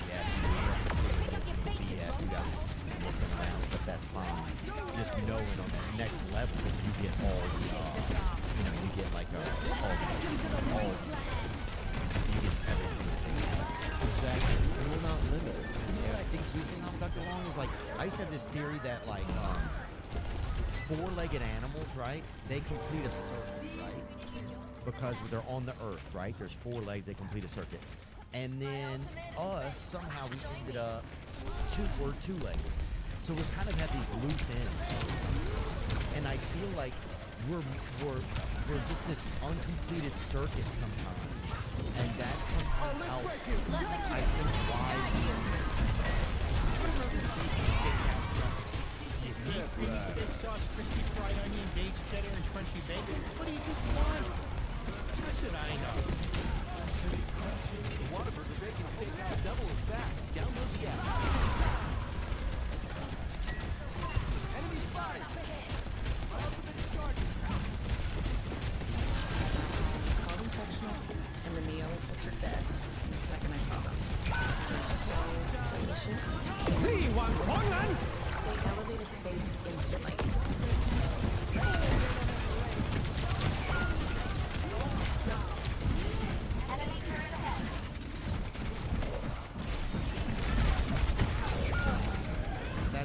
BS, BS, you guys looking around, but that's fine. Just knowing on that next level, you get all the, you get like you get everything. Exactly. And we're not limited. I think too, sometimes, Dr. Long, is like, I used to have this theory that like 4-legged animals, right? They complete a circuit, right? Because they're on the earth, right? There's 4 legs, they complete a circuit. And then us, somehow we ended up we're 2-legged. So we kind of have these loose ends. And I feel like we're just this uncompleted circuit sometimes. And that's sometimes how I think why creamy steak sauce, crispy fried onions, aged cheddar, and crunchy bacon. What do you just want? How should I know? The Whataburger Bacon Steakhouse Double is back. Download the app. Enemy spotted. Ultimate charger. Clothing sectional and the Neo was dead the second I saw them. They're so delicious. They elevate a space instantly.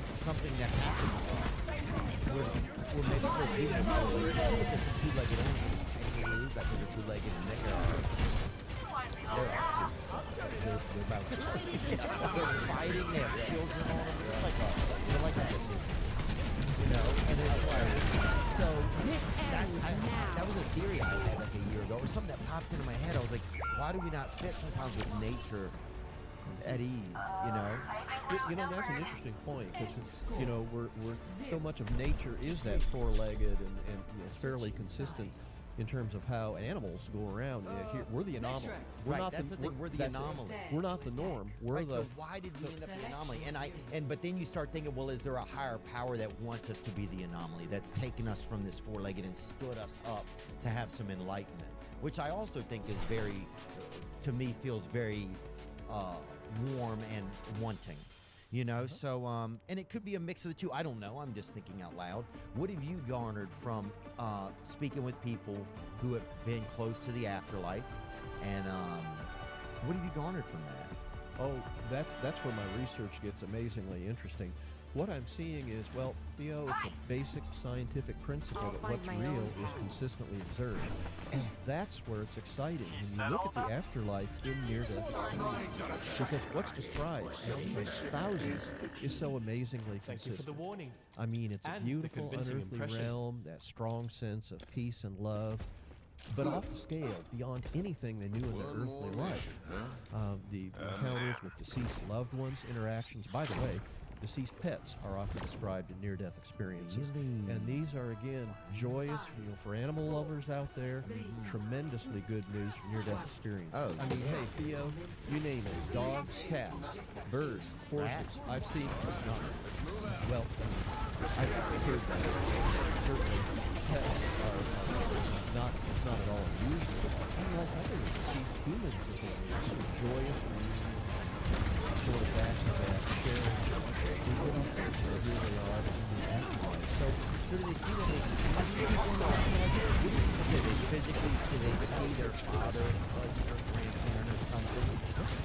that's something that happened to us. We're maybe supposed to even if it's a 2-legged animals, kangaroos, I think are 2-legged, and they're about they're fighting, they have children on them. They're like a and it's like, so that was a theory I had like a year ago, or something that popped into my head. I was like, why do we not fit sometimes with nature at ease, that's an interesting point, because we're so much of nature is that 4-legged and fairly consistent in terms of how animals go around. Here, we're the anomaly. We're not that's the thing. We're the anomaly. We're not the norm. We're the. So why did we end up the anomaly? But then you start thinking, well, is there a higher power that wants us to be the anomaly, that's taken us from this 4-legged and stood us up to have some enlightenment, which I also think is very, to me, feels very warm and wanting. So and it could be a mix of the two. I don't know. I'm just thinking out loud. What have you garnered from speaking with people who have been close to the afterlife, and what have you garnered from that? Oh, that's where my research gets amazingly interesting. What I'm seeing is, well, Theo, it's a basic scientific principle that what's real is consistently observed. And that's where it's exciting when you look at the afterlife in near-death experiences. Because what's described, countless thousands, is so amazingly consistent. Thank you for the warning. I mean, it's a And beautiful, the convincing unearthly impression. realm, that strong sense of peace and love, but off the scale, beyond anything they knew in their earthly life. The encounters with deceased loved ones, interactions, by the way, deceased pets are often described in near-death experiences. Really? And these are, again, joyous for animal lovers out there. Tremendously good news for near-death experiences. Oh, I mean, hey, Theo, you name it. Dogs, cats, birds, horses. I've seen, well, I've heard that. Certainly, pets are it's not at all unusual. Unlike other deceased humans that they were joyous reunions, sort of back-to-back sharing. We get up there, so here they are in the afterlife. So do they see that they see people in the afterlife? Do they physically see their father, cousin, or grandparent or something?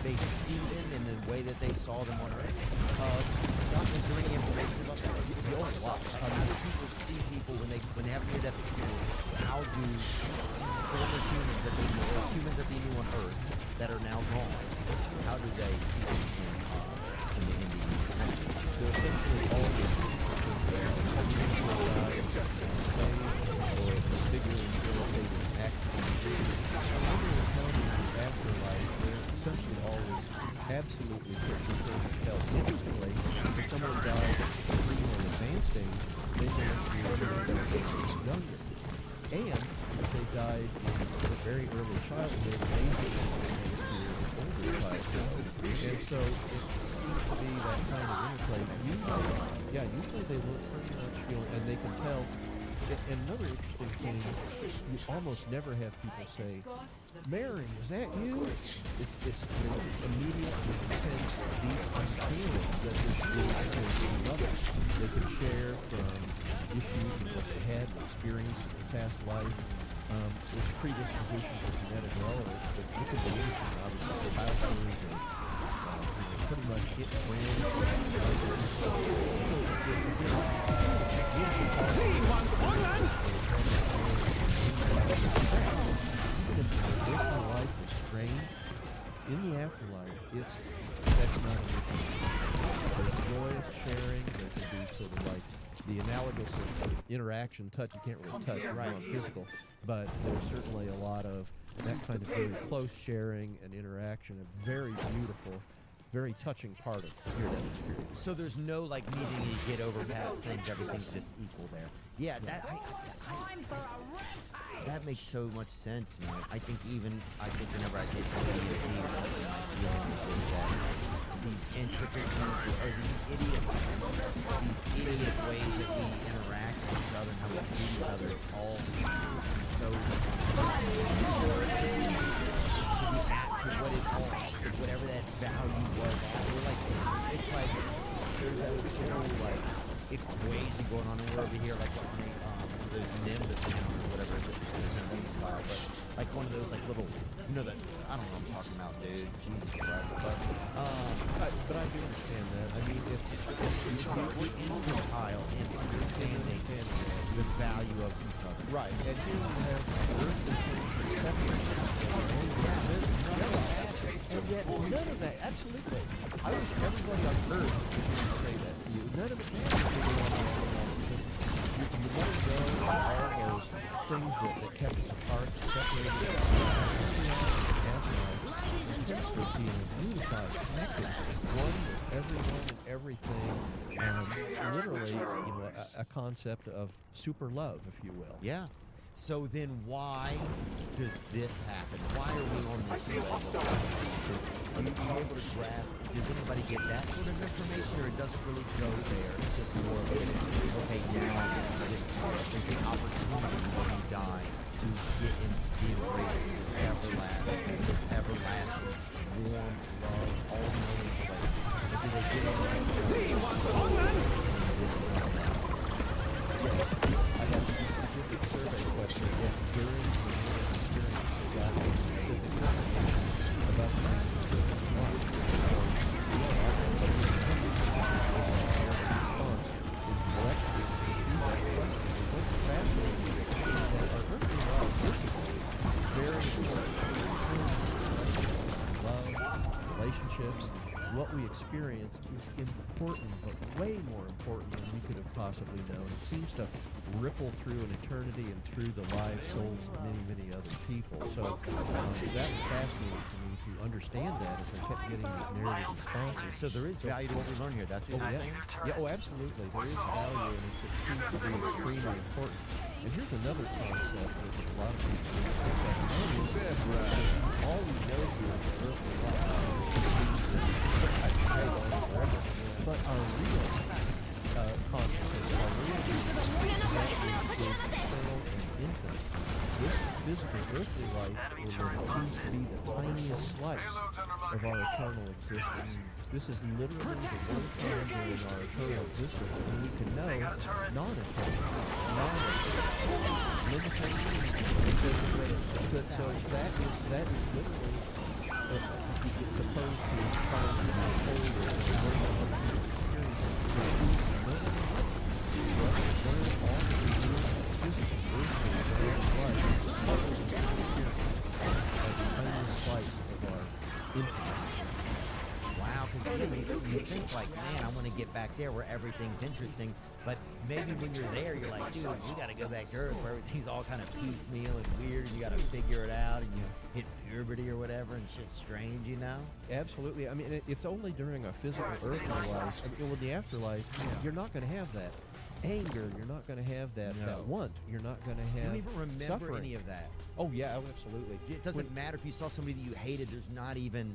They see them in the way that they saw them on Earth? Is there any information about that? You always watch. How do people see people when they have a near-death experience? How do former humans that they knew, or humans that they knew on Earth that are now gone, how do they see them in the They're essentially all or disfiguring, irritating accidents. When they're encountering the afterlife, they're essentially always absolutely perfect health. Interestingly, if someone dies at an advanced age, they can actually younger. And if they died in a very early childhood, they may older childhood. And so it seems to be that kind of interplay. Usually they look pretty much, and they can tell. And another interesting thing, you almost never have people say, "Mary, is that you?" It's an immediate, intense, deep feeling that this is another. They can share from issues of what they had, experience in their past life. There's predisposition to genetic relatives, but you could be anything, obviously, biochemistry or pretty much it life is strained, in the afterlife, that's not an issue. There's joyous sharing, there can be sort of like the analogous of interaction, touch, you can't really touch, right, on physical, but there's certainly a lot of that kind of very close sharing and interaction, a very beautiful, very touching part of near-death experience. So there's no like needing to get over past things, everything's just equal there. Yeah, that makes so much sense, man. I think whenever I get to dealing with this, that these intricacies or these idiot ways that we interact with each other and how we treat each other, it's all so to be apt to what it all, whatever that value was. It's like there's a whole like equation going on, and we're over here like one of those Nimbus counts or whatever. That's a file, but like one of those like little, that I don't know what I'm talking about, dude. Jesus Christ, but I do understand that. I mean, it's we're infantile in understanding the value of each other. Right, and here you have earthly and yet none of that, absolutely. I wish everybody on Earth would say that to you. None of it matters if you want to you can let go of all those things that kept us apart, separated us, being unified, connected, one with everyone and everything, literally, a concept of super love, if you will. Yeah. So then why does this happen? Why are we on this level? Are you able to grasp, does anybody get that sort of information, or it doesn't really go there? It's just more of this, okay, now there's an opportunity when you die to get into the embrace this everlasting, warm love, all-knowing place. But do they get I have a specific survey question if during the experience they got a specific information about the relationships, what we experience is important, but way more important than we could have possibly known. It seems to ripple through an eternity and through the lives, souls of many, many other people. So that was fascinating to me to understand that as I kept getting these narrative responses. So there is value to what we learn here. That's what you're saying? Yeah, absolutely. There is value, and it seems to be extremely important. And here's another concept which a lot of people all we know here is earthly life. But our real consciousness, our real is eternal and infinite. This physical earthly life seems to be the tiniest slice of our eternal existence. This is literally the one time during our eternal existence when we can know non-eternal, limitations. So that is literally it's opposed to trying to hold or bring up experience learn all the physical earthly slice of our infinite. Wow, because you think like, man, I want to get back there where everything's interesting, but maybe when you're there, you're like, dude, you got to go back to Earth where everything's all kind of piecemeal and weird, and you got to figure it out, and you hit puberty or whatever, and shit's strange, you know? Absolutely. I mean, it's only during a physical earthly life. I mean, with the afterlife, you're not going to have that anger. You're not going to have that want. You're not going to have You don't even remember suffering. any of that. Oh, yeah, absolutely. It doesn't matter if you saw somebody that you hated. There's not even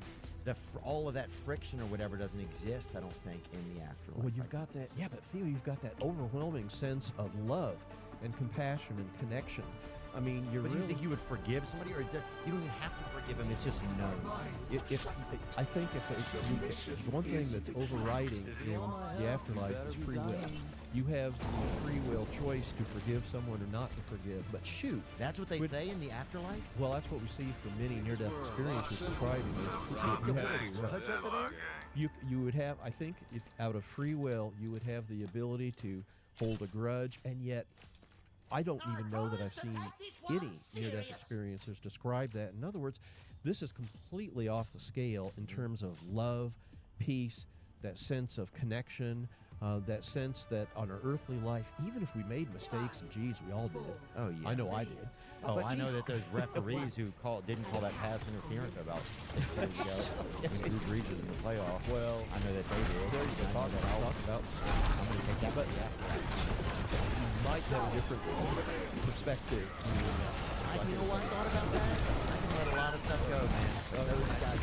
all of that friction or whatever doesn't exist, I don't think, in the afterlife. Well, you've got that. Yeah, but Theo, you've got that overwhelming sense of love and compassion and connection. I mean, you're But really. do you think you would forgive somebody, or you don't even have to forgive them? It's just no. I think it's one thing that's overriding in the afterlife is free will. You have the free will choice to forgive someone or not to forgive. But shoot, that's what they say in the afterlife. Well, that's what we see from many near-death experiences describing is you have free will. You would have, I think, if out of free will, you would have the ability to hold a grudge, and yet. I don't even know that I've seen any near-death experiencers describe that. In other words, this is completely off the scale in terms of love, peace, that sense of connection, that sense that on our earthly life, even if we made mistakes, and geez, we all did. Oh, yeah. I know I did. Oh, But I know geez. that those referees who didn't call that pass interference about 6 years ago when Drew Brees was in the playoffs. Well, I know that they did. There you go. Talk about. I'm going to take that. But you might have a different perspective. You know what I thought about that? I can let a lot of stuff go, man. Those guys,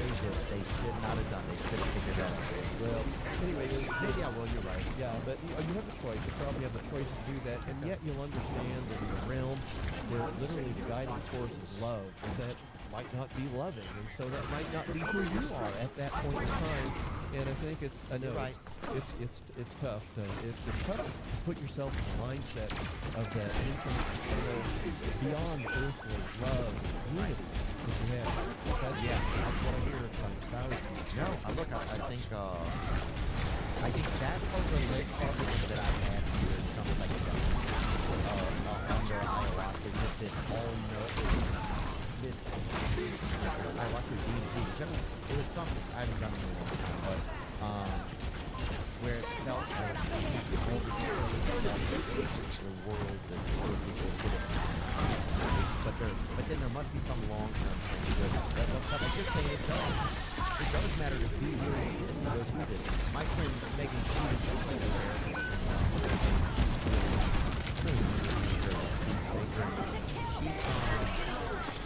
they should not have done. They should have figured that out. Well, anyway, yeah, well, you're right. Yeah, but you have the choice. You probably have the choice to do that, and yet you'll understand that in a realm where literally the guiding force is love, that might not be loving, and so that might not be who you are at that point in time. And I think it's tough to put yourself in the mindset of that infinite, beyond earthly love, unity that you have. That's what I hear from thousands. No, look, I think that's part of the coverage that I've had here in some psychedelics under ayahuasca. Just this this ayahuasca DMT in general. It was something I haven't done in a long time, but where it felt like all this silly stuff that the world, this people should have. But then there must be some long-term thing with that stuff. I just say it does matter to be here and exist and go through this. My friend Megan, she was a therapist.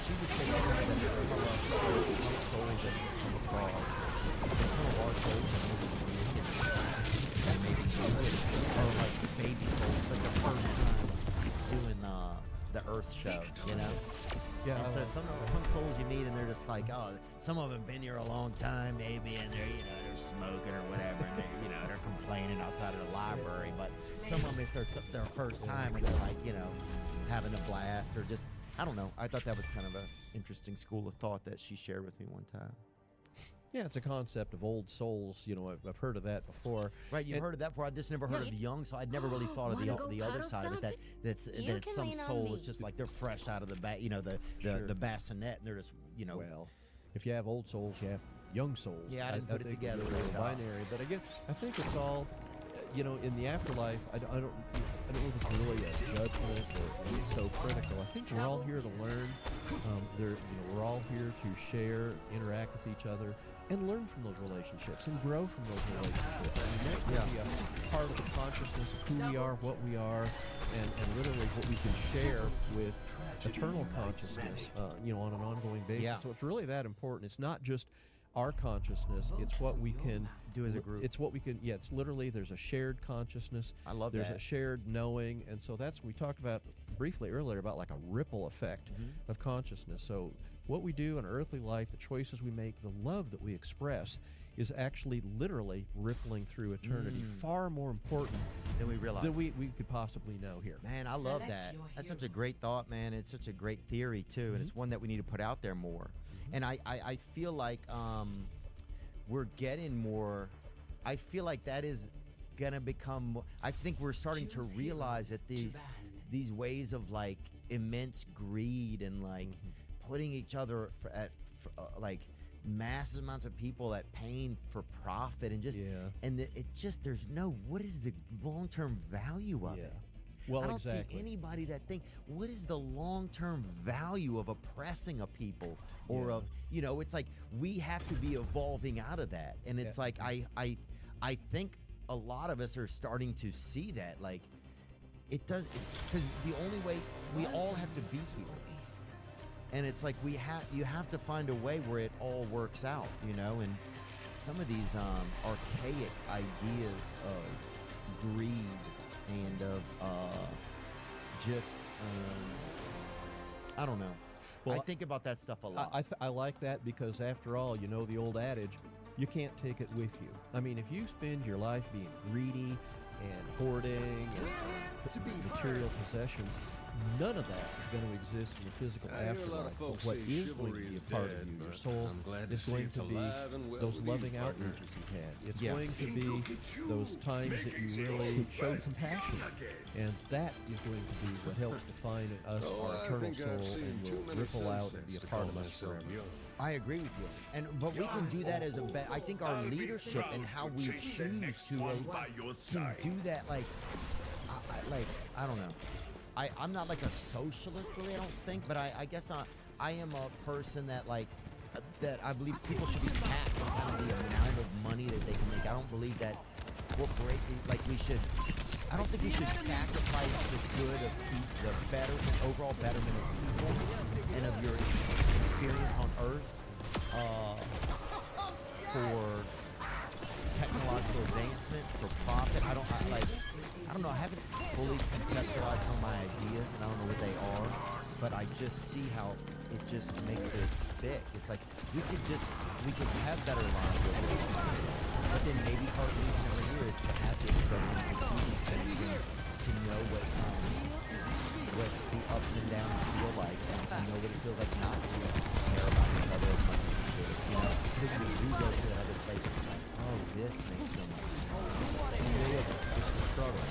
She would say that some of us, some souls that come across, and some of our souls have moved to and maybe are like baby souls, like the first time doing the Earth show, you know? Yeah. And so some souls you meet and they're just like, oh, some of them have been here a long time, maybe, and they're, they're smoking or whatever, and they're, they're complaining outside of the library, but some of them it's their first time and they're like, having a blast or just, I don't know. I thought that was kind of an interesting school of thought that she shared with me one time. Yeah, it's a concept of old souls. I've heard of that before. Right, you've heard of that before. I just never heard of young soul. I'd never really thought of the other side of it. That it's some soul. It's just like they're fresh out of the the bassinet, and they're just Well, if you have old souls, you have young souls. Yeah, I didn't put it together. It's really binary, but again, I think it's all. In the afterlife, I don't know if it's really a judgment or so critical. I think we're all here to learn. We're all here to share, interact with each other, and learn from those relationships and grow from those relationships. I mean, that's going to be a part of the consciousness of who we are, what we are, and literally what we can share with eternal consciousness, on an ongoing basis. Yeah. So it's really that important. It's not just our consciousness. It's what we can do as a group. It's what we can. Yeah, it's literally there's a shared consciousness. I love there's that. a shared knowing, and so that's we talked about briefly earlier about like a ripple effect of consciousness. So what we do in earthly life, the choices we make, the love that we express, is actually literally rippling through eternity. Far more important than we realize. Than we could possibly know here. Man, I love that. That's such a great thought, man. It's such a great theory too, and it's one that we need to put out there more. And I feel like we're getting more. I feel like that is gonna become. I think we're starting to realize that these ways of like immense greed and like putting each other like massive amounts of people at pain for profit and just it just there's no what is the long-term value of it. Well, I don't exactly. see anybody that think what is the long-term value of oppressing a people or of it's like we have to be evolving out of that, and it's like I think a lot of us are starting to see that like it does because the only way we all have to be here. And it's like you have to find a way where it all works out, and some of these archaic ideas of greed and of just I don't know. Well, I think about that stuff a lot. I like that because after all, the old adage, you can't take it with you. I mean, if you spend your life being greedy and hoarding and material possessions, none of that is going to exist in the physical afterlife. But what is going to be a part of you, your soul, is going to be those loving outreaches you've had. It's going to be those times that you really show compassion. And that is going to be what helps define us, our eternal soul, and will ripple out and be a part of us forever. I agree with you, but we can do that as I think our leadership and how we choose to do that. Like I don't know. I'm not like a socialist, really. I don't think, but I guess I am a person that that I believe people should be taxed on kind of the amount of money that they can make. I don't believe that we should. I don't think we should sacrifice the good of the betterment, overall betterment of people and of your experience on Earth for technological advancement, for profit. I don't know. I haven't fully conceptualized some of my ideas, and I don't know what they are. But I just see how it just makes it sick. It's like we could have better lives with this. But then maybe part of reason over here is to have this study and to see these things and to know what the ups and downs feel like, and to know what it feels like not to care about each other as much as we should. Because we do go to other places like, oh, this makes so much sense. And it's the struggle.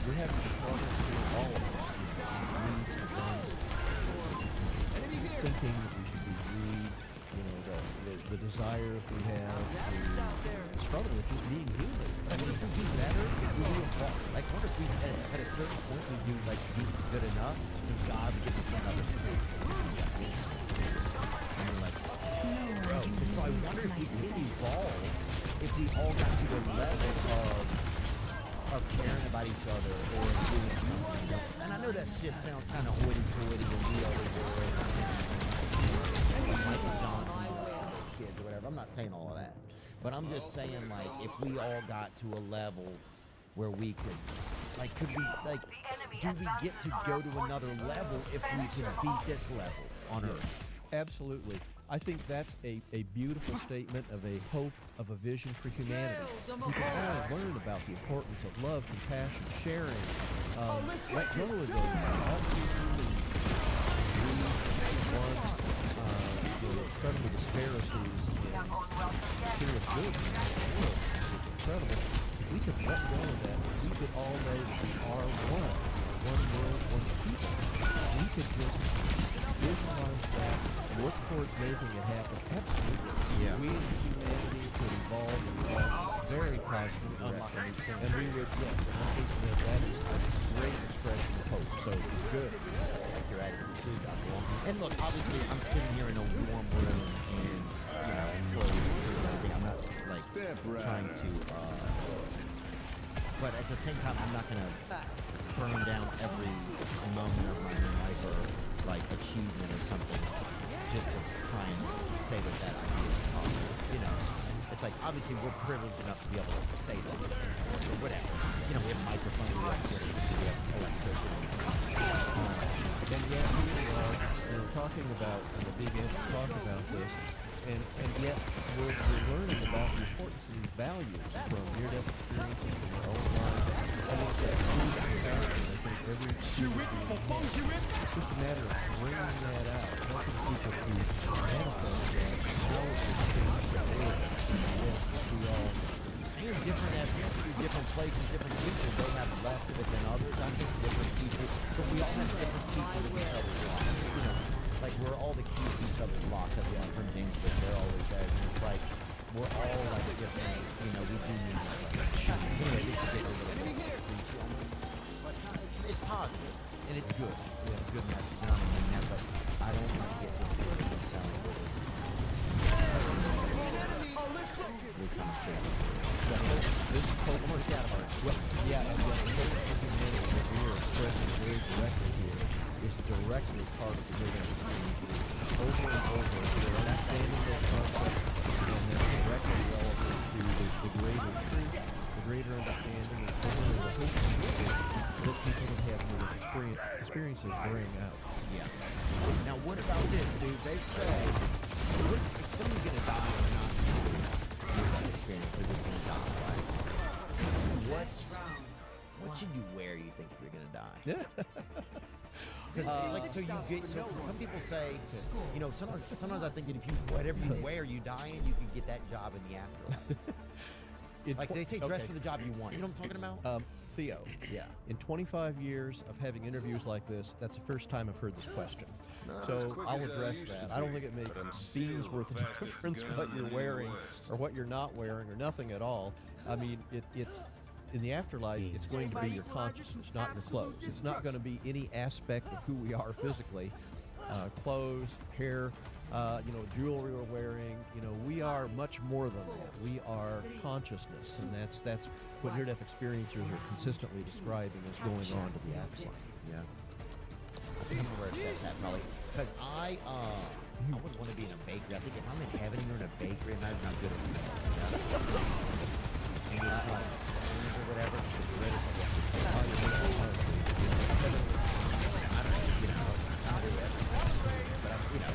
We're having to struggle through all of us. Needs and wants. Thinking that we should be greed, the desire we have to struggle with just being human. I mean, if we do better, we do evolve. Like, what if we, at a certain point, we do, like, decent good enough, and God gives us another sense. And we're like, bro. So I wonder if we could evolve if we all got to the level of caring about each other or doing something. And I know that shit sounds kind of hoity-toity and we are the world. Michael Johnson, kids or whatever. I'm not saying all of that. But I'm just saying, like, if we all got to a level where we could, like, do we get to go to another level if we can beat this level on Earth? Absolutely. I think that's a beautiful statement of a hope, of a vision for humanity. We can all learn about the importance of love, compassion, sharing, let go of those incredible disparities in material goods. It's incredible. We could let go of that. We could all know that we are one world, one people. We could just visualize that, work towards making it happen. Absolutely. Yeah. We as humanity could evolve in a very positive direction. And we would, yes, and I think that is a great expression of hope. So good. I like your attitude too, Dr. Walker. And look, obviously, I'm sitting here in a warm room and, clothes and everything. I'm not, like, trying to, but at the same time, I'm not going to burn down every moment of my life or, like, achievement or something just to try and say that idea is possible. You know, it's like obviously we're privileged enough to be able to say that or whatever. You know, we have microphones, we have Twitter, we have electricity. And yet here we are, talking about being able to talk about this, and yet we're learning about the importance of these values from near-death experiences in our own lives. I mean, it's that food comparison. I think every student it's just a matter of bringing that out, helping people to manifest that, how it can change the world. Yes, we all. You're different at different places, different people. They have less of it than others. I think different people, but we all have different pieces of each other's lives. You know, like we're all the keys to each other's locks. That's what my friend James Butler always says. And it's like we're all like different. You know, we do need that. Anyway, this is getting a little bit preachy, but it's positive and it's good. We have a good message. And I don't mean that, but I don't want to get to the point of sounding what is. We're trying to say. This is totally well, yeah, and the humanity that we are expressing very directly here is directly part of the movement. Over and over, we're understanding those concepts, and they're directly relevant to the greater truth, the greater understanding, and ultimately the hope that people can have more experiences bring out. Yeah. Now, what about this, dude? They say if somebody's gonna die or not that experience, they're just gonna die, right? What should you wear, you think, if you're gonna die? Because so you get some people say, you know, sometimes I think that if you whatever you wear, you die in, you can get that job in the afterlife. Like they say, dress for the job you want. You know what I'm talking about? Theo. Yeah. In 25 years of having interviews like this, that's the first time I've heard this question. So I'll address that. I don't think it makes beans worth of difference what you're wearing or what you're not wearing or nothing at all. I mean, it's in the afterlife, it's going to be your consciousness, not your clothes. It's not going to be any aspect of who we are physically. Clothes, hair, jewelry we're wearing. You know, we are much more than that. We are consciousness, and that's what near-death experiencers are consistently describing as going on to the afterlife. Yeah. I think I'm gonna wear a chef's hat probably, because I wouldn't want to be in a bakery. I think if I'm in heaven and you're in a bakery, I'm not good at smells. You know? And you're like spoons or whatever. The bread is I don't know, you know, I'll do it. But I'm, you know,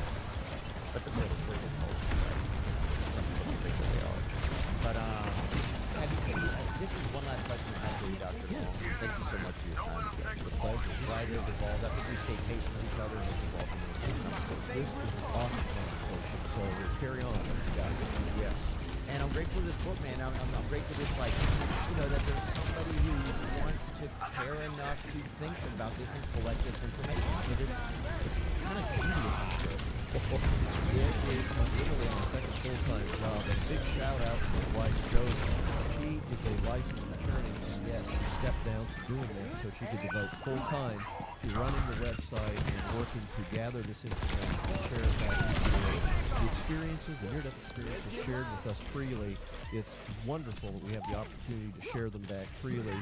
but the bread is really cold. Some people think that they are. But this is one last question I have for you, Dr. Long. Thank you so much for your time today. The pleasure. Why this evolved. I think we stay patient with each other and this evolved into a good conversation. This is an awesome conversation, so we'll carry on. Yeah. And I'm grateful for this book, man. I'm grateful for this, like, you know, that there's somebody who wants to care enough to think about this and collect this information. Because it's kind of tedious and shit. It is literally my second full-time job. And big shout out to my wife, Josie. She is a licensed attorney, and yet she stepped down from doing that so she could devote full-time to running the website and working to gather this information and share it back with the experiences, the near-death experiences shared with us freely. It's wonderful that we have the opportunity to share them back freely,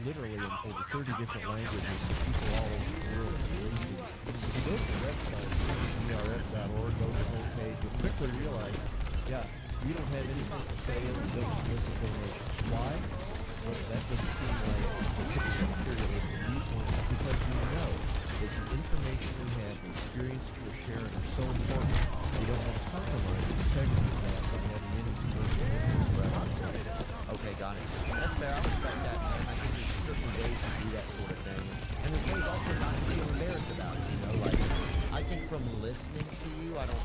literally in over 30 different languages to people all over the world. If you go to the website, ers.org, go to the homepage, you'll quickly realize, you don't have anything to say in the solicit donations. Why? Well, that doesn't seem like the typical materialistic viewpoint, because you know that the information we have, the experiences we're sharing are so important. We don't want to compromise the integrity of that by having any commercial interest. Okay, got it. That's fair. I respect that, man. I think there's certain ways to do that sort of thing. And there's ways also not to feel embarrassed about it, you know? Like, I think from listening to you, I think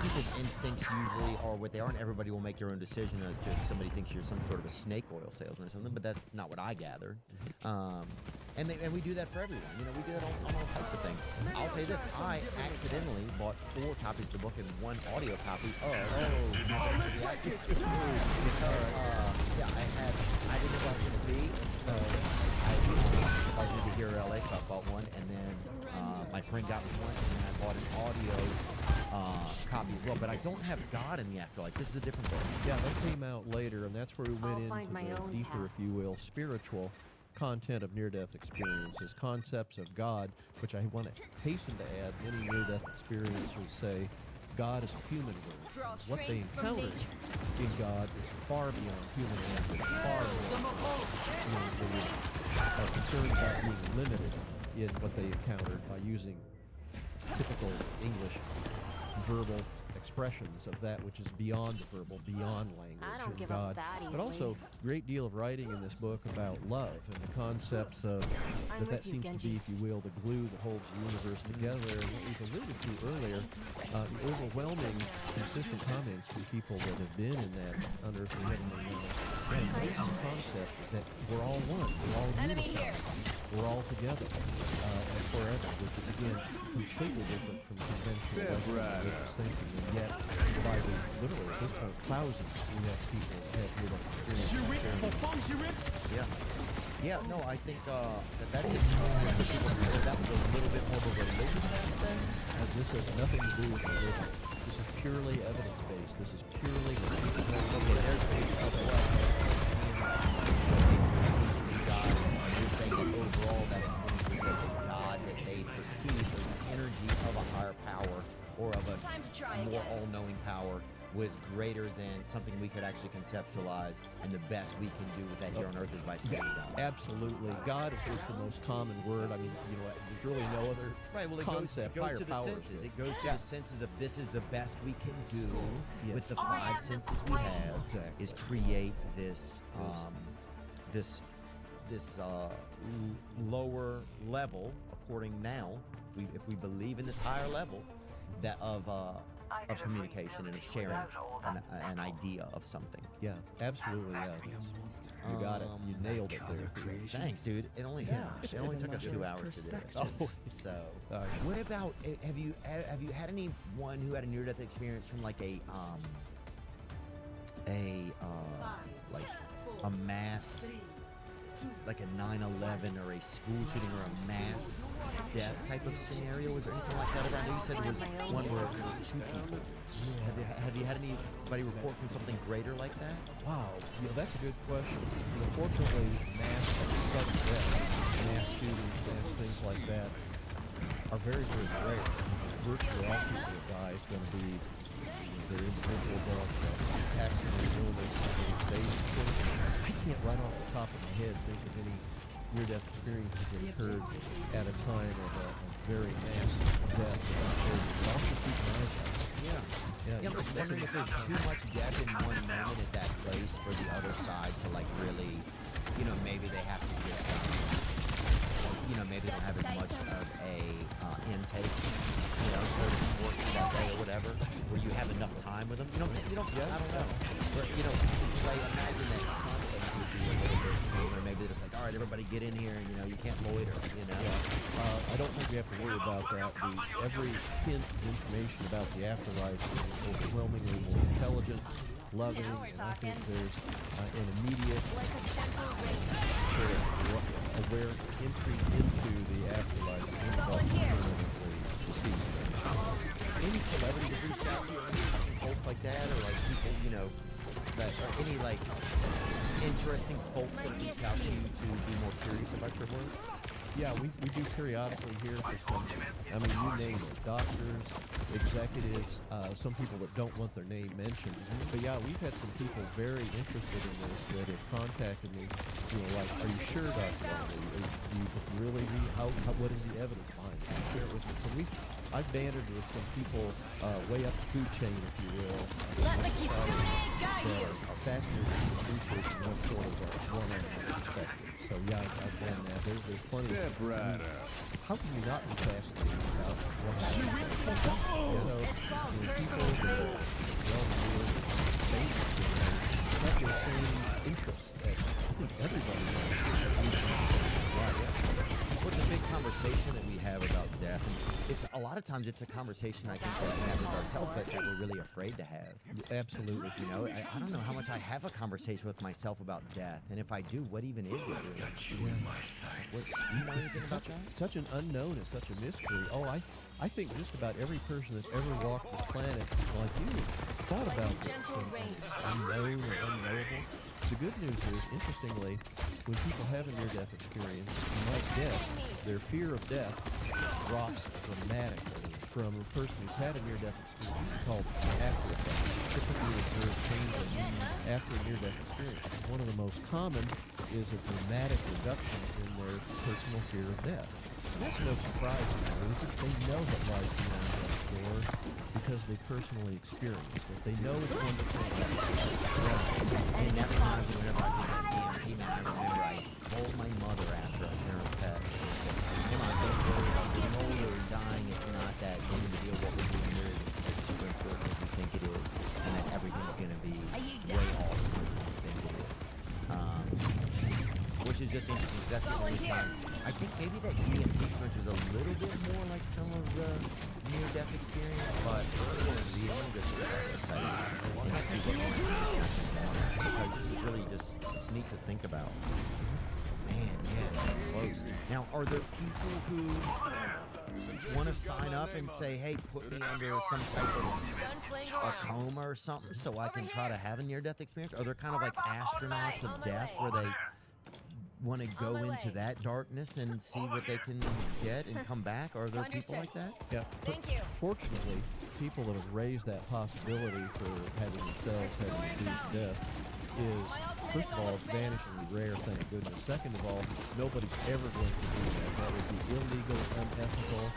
people's instincts usually are what they are, and everybody will make their own decision as to if somebody thinks you're some sort of a snake oil salesman or something, but that's not what I gather. And we do that for everyone. You know, we do that on all types of things. I'll tell you this, I accidentally bought 4 copies of the book and 1 audio copy of because I didn't know what it was going to be, and so I was going to be here in LA, so I bought 1, and then my friend got me 1, and then I bought an audio copy as well. But I don't have God in the Afterlife. This is a different book. Yeah, that came out later, and that's where we went into the deeper, if you will, spiritual content of near-death experiences, concepts of God, which I want to hasten to add. Many near-death experiencers say God is a human word. What they encountered in God is far beyond human language, far beyond. They are concerned about being limited in what they encountered by using typical English verbal expressions of that which is beyond the verbal, beyond language I don't and give God. up that But also, great deal of writing in this book about love and the concepts of that seems to be, if you will, the glue that holds the universe together. And what we've alluded to earlier, the overwhelming, consistent comments from people that have been in that unearthly heavenly realm. And embrace the concept that we're all one, we're all unified, we're all together and forever, which is again completely different from conventional religious thinking. And yet, by the literally at this point, thousands we have people that have near-death experience. Yeah, no, I think that's it. That was a little bit more of a religious aspect. This has nothing to do with religion. This is purely evidence-based. This is purely overall that it's God that they perceive as an energy of a higher power or of a more all-knowing power was greater than something we could actually conceptualize, and the best we can do with that here on earth is by saying God. Absolutely. God is just the most common word. I mean, there's really no other concept. It goes to the senses. It goes to the senses of this is the best we can do with the five senses we have is create this lower level, according now, if we believe in this higher level, that of communication and of sharing an idea of something. Yeah, absolutely. Yeah, you got it. You nailed it there. Thanks, dude. It only took us 2 hours to do it. So, what about have you had anyone who had a near-death experience from like a mass, like a 9/11 or a school shooting or a mass death type of scenario? Was there anything like that around? You said there was one where there was 2 people. Have you had anybody report from something greater like that? Wow, that's a good question. Fortunately, mass sudden death, mass shootings, mass things like that are very, very rare. Virtually all people that die is going to be their individual death, accident, illness, I can't right off the top of my head think of any near-death experiences that occurred at a time of a very mass death. I'll just keep my eyes out. Yeah, I'm just wondering if there's too much death in one moment at that place for the other side to like really, maybe they have to just, maybe they don't have as much of a intake, working that day or whatever, where you have enough time with them. You know what I'm saying? I don't know. Where, I imagine that some things would be a little bit sooner. Maybe they're just like, all right, everybody get in here, you can't loiter, I don't think we have to worry about that. Every hint of information about the afterlife is overwhelmingly more intelligent, loving, and I think there's an immediate aware entry into the afterlife Any celebrities that reach out to you, any folks like that, or like people, that are any like interesting folks that reach out to you to be more curious about your work? Yeah, we do periodically hear for some, you name it, doctors, executives, some people that don't want their name mentioned. But yeah, we've had some people very interested in this that have contacted me, like, are you sure, Dr. Riley? Do you really need, what is the evidence behind it? Share it with me. So I've bantered with some people way up the food chain, if you will. Let the Kitsune guide you. Are fascinated with research and one sort of one-on-one perspective. So yeah, I've done that. There's plenty. Step right up. How can you not be fascinated about what happens? People that are well-known, famous, have the same interests that I think everybody has. What's a big conversation that we have about death? And it's a lot of times it's a conversation I think that we have with ourselves, but that we're really afraid to have. Absolutely. I don't know how much I have a conversation with myself about death, and if I do, what even is it? I've got you in my sights. You know anything about that? Such an unknown and such a mystery. I think just about every person that's ever walked this planet, like you, thought about this unknown or unknowable. The good news is, interestingly, when people have a near-death experience, like death, their fear of death drops dramatically from a person who's had a near-death experience called after effects. Typically observe changes after a near-death experience. One of the most common is a dramatic reduction in their personal fear of death. And that's no surprise to them, is it? They know what lies beyond death's door because they personally experienced it. They know it's wonderful. And that reminds me whenever I did that DMT, man, I remember I told my mother after I sent her a text, come on, don't worry about getting older and dying. It's not that big of a deal. What we're doing here is just super important as we think it is, and that everything's going to be way awesomer than we think it is. Which is just interesting, 'cause that's the only time. I think maybe that DMT experience was a little bit more like some of the near-death experience, but I'm going to go to that website and see what because this is really just, it's neat to think about. Man, yeah, that's close. Now, are there people who want to sign up and say, hey, put me under some type of a coma or something so I can try to have a near-death experience? Are there kind of like astronauts of death where they want to go into that darkness and see what they can get and come back? Are there people like that? Yeah. Thank you. Fortunately, people that have raised that possibility for having themselves having induced death is, first of all, vanishingly rare, thank goodness. Second of all, nobody's ever going to do that. That would be illegal, unethical,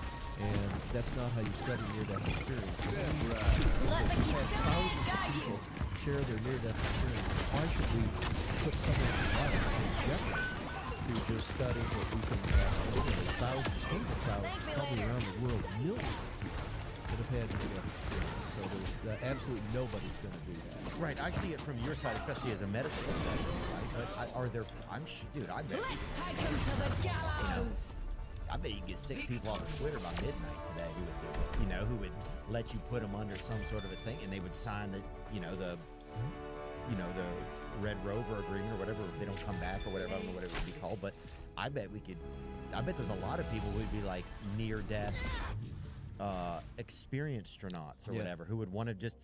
and that's not how you study near-death experience. Let the Thousands of people share their near-death experience. Why should we put someone's life in jeopardy to just study what we can eliminate? Thousands, tens of thousands, probably around the world, millions of people that have had near-death experience. So there's absolutely nobody's going to do that. Right, I see it from your side, especially as a medical professional, right? But are there, dude, I bet. Let's take him to the gallows. I bet you can get 6 people off of Twitter by midnight today who would do it, who would let you put them under some sort of a thing, and they would sign the Red Rover agreement or whatever if they don't come back or whatever. I don't know what it would be called, but I bet there's a lot of people who would be like near-death experienced astronauts or whatever who would want to just,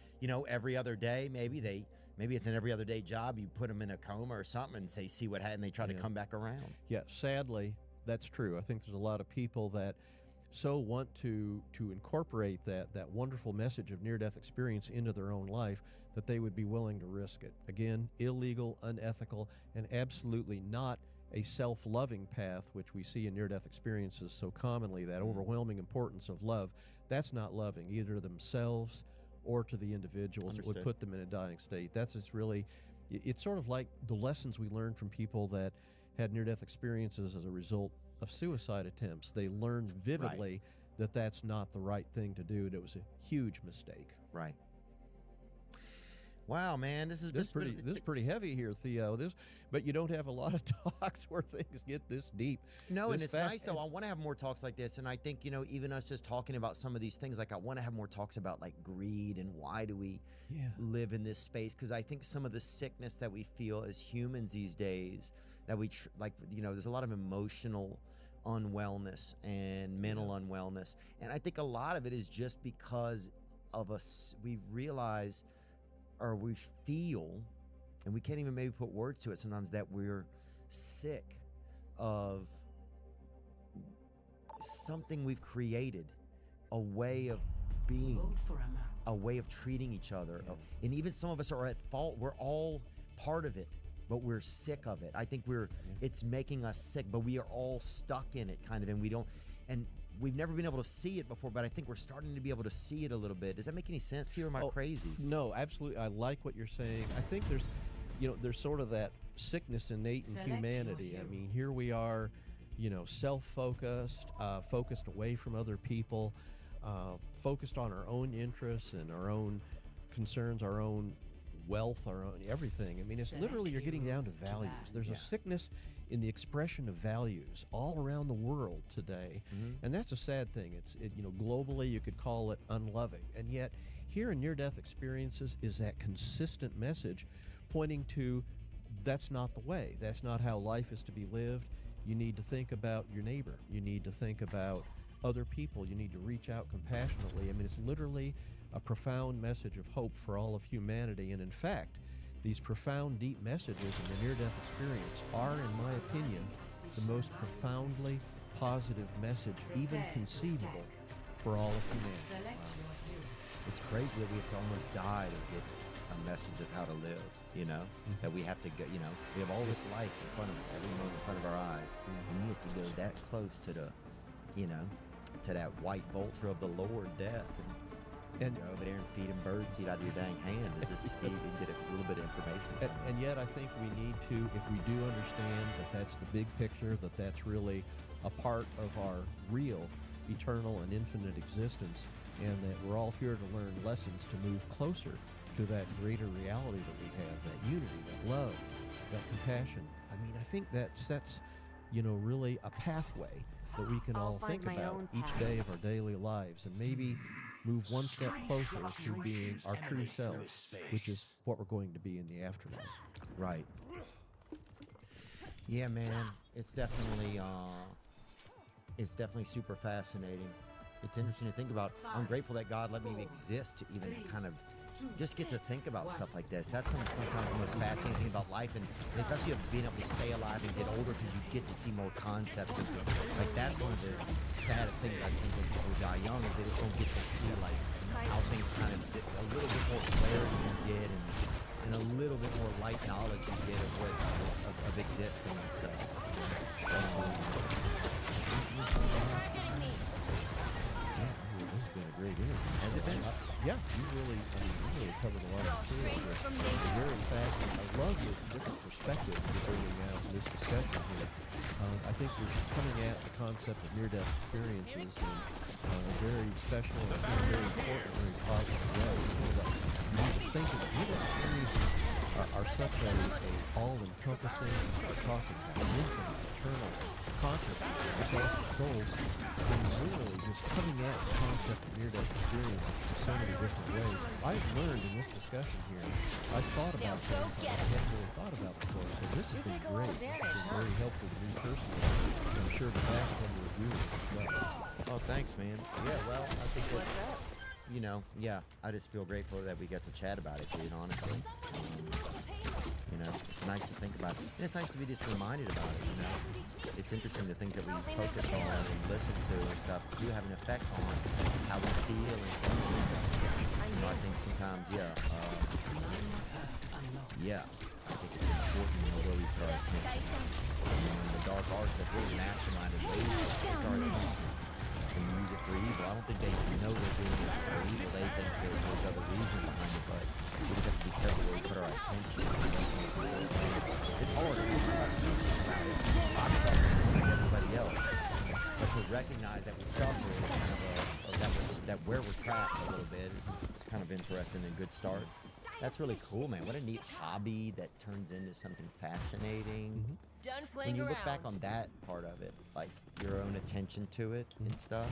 every other day, maybe it's an every other day job. You put them in a coma or something and say, see what happened, and they try to come back around. Yeah, sadly, that's true. I think there's a lot of people that so want to incorporate that wonderful message of near-death experience into their own life that they would be willing to risk it. Again, illegal, unethical, and absolutely not a self-loving path, which we see in near-death experiences so commonly, that overwhelming importance of love. That's not loving, either to themselves or to the individuals that would put them in a dying state. That's just really, it's sort of like the lessons we learned from people that had near-death experiences as a result of suicide attempts. They learned vividly that that's not the right thing to do. It was a huge mistake. Right. Wow, man, this is pretty heavy here, Theo. But you don't have a lot of talks where things get this deep. No, and it's nice though. I want to have more talks like this, and I think even us just talking about some of these things, like I want to have more talks about like greed and why do we live in this space? Because I think some of the sickness that we feel as humans these days, that we there's a lot of emotional unwellness and mental unwellness, and I think a lot of it is just because of us. We realize, or we feel, and we can't even maybe put words to it sometimes, that we're sick of something we've created, a way of being, a way of treating each other. And even some of us are at fault. We're all part of it, but we're sick of it. I think it's making us sick, but we are all stuck in it kind of, and we've never been able to see it before, but I think we're starting to be able to see it a little bit. Does that make any sense to you, or am I crazy? No, absolutely. I like what you're saying. I think there's sort of that sickness innate in humanity. I mean, here we are, self-focused, focused away from other people, focused on our own interests and our own concerns, our own wealth, our own everything. I mean, it's literally, you're getting down to values. There's a sickness in the expression of values all around the world today, and that's a sad thing. Globally you could call it unloving, and yet here in near-death experiences is that consistent message pointing to that's not the way. That's not how life is to be lived. You need to think about your neighbor. You need to think about other people. You need to reach out compassionately. I mean, it's literally a profound message of hope for all of humanity, and in fact, these profound, deep messages in the near-death experience are, in my opinion, the most profoundly positive message even conceivable for all of humanity. It's crazy that we have to almost die to get a message of how to live, you know? That we have to go, you know, we have all this life in front of us, every moment in front of our eyes, and you have to go that close to the, you know, to that white vulture of the Lord, death, and go over there and feed him birdseed out of your dang hand to just speak and get a little bit of information. And yet I think we need to, if we do understand that that's the big picture, that that's really a part of our real, eternal, and infinite existence, and that we're all here to learn lessons to move closer to that greater reality that we have, that unity, that love, that compassion. I mean, I think that sets, you know, really a pathway that we can all think about each day of our daily lives, and maybe move one step closer to being our true selves, which is what we're going to be in the afterlife. Right. Yeah, man, it's definitely super fascinating. It's interesting to think about. I'm grateful that God let me exist to even kind of just get to think about stuff like this. That's sometimes the most fascinating thing about life, and especially of being able to stay alive and get older, because you get to see more concepts. And like that's one of the saddest things I think when people die young, is they just don't get to see like how things kind of a little bit more clarity you get, and a little bit more light knowledge you get of what of existing and stuff. This has been a great interview. Has it been? Yeah, you really covered a lot of material here. It's very fascinating. I love this different perspective you're bringing out in this discussion here. I think you're coming at the concept of near-death experiences in a very special and very important, very positive way. So that you need to think of near-death experiences are such a all-encompassing, we're talking about infinite, eternal consciousness, exalted souls, and really just coming at the concept of near-death experiences in so many different ways. I've learned in this discussion here, I've thought about things I hadn't really thought about before, so this has been great. It's been very helpful to me personally, and I'm sure the vast number of viewers as well. Oh, thanks, man. Yeah, well, I think that's, you know, yeah, I just feel grateful that we get to chat about it, dude, honestly. You know, it's nice to think about it. And it's nice to be just reminded about it, you know. It's interesting the things that we focus on and listen to and stuff do have an effect on how we feel and think. You know, I think sometimes, yeah, I think it's important, you know, where we put our attention. You know, the dark arts have really masterminded ways to take our attention and use it for evil. I don't think they know they're doing it for evil. They think there's other reasons behind it, but we just have to be careful where we put our attention. It's hard to about it. I suffer just like everybody else. But to recognize that we suffer is kind of that where we're trapped a little bit is kind of interesting and good start. That's really cool, man. What a neat hobby that turns into something fascinating. Done When playing you look around. back on that part of it, like your own attention to it and stuff,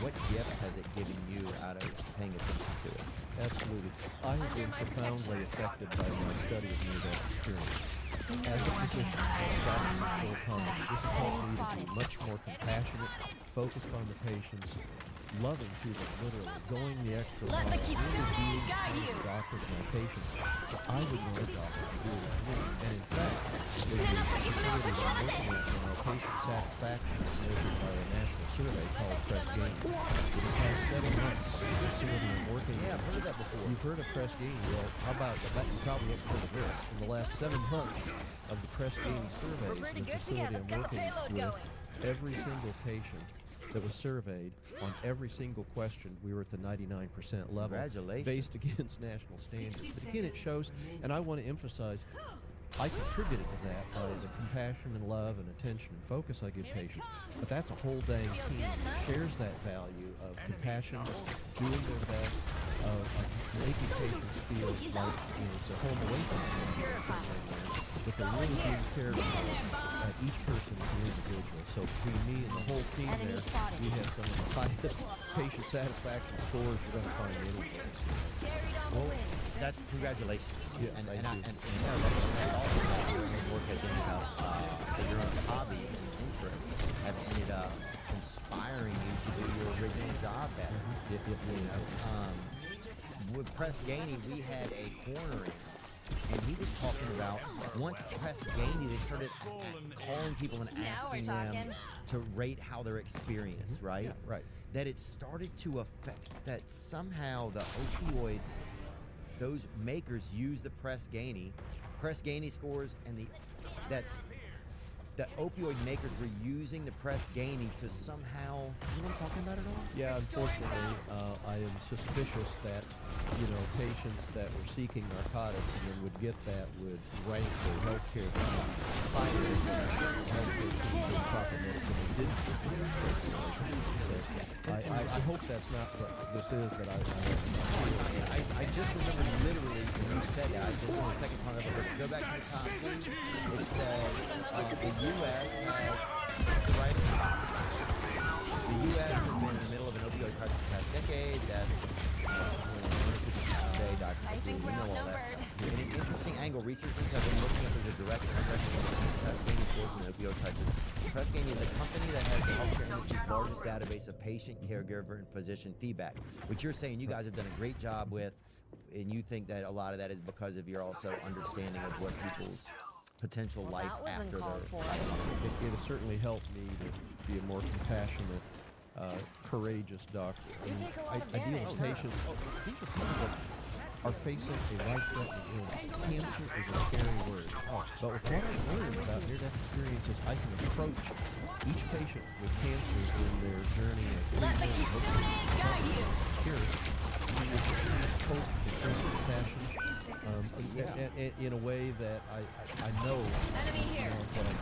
what gifts has it given you out of paying attention to it? Absolutely. I have been profoundly affected by my study of near-death experience. As a physician, full time, this has helped me to be much more compassionate, focused on the patients, loving to them, literally, going the extra mile, really being the doctor to my patients. But I would want a doctor to do it with me. And in fact, the facility I'm looking at now, patient satisfaction is measured by a national survey called Press Gain. In the past 7 months, the facility I'm working in. I've heard of that before. You've heard of Press Gain? Well, how about that? You probably haven't heard of this. In the last 7 months of the Press Gain surveys, the facility I'm working with, every single patient that was surveyed, on every single question, we were at the 99% level. Congratulations. Based against national standards. But again, it shows, and I want to emphasize, I contributed to that by the compassion and love and attention and focus I give patients. But that's a whole dang team that shares that value of compassion, doing their best, of making patients feel like, you know, it's a home away from them. But they're really being cared for. Each person is an individual. So between me and the whole team there, we have some of the highest patient satisfaction scores you're going to find anywhere. Well, that's congratulations. Yeah, and thank you. you know, that's also how your work has ended up, that your own hobby and interest have ended up inspiring you to do your original job better. You know, with Press Ganey, we had a corner in, and he was talking about once Press Ganey, they started calling people and asking them to rate how their experience, right? Yeah, right. That it started to affect that somehow the opioid, those makers use the Press Ganey scores, and the opioid makers were using the Press Ganey to somehow, you know what I'm talking about at all? Yeah, unfortunately, I am suspicious that, patients that were seeking narcotics and then would get that would rank their healthcare higher than healthcare to proper medicine and didn't get the so I hope that's not what this is, but I just remember literally when you said that, this is the second time I've ever heard it. Go back to the top two. It says the U.S. has the right. The U.S. has been in the middle of an opioid crisis for the past decade. That's I think we're outnumbered. In an interesting angle, researchers have been looking at the direct effects of Press Ganey scores in the opioid crisis. Press Ganey is a company that has the healthcare industry's largest database of patient, caregiver, and physician feedback, which you're saying you guys have done a great job with, and you think that a lot of that is because of your also understanding of what people's potential life after their. It has certainly helped me to be a more compassionate, courageous doctor. I deal with patients. These are people that are facing a life-threatening illness. Cancer is a scary word. But with what I've learned about near-death experiences, I can approach each patient with cancer in their journey of guide you. Cure. Hope and compassion. In a way that I know what I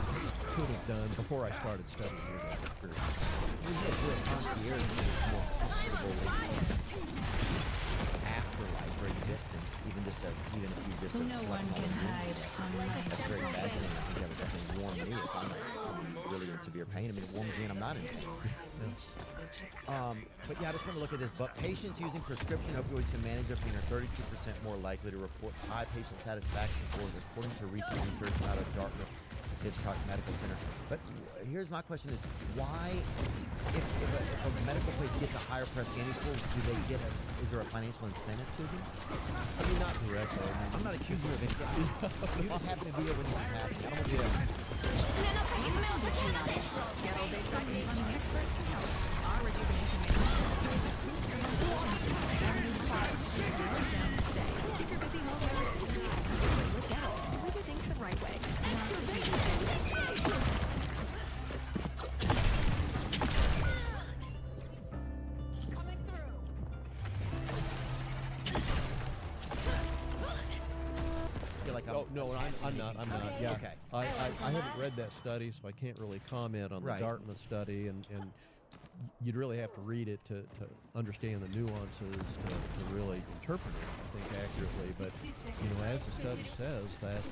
could have done before I started studying near-death experiences. We had to do a concierge to this more comfortable afterlife or existence, even if you just No one can hide from my That's very fascinating. I think that would definitely warm me if I'm really in severe pain. I mean, it warms me and I'm not in pain. But yeah, I just want to look at this. But patients using prescription opioids to manage their pain are 32% more likely to report high patient satisfaction scores, according to recent research out of Dartmouth Hitchcock Medical Center. But here's my question: is why, if a medical place gets a higher Press Ganey score, is there a financial incentive to them? I mean, not directly. I'm not accusing you of anything. You just happen to be here when this is happening. I don't want you to. Our rejuvenation If you're busy home, look out. We do things the right way. Coming through. No, I'm not. Okay. Yeah. Okay. I haven't read that study, so I can't really comment on the Dartmouth study, and you'd really have to read it to understand the nuances to really interpret it, I think, accurately. But, as the study says, that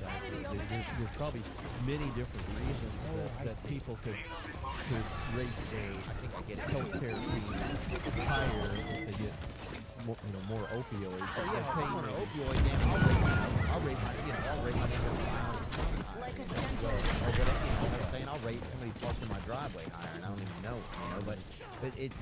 there's probably many different reasons that people could rate their healthcare fees higher if they get more opioids. Oh yeah, if I want an opioid, then I'll rate my neighbor like a dental. I'm saying I'll rate somebody parked in my driveway higher, and I don't even know, But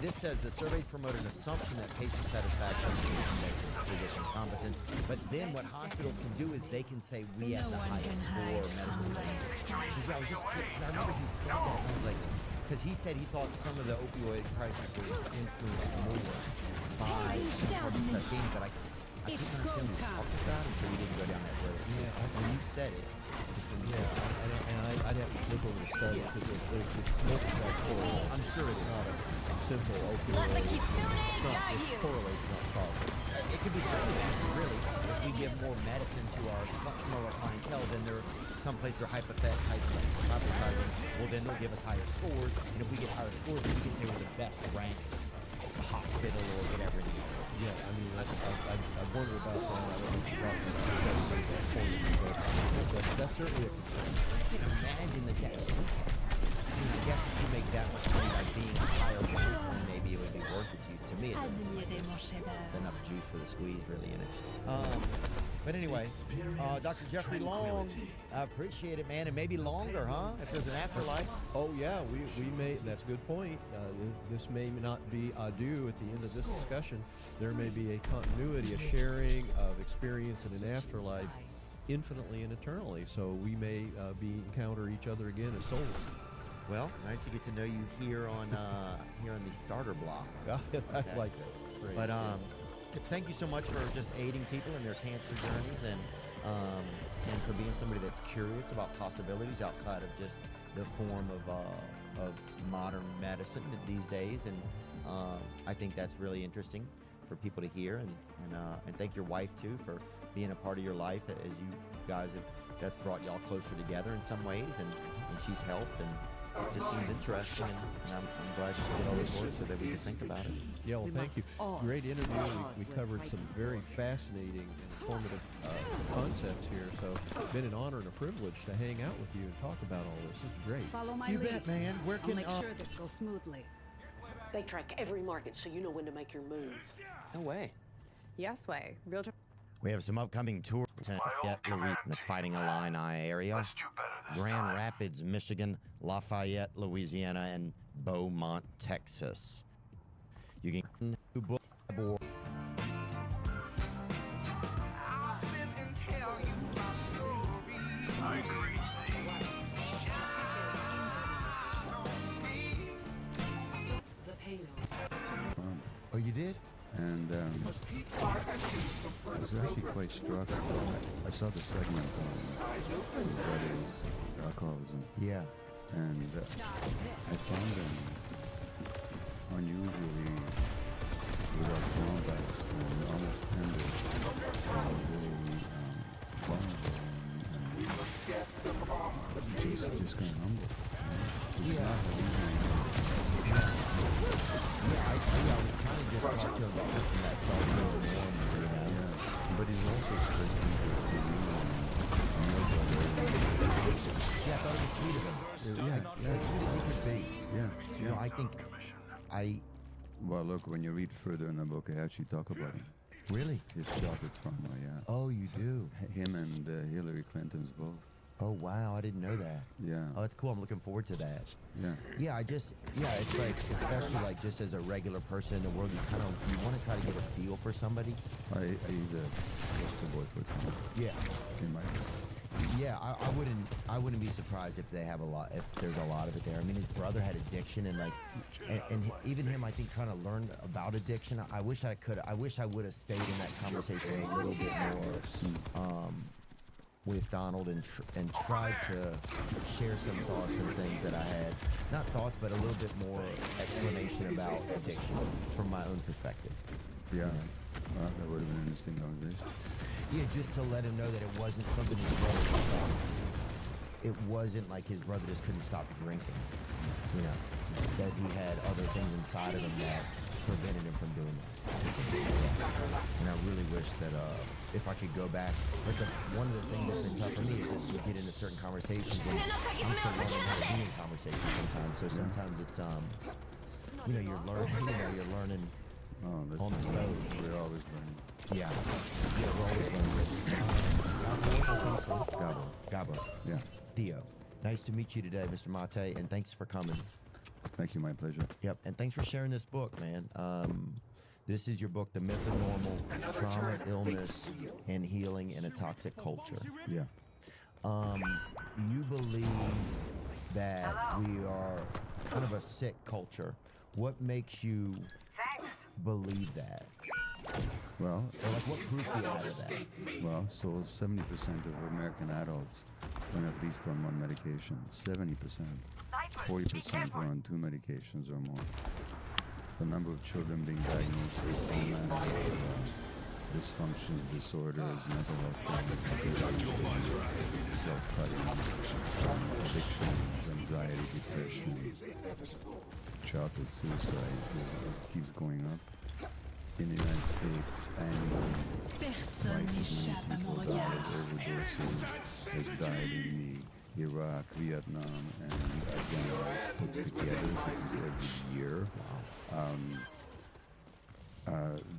this says the surveys promote an assumption that patient satisfaction index is physician competence. But then what hospitals can do is they can say we have the highest score medical Because I was just curious, I remember he said that, and I was like, because he said he thought some of the opioid crisis was influenced more by Press Ganey, but I couldn't understand what he was talking about, and so we didn't go down that road. When you said it, and I'd have to look over the study because it's multifactorial. I'm sure it's not a simple opioid. It's correlates, not causal. It could be really. If we give more medicine to some of our clientele, then some places are hypothesizing. Well, then they'll give us higher scores, and if we get higher scores, then we can say we're the best ranked hospital or whatever. Yeah, I mean, I wonder about that. I don't know if you're talking about that, that's certainly a concern. I can imagine the debt. I guess if you make that much money by being a higher rank, then maybe it it would be worth it to you. To me, it doesn't seem like there's enough juice for the squeeze really in it. But anyway, Dr. Jeffrey Long, I appreciate it, man, and maybe longer, huh? If there's an afterlife. Oh yeah, we may. That's a good point. This may not be adieu at the end of this discussion. There may be a continuity, a sharing of experience in an afterlife, infinitely and eternally. So we may encounter each other again as souls. Well, nice to get to know you here on the starter block. I like that phrase. But thank you so much for just aiding people in their cancer journeys and for being somebody that's curious about possibilities outside of just the form of modern medicine these days. And I think that's really interesting for people to hear. And thank your wife too for being a part of your life as you guys have. That's brought y'all closer together in some ways, and she's helped, and it just seems interesting, and I'm glad you did all this work so that we could think about it. Yeah, well, thank you. Great interview. We covered some very fascinating and informative concepts here, so it's been an honor and a privilege to hang out with you and talk about all this. This is great. Follow my You lead. bet, man. Where I'll can make sure this goes smoothly. They track every market so you know when to make your move. No way. Yes way. Real We have some upcoming tours in Louisiana, the Fighting Illini area, Grand Rapids, Michigan, Lafayette, Louisiana, and Beaumont, Texas. You can book aboard. I'll sit and tell you my story. I agree. The payload. Oh, you did? And I was actually quite struck. I saw the segment on his brother's alcoholism. Yeah. And I found him unusually without drawbacks and almost tender, really vulnerable and just kind of humble. I was trying to just talk to him about something that felt really warm, you know? But he's also expressed interest in you Yeah, I thought it was sweet of him. As sweet as he could be. Yeah. You know, I think Well, look, when you read further in the book, I actually talk about him. Really? His childhood trauma, yeah. Oh, you do? Him and Hillary Clinton's both. Oh, wow, I didn't know that. Yeah. Oh, that's cool. I'm looking forward to that. Yeah. Yeah, it's like, especially like just as a regular person in the world, you want to try to get a feel for somebody. He's a poster boy for trauma. Yeah. In my book. Yeah, I wouldn't be surprised if there's a lot of it there. I mean, his brother had addiction, and even him, I think, trying to learn about addiction. I wish I would have stayed in that conversation a little bit more with Donald and tried to share some thoughts and things that I had. Not thoughts, but a little bit more explanation about addiction from my own perspective. Yeah. That would have been an interesting conversation. Yeah, just to let him know that it wasn't something his brother could stop. It wasn't like his brother just couldn't stop drinking. You know, that he had other things inside of him that prevented him from doing that. And I really wish that if I could go back, like one of the things that's been tough for me is just to get into certain conversations, and I'm still learning how to be in conversations sometimes. So sometimes it's you're learning on the stove. We're always learning. Yeah, we're always learning. Gabo. Yeah. Theo, nice to meet you today, Mr. Mate, and thanks for coming. Thank you, my pleasure. Yep, and thanks for sharing this book, man. This is your book, The Myth of Normal, Trauma, Illness, and Healing in a Toxic Culture. Yeah. You believe that we are kind of a sick culture. What makes you believe that? Well, or like what proof do you have of that? Well, so 70% of American adults are at least on one medication. 70%. 40% are on 2 medications or more. The number of children being diagnosed with automatic dysfunctions, disorders, mental health problems, self-cutting, addictions, anxiety, depression, childhood suicide, it keeps going up. In the United States, annually, twice as many people die of overdoses as died in the Iraq, Vietnam, and Afghanistan put together. This is every year.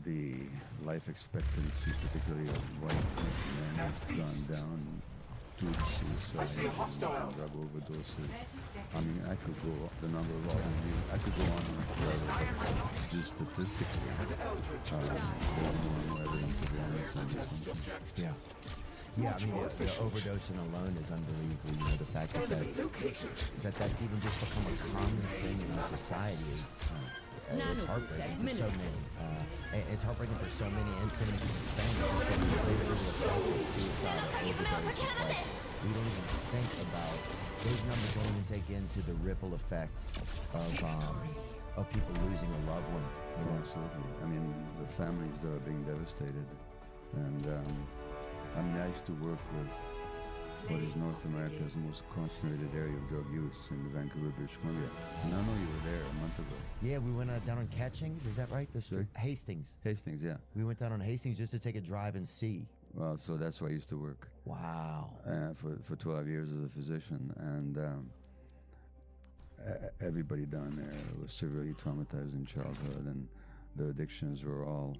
the life expectancy, particularly of white men, has gone down to suicide and drug overdoses. I mean, I could go, the number of I could go on and forever, but just statistically, there's no evidence of illness on this one. Yeah. Yeah, I mean, the overdosing alone is unbelievable. You know, the fact that that's even just become a common thing in our society is it's heartbreaking for so many. It's heartbreaking for so many and so many people's families. Just when we think of suicide or overdose, it's like we don't even think about those numbers. Don't even take into the ripple effect of people losing a loved one. You know? Absolutely. I mean, the families that are being devastated, and I mean, I used to work with what is North America's most concentrated area of drug use in Vancouver, British Columbia. And I know you were there a month ago. Yeah, we went down on Catchings, is that right? Hastings. Hastings, yeah. We went down on Hastings just to take a drive and see. Well, so that's where I used to work. Wow. For 12 years as a physician. And everybody down there was severely traumatized in childhood, and their addictions were all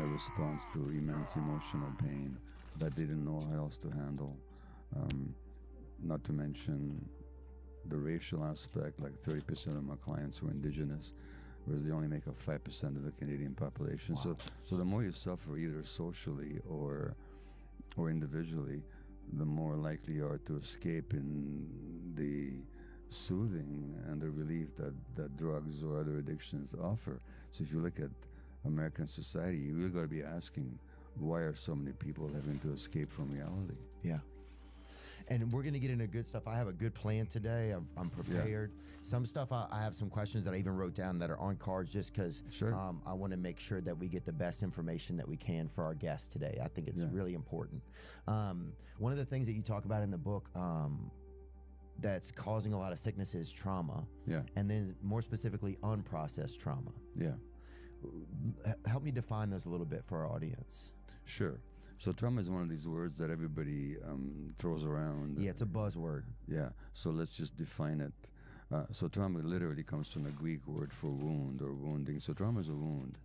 a response to immense emotional pain that they didn't know how else to handle. Not to mention the racial aspect, like 30% of my clients were indigenous, whereas they only make up 5% of the Canadian population. Wow. So the more you suffer, either socially or individually, the more likely you are to escape in the soothing and the relief that drugs or other addictions offer. So if you look at American society, you really got to be asking, why are so many people having to escape from reality? Yeah. And we're going to get into good stuff. I have a good plan today. I'm prepared. Yeah. Some stuff, I have some questions that I even wrote down that are on cards just because I want to make sure that we get the best information that we can for our guests today. I think it's really important. One of the things that you talk about in the book that's causing a lot of sickness is trauma. Yeah. And then more specifically, unprocessed trauma. Yeah. Help me define those a little bit for our audience. Sure. So trauma is one of these words that everybody throws around. Yeah, it's a buzzword. Yeah. So let's just define it. So trauma literally comes from the Greek word for wound or wounding. So trauma is a wound,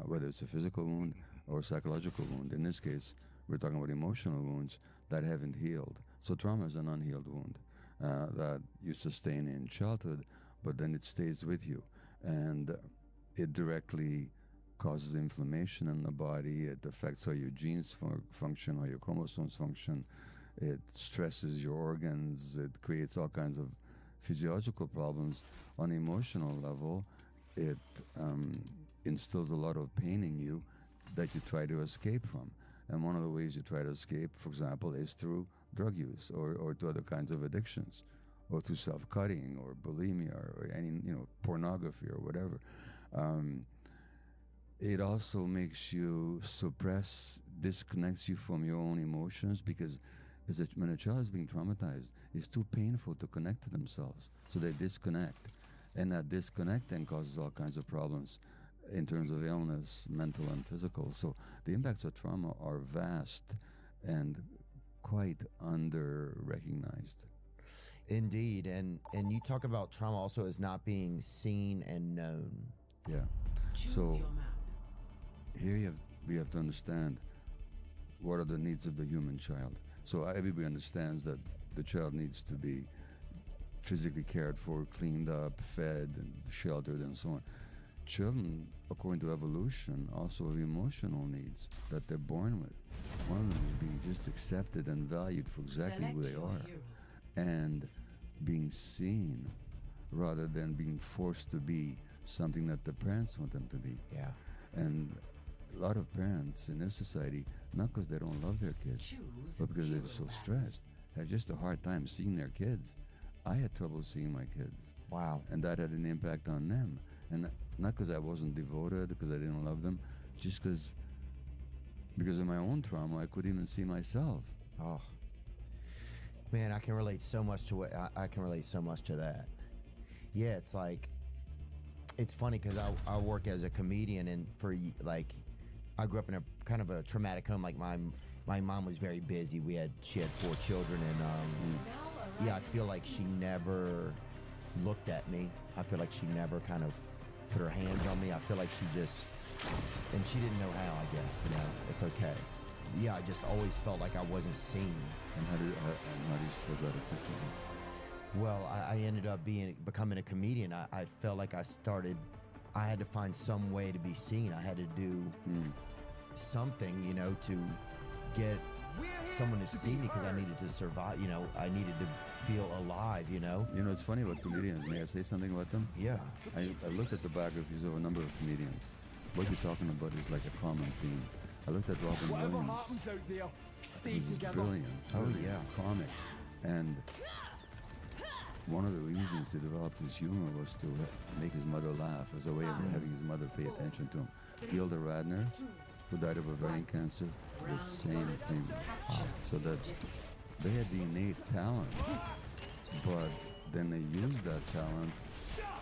whether it's a physical wound or a psychological wound. In this case, we're talking about emotional wounds that haven't healed. So trauma is an unhealed wound that you sustain in childhood, but then it stays with you. And it directly causes inflammation in the body. It affects how your genes function, how your chromosomes function. It stresses your organs. It creates all kinds of physiological problems. On the emotional level, it instills a lot of pain in you that you try to escape from. And one of the ways you try to escape, for example, is through drug use or to other kinds of addictions, or through self-cutting or bulimia or any, pornography or whatever. It also makes you disconnects you from your own emotions, because when a child is being traumatized, it's too painful to connect to themselves. So they disconnect. And that disconnect then causes all kinds of problems in terms of illness, mental and physical. So the impacts of trauma are vast and quite under-recognized. Indeed. And you talk about trauma also as not being seen and known. Yeah. So here we have to understand what are the needs of the human child. So everybody understands that the child needs to be physically cared for, cleaned up, fed, and sheltered, and so on. Children, according to evolution, also have emotional needs that they're born with. One of them is being just accepted and valued for exactly who they are, and being seen rather than being forced to be something that the parents want them to be. Yeah. And a lot of parents in this society, not because they don't love their kids, but because they're so stressed, have just a hard time seeing their kids. I had trouble seeing my kids. Wow. And that had an impact on them. And not because I wasn't devoted, because I didn't love them, just because of my own trauma, I couldn't even see myself. Oh. Man, I can relate so much to I can relate so much to that. Yeah, it's like, it's funny because I work as a comedian, and I grew up in a kind of a traumatic home. Like my mom was very busy. She had 4 children, and I feel like she never looked at me. I feel like she never kind of put her hands on me. I feel like she just, and she didn't know how, I guess, you know, it's okay. Yeah, I just always felt like I wasn't seen. And how do you suppose that affected you? Well, I ended up becoming a comedian. I felt like I had to find some way to be seen. I had to do something, you know, to get someone to see me because I needed to survive, you know, I needed to feel alive, you know? You know, it's funny about comedians. May I say something about them? Yeah. I looked at the biographies of a number of comedians. What you're talking about is like a common theme. I looked at Robin Williams. out there, stay He's brilliant. Oh, Brilliant, yeah. comic. And one of the reasons he developed his humor was to make his mother laugh as a way of having his mother pay attention to him. Gilda Radner, who died of ovarian cancer, the same thing. So that they had the innate talent, but then they used that talent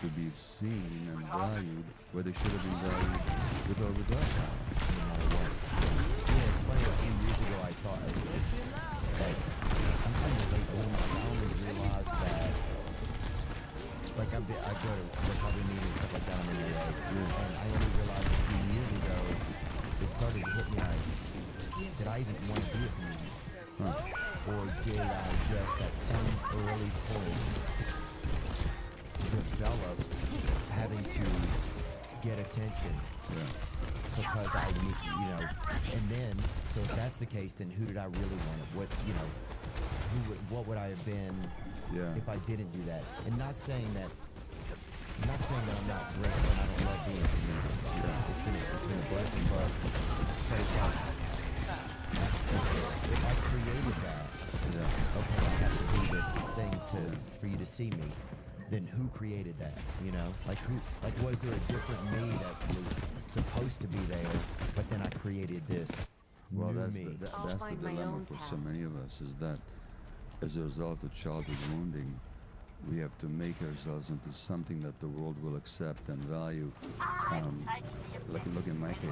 to be seen and valued where they should have been valued with or without talent. No matter what. Yeah, it's funny, a few years ago I thought it's like, I'm kind of late bloomer. I only realized that, like I go to recovery meetings, stuff like that, I'm in LA, and I only realized a few years ago, it started to hit me like, did I even want to be a comedian? Or did I just at some early point develop having to get attention? Because I need, you know, and then, so if that's the case, then who did I really want? What, you know, what would I have been if I didn't do that? And not saying that I'm not grateful and I don't love being a comedian. It's been a blessing, but it's like, if I created that, okay, I have to do this thing for you to see me, then who created that, you know? Like was there a different me that was supposed to be there, but then I created this Well, new that's me? that's the dilemma for so many of us, is that as a result of childhood wounding, we have to make ourselves into something that the world will accept and value. Look in my case.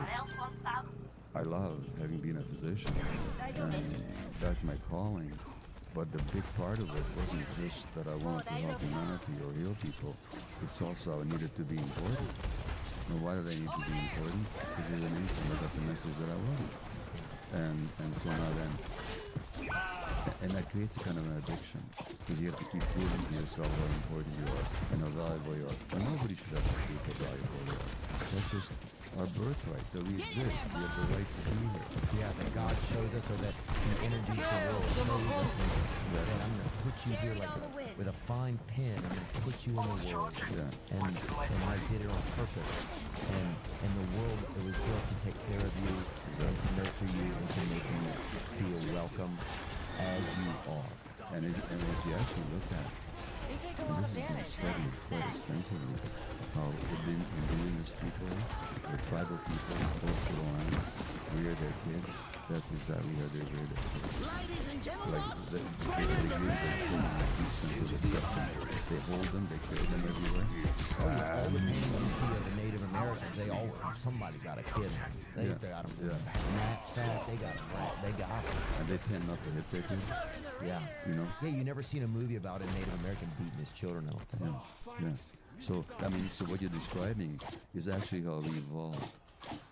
I love having been a physician, and that's my calling. But the big part of it wasn't just that I wanted to help humanity or heal people. It's also I needed to be important. Now, why did I need to be important? Because there's an instant I got the message that I wasn't. And so now then, and that creates a kind of an addiction, because you have to keep proving to yourself how important you are and how valuable you are. And nobody should have to prove how valuable you are. That's just our birthright, that we exist. We have the right to be here. Yeah, that God shows us, or that the energy of the world shows us and said, I'm going to put you here like with a fine pen. I'm going to put you in the world. Yeah. And I did it on purpose. And the world, it was built to take care of you and to nurture you and to make you feel welcome as you are. And if you actually look at, and this has been studied quite extensively, how the indigenous people, the tribal people, close to the land, rear their kids. That's exactly how they rear their kids. Ladies and gentlemen, Like they give them a sense of acceptance. They hold them, they carry them everywhere. Oh yeah, all the paintings you see of the Native Americans, they all, somebody's got a kid. They got them in a knapsack, they got them. And they tend not to hit their kids. Yeah. You know? Yeah, you never seen a movie about a Native American beating his children, I don't think. Yeah. So, I mean, so what you're describing is actually how we evolved.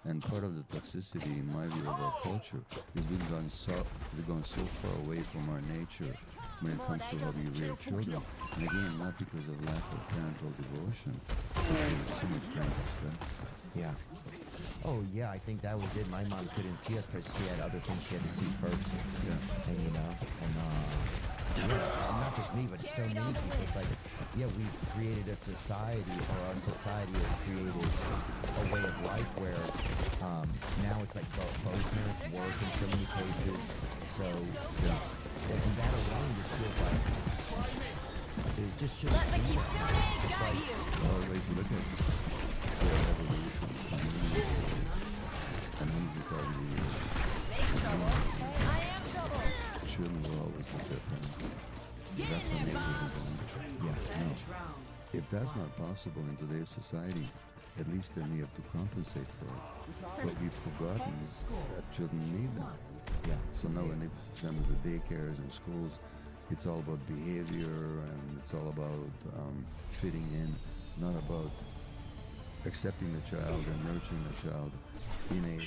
And part of the toxicity, in my view, of our culture is we've gone so far away from our nature when it comes to how we rear children. And again, not because of lack of parental devotion, but because of so much parental stress. Yeah. Oh yeah, I think that was it. My mom couldn't see us because she had other things she had to see first. Yeah. And you know, and not just me, but so many people. It's like, yeah, we've created a society, or our society has created a way of life where now it's like both parents work in so many cases. So and that alone just feels like it just shouldn't be that. It's like, well, if you look at the evolution of community and hundreds of thousands of years, children will always with their parents. That's the nature of the bond. Yeah. Now, if that's not possible in today's society, at least then we have to compensate for it. But we've forgotten that children need them. Yeah. So now when they send them to daycares and schools, it's all about behavior and it's all about fitting in, not about accepting the child and nurturing the child in a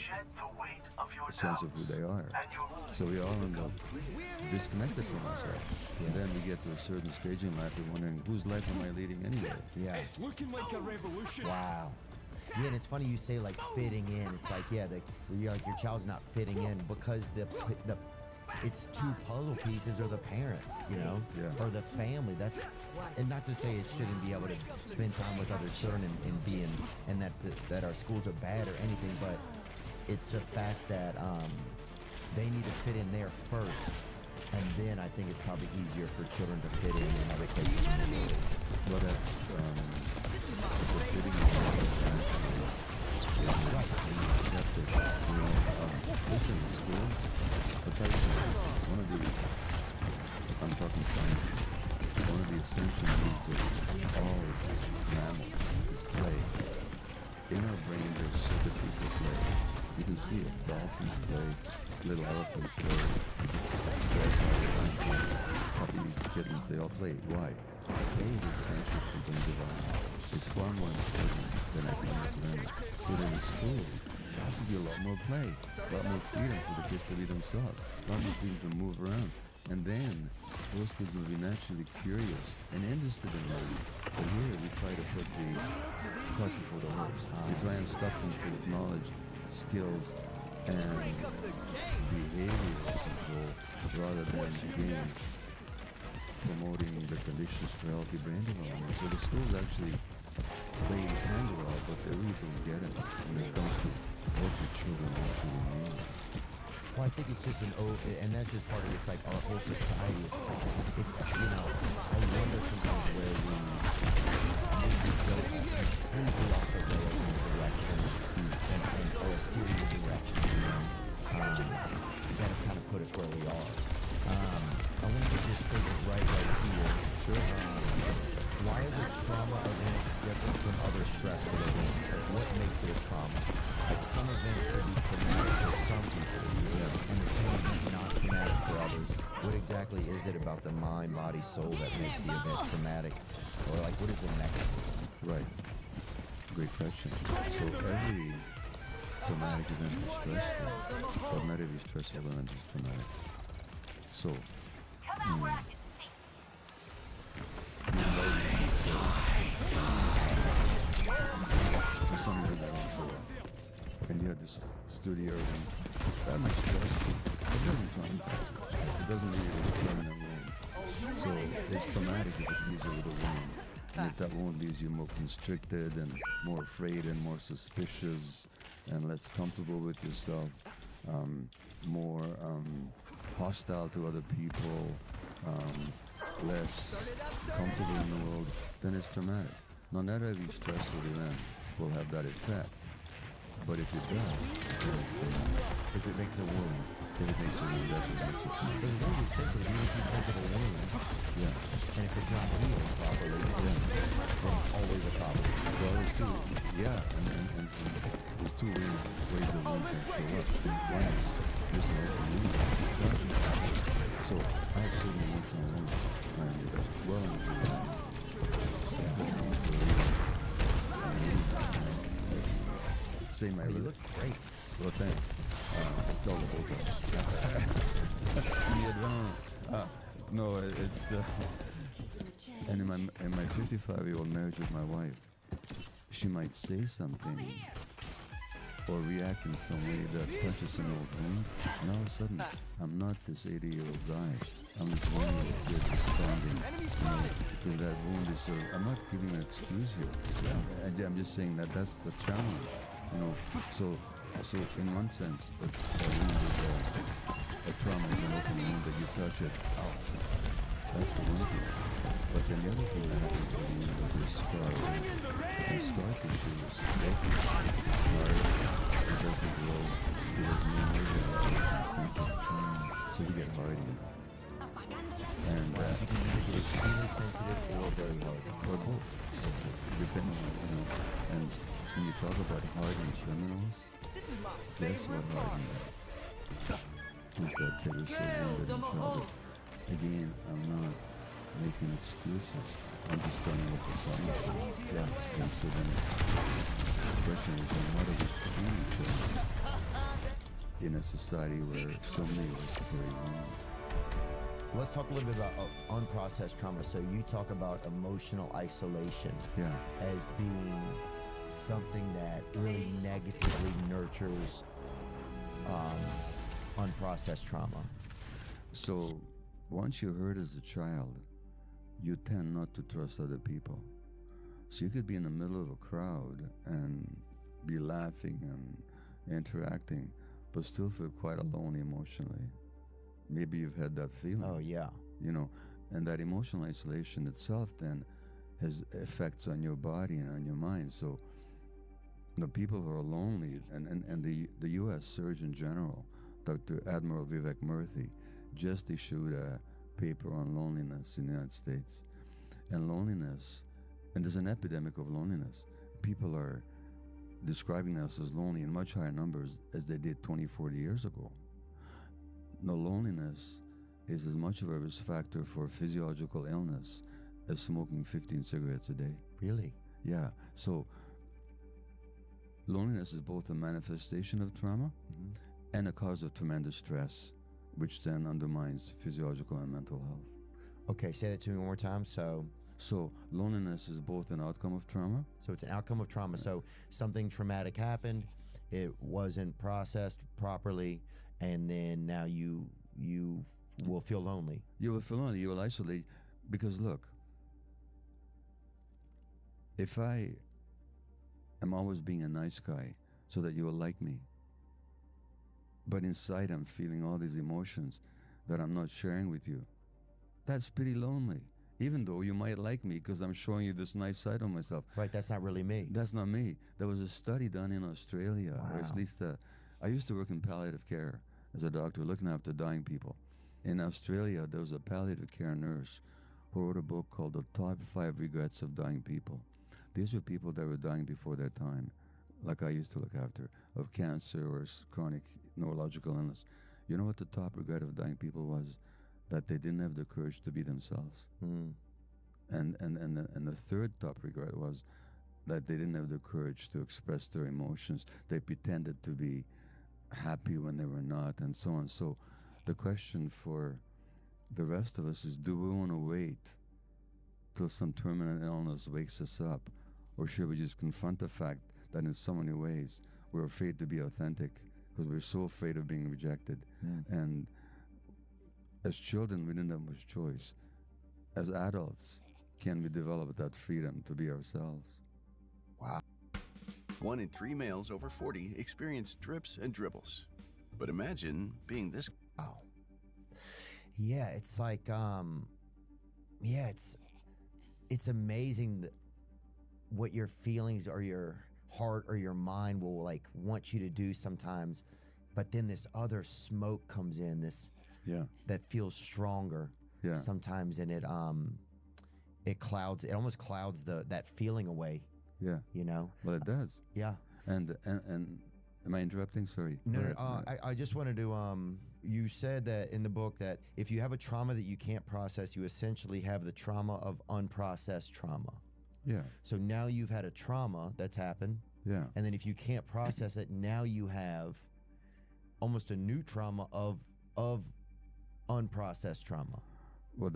sense of who they are. So we all end up disconnected from ourselves. And then we get to a certain stage in life, we're wondering, whose life am I leading anyway? Yeah. It's looking like a revolution. Wow. Yeah, and it's funny you say like fitting in. It's like, yeah, your child's not fitting in because it's two puzzle pieces or the parents, you know, or the family. And not to say it shouldn't be able to spend time with other children and be in, and that our schools are bad or anything, but it's the fact that they need to fit in there first, and then I think it's probably easier for children to fit in other places in the world. Well, that's the fitting in accepted. Listen, in schools, I'll tell you something. I'm talking science here. One of the essential needs of all mammals is play. In our brain, there's sympathy for play. You can see it. Dolphins play, little elephants play, puppies, kittens, they all play. Why? Play is essential for them to survive. It's far more important than academic learning. But in the schools, there has to be a lot more play, a lot more freedom for the kids to be themselves, a lot more freedom to move around. And then those kids will be naturally curious and interested in learning. But here we try to put the cart before the horse. We try and stuff them full of knowledge, skills, and behavioral control rather than, again, promoting the conditions for healthy brain development. So the schools actually play hand well, but they really don't get it when it comes to what the children actually need. Well, I think it's just and that's just part of it. It's like our whole society is, I wonder sometimes where we maybe go off the rails in a direction or a series of directions, that have kind of put us where we are. I want to get this statement right here. Sure. Why is a trauma event different from other stressful events? Like, what makes it a trauma? Like, some events could be traumatic for some people, and the same event not traumatic for others. What exactly is it about the mind, body, soul that makes the event traumatic? Or, like, what is the mechanism? Right. Great question. So every traumatic event is stressful, but not every stressful event is traumatic. So, for some reason they don't show up. And you had this studio and that makes stress. It doesn't traumatize. It doesn't leave you with a permanent wound. So it's traumatic if it leaves you with a wound. And if that wound leaves you more constricted and more afraid and more suspicious and less comfortable with yourself, more hostile to other people, less comfortable in the world, then it's traumatic. Now, not every stressful event will have that effect, but if it does, then it's traumatic. If it makes a wound. If it makes a wound, that's what makes it traumatic. So it's really sensitive, even if you think of a wound. Yeah. And if it's not healed properly, then it's always a problem. Well, there's two, and there's two ways the wound can show up. One is just an open wound. So I have certain emotional wounds. I'm well into that. Say my You look great. Well, thanks. It's all the Botox. No, it's and in my 55-year-old marriage with my wife, she might say something or react in some way that touches an old wound, and all of a sudden, I'm not this 80-year-old guy. I'm this one-year-old kid responding, because that wound is so. I'm not giving an excuse here. I'm just saying that that's the challenge, So in one sense, a wound is a trauma is an open wound that you touch it. That's the one thing. But then the other thing that happens when you have this scar, and scar tissue is broken. It's hard, it doesn't grow, it has no sensitive. So you get hardened. And you can either get extremely sensitive or very hard. Or both. Depending on, and when you talk about hardened criminals, guess what hardened them? Is that they were so wounded in childhood. Again, I'm not making excuses. I'm just telling what the science is. And so then question is, then what are we doing children in a society where so many of us are very wounds? Let's talk a little bit about unprocessed trauma. So you talk about emotional isolation as being something that really negatively nurtures unprocessed trauma. So once you're hurt as a child, you tend not to trust other people. So you could be in the middle of a crowd and be laughing and interacting, but still feel quite alone emotionally. Maybe you've had that feeling. Oh, yeah. You know, and that emotional isolation itself then has effects on your body and on your mind. So the people who are lonely, and the U.S. Surgeon General, Dr. Admiral Vivek Murthy, just issued a paper on loneliness in the United States. And loneliness, and there's an epidemic of loneliness. People are describing themselves as lonely in much higher numbers as they did 20, 40 years ago. No, loneliness is as much of a risk factor for physiological illness as smoking 15 cigarettes a day. Really? Yeah. So loneliness is both a manifestation of trauma and a cause of tremendous stress, which then undermines physiological and mental health. Okay, say that to me one more time. So loneliness is both an outcome of trauma. So it's an outcome of trauma. So something traumatic happened, it wasn't processed properly, and then now you will feel lonely. You will feel lonely. You will isolate, because look, if I am always being a nice guy so that you will like me, but inside I'm feeling all these emotions that I'm not sharing with you, that's pretty lonely. Even though you might like me because I'm showing you this nice side of myself. Right, that's not really me. That's not me. There was a study done in Australia, or at least I used to work in palliative care as a doctor looking after dying people. In Australia, there was a palliative care nurse who wrote a book called The Top 5 Regrets of Dying People. These were people that were dying before their time, like I used to look after, of cancer or chronic neurological illness. You know what the top regret of dying people was? That they didn't have the courage to be themselves. And the third top regret was that they didn't have the courage to express their emotions. They pretended to be happy when they were not, and so on. So the question for the rest of us is, do we want to wait till some terminal illness wakes us up? Or should we just confront the fact that in so many ways we're afraid to be authentic because we're so afraid of being rejected? And as children, we didn't have much choice. As adults, can we develop that freedom to be ourselves? Wow. 1 in 3 males over 40 experience drips and dribbles. But imagine being this. Wow. Yeah, it's like, it's amazing what your feelings or your heart or your mind will like want you to do sometimes. But then this other smoke comes in, that feels stronger sometimes, and it almost clouds that feeling away. Yeah. You know? Well, it does. Yeah. And am I interrupting? Sorry. No. I just wanted to, you said that in the book that if you have a trauma that you can't process, you essentially have the trauma of unprocessed trauma. Yeah. So now you've had a trauma that's happened. Yeah. And then if you can't process it, now you have almost a new trauma of unprocessed trauma. Well,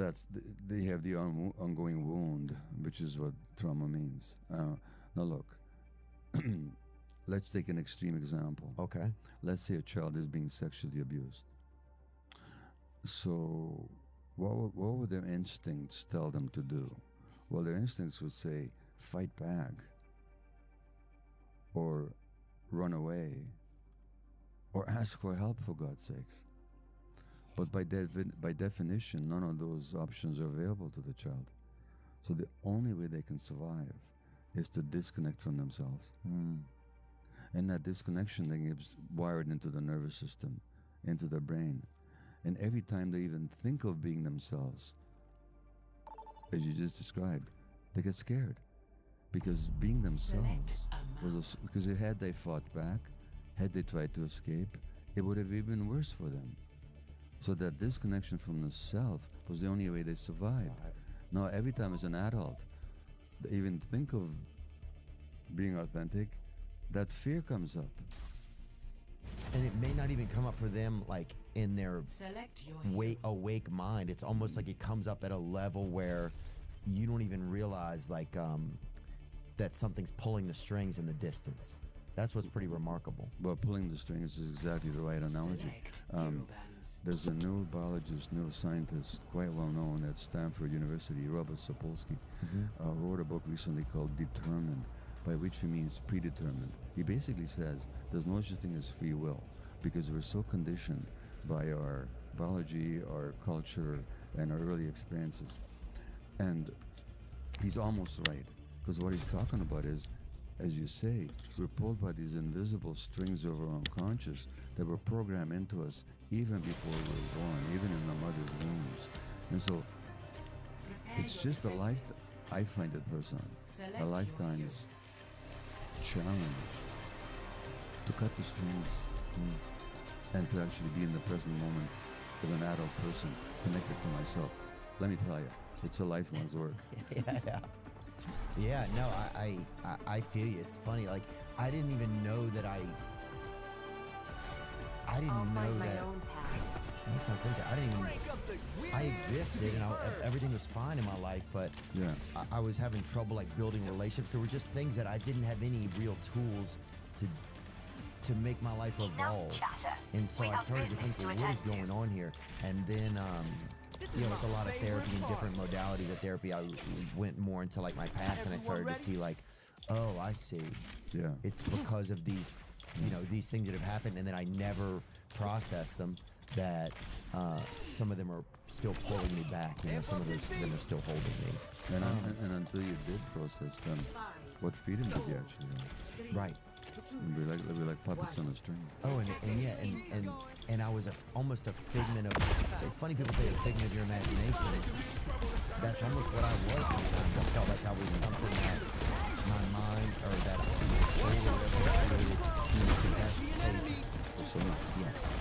they have the ongoing wound, which is what trauma means. Now, look, let's take an extreme example. Okay. Let's say a child is being sexually abused. So, what would their instincts tell them to do? Well, their instincts would say, fight back, or run away, or ask for help, for God's sakes. But by definition, none of those options are available to the child. So the only way they can survive is to disconnect from themselves. And that disconnection then gets wired into the nervous system, into the brain. And every time they even think of being themselves, as you just described, they get scared. Because being themselves because had they fought back, had they tried to escape, it would have been even worse for them. So that disconnection from the self was the only way they survived. Now, every time as an adult, they even think of being authentic, that fear comes up. And it may not even come up for them like in their awake mind. It's almost like it comes up at a level where you don't even realize like that something's pulling the strings in the distance. That's what's pretty remarkable. Well, pulling the strings is exactly the right analogy. There's a neurobiologist, neuroscientist, quite well known at Stanford University, Robert Sapolsky, wrote a book recently called Determined, by which he means predetermined. He basically says there's no such thing as free will because we're so conditioned by our biology, our culture, and our early experiences. And he's almost right, because what he's talking about is, as you say, we're pulled by these invisible strings of our unconscious that were programmed into us even before we were born, even in our mother's wombs. And so it's just a lifetime, I find it personally, a lifetime's challenge to cut the strings and to actually be in the present moment as an adult person connected to myself. Let me tell you, it's a lifelong's work. Yeah, no, I feel you. It's funny, like I didn't even know that I didn't know that. That sounds crazy. I didn't even. I existed and everything was fine in my life, but I was having trouble like building relationships. There were just things that I didn't have any real tools to make my life evolve. And so I started to think, well, what is going on here? And then, you know, with a lot of therapy and different modalities of therapy, I went more into like my past, and I started to see like, oh, I see. Yeah. It's because of these, you know, these things that have happened, and then I never processed them. That some of them are still pulling me back. You know, some of them are still holding me. And until you did process them, what freedom did you actually have? Right. We're like puppets on a string. Oh, and I was almost a figment of. It's funny people say a figment of your imagination. That's almost what I was sometimes. I felt like I was something that my mind or that soul or whatever created in the best place. Yes.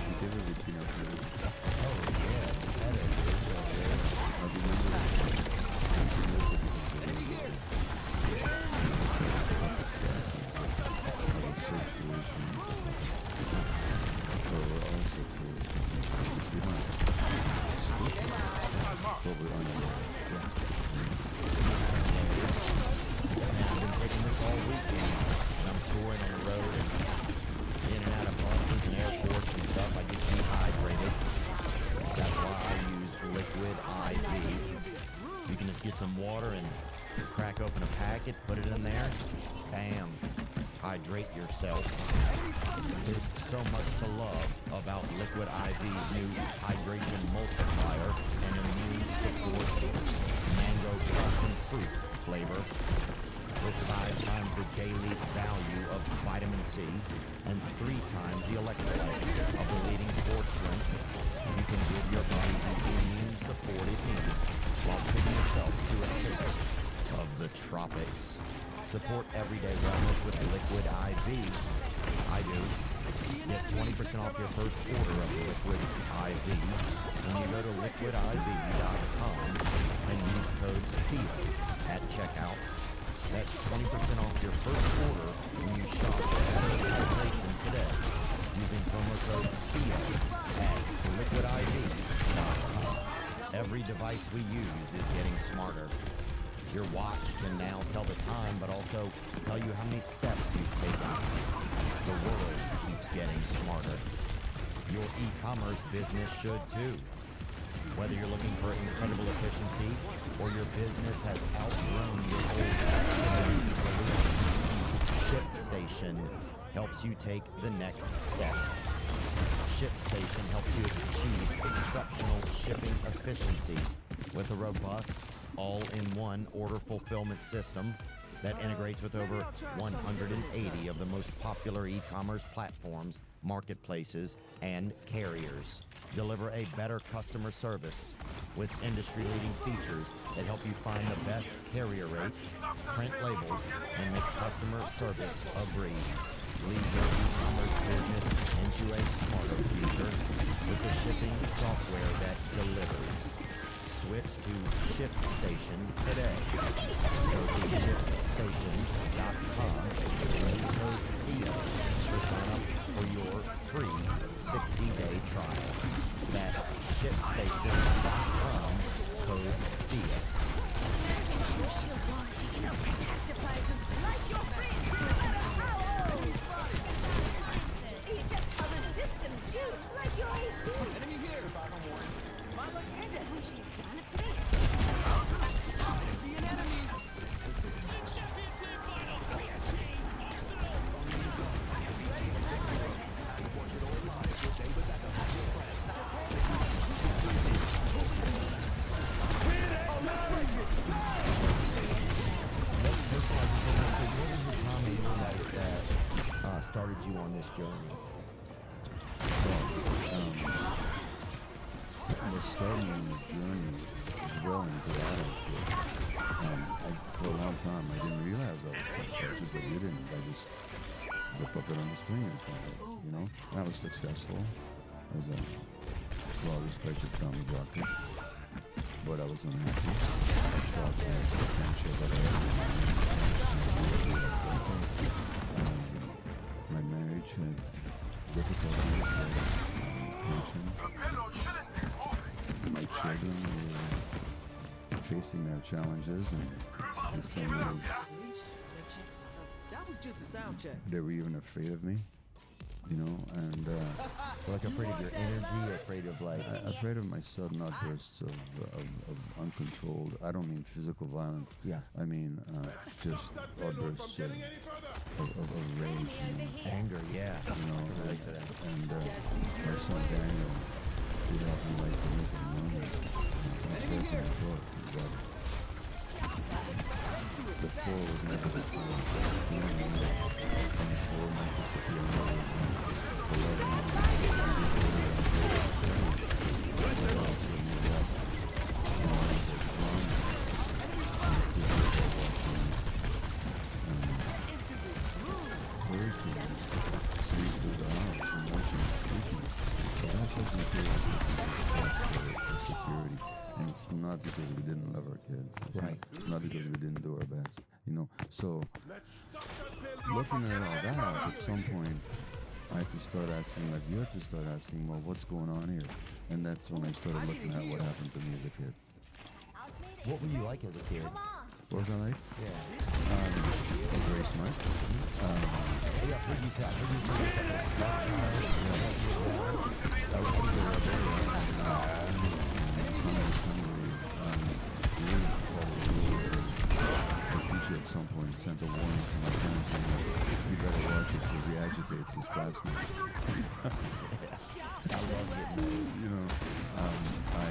You did really feel it. Oh yeah, that is I've been taking this all weekend, and I'm touring on the road and in and out of buses and airports and stuff. I get dehydrated. That's why I use liquid IV. You can just get some water and crack open a packet, put it in there, bam, hydrate yourself. There's so much to love about liquid IV's new hydration multiplier and immune support mango passion fruit flavor with 5 times the daily value of vitamin C and 3 times the electrolytes of the leading sports drink. You can give your body the immune support it needs while treating yourself to a taste of the tropics. Support everyday wellness with liquid IV. I do. Get 20% off your first order of liquid IV when you go to liquidiv.com and use code PIA at checkout. That's 20% off your first order when you shop for hydration today using promo code PIA at liquidiv.com. Every device we use is getting smarter. Your watch can now tell the time, but also tell you how many steps you've taken. The world keeps getting smarter. Your e-commerce business should too. Whether you're looking for incredible efficiency or your business has outgrown your old solution, ShipStation helps you take the next step. ShipStation helps you achieve exceptional shipping efficiency with a robust all-in-one order fulfillment system that integrates with over 180 of the most popular e-commerce platforms, marketplaces, and carriers. Deliver a better customer service with industry-leading features that help you find the best carrier rates, print labels, and make customer service a breeze. Lead your e-commerce business into a smarter future with the shipping software that delivers. Switch to ShipStation today. Go to ShipStation.com and use started you on this journey? What started me on the journey was well into adulthood. For a long time, I didn't realize I was successful, but you didn't. I just was a puppet on the string in some ways, you know? And I was successful as a well-respected family doctor, but I was unhappy. I thought I had potential, but I my marriage had difficulties with tension. My children were facing their challenges, and in some ways, That was just a sound check. they were even afraid of me, you know, and Like afraid of your energy, afraid of like... afraid of my sudden outbursts of uncontrolled, I don't mean physical violence. Yeah. I mean just outbursts of rage, you know. Anger, yeah. You know, relate to that. and my son Daniel, who helped me like to make it moment, he says in the book that the four was never the four. You know, and the four might disappear, and the security, and it's not because we didn't love our kids. It's not because we didn't do our best, you know. So, looking at all that, at some point, I had to start asking, like you had to start asking, well, what's going on here? And that's when I started looking at what happened to me as a kid. What were you like as a kid? What was I like? Yeah. Very smart. I heard you say a smart child. I was thinking of the teacher at some point sent a warning to my parents saying, you better watch it because he agitates his classmates. I love getting those. You know, I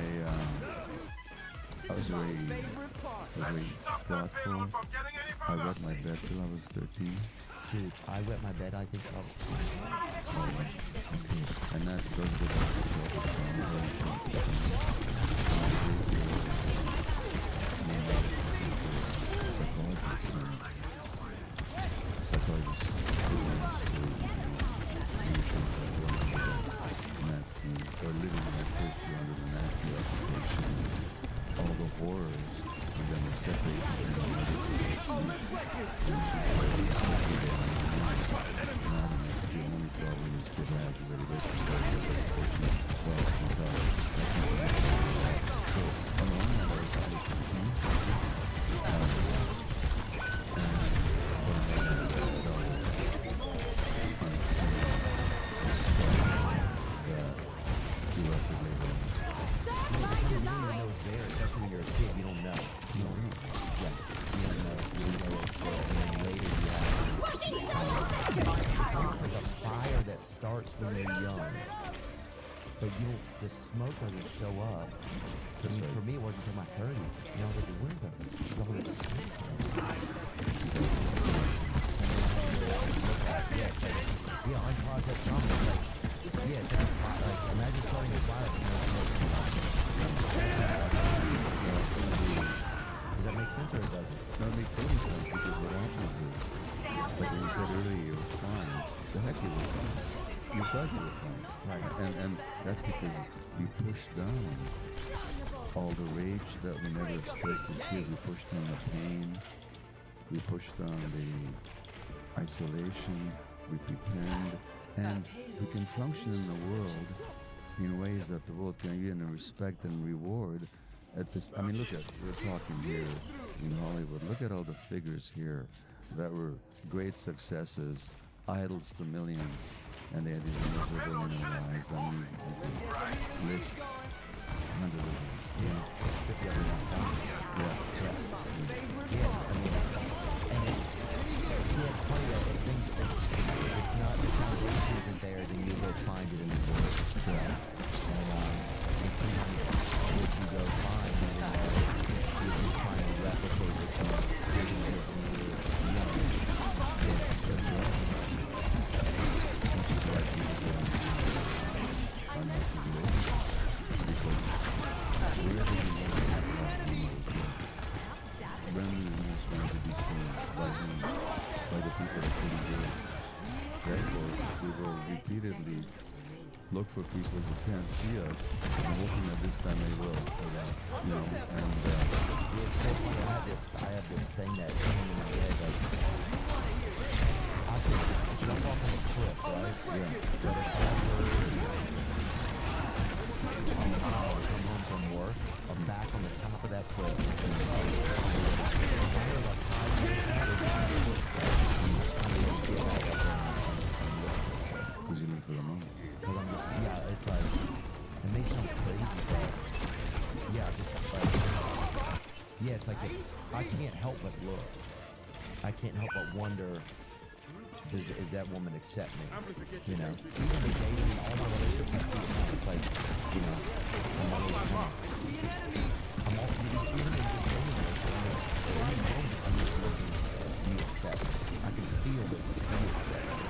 was very thoughtful. I read my bed till I was 13. Dude, I wet my bed, I think I was 20. Okay. And that does go back to psychologists, Nazi, or living in my first year under the Nazi occupation, all the horrors, and then the separation. The only problem is kid has is that he gets very fortunate. Well, so on the one hand, I was highly Especially when you're a kid, you don't know. You don't know. Yeah. You don't know. You don't know it's there. And then later you have it's almost like a fire that starts when you're young. But you don't, the smoke doesn't show up. I mean, for me, it wasn't until my 30s. And I was like, where is all this smoke from? Yeah, unprocessed trauma. It's like, yeah, it's like a fire. Like, imagine starting a fire with no smoke. Does that make sense or it doesn't? No, it makes total sense because what happens is, like when you said earlier you were fine, the heck you were fine. You thought you were fine. Right. And that's because you pushed down all the rage that we never expressed as kids. We pushed down the pain. We pushed down the isolation. We pretend. And we can function in the world in ways that the world can give and respect and reward. At this, I mean, look at, we're talking here in Hollywood. Look at all the figures here that were great successes, idols to millions, and they had these miserable in their lives. I mean, you can list hundreds of them. Yeah. 50 of them. Yeah. I mean, it's funny that things, it's not, the foundation isn't there, then you go find it in the world. Yeah. And sometimes what you go find, you're just trying to replicate what you did when you were young. Yeah, that's right. people are pretty good. Therefore, we will repeatedly look for people who can't see us. I'm hoping that this time they will. You know, and it's so funny. I have this thing that came in my head, like I could jump off of a cliff, right? Yeah. But if I were come home from work, I'm back on the top of that cliff. Because you live for the moment. Because I'm just, yeah, it's like, it may sound crazy, but yeah, just like, yeah, it's like, I can't help but look. I can't help but wonder, is that woman accept me? You know, even in dating and all my relationships, I see it now. It's like, you know, I'm always even in just dating relationships, any moment, I'm just looking, you accept me. I can feel this, you accept me.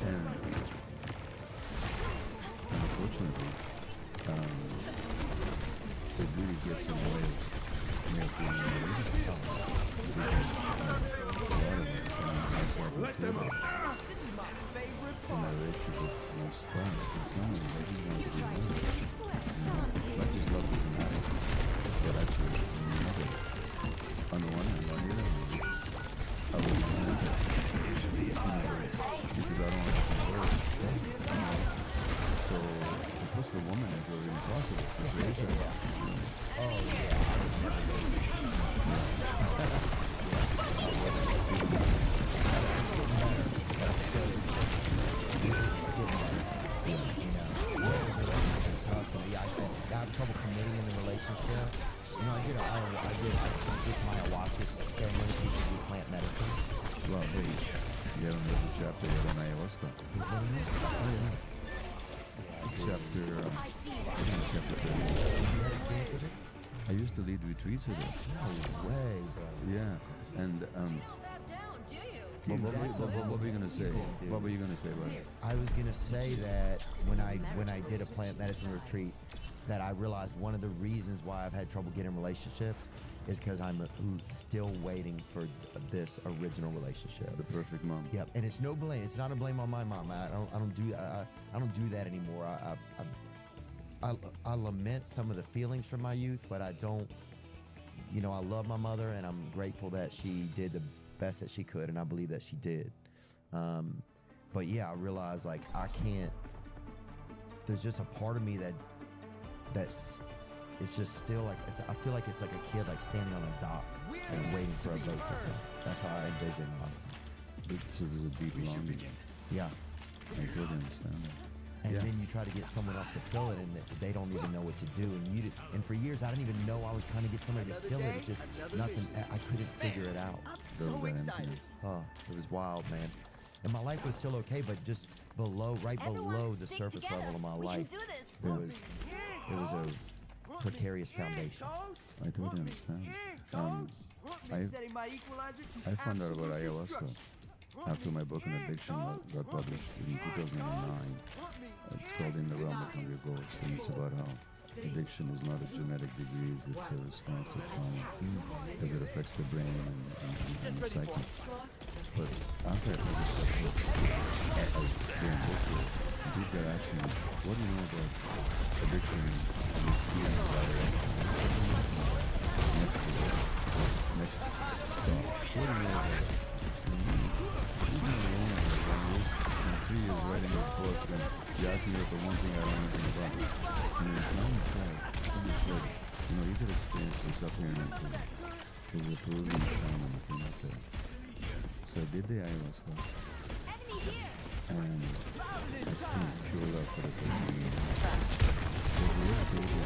And unfortunately, it really gets in the way of male being in a relationship. Let them up. In my relationship with my spouse, it's something that he wants to be with. Like his love doesn't matter. But actually, on the one hand, on the other hand, I would want to because I don't want to work. So it puts the woman into an impossible situation. Oh, I have trouble committing in the relationship. You know, I did it's my ayahuasca ceremony. People do plant medicine. Well, hey, you haven't read the chapter yet on ayahuasca. Chapter 30. I used to lead retreats with it. No way, bro. Yeah, and what were you gonna say? What were you gonna say, brother? I was gonna say that when I did a plant medicine retreat, that I realized one of the reasons why I've had trouble getting relationships is because I'm still waiting for this original relationship. The perfect mom. Yep, and it's no blame. It's not a blame on my mom. I don't do that anymore. I lament some of the feelings from my youth, but I don't. You know, I love my mother, and I'm grateful that she did the best that she could, and I believe that she did. But yeah, I realized like I can't. There's just a part of me that's it's just still like I feel like it's like a kid like standing on a dock and waiting for a boat to come. That's how I envision a lot of times. So there's a deep longing. Yeah. I totally understand that. And then you try to get someone else to fill it, and they don't even know what to do. And for years, I didn't even know I was trying to get somebody to fill it. It just nothing. I couldn't figure it out. Oh, it was wild, man. And my life was still okay, but just right below the surface level of my life, it was a precarious foundation. I totally understand. I found out about ayahuasca after my book on addiction got published in 2009. It's called In the Realm of Hungry Ghosts, and it's about how addiction is not a genetic disease, it's a response to trauma, because it affects the brain and the psyche. But after I published that book, I was doing book tour, and people are asking me, what do you know about addiction and experience by Next stop. What do you know about it? Even alone, I'm 3 years writing a book, and you asked me about the one thing I don't know anything about. And it's someone said, you know, you could experience this up here in Vancouver. There's a Peruvian shaman that came up there. So I did the ayahuasca, and I experienced pure love for the first time. There's a little baby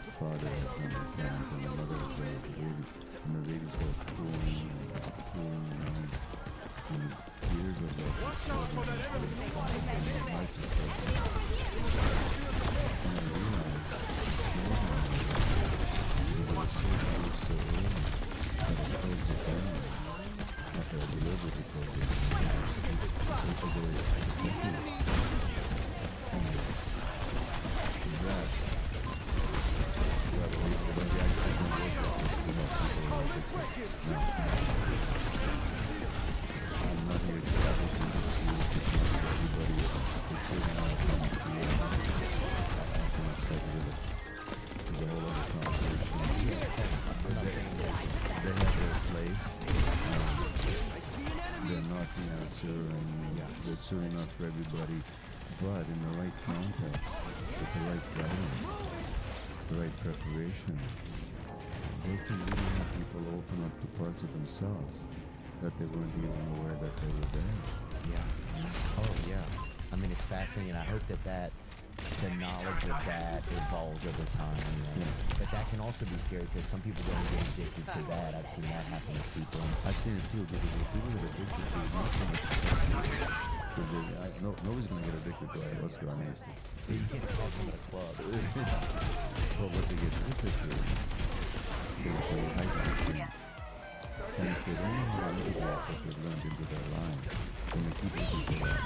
his father has been a plant, and the mother has been a baby. And the baby started cooling around. And tears of love. Watch out for that evidence! And I realized she was so close to her room that I closed the family after I delivered the program. Which was very effective. And that revelation of the accident was that people not the answer, and it's certainly not for everybody. But in the right context, with the right guidance, the right preparation, they can really have people open up to parts of themselves that they weren't even aware that they were there. Yeah. Oh, yeah. I mean, it's fascinating. I hope that the knowledge of that evolves over time. But that can also be scary because some people don't get addicted to that. I've seen that happen with people. I've seen it too, because if people get addicted to it, not so much nobody's going to get addicted to it. Let's go nasty. You can't call someone a club. But what they get addicted to is the heightened experience. And if they don't know how to integrate what they've learned into their lives, then they keep looking for that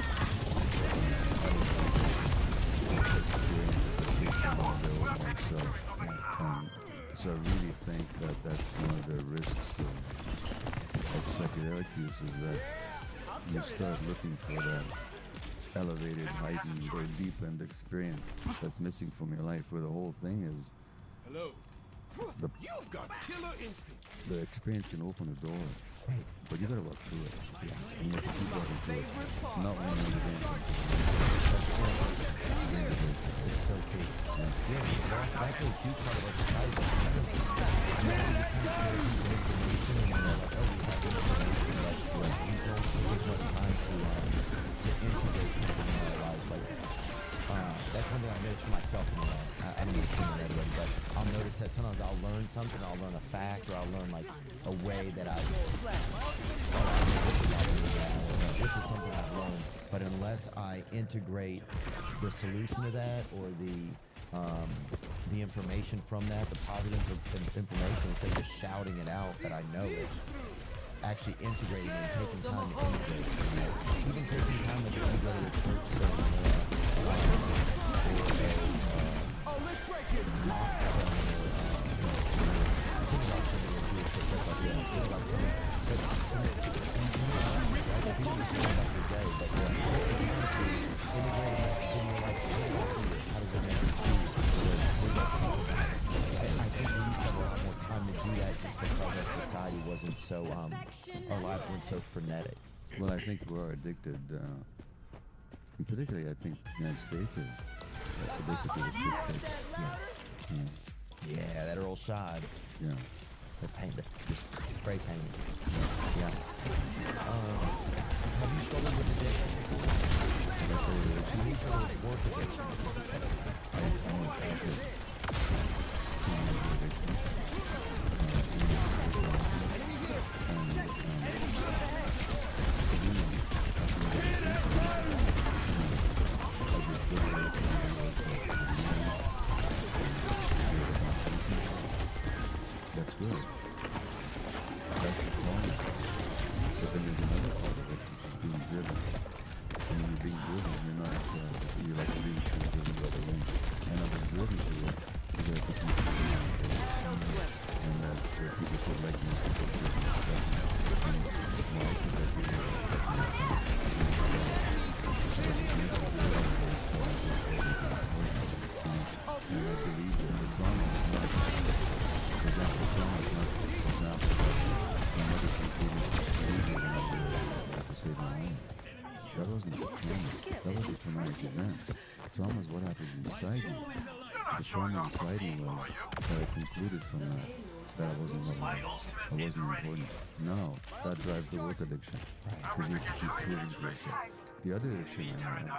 experience that takes them on their own self. So I really think that that's one of the risks of psychedelic use, is that you start looking for that elevated, heightened, or deepened experience that's missing from your life, where the whole thing is You've got killer instincts. the experience can open a door, but you gotta walk through it. And you have to keep walking through it. Not when you're in the danger. It's so key. That's a huge part of our society. To integrate something in our life. That's one thing I've noticed for myself. I don't know if you've read it, but I'll notice that sometimes I'll learn something, I'll learn a fact, or I'll learn like a way that this is something I've learned. But unless I integrate the solution to that, or the information from that, the positive information, instead of just shouting it out that I know it, actually integrating and taking time to integrate. Even taking time to go to a church sermon or let's break it. mosque sermon or sing about something or do a church, that's like, sing about something. But people just sing about your day, but take the time to integrate a message in your life. How does it make you feel? I think we used to have a lot more time to do that just because our society wasn't so, our lives weren't so frenetic. Well, I think we are addicted, and particularly I think the United States is addicted to the quick fix. Yeah, that Earl Shide. Yeah. The paint, the spray paint. Yeah. Have you struggled with addiction before? Have you struggled with work addiction? I'm an addict. That's good. That's the point. But then there's another part of it, which is being driven. And when you're being driven, you're not, you like to be driven the other way. And I've been driven to it, you have to keep moving on. And that people should like me, people should respect me. And why? Because I do and I believe that the trauma is not, for example, the trauma is not, for example, my mother completed surgery when I had to save my life. That wasn't the trauma. That was a traumatic event. Trauma is what happens inside you. The trauma inside me was that I concluded from that I wasn't loved. I wasn't important. Now, that drives the work addiction. Because you keep proving to yourself. The other addiction I had,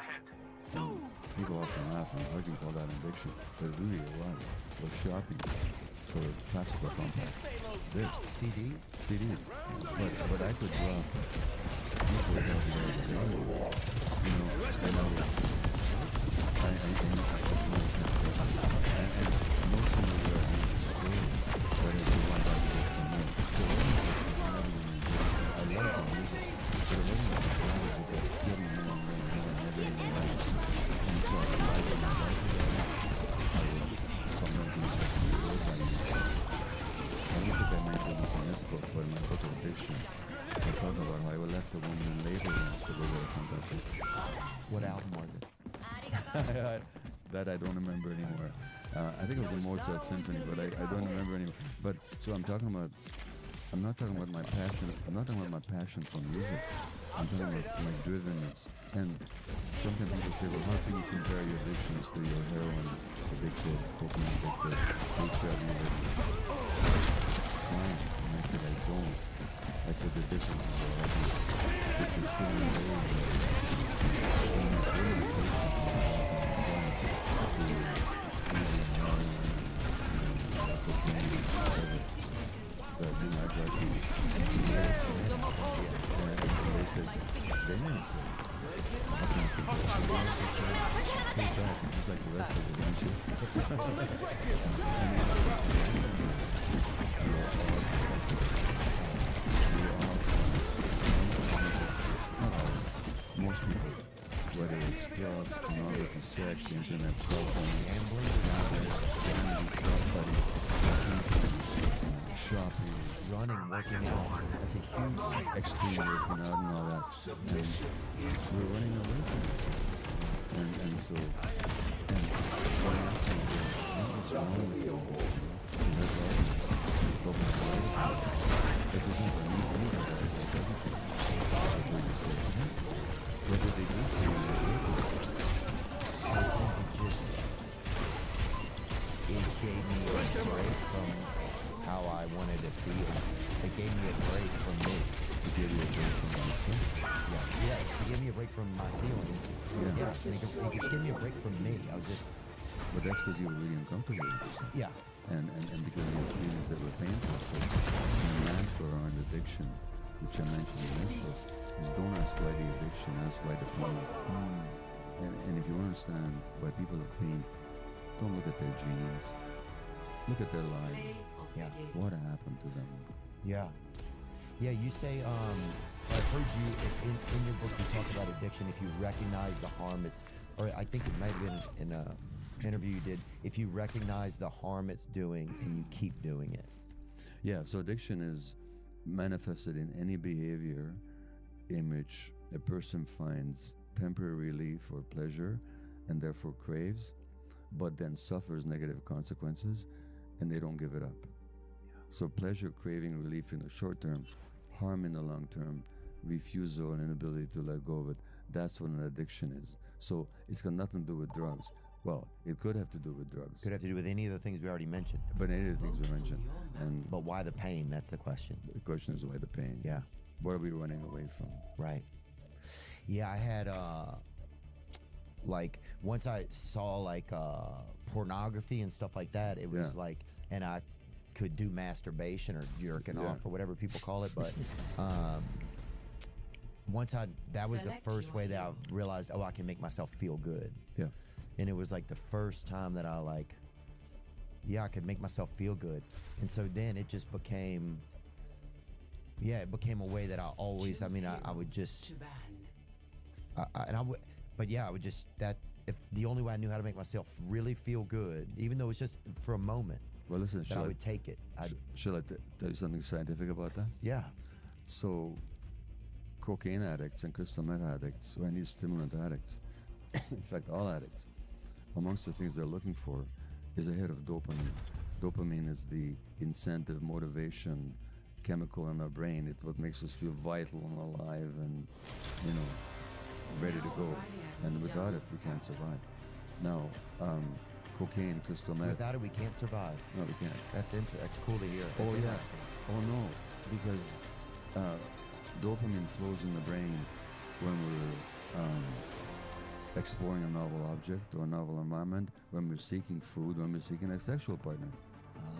people often laugh, and how do you call that an addiction? But really it was shopping for classical compact. This. CDs? CDs. But I could drop people every day. You know, and most of them were but if you want to get some more. So I love the music. But it wasn't like the was about getting more and never even right. And so I like it, I like it. I would sometimes use it to be old by music. I don't think I mentioned this in this book, but in my book of addiction, I talk about how I left a woman later to go to a contact. What album was it? That I don't remember anymore. I think it was a Mozart symphony, but I don't remember anymore. But so I'm not talking about my passion. I'm not talking about my passion for music. I'm talking about like drivenness. And sometimes people say, well, how can you compare your addictions to your heroin addicted, cocaine addicted, HIV addicted clients? And I said, I don't. I said, the difference is obvious. It's the same way most people, whether it's drugs, pornography, sex, the internet, cell phone, gambling, shopping, running, working out. That's a huge extreme working out and all that. And we're running away from it. And so, and what I'm saying is, what's wrong with you? And that's all. If there's not any of that, it's everything. That's what you say. Whether they do to you or I think it gave me a break from how I wanted to feel. It gave me a break from me. It gave you a break from myself? Yeah, it gave me a break from my feelings. Yeah, and it gave me a break from me. I was just... But that's because you were really uncomfortable with yourself. Yeah. And because you had feelings that were painful. So the mantra around addiction, which I mentioned in this book, is don't ask why the addiction, ask why the pain. And if you understand why people have pain, don't look at their genes. Look at their lives. Yeah. What happened to them? Yeah. Yeah, you say, I've heard you, in your book, you talk about addiction. If you recognize the harm or I think it might have been in an interview you did, if you recognize the harm it's doing and you keep doing it. Yeah, so addiction is manifested in any behavior in which a person finds temporary relief or pleasure and therefore craves, but then suffers negative consequences and they don't give it up. So pleasure, craving, relief in the short term, harm in the long term, refusal and inability to let go of it, that's what an addiction is. So it's got nothing to do with drugs. Well, it could have to do with drugs. Could have to do with any of the things we already mentioned. But any of the things we mentioned. But why the pain? That's the question. The question is why the pain. Yeah. What are we running away from? Right. Yeah, I had like once I saw like pornography and stuff like that, it was like, and I could do masturbation or jerking off or whatever people call it, but that was the first way that I realized, I can make myself feel good. Yeah. And it was like the first time that I could make myself feel good. And so then it just became, it became a way that I always, I would just, I would just, if the only way I knew how to make myself really feel good, even though it's just for a moment, well, listen, I would take it. Shall I tell you something scientific about that? Yeah. So, cocaine addicts and crystal meth addicts, or any stimulant addicts, in fact, all addicts, amongst the things they're looking for is a hit of dopamine. Dopamine is the incentive, motivation chemical in our brain. It's what makes us feel vital and alive and, ready to go. And without it, we can't survive. Now, cocaine, crystal meth. Without it, we can't survive. No, we can't. That's cool to hear. That's interesting. Oh, no. Because dopamine flows in the brain when we're exploring a novel object or a novel environment, when we're seeking food, when we're seeking a sexual partner.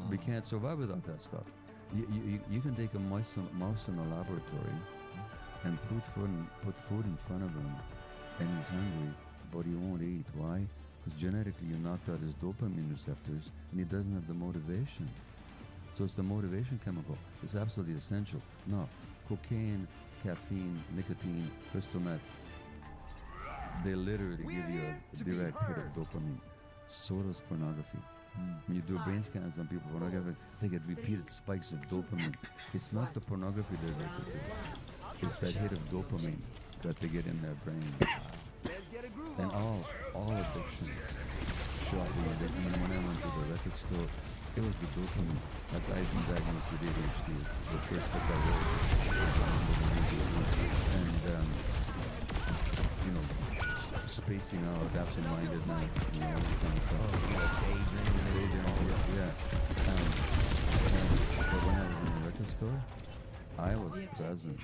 We can't survive without that stuff. You can take a mouse in a laboratory and put food in front of him, and he's hungry, but he won't eat. Why? Because genetically you knocked out his dopamine receptors, and he doesn't have the motivation. So it's the motivation chemical. It's absolutely essential. Now, cocaine, caffeine, nicotine, crystal meth, they literally give you a direct hit of dopamine. So does pornography. When you do brain scans on people with pornography, they get repeated spikes of dopamine. It's not the pornography they're addicted to. It's that hit of dopamine that they get in their brain. And all addictions, shopping addiction. When I went to the record store, it was the dopamine. Like I've been diagnosed with ADHD. The first book I wrote. And spacing out, absent-mindedness, you know, all this kind of stuff. Daydreaming, yeah. But when I was in the record store, I was present.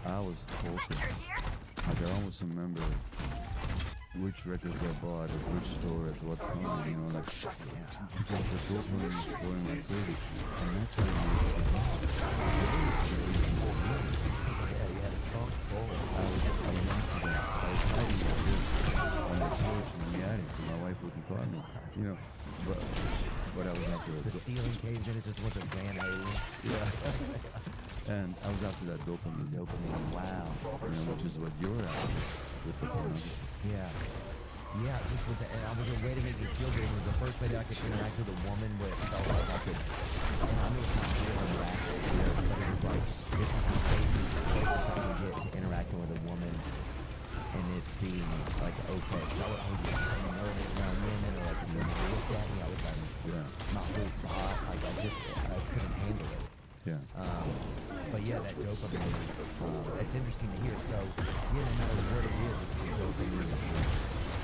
I was focused. Like, I almost remember which records I bought at which store at what time, you know, like, because the dopamine was flowing like crazy. And that's why you had a trunks full. I was into that. I was hiding like this on the couch in the attic so my wife wouldn't call me, you know, but I was after the ceiling caves in, it's just a bunch of Van Halen. Yeah. And I was after that dopamine. Wow. You know, which is what you're after with the pornography. Yeah. Yeah, this was and I was a way to make me feel good. It was the first way that I could interact with a woman where it felt like I could, I knew it's not real interacting, but it was like, this is the safest, closest I can get to interacting with a woman and it being like, okay, because I would get so nervous around women, or like when they looked at me, I was like, not really hot, like I couldn't handle it. Yeah. But yeah, that dopamine is, it's interesting to hear. So, yeah, no matter what it is, it's the dopamine.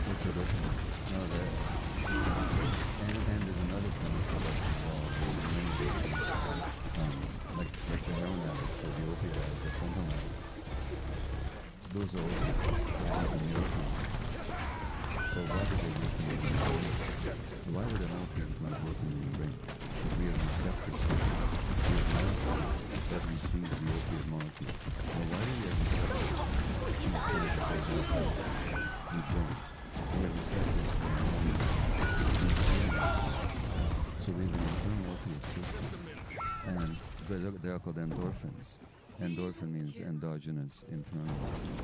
What's the dopamine? No, that. And there's another chemical that's involved in many cases, like the heroin addicts or the opiate addicts or something like that. Those are opiates. In your economy. So why do they work in your brain? Why would an opiate not work in your brain? Because we have receptors. We have molecules that receive the opiate molecule. Now why do we have receptors? We don't. We have receptors for so we have an internal opiate system. And they are called endorphins. Endorphin means endogenous internal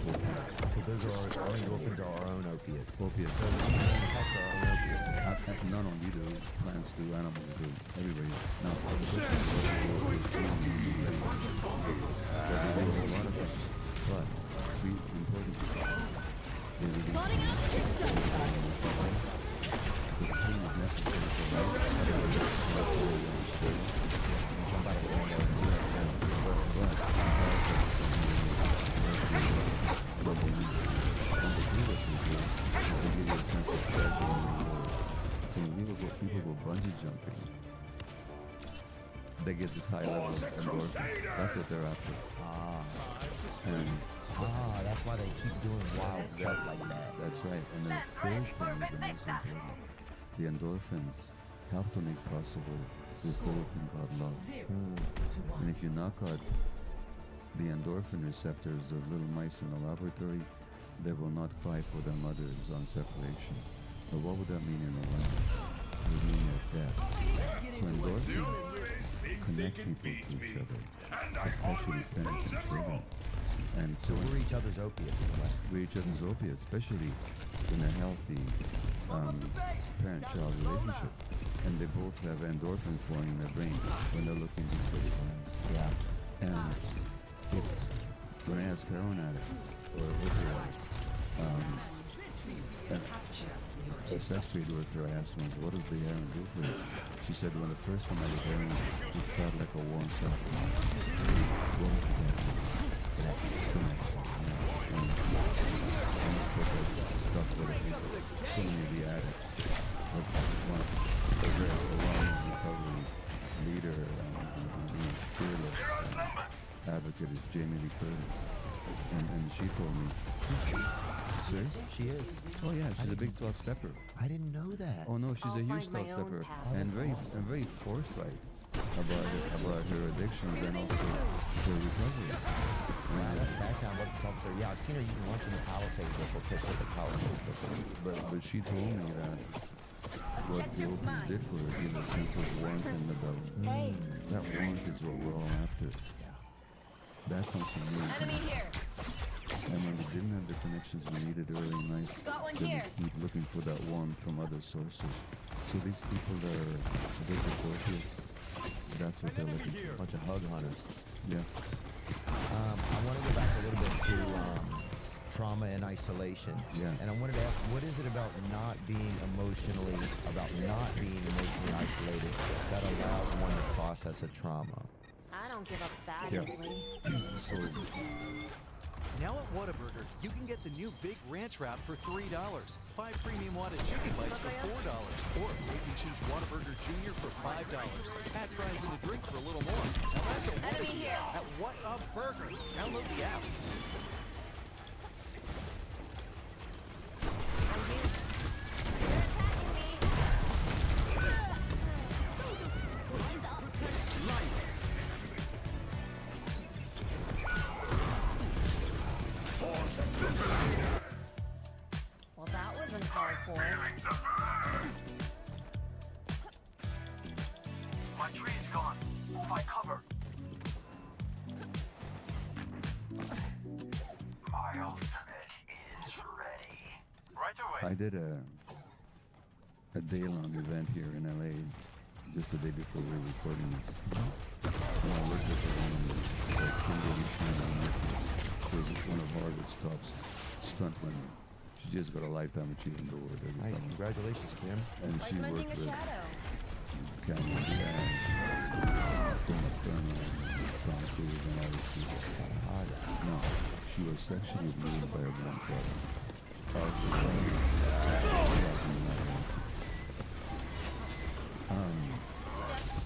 opiate. So those are our endorphins are our own opiates. Opiates. So we manufacture our own opiates. Not only do, plants do, animals do, everybody. Now, but we do a lot of things. But three important Spotting out the jigsaw. the thing is necessary for life. Jump out of the window. But when they do what they do, they give you a sense of pleasure and reward. So when people go bungee jumping, they get this high level of endorphins. That's what they're after. That's why they keep doing wild stuff like that. That's right. And the third thing is the most important. The endorphins help to make possible this little thing called love. And if you knock out the endorphin receptors of little mice in the laboratory, they will not fight for their mothers on separation. But what would that mean in the lab? It would mean their death. So endorphins connect people to each other, especially parents and children. And so we're each other's opiates in a way. We're each other's opiates, especially in a healthy parent-child relationship. And they both have endorphins flowing in their brain when they're looking at each other's eyes. Yeah. And when I ask heroin addicts or opiate addicts, a sex trade worker I asked once, what does the heroin do for you? She said, when the first time I did heroin, it felt like a warm shot. So many of the addicts, a recovery leader and fearless advocate is Jamie Lee Curtis, and she told me. Serious? She is. Oh yeah, she's a big 12-stepper. I didn't know that. Oh no, she's a huge 12-stepper and very forthright about her addictions and also her recovery. Wow, that's fascinating. I'd love to talk to her. Yeah, I've seen her eating lunch in the Palisades before, Pacific Palisades before. But she told me that what the opiates did for her gave a sense of warmth in the belly. That warmth is what we're all after. That comes from me. Enemy here. And when we didn't have the connections we needed early in life, then we keep looking for that warmth from other sources. So these people that are basic opiates, that's what they're looking for. A bunch of hug hunters. Yeah. I want to go back a little bit to trauma and isolation. Yeah. And I wanted to ask, what is it about not being emotionally isolated that allows one to process a trauma? I don't give up that Yeah. easily. So, Now at Whataburger, you can get the new Big Ranch Wrap for $3, 5 premium Whata chicken bites for $4, or Bacon Cheese Whataburger Jr. for $5. Add fries and a drink for a little more. Now that's a Whata deal at Whataburger. Download the app. Well, that wasn't hardcore. My tree's gone. Find cover. My ultimate is ready. Right away. I did a day-long event here in LA just the day before we were recording this. And I worked with a woman, Kimberly Shannon Murphy. She was one of Harvard's top stunt women. She just got a Lifetime Achievement Award. Nice, congratulations, Kim. And Like she mending worked a with shadow. Cameron Diaz, Tim McDonough, Tom Cruise, and all these people. No, she was sexually abused by her grandfather.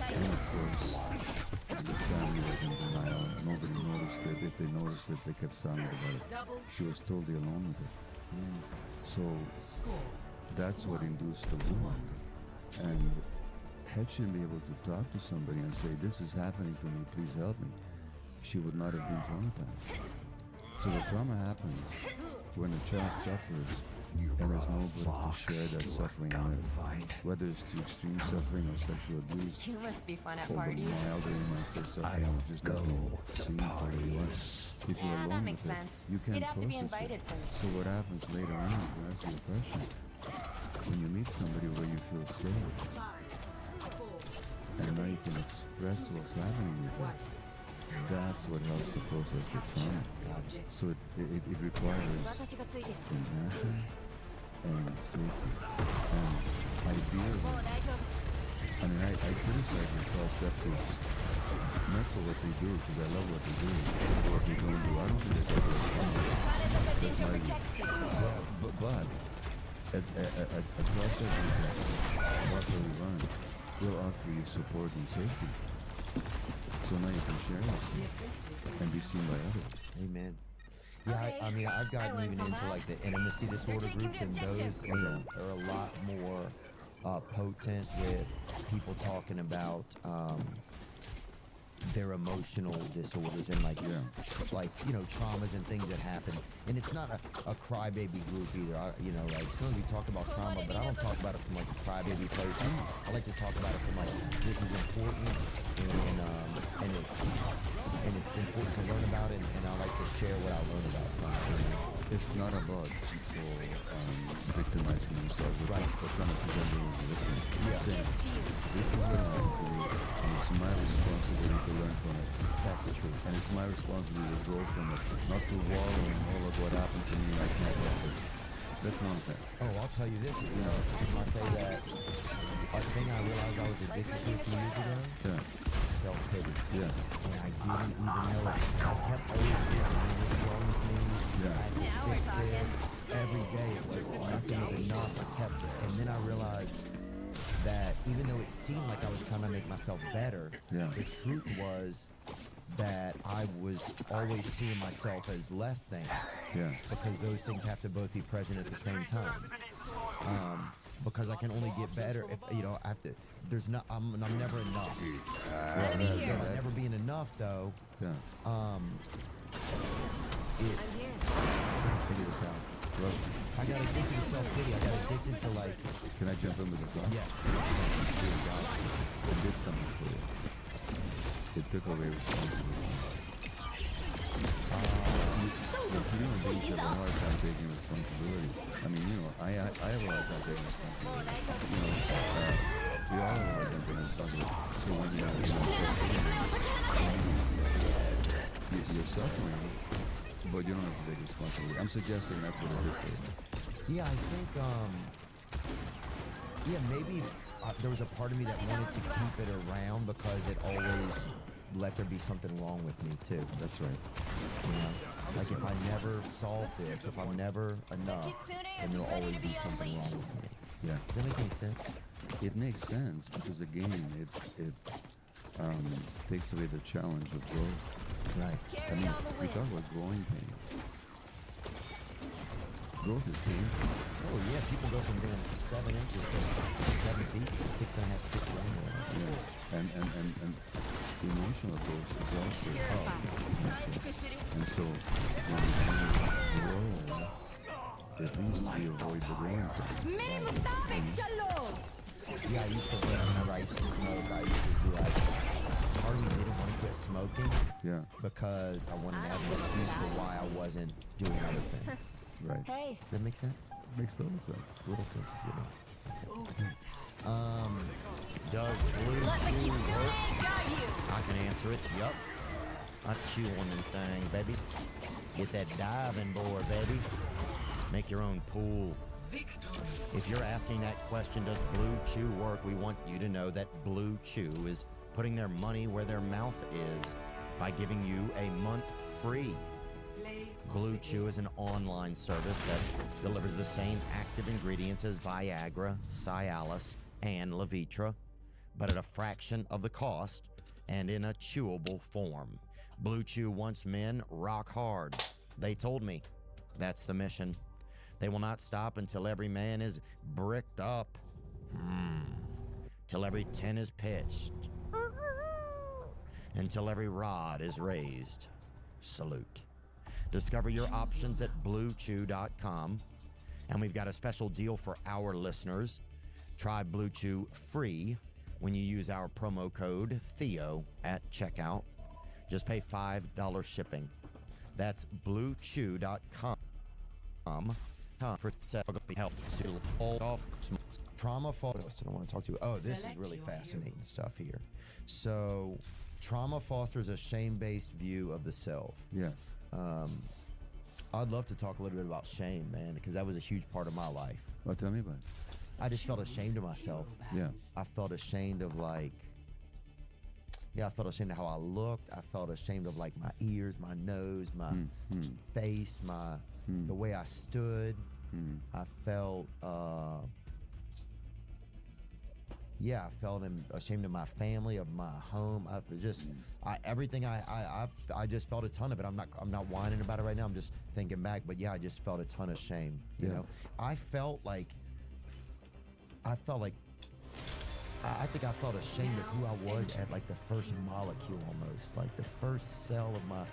And of course, the family was in denial. Nobody noticed it. If they noticed it, they kept silent about it. She was totally alone with it. So that's what induced the woman. And had she been able to talk to somebody and say, "This is happening to me, please help me," she would not have been traumatized. So the trauma happens when a child suffers and there's nobody to share that suffering with. Whether it's the extreme suffering or sexual abuse, You must be fun at or the parties. milder you might say suffering of just not being seen for who you are. If you're Yeah, that alone makes with sense. it, you can't You'd have to be process invited it. first. So what happens later on is as your depression. When you meet somebody where you feel safe, and now you can express what's happening with you, that's what helps to process the trauma. So it requires compassion and safety. And ideally, I mean, I criticize my 12-step groups, not for what they do, because I love what they do, for what they don't do. I don't think it's ever that's my view. But a 12-step group that's properly run will offer you support and safety. So now you can share it and be seen by others. Amen. Yeah, I mean, I've gotten even into like the intimacy disorder groups, and those are a lot more potent with people talking about their emotional disorders and like traumas and things that happen. And it's not a crybaby group either. Like sometimes we talk about trauma, but I don't talk about it from like a crybaby place. I like to talk about it from like, this is important, and it's important to learn about it, and I like to share what I learn about from it. It's not about people victimizing themselves. Right. They're trying to present them as a victim. Yeah. Saying, this is what happened to me, and it's my responsibility to learn from it. That's the truth. And it's my responsibility to grow from it, not to wallow in all of what happened to me and I can't help it. That's nonsense. Oh, I'll tell you this. Can I say that a thing I realized I was addicted to a few years ago? Yeah. Self-pity. Yeah. And I didn't even know it. I kept always thinking, what's wrong with me? Yeah. I had to fix this. Every day it was nothing was enough. I kept it. And then I realized that even though it seemed like I was trying to make myself better, the truth was that I was always seeing myself as less than. Yeah. Because those things have to both be present at the same time. Because I can only get better if I have to. I'm never enough. Never being enough though. Yeah. I'm here. I gotta figure this out. Well, I got addicted to self-pity. I got addicted to like. Can I jump in with a thought? Yes. It did something for you. It took away responsibility. Human beings have a hard time taking responsibility. I mean, I have a hard time taking responsibility. We all have a hard time taking responsibility. So when you're suffering, but you don't have to take responsibility. I'm suggesting that's what it is for you. Yeah, I think, maybe there was a part of me that wanted to keep it around because it always let there be something wrong with me too. That's right. Like if I never solve this, if I'm never enough, then there'll always be something wrong with me. Yeah. Does that make any sense? It makes sense because again, it takes away the challenge of growth. Right. I mean, we talk about growing pains. Growth is painful. Oh yeah, people go from being 7 inches to 7 feet to 6.5, 6 1. Yeah. And the emotional growth is also painful. And so when we grow, at least we avoid the growing pains. Yeah, I used to, whenever I used to smoke, I used to do like, part of me didn't want to quit smoking. Yeah. Because I wanted to have an excuse for why I wasn't doing other things. Right. Hey. Does that make sense? Makes total sense. Little sense is enough. Does blue chew work? I can answer it. Yup. I chew on them thing, baby. Get that diving board, baby. Make your own pool. If you're asking that question, does Blue Chew work, we want you to know that Blue Chew is putting their money where their mouth is by giving you a month free. Blue Chew is an online service that delivers the same active ingredients as Viagra, Cialis, and Levitra, but at a fraction of the cost and in a chewable form. Blue Chew wants men rock hard. They told me that's the mission. They will not stop until every man is bricked up. Till every 10 is pitched. Until every rod is raised. Salute. Discover your options at BlueChew.com. And we've got a special deal for our listeners. Try Blue Chew free when you use our promo code Theo at checkout. Just pay $5 shipping. That's BlueChew.com. For help to hold off trauma. What else did I want to talk to you? Oh, this is really fascinating stuff here. So, trauma fosters a shame-based view of the self. Yeah. I'd love to talk a little bit about shame, man, because that was a huge part of my life. Well, tell me about it. I just felt ashamed of myself. Yeah. I felt ashamed of I felt ashamed of how I looked. I felt ashamed of like my ears, my nose, my face, the way I stood. I felt, I felt ashamed of my family, of my home. Everything. I just felt a ton of it. I'm not whining about it right now. I'm just thinking back. But yeah, I just felt a ton of shame. You know, I think I felt ashamed of who I was at like the first molecule almost, like the first cell of my,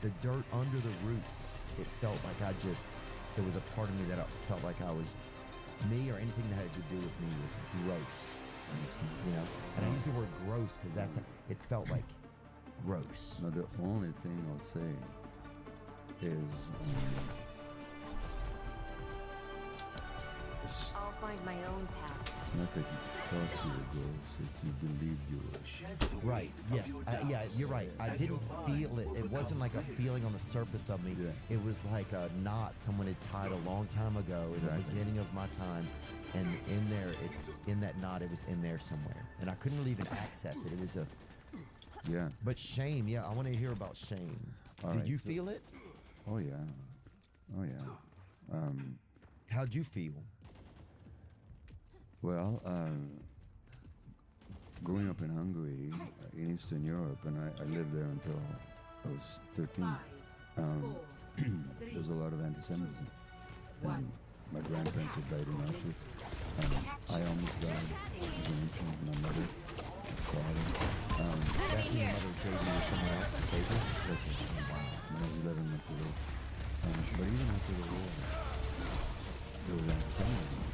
the dirt under the roots. It felt like there was a part of me that I felt like I was me, or anything that had to do with me was gross. And I use the word gross because it felt like gross. Now, the only thing I'll say is I'll find my own path. It's not that you thought you were gross, it's you believed you were. Right, yes. Yeah, you're right. I didn't feel it. It wasn't like a feeling on the surface of me. Yeah. It was like a knot someone had tied a long time ago in the beginning of my time. And in that knot, it was in there somewhere. And I couldn't really even access it. It was Yeah. But shame, I want to hear about shame. Did you feel it? Oh, yeah. Oh, yeah. How'd you feel? Well, growing up in Hungary, in Eastern Europe, and I lived there until I was 13, there was a lot of anti-Semitism. And my grandparents had died in Auschwitz. I almost died as an infant. My mother, my father. That's when your mother showed you someone else to save you? That's right. When I was 11 months old. But even after the war, there was anti-Semitism.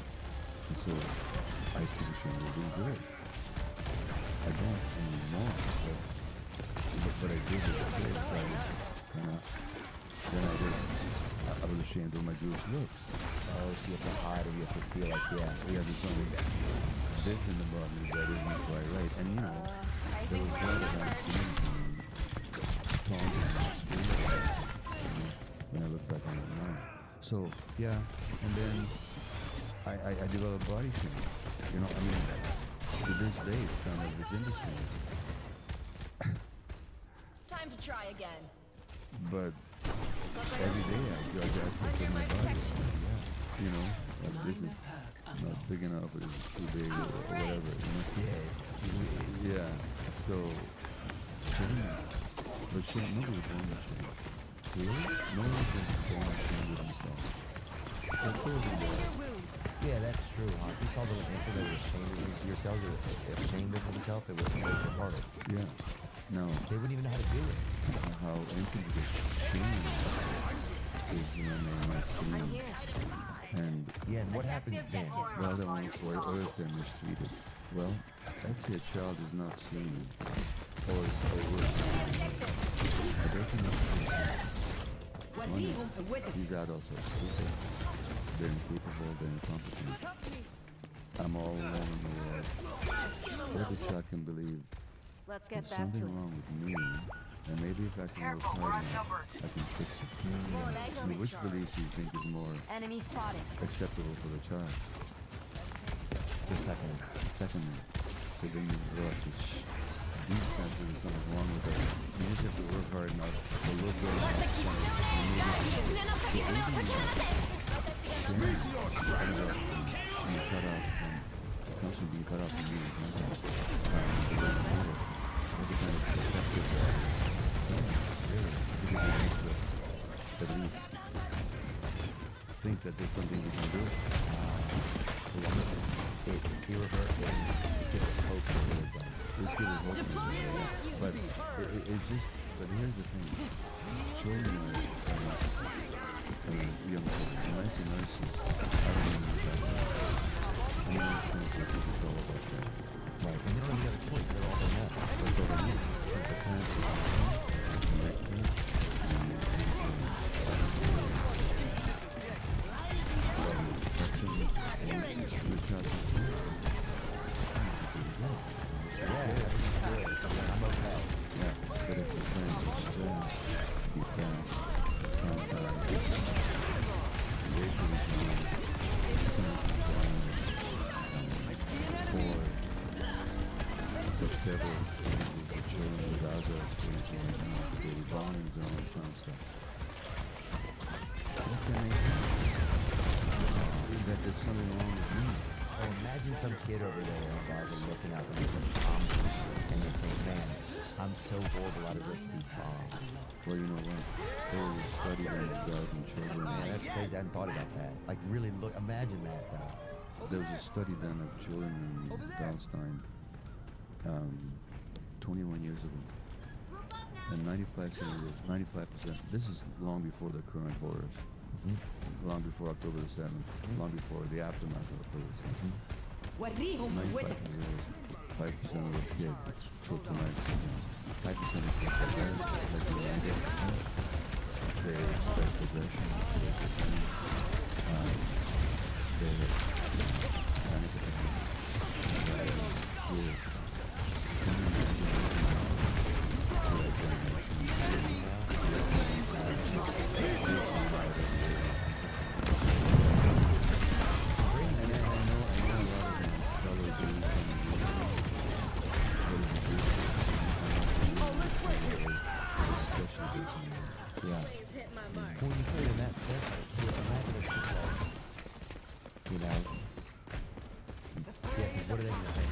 And so I feel ashamed of being good. I don't anymore, but I did as a kid. So I was ashamed of my Jewish looks. Oh, so you have to hide, or you have to feel like, there's something different about me that isn't quite right. And there was a lot of anti-Semitism taunting in school when I look back on it now. So, yeah, and then I developed body shame. To this day, it's kind of this industry. Time to try again. but every day I do adjustments to my body. You know, like this is not big enough, or this is too big, or whatever. You know? Yeah, it's too big. Yeah. So, shouldn't nobody born to change. Really? No one can born to change with himself. Yeah, that's true, huh? If you saw little infant that was ashamed of yourself, or ashamed of himself, it would break your heart. Yeah. No. They wouldn't even know how to do it. How infants get shamed is when they might see. And yeah, and what happens then? Well, the one for Earth they're mistreated. Well, let's say a child is not seen, or is overseen. They can these adults are stupid. They're incapable, they're incompetent. I'm all alone in the world. Every child can believe Let's there's get back to something it. wrong with me, and maybe if I can work hard enough, I can fix it. I mean, which belief do you think is more Enemy spotted. acceptable for the child? The second. Second. So then you realize that these senses there's something wrong with us. You just have to work hard enough to look good you cut off from comes from being cut off from being contact. There's a kind of protective thing, really, because it makes us at least think that there's something we can do. Listen, it gives us hope to live by. It gives us hope to live by. But but here's the thing. Children are young children. When I say nurses, I don't mean exactly. I mean in the sense that it's all about that. Right, and they don't even have a choice. They're all they know. That's all they need. But the parents are connected. There's something wrong with me. Oh, imagine some kid over there in Gaza looking out and there's a bomb and you think, man, I'm so horrible, I deserve to be bombed. Well, you know what? There was a study on Gaza children. Man, that's crazy. I hadn't thought about that. Like, really look, imagine that, though. There was a study done of children in Palestine 21 years ago. And 95%, this is long before the current horrors. Long before October the 7th, long before the aftermath of October the 7th. 5% of those kids took traumatic symptoms. 5% of kids have parents like the youngest. They expressed aggression, they panic attacks, When you put it in that sense, like, imagine if people, you know, yeah, what are they going to think?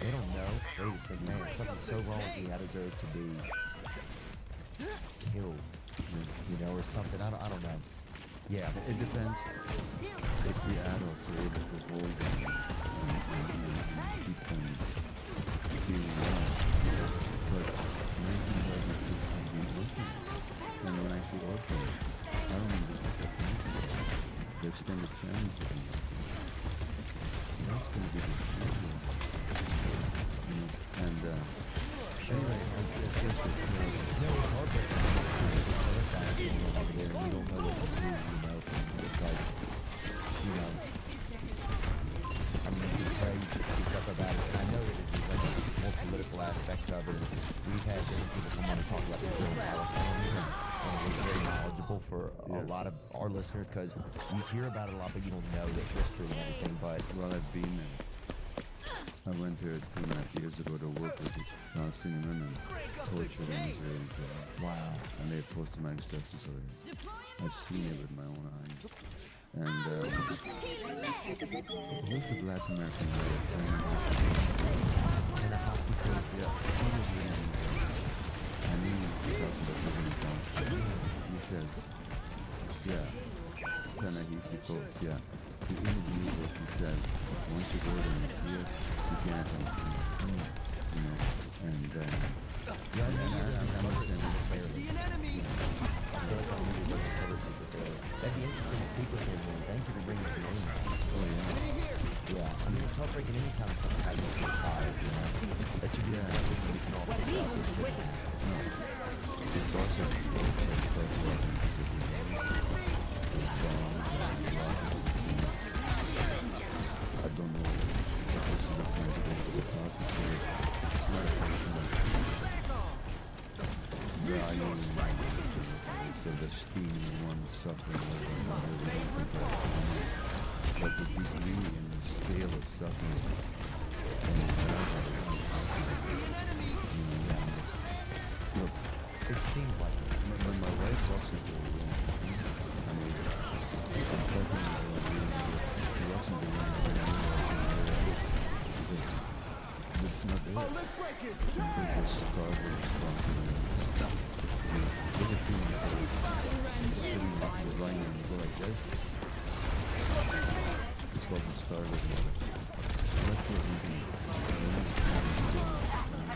They don't know. They just think, man, something's so wrong with me, I deserve to be killed, you know, or something. I don't know. Yeah, but it depends if the adults are able to hold them and keep them feeling well. But 19,000 kids have been orphaned. And when I say orphaned, I don't mean just their parents are orphaned. Their extended families have been orphaned. That's going to be the problem. You know, and anyway, it's just that, it's heartbreaking. It's sad being over there and you don't know what to do, you know, it's like, you know, I mean, you can pray, you just speak up about it, and I know that it is like more political aspects of it. We've had different people come on and talk about the war in Palestine here, and we're very knowledgeable for a lot of our listeners, because you hear about it a lot, but you don't know the history and everything, but... Well, I've been there. I went there 2.5 years ago to work with the Palestinian women tortured in Israeli jails. Wow. And they have post-traumatic stress disorder. I've seen it with my own eyes. And who's the black American guy? Yeah, he was really I mean, he talks about living in Palestine. He says, yeah, Ta-Nehisi quotes, yeah. The image what he says, once you go there and see it, you can't unsee it. You know, and yeah, I understand what you're saying. See an enemy! I feel like I'm really looking forward to super fair. That'd be interesting to speak with him, man. Thank you for bringing his name up. Oh, yeah. Yeah, I mean, it's heartbreaking anytime something happens to a child, you know? That should be something we can all figure out. It's also I don't know if this is the point of the process. It's not a question of value. So the steaming one suffering over another, but the degree and the scale of suffering. Look, it seems like when my wife walks into a room, I mean, I'm present in the room, she walks into the room, it's not there. Oh, let's break it! Because the starboard responsibility. There's a feeling that sitting back to the line and you go like this. It's called the starboard responsibility. That's what we do. My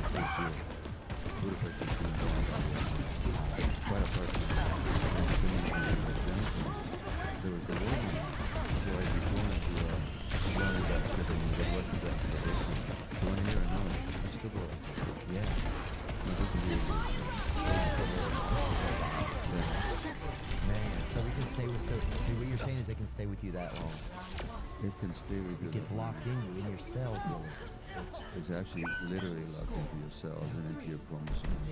first year. Budapest was doing quite apart from there was the war. So I'd be going to Johnny Basket and the West Basket. So when here and now, I still go. Yeah. Man, so we can stay with so what you're saying is they can stay with you that long. It can stay with you. It gets locked in you in your cells, really. It's actually literally locked into your cells and into your chromosomes.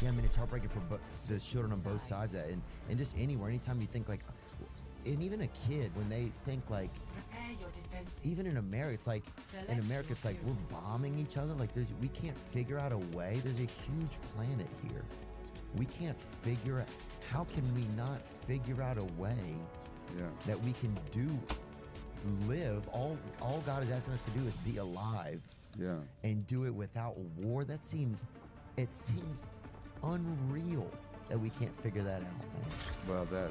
Yeah, I mean, it's heartbreaking for the children on both sides of that, and just anywhere, anytime you think like, and even a kid, when they think like, even in America, it's like, in America, it's like we're bombing each other. Like we can't figure out a way. There's a huge planet here. We can't figure out, how can we not figure out a way that we can live? All God is asking us to do is be alive. Yeah. And do it without war. It seems unreal that we can't figure that out, man. Well, the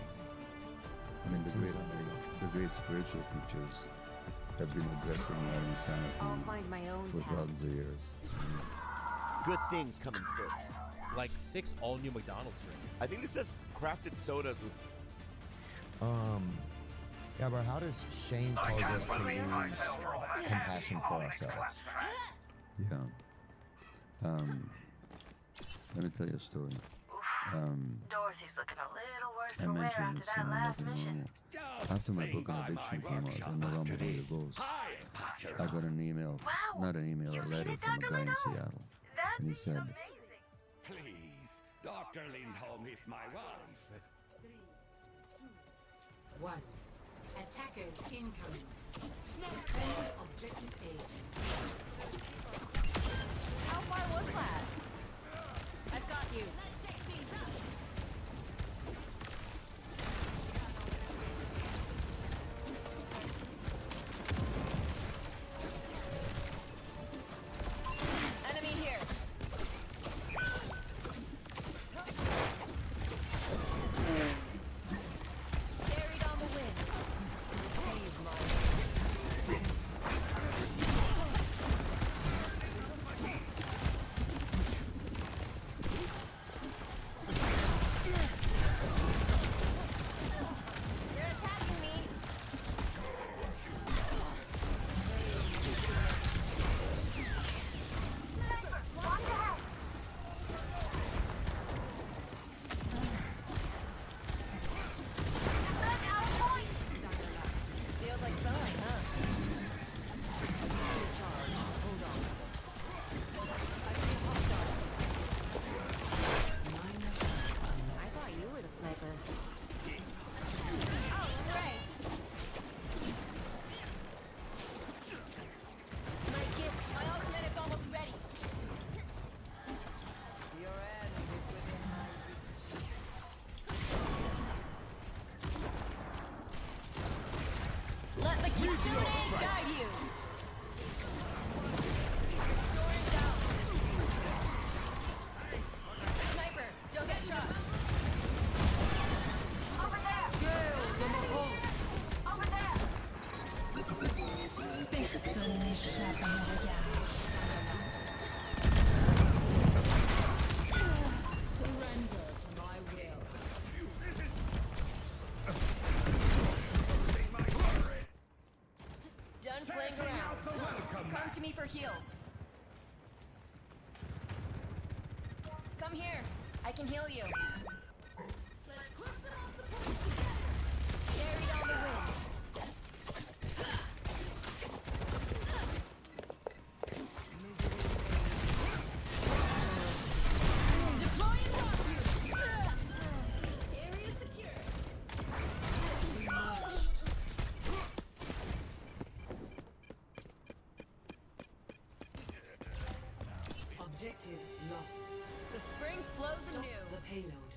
great spiritual teachers have been addressing that insanity for thousands of years. Good things coming soon. Like 6 all-new McDonald's drinks. I think this says crafted sodas with... Yeah, but how does shame cause us to lose compassion for ourselves? Yeah. Let me tell you a story. Dorothy's looking a little worse I for wear mentioned after this that last mission. after my book on addiction came out and the Rumble Way It Goes. I got an email, not an email, a letter from a guy in Seattle. And he said, Please, Dr. Lindholm is my wife. 1. Attackers incoming. Defend objective A. How far was that? I've got you. Let's shake things up. Enemy here. Carried on the wind. Receive my Guide you. Sniper, don't get shot. Over there. Over there. Personne n'échappe à mon regard. Surrender to my will. Done playing around. Come to me for heals. Come here. I can heal you. Carried on the wind. Deploying rock you. Area secure. Objective lost. The spring flows Stop anew. the payload.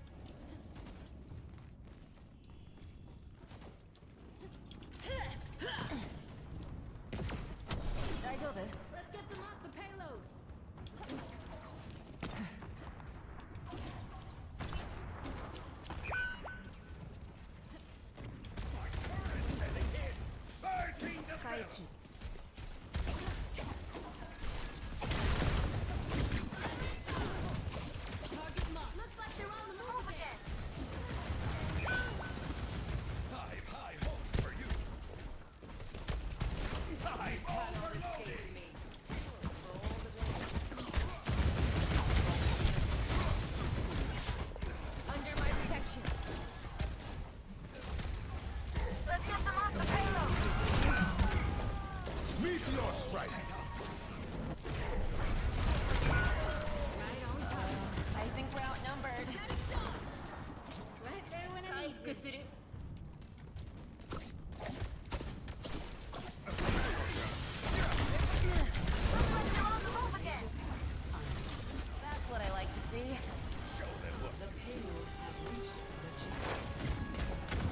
Let's get them off the payload. Kaiki. Target locked. Looks like they're on the move again. I've high hopes for you. I'm overloaded. Under my protection. Let's get them off the payload. Meteor strike. I think we're outnumbered. Right there when I need you. Kusuru. That's what I like to see. The payload has reached the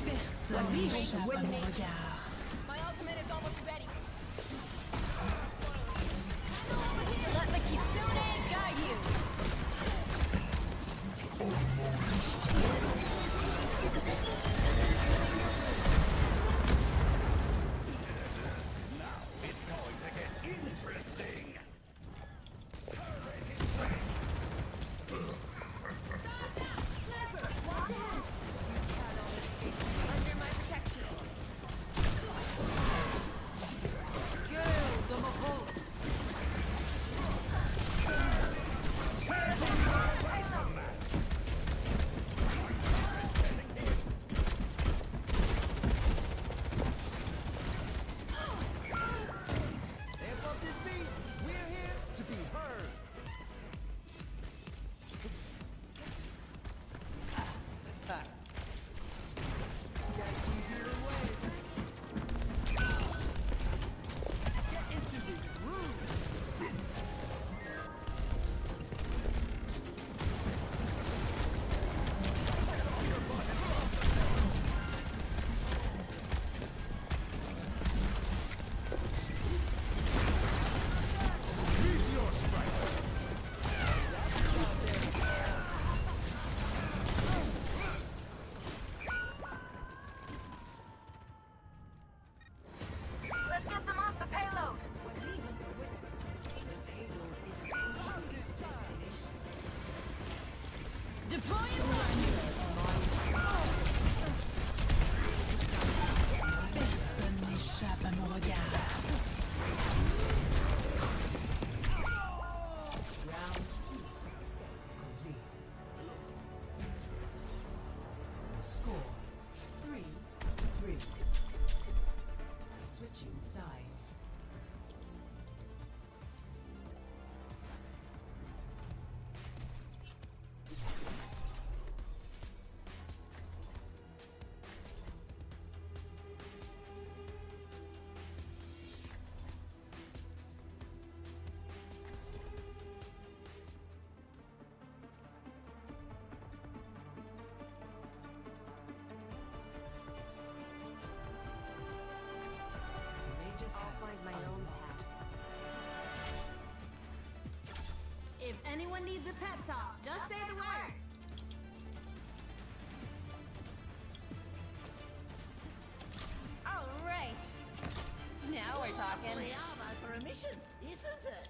Personne n'échappe à mon regard. My ultimate is almost ready. Let the Kitsune guide you. Now it's going to get interesting. Under my protection. Amp up this beat. We're here to be heard. Get into the groove. Meteor strike. Let's get them off the payload. Deploying Personne n'échappe à mon regard. Round 2 complete. Score 3-3. Switching sides. Major needs a pep talk. Just say the word. All right. Now we're talking. Lovely armor for a mission, isn't it?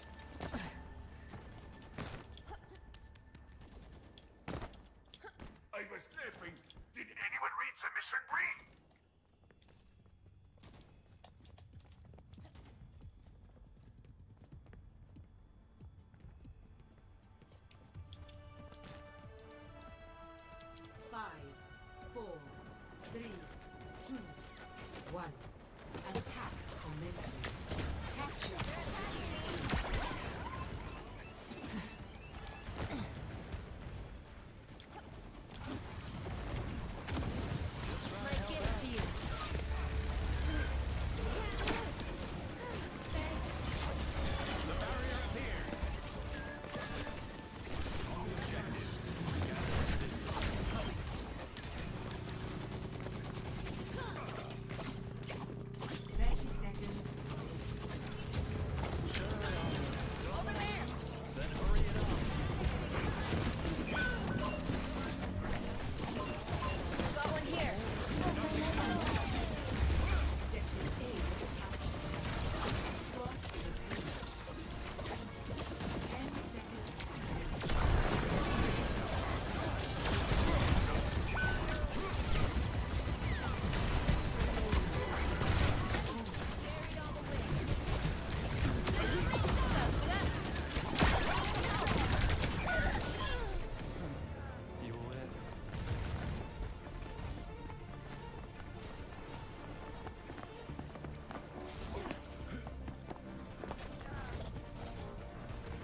I was sleeping. Did anyone read the mission brief? Five, 4, 3, 2, 1. Attack commencing. Capture. Might get it to you. The barrier appeared. Over there. Then hurry it up. Got one here.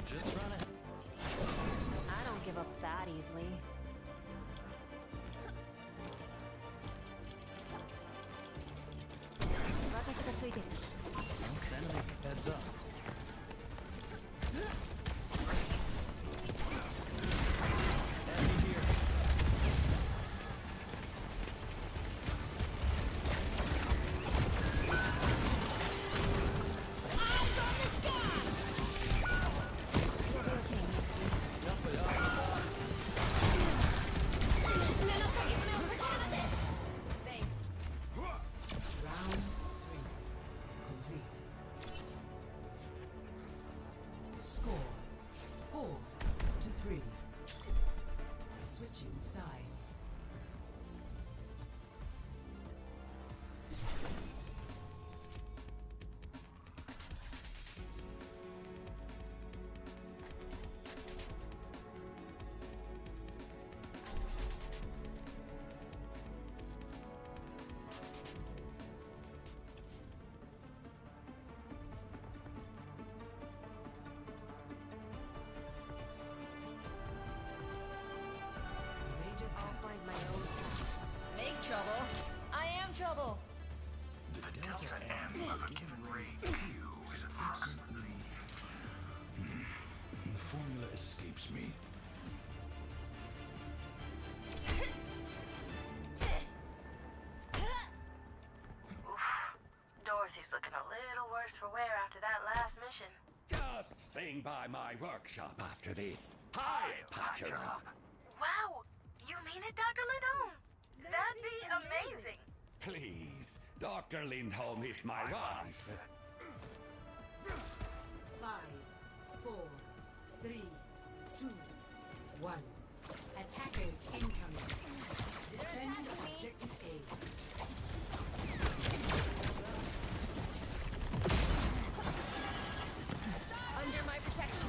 Just run it. I don't give up that easily. Enemy, heads up. Enemy here. Round 3. Complete. Score 4-3. Switching sides. I'll find my own path. Make trouble. I am trouble. The delta M of a given ray Q is approximately... The formula escapes me. Dorothy's looking a little worse for wear after that last mission. Just swing by my workshop after this. I'll patch her up. Wow! You mean it, Dr. Lindholm? That'd be amazing. Please, Dr. Lindholm is my wife. 5, 4, 3, 2, 1. Attackers incoming. Defend objective A. Under my protection.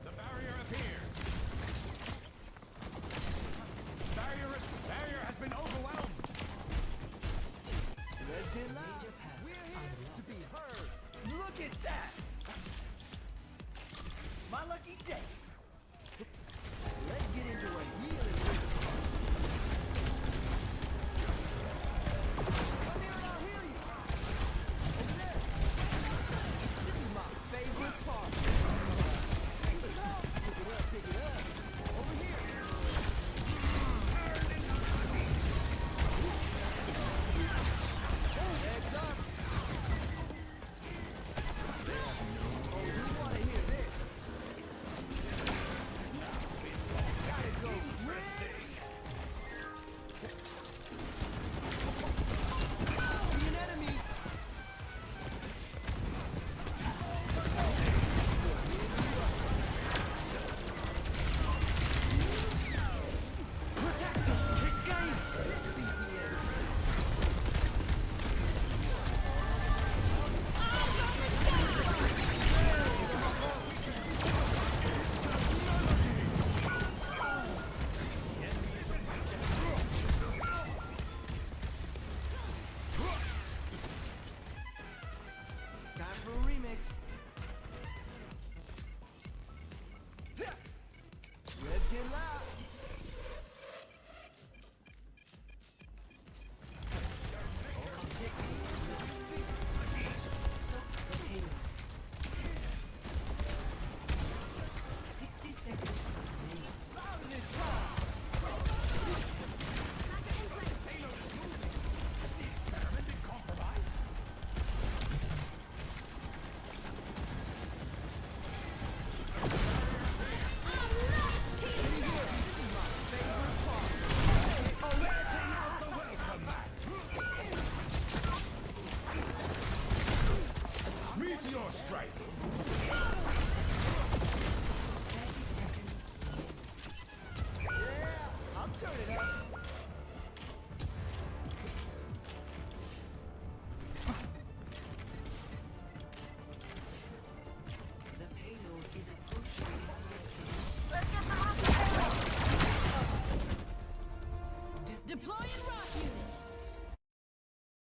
The barrier appeared. Barrier has been overwhelmed. Let's get loud. We're here to be heard. Look at that. My lucky day. Let's get into a real